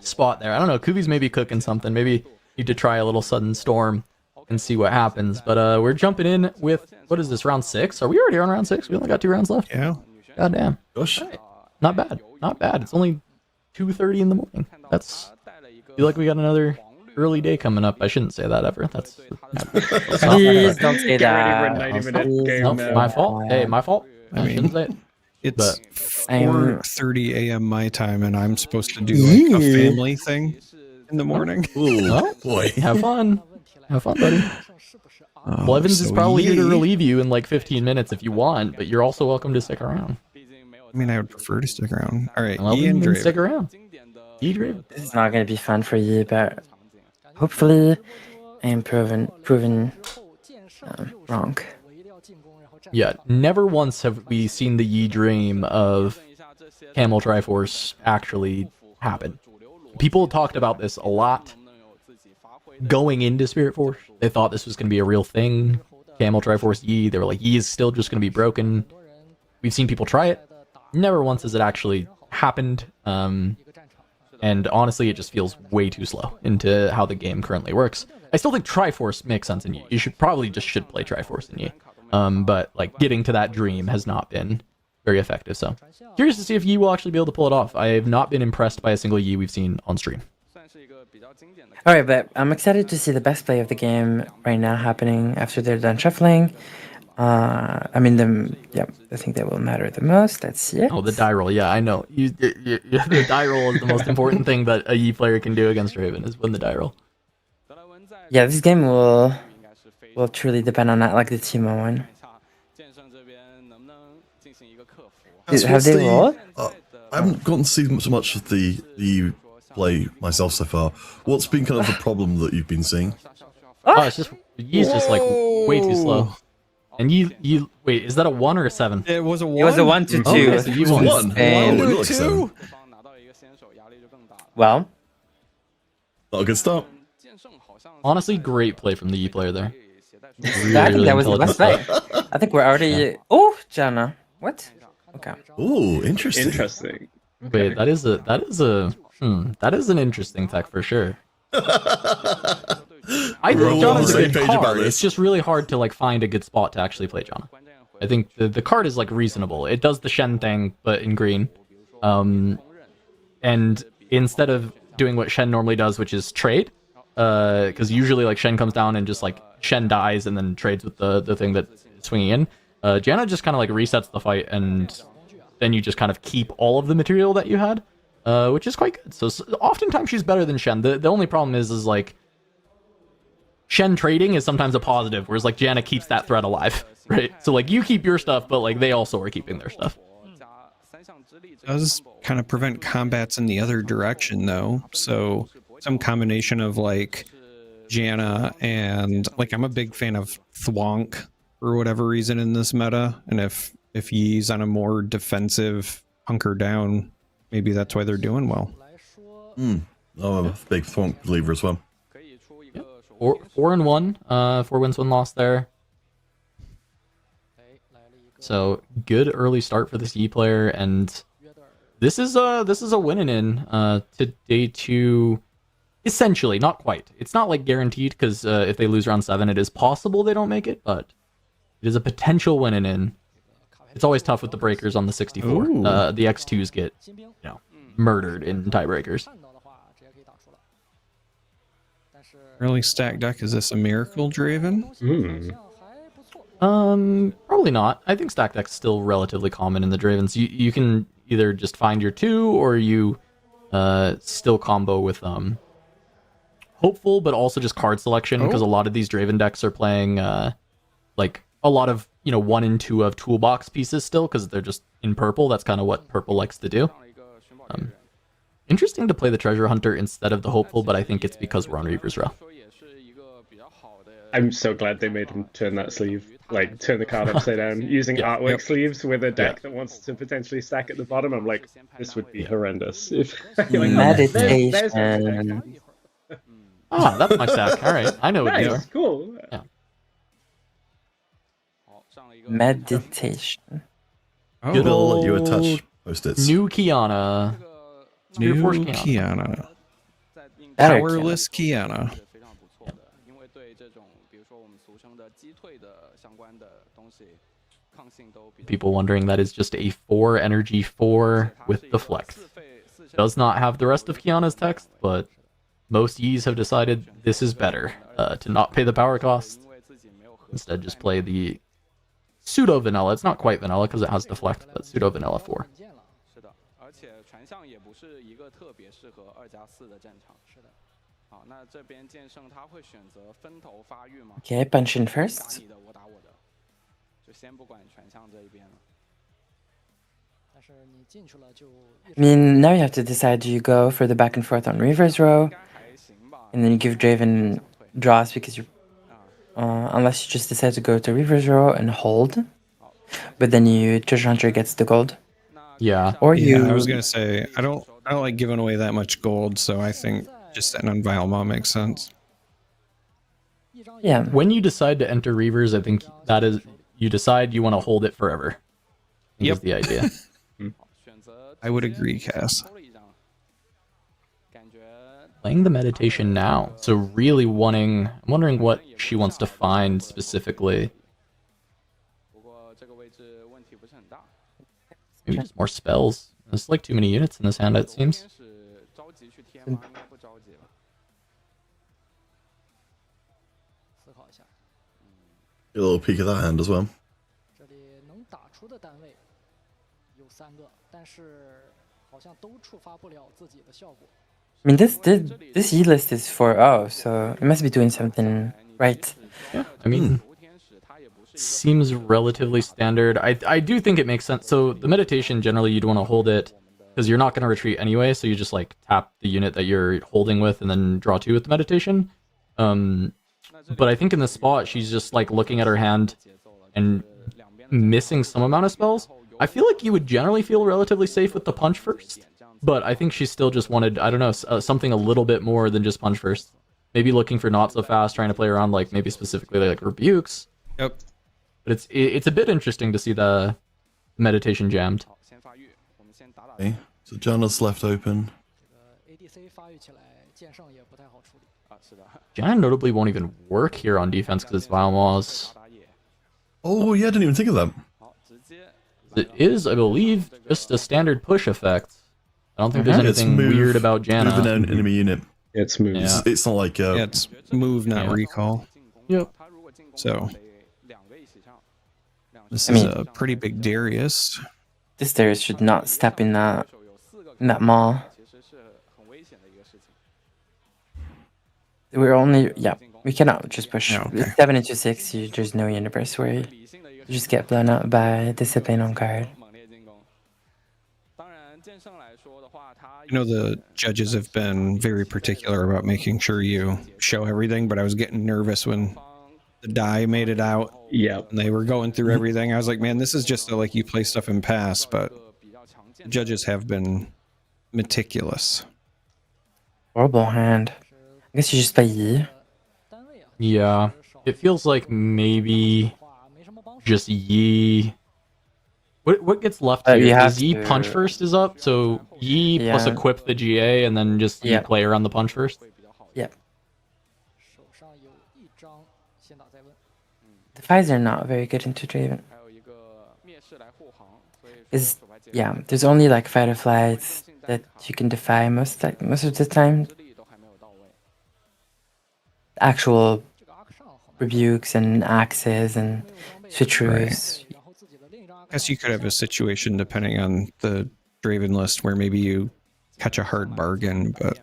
spot there. I don't know. Kubi's maybe cooking something. Maybe need to try a little Sudden Storm and see what happens. But we're jumping in with, what is this, round 6? Are we already on round 6? We only got 2 rounds left. Yeah. God damn. Gosh. Right. Not bad. Not bad. It's only 2:30 in the morning. That's, I feel like we got another early day coming up. I shouldn't say that ever. That's please don't say that. My fault. Hey, my fault. I shouldn't say it. It's 4:30 a.m. my time, and I'm supposed to do like a family thing in the morning. Ooh, oh, boy. Have fun. Have fun, buddy. Blevins is probably here to relieve you in like 15 minutes if you want, but you're also welcome to stick around. I mean, I would prefer to stick around. All right, well, Ian Draven. Stick around. Draven. This is not going to be fun for you, but hopefully I am proven wrong. Yeah, never once have we seen the Yi dream of Camel Triforce actually happen. People talked about this a lot going into Spiritforged. They thought this was going to be a real thing. Camel Triforce Yi, they were like, Yi is still just going to be broken. We've seen people try it. Never once has it actually happened. And honestly, it just feels way too slow into how the game currently works. I still think Triforce makes sense in Yi. You should probably just play Triforce in Yi. But like getting to that dream has not been very effective. So curious to see if Yi will actually be able to pull it off. I have not been impressed by a single Yi we've seen on stream. All right, but I'm excited to see the best play of the game right now happening after they're done shuffling. I mean, I think that will matter the most. Let's see it. Oh, the die roll. Yeah, I know. The die roll is the most important thing that a Yi player can do against Draven, is win the die roll. Yeah, this game will truly depend on that, like the Teemo one. Have they rolled? I haven't gotten to see so much of the play myself so far. What's been kind of the problem that you've been seeing? Oh, it's just Yi's just like way too slow. And you wait, is that a 1 or a 7? It was a 1. It was a 1 to 2. Okay, so you won. 1. Wow, 2. Well, not a good start. Honestly, great play from the Yi player there. Really, I think that was the best play. I think we're already. Oh, Jana. What? Okay. Oh, interesting. Interesting. Wait, that is an interesting tech for sure. I think Jana's a good card. It's just really hard to like find a good spot to actually play Jana. I think the card is like reasonable. It does the Shen thing, but in green. And instead of doing what Shen normally does, which is trade, because usually like Shen comes down and just like Shen dies and then trades with the thing that's swinging in. Jana just kind of like resets the fight, and then you just kind of keep all of the material that you had, which is quite good. So oftentimes she's better than Shen. The only problem is like Shen trading is sometimes a positive, whereas like Jana keeps that threat alive, right? So like you keep your stuff, but like they also are keeping their stuff. It does kind of prevent combats in the other direction though. So some combination of like Jana and like I'm a big fan of Thwonk for whatever reason in this meta, and if he's on a more defensive hunker down, maybe that's why they're doing well. Oh, I'm a big Thwonk believer as well. 4-1, 4 wins, 1 loss there. So good early start for this Yi player, and this is a win in to day 2. Essentially, not quite. It's not like guaranteed, because if they lose round 7, it is possible they don't make it, but it is a potential win in. It's always tough with the breakers on the 64. The X2s get, murdered in tiebreakers. Really stacked deck. Is this a miracle, Draven? Probably not. I think stack deck's still relatively common in the Dravens. You can either just find your 2, or you still combo with hopeful, but also just card selection, because a lot of these Draven decks are playing like a lot of 1 and 2 of toolbox pieces still, because they're just in purple. That's kind of what purple likes to do. Interesting to play the Treasure Hunter instead of the Hopeful, but I think it's because we're on Reaver's Row. I'm so glad they made him turn that sleeve, like turn the card upside down, using artwork sleeves with a deck that wants to potentially stack at the bottom. I'm like, this would be horrendous. If Meditation. Ah, that's my stack. All right, I know what you are. Cool. Yeah. Meditation. Good old you attach post-its. New Kiana. New Kiana. Powerless Kiana. People wondering that is just a 4 energy 4 with deflect. Does not have the rest of Kiana's text, but most Yis have decided this is better, to not pay the power cost. Instead, just play the pseudo vanilla. It's not quite vanilla because it has deflect, but pseudo vanilla 4. Okay, punch in first. I mean, now you have to decide, do you go for the back and forth on Reaver's Row, and then you give Draven draws because you're... unless you just decide to go to Reaver's Row and hold, but then you Treasure Hunter gets the gold. Yeah. Or you... I was gonna say, I don't like giving away that much gold, so I think just setting on Vialma makes sense. Yeah. When you decide to enter Reavers, I think that is... You decide you want to hold it forever. Is the idea. I would agree, Cass. Playing the meditation now, so really I'm wondering what she wants to find specifically. Maybe just more spells. There's like too many units in this hand, it seems. Get a little peek at that hand as well. I mean, this E list is 4-0, so it must be doing something right. Yeah, I mean, seems relatively standard. I do think it makes sense. So the meditation, generally you'd want to hold it because you're not going to retreat anyway, so you just like tap the unit that you're holding with and then draw 2 with the meditation. But I think in this spot, she's just like looking at her hand and missing some amount of spells. I feel like you would generally feel relatively safe with the punch first, but I think she still just wanted, I don't know, something a little bit more than just punch first. Maybe looking for not so fast, trying to play around like maybe specifically like rebukes. Yep. But it's a bit interesting to see the meditation jammed. Okay, so Janna's left open. Janna notably won't even work here on defense because it's Vile Maws. Oh yeah, I didn't even think of that. It is, I believe, just a standard push effect. I don't think there's anything weird about Janna. Move an enemy unit. It's move. Yeah. It's not like it's move, not recall. Yep. So this is a pretty big Darius. This Darius should not step in that maw. We're only we cannot just push 7 into 6. There's no universe where you just get blown out by discipline on card. I know the judges have been very particular about making sure you show everything, but I was getting nervous when the die made it out. Yeah, and they were going through everything. I was like, man, this is just like you play stuff and pass, but the judges have been meticulous. Horrible hand. I guess you just play Yi. Yeah, it feels like maybe just Yi. What gets left here? Is Yi punch first is up, so Yi plus equip the GA and then just Yi play around the punch first? Yep. The fights are not very good into Draven. There's only like fight or flights that you can defy most of the time. Actual rebukes and axes and switcheroos. I guess you could have a situation depending on the Draven list where maybe you catch a hard bargain, but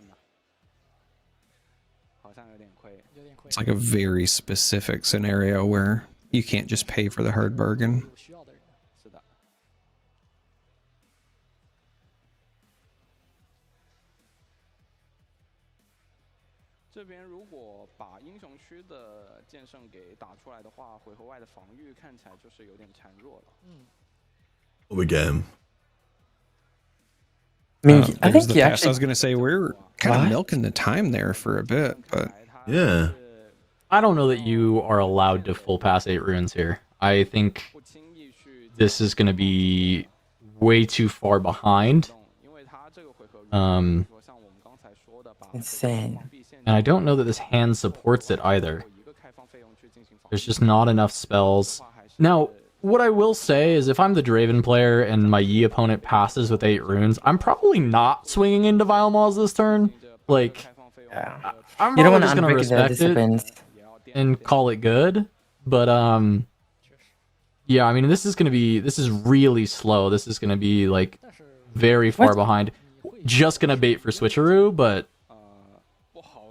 it's like a very specific scenario where you can't just pay for the hard bargain. Again. I mean, I think I was going to say we're kind of milking the time there for a bit, but yeah. I don't know that you are allowed to full pass 8 runes here. I think this is going to be way too far behind. Insane. And I don't know that this hand supports it either. There's just not enough spells. Now, what I will say is if I'm the Draven player and my Yi opponent passes with 8 runes, I'm probably not swinging into Vile Maws this turn. Like, I'm probably just going to respect it and call it good. But, yeah, I mean, this is really slow. This is going to be, like, very far behind. Just going to bait for switcheroo, but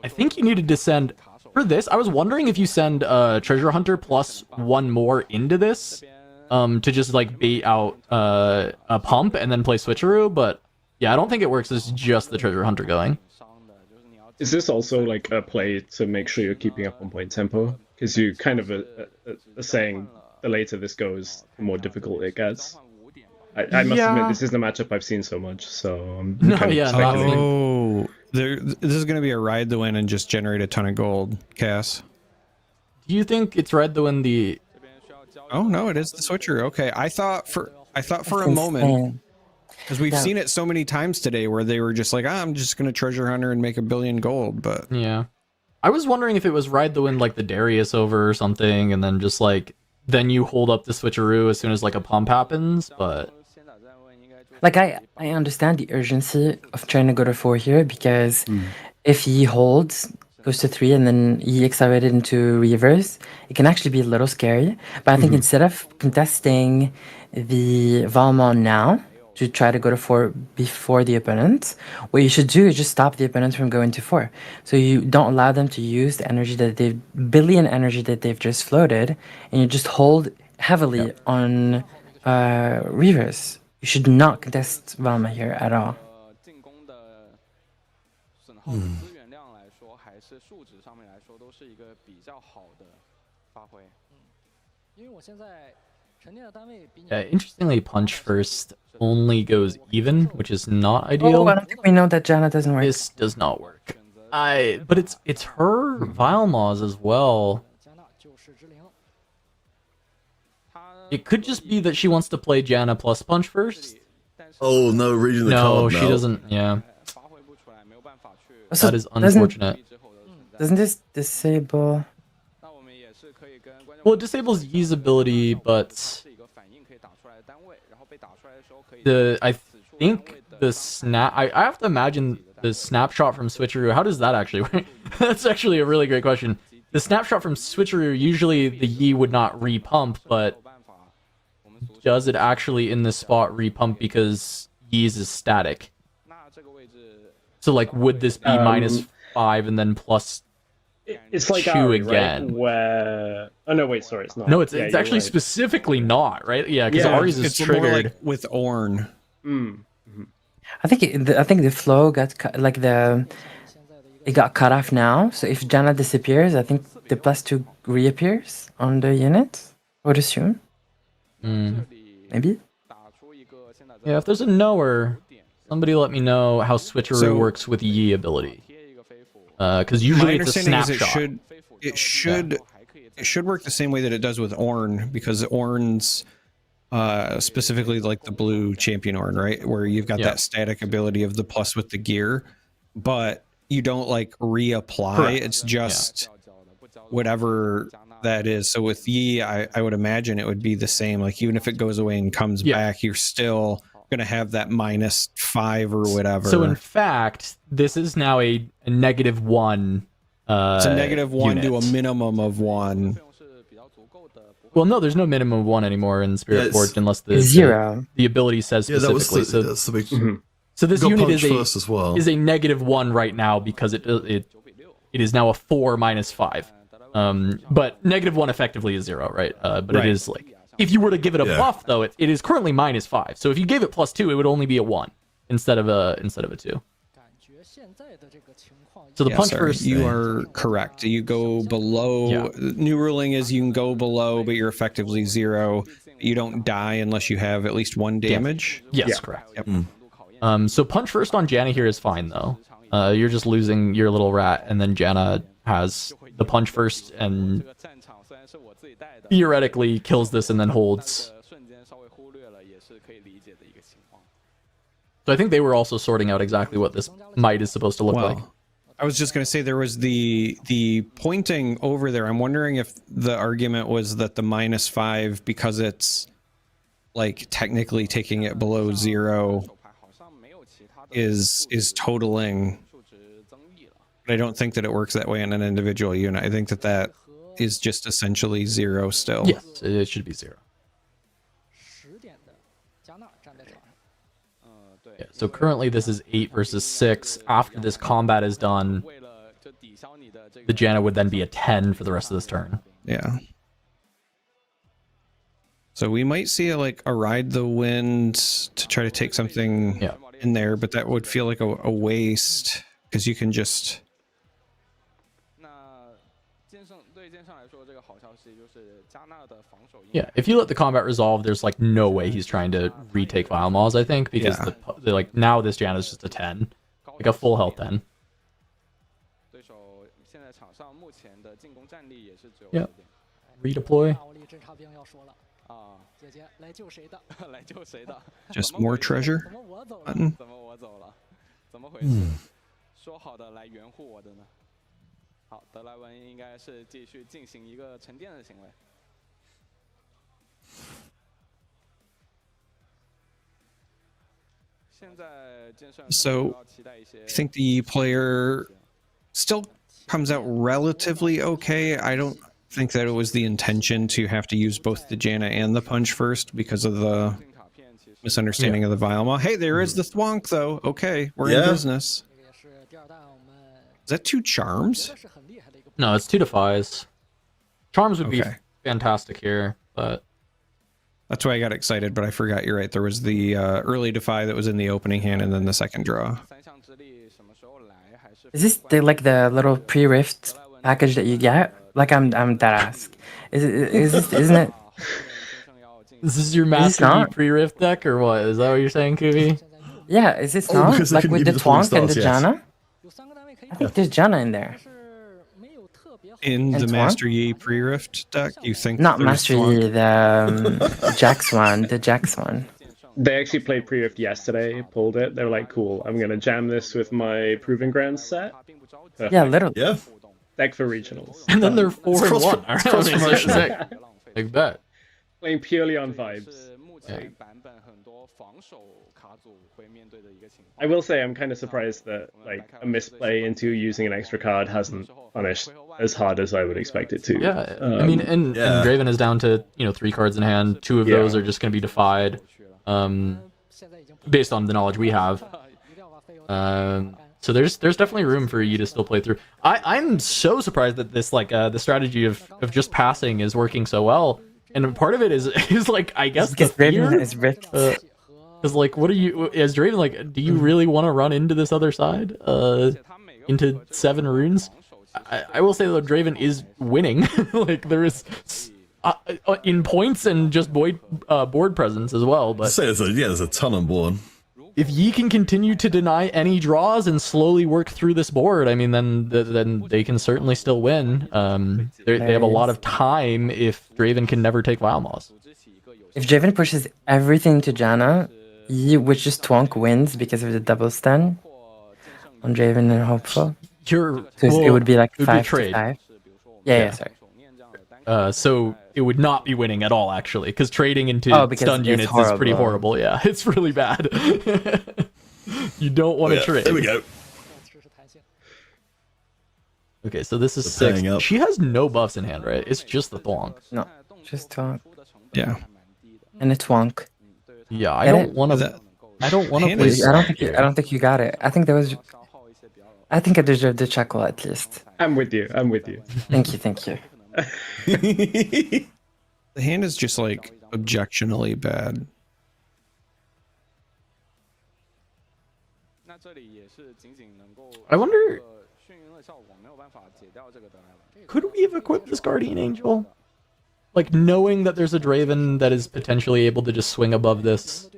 I think you need to descend for this. I was wondering if you send Treasure Hunter plus 1 more into this to just like bait out a pump and then play switcheroo, but yeah, I don't think it works. It's just the Treasure Hunter going. Is this also like a play to make sure you're keeping up on point tempo? Because you kind of are saying the later this goes, the more difficult it gets. I must admit, this isn't a matchup I've seen so much, so I'm kind of speculating. This is going to be a ride the win and just generate a ton of gold, Cass. Do you think it's ride the win the... Oh no, it is the switcher. Okay, I thought for a moment, because we've seen it so many times today where they were just like, I'm just going to treasure hunter and make 1 billion gold, but... Yeah. I was wondering if it was ride the win like the Darius over or something, and then just like, then you hold up the switcheroo as soon as like a pump happens, but... Like, I understand the urgency of trying to go to 4 here, because if he holds, goes to 3, and then he accelerated into reverse, it can actually be a little scary. But I think instead of contesting the Valmont now, to try to go to 4 before the opponent, what you should do is just stop the opponent from going to 4. So you don't allow them to use the energy that billion energy that they've just floated, and you just hold heavily on reverse. You should not contest Valma here at all. Yeah, interestingly, punch first only goes even, which is not ideal. Oh, I don't think we know that Janna doesn't work. This does not work. But it's her Vilemaws as well. It could just be that she wants to play Janna plus punch first. Oh no, reading the card No, now. she doesn't. Yeah, So that is unfortunate. Doesn't this disable? Well, it disables Yi's ability, but I think the snap. I have to imagine the snapshot from Switcheroo. How does that actually work? That's actually a really great question. The snapshot from Switcheroo, usually the Yi would not repump, but does it actually in this spot repump because Yi's is static? So like, would this be -5 and then plus? It's like 2 Ari, again. right? Where oh no, wait, sorry, it's not. No, it's Yeah, actually right. specifically not, right? Yeah, because Ari's is triggered more like with Ornn. I think the flow got it got cut off now. So if Janna disappears, I think the +2 reappears on the unit. I would assume. Maybe. Yeah, if there's a knower, somebody let me know how Switcheroo works with Yi ability. Because usually it's a snapshot. It should work the same way that it does with Ornn, because Ornn's specifically like the blue champion Ornn, right? Where you've got that static ability of the plus with the gear, but you don't like reapply. Correct. It's just whatever that is. So with Yi, I would imagine it would be the same. Like even if it goes away and comes back, you're still gonna have that -5 or whatever. So in fact, this is now a -1. It's a -1 to a minimum of 1. Well, no, there's no minimum of 1 anymore in Spiritforged unless the 0. The ability says specifically. That's the big. So this unit is as well. is a -1 right now because it is now a 4 -5. But -1 effectively is 0, right? But it is like, if you were to give it a buff though, it is currently -5. So if you gave it +2, it would only be a 1 instead of a 2. So the punch first. You are correct. You go below. New ruling is you can go below, but you're effectively 0. You don't die unless you have at least 1 damage. Yes, correct. Yep. So punch first on Janna here is fine though. You're just losing your little rat, and then Janna has the punch first and theoretically kills this and then holds. So I think they were also sorting out exactly what this might is supposed to look like. I was just going to say there was the pointing over there. I'm wondering if the argument was that the -5, because it's like technically taking it below 0, is totaling. But I don't think that it works that way in an individual unit. I think that is just essentially 0 still. Yes, it should be 0. Yeah, so currently this is 8 versus 6. After this combat is done, the Janna would then be a 10 for the rest of this turn. Yeah. So we might see a ride the wind to try to take something in there, but that would feel like a waste because you can just. Yeah, if you let the combat resolve, there's like no way he's trying to retake Vile Maws, I think, because like now this Janna is just a 10, like a full health 10. Yeah. Redeploy. Just more treasure. Button. 说好的来援护我的呢？好，德莱文应该是继续进行一个沉淀的行为。So, I think the player still comes out relatively okay. I don't think that it was the intention to have to use both the Janna and the punch first because of the misunderstanding of the Vilema. Hey, there is the Thwonk though. Okay, we're in business. Is that 2 charms? No, it's 2 defies. Charms would be fantastic here, but That's why I got excited, but I forgot. You're right. There was the early Defy that was in the opening hand, and then the second draw. Is this the little pre-rift package that you get? Like I'm dead ass. Is this, isn't it? This is your Master Yi pre-rift deck, or what? Is that what you're saying, Kuvi? Yeah, is this not? Like with the Twonk and the Janna? I think there's Janna in there. In the Master Yi pre-rift deck, you think? Not Master Yi, the Jax one. The Jax one. They actually played pre-rift yesterday, pulled it. They were like, cool, I'm going to jam this with my Proving Grounds set. Perfect. Yeah, literally. Yeah. Deck for regionals. And then they're 4-1. All right, big bet. Playing purely on vibes. Yeah. I will say I'm kind of surprised that like a misplay into using an extra card hasn't punished as hard as I would expect it to. Yeah, I mean, and Draven is down to 3 cards in hand. 2 of those are just going to be defied, based on the knowledge we have. So there's definitely room for you to still play through. I'm so surprised that this the strategy of just passing is working so well. And part of it is like, I guess the fear is ripped. Because like, what are you as Draven, like, do you really want to run into this other side? Into 7 runes? I will say that Draven is winning. Like, there is in points and just board presence as well. But there's a ton on board. If Yi can continue to deny any draws and slowly work through this board, I mean, then they can certainly still win. They have a lot of time if Draven can never take Vile Moss. If Draven pushes everything to Janna, Yi, which just Twonk wins because of the double stun on Draven and Hopeful. It would be like 5-5. Yeah, sorry. So it would not be winning at all, actually, because trading into stun units is pretty horrible. Yeah, it's really bad. You don't want to trade. There we go. Okay, so this is 6. She has no buffs in hand, right? It's just the Thwonk. No, just Twonk. Yeah. And a Twonk. Yeah, I don't want to. I don't want to play. I don't think you got it. I think I deserve the chuckle at least. I'm with you. Thank you. The hand is just like objectionably bad. I wonder, could we have equipped this Guardian Angel? Like, knowing that there's a Draven that is potentially able to just swing above this,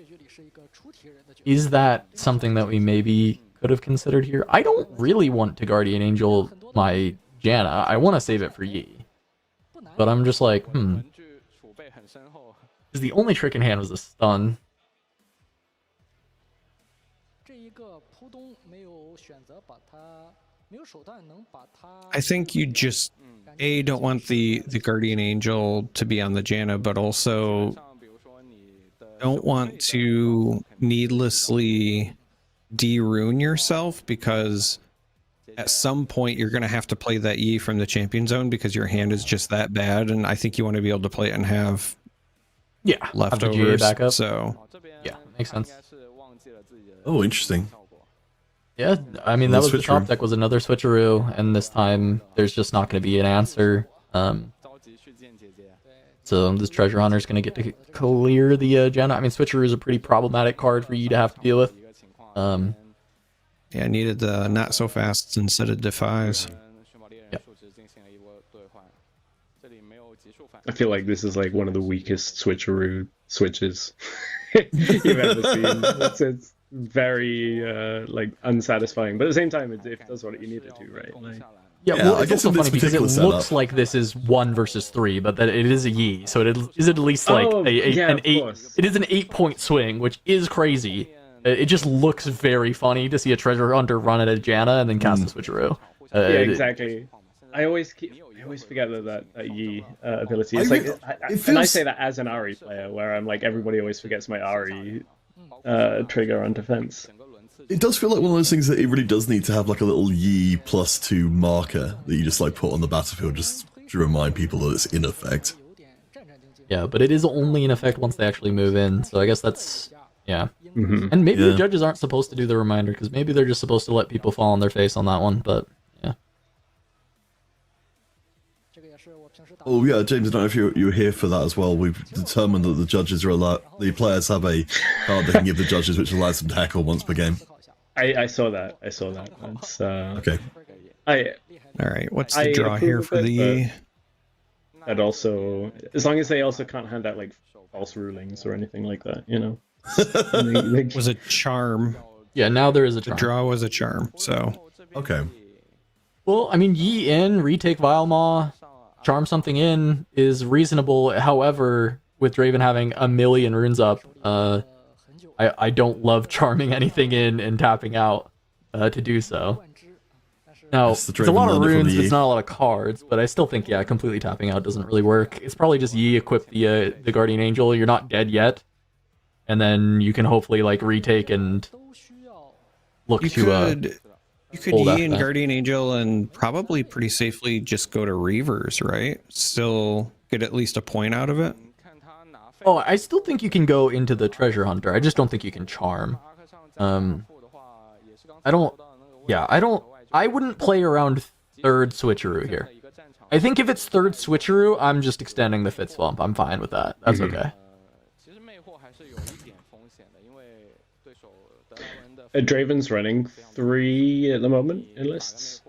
is that something that we maybe could have considered here? I don't really want to Guardian Angel my Janna. I want to save it for Yi. But I'm just like, Because the only trick in hand was a stun. I think you just don't want the Guardian Angel to be on the Janna, but also don't want to needlessly de-rune yourself, because at some point you're going to have to play that Yi from the champion zone because your hand is just that bad, and I think you want to be able to play it and have leftovers. Backup. So yeah, makes sense. Oh, interesting. Yeah, I mean, that was the top deck was another switcheroo, and this time there's just not going to be an answer. So this Treasure Hunter is going to get to clear the Janna. I mean, switcheroo is a pretty problematic card for you to have to deal with. Yeah, I needed the not so fasts instead of defies. Yep. I feel like this is like one of the weakest switcheroo switches you've ever seen. It's very like unsatisfying, but at the same time, it does what you need it to, right? Like, yeah, well, it's also funny because it looks like this is 1 versus 3, but that it is a Yi, so it is at least like an 8. It is an 8-point swing, which is crazy. It just looks very funny to see a Treasure Hunter run at a Janna and then cast a switcheroo. Yeah, exactly. I always forget that Yi ability. It's and I say that as an Ahri player, where I'm like, everybody always forgets my Ahri trigger on defense. It does feel like one of those things that it really does need to have like a little Yi +2 marker that you just like put on the battlefield just to remind people that it's in effect. Yeah, but it is only in effect once they actually move in, so I guess that's... Yeah. Mm-hmm. And maybe the judges aren't supposed to do the reminder, because maybe they're just supposed to let people fall on their face on that one, but yeah. Oh yeah, James, I don't know if you were here for that as well. We've determined that the judges are allowed, the players have a card they can give the judges, which allows them to heckle once per game. I saw that. I saw that. That's, okay. All right. What's the draw here for the? And also, as long as they also can't hand out like false rulings or anything like that, you know. Was a charm. Yeah, now there is a charm. The draw was a charm. So. Okay. Well, I mean, Yi in, retake Vilemaw, charm something in is reasonable. However, with Draven having 1,000,000 runes up, I don't love charming anything in and tapping out to do so. Now, it's a lot of runes, it's not a lot of cards, but I still think, yeah, completely tapping out doesn't really work. It's probably just Yi equip the Guardian Angel, you're not dead yet, and then you can hopefully, like, retake and look you to... You could Yi and Guardian Angel and probably pretty safely just go to Reavers, right? Still get at least a point out of it. Oh, I still think you can go into the Treasure Hunter. I just don't think you can charm. I wouldn't play around third switcheroo here. I think if it's third switcheroo, I'm just extending the Fitz bump. I'm fine with that. That's okay. Draven's running 3 at the moment in lists.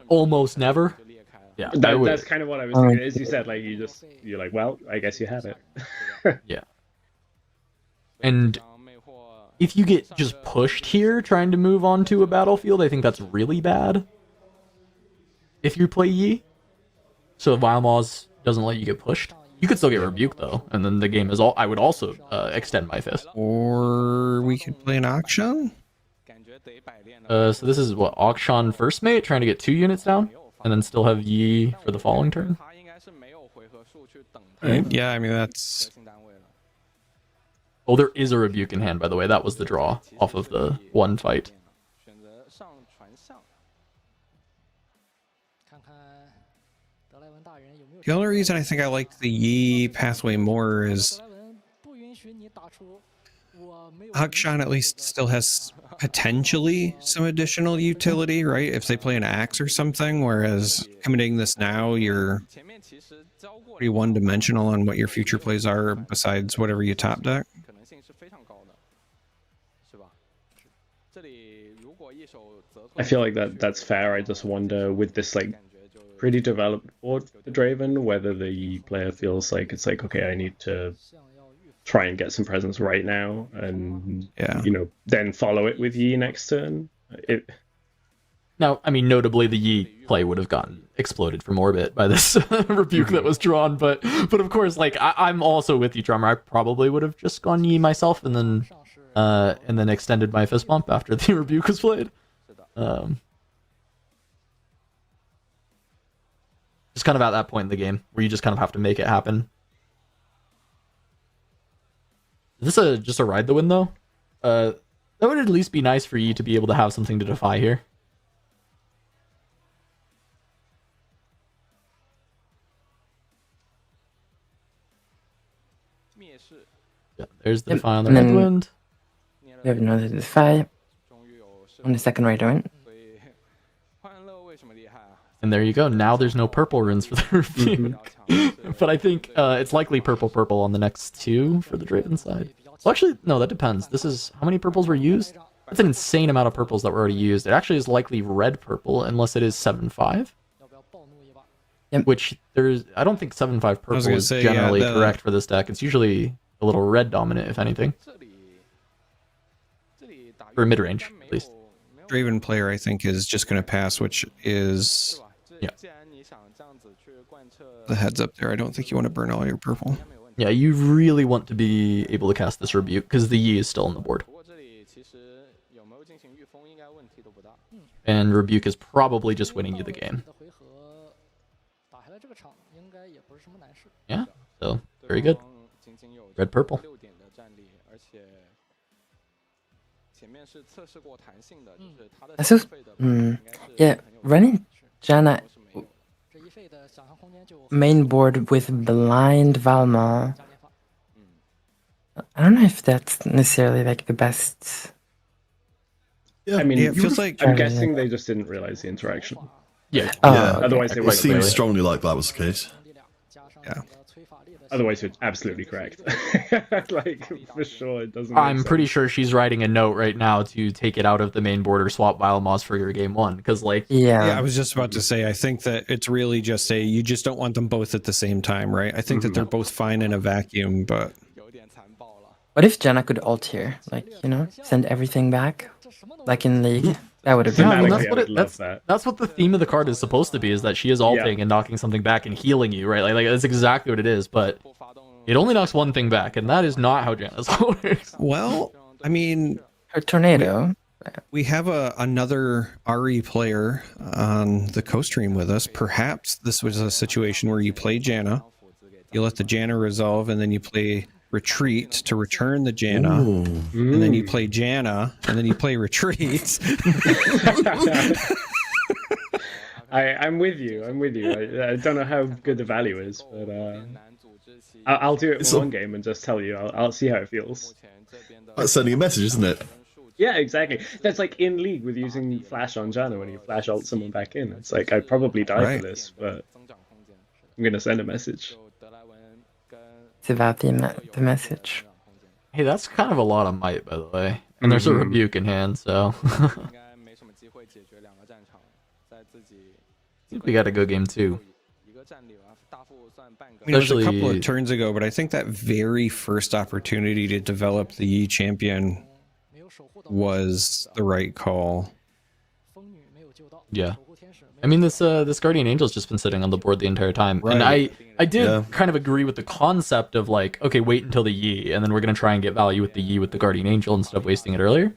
Almost never. Yeah, that's kind of what I was thinking. As you said, like you're like, well, I guess you have it. Yeah. And if you get just pushed here trying to move on to a battlefield, I think that's really bad. If you play Yi. So if Vilemaw doesn't let you get pushed. You could still get Rebuke though, and then the game is all. I would also extend my fist. Or we could play an Auction. So this is what, Auction first mate, trying to get 2 units down, and then still have Yi for the following turn. Right. Yeah, I mean that's. Oh, there is a Rebuke in hand, by the way. That was the draw off of the one fight. The only reason I think I like the Yi pathway more is Hakshan at least still has potentially some additional utility, right? If they play an axe or something, whereas committing this now, you're pretty one-dimensional on what your future plays are besides whatever you top deck. I feel like that's fair. I just wonder with this like pretty developed board for Draven, whether the player feels like it's like, okay, I need to try and get some presence right now, and you know, then follow it with Yi next turn. Now, I mean, notably, the Yi play would have gotten exploded from orbit by this Rebuke that was drawn, but of course, like I'm also with you, Drummer. I probably would have just gone Yi myself, and then extended my fist bump after the Rebuke was played. Just kind of at that point in the game where you just kind of have to make it happen. Is this just a ride the win though? That would at least be nice for you to be able to have something to defy here. Yeah, there's the defy on the Redwind. We have another defy on the second right win. And there you go. Now there's no purple runes for the Rebuke. But I think it's likely purple on the next 2 for the Draven side. Well, actually, no, that depends. This is how many purples were used? That's an insane amount of purples that were already used. It actually is likely red-purple unless it is 7-5. Yep. Which I don't think 7-5 purple is generally correct for this deck. It's usually a little red dominant, if anything. For mid-range, at least. Draven player, I think, is just going to pass, which is the heads up there. I don't think you want to burn all your purple. Yeah, you really want to be able to cast this Rebuke because the Yi is still on the board. And Rebuke is probably just winning you the game. Yeah, so very good. Red purple. So, yeah, running Janna main board with blind Vilemaw. I don't know if that's necessarily like the best. Yeah, I mean, it feels like I'm guessing they just didn't realize the interaction. Yeah. Otherwise, it seems strongly like that was the case. Yeah. Otherwise, you're absolutely correct. Like, for sure, it doesn't. I'm pretty sure she's writing a note right now to take it out of the main border, swap Bile for your game 1. Because, like... Yeah, I was just about to say, I think that it's really just you just don't want them both at the same time, right? I think that they're both fine in a vacuum, but... What if Janna could ult here? Like, you know, send everything back? Like in League? That would have been that's what the theme of the card is supposed to be, is that she is ulting and knocking something back and healing you, right? Like that's exactly what it is, but it only knocks one thing back, and that is not how Janna's works. Well, I mean... Her tornado. We have another RE player on the co-stream with us. Perhaps this was a situation where you play Janna, you let the Janna resolve, and then you play Retreat to return the Janna, and then you play Janna, and then you play Retreat. I'm with you. I don't know how good the value is, but I'll do it for one game and just tell you. I'll see how it feels. That's sending a message, isn't it? Yeah, exactly. That's like in League with using Flash on Janna when you Flash ult someone back in. It's like, I'd probably die for this, but I'm going to send a message. It's about the message. Hey, that's kind of a lot of might, by the way. And there's a rebuke in hand, so... I think we got a good game, too. I mean, it was a couple of turns ago, but I think that very first opportunity to develop the Yi champion was the right call. Yeah. I mean, this Guardian Angel's just been sitting on the board the entire time. Right. And I did kind of agree with the concept of, like, okay, wait until the Yi, and then we're going to try and get value with the Yi with the Guardian Angel instead of wasting it earlier.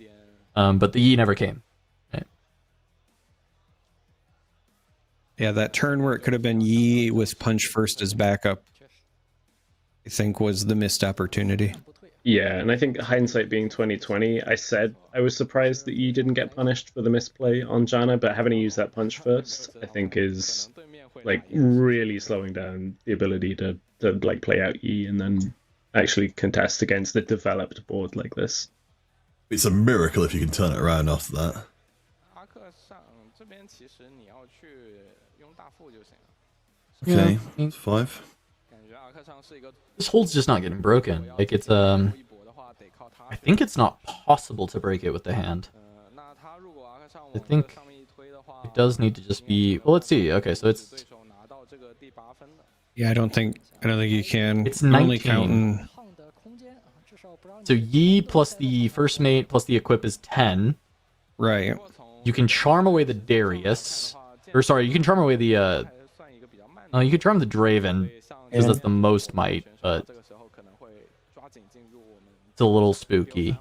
But the Yi never came. Right. Yeah, that turn where it could have been Yi with Punch first as backup, I think was the missed opportunity. Yeah, and I think hindsight being 2020, I said I was surprised that Yi didn't get punished for the misplay on Janna, but having to use that punch first, I think is like really slowing down the ability to like play out Yi and then actually contest against the developed board like this. It's a miracle if you can turn it around after that. Okay, it's 5. This hold's just not getting broken. Like, it's, I think it's not possible to break it with the hand. I think it does need to just be... Well, let's see. Okay, so it's... Yeah, I don't think you can. It's 19. Only counting... So Yi plus the first mate plus the equip is 10. Right. You can charm away the Darius. Or, sorry, you can charm away the, you could charm the Draven, because that's the most might, but it's a little spooky.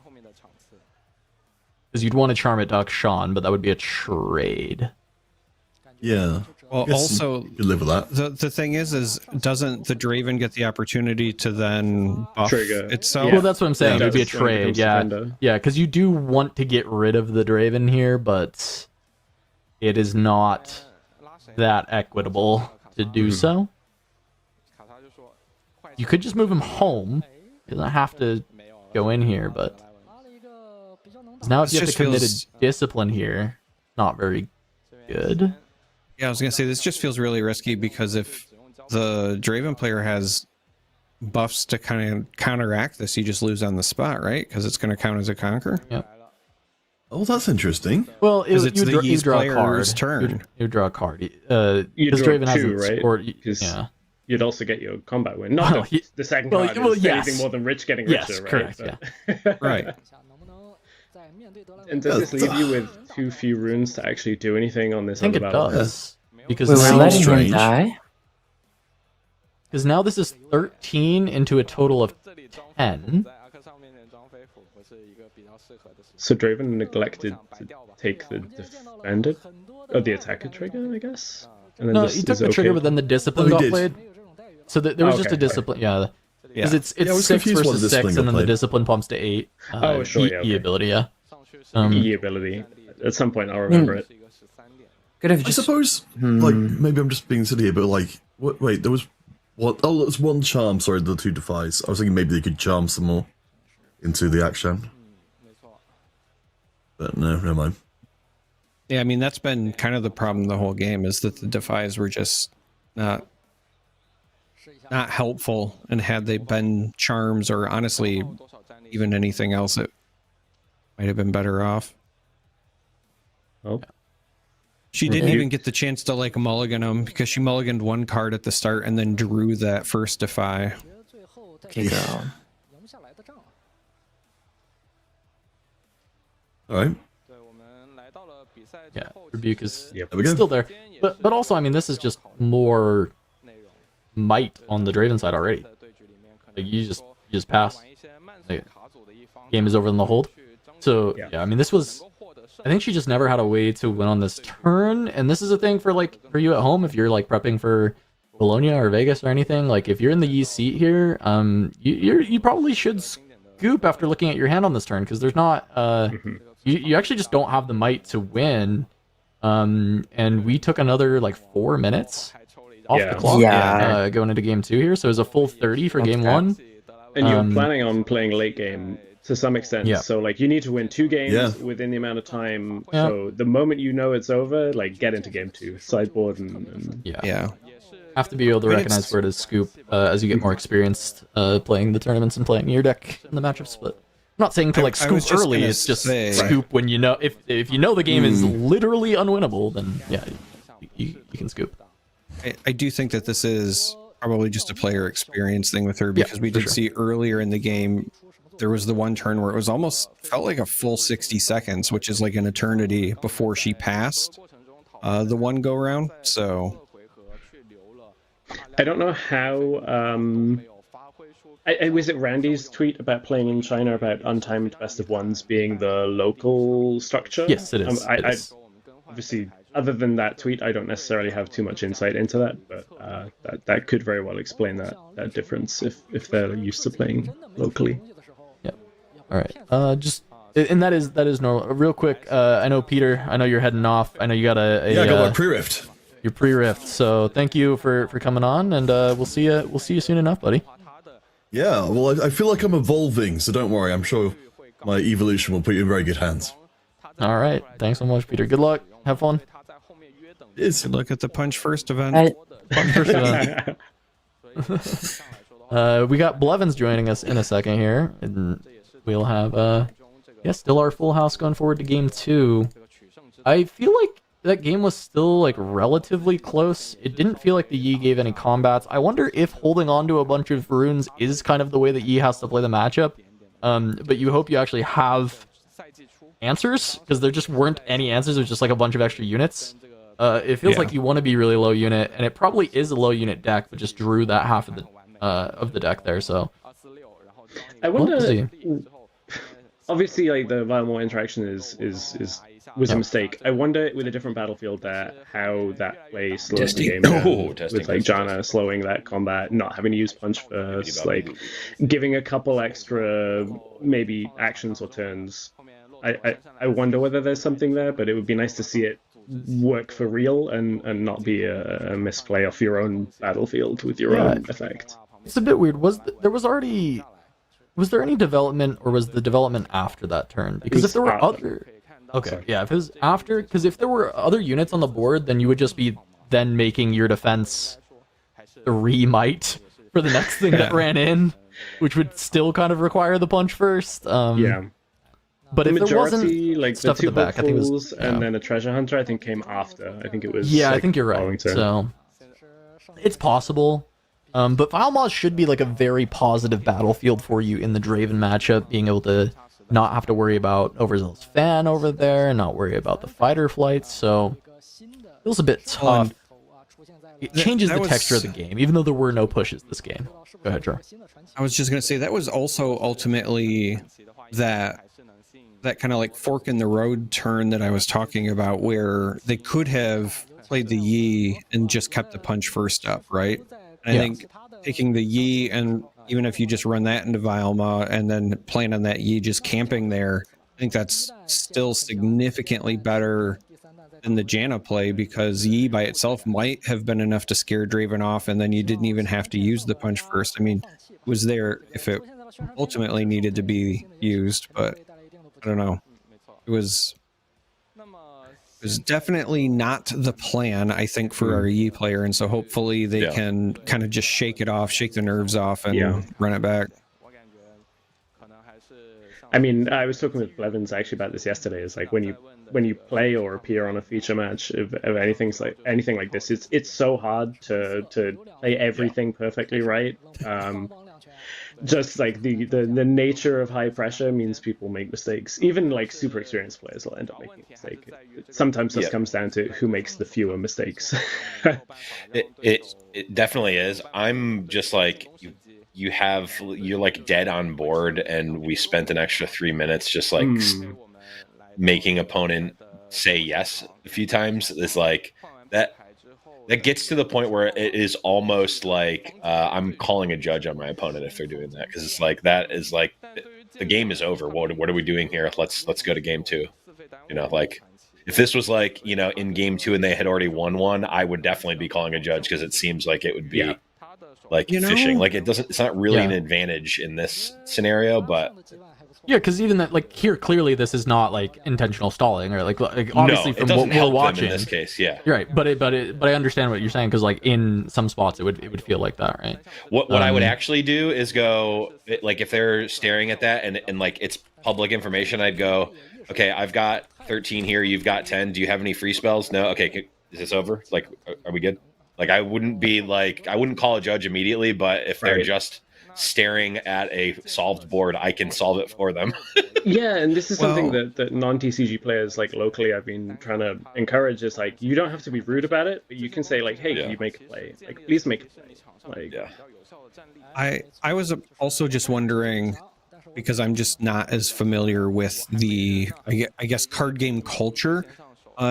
Because you'd want to charm it to Akshan, but that would be a trade. Yeah. Well, also, you live with that. The thing is doesn't the Draven get the opportunity to then buff itself? Yeah. Well, that's what I'm saying. It would be a trade, yeah. Yeah, because you do want to get rid of the Draven here, but it is not that equitable to do so. You could just move him home. You don't have to go in here, but now if you have to commit a discipline here, not very good. Yeah, I was gonna say this just feels really risky because if the Draven player has buffs to kind of counteract this, you just lose on the spot, right? Because it's going to count as a conquer. Yep. Oh, that's interesting. Well, it's the you draw a card. Turn. You draw a card. You draw Draven two, has right? Yeah. You'd also get your combat win. Not the second card is anything more than Rich getting richer, right? Correct, yeah. Right. And does this leave you with too few runes to actually do anything on this? I think it does. Because we're letting him die? Because now this is 13 into a total of 10. So Draven neglected to take the defended, or the attacker trigger, I guess? And then no, he took the trigger, but then the discipline got played. So there was just a discipline, Because it's 6 versus 6, and then the discipline pumps to 8. E ability, E ability. At some point, I'll remember it. Could have I suppose, like, maybe I'm just being silly here, but like, wait, there was what? Oh, there was one charm. Sorry, the 2 defies. I was thinking maybe they could charm some more into the action, but no, never mind. Yeah, I mean that's been kind of the problem the whole game is that the defies were just not not helpful, and had they been charms or honestly even anything else, it might have been better off. Oh. She didn't even get the chance to like mulligan them because she mulliganed one card at the start and then drew that first defy. Okay, girl. All right. Yeah, Rebuke is There we go. still there. But also, I mean, this is just more might on the Draven side already. Like, you just pass. Like, game is over in the hold. So, yeah, I mean, this was... I think she just never had a way to win on this turn, and this is a thing for you at home if you're like prepping for Bologna or Vegas or anything. Like if you're in the Yi seat here, you probably should scoop after looking at your hand on this turn because there's not you actually just don't have the might to win. And we took another like 4 minutes off the clock going into game 2 here, so it was a full 30 for game 1. And you're planning on playing late game to some extent, so like you need to win 2 games within the amount of time. So the moment you know it's over, like get into game 2, sideboard, and have to be able to recognize where to scoop as you get more experienced playing the tournaments and playing your deck in the matchups. But I'm not saying to like scoop early. It's just scoop when you know if you know the game is literally unwinnable, then you can scoop. I do think that this is probably just a player experience thing with her because we did see earlier in the game. There was the one turn where it was almost felt like a full 60 seconds, which is like an eternity before she passed the one go round. So I don't know how. Was it Randy's tweet about playing in China about untimed best of ones being the local structure? Yes, it is. Obviously, other than that tweet, I don't necessarily have too much insight into that, but that could very well explain that difference if they're used to playing locally. All right. And that is normal. Real quick, I know Peter. I know you're heading off. I know you got I got my pre-rift. Your pre-rift. So thank you for coming on, and we'll see you soon enough, buddy. Yeah. Well, I feel like I'm evolving, so don't worry. I'm sure my evolution will put you in very good hands. All right. Thanks so much, Peter. Good luck. Have fun. Good luck at the Punch First event. Punch First event. We got Blevins joining us in a second here, and we'll have still our full house going forward to game 2. I feel like that game was still like relatively close. It didn't feel like the Yi gave any combats. I wonder if holding on to a bunch of runes is kind of the way that Yi has to play the matchup. But you hope you actually have answers, because there just weren't any answers. There's just like a bunch of extra units. It feels like you want to be really low unit, and it probably is a low unit deck, but just drew that half of the deck there. So I wonder. Obviously, like the Vilemore interaction was a mistake. I wonder with a different battlefield there how that play slows the game down, with like Janna slowing that combat, not having to use punch first, like giving a couple extra maybe actions or turns. I wonder whether there's something there, but it would be nice to see it work for real and not be a misplay off your own battlefield with your own effect. It's a bit weird. Was there any development, or was the development after that turn? Because if there were other... Okay, yeah, if it was after... Because if there were other units on the board, then you would just be then making your defense 3 might for the next thing that ran in, which would still kind of require the punch first. But the if majority, there wasn't like stuff the 2 at the back, I think it was... and then the Treasure Hunter, I think came after. I think it was... Yeah, like, I think you're right. So it's possible. But Vilemore should be like a very positive battlefield for you in the Draven matchup, being able to not have to worry about Overzealous Fan over there, and not worry about the fighter flights, so it feels a bit tough. It changes the texture of the game, even though there were no pushes this game. Go ahead, Jar. I was just going to say, that was also ultimately that kind of like fork in the road turn that I was talking about, where they could have played the Yi and just kept the punch first up, right? I think taking the Yi, and even if you just run that into Vilemore and then plan on that Yi just camping there, I think that's still significantly better than the Janna play, because Yi by itself might have been enough to scare Draven off, and then you didn't even have to use the punch first. I mean, it was there if it ultimately needed to be used, but I don't know. It was is definitely not the plan, I think, for our Yi player, and so hopefully they can kind of just shake it off, shake the nerves off, and run it back. I mean, I was talking with Blevins actually about this yesterday. It's like when you play or appear on a feature match of anything like this, it's so hard to play everything perfectly right. Just like the nature of high pressure means people make mistakes. Even like super experienced players will end up making a mistake. Sometimes this comes down to who makes the fewer mistakes. It definitely is. I'm just like you're like dead on board, and we spent an extra 3 minutes just like making opponent say yes a few times. It's like that gets to the point where it is almost like I'm calling a judge on my opponent if they're doing that, because it's like that is like the game is over. What are we doing here? Let's go to game 2. You know, like if this was like, you know, in game 2 and they had already won one, I would definitely be calling a judge, because it seems like it would be like fishing. Like it's not really an advantage in this scenario, but yeah, because even that, like here, clearly this is not like intentional stalling, or like obviously from what we're watching in this case, yeah, you're right. But I understand what you're saying, because like in some spots it would feel like that, right? What I would actually do is go, like if they're staring at that and like it's public information, I'd go, okay, I've got 13 here, you've got 10. Do you have any free spells? No. Okay, is this over? Like, are we good? Like I wouldn't call a judge immediately, but if they're just staring at a solved board, I can solve it for them. Yeah, and this is something that non-TCG players like locally I've been trying to encourage. Is like, you don't have to be rude about it, but you can say like, hey, can you make a play? Like, please make a play. Like, I was also just wondering, because I'm just not as familiar with the I guess card game culture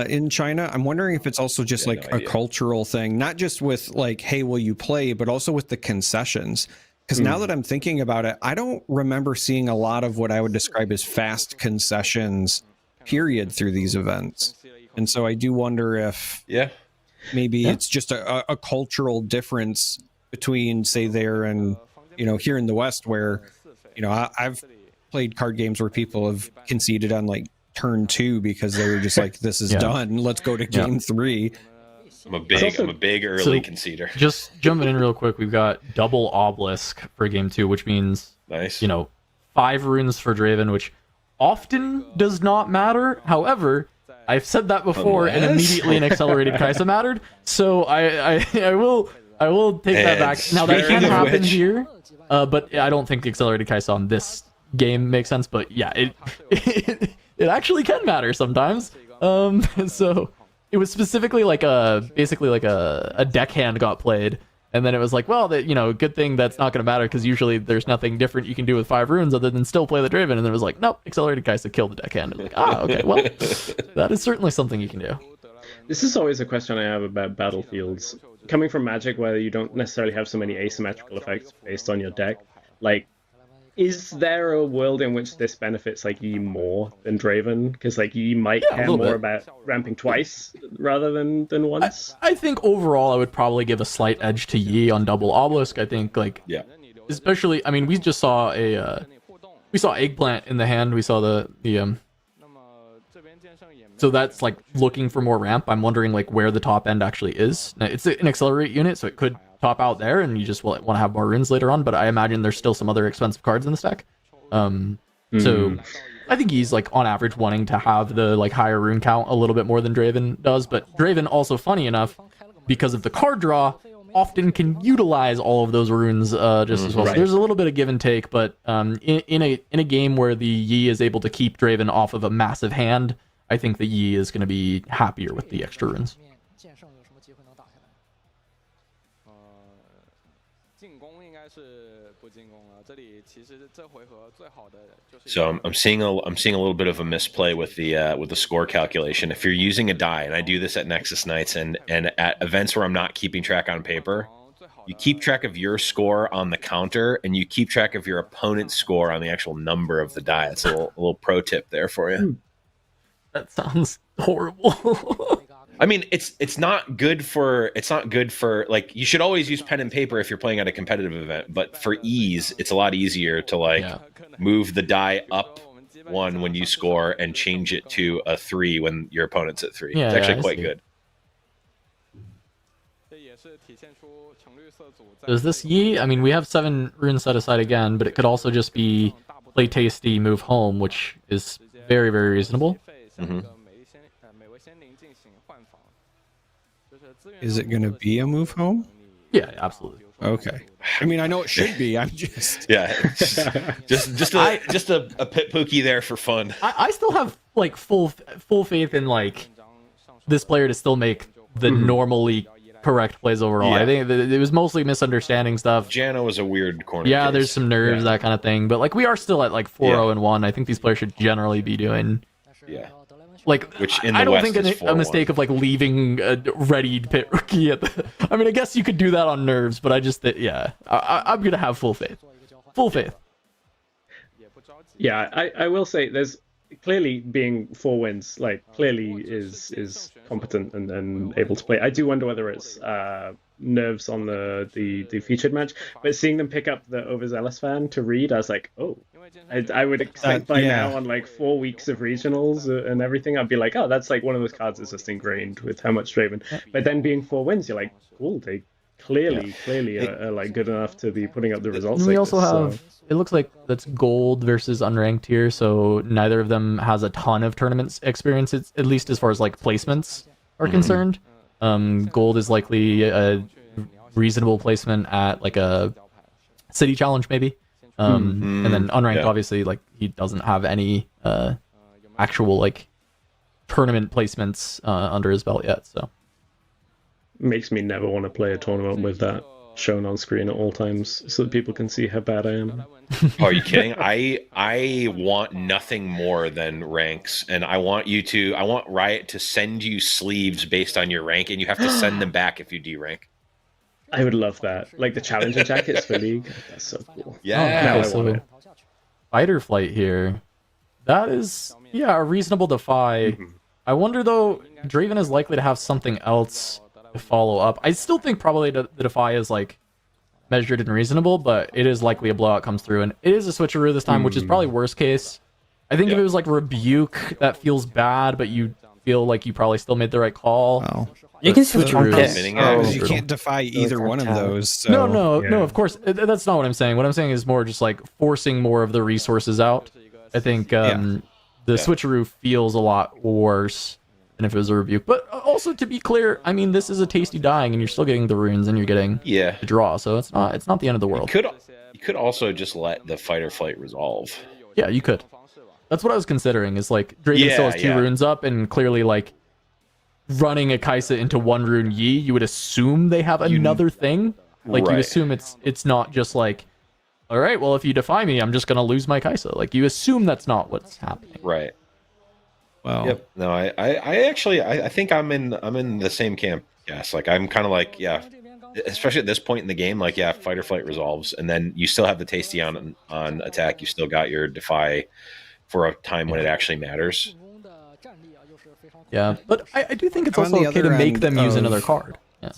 in China. I'm wondering if it's also just like a cultural thing, not just with like, hey, will you play, but also with the concessions. Because now that I'm thinking about it, I don't remember seeing a lot of what I would describe as fast concessions, period, through these events. And so I do wonder if maybe it's just a cultural difference between, say, there and, you know, here in the West, where, you know, I've played card games where people have conceded on like turn 2 because they were just like, this is done, let's go to game 3. I'm a big early conceder. Just jumping in real quick, we've got double obelisk for game 2, which means you know, 5 runes for Draven, which often does not matter. However, I've said that before, and immediately an accelerated Kaisa mattered. So I will take that back. Now that can happen here, but I don't think the accelerated Kaisa on this game makes sense. But yeah, it actually can matter sometimes. So it was specifically like basically like a deckhand got played, and then it was like, well, you know, good thing that's not going to matter, because usually there's nothing different you can do with 5 runes other than still play the Draven. And then it was like, nope, accelerated Kaisa killed the deckhand. And like, okay, well, that is certainly something you can do. This is always a question I have about battlefields. Coming from Magic, where you don't necessarily have so many asymmetrical effects based on your deck, like, is there a world in which this benefits like Yi more than Draven? Because like Yi might care more about ramping twice rather than once. I think overall I would probably give a slight edge to Yi on double obelisk. I think like especially, I mean, we just saw we saw eggplant in the hand. We saw the so that's like looking for more ramp. I'm wondering like where the top end actually is. Now, it's an accelerate unit, so it could top out there, and you just want to have more runes later on. But I imagine there's still some other expensive cards in the stack. So I think he's like on average wanting to have the like higher rune count a little bit more than Draven does. But Draven also, funny enough, because of the card draw, often can utilize all of those runes just as well. So there's a little bit of give and take. But in a game where the Yi is able to keep Draven off of a massive hand, I think the Yi is going to be happier with the extra runes. So I'm seeing a little bit of a misplay with the score calculation. If you're using a die, and I do this at Nexus Nights and at events where I'm not keeping track on paper, you keep track of your score on the counter, and you keep track of your opponent's score on the actual number of the die. It's a little pro tip there for you. That sounds horrible. I mean, it's not good for like, you should always use pen and paper if you're playing at a competitive event, but for ease, it's a lot easier to like move the die up 1 when you score and change it to a 3 when your opponent's at 3. Yeah, it's actually I quite see. good. So is this Yi? I mean, we have 7 runes set aside again, but it could also just be play tasty, move home, which is very, very reasonable. Mm-hmm. Is it going to be a move home? Yeah, absolutely. Okay. I mean, I know it should be. I'm just just a pit pookie there for fun. I still have like full faith in like this player to still make the normally correct plays overall. Yeah. I think it was mostly misunderstanding stuff. Jano was a weird corner. Yeah, case. there's some nerves, that kind of thing. But like we are still at like 4-0-1. I think these players should generally be doing. Yeah. Like, which in the I don't West think is a mistake of like leaving a readied pit rookie at the. I mean, I guess you could do that on nerves, but I just I'm gonna have full faith. Full faith. Yeah, I will say there's clearly being 4 wins, like clearly is competent and able to play. I do wonder whether it's nerves on the featured match, but seeing them pick up the overzealous fan to read, I was like, oh, I would expect by now on like 4 weeks of regionals and everything, I'd be like, oh, that's like one of those cards that's just ingrained with how much Draven. But then being 4 wins, you're like, cool, they clearly are like good enough to be putting up the results. We like also this, have. so. It looks like that's gold versus unranked here, so neither of them has a ton of tournament experience, at least as far as like placements are concerned. Gold is likely a reasonable placement at like a city challenge maybe. And then unranked, obviously, like he doesn't have any actual like tournament placements under his belt yet. So Makes me never want to play a tournament with that shown on screen at all times, so that people can see how bad I am. Oh, are you kidding? I want nothing more than ranks, and I want Riot to send you sleeves based on your rank, and you have to send them back if you D-rank. I would love that. Like the challenger jackets for League. That's so cool. Yeah. Okay, so fighter flight here. That is, a reasonable defy. I wonder though, Draven is likely to have something else to follow up. I still think probably the defy is like measured and reasonable, but it is likely a blowout comes through, and it is a switcheroo this time, which is probably worst case. I think if it was like rebuke, that feels bad, but you feel like you probably still made the right call. Oh. You can switch one pick. You can't defy either one of those. So. No, of course. That's not what I'm saying. What I'm saying is more just like forcing more of the resources out. I think the switcheroo feels a lot worse than if it was a rebuke. But also, to be clear, I mean, this is a tasty dying, and you're still getting the runes, and you're getting the draw, so it's not the end of the world. You could also just let the fight or flight resolve. Yeah, you could. That's what I was considering, is like Draven still has 2 runes up, and clearly like running a Kaisa into 1 rune Yi, you would assume they have another thing. Like you assume it's not just like, all right, well, if you defy me, I'm just gonna lose my Kaisa. Like you assume that's not what's happening. Right. Well. Yep. No, I actually think I'm in the same camp. Yes. Like I'm kind of like, especially at this point in the game, like fight or flight resolves, and then you still have the tasty on attack. You still got your defy for a time when it actually matters. Yeah, but I do think it's also okay to make them use another card. Yeah.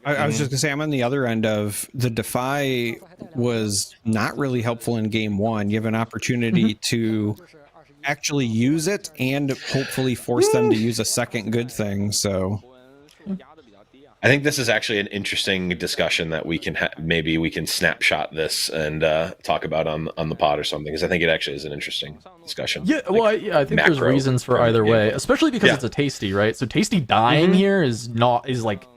I was just gonna say, I'm on the other end of the defy was not really helpful in game 1. You have an opportunity to actually use it and hopefully force them to use a second good thing. So I think this is actually an interesting discussion that we can maybe we can snapshot this and talk about on the pod or something, because I think it actually is an interesting discussion. Yeah, well, I think there's reasons for either way, especially because it's a tasty, right? So tasty dying here is like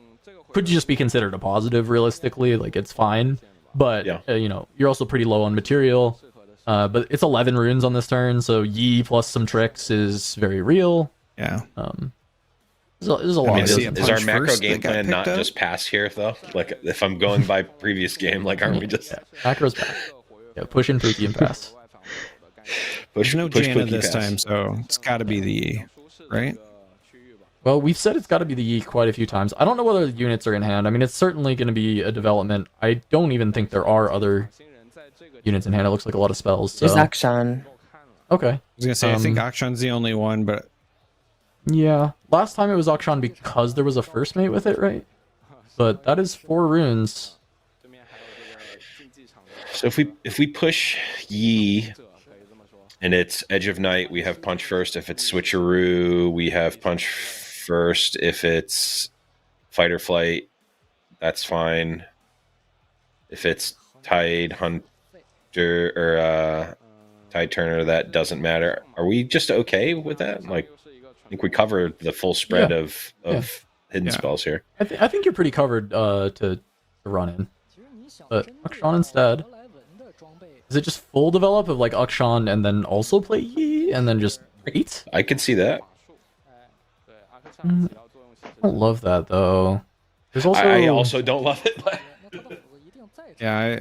could just be considered a positive realistically, like it's fine, but you're also pretty low on material. But it's 11 runes on this turn, so Yi plus some tricks is very real. Yeah. There's a lot. Is our macro game plan not just pass here though? Like if I'm going by previous game, like aren't we just macro's back? Yeah, push in Pookie and pass. There's no Janna this time, so it's got to be the Yi, right? Well, we've said it's got to be the Yi quite a few times. I don't know whether the units are in hand. I mean, it's certainly going to be a development. I don't even think there are other units in hand. It looks like a lot of spells. So. There's Akshan. Okay. I was gonna say I think Akshan's the only one, but yeah, last time it was Akshan because there was a first mate with it, right? But that is 4 runes. So if we push Yi, And it's Edge of Night, we have Punch First. If it's Switcheroo, we have Punch First. If it's Fight or Flight, that's fine. If it's Tide Hunter or Tide Turner, that doesn't matter. Are we just okay with that? Like, I think we covered the full spread of hidden spells here. I think you're pretty covered to run in. But Akshan instead. Is it just full develop of like Akshan and then also play Yi and then just wait? I could see that. I don't love that though. There's also I also don't love it. But... Yeah,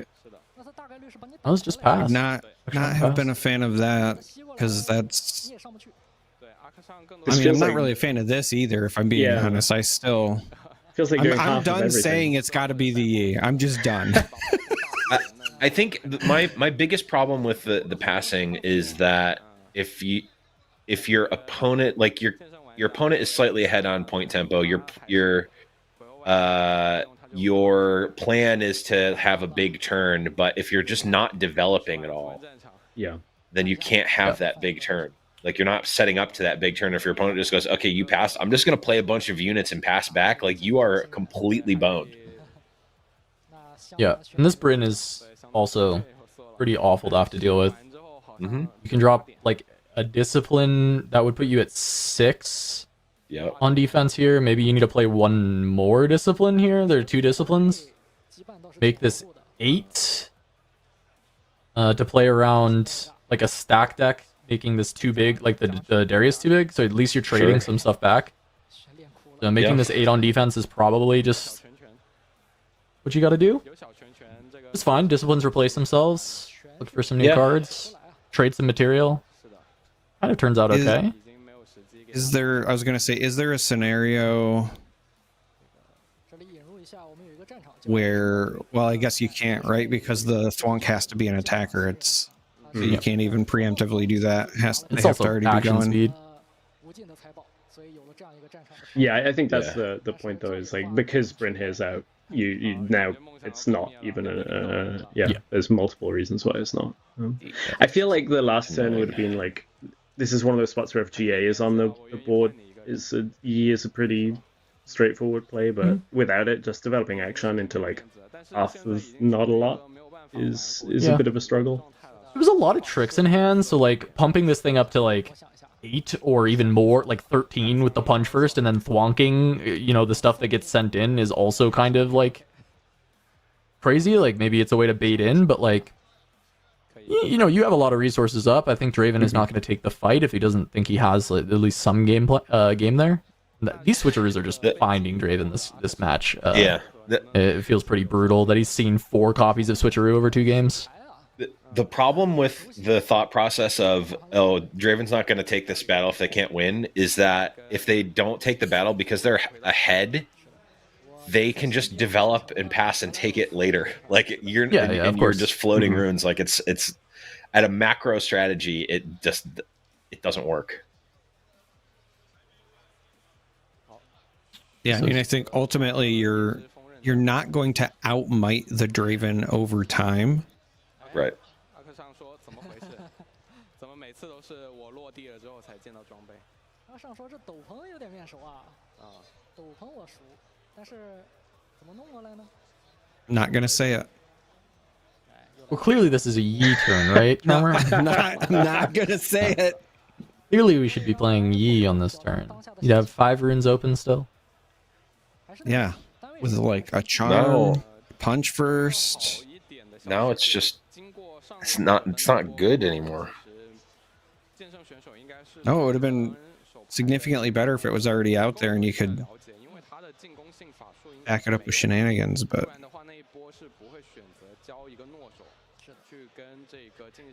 I was just passed. Not have been a fan of that because that's. I mean, I'm not really a fan of this either. If I'm being honest, I still. Feels like I'm done saying it's got to be the Yi. I'm just done. I think my biggest problem with the passing is that if your opponent, like your opponent is slightly ahead on point tempo, your plan is to have a big turn, but if you're just not developing at all, then you can't have that big turn. Like, you're not setting up to that big turn. If your opponent just goes, okay, you passed, I'm just going to play a bunch of units and pass back, like, you are completely boned. Yeah, and this Bryn is also pretty awful to have to deal with. Mm-hmm. You can drop like a discipline that would put you at 6 on defense here. Maybe you need to play one more discipline here. There are 2 disciplines. Make this 8 to play around like a stack deck, making this too big, like the Darius too big. So at least you're trading some stuff back. So making this 8 on defense is probably just what you got to do. It's fine. Disciplines replace themselves. Look for some new cards. Trade some material. Kind of turns out okay. Is there? I was gonna say, is there a scenario where? Well, I guess you can't, right? Because the Thwonk has to be an attacker. It's so you can't even preemptively do that. They have to already be going. Speed. Yeah, I think that's the point though. Is like because Bryn is out. You now it's not even there's multiple reasons why it's not. I feel like the last turn would have been like this is one of those spots where if GA is on the board Yi is a pretty straightforward play, but without it, just developing Akshan into like half of not a lot is a bit of a struggle. There was a lot of tricks in hand, so like pumping this thing up to like 8 or even more, like 13 with the punch first, and then thwonking, you know, the stuff that gets sent in is also kind of like crazy. Like maybe it's a way to bait in, but like, you know, you have a lot of resources up. I think Draven is not going to take the fight if he doesn't think he has like, at least some game there. These switcheroos are just finding Draven this match. It feels pretty brutal that he's seen 4 copies of switcheroo over 2 games. The problem with the thought process of, oh, Draven's not going to take this battle if they can't win, is that if they don't take the battle because they're ahead, they can just develop and pass and take it later. Like you're just floating runes. Like it's at a macro strategy, it doesn't work. Yeah, I mean, I think ultimately you're not going to outmight the Draven over time. Right. Not gonna say it. Well, clearly this is a Yi turn, right? No, I'm not gonna say it. Clearly we should be playing Yi on this turn. You'd have 5 runes open still. Yeah, with like a charm, punch first. Now it's just it's not good anymore. No, it would have been significantly better if it was already out there and you could back it up with shenanigans, but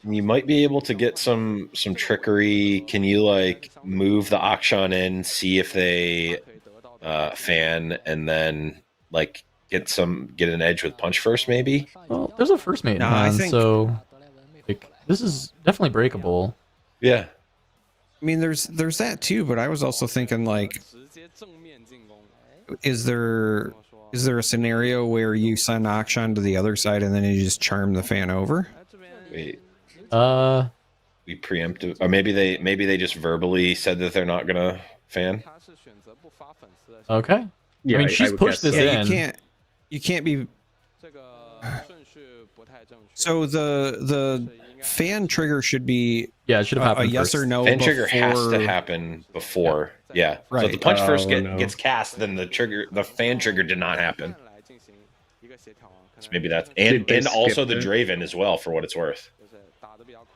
you might be able to get some trickery. Can you like move the Akshan in, see if they fan, and then like get an edge with punch first, maybe? Well, there's a first mate in hand, so like, this is definitely breakable. Yeah. I mean, there's that too, but I was also thinking like, is there a scenario where you send Akshan to the other side and then you just charm the fan over? Wait. we preemptive, or maybe they just verbally said that they're not gonna fan. Okay. Yeah, I mean, she's pushed this in. You can't be. So the fan trigger should be it should have happened a yes first. or no. Fan trigger has to happen before. Yeah. Right. So if the punch first gets cast, then the fan trigger did not happen. So maybe that's and also the Draven as well, for what it's worth.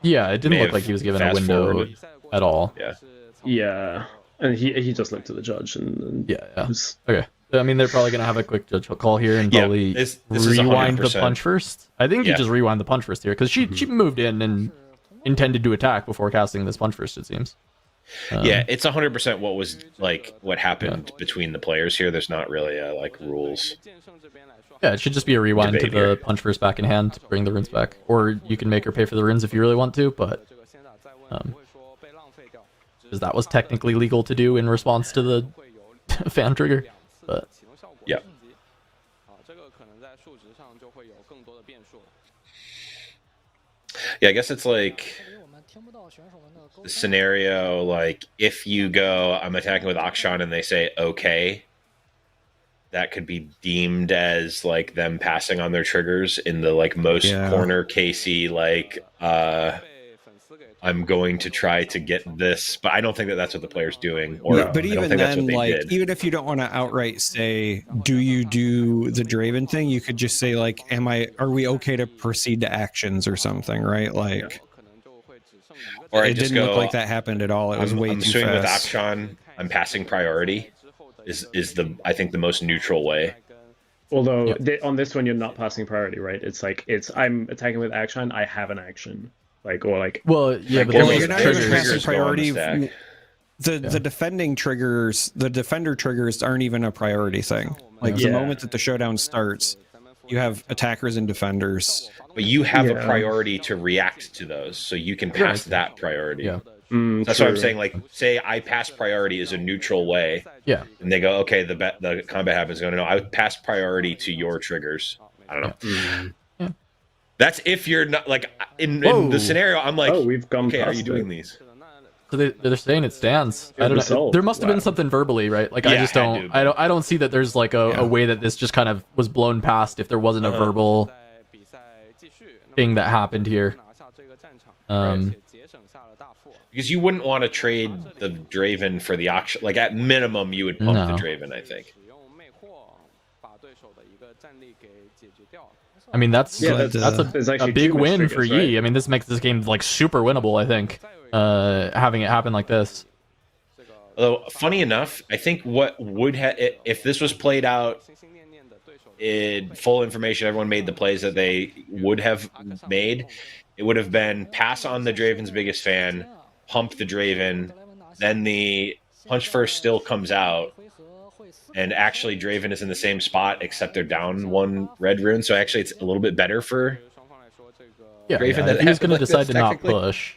Yeah, it didn't look like he was given a window at all. Yeah. Yeah, and he just looked at the judge and yeah. Okay. I mean, they're probably gonna have a quick judge call here and probably this rewind is the punch first. I think you just rewind the punch first here because she moved in and intended to attack before casting this punch first. It seems. Yeah, it's 100% what happened between the players here. There's not really rules. Yeah, it should just be a rewind to the punch first back in hand to bring the runes back, or you can make her pay for the runes if you really want to, but because that was technically legal to do in response to the fan trigger. But yeah. Yeah, I guess it's like the scenario, like if you go, I'm attacking with Akshan and they say okay, that could be deemed as like them passing on their triggers in the most corner casey I'm going to try to get this, but I don't think that that's what the player's doing. But even then, even if you don't want to outright say, do you do the Draven thing? You could just say are we okay to proceed to actions or something, right? Or it didn't look like that happened at all. It was way too fast. With Akshan, I'm passing priority is I think the most neutral way. Although on this one you're not passing priority, right? It's I'm attacking with action, I have an action. But you're not even passing priority. The defending triggers, the defender triggers aren't even a priority thing. The moment that the showdown starts, you have attackers and defenders. But you have a priority to react to those, so you can pass that priority. Yeah. That's what I'm saying. Say I pass priority as a neutral way. Yeah. And they go, okay, the combat happens. No, I would pass priority to your triggers. I don't know. Yeah. That's if you're not in the scenario. I'm like, we've gone. Okay, are you doing these? So they're saying it stands. I don't know. There must have been something verbally, right? I just don't. I don't see that there's a way that this just kind of was blown past if there wasn't a verbal thing that happened here. Because you wouldn't want to trade the Draven for the auction. At minimum, you would pump the Draven, I think. I mean, that's a big win for Yi. I mean, this makes this game super winnable, I think, having it happen like this. Although, funny enough, I think what would have, if this was played out in full information, everyone made the plays that they would have made, it would have been pass on the Draven's biggest fan, pump the Draven, then the punch first still comes out, and actually Draven is in the same spot, except they're down one red rune, so actually it's a little bit better for Draven. If he's going to decide to not push,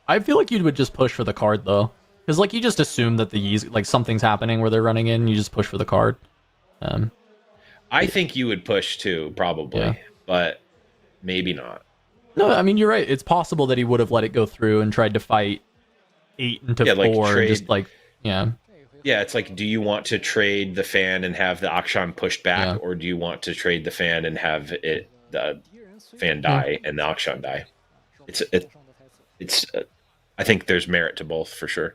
I feel like you would just push for the card, though. Because, you just assume that the Yeez, something's happening where they're running in, and you just push for the card. I think you would push, too, probably, but maybe not. No, I mean, you're right. It's possible that he would have let it go through and tried to fight 8 into 4, and just, Yeah, it's do you want to trade the fan and have the Akshan pushed back, or do you want to trade the fan and have the fan die and the Akshan die? It's I think there's merit to both for sure.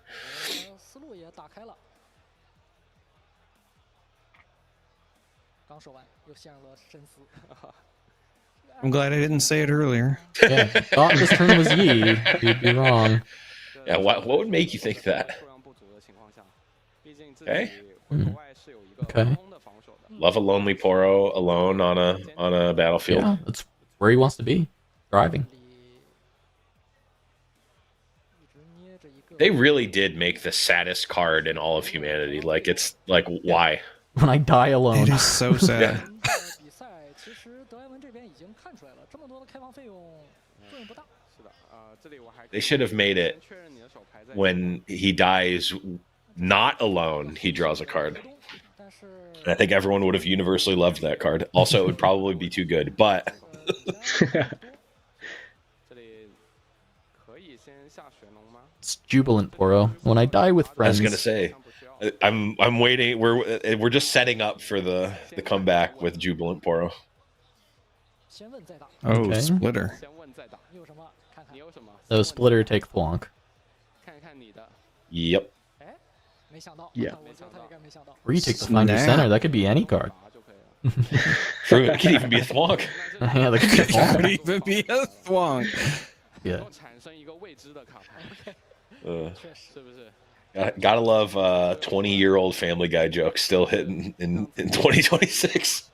I'm glad I didn't say it earlier. Yeah, thought this turn was Yi. You'd be wrong. Yeah, what would make you think that? Okay. Okay. Love a lonely Poro alone on a battlefield. Yeah, that's where he wants to be. Driving. They really did make the saddest card in all of humanity. It's why? When I die alone. It is so sad. They should have made it when he dies not alone, he draws a card. And I think everyone would have universally loved that card. Also, it would probably be too good, but It's Jubilant Poro. When I die with friends. I was gonna say, I'm waiting. We're just setting up for the comeback with Jubilant Poro. Oh, okay. Splitter. So Splitter take Thwonk. Yep. Yeah. Or you take the Finder Center. That could be any card. True. It could even be a Thwonk. Yeah, that could be a Thwonk. Could even be a Thwonk. Yeah. Gotta love 20-year-old Family Guy jokes still hitting in 2026.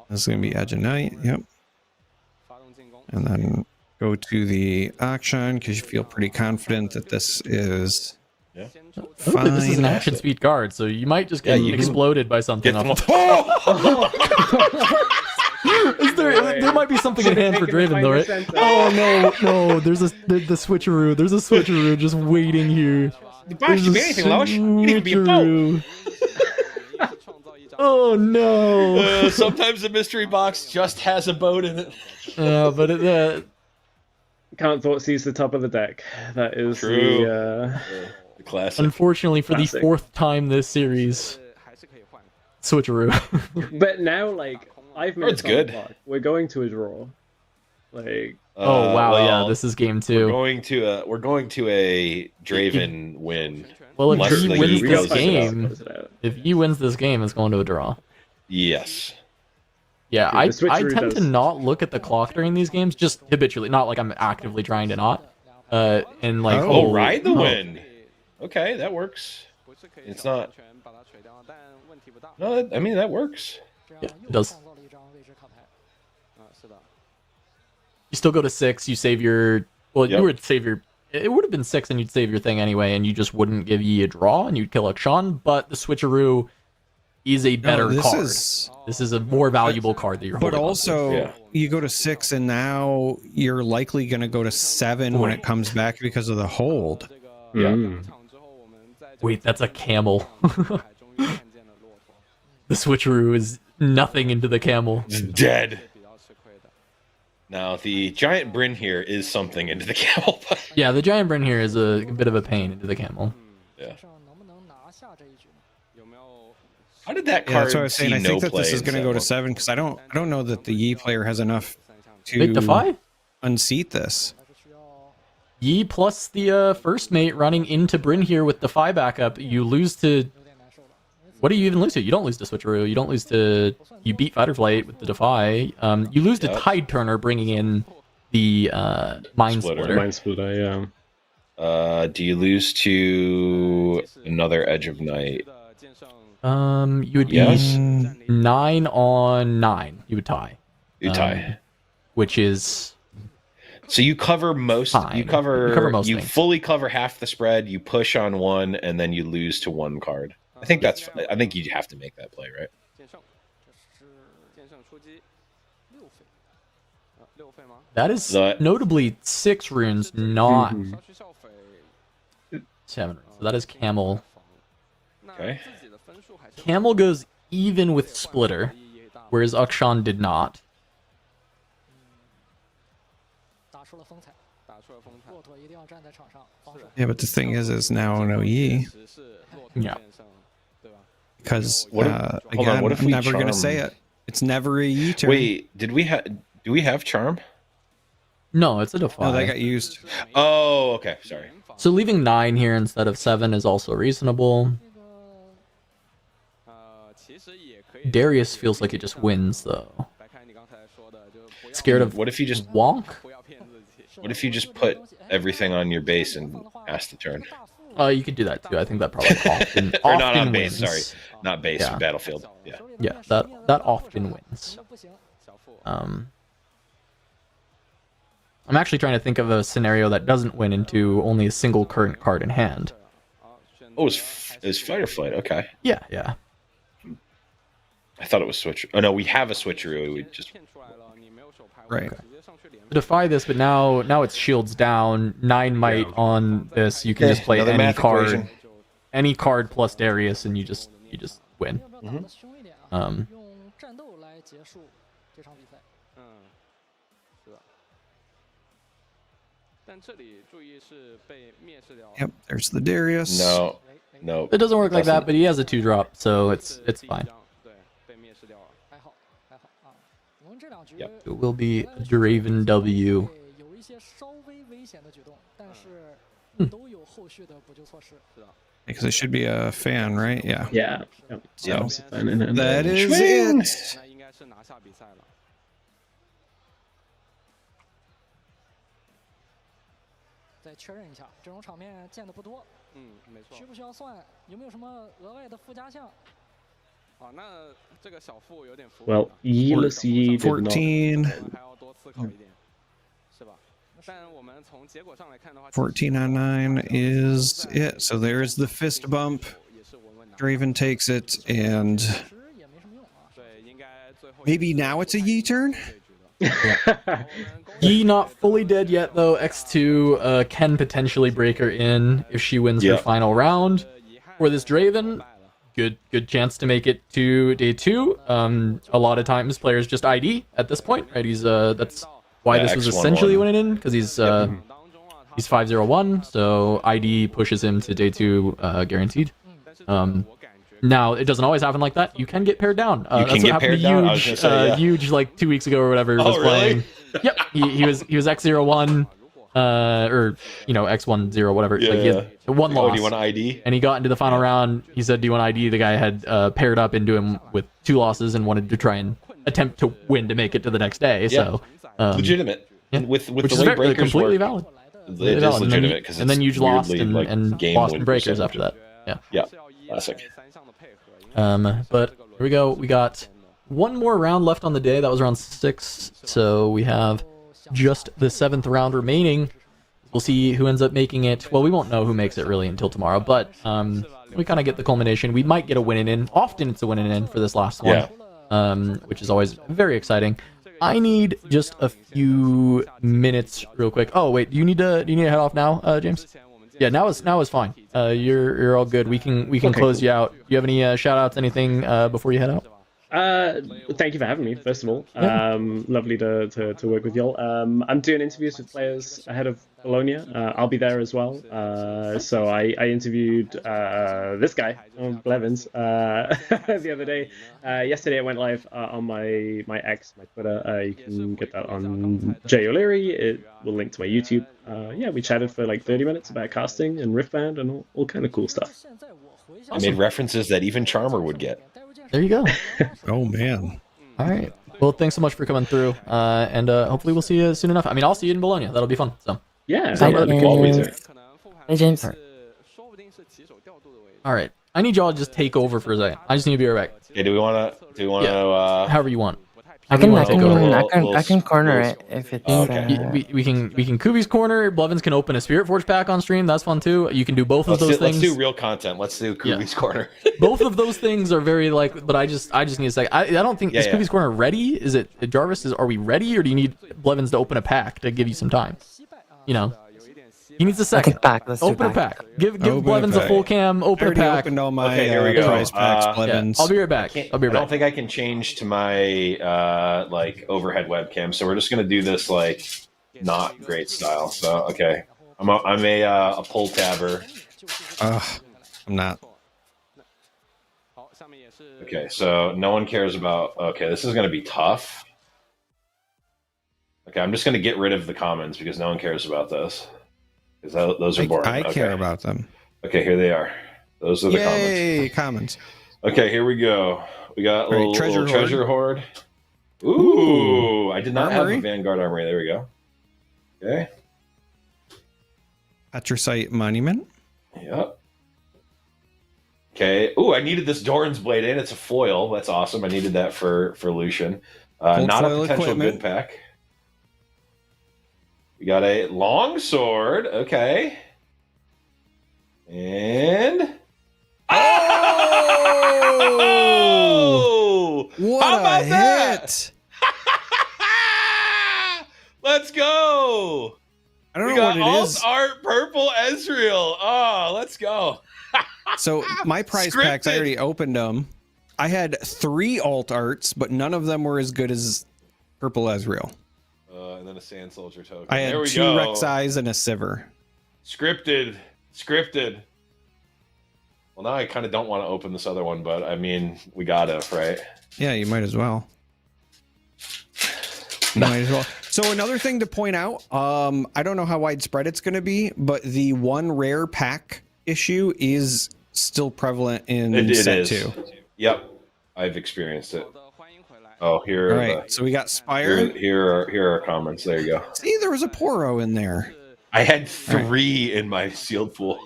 This is going to be Edge of Night, yep. And then go to the action because you feel pretty confident that this is fine. This is an action speed card, so you might just get exploded by something. There might be something in hand for Draven, though, right? Oh, no, there's the switcheroo. There's a switcheroo just waiting here. There's a switcheroo. Oh no! Sometimes the mystery box just has a boat in it. Yeah, but Can't thought sees the top of the deck. That is true. The classic. Unfortunately, for the 4th time this series, switcheroo. But now, like, I've made it's good. We're going to a draw. Like. Oh wow! Yeah, this is game 2. We're going to a Draven win. Well, if he wins this game, it's going to a draw. Yes. Yeah, I tend to not look at the clock during these games, just habitually. Not like I'm actively trying to not. And like ride the win. Okay, that works. It's not. No, I mean that works. Yeah, it does. You still go to 6. You save your. Well, you would save your. It would have been 6 and you'd save your thing anyway, and you just wouldn't give Yi a draw and you'd kill Akshan, but the switcheroo is a better card. This is a more valuable card that you're holding. But also, you go to 6 and now you're likely going to go to 7 when it comes back because of the hold. Yeah. Wait, that's a camel. The switcheroo is nothing into the camel. It's dead. Now, the giant Bryn here is something into the camel. Yeah, the giant Bryn here is a bit of a pain into the camel. Yeah. How did that card that's what I was saying. I think that this is going to go to 7 because I don't know that the Yi player has enough to unseat this. Yi plus the first mate running into Bryn here with Defy backup. You lose to... What do you even lose to? You don't lose to Switcheroo. You don't lose to... You beat Fighter Flight with the Defy. You lose to Tide Turner bringing in the Mind Splitter. Mind Splitter, yeah. Do you lose to another Edge of Night? You would be 9 on 9. You would tie. You tie. Which is... So you cover most. Fine. You cover most you things. fully cover half the spread. You push on one, and then you lose to one card. I think that's. I think you have to make that play, right? That is notably 6 runes, not 7 runes. So that is Camel. Okay. Camel goes even with Splitter, whereas Akshan did not. Yeah, but the thing is now no Yi. Yeah. Because again, I'm never going to say it. It's never a Yi turn. Wait, do we have Charm? No, it's a Defy. No, that got used. Oh, okay. Sorry. So leaving 9 here instead of 7 is also reasonable. Darius feels like it just wins, though. Scared of what if you just wonk? What if you just put everything on your base and ask the turn? You could do that too. I think that probably often or not on wins. base. Sorry, not base. Yeah. Battlefield. Yeah. Yeah, that often wins. I'm actually trying to think of a scenario that doesn't win into only a single current card in hand. Oh, it's Fighter Flight. Okay. Yeah, yeah. I thought it was Switcher. Oh no, we have a Switcheroo. We just right. Okay. Defy this, but now it's shields down. 9 might on this. You can just play any card, any card plus Darius, and you just win. Mm-hmm. Yep, there's the Darius. No, it doesn't work like that, but he has a 2-drop, so it's fine. Yep. It will be a Draven W. Because it should be a fan, right? Yeah. Yeah. So, that that is it. 再确认一下，这种场面见的不多。没错。需不需要算？有没有什么额外的附加项？ Well, Yelasy 14. 14 on 9 is it. So there's the fist bump. Draven takes it, and maybe now it's a Yi turn? Yi not fully dead yet, though. X2 can potentially break her in if she wins her final round. For this Draven, good chance to make it to day 2. A lot of times players just ID at this point, right? He's that's why this was essentially winning in, because he's 501, so ID pushes him to day 2 guaranteed. Now it doesn't always happen like that. You can get paired down. You can get paired down. Huge like 2 weeks ago or whatever was playing. Yep, he was X01. Or X10 whatever. Like he had one loss. Do you want ID? And he got into the final round. He said, "Do you want ID?" The guy had paired up into him with 2 losses and wanted to try and attempt to win to make it to the next day. So legitimate. Yeah. With which the is late breakers completely work, valid. It is legitimate because and then you lost and lost in breakers percentage. after that. Yeah, classic. But here we go. We got one more round left on the day. That was round 6. So we have just the 7th round remaining. We'll see who ends up making it. Well, we won't know who makes it really until tomorrow, but we kind of get the culmination. We might get a win in. Often it's a win in for this last one, which is always very exciting. I need just a few minutes real quick. Oh, wait, do you need to head off now, James? Yeah, now is fine. You're all good. We can close you out. Do you have any shout outs, anything before you head out? Thank you for having me, first of all. Lovely to work with y'all. I'm doing interviews with players ahead of Bologna. I'll be there as well. So I interviewed this guy, Blevins, the other day. Yesterday it went live on my X, my Twitter. You can get that on Jay O'Leary. It will link to my YouTube. We chatted for like 30 minutes about casting and Riftbound and all kind of cool stuff. I made references that even Charmer would get. There you go. Oh, man. All right. Well, thanks so much for coming through. And hopefully we'll see you soon enough. I mean, I'll see you in Bologna. That'll be fun. So. Yeah. Hey, James. All right. I need y'all to just take over for a second. I just need to be right back. Okay, do we want to? However you want. I can corner it if you think. We can Kubi's corner. Blevins can open a Spiritforged pack on stream. That's fun too. You can do both of those things. Let's do real content. Let's do Kubi's corner. Both of those things are very but I just need a second. I don't think is Kubi's corner ready? Is it Jarvis? Are we ready, or do you need Blevins to open a pack to give you some time? He needs a second. Open a pack. Give Blevins a full cam. Open a pack. Opened all my here we go. prize packs, Blevins. I'll be right back. I don't think I can change to my overhead webcam, so we're just gonna do this not great style. So okay, I'm a pull tabber. I'm not. Okay, so no one cares about. Okay, this is gonna be tough. Okay, I'm just gonna get rid of the comments because no one cares about this. Because those are boring. I care about them. Okay, here they are. Those are the comments. Yay, comments. Okay, here we go. We got a little treasure hoard. Ooh, I did not have a Vanguard Armory. There we go. Okay. Patricite Monument. Yep. Okay. Ooh, I needed this Doran's Blade in. It's a foil. That's awesome. I needed that for Lucian. Not a potential good pack. We got a longsword. Okay. And what how about a that? hit! Let's go. I don't know what it is. Art purple Ezreal. Oh, let's go. So my prize packs, I already opened them. I had 3 alt arts, but none of them were as good as Purple Ezreal. And then a Sand Soldier token. I had there we 2 go. Rek'Sais and a Sivir. Scripted. Well, now I kind of don't want to open this other one, but I mean, we gotta, right? Yeah, you might as well. So another thing to point out, I don't know how widespread it's going to be, but the 1 rare pack issue is still prevalent in set 2. Yep, I've experienced it. Oh, here. All right, so we got Spire. Here are comments. There you go. See, there was a Poro in there. I had 3 in my sealed pool.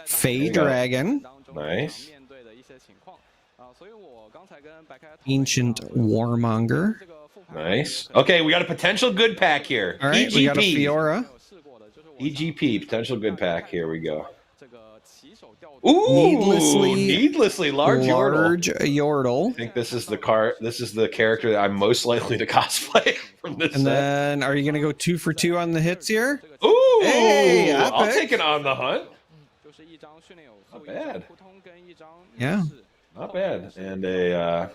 Fey Dragon. Nice. Ancient Warmonger. Nice. Okay, we got a potential good pack here. All right, EGP. we got a Fiora. EGP, potential good pack. Here we go. Ooh, needlessly large Yordle. I think this is the character that I'm most likely to cosplay from this. And then, are you going to go 2 for 2 on the hits here? Ooh, hey, I'll take it on the hunt. Not bad. Yeah, not bad. And a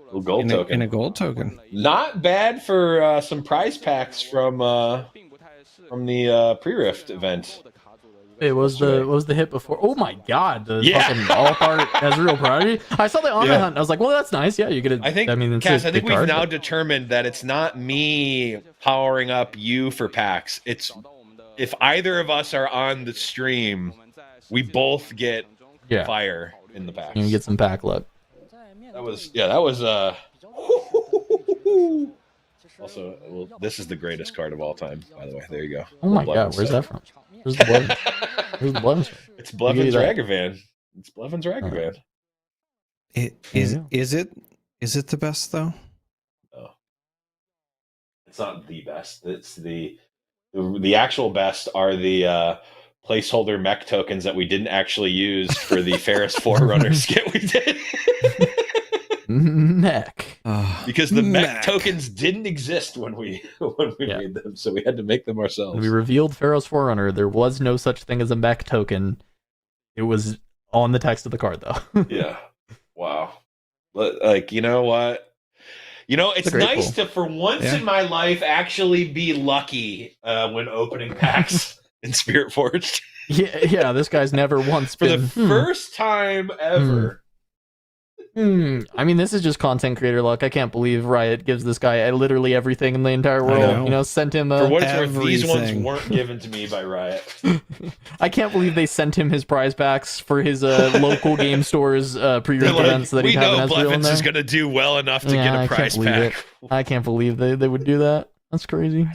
little gold token. And a gold token. Not bad for some prize packs from the pre-rift event. It was the hit before. Oh my god, the fucking all-part Ezreal Prodigy. I saw the on the hunt. I was like, well, that's nice. Yeah, you get it. I think Cass, I think we've now determined that it's not me powering up you for packs. It's if either of us are on the stream, we both get fire in the packs. You get some pack luck. That was also, well, this is the greatest card of all time, by the way. There you go. Oh my god, where's that from? Where's the blood? Where's the blood? It's Blevins Ragavan. It's Blevins Ragavan. Is it the best though? No. It's not the best. It's the actual best are the placeholder mech tokens that we didn't actually use for the Ferris Forerunner skit we did. Mech. Because the mech tokens didn't exist when we made them, so we had to make them ourselves. When we revealed Pharaoh's Forerunner, there was no such thing as a mech token. It was on the text of the card, though. Yeah. Wow. Like, you know what? You know, it's nice to, for once in my life, actually be lucky when opening packs in Spiritforged. Yeah, this guy's never once for the first time ever. I mean, this is just content creator luck. I can't believe Riot gives this guy literally everything in the entire world. You know, sent him for what it's worth, these ones weren't given to me by Riot. I can't believe they sent him his prize packs for his local game stores pre-rift events that he had in Ezreal in there. Blevins is gonna do well enough to get a prize pack. I can't believe they would do that. That's crazy.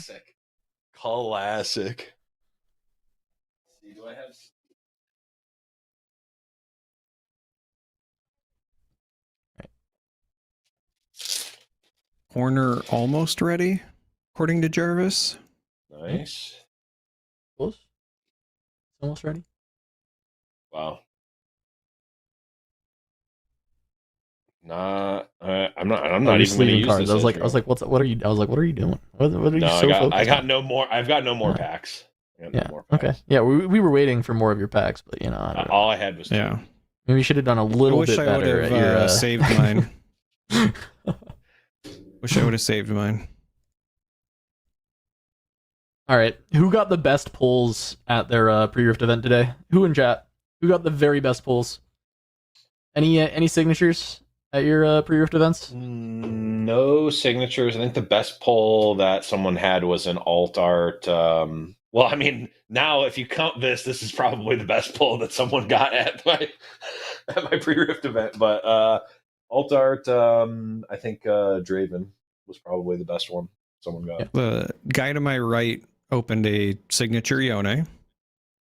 Classic. Do I have? Corner almost ready, according to Jarvis. Nice. Close. Almost ready. Wow. I'm not even going to use cards. This. I was like, what are you doing? What are you so focused I got no more. I've got no more packs. Yeah. Okay. Yeah, we were waiting for more of your packs, but you know, all I had was 2. Yeah. Maybe you should have done a little bit better. I wish I would have saved mine. Wish I would have saved mine. All right, who got the best pulls at their pre-rift event today? Who in chat? Who got the very best pulls? Any signatures at your pre-rift events? No signatures. I think the best pull that someone had was an alt art. Well, I mean, now if you count this is probably the best pull that someone got at my pre-rift event. But alt art, I think Draven was probably the best one someone got. Yeah. The guy to my right opened a signature Yone.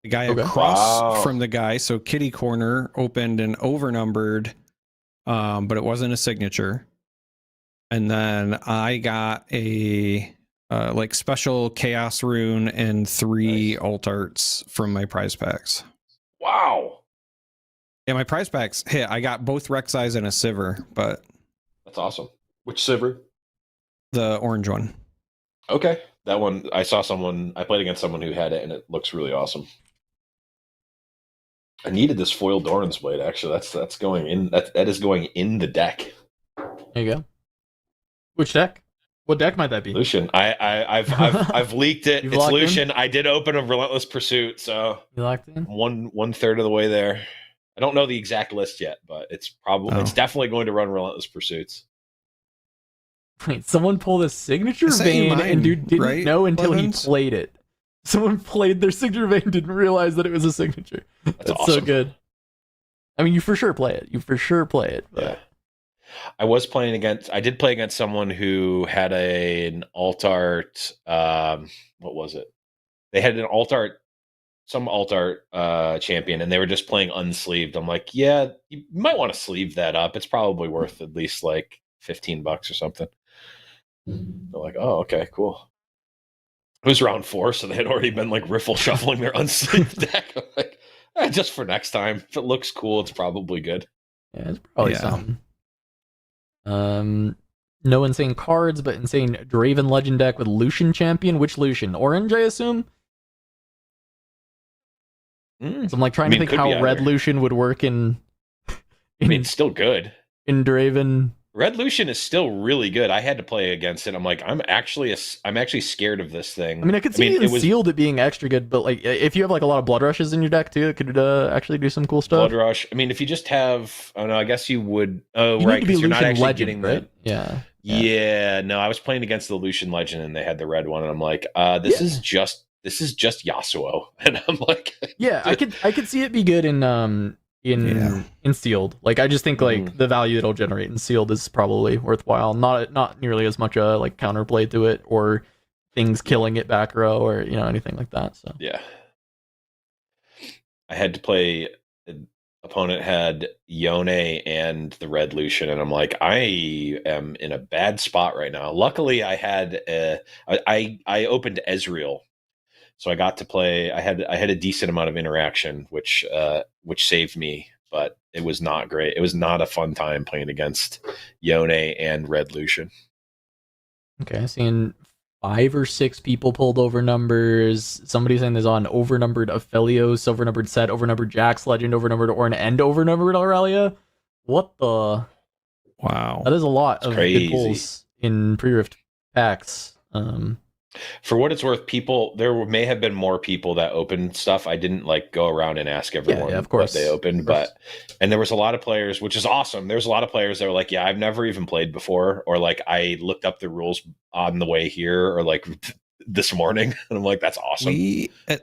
The guy across from the guy, so Kitty Corner, opened an overnumbered, but it wasn't a signature. And then I got a like special Chaos Rune and 3 alt arts from my prize packs. Wow. Yeah, my prize packs hit. I got both Rek'Sais and a Sivir, but that's awesome. Which Sivir? The orange one. Okay. That one, I played against someone who had it, and it looks really awesome. I needed this foil Doran's Blade. Actually, that's going in. That is going in the deck. There you go. Which deck? What deck might that be? Lucian. I've leaked it. It's Lucian. I did open a Relentless Pursuit, so you locked in. 1/3 of the way there. I don't know the exact list yet, but it's definitely going to run Relentless Pursuits. Wait, someone pulled a signature vein and dude didn't know until he played it. Someone played their signature vein and didn't realize that it was a signature. That's awesome. So good. I mean, you for sure play it. But... Yeah. I did play against someone who had an alt art. What was it? They had an alt art, some alt art champion, and they were just playing unsleeved. I'm like, yeah, you might want to sleeve that up. It's probably worth at least like $15 or something. They're like, oh, okay, cool. It was round 4, so they had already been like riffle shuffling their unsleeved deck. I'm like, just for next time. If it looks cool, it's probably good. Yeah, it's probably something. No insane cards, but insane Draven Legend deck with Lucian champion. Which Lucian? Orange, I assume? So I'm like trying to think how Red Lucian would work in I mean, it's still good. In Draven. Red Lucian is still really good. I had to play against it. I'm like, I'm actually scared of this thing. I mean, I could see it sealed it being extra good, but like if you have like a lot of Blood Rushes in your deck too, it could actually do some cool stuff. Blood Rush. I mean, if you just have, oh no, I guess you would. Oh, right, because you're not actually Legend, getting right? Yeah. No, I was playing against the Lucian Legend, and they had the red one, and I'm like, this is just Yasuo, and I'm like, yeah, I could see it be good in sealed. Like I just think like the value it'll generate in sealed is probably worthwhile. Not nearly as much like counterplay to it or things killing it back row or anything like that. So yeah, I had to play. Opponent had Yone and the Red Lucian, and I'm like, I am in a bad spot right now. Luckily, I had I opened Ezreal. So I got to play. I had a decent amount of interaction, which saved me, but it was not great. It was not a fun time playing against Yone and Red Lucian. Okay, seeing 5 or 6 people pulled over numbers. Somebody's saying there's on overnumbered Aphelios, overnumbered Set, overnumbered Jax Legend, overnumbered Ornn, and overnumbered Aurelia. What the? Wow, that is a lot of good pulls in pre-rift packs. For what it's worth, there may have been more people that opened stuff. I didn't like go around and ask everyone of course. what they opened, and there was a lot of players, which is awesome. There's a lot of players that were like, yeah, I've never even played before, or like I looked up the rules on the way here, or like this morning, and I'm like, that's awesome.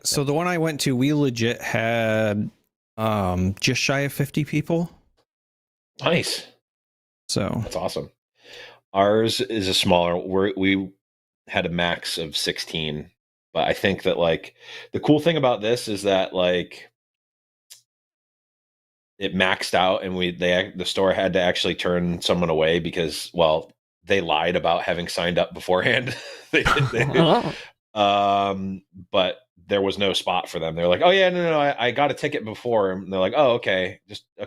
So the one I went to, we legit had just shy of 50 people. Nice. So that's awesome. Ours is a smaller. We had a max of 16, but I think that like the cool thing about this is that like it maxed out, and the store had to actually turn someone away because they lied about having signed up beforehand. But there was no spot for them. They're like, oh yeah, no, I got a ticket before, and they're like, oh okay,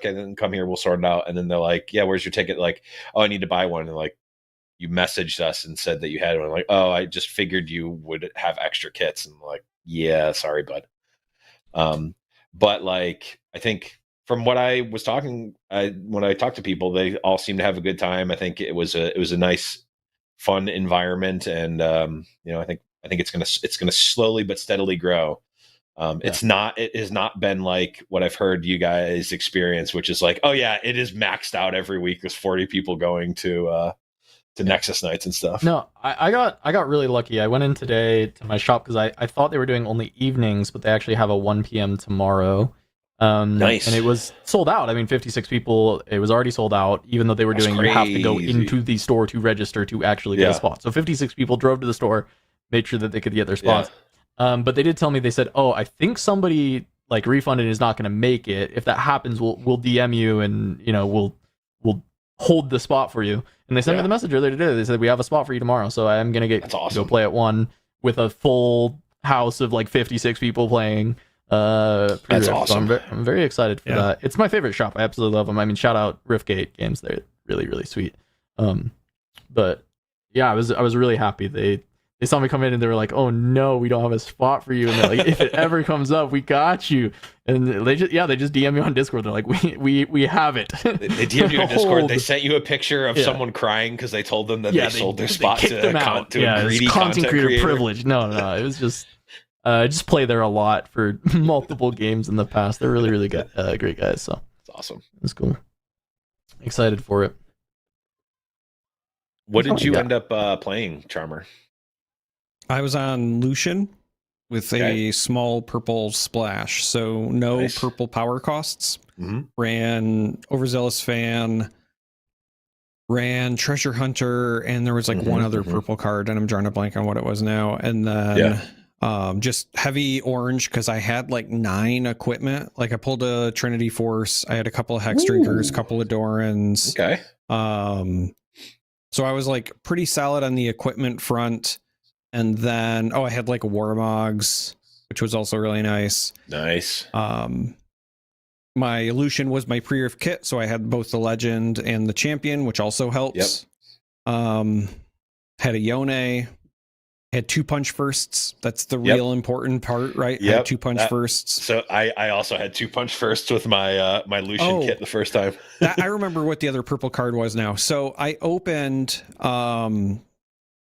then come here, we'll sort it out. And then they're like, yeah, where's your ticket? Like, oh, I need to buy one. And like, you messaged us and said that you had one. I'm like, oh, I just figured you would have extra kits. And I'm like, yeah, sorry, bud. But like, I think from what I was talking, when I talked to people, they all seem to have a good time. I think it was a nice, fun environment, and I think it's gonna slowly but steadily grow. It has not been like what I've heard you guys experience, which is like, oh yeah, it is maxed out every week. There's 40 people going to Nexus nights and stuff. No, I got really lucky. I went in today to my shop because I thought they were doing only evenings, but they actually have a 1 p.m. tomorrow. Nice. And it was sold out. I mean, 56 people. It was already sold out, even though they were doing. You have to go into the store to register to actually get a spot. So 56 people drove to the store, made sure that they could get their spots. But they did tell me, they said, oh, I think somebody like refunded is not going to make it. If that happens, we'll DM you, and we'll hold the spot for you. And they sent me the message earlier today. They said, we have a spot for you tomorrow. So I'm going to go play at 1 with a full house of like 56 people playing. That's awesome. So I'm very excited for that. It's my favorite shop. I absolutely love them. I mean, shout out Riftgate Games. They're really, really sweet. But yeah, I was really happy. They They saw me come in and they were like, "Oh no, we don't have a spot for you." And they're like, "If it ever comes up, we got you." And they just DM me on Discord. They're like, "We have it." They DM'd you on Discord. They sent you a picture of someone crying because they told them that they sold their spot to a greedy content creator. Privilege. No, it was just just play there a lot for multiple games in the past. They're really, really good, great guys. So it's awesome. It's cool. Excited for it. What did you end up playing, Charmer? I was on Lucian with a small purple splash, so no purple power costs. Ran Overzealous Fan, ran Treasure Hunter, and there was like one other purple card, and I'm drawing a blank on what it was now. And then just heavy orange because I had like 9 equipment. Like I pulled a Trinity Force, I had a couple of Hex Drinkers, couple of Dorans. Okay. So I was like pretty solid on the equipment front. And then, I had like Warmogs, which was also really nice. Nice. My Illusion was my pre-riff kit, so I had both the Legend and the Champion, which also helps. Had a Yone, had 2 punch firsts. That's the real important part, right? Yeah. 2 punch firsts. So I also had 2 punch firsts with my my Lucian kit the first time. I remember what the other purple card was now. So I opened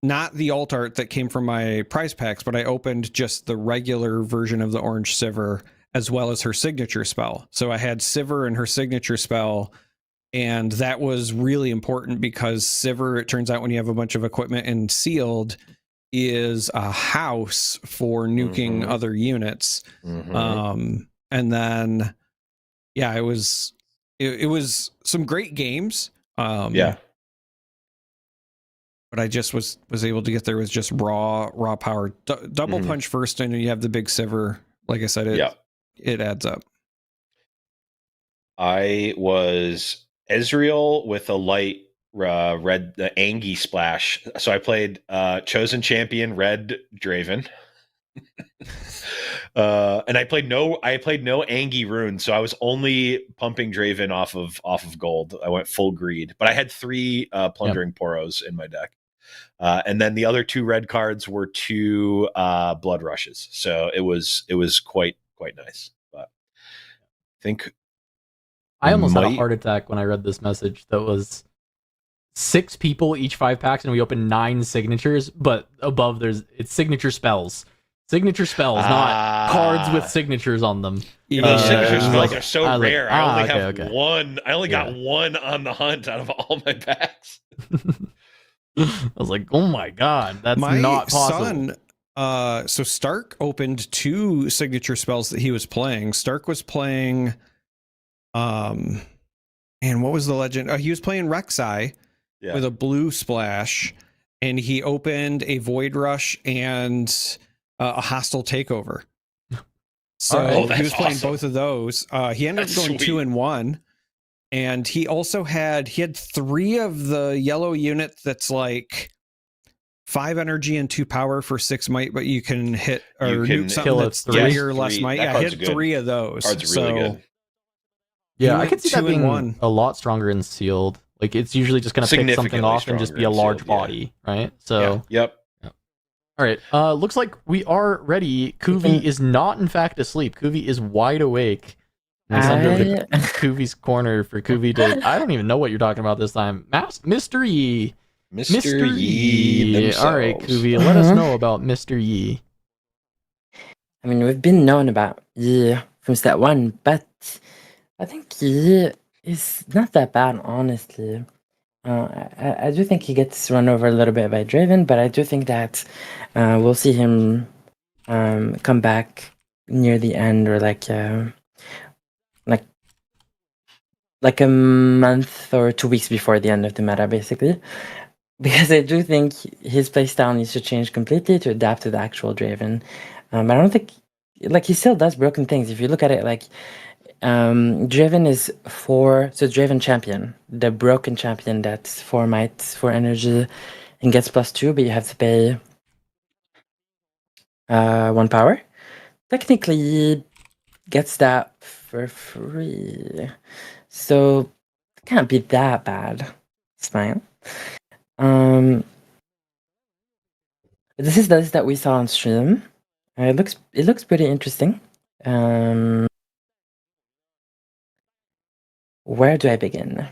not the alt art that came from my prize packs, but I opened just the regular version of the orange Sivir as well as her signature spell. So I had Sivir and her signature spell, and that was really important because Sivir, it turns out when you have a bunch of equipment in sealed, is a house for nuking other units. And then it was some great games. But I just was able to get there with just raw power. Double punch first, and you have the big Sivir. Like I said, it adds up. I was Ezreal with a light red, the Angie splash. So I played Chosen Champion red Draven. And I played no Angie rune, so I was only pumping Draven off of gold. I went full greed, but I had 3 plundering Poros in my deck. And then the other 2 red cards were 2 blood rushes. So it was quite nice. But I think I almost had a heart attack when I read this message. That was 6 people, each 5 packs, and we opened 9 signatures, but above it's signature spells. Signature spells, not cards with signatures on them. Those signature spells are so rare. I only have okay. one. I only got 1 on the hunt out of all my packs. I was like, oh my god, that's not possible. Son, so Stark opened 2 signature spells that he was playing. Stark was playing, and what was the legend? He was playing Rek'Sai with a blue splash, and he opened a Void Rush and a Hostile Takeover. So he was playing both of those. He ended up going 2-1. And he also had 3 of the yellow unit that's like 5 energy and 2 power for 6 might, but you can hit or nuke something that's 3 or less might. Yeah, he had 3 of those. Card's really good. Yeah, I could see that being a lot stronger in sealed. Like it's usually just going to pick something off and just be a large body, right? So Yep. All right. Looks like we are ready. Kuvi is not in fact asleep. Kuvi is wide awake. It's under Kuvi's corner for Kuvi to... I don't even know what you're talking about this time. Mr. Yi. Mr. Yi. All right, Kuvi, let us know about Mr. Yi. I mean, we've been known about Yi from step 1, but I think Yi is not that bad, honestly. I do think he gets run over a little bit by Draven, but I do think that we'll see him come back near the end, or like a month or 2 weeks before the end of the meta, basically. Because I do think his playstyle needs to change completely to adapt to the actual Draven. But I don't think... he still does broken things. If you look at it, Draven is 4... So Draven champion. The broken champion that's 4 might, 4 energy, and gets +2, but you have to pay 1 power. Technically, he gets that for free. So, it can't be that bad. It's fine. This is the list that we saw on stream. It looks pretty interesting. Where do I begin?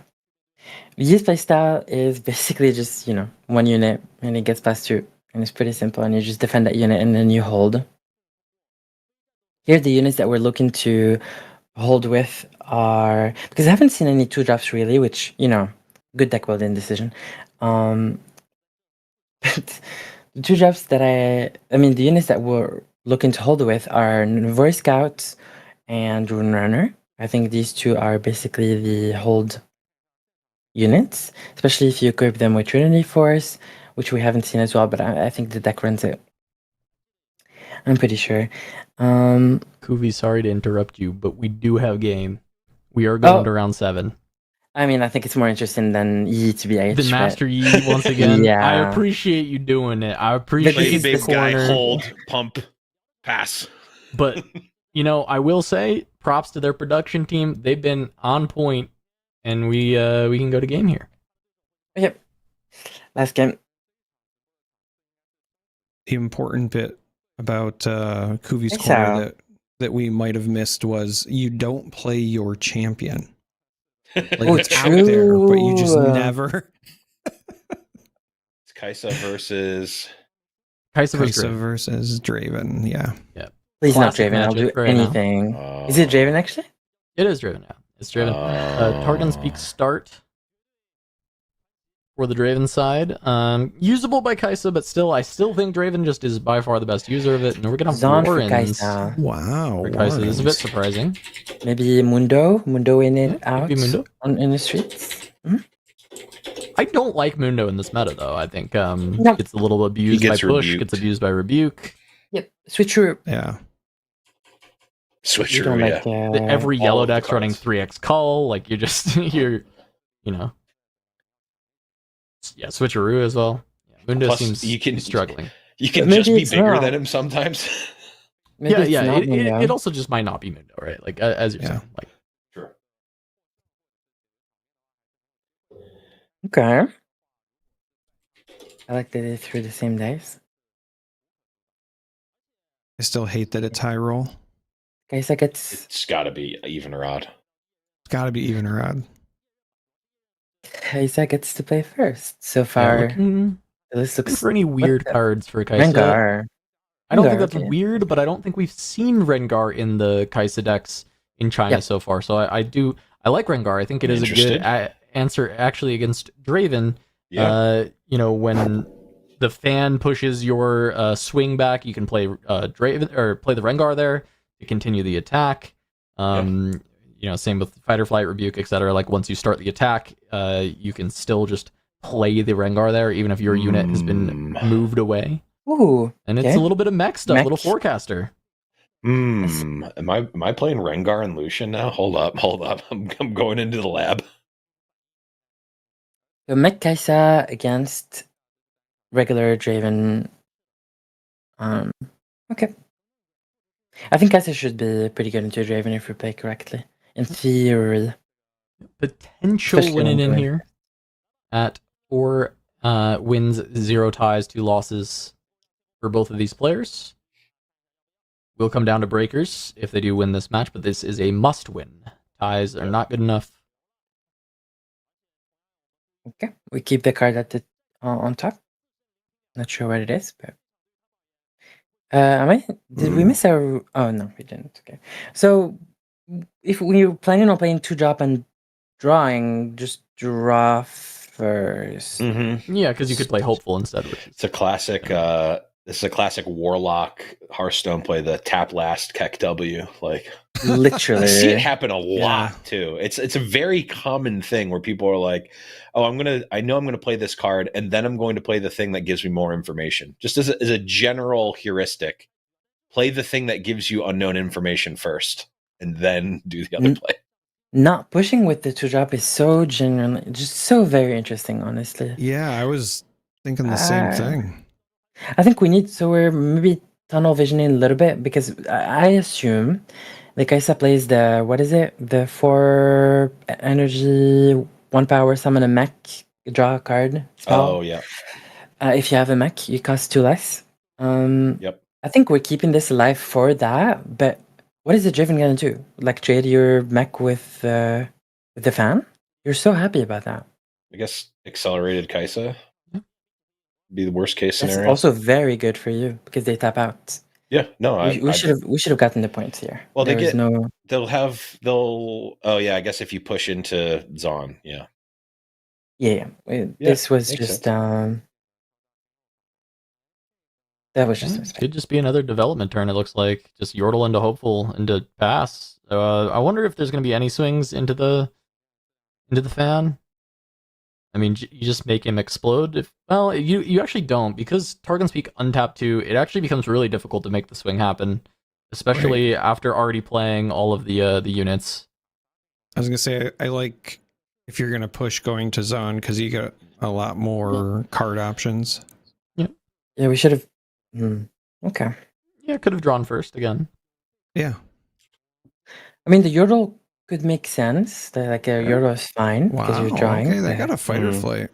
Yi's playstyle is basically just, one unit and it gets +2. And it's pretty simple, and you just defend that unit and then you hold. Here, the units that we're looking to hold with are, because I haven't seen any 2-drops really, which, good deck building decision. But the 2-drops that the units that we're looking to hold with are Voice Scout and Rune Runner. I think these two are basically the hold units, especially if you equip them with Trinity Force, which we haven't seen as well, but I think the deck runs it. I'm pretty sure. Kuvi, sorry to interrupt you, but we do have game. We are going to round 7. I think it's more interesting than Yi to be H. The Master Yi once again. Yeah. I appreciate you doing it. I appreciate big guy, hold, pump, pass. But I will say props to their production team. They've been on point, and we can go to game here. Yep. Last game. The important bit about Kuvi's corner that we might have missed was you don't play your champion. It's out there, but you just never. It's Kai'Sa versus Draven. Yeah. Please not Draven. I'll do anything. Is it Draven actually? It is Draven now. It's Draven. Targon's Peak start for the Draven side. Usable by Kai'Sa, but I still think Draven just is by far the best user of it. And we're gonna have Warrens. Wow. For Kai'Sa. This is a bit surprising. Maybe Mundo in it out. Maybe Mundo in the streets. Mm-hmm. I don't like Mundo in this meta though. I think it's a little abused by push, gets abused by rebuke. Yep. Switcheroo. Yeah. Switcheroo, yeah. Every yellow deck's running 3x call. Like you're Yeah, switcheroo as well. Yeah, Mundo seems struggling. You can just be bigger than him sometimes. It also just might not be Mundo, right? Like as you're saying, like. Sure. Okay. I like that they threw the same dice. I still hate that it's high roll. Guys, it's got to be even or odd. It's got to be even or odd. Kai'Sa gets to play first. So far, this looks for any weird cards for Kai'Sa. Rengar. I don't think that's weird, but I don't think we've seen Rengar in the Kai'Sa decks in China so far. So I like Rengar. I think it is a good answer actually against Draven. Yeah. When the fan pushes your swing back, you can play Draven or play the Rengar there to continue the attack. Same with Fight or Flight, Rebuke, etc. Like once you start the attack, you can still just play the Rengar there, even if your unit has been moved away. Ooh, and it's a little bit of mech stuff, a little forecaster. Am I playing Rengar and Lucian now? Hold up. I'm going into the lab. So mech Kai'Sa against regular Draven. Okay. I think Kai'Sa should be pretty good into Draven if we play correctly. In theory. Potential winning in here at 4 wins, 0 ties, 2 losses for both of these players. Will come down to breakers if they do win this match, but this is a must win. Ties are not good enough. Okay, we keep the card at the on top. Not sure what it is, but did we miss our? Oh no, we didn't. Okay, so if we're planning on playing 2-drop and drawing, just draw first. Mm-hmm. Yeah, because you could play Hopeful instead. It's a classic. This is a classic Warlock Hearthstone play. The tap last Keck W. Like literally, I see it happen a lot too. It's a very common thing where people are like, "Oh, I know I'm gonna play this card, and then I'm going to play the thing that gives me more information." Just as a general heuristic, play the thing that gives you unknown information first, and then do the other play. Not pushing with the 2-drop is so genuinely, just so very interesting. Honestly, yeah, I was thinking the same thing. I think we're maybe tunnel visioning a little bit because I assume the Kai'Sa plays the 4 energy, 1 power, summon a mech, draw a card spell. Oh yeah. If you have a mech, you cost 2 less. Yep. I think we're keeping this alive for that, but what is the Draven gonna do? Like trade your mech with the fan? You're so happy about that. I guess accelerated Kaisa be the worst case That's scenario. also very good for you because they tap out. Yeah, no, we should have gotten the points here. Well, oh yeah, I guess if you push into Zon, yeah. Yeah, this was just that was just could just be another development turn. It looks like just Yordle into Hopeful into Pass. I wonder if there's going to be any swings into the fan. I mean, you just make him explode. Well, you actually don't, because Targon Speak untap 2. It actually becomes really difficult to make the swing happen, especially after already playing all of the units. I was gonna say I like if you're gonna push going to Zon because you got a lot more card options. Yeah. Yeah, we should have. Okay. Yeah, could have drawn first again. Yeah. I mean, the Yordle could make sense. Like Yordle is fine because you're drawing. Okay, they got a fighter flight.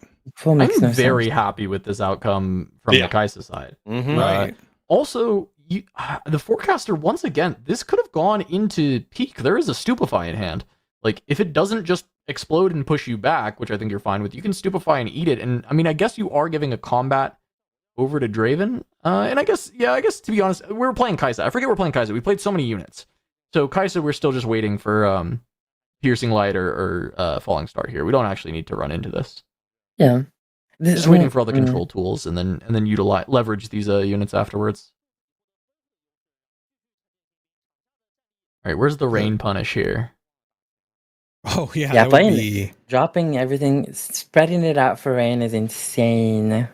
I'm very happy with this outcome from the Kaisa side. Right. Also, the Forecaster, once again, this could have gone into peak. There is a Stupefy in hand. Like, if it doesn't just explode and push you back, which I think you're fine with, you can Stupefy and eat it. And, I mean, I guess you are giving a combat over to Draven. And I guess, to be honest, we were playing Kaisa. I forget we're playing Kaisa. We played so many units. So Kaisa, we're still just waiting for Piercing Light or Falling Star here. We don't actually need to run into this. Yeah. Just waiting for all the control tools and then leverage these units afterwards. All right, where's the rain punish here? Oh yeah, yeah. Dropping everything, spreading it out for rain is insane.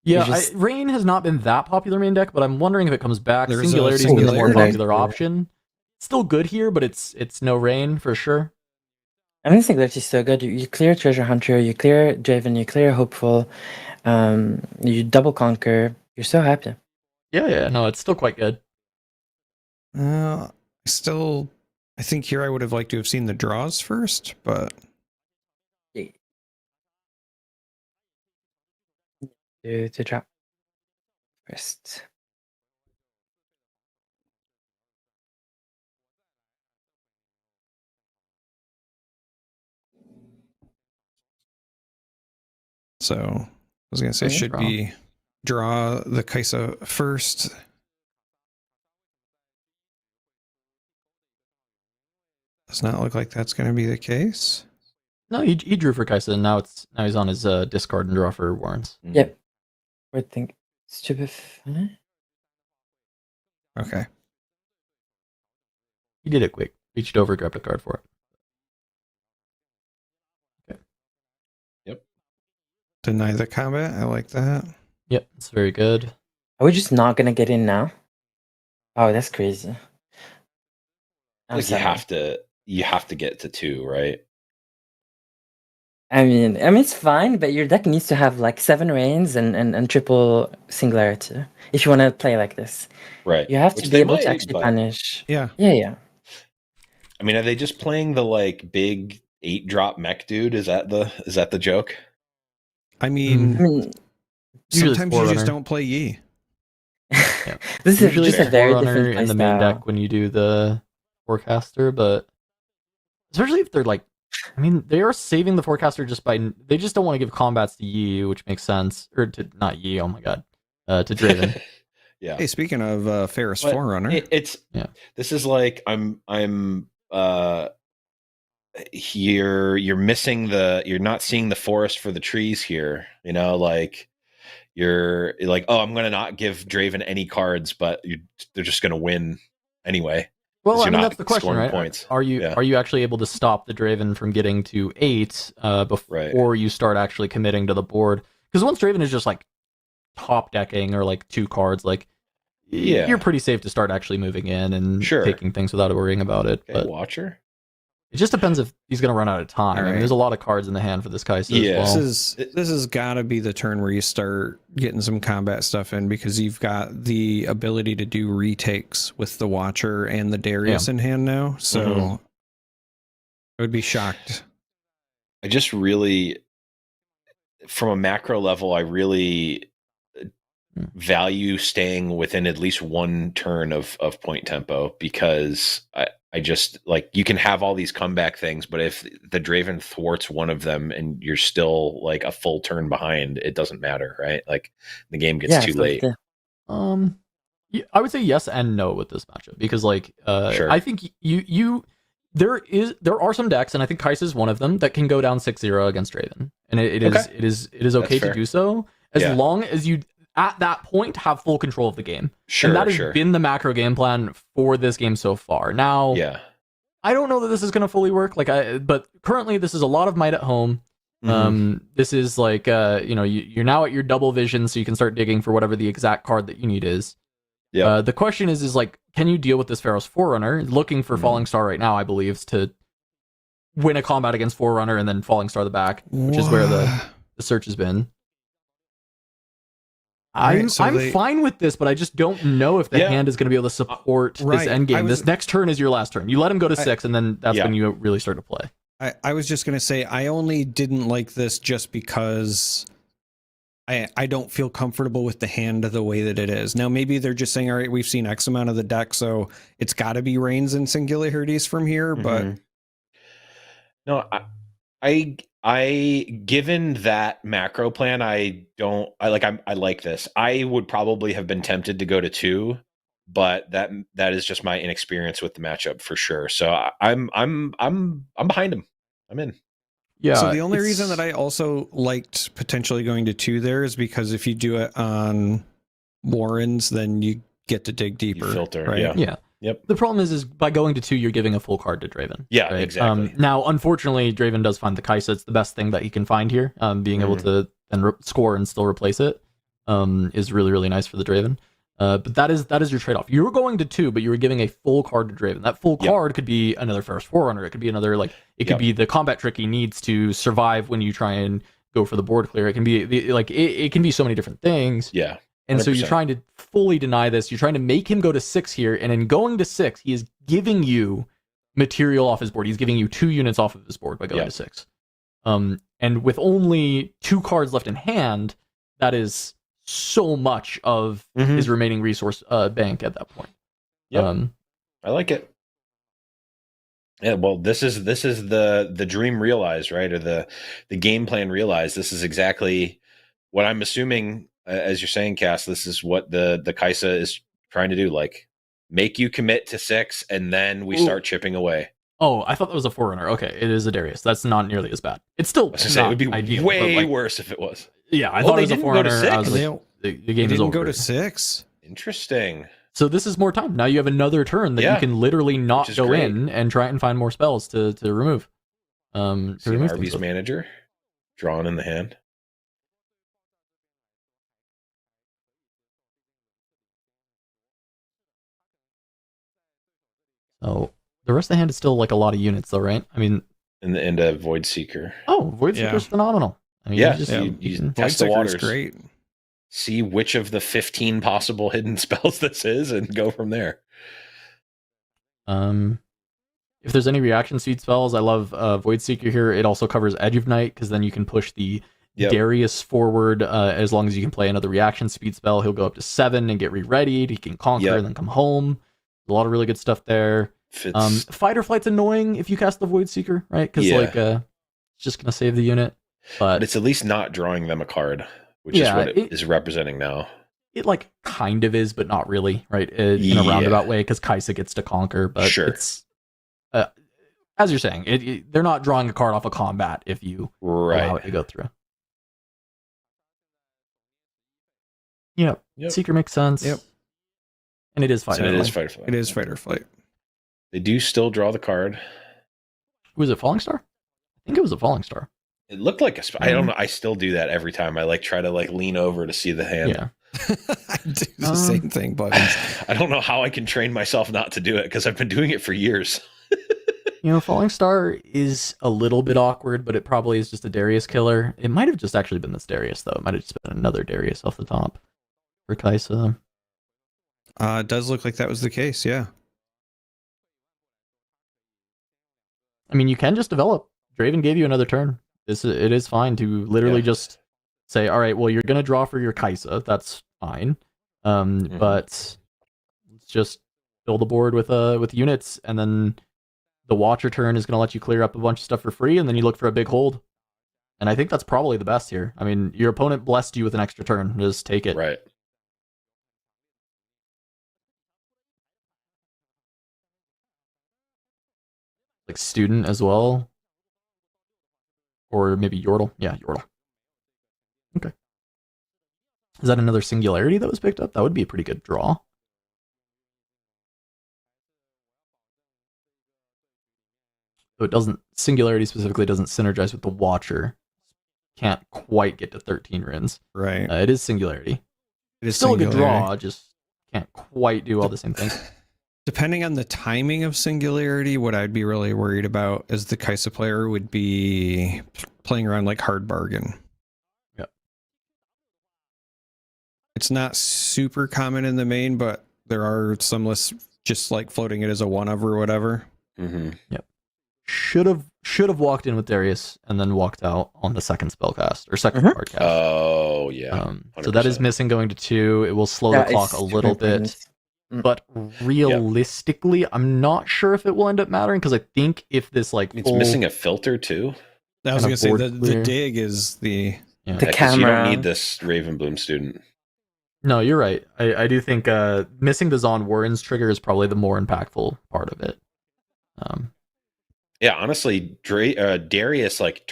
Yeah, rain has not been that popular main deck, but I'm wondering if it comes back. Singularity is the more popular option. It's still good here, but it's no rain for sure. I mean, Singularity is so good. You clear Treasure Hunter, you clear Draven, you clear Hopeful, you double conquer. You're so happy. Yeah, no, it's still quite good. I think here I would have liked to have seen the draws first, but to drop first. So I was gonna say should be draw the Kaisa first. Does not look like that's going to be the case. No, he drew for Kaisa, and now he's on his discard and draw for Warrens. Yep. I think Stupefy. Okay. He did it quick. Reached over, grabbed a card for it. Okay. Yep. Deny the combat. I like that. Yep, it's very good. Are we just not gonna get in now? Oh, that's crazy. Like you have to get to 2, right? I mean, it's fine, but your deck needs to have like 7 rains and triple Singularity if you want to play like this. Right. You have to be able to actually punish. Yeah. Yeah. I mean, are they just playing the like big 8-drop mech dude? Is that the joke? I mean sometimes you just don't play Yi. Yeah. This is just a very different in the main deck when you do the Forecaster, but especially if they're like, I mean, they are saving the Forecaster they just don't want to give combats to Yi, which makes sense, or to not Yi. Oh my god, to Draven. Yeah. Hey, speaking of Ferris Forerunner, this is like you're missing you're not seeing the forest for the trees here. You know, like you're like, oh, I'm gonna not give Draven any cards, but they're just gonna win anyway. Well, I mean, that's the question, right? Points. Are you actually able to stop the Draven from getting to 8 before you start actually committing to the board? Because once Draven is just like top decking or like 2 cards, like you're pretty safe to start actually moving in and taking things without worrying about it. Okay, but Watcher. It just depends if he's going to run out of time. Right. I mean, there's a lot of cards in the hand for this Kaisa as well. This has got to be the turn where you start getting some combat stuff in, because you've got the ability to do retakes with the Watcher and the Darius in hand now. So I would be shocked. I just really, from a macro level, I really value staying within at least one turn of point tempo, because I just like, you can have all these comeback things, but if the Draven thwarts one of them and you're still like a full turn behind, it doesn't matter, right? Like the game gets too late. I would say yes and no with this matchup, because like Sure. I think there are some decks, and I think Kai'Sa is one of them, that can go down 6-0 against Draven, and it is okay to do so as long as you at that point have full control of the game. Sure, and that has been the macro game plan for this game so far. Now, I don't know that this is going to fully work. But currently this is a lot of might at home. This is like you're now at your double vision, so you can start digging for whatever the exact card that you need is. The question is like, can you deal with this Pharaoh's Forerunner? Looking for Falling Star right now, I believe, is to win a combat against Forerunner and then Falling Star the back, which is where the search has been. I'm fine with this, but I just don't know if the hand is going to be able to support this end game. This next turn is your last turn. You let him go to 6, and then that's when you really start to play. I was just going to say, I only didn't like this just because I don't feel comfortable with the hand the way that it is. Now, maybe they're just saying, all right, we've seen X amount of the deck, so it's got to be Reigns and Singularities from here, but... No, I given that macro plan, I like this. I would probably have been tempted to go to 2, but that is just my inexperience with the matchup for sure. So I'm behind him. I'm in. Yeah. So the only reason that I also liked potentially going to 2 there is because if you do it on Warrens, then you get to dig deeper. You filter, right? Yeah. Yep. The problem is by going to 2, you're giving a full card to Draven. Yeah, right? exactly. Now, unfortunately, Draven does find the Kai'Sa. It's the best thing that he can find here. Being able to then score and still replace it is really, really nice for the Draven. But that is your trade-off. You were going to 2, but you were giving a full card to Draven. That full card could be another Pharaoh's Forerunner. It could be another, it could be the combat trick he needs to survive when you try and go for the board clear. It can be it can be so many different things. Yeah. 100%. And so you're trying to fully deny this. You're trying to make him go to 6 here, and in going to 6, he is giving you material off his board. He's giving you 2 units off of his board by going to 6. And with only 2 cards left in hand, that is so much of his remaining resource bank at that point. I like it. Yeah, well, this is the dream realized, right? Or the game plan realized. This is exactly what I'm assuming. As you're saying, Cass, this is what the Kai'Sa is trying to do. Like, make you commit to 6, and then we start chipping away. Oh, I thought that was a Forerunner. Okay, it is a Darius. That's not nearly as bad. It's still it would be ideal, way worse if it was. Yeah, I thought it was a Forerunner. I was like, the game is over. Go to 6. Interesting. So this is more time. Now you have another turn that you can literally not go in and try and find more spells to remove. Arby's manager drawn in the hand. So the rest of the hand is still like a lot of units, though, right? I mean, and a Void Seeker. Oh, Void Seeker's phenomenal. I mean, you test the waters. Great. See which of the 15 possible hidden spells this is, and go from there. If there's any reaction speed spells, I love Void Seeker here. It also covers Edge of Night, because then you can push the Darius forward as long as you can play another reaction speed spell. He'll go up to 7 and get re-readied. He can conquer and then come home. A lot of really good stuff there. Fight or Flight's annoying if you cast the Void Seeker, right? Because it's just gonna save the unit. But it's at least not drawing them a card, which is what it is representing now. It kind of is, but not really, right? In a roundabout way, because Kai'Sa gets to conquer. But it's as you're saying, they're not drawing a card off a combat if you allow it to go through. Yep. Seeker makes sense. Yep. And it is fight. It is fight or flight. It is fight or flight. They do still draw the card. Was it Falling Star? I think it was a Falling Star. It looked like I don't know. I still do that every time. I try to lean over to see the hand. Yeah. I do the same thing, but I don't know how I can train myself not to do it, because I've been doing it for years. Falling Star is a little bit awkward, but it probably is just a Darius killer. It might have just actually been this Darius, though. It might have just been another Darius off the top for Kai'Sa. It does look like that was the case, yeah. I mean, you can just develop. Draven gave you another turn. It is fine to literally just say, all right, well, you're going to draw for your Kai'Sa. That's fine. But let's just fill the board with units, and then the Watcher turn is going to let you clear up a bunch of stuff for free, and then you look for a big hold. And I think that's probably the best here. I mean, your opponent blessed you with an extra turn. Just take it. Right. Like Student as well. Or maybe Yordle. Yeah, Yordle. Okay. Is that another Singularity that was picked up? That would be a pretty good draw. So it doesn't, Singularity specifically doesn't synergize with the Watcher. Can't quite get to 13 runes. Right. It is Singularity. It is still Singularity. a good draw, just can't quite do all the same things. Depending on the timing of Singularity, what I'd be really worried about as the Kaisa player would be playing around like Hard Bargain. Yep. It's not super common in the main, but there are some lists just like floating it as a one of or whatever. Yep. Should have walked in with Darius and then walked out on the second spellcast or second card cast. Oh yeah. So that is missing going to 2. It will slow the clock a little bit. But realistically, I'm not sure if it will end up mattering, because I think if this like it's missing a filter too. I was gonna say the dig is the camera. You don't need this Ravenbloom student. No, you're right. I do think missing the Zon Warren's trigger is probably the more impactful part of it. Yeah, honestly, Darius like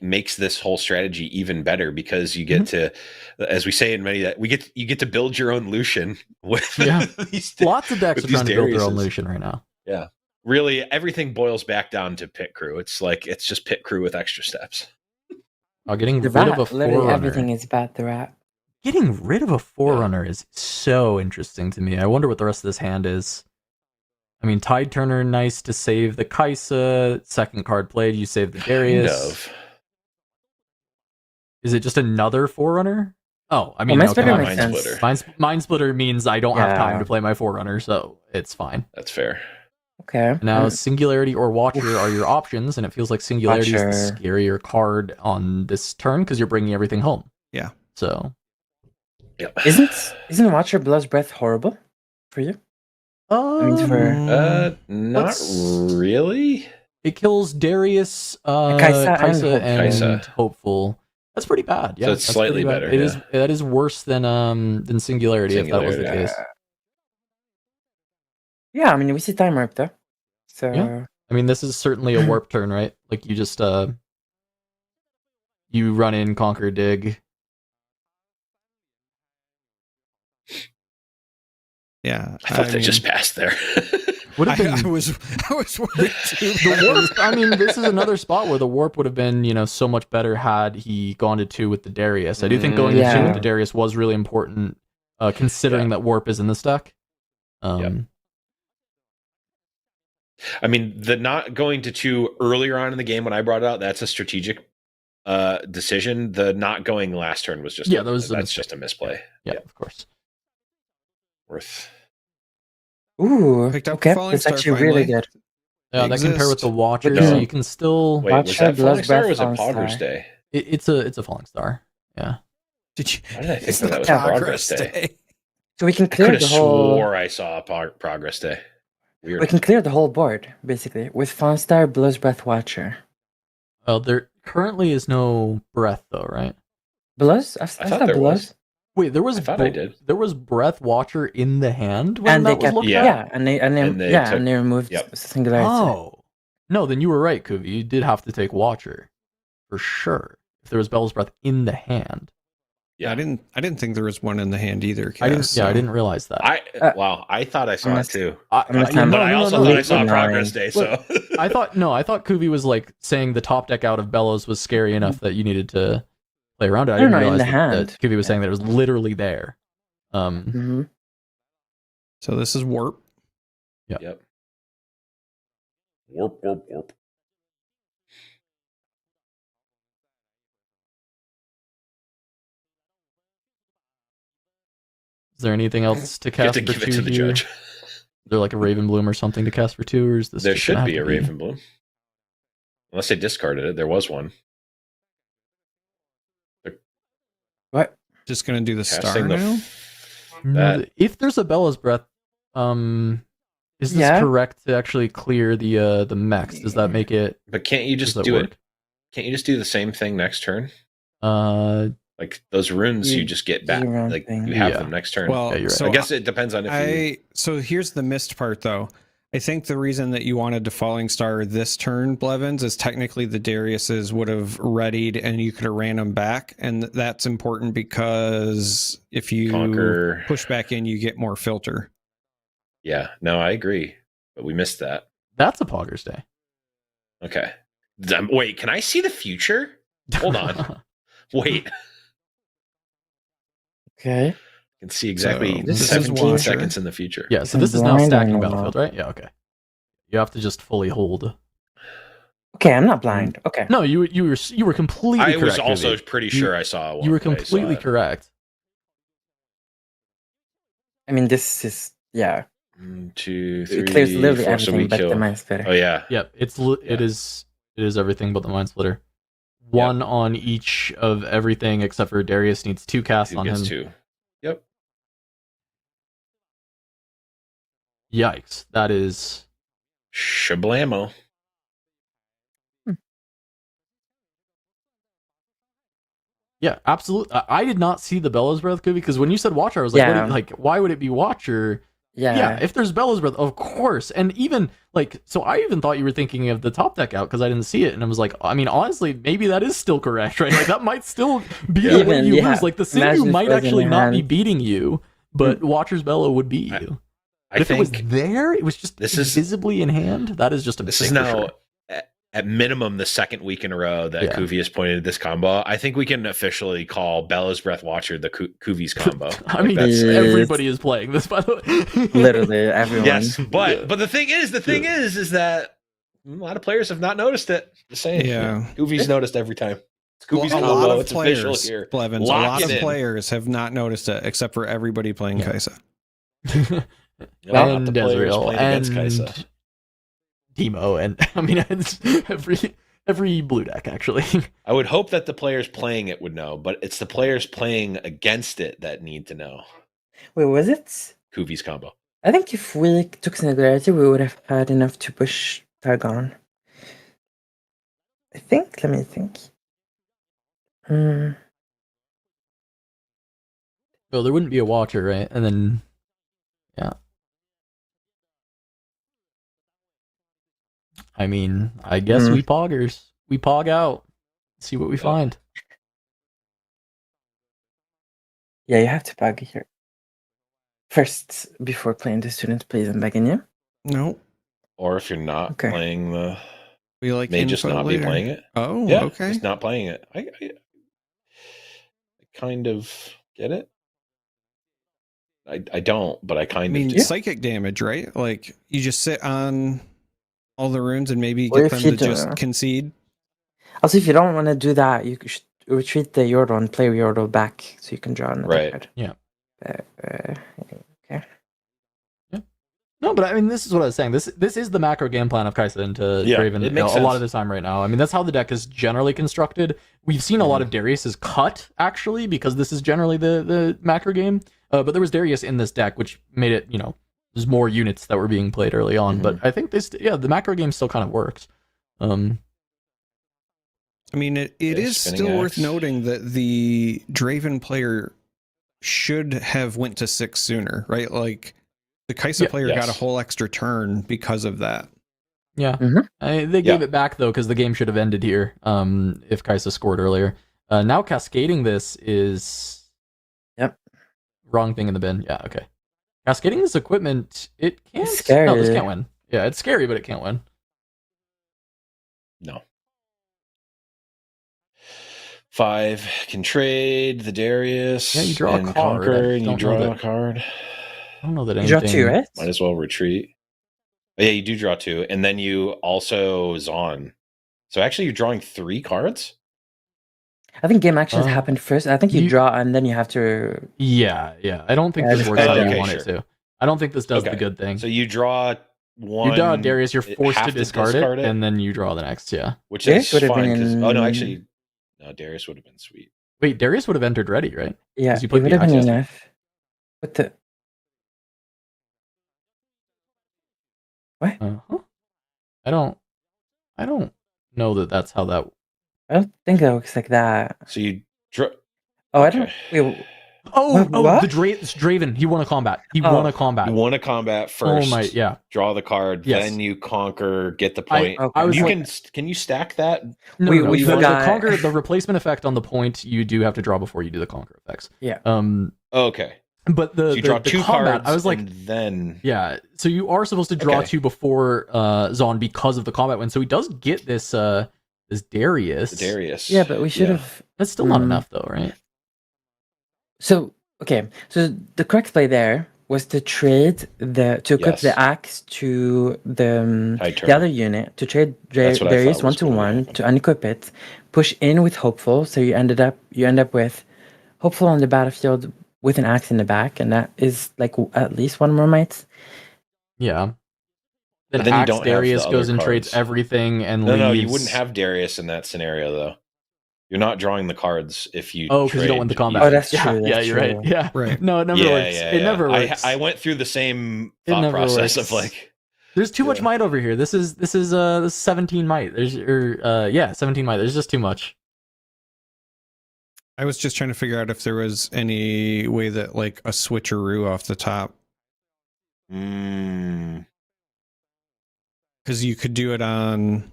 makes this whole strategy even better, because you get to, as we say in many that you get to build your own Lucian with lots of decks are trying to build their own Lucian right now. Yeah, really, everything boils back down to pit crew. It's just pit crew with extra steps. Getting rid of a literally Forerunner. everything is about the rat. Getting rid of a Forerunner is so interesting to me. I wonder what the rest of this hand is. I mean, Tide Turner, nice to save the Kaisa. Second card played, you save the Darius. Kind of. Is it just another Forerunner? Oh, I mean, Mind Splitter. Mind Splitter means I don't have time to play my Forerunner, so it's fine. That's fair. Okay. Now, Singularity or Watcher are your options, and it feels like Singularity is the scarier card on this turn because you're bringing everything home. Yeah. So. Yeah. Isn't Watcher Blood's Breath horrible for you? Not really. It kills Darius, Kaisa, and Hopeful. That's pretty bad. Yeah, so it's slightly better. It is. That is worse than Singularity, if that was the case. Yeah, I mean, we see time warp though. So yeah. I mean, this is certainly a warp turn, right? Like you just you run in, conquer, dig. Yeah, I thought they just passed there. I was worried too. The warp. I mean, this is another spot where the warp would have been, so much better had he gone to 2 with the Darius. I do think going to 2 with the Darius was really important, considering that warp is in this deck. I mean, the not going to 2 earlier on in the game when I brought it out, that's a strategic decision. The not going last turn was just that's just a misplay. Yeah, of course. Worth. Ooh, okay, it's actually really good. Yeah, that can pair with the Watcher, so you can still. Wait, was that Falling Star or was it Progress Day? It's a Falling Star. Yeah. Why did I think that was Progress Day? So we can clear the whole. I swore I saw Progress Day. Weird. We can clear the whole board basically with Falling Star, Blood's Breath, Watcher. Well, there currently is no breath though, right? Bloods? I thought there was. Wait, there was. I thought I did. There was Breath Watcher in the hand when and that they was looked at? And they removed Singularity. Oh, no, then you were right, Kuvi. You did have to take Watcher, for sure. If there was Bell's Breath in the hand. Yeah, I didn't think there was one in the hand either. I didn't realize that. I thought I saw it too. But I also thought I saw Progress Day. So I thought Kuvi was like saying the top deck out of Bellows was scary enough that you needed to play around it. I didn't realize that Kuvi was saying that it was literally there. So this is warp. Yep. Warp. Is there anything else to cast You have to for give 2 it to the here? judge. Is there like a Ravenbloom or something to cast for 2, or is this? There should be a Ravenbloom. Unless they discarded it, there was one. What? just gonna do the Casting star now. No, if there's a Bella's Breath, is this correct to actually clear the mechs? Does that make it? But can't you just do it? Can't you just do the same thing next turn? Like those runes, you just get back. Like you have them next turn. Well, right. So I guess it depends on if you. So here's the missed part, though. I think the reason that you wanted to Falling Star this turn, Blevins, is technically the Dariuses would have readied and you could have ran them back. And that's important because if you push back in, you get more filter. Yeah, no, I agree. But we missed that. That's a Poggers Day. Okay. Wait, can I see the future? Hold on. Wait. Okay. I can see exactly 17 seconds in the future. Yeah, so this is now stacking Battlefield, right? Yeah, okay. You have to just fully hold. Okay, I'm not blind. Okay. No, you were completely correct. I was also pretty sure I saw one. You were completely correct. I mean, this is, yeah. 1, 2, 3. It clears literally 4, so everything but the Mind Splitter. Oh, yeah. Yep, it is everything but the Mind Splitter. One on each of everything except for Darius needs 2 casts on him. 2. Yep. Yikes. That is... Shablamo. Yeah, absolutely. I did not see the Bella's Breath, because when you said Watcher, I was like, why would it be Watcher? Yeah, if there's Bella's Breath, of course. And even, so I even thought you were thinking of the top deck out because I didn't see it. And I was like, I mean, honestly, maybe that is still correct, right? Like, that might still be the way you lose. Like, the Sinu might actually not be beating you, but Watcher's Bella would beat you. But if it was there, it was just visibly in hand, that is just a mistake. This is now, at minimum, the second week in a row that Kuvi has pointed at this combo. I think we can officially call Bella's Breath Watcher the Kuvi's combo. I mean, everybody is playing this, by the way. Literally, everyone. Yes, but the thing is that a lot of players have not noticed it. Just saying. Yeah. Kuvi's noticed every time. It's Kuvi's a combo. lot of It's players, official here. Blevins, a lot of players have not noticed it, except for everybody playing Kai'Sa. And Ezreal, and Teemo, and I mean, it's every blue deck, actually. I would hope that the players playing it would know, but it's the players playing against it that need to know. Wait, was it? Kuvi's combo. I think if we took Singularity, we would have had enough to push Targon. I think, let me think. Well, there wouldn't be a Watcher, right? And then, yeah. I mean, I guess we poggers. We pog out. See what we find. Yeah, you have to pog here. First, before playing the students, please, I'm begging you. No. Or if you're not playing the... We like may just not be playing it. Oh, yeah, okay. Just not playing it. I kind of get it. I don't, but I kind of do. Psychic damage, right? Like, you just sit on all the runes and maybe get them to just concede. Also, if you don't want to do that, you should retreat the Yordle and play Yordle back so you can draw another card. Yeah. Okay. Yeah. No, but I mean, this is what I was saying. This is the macro game plan of Kai'Sa into Draven a lot of the time right now. I mean, that's how the deck is generally constructed. We've seen a lot of Darius's cut, actually, because this is generally the macro game. But there was Darius in this deck, which made it, there's more units that were being played early on. But I think the macro game still kind of works. I mean, it is still worth noting that the Draven player should have went to 6 sooner, right? Like, the Kai'Sa player got a whole extra turn because of that. Yeah. They gave it back, though, because the game should have ended here if Kai'Sa scored earlier. Now cascading this is... Wrong thing in the bin. Yeah, okay. Cascading this equipment, it can't... It's scary. No, this can't win. Yeah, it's scary, but it can't win. No. 5 can trade the Darius. Yeah, you draw a card. Conquer, and you draw a card. I don't know that anything... anything... You draw 2, right? Might as well retreat. Oh, yeah, you do draw 2. And then you also Zon. So actually you're drawing 3 cards? I think game actions happened first. I think you draw and then you have to... Yeah. I don't think this works how you want it to. I don't think this does the good thing. So you draw 1... You draw Darius, you're forced to discard it, and then you draw the next, Which is fine, because... Oh, no, actually... No, Darius would have been sweet. Wait, Darius would have entered ready, right? Yeah, You it would have been enough. What the? What? I don't know that that's how that. I don't think that works like that. So you. I don't. Wait. The Draven. He won a combat. He won a combat. You won a combat first. Oh my, yeah. Draw the card. Yes. Then you conquer. Get the point. Can you stack that? No, we forgot. The conquer, the replacement effect on the point, you do have to draw before you do the conquer effects. Yeah. Okay. But so you draw two combat, cards. I was like, and then So you are supposed to draw two before Zon because of the combat win. So he does get this Darius. The Darius. Yeah, but we should have. That's still not enough, though, right? So the correct play there was to trade to equip the axe to the other unit, to trade Darius 1-1 to unequip it, push in with Hopeful, so you end up with Hopeful on the battlefield with an axe in the back, and that is like at least one more might. Yeah. Then you don't Darius have the goes and other trades cards. everything and leaves. No, you wouldn't have Darius in that scenario though. You're not drawing the cards if you. Because you don't win the combat. Oh, that's true. Yeah, you're right. Yeah, right. No, it never works. It never works. I went through the same thought process of like. There's too much might over here. This is 17 might. 17 might. There's just too much. I was just trying to figure out if there was any way that like a switcheroo off the top. Because you could do it on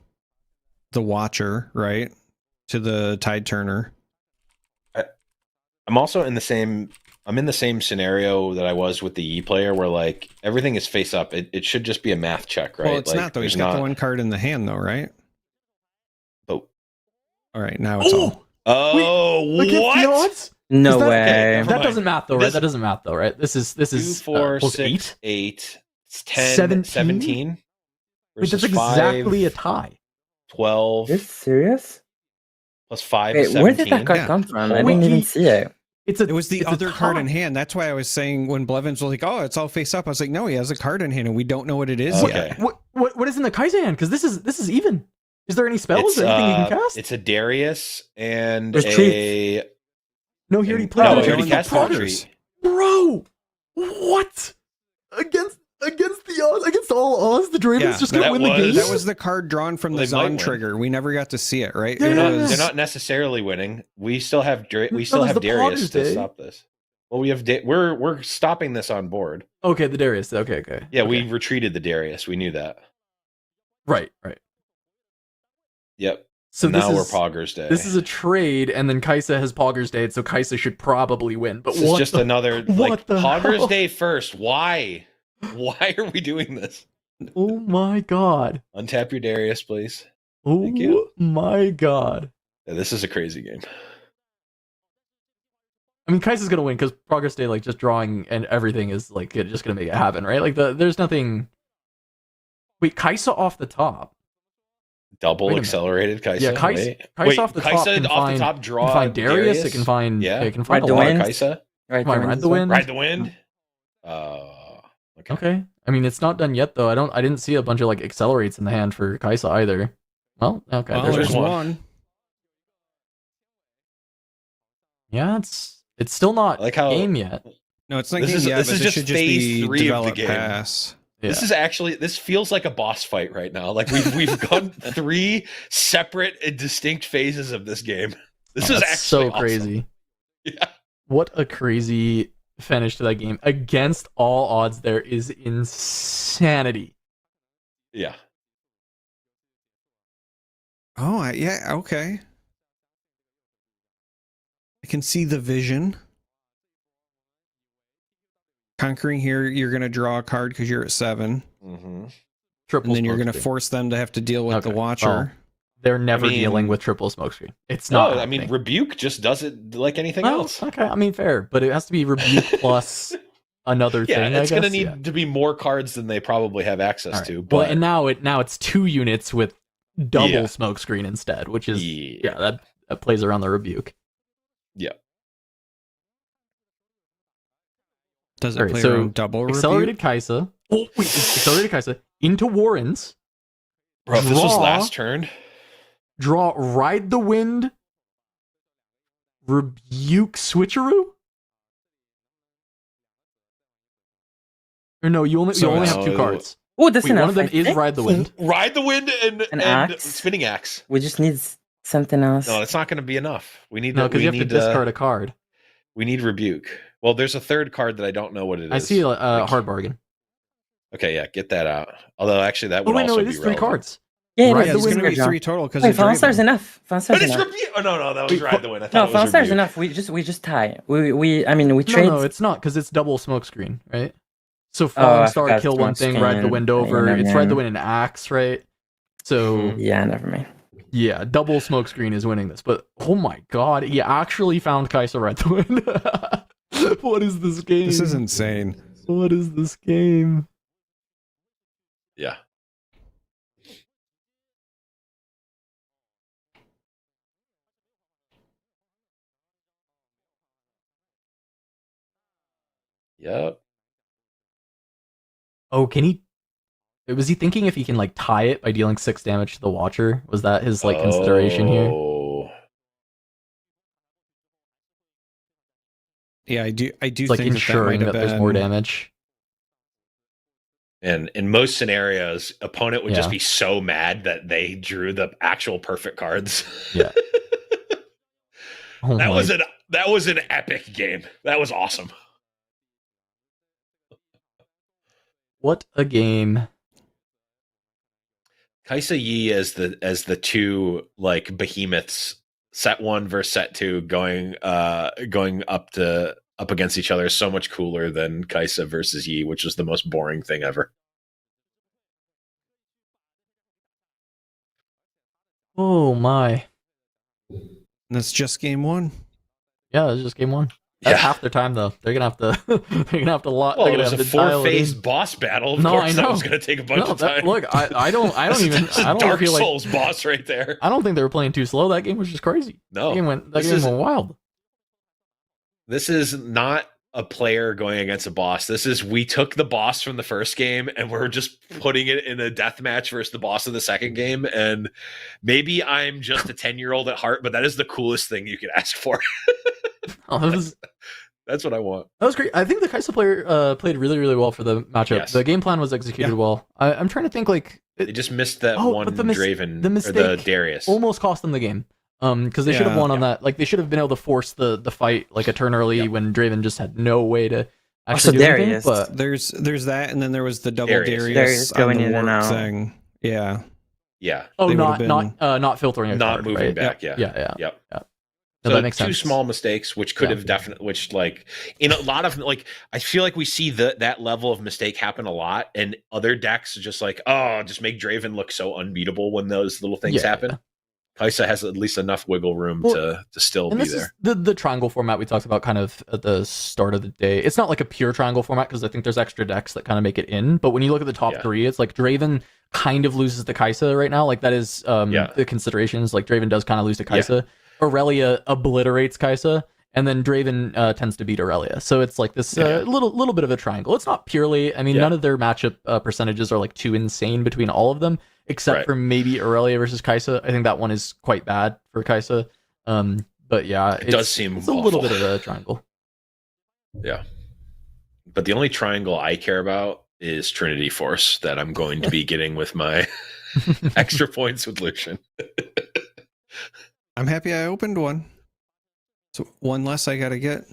the Watcher, right? To the Tide Turner. I'm also in the same scenario that I was with the E player where like everything is face up. It should just be a math check, right? Well, it's not though. He's got the one card in the hand though, right? Oh. All right, now it's all. Oh, what? No way. That doesn't math though, right? That doesn't math though, right? This is 2, 4, 6, 8. It's 10, 17. Wait, that's exactly a tie. 12. Are you serious? Plus 5 Wait, is 17. where did that card come from? I didn't even see it. It was the other card in hand. That's why I was saying when Blevins was like, "Oh, it's all face up." I was like, "No, he has a card in hand, and we don't know what it is yet." What is in the Kaiser hand? Because this is even. Is there any spells or anything you can cast? It's a Darius and There's a. No, he already played. No, he already cast Foundry. Bro, what against the odds, against all odds, the Draven's just gonna win the game. That was the card drawn from the Zon trigger. We never got to see it, right? They're not necessarily winning. We still have Darius to stop this. Well, we have we're stopping this on board. Okay, the Darius. Okay. Yeah, we retreated the Darius. We knew that. Right. Yep. So now we're Poggers Day. This is a trade, and then Kaisa has Poggers Day, so Kaisa should probably win. But this is just another like Poggers hell? Day first. Why? Why are we doing this? Oh my god! Untap your Darius, please. Oh Thank you. My god! Yeah, this is a crazy game. I mean, Kaisa's gonna win because Progress Day, like just drawing and everything, is like just gonna make it happen, right? Like there's nothing. Wait, Kaisa off the top. Double accelerated Kaisa. Yeah, Kaisa off the top. Can off find, the top draw. Can find Darius. It can find. Yeah. It can find Ride the wind. Kaisa. Ride the wind. Ride the wind. Okay. I mean, it's not done yet though. I didn't see a bunch of like accelerates in the hand for Kaisa either. Well, okay. Well, there's one. Yeah, it's still not like how, game yet. No, it's not game yet. This is just phase 3 of the game. Pass. Yeah. This feels like a boss fight right now. Like we've gone 3 separate and distinct phases of this game. This is actually so awesome. crazy. Yeah. What a crazy finish to that game. Against all odds, there is insanity. Yeah. Oh, yeah, okay. I can see the vision. Conquering here, you're going to draw a card because you're at 7. Mm-hmm. Triple and then you're going to force them to have to deal with the Watcher. Well, they're never dealing with triple smokescreen. It's not. I mean, Rebuke just does it like anything else. Okay, I mean, fair, but it has to be Rebuke plus another thing. It's going to need to be more cards than they probably have access to. But well, and now it's 2 units with double smokescreen instead, which is that plays around the Rebuke. Yeah. Does it play around double accelerated Rebuke? Kaisa. Oh wait, accelerated Kaisa into Warrens. Bro, if this was last turn. Draw Ride the Wind. Rebuke Switcheroo? Or no, you only have 2 cards. Oh, that's enough. One of them is Ride the Wind. Ride the Wind and axe. Spinning Axe. We just need something else. No, that's not going to be enough. We need because you have to discard a card. We need Rebuke. Well, there's a third card that I don't know what it is. I see a Hard Bargain. Okay, yeah, get that out. Although actually, that would also it be is 3 relevant. cards. Yeah, it's going to be 3 total because Wait, Fallen Star's enough. Fallen Star's But it's enough. Rebuke. Oh no, that was Ride the Wind. I No, thought it Fallen was Star's Rebuke. enough. We just tie. We trade. No, it's not because it's double Smokescreen, right? So Fallen Star, kill one thing, Ride the Wind over. It's Ride the Wind and Axe, right? So yeah, never mind. Yeah, double Smokescreen is winning this. But oh my god, he actually found Kai'Sa Ride the Wind. What is this game? This is insane. What is this game? Yeah. Yep. Oh, can he? Was he thinking if he can like tie it by dealing 6 damage to the Watcher? Was that his like consideration here? Yeah, I do. It's like think ensuring that there's more damage. And in most scenarios, opponent would just be so mad that they drew the actual perfect cards. Yeah. That was an epic game. That was awesome. What a game. Kai'Sa Yi as the 2 like behemoths, set 1 versus set 2 going up against each other is so much cooler than Kai'Sa versus Yi, which was the most boring thing ever. Oh my. That's just game 1. Yeah, it's just game 1. That's half their time though. They're gonna have to. They're gonna have to lot. Well, it was a 4-phase boss battle. Of course, that was gonna take a bunch of time. Look, I don't even. I don't Dark feel Souls boss right there. I don't think they were playing too slow. That game was just crazy. No, that game went wild. This is not a player going against a boss. This is we took the boss from the first game and we're just putting it in a death match versus the boss of the second game. And maybe I'm just a 10-year-old at heart, but that is the coolest thing you could ask for. That's what I want. That was great. I think the Kai'Sa player played really, really well for the matchup. Yes. The game plan was executed well. I'm trying to think like they just missed that one Draven mistake or the Darius. Almost cost them the game. Because they should have won on that. Like they should have been able to force the fight like a turn early when Draven just had no way to actually do anything. But there's that, and then there was the double Darius on going the in and out thing. Yeah. Yeah. Oh, not filtering a not card, moving right? back. Yep. Yeah. Yep. So that makes 2 sense. small mistakes, which could have definitely, which like in a lot of like, I feel like we see that level of mistake happen a lot, and other decks are just like, oh, just make Draven look so unbeatable when those little things happen. Kai'Sa has at least enough wiggle room to still be there. Is the triangle format we talked about kind of at the start of the day. It's not like a pure triangle format because I think there's extra decks that kind of make it in. But when you look at the top 3, it's like Draven kind of loses to Kai'Sa right now. Like that is the considerations. Like Draven does kind of lose to Kai'Sa. Yeah. Aurelia obliterates Kai'Sa, and then Draven tends to beat Aurelia. So it's like this little bit of a triangle. It's not purely. I mean, none of their matchup percentages are like too insane between all of them, except for maybe Aurelia versus Kai'Sa. I think that one is quite bad for Kai'Sa. But yeah, it does seem it's a little bit of a triangle. Yeah, but the only triangle I care about is Trinity Force that I'm going to be getting with my extra points with Lucian. I'm happy I opened one. So one less I gotta get.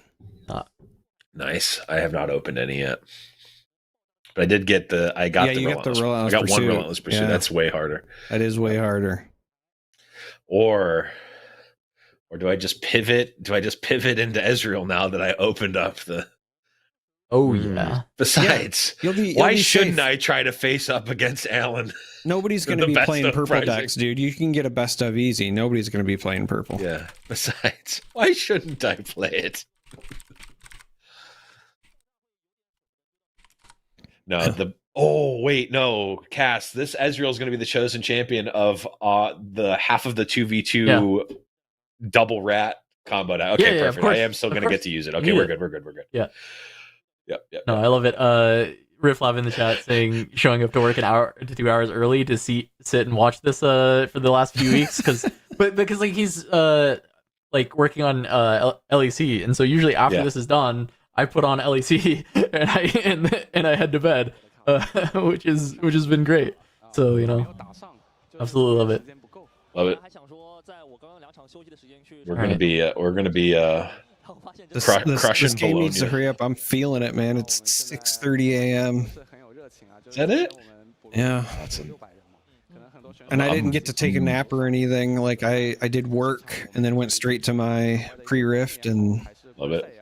Nice. I have not opened any yet. But I did get I got the Relentless Pursuit. I got one Relentless Pursuit. Yeah. That's way harder. That is way harder. Or do I just pivot? Do I just pivot into Ezreal now that I opened up the... Oh, yeah. Besides, why shouldn't I try to face up against Alan? Nobody's going to be playing purple decks, dude. You can get a best of easy. Nobody's going to be playing purple. Yeah. Besides, why shouldn't I play it? No, Cass, this Ezreal is going to be the chosen champion of the half of the 2v2 double rat combo now. Okay, perfect. I am still going to get to use it. Okay, we're good. Yeah. Yep. No, I love it. Rifflab in the chat saying showing up to work an hour to 2 hours early to sit and watch this for the last few weeks because like he's like working on LEC, and so usually after this is done, I put on LEC and I head to bed, which has been great. So you know, absolutely love it. Love it. We're gonna be this game needs to hurry up. I'm feeling it, man. It's 6:30 a.m. Is that it? Yeah. And I didn't get to take a nap or anything. Like I did work and then went straight to my pre-rift and love it.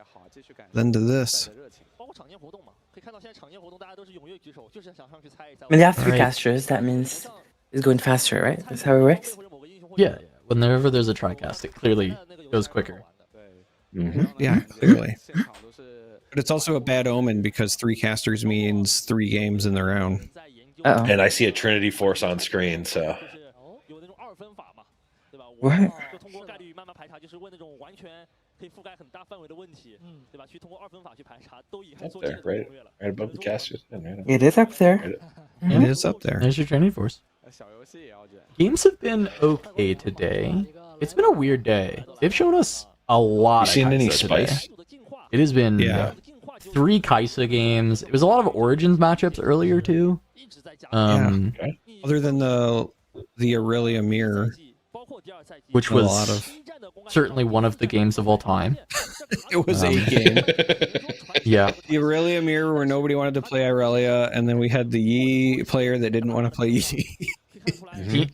Then to this. When you have three casters, that means it's going faster, right? That's how it works? Yeah. Whenever there's a tri-cast, it clearly goes quicker. Yeah, clearly. But it's also a bad omen because 3 casters means 3 games in the round. And I see a Trinity Force on screen, so. What? Up there, right above the casters. It is up there. It is up there. There's your Trinity Force. Games have been okay today. It's been a weird day. They've shown us a lot. You seen any today. spice? It has been 3 Kaisa games. It was a lot of Origins matchups earlier too. Other than the Aurelia mirror, which was certainly one of the games of all time. It was a game. Yeah. The Aurelia mirror where nobody wanted to play Aurelia, and then we had the Yi player that didn't want to play Yi.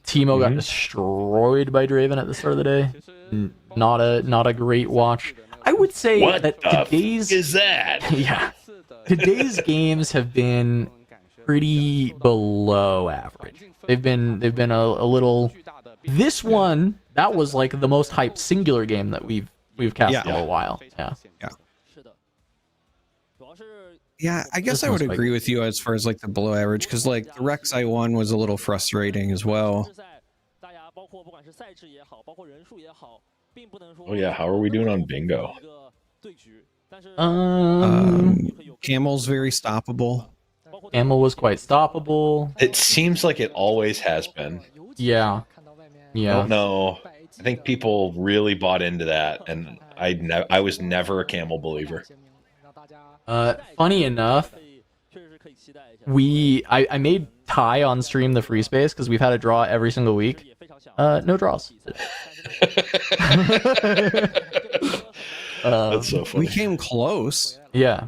Teemo got destroyed by Draven at the start of the day. Not a great watch. I would say that today's is that? Yeah. Today's games have been pretty below average. They've been a little. This one, that was like the most hyped singular game that we've cast in a while. Yeah, I guess I would agree with you as far as like the below average, because like the Rex I won was a little frustrating as well. Oh yeah, how are we doing on bingo? Camel's very stoppable. Camel was quite stoppable. It seems like it always has been. Yeah. I don't know. I think people really bought into that, and I was never a Camel believer. Funny enough, I made Ty on stream the free space because we've had a draw every single week. No draws. That's so funny. We came close. Yeah.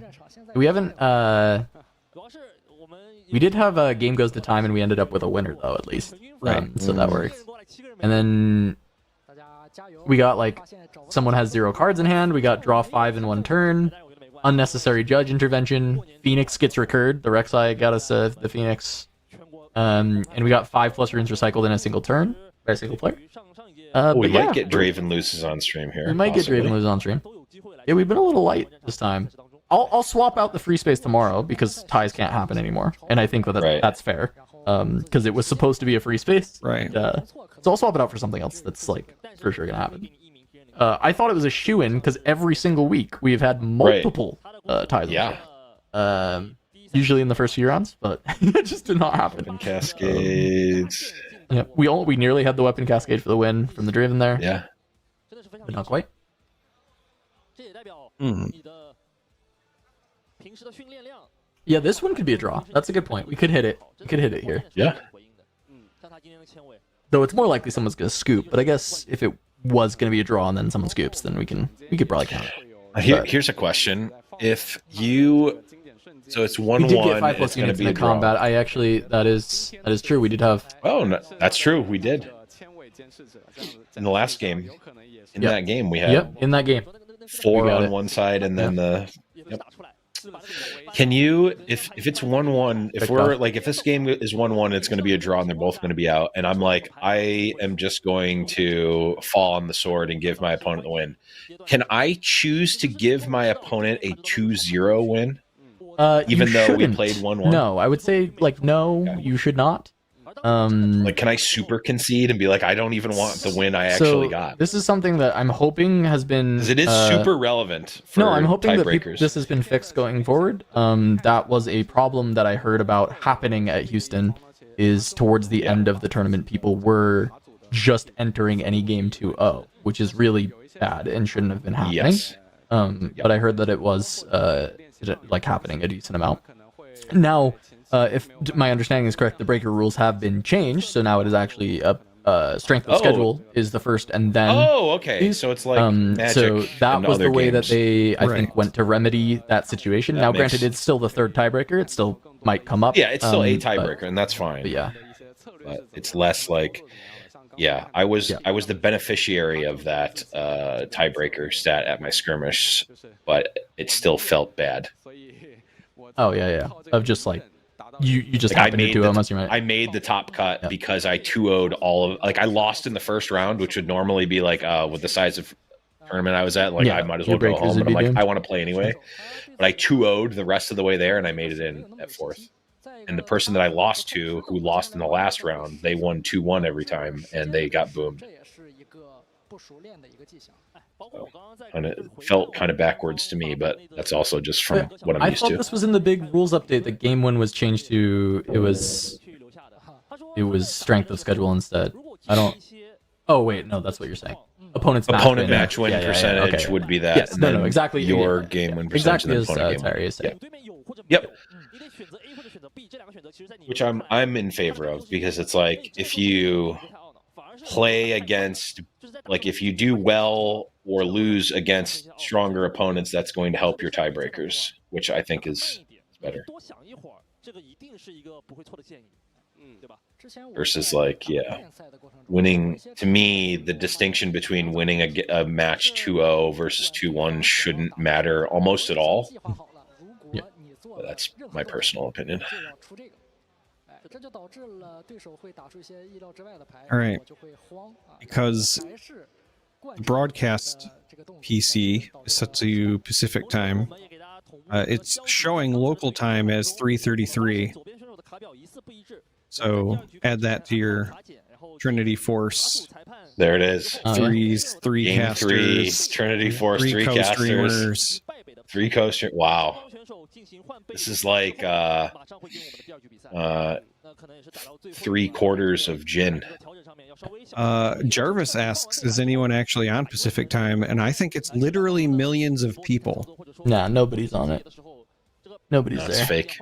We haven't we did have a game goes to time and we ended up with a winner though, at least. Right. So that works. And then we got like someone has 0 cards in hand, we got draw 5 in 1 turn, unnecessary judge intervention, Phoenix gets recurred, the Rek'Sai got us the Phoenix. And we got 5+ runes recycled in a single turn by a single player. We might get Draven loses on stream here. We might get Draven loses on stream. Yeah, we've been a little light this time. I'll swap out the free space tomorrow because ties can't happen anymore, and I think that's fair. Because it was supposed to be a free space. Right. So I'll swap it out for something else that's like for sure gonna happen. I thought it was a shoo-in because every single week we've had multiple ties. Yeah. Usually in the first few rounds, but it just did not happen. Weapon cascades. Yeah, we nearly had the weapon cascade for the win from the Draven there. Yeah. But not quite. Yeah, this one could be a draw. That's a good point. We could hit it. We could hit it here. Yeah. Though it's more likely someone's gonna scoop. But I guess if it was gonna be a draw and then someone scoops, then we could probably count it. Here's a question: if you, so it's 1-1. We did get 5+ it's units be in a the draw. combat. I actually that is true. We did have. Oh, no, that's true. We did. In the last game, that game we had. Yep, in that game. 4 on one side and then the. Yep. Can you, if it's 1-1, if we're like, if this game is 1-1, it's going to be a draw and they're both going to be out, and I'm like, I am just going to fall on the sword and give my opponent the win. Can I choose to give my opponent a 2-0 win? Even though we played 1-1? No, I would say like no, you should not. Like, can I super concede and be like, I don't even want the win I actually got? This is something that I'm hoping has been. Because it is super relevant. For no, I'm hoping that tiebreakers. this has been fixed going forward. That was a problem that I heard about happening at Houston. Is towards the end of the tournament, people were just entering any game 2-0, which is really bad and shouldn't have been happening. Yes. But I heard that it was like happening a decent amount. Now, if my understanding is correct, the breaker rules have been changed, so now it is actually a strength of schedule is the first, and then okay, so it's like Magic. So that was the way that they I Right. think went to remedy that situation. Now, granted, it's still the third tiebreaker; it still might come up. Yeah, it's still a but- tiebreaker, and that's fine. But yeah, But it's less like, yeah, I was the beneficiary of that tiebreaker stat at my skirmish, but it still felt bad. oh yeah, of just like you just Like, happened to do it, you might. I made the top cut because I 2-0'd all of, like, I lost in the first round, which would normally be like with the size of tournament I was at, like, Yeah, I might as your well go breakers home, would but I'm be like, doomed. I want to play anyway. But I 2-0'd the rest of the way there, and I made it in at fourth. And the person that I lost to, who lost in the last round, they won 2-1 every time, and they got boomed. And it felt kind of backwards to me, but that's also just from what I'm I used thought to. this was in the big rules update that game 1 was changed to it was strength of schedule instead. I don't. Oh wait, no, that's what you're saying. Opponent's Match win Yeah, percentage okay. would be that. Yes, and no, then exactly. Your yeah, game win percentage exactly and as then opponent game Terry win. is saying. Yep. Which I'm in favor of, because it's like, if you play against, like, if you do well or lose against stronger opponents, that's going to help your tiebreakers, which I think is better. Versus, like, winning, to me, the distinction between winning a match 2-0 versus 2-1 shouldn't matter almost at all. Yeah. But that's my personal opinion. All right. Because broadcast PC is set to Pacific time. It's showing local time as 3:33. So add that to your Trinity Force. There it is. Three Game casters, 3, Trinity Force, 3 casters, 3 coaster. Wow. This is like 3/4 of Jin. Jarvis asks, is anyone actually on Pacific time? And I think it's literally millions of people. Nah, nobody's on it. Nobody's No, there. it's fake.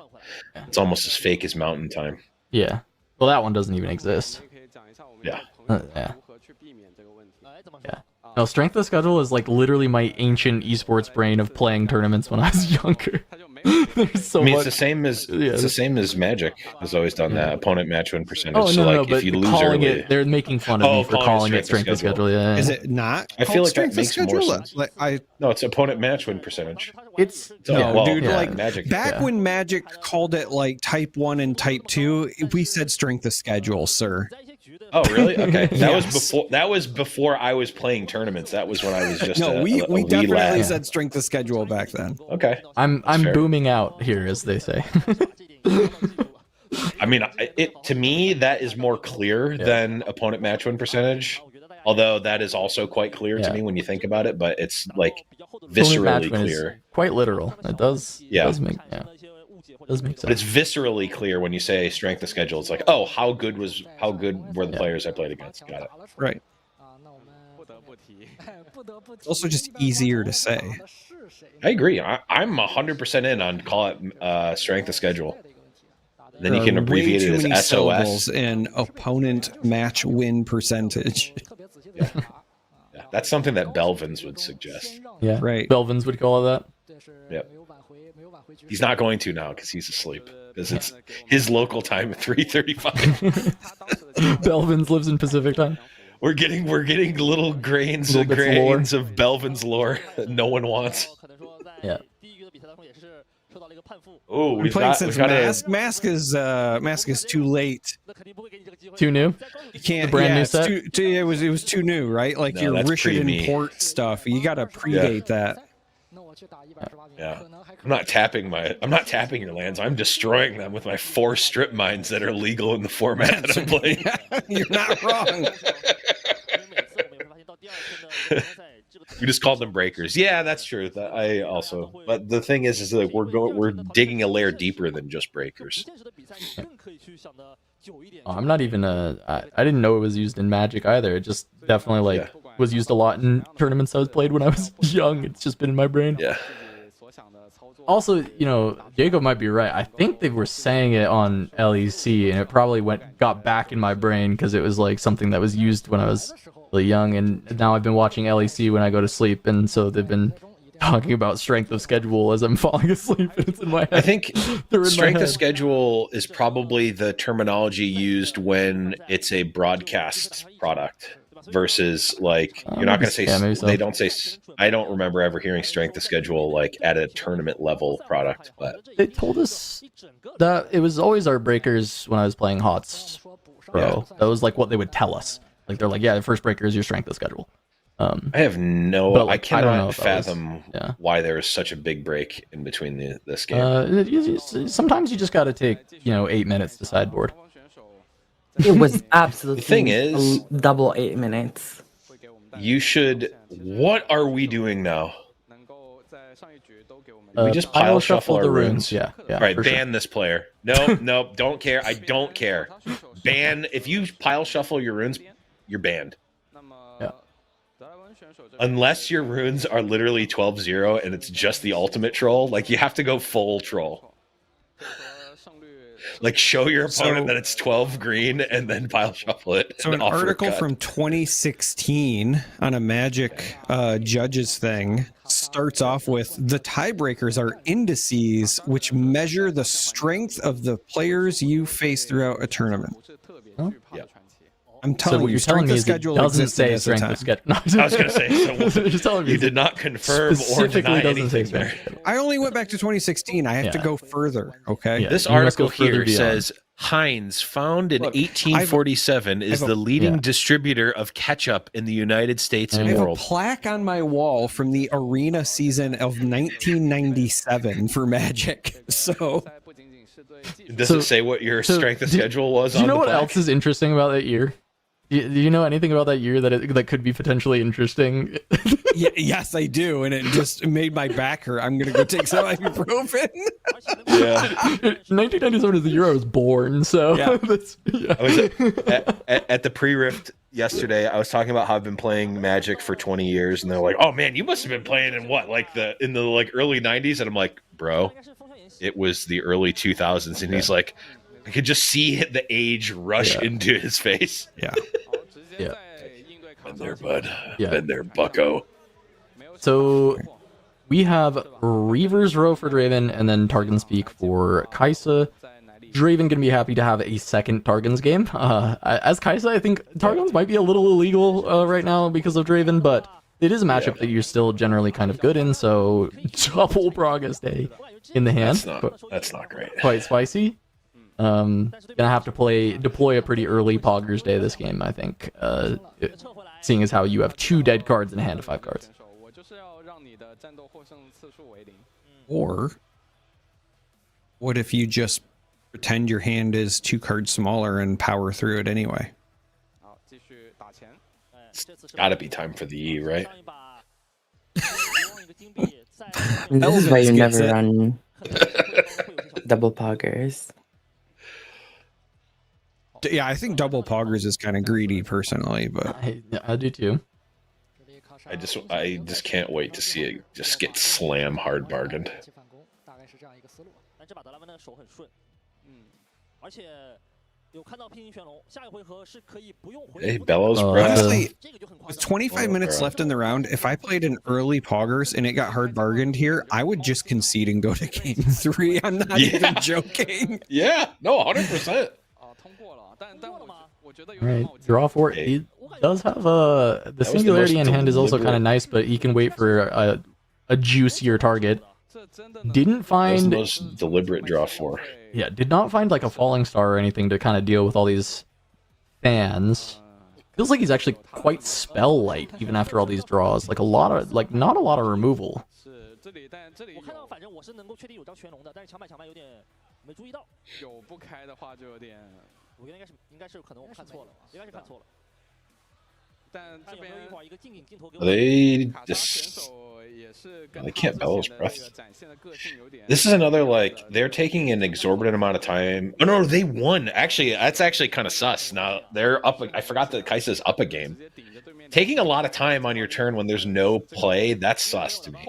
It's almost as fake as Mountain Time. Yeah. Well, that one doesn't even exist. Yeah. Yeah. No, strength of schedule is like literally my ancient esports brain of playing tournaments when I was younger. There's so I mean, much. it's the same as Magic has always done that. Opponent match win percentage. Oh, so no, like, but if you lose calling early, it, they're making fun of me for calling it strength of schedule. Yeah. Is it not? I feel like that strength of makes more schedule? sense. Like, No, it's opponent match win percentage. It's no, dude. yeah. Like Magic. back when Magic called it like Type 1 and Type 2, we said strength of schedule, sir. Oh, really? Okay. Yes. That was before I was playing tournaments. That was when I was just No, we wee definitely lad. said strength of schedule back then. Okay. I'm fair. booming out here, as they say. I mean, to me, that is more clear than opponent match win percentage. Although that is also quite clear to me when you think about it, but it's like viscerally clear. Quite literal. It does. Yeah. Does make sense. But it's viscerally clear when you say strength of schedule. It's like, oh, how good were the players I played against? Got it. Right. It's also just easier to say. I agree. I'm 100% in on call it strength of schedule. Then you can abbreviate it as SOS. And opponent match win percentage. Yeah, that's something that Belvins would suggest. Yeah, right. Belvins would call it that. Yep. He's not going to now because he's asleep. Because it's his local time at 3:35. Belvins lives in Pacific time. We're getting little grains of Belvin's lore that no one wants. Yeah. Oh, we've playing since Mask is too late. Too new? You can't. The brand new it's set? it was too new, right? Like No, your that's Rishidan pre-me. port stuff. You got to predate that. Yeah. I'm not tapping your lands. I'm destroying them with my 4 strip mines that are legal in the format that I'm playing. You're not wrong. We just called them breakers. Yeah, that's true. I also. But the thing is like we're digging a layer deeper than just breakers. I'm not even I didn't know it was used in Magic either. It just definitely like was used a lot in tournaments I was played when I was young. It's just been in my brain. Yeah. Also, you know, Jacob might be right. I think they were saying it on LEC, and it probably got back in my brain because it was like something that was used when I was really young, and now I've been watching LEC when I go to sleep, and so they've been talking about strength of schedule as I'm falling asleep, and it's in my head. I think strength of schedule is probably the terminology used when it's a broadcast product. Versus like you're not going to say they don't say. I don't remember ever hearing strength of schedule like at a tournament level product, but they told us that it was always our breakers when I was playing HOTS Pro. Yeah. That was like what they would tell us. Like they're like, yeah, the first breaker is your strength of schedule. I have no. Like, I cannot fathom why there is such a big break in between this game. Sometimes you just got to take 8 minutes to sideboard. It was absolutely the thing is double 8 minutes. You should. What are we doing now? We just pile shuffle our runes. Yeah. All right, ban this player. No, don't care. I don't care. Ban. If you pile shuffle your runes, you're banned. Yeah. Unless your runes are literally 12-0 and it's just the ultimate troll, like you have to go full troll. Like show your opponent that it's 12 green and then pile shuffle it. So an article from 2016 on a Magic judges thing starts off with the tiebreakers are indices which measure the strength of the players you face throughout a tournament. Huh? Yeah. I'm telling you, strength of schedule doesn't say strength of schedule. No, I was going to say, so just telling you did not confirm or deny anything there. I only went back to 2016. I have to go further, okay? Yeah. This article here says, Heinz, found in 1847, is the leading distributor of ketchup in the United States and world. I have a plaque on my wall from the Arena season of 1997 for Magic, so... Does it say what your strength of schedule was? Do you know what else is interesting about that year? Do you know anything about that year that could be potentially interesting? Yes, I do, and it just made my back hurt. I'm gonna go take some ibuprofen. Yeah, 1997 is the year I was born, so I was at the pre-rift yesterday. I was talking about how I've been playing Magic for 20 years, and they're like, "Oh man, you must have been playing in what, like in the early 90s?" And I'm like, "Bro, it was the early 2000s," and he's like, I could just see the age rush into his face. Yeah. Yeah. Been there, bud. Yeah. Been there, bucko. So we have Reaver's Row for Draven and then Targon's Peak for Kai'Sa. Draven gonna be happy to have a second Targon's game. As Kai'Sa, I think Targon's might be a little illegal right now because of Draven, but it is a matchup that you're still generally kind of good in, so double Braga stay in the hand. That's not great. Quite spicy. Gonna have to deploy a pretty early Poggers Day this game, I think. Seeing as how you have 2 dead cards in a hand of 5 cards. Or what if you just pretend your hand is 2 cards smaller and power through it anyway? It's gotta be time for the E, right? This is why you never run double Poggers. Yeah, I think double Poggers is kind of greedy personally, but I do too. I just can't wait to see it just get slam hard bargained. Hey, Bellows, bro. Honestly, with 25 minutes left in the round, if I played an early Poggers and it got hard bargained here, I would just concede and go to game 3. I'm not even joking. Yeah, no, 100%. Right, draw 4. He does have the Singularity in hand is also kind of nice, but he can wait for a juicier target. Didn't find the most deliberate draw 4. Yeah, did not find like a Falling Star or anything to kind of deal with all these fans. Feels like he's actually quite spell light even after all these draws. Like not a lot of removal. They just... They can't Bellows Breath. This is another, like, they're taking an exorbitant amount of time. Oh, no, they won. Actually, that's actually kind of sus. Now, they're up. I forgot that Kai'Sa's up a game. Taking a lot of time on your turn when there's no play, that's sus to me.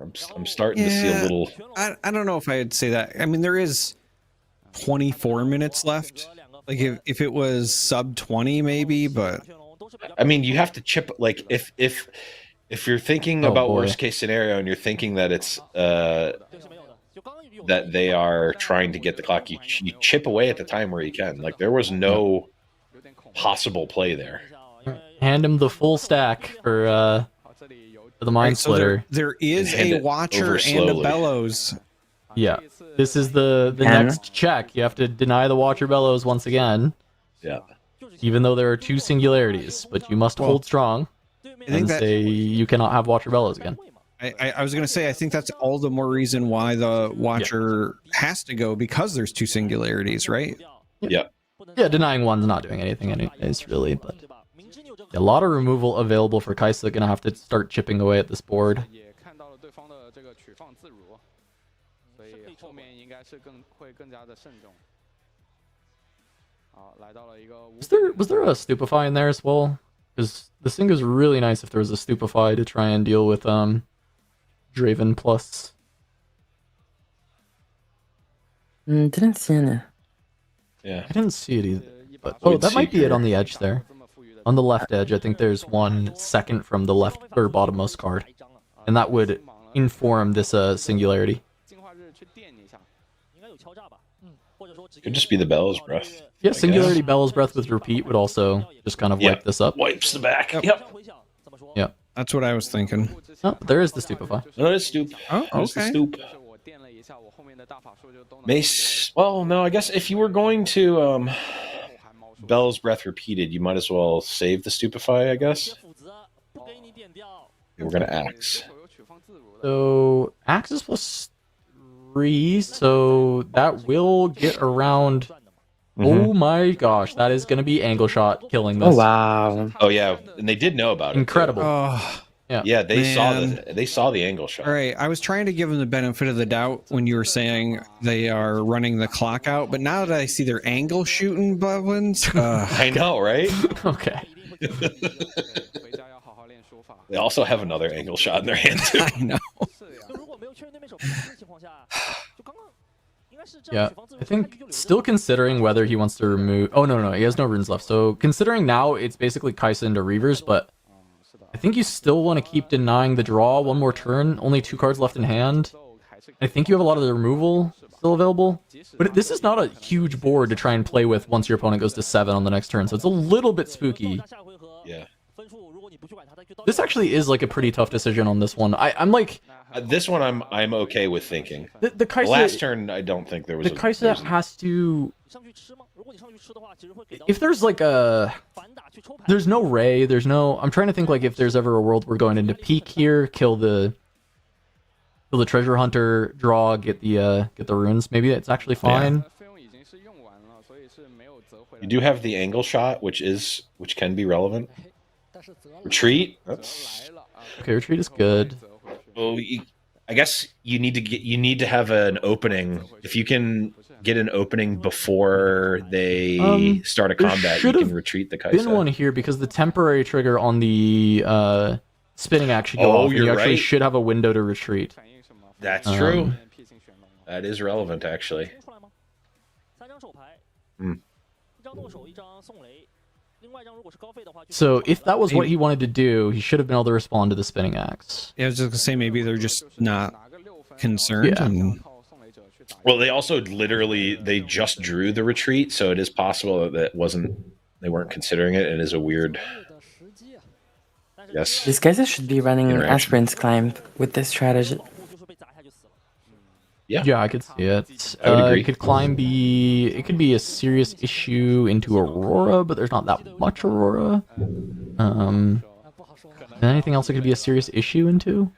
I'm starting to see a little... I don't know if I'd say that. I mean, there is 24 minutes left. Like, if it was sub 20, maybe, but... I mean, you have to chip, like, if you're thinking about worst case scenario and you're thinking that it's that they are trying to get the clock, you chip away at the time where you can. Like, there was no possible play there. Hand him the full stack for the Mind Splitter. So there is a Watcher and a Bellows. Yeah, this is the next check. You have to deny the Watcher Bellows once again. Yeah. Even though there are two singularities, but you must hold strong and say you cannot have Watcher Bellows again. I was going to say, I think that's all the more reason why the Watcher has to go, because there's two singularities, right? Yeah. Yeah, denying one's not doing anything anyways, really, but a lot of removal available for Kai'Sa. Gonna have to start chipping away at this board. Was there a Stupefy in there as well? Because this thing is really nice if there was a Stupefy to try and deal with Draven plus. Didn't see any. Yeah, I didn't see it either. But oh, that might be it on the edge there. On the left edge, I think there's 1 second from the left or bottommost card, and that would inform this singularity. Could just be the Bellows Breath. Yeah, Singularity Bellows Breath with Repeat would also just kind of wipe this up. Wipes the back. Yep. Yep. That's what I was thinking. Oh, there is the Stupefy. No, it's Stoop. Oh, okay. Stoop. Mace. Well, no, I guess if you were going to Bellows Breath repeated, you might as well save the Stupefy, I guess. We're gonna Axe. So Axe is +3, so that will get around. Oh my gosh, that is going to be angle shot killing this. Oh wow. Oh yeah, and they did know about it. Incredible. Yeah, they saw the angle shot. All right, I was trying to give them the benefit of the doubt when you were saying they are running the clock out, but now that I see their angle shooting buttons, I know, right? Okay. They also have another angle shot in their hand too. I know. Yeah, I think still considering whether he wants to remove... Oh, no, he has no runes left. So considering now it's basically Kai'Sa into Reavers, but I think you still want to keep denying the draw one more turn. Only 2 cards left in hand. I think you have a lot of the removal still available. But this is not a huge board to try and play with once your opponent goes to 7 on the next turn, so it's a little bit spooky. Yeah. This actually is like a pretty tough decision on this one. I'm like... this one I'm okay with thinking. The Kai'Sa, last turn, I don't think there was the Kai'Sa has to... If there's like a... There's no Ray, there's no... I'm trying to think like if there's ever a world we're going into peak here, kill the treasure hunter, draw, get the runes. Maybe it's actually fine. You do have the angle shot, which can be relevant. Retreat. Okay, retreat is good. Well, I guess you need to have an opening. If you can get an opening before they start a combat, you can retreat the Kai'Sa. Been one here because the temporary trigger on the spinning axe should go off. And you actually should have a window to retreat. That's true. That is relevant, actually. So if that was what he wanted to do, he should have been able to respond to the spinning axe. Yeah, I was just gonna say maybe they're just not concerned. Yeah. Well, they also they just drew the retreat, so it is possible that they weren't considering it, and it is a weird. Yes. These guys should be running Aspirant's Climb with this strategy. Yeah, I could see it. I would agree. It could be a serious issue into Aurora, but there's not that much Aurora. Anything else it could be a serious issue into?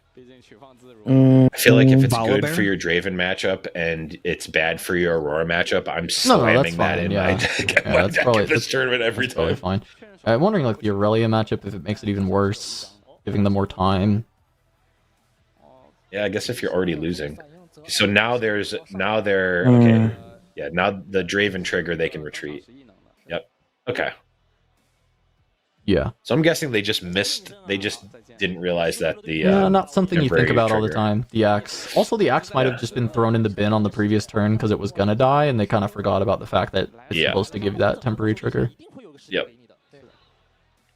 I feel like if it's good for your Draven matchup and it's bad for your Aurora matchup, I'm slamming that in my deck of this tournament every time. Totally fine. I'm wondering like the Aurelia matchup if it makes it even worse, giving them more time. Yeah, I guess if you're already losing. So now they're okay. Yeah, now the Draven trigger they can retreat. Yep. Okay. Yeah. So I'm guessing they just missed. They just didn't realize that the not something you think about trigger. all the time. The axe. Also, the axe might have just been thrown in the bin on the previous turn because it was gonna die, and they kind of forgot about the fact that it's supposed to give you that temporary trigger. Yep.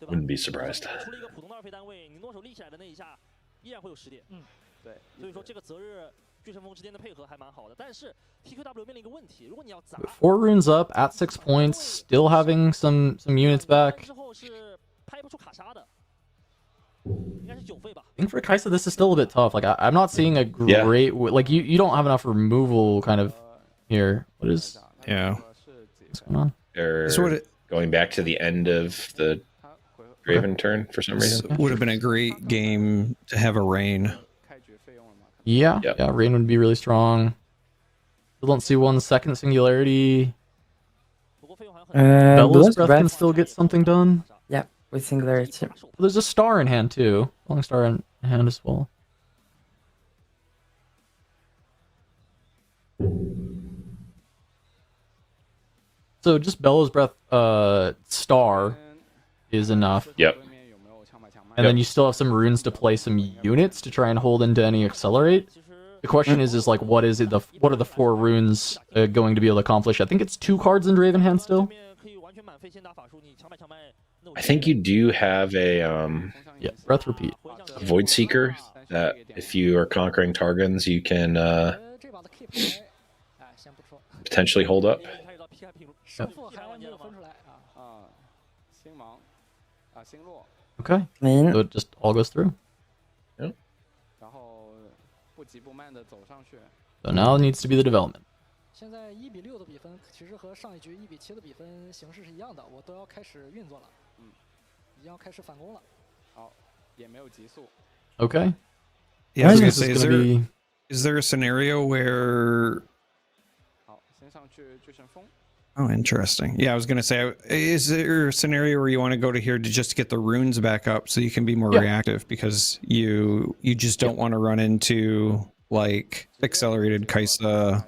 Wouldn't be surprised. But 4 runes up at 6 points, still having some units back. I think for Kai'Sa this is still a bit tough. Like I'm not seeing a great like you don't have enough removal kind of here. What is what's going on? They're going back to the end of the Draven turn for some reason. Would have been a great game to have a rain. Yeah, rain would be really strong. Still don't see 1 second singularity. Bellows Breath can still get something done. Yeah, with singularity. There's a star in hand too. Long star in hand as well. So just Bellows Breath star is enough. Yep. And then you still have some runes to play some units to try and hold into any accelerate. The question is like, what is it? What are the 4 runes going to be able to accomplish? I think it's 2 cards in Draven hand still. I think you do have a Breath Repeat, a Void Seeker that if you are conquering Targons, you can potentially hold up. Yep. Okay, so it just all goes through. Yep. So now it needs to be the development. 现在1-6的比分，其实和上一局1-7的比分形式是一样的，我都要开始运作了，已经要开始反攻了。好，也没有急速。 Okay. Yeah, I was gonna say, is there a scenario where? 好，先上去巨神风。 Oh, interesting. Yeah, I was gonna say, is there a scenario where you want to go to here to just get the runes back up so you can be more reactive because you just don't want to run into like accelerated Kai'Sa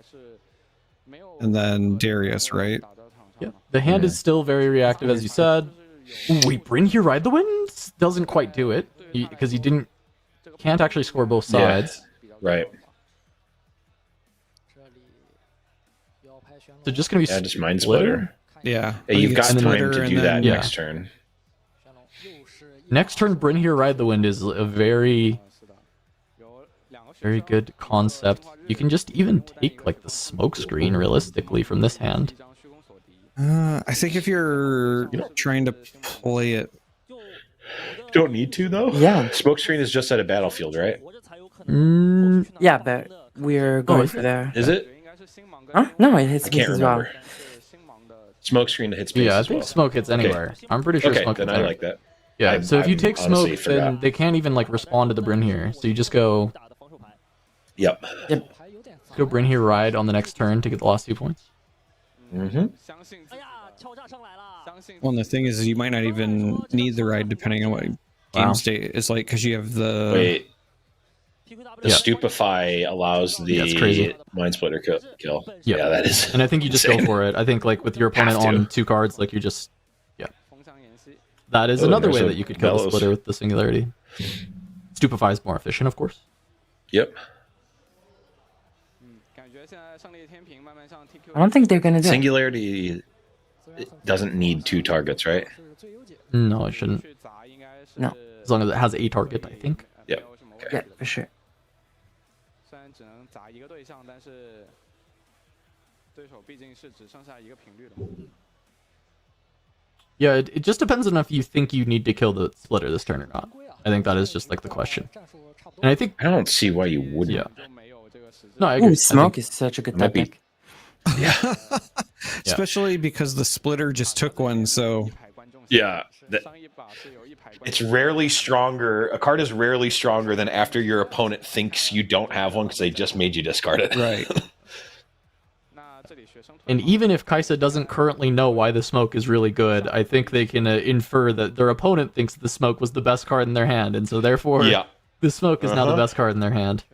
and then Darius, right? Yeah, the hand is still very reactive, as you said. Wait, Bryn here ride the winds doesn't quite do it because he can't actually score both sides. Right. So just gonna be just Mind Splitter. Yeah. You've got time to do that next turn. Next turn, Bryn here ride the wind is a very good concept. You can just even take like the smoke screen realistically from this hand. I think if you're trying to play it, don't need to though. Yeah. Smoke screen is just at a battlefield, right? Yeah, but we're going for there. Is it? Huh? No, it hits I can't as well. remember. Smoke screen hits base. Yeah, I as think well. smoke hits anywhere. I'm pretty sure smoke then hits I like that. Yeah, so if you take smoke, honestly then they can't even like respond to the Bryn here. So you just go. Yep. Go Bryn here ride on the next turn to get the last 2 points. Mm-hmm. well, and the thing is, you might not even need the ride depending on what game state it's like because you have the. Wait. The Stupefy allows the Mind Splitter kill. Yeah, that is. And I think you just go for it. I think like with your opponent on 2 cards, like you just that is another way that you could kill the Splitter with the Singularity. Stupefy is more efficient, of course. Yep. I don't think they're gonna do Singularity doesn't need 2 targets, right? No, it shouldn't. No. As long as it has a target, I think. Yep. Yeah, for sure. Yeah, it just depends on if you think you need to kill the Splitter this turn or not. I think that is just like the question. And I think I don't see why you wouldn't. Yeah. No, I agree. Ooh, smoke is such a good tactic. Especially because the Splitter just took one, so Yeah. It's rarely stronger. A card is rarely stronger than after your opponent thinks you don't have one because they just made you discard it. Right. And even if Kaisa doesn't currently know why the smoke is really good, I think they can infer that their opponent thinks the smoke was the best card in their hand, and so therefore the smoke is now the best card in their hand.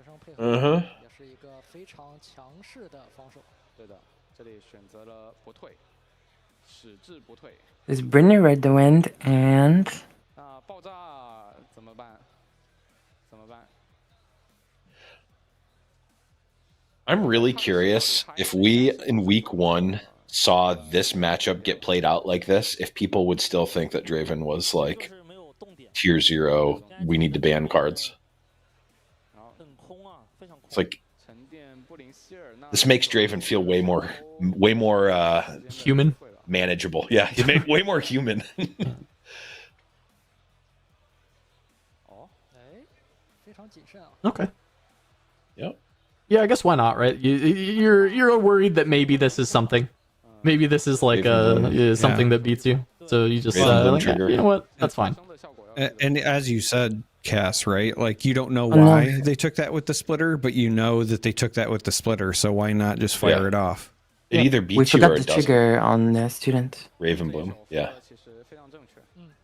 There's Brynner Ride the Wind and... I'm really curious if we, in week 1, saw this matchup get played out like this, if people would still think that Draven was like tier 0, we need to ban cards. It's like, this makes Draven feel way more human, manageable. Yeah, he's made way more human. Okay. Yep. Yeah, I guess why not, right? You're worried that maybe this is something. Maybe this is like something that beats you. So you just like, you know what? That's fine. And as you said, Cass, right? Like you don't know why they took that with the splitter, but you know that they took that with the splitter. So why not just fire it off? It either beats we you forgot or the it doesn't. trigger on the student. Raven Bloom, yeah.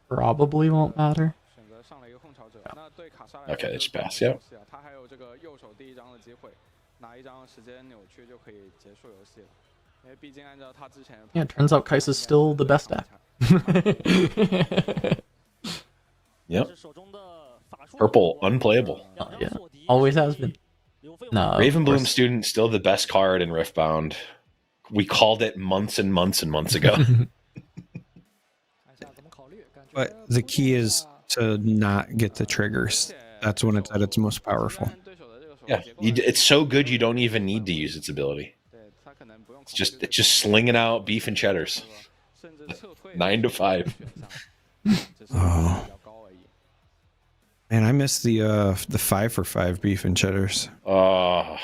Probably won't matter. Okay, it's pass. Yep. Yeah, it turns out Kaisa's still the best deck. Yep. Purple, unplayable. Yeah, always has been. No, Raven Bloom student, still the best card in Riftbound. We called it months and months and months ago. But the key is to not get the triggers. That's when it's at its most powerful. Yeah, it's so good you don't even need to use its ability. It's just slinging out beef and cheddars. 9 to 5. Oh. Man, I miss the 5-for-5 beef and cheddars. I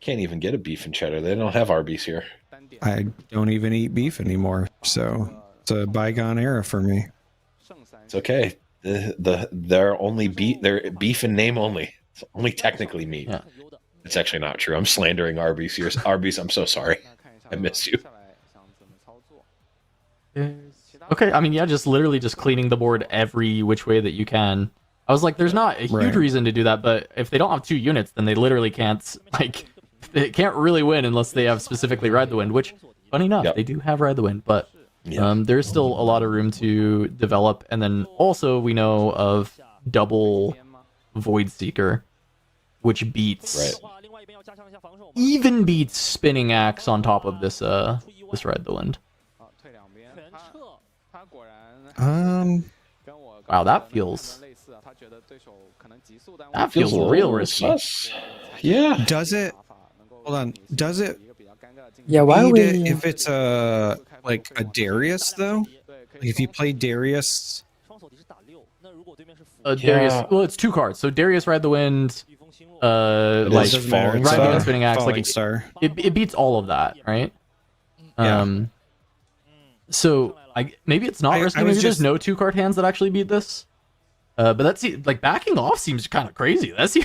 can't even get a beef and cheddar. They don't have Arby's here. I don't even eat beef anymore, so it's a bygone era for me. It's okay. They're only they're beef in name only. It's only technically meat. Yeah. It's actually not true. I'm slandering Arby's here. Arby's, I'm so sorry. I miss you. Okay, I mean, yeah, just literally just cleaning the board every which way that you can. I was like, there's not a huge reason to do that, but if they don't have 2 units, then they literally can't, like, they can't really win unless they have specifically Ride the Wind, which, funny enough, they do have Ride the Wind, but there's still a lot of room to develop, and then also we know of double Void Seeker, which beats, even beats Spinning Axe on top of this this Ride the Wind. Wow, that feels real risky. Yeah. Does it? Hold on. Does it? Yeah. Why beat we? It if it's like a Darius though? Like if you play Darius. Darius. Well, it's 2 cards. So Darius Ride the Wind. Like Falling Ride the Wind, Star. Spinning Axe. Falling Like Star. it beats all of that, right? Yeah. So maybe it's not risky. Maybe there's just... no 2-card hands that actually beat this. But that's like backing off seems kind of crazy. That's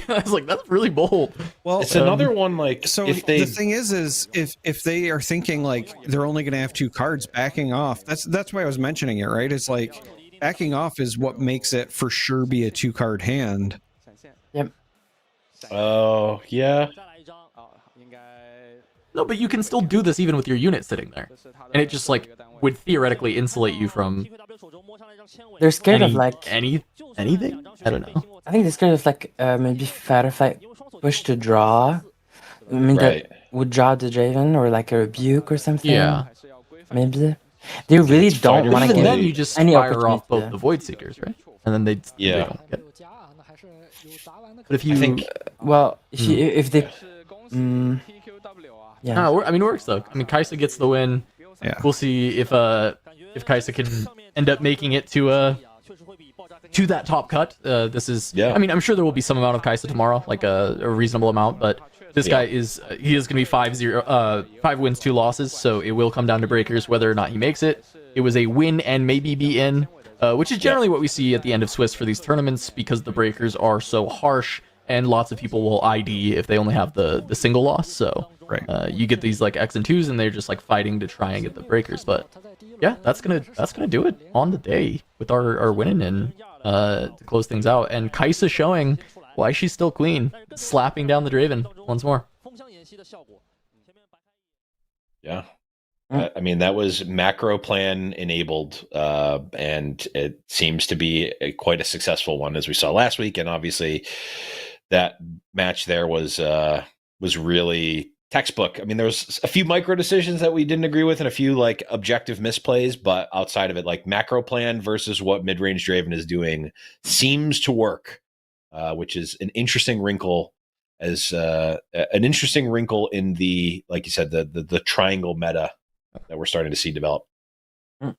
really bold. Well, it's another one like so. If they... The thing is if they are thinking like they're only going to have 2 cards, backing off. That's why I was mentioning it, right? It's like backing off is what makes it for sure be a 2-card hand. Yep. Oh yeah. No, but you can still do this even with your unit sitting there, and it just like would theoretically insulate you from. They're scared of like anything. I don't know. I think they're scared of like maybe Firefly push to draw. I mean that would draw the Draven or like a rebuke or something. Yeah. Maybe they really don't want to get then you just any fire off both opportunity. the Void Seekers, right? And then they don't get. But if you if they yeah, I mean, it works though. I mean, Kaisa gets the win. Yeah, we'll see if Kaisa can end up making it to to that top cut. This is, I mean, I'm sure there will be some amount of Kai'Sa tomorrow, like a reasonable amount, but this guy is, he is going to be 5 wins, 2 losses, so it will come down to breakers whether or not he makes it. It was a win and maybe be in, which is generally what we see at the end of Swiss for these tournaments, because the breakers are so harsh, and lots of people will ID if they only have the single loss, so you get these like X and 2s, and they're just like fighting to try and get the breakers, but yeah, that's gonna do it on the day with our winning and to close things out. And Kai'Sa showing why she's still queen, slapping down the Draven once more. Yeah. I mean, that was macro plan enabled, and it seems to be quite a successful one, as we saw last week. And obviously, that match there was really textbook. I mean, there was a few micro decisions that we didn't agree with, and a few like objective misplays. But outside of it, like macro plan versus what mid range Draven is doing seems to work, which is an interesting wrinkle. As an interesting wrinkle in the, like you said, the triangle meta that we're starting to see develop. Did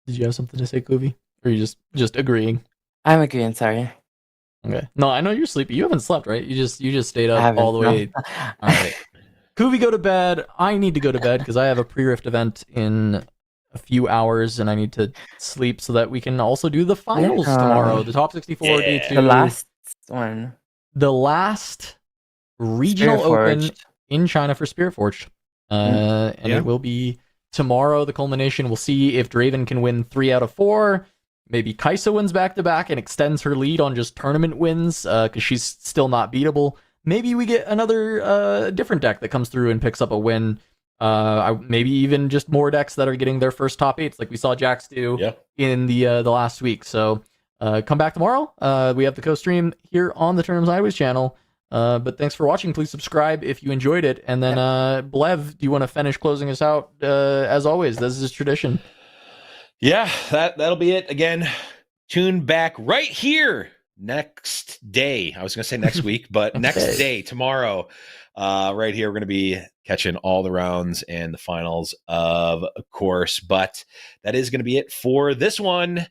you have something to say, Kuvi? Or are you just agreeing? I'm agreeing, sorry. Okay. No, I know you're sleepy. You haven't slept, right? You just stayed up all the way. No. All right. Kuvi, go to bed. I need to go to bed because I have a pre-rift event in a few hours, and I need to sleep so that we can also do the finals tomorrow. The top 64 day 2. The last one. The last regional open in China for Spiritforged. And it will be tomorrow, the culmination. We'll see if Draven can win 3 out of 4. Maybe Kai'Sa wins back-to-back and extends her lead on just tournament wins, because she's still not beatable. Maybe we get another different deck that comes through and picks up a win. Maybe even just more decks that are getting their first top 8s, like we saw Jax do in the last week. So come back tomorrow. We have the co-stream here on the Tournament Sideways channel. But thanks for watching. Please subscribe if you enjoyed it. And then, Blev, do you want to finish closing us out? As always, this is tradition. Yeah, that'll be it. Again, tune back right here next day. I was going to say next week, but next day, tomorrow, right here, we're going to be catching all the rounds and the finals, of course. But that is going to be it for this one.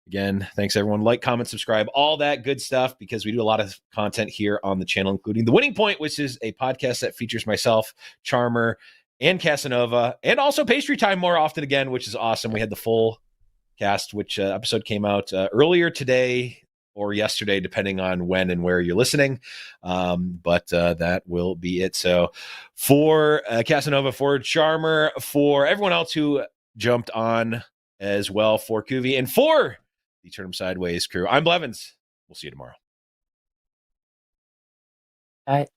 Again, thanks everyone. Like, comment, subscribe, all that good stuff, because we do a lot of content here on the channel, including The Winning Point, which is a podcast that features myself, Charmer, and Casanova, and also Pastry Time more often again, which is awesome. We had the full cast, which episode came out earlier today or yesterday, depending on when and where you're listening. But that will be it. So for Casanova, for Charmer, for everyone else who jumped on as well, for Kuvi, and for the Tournament Sideways crew, I'm Blevins. We'll see you tomorrow. Bye.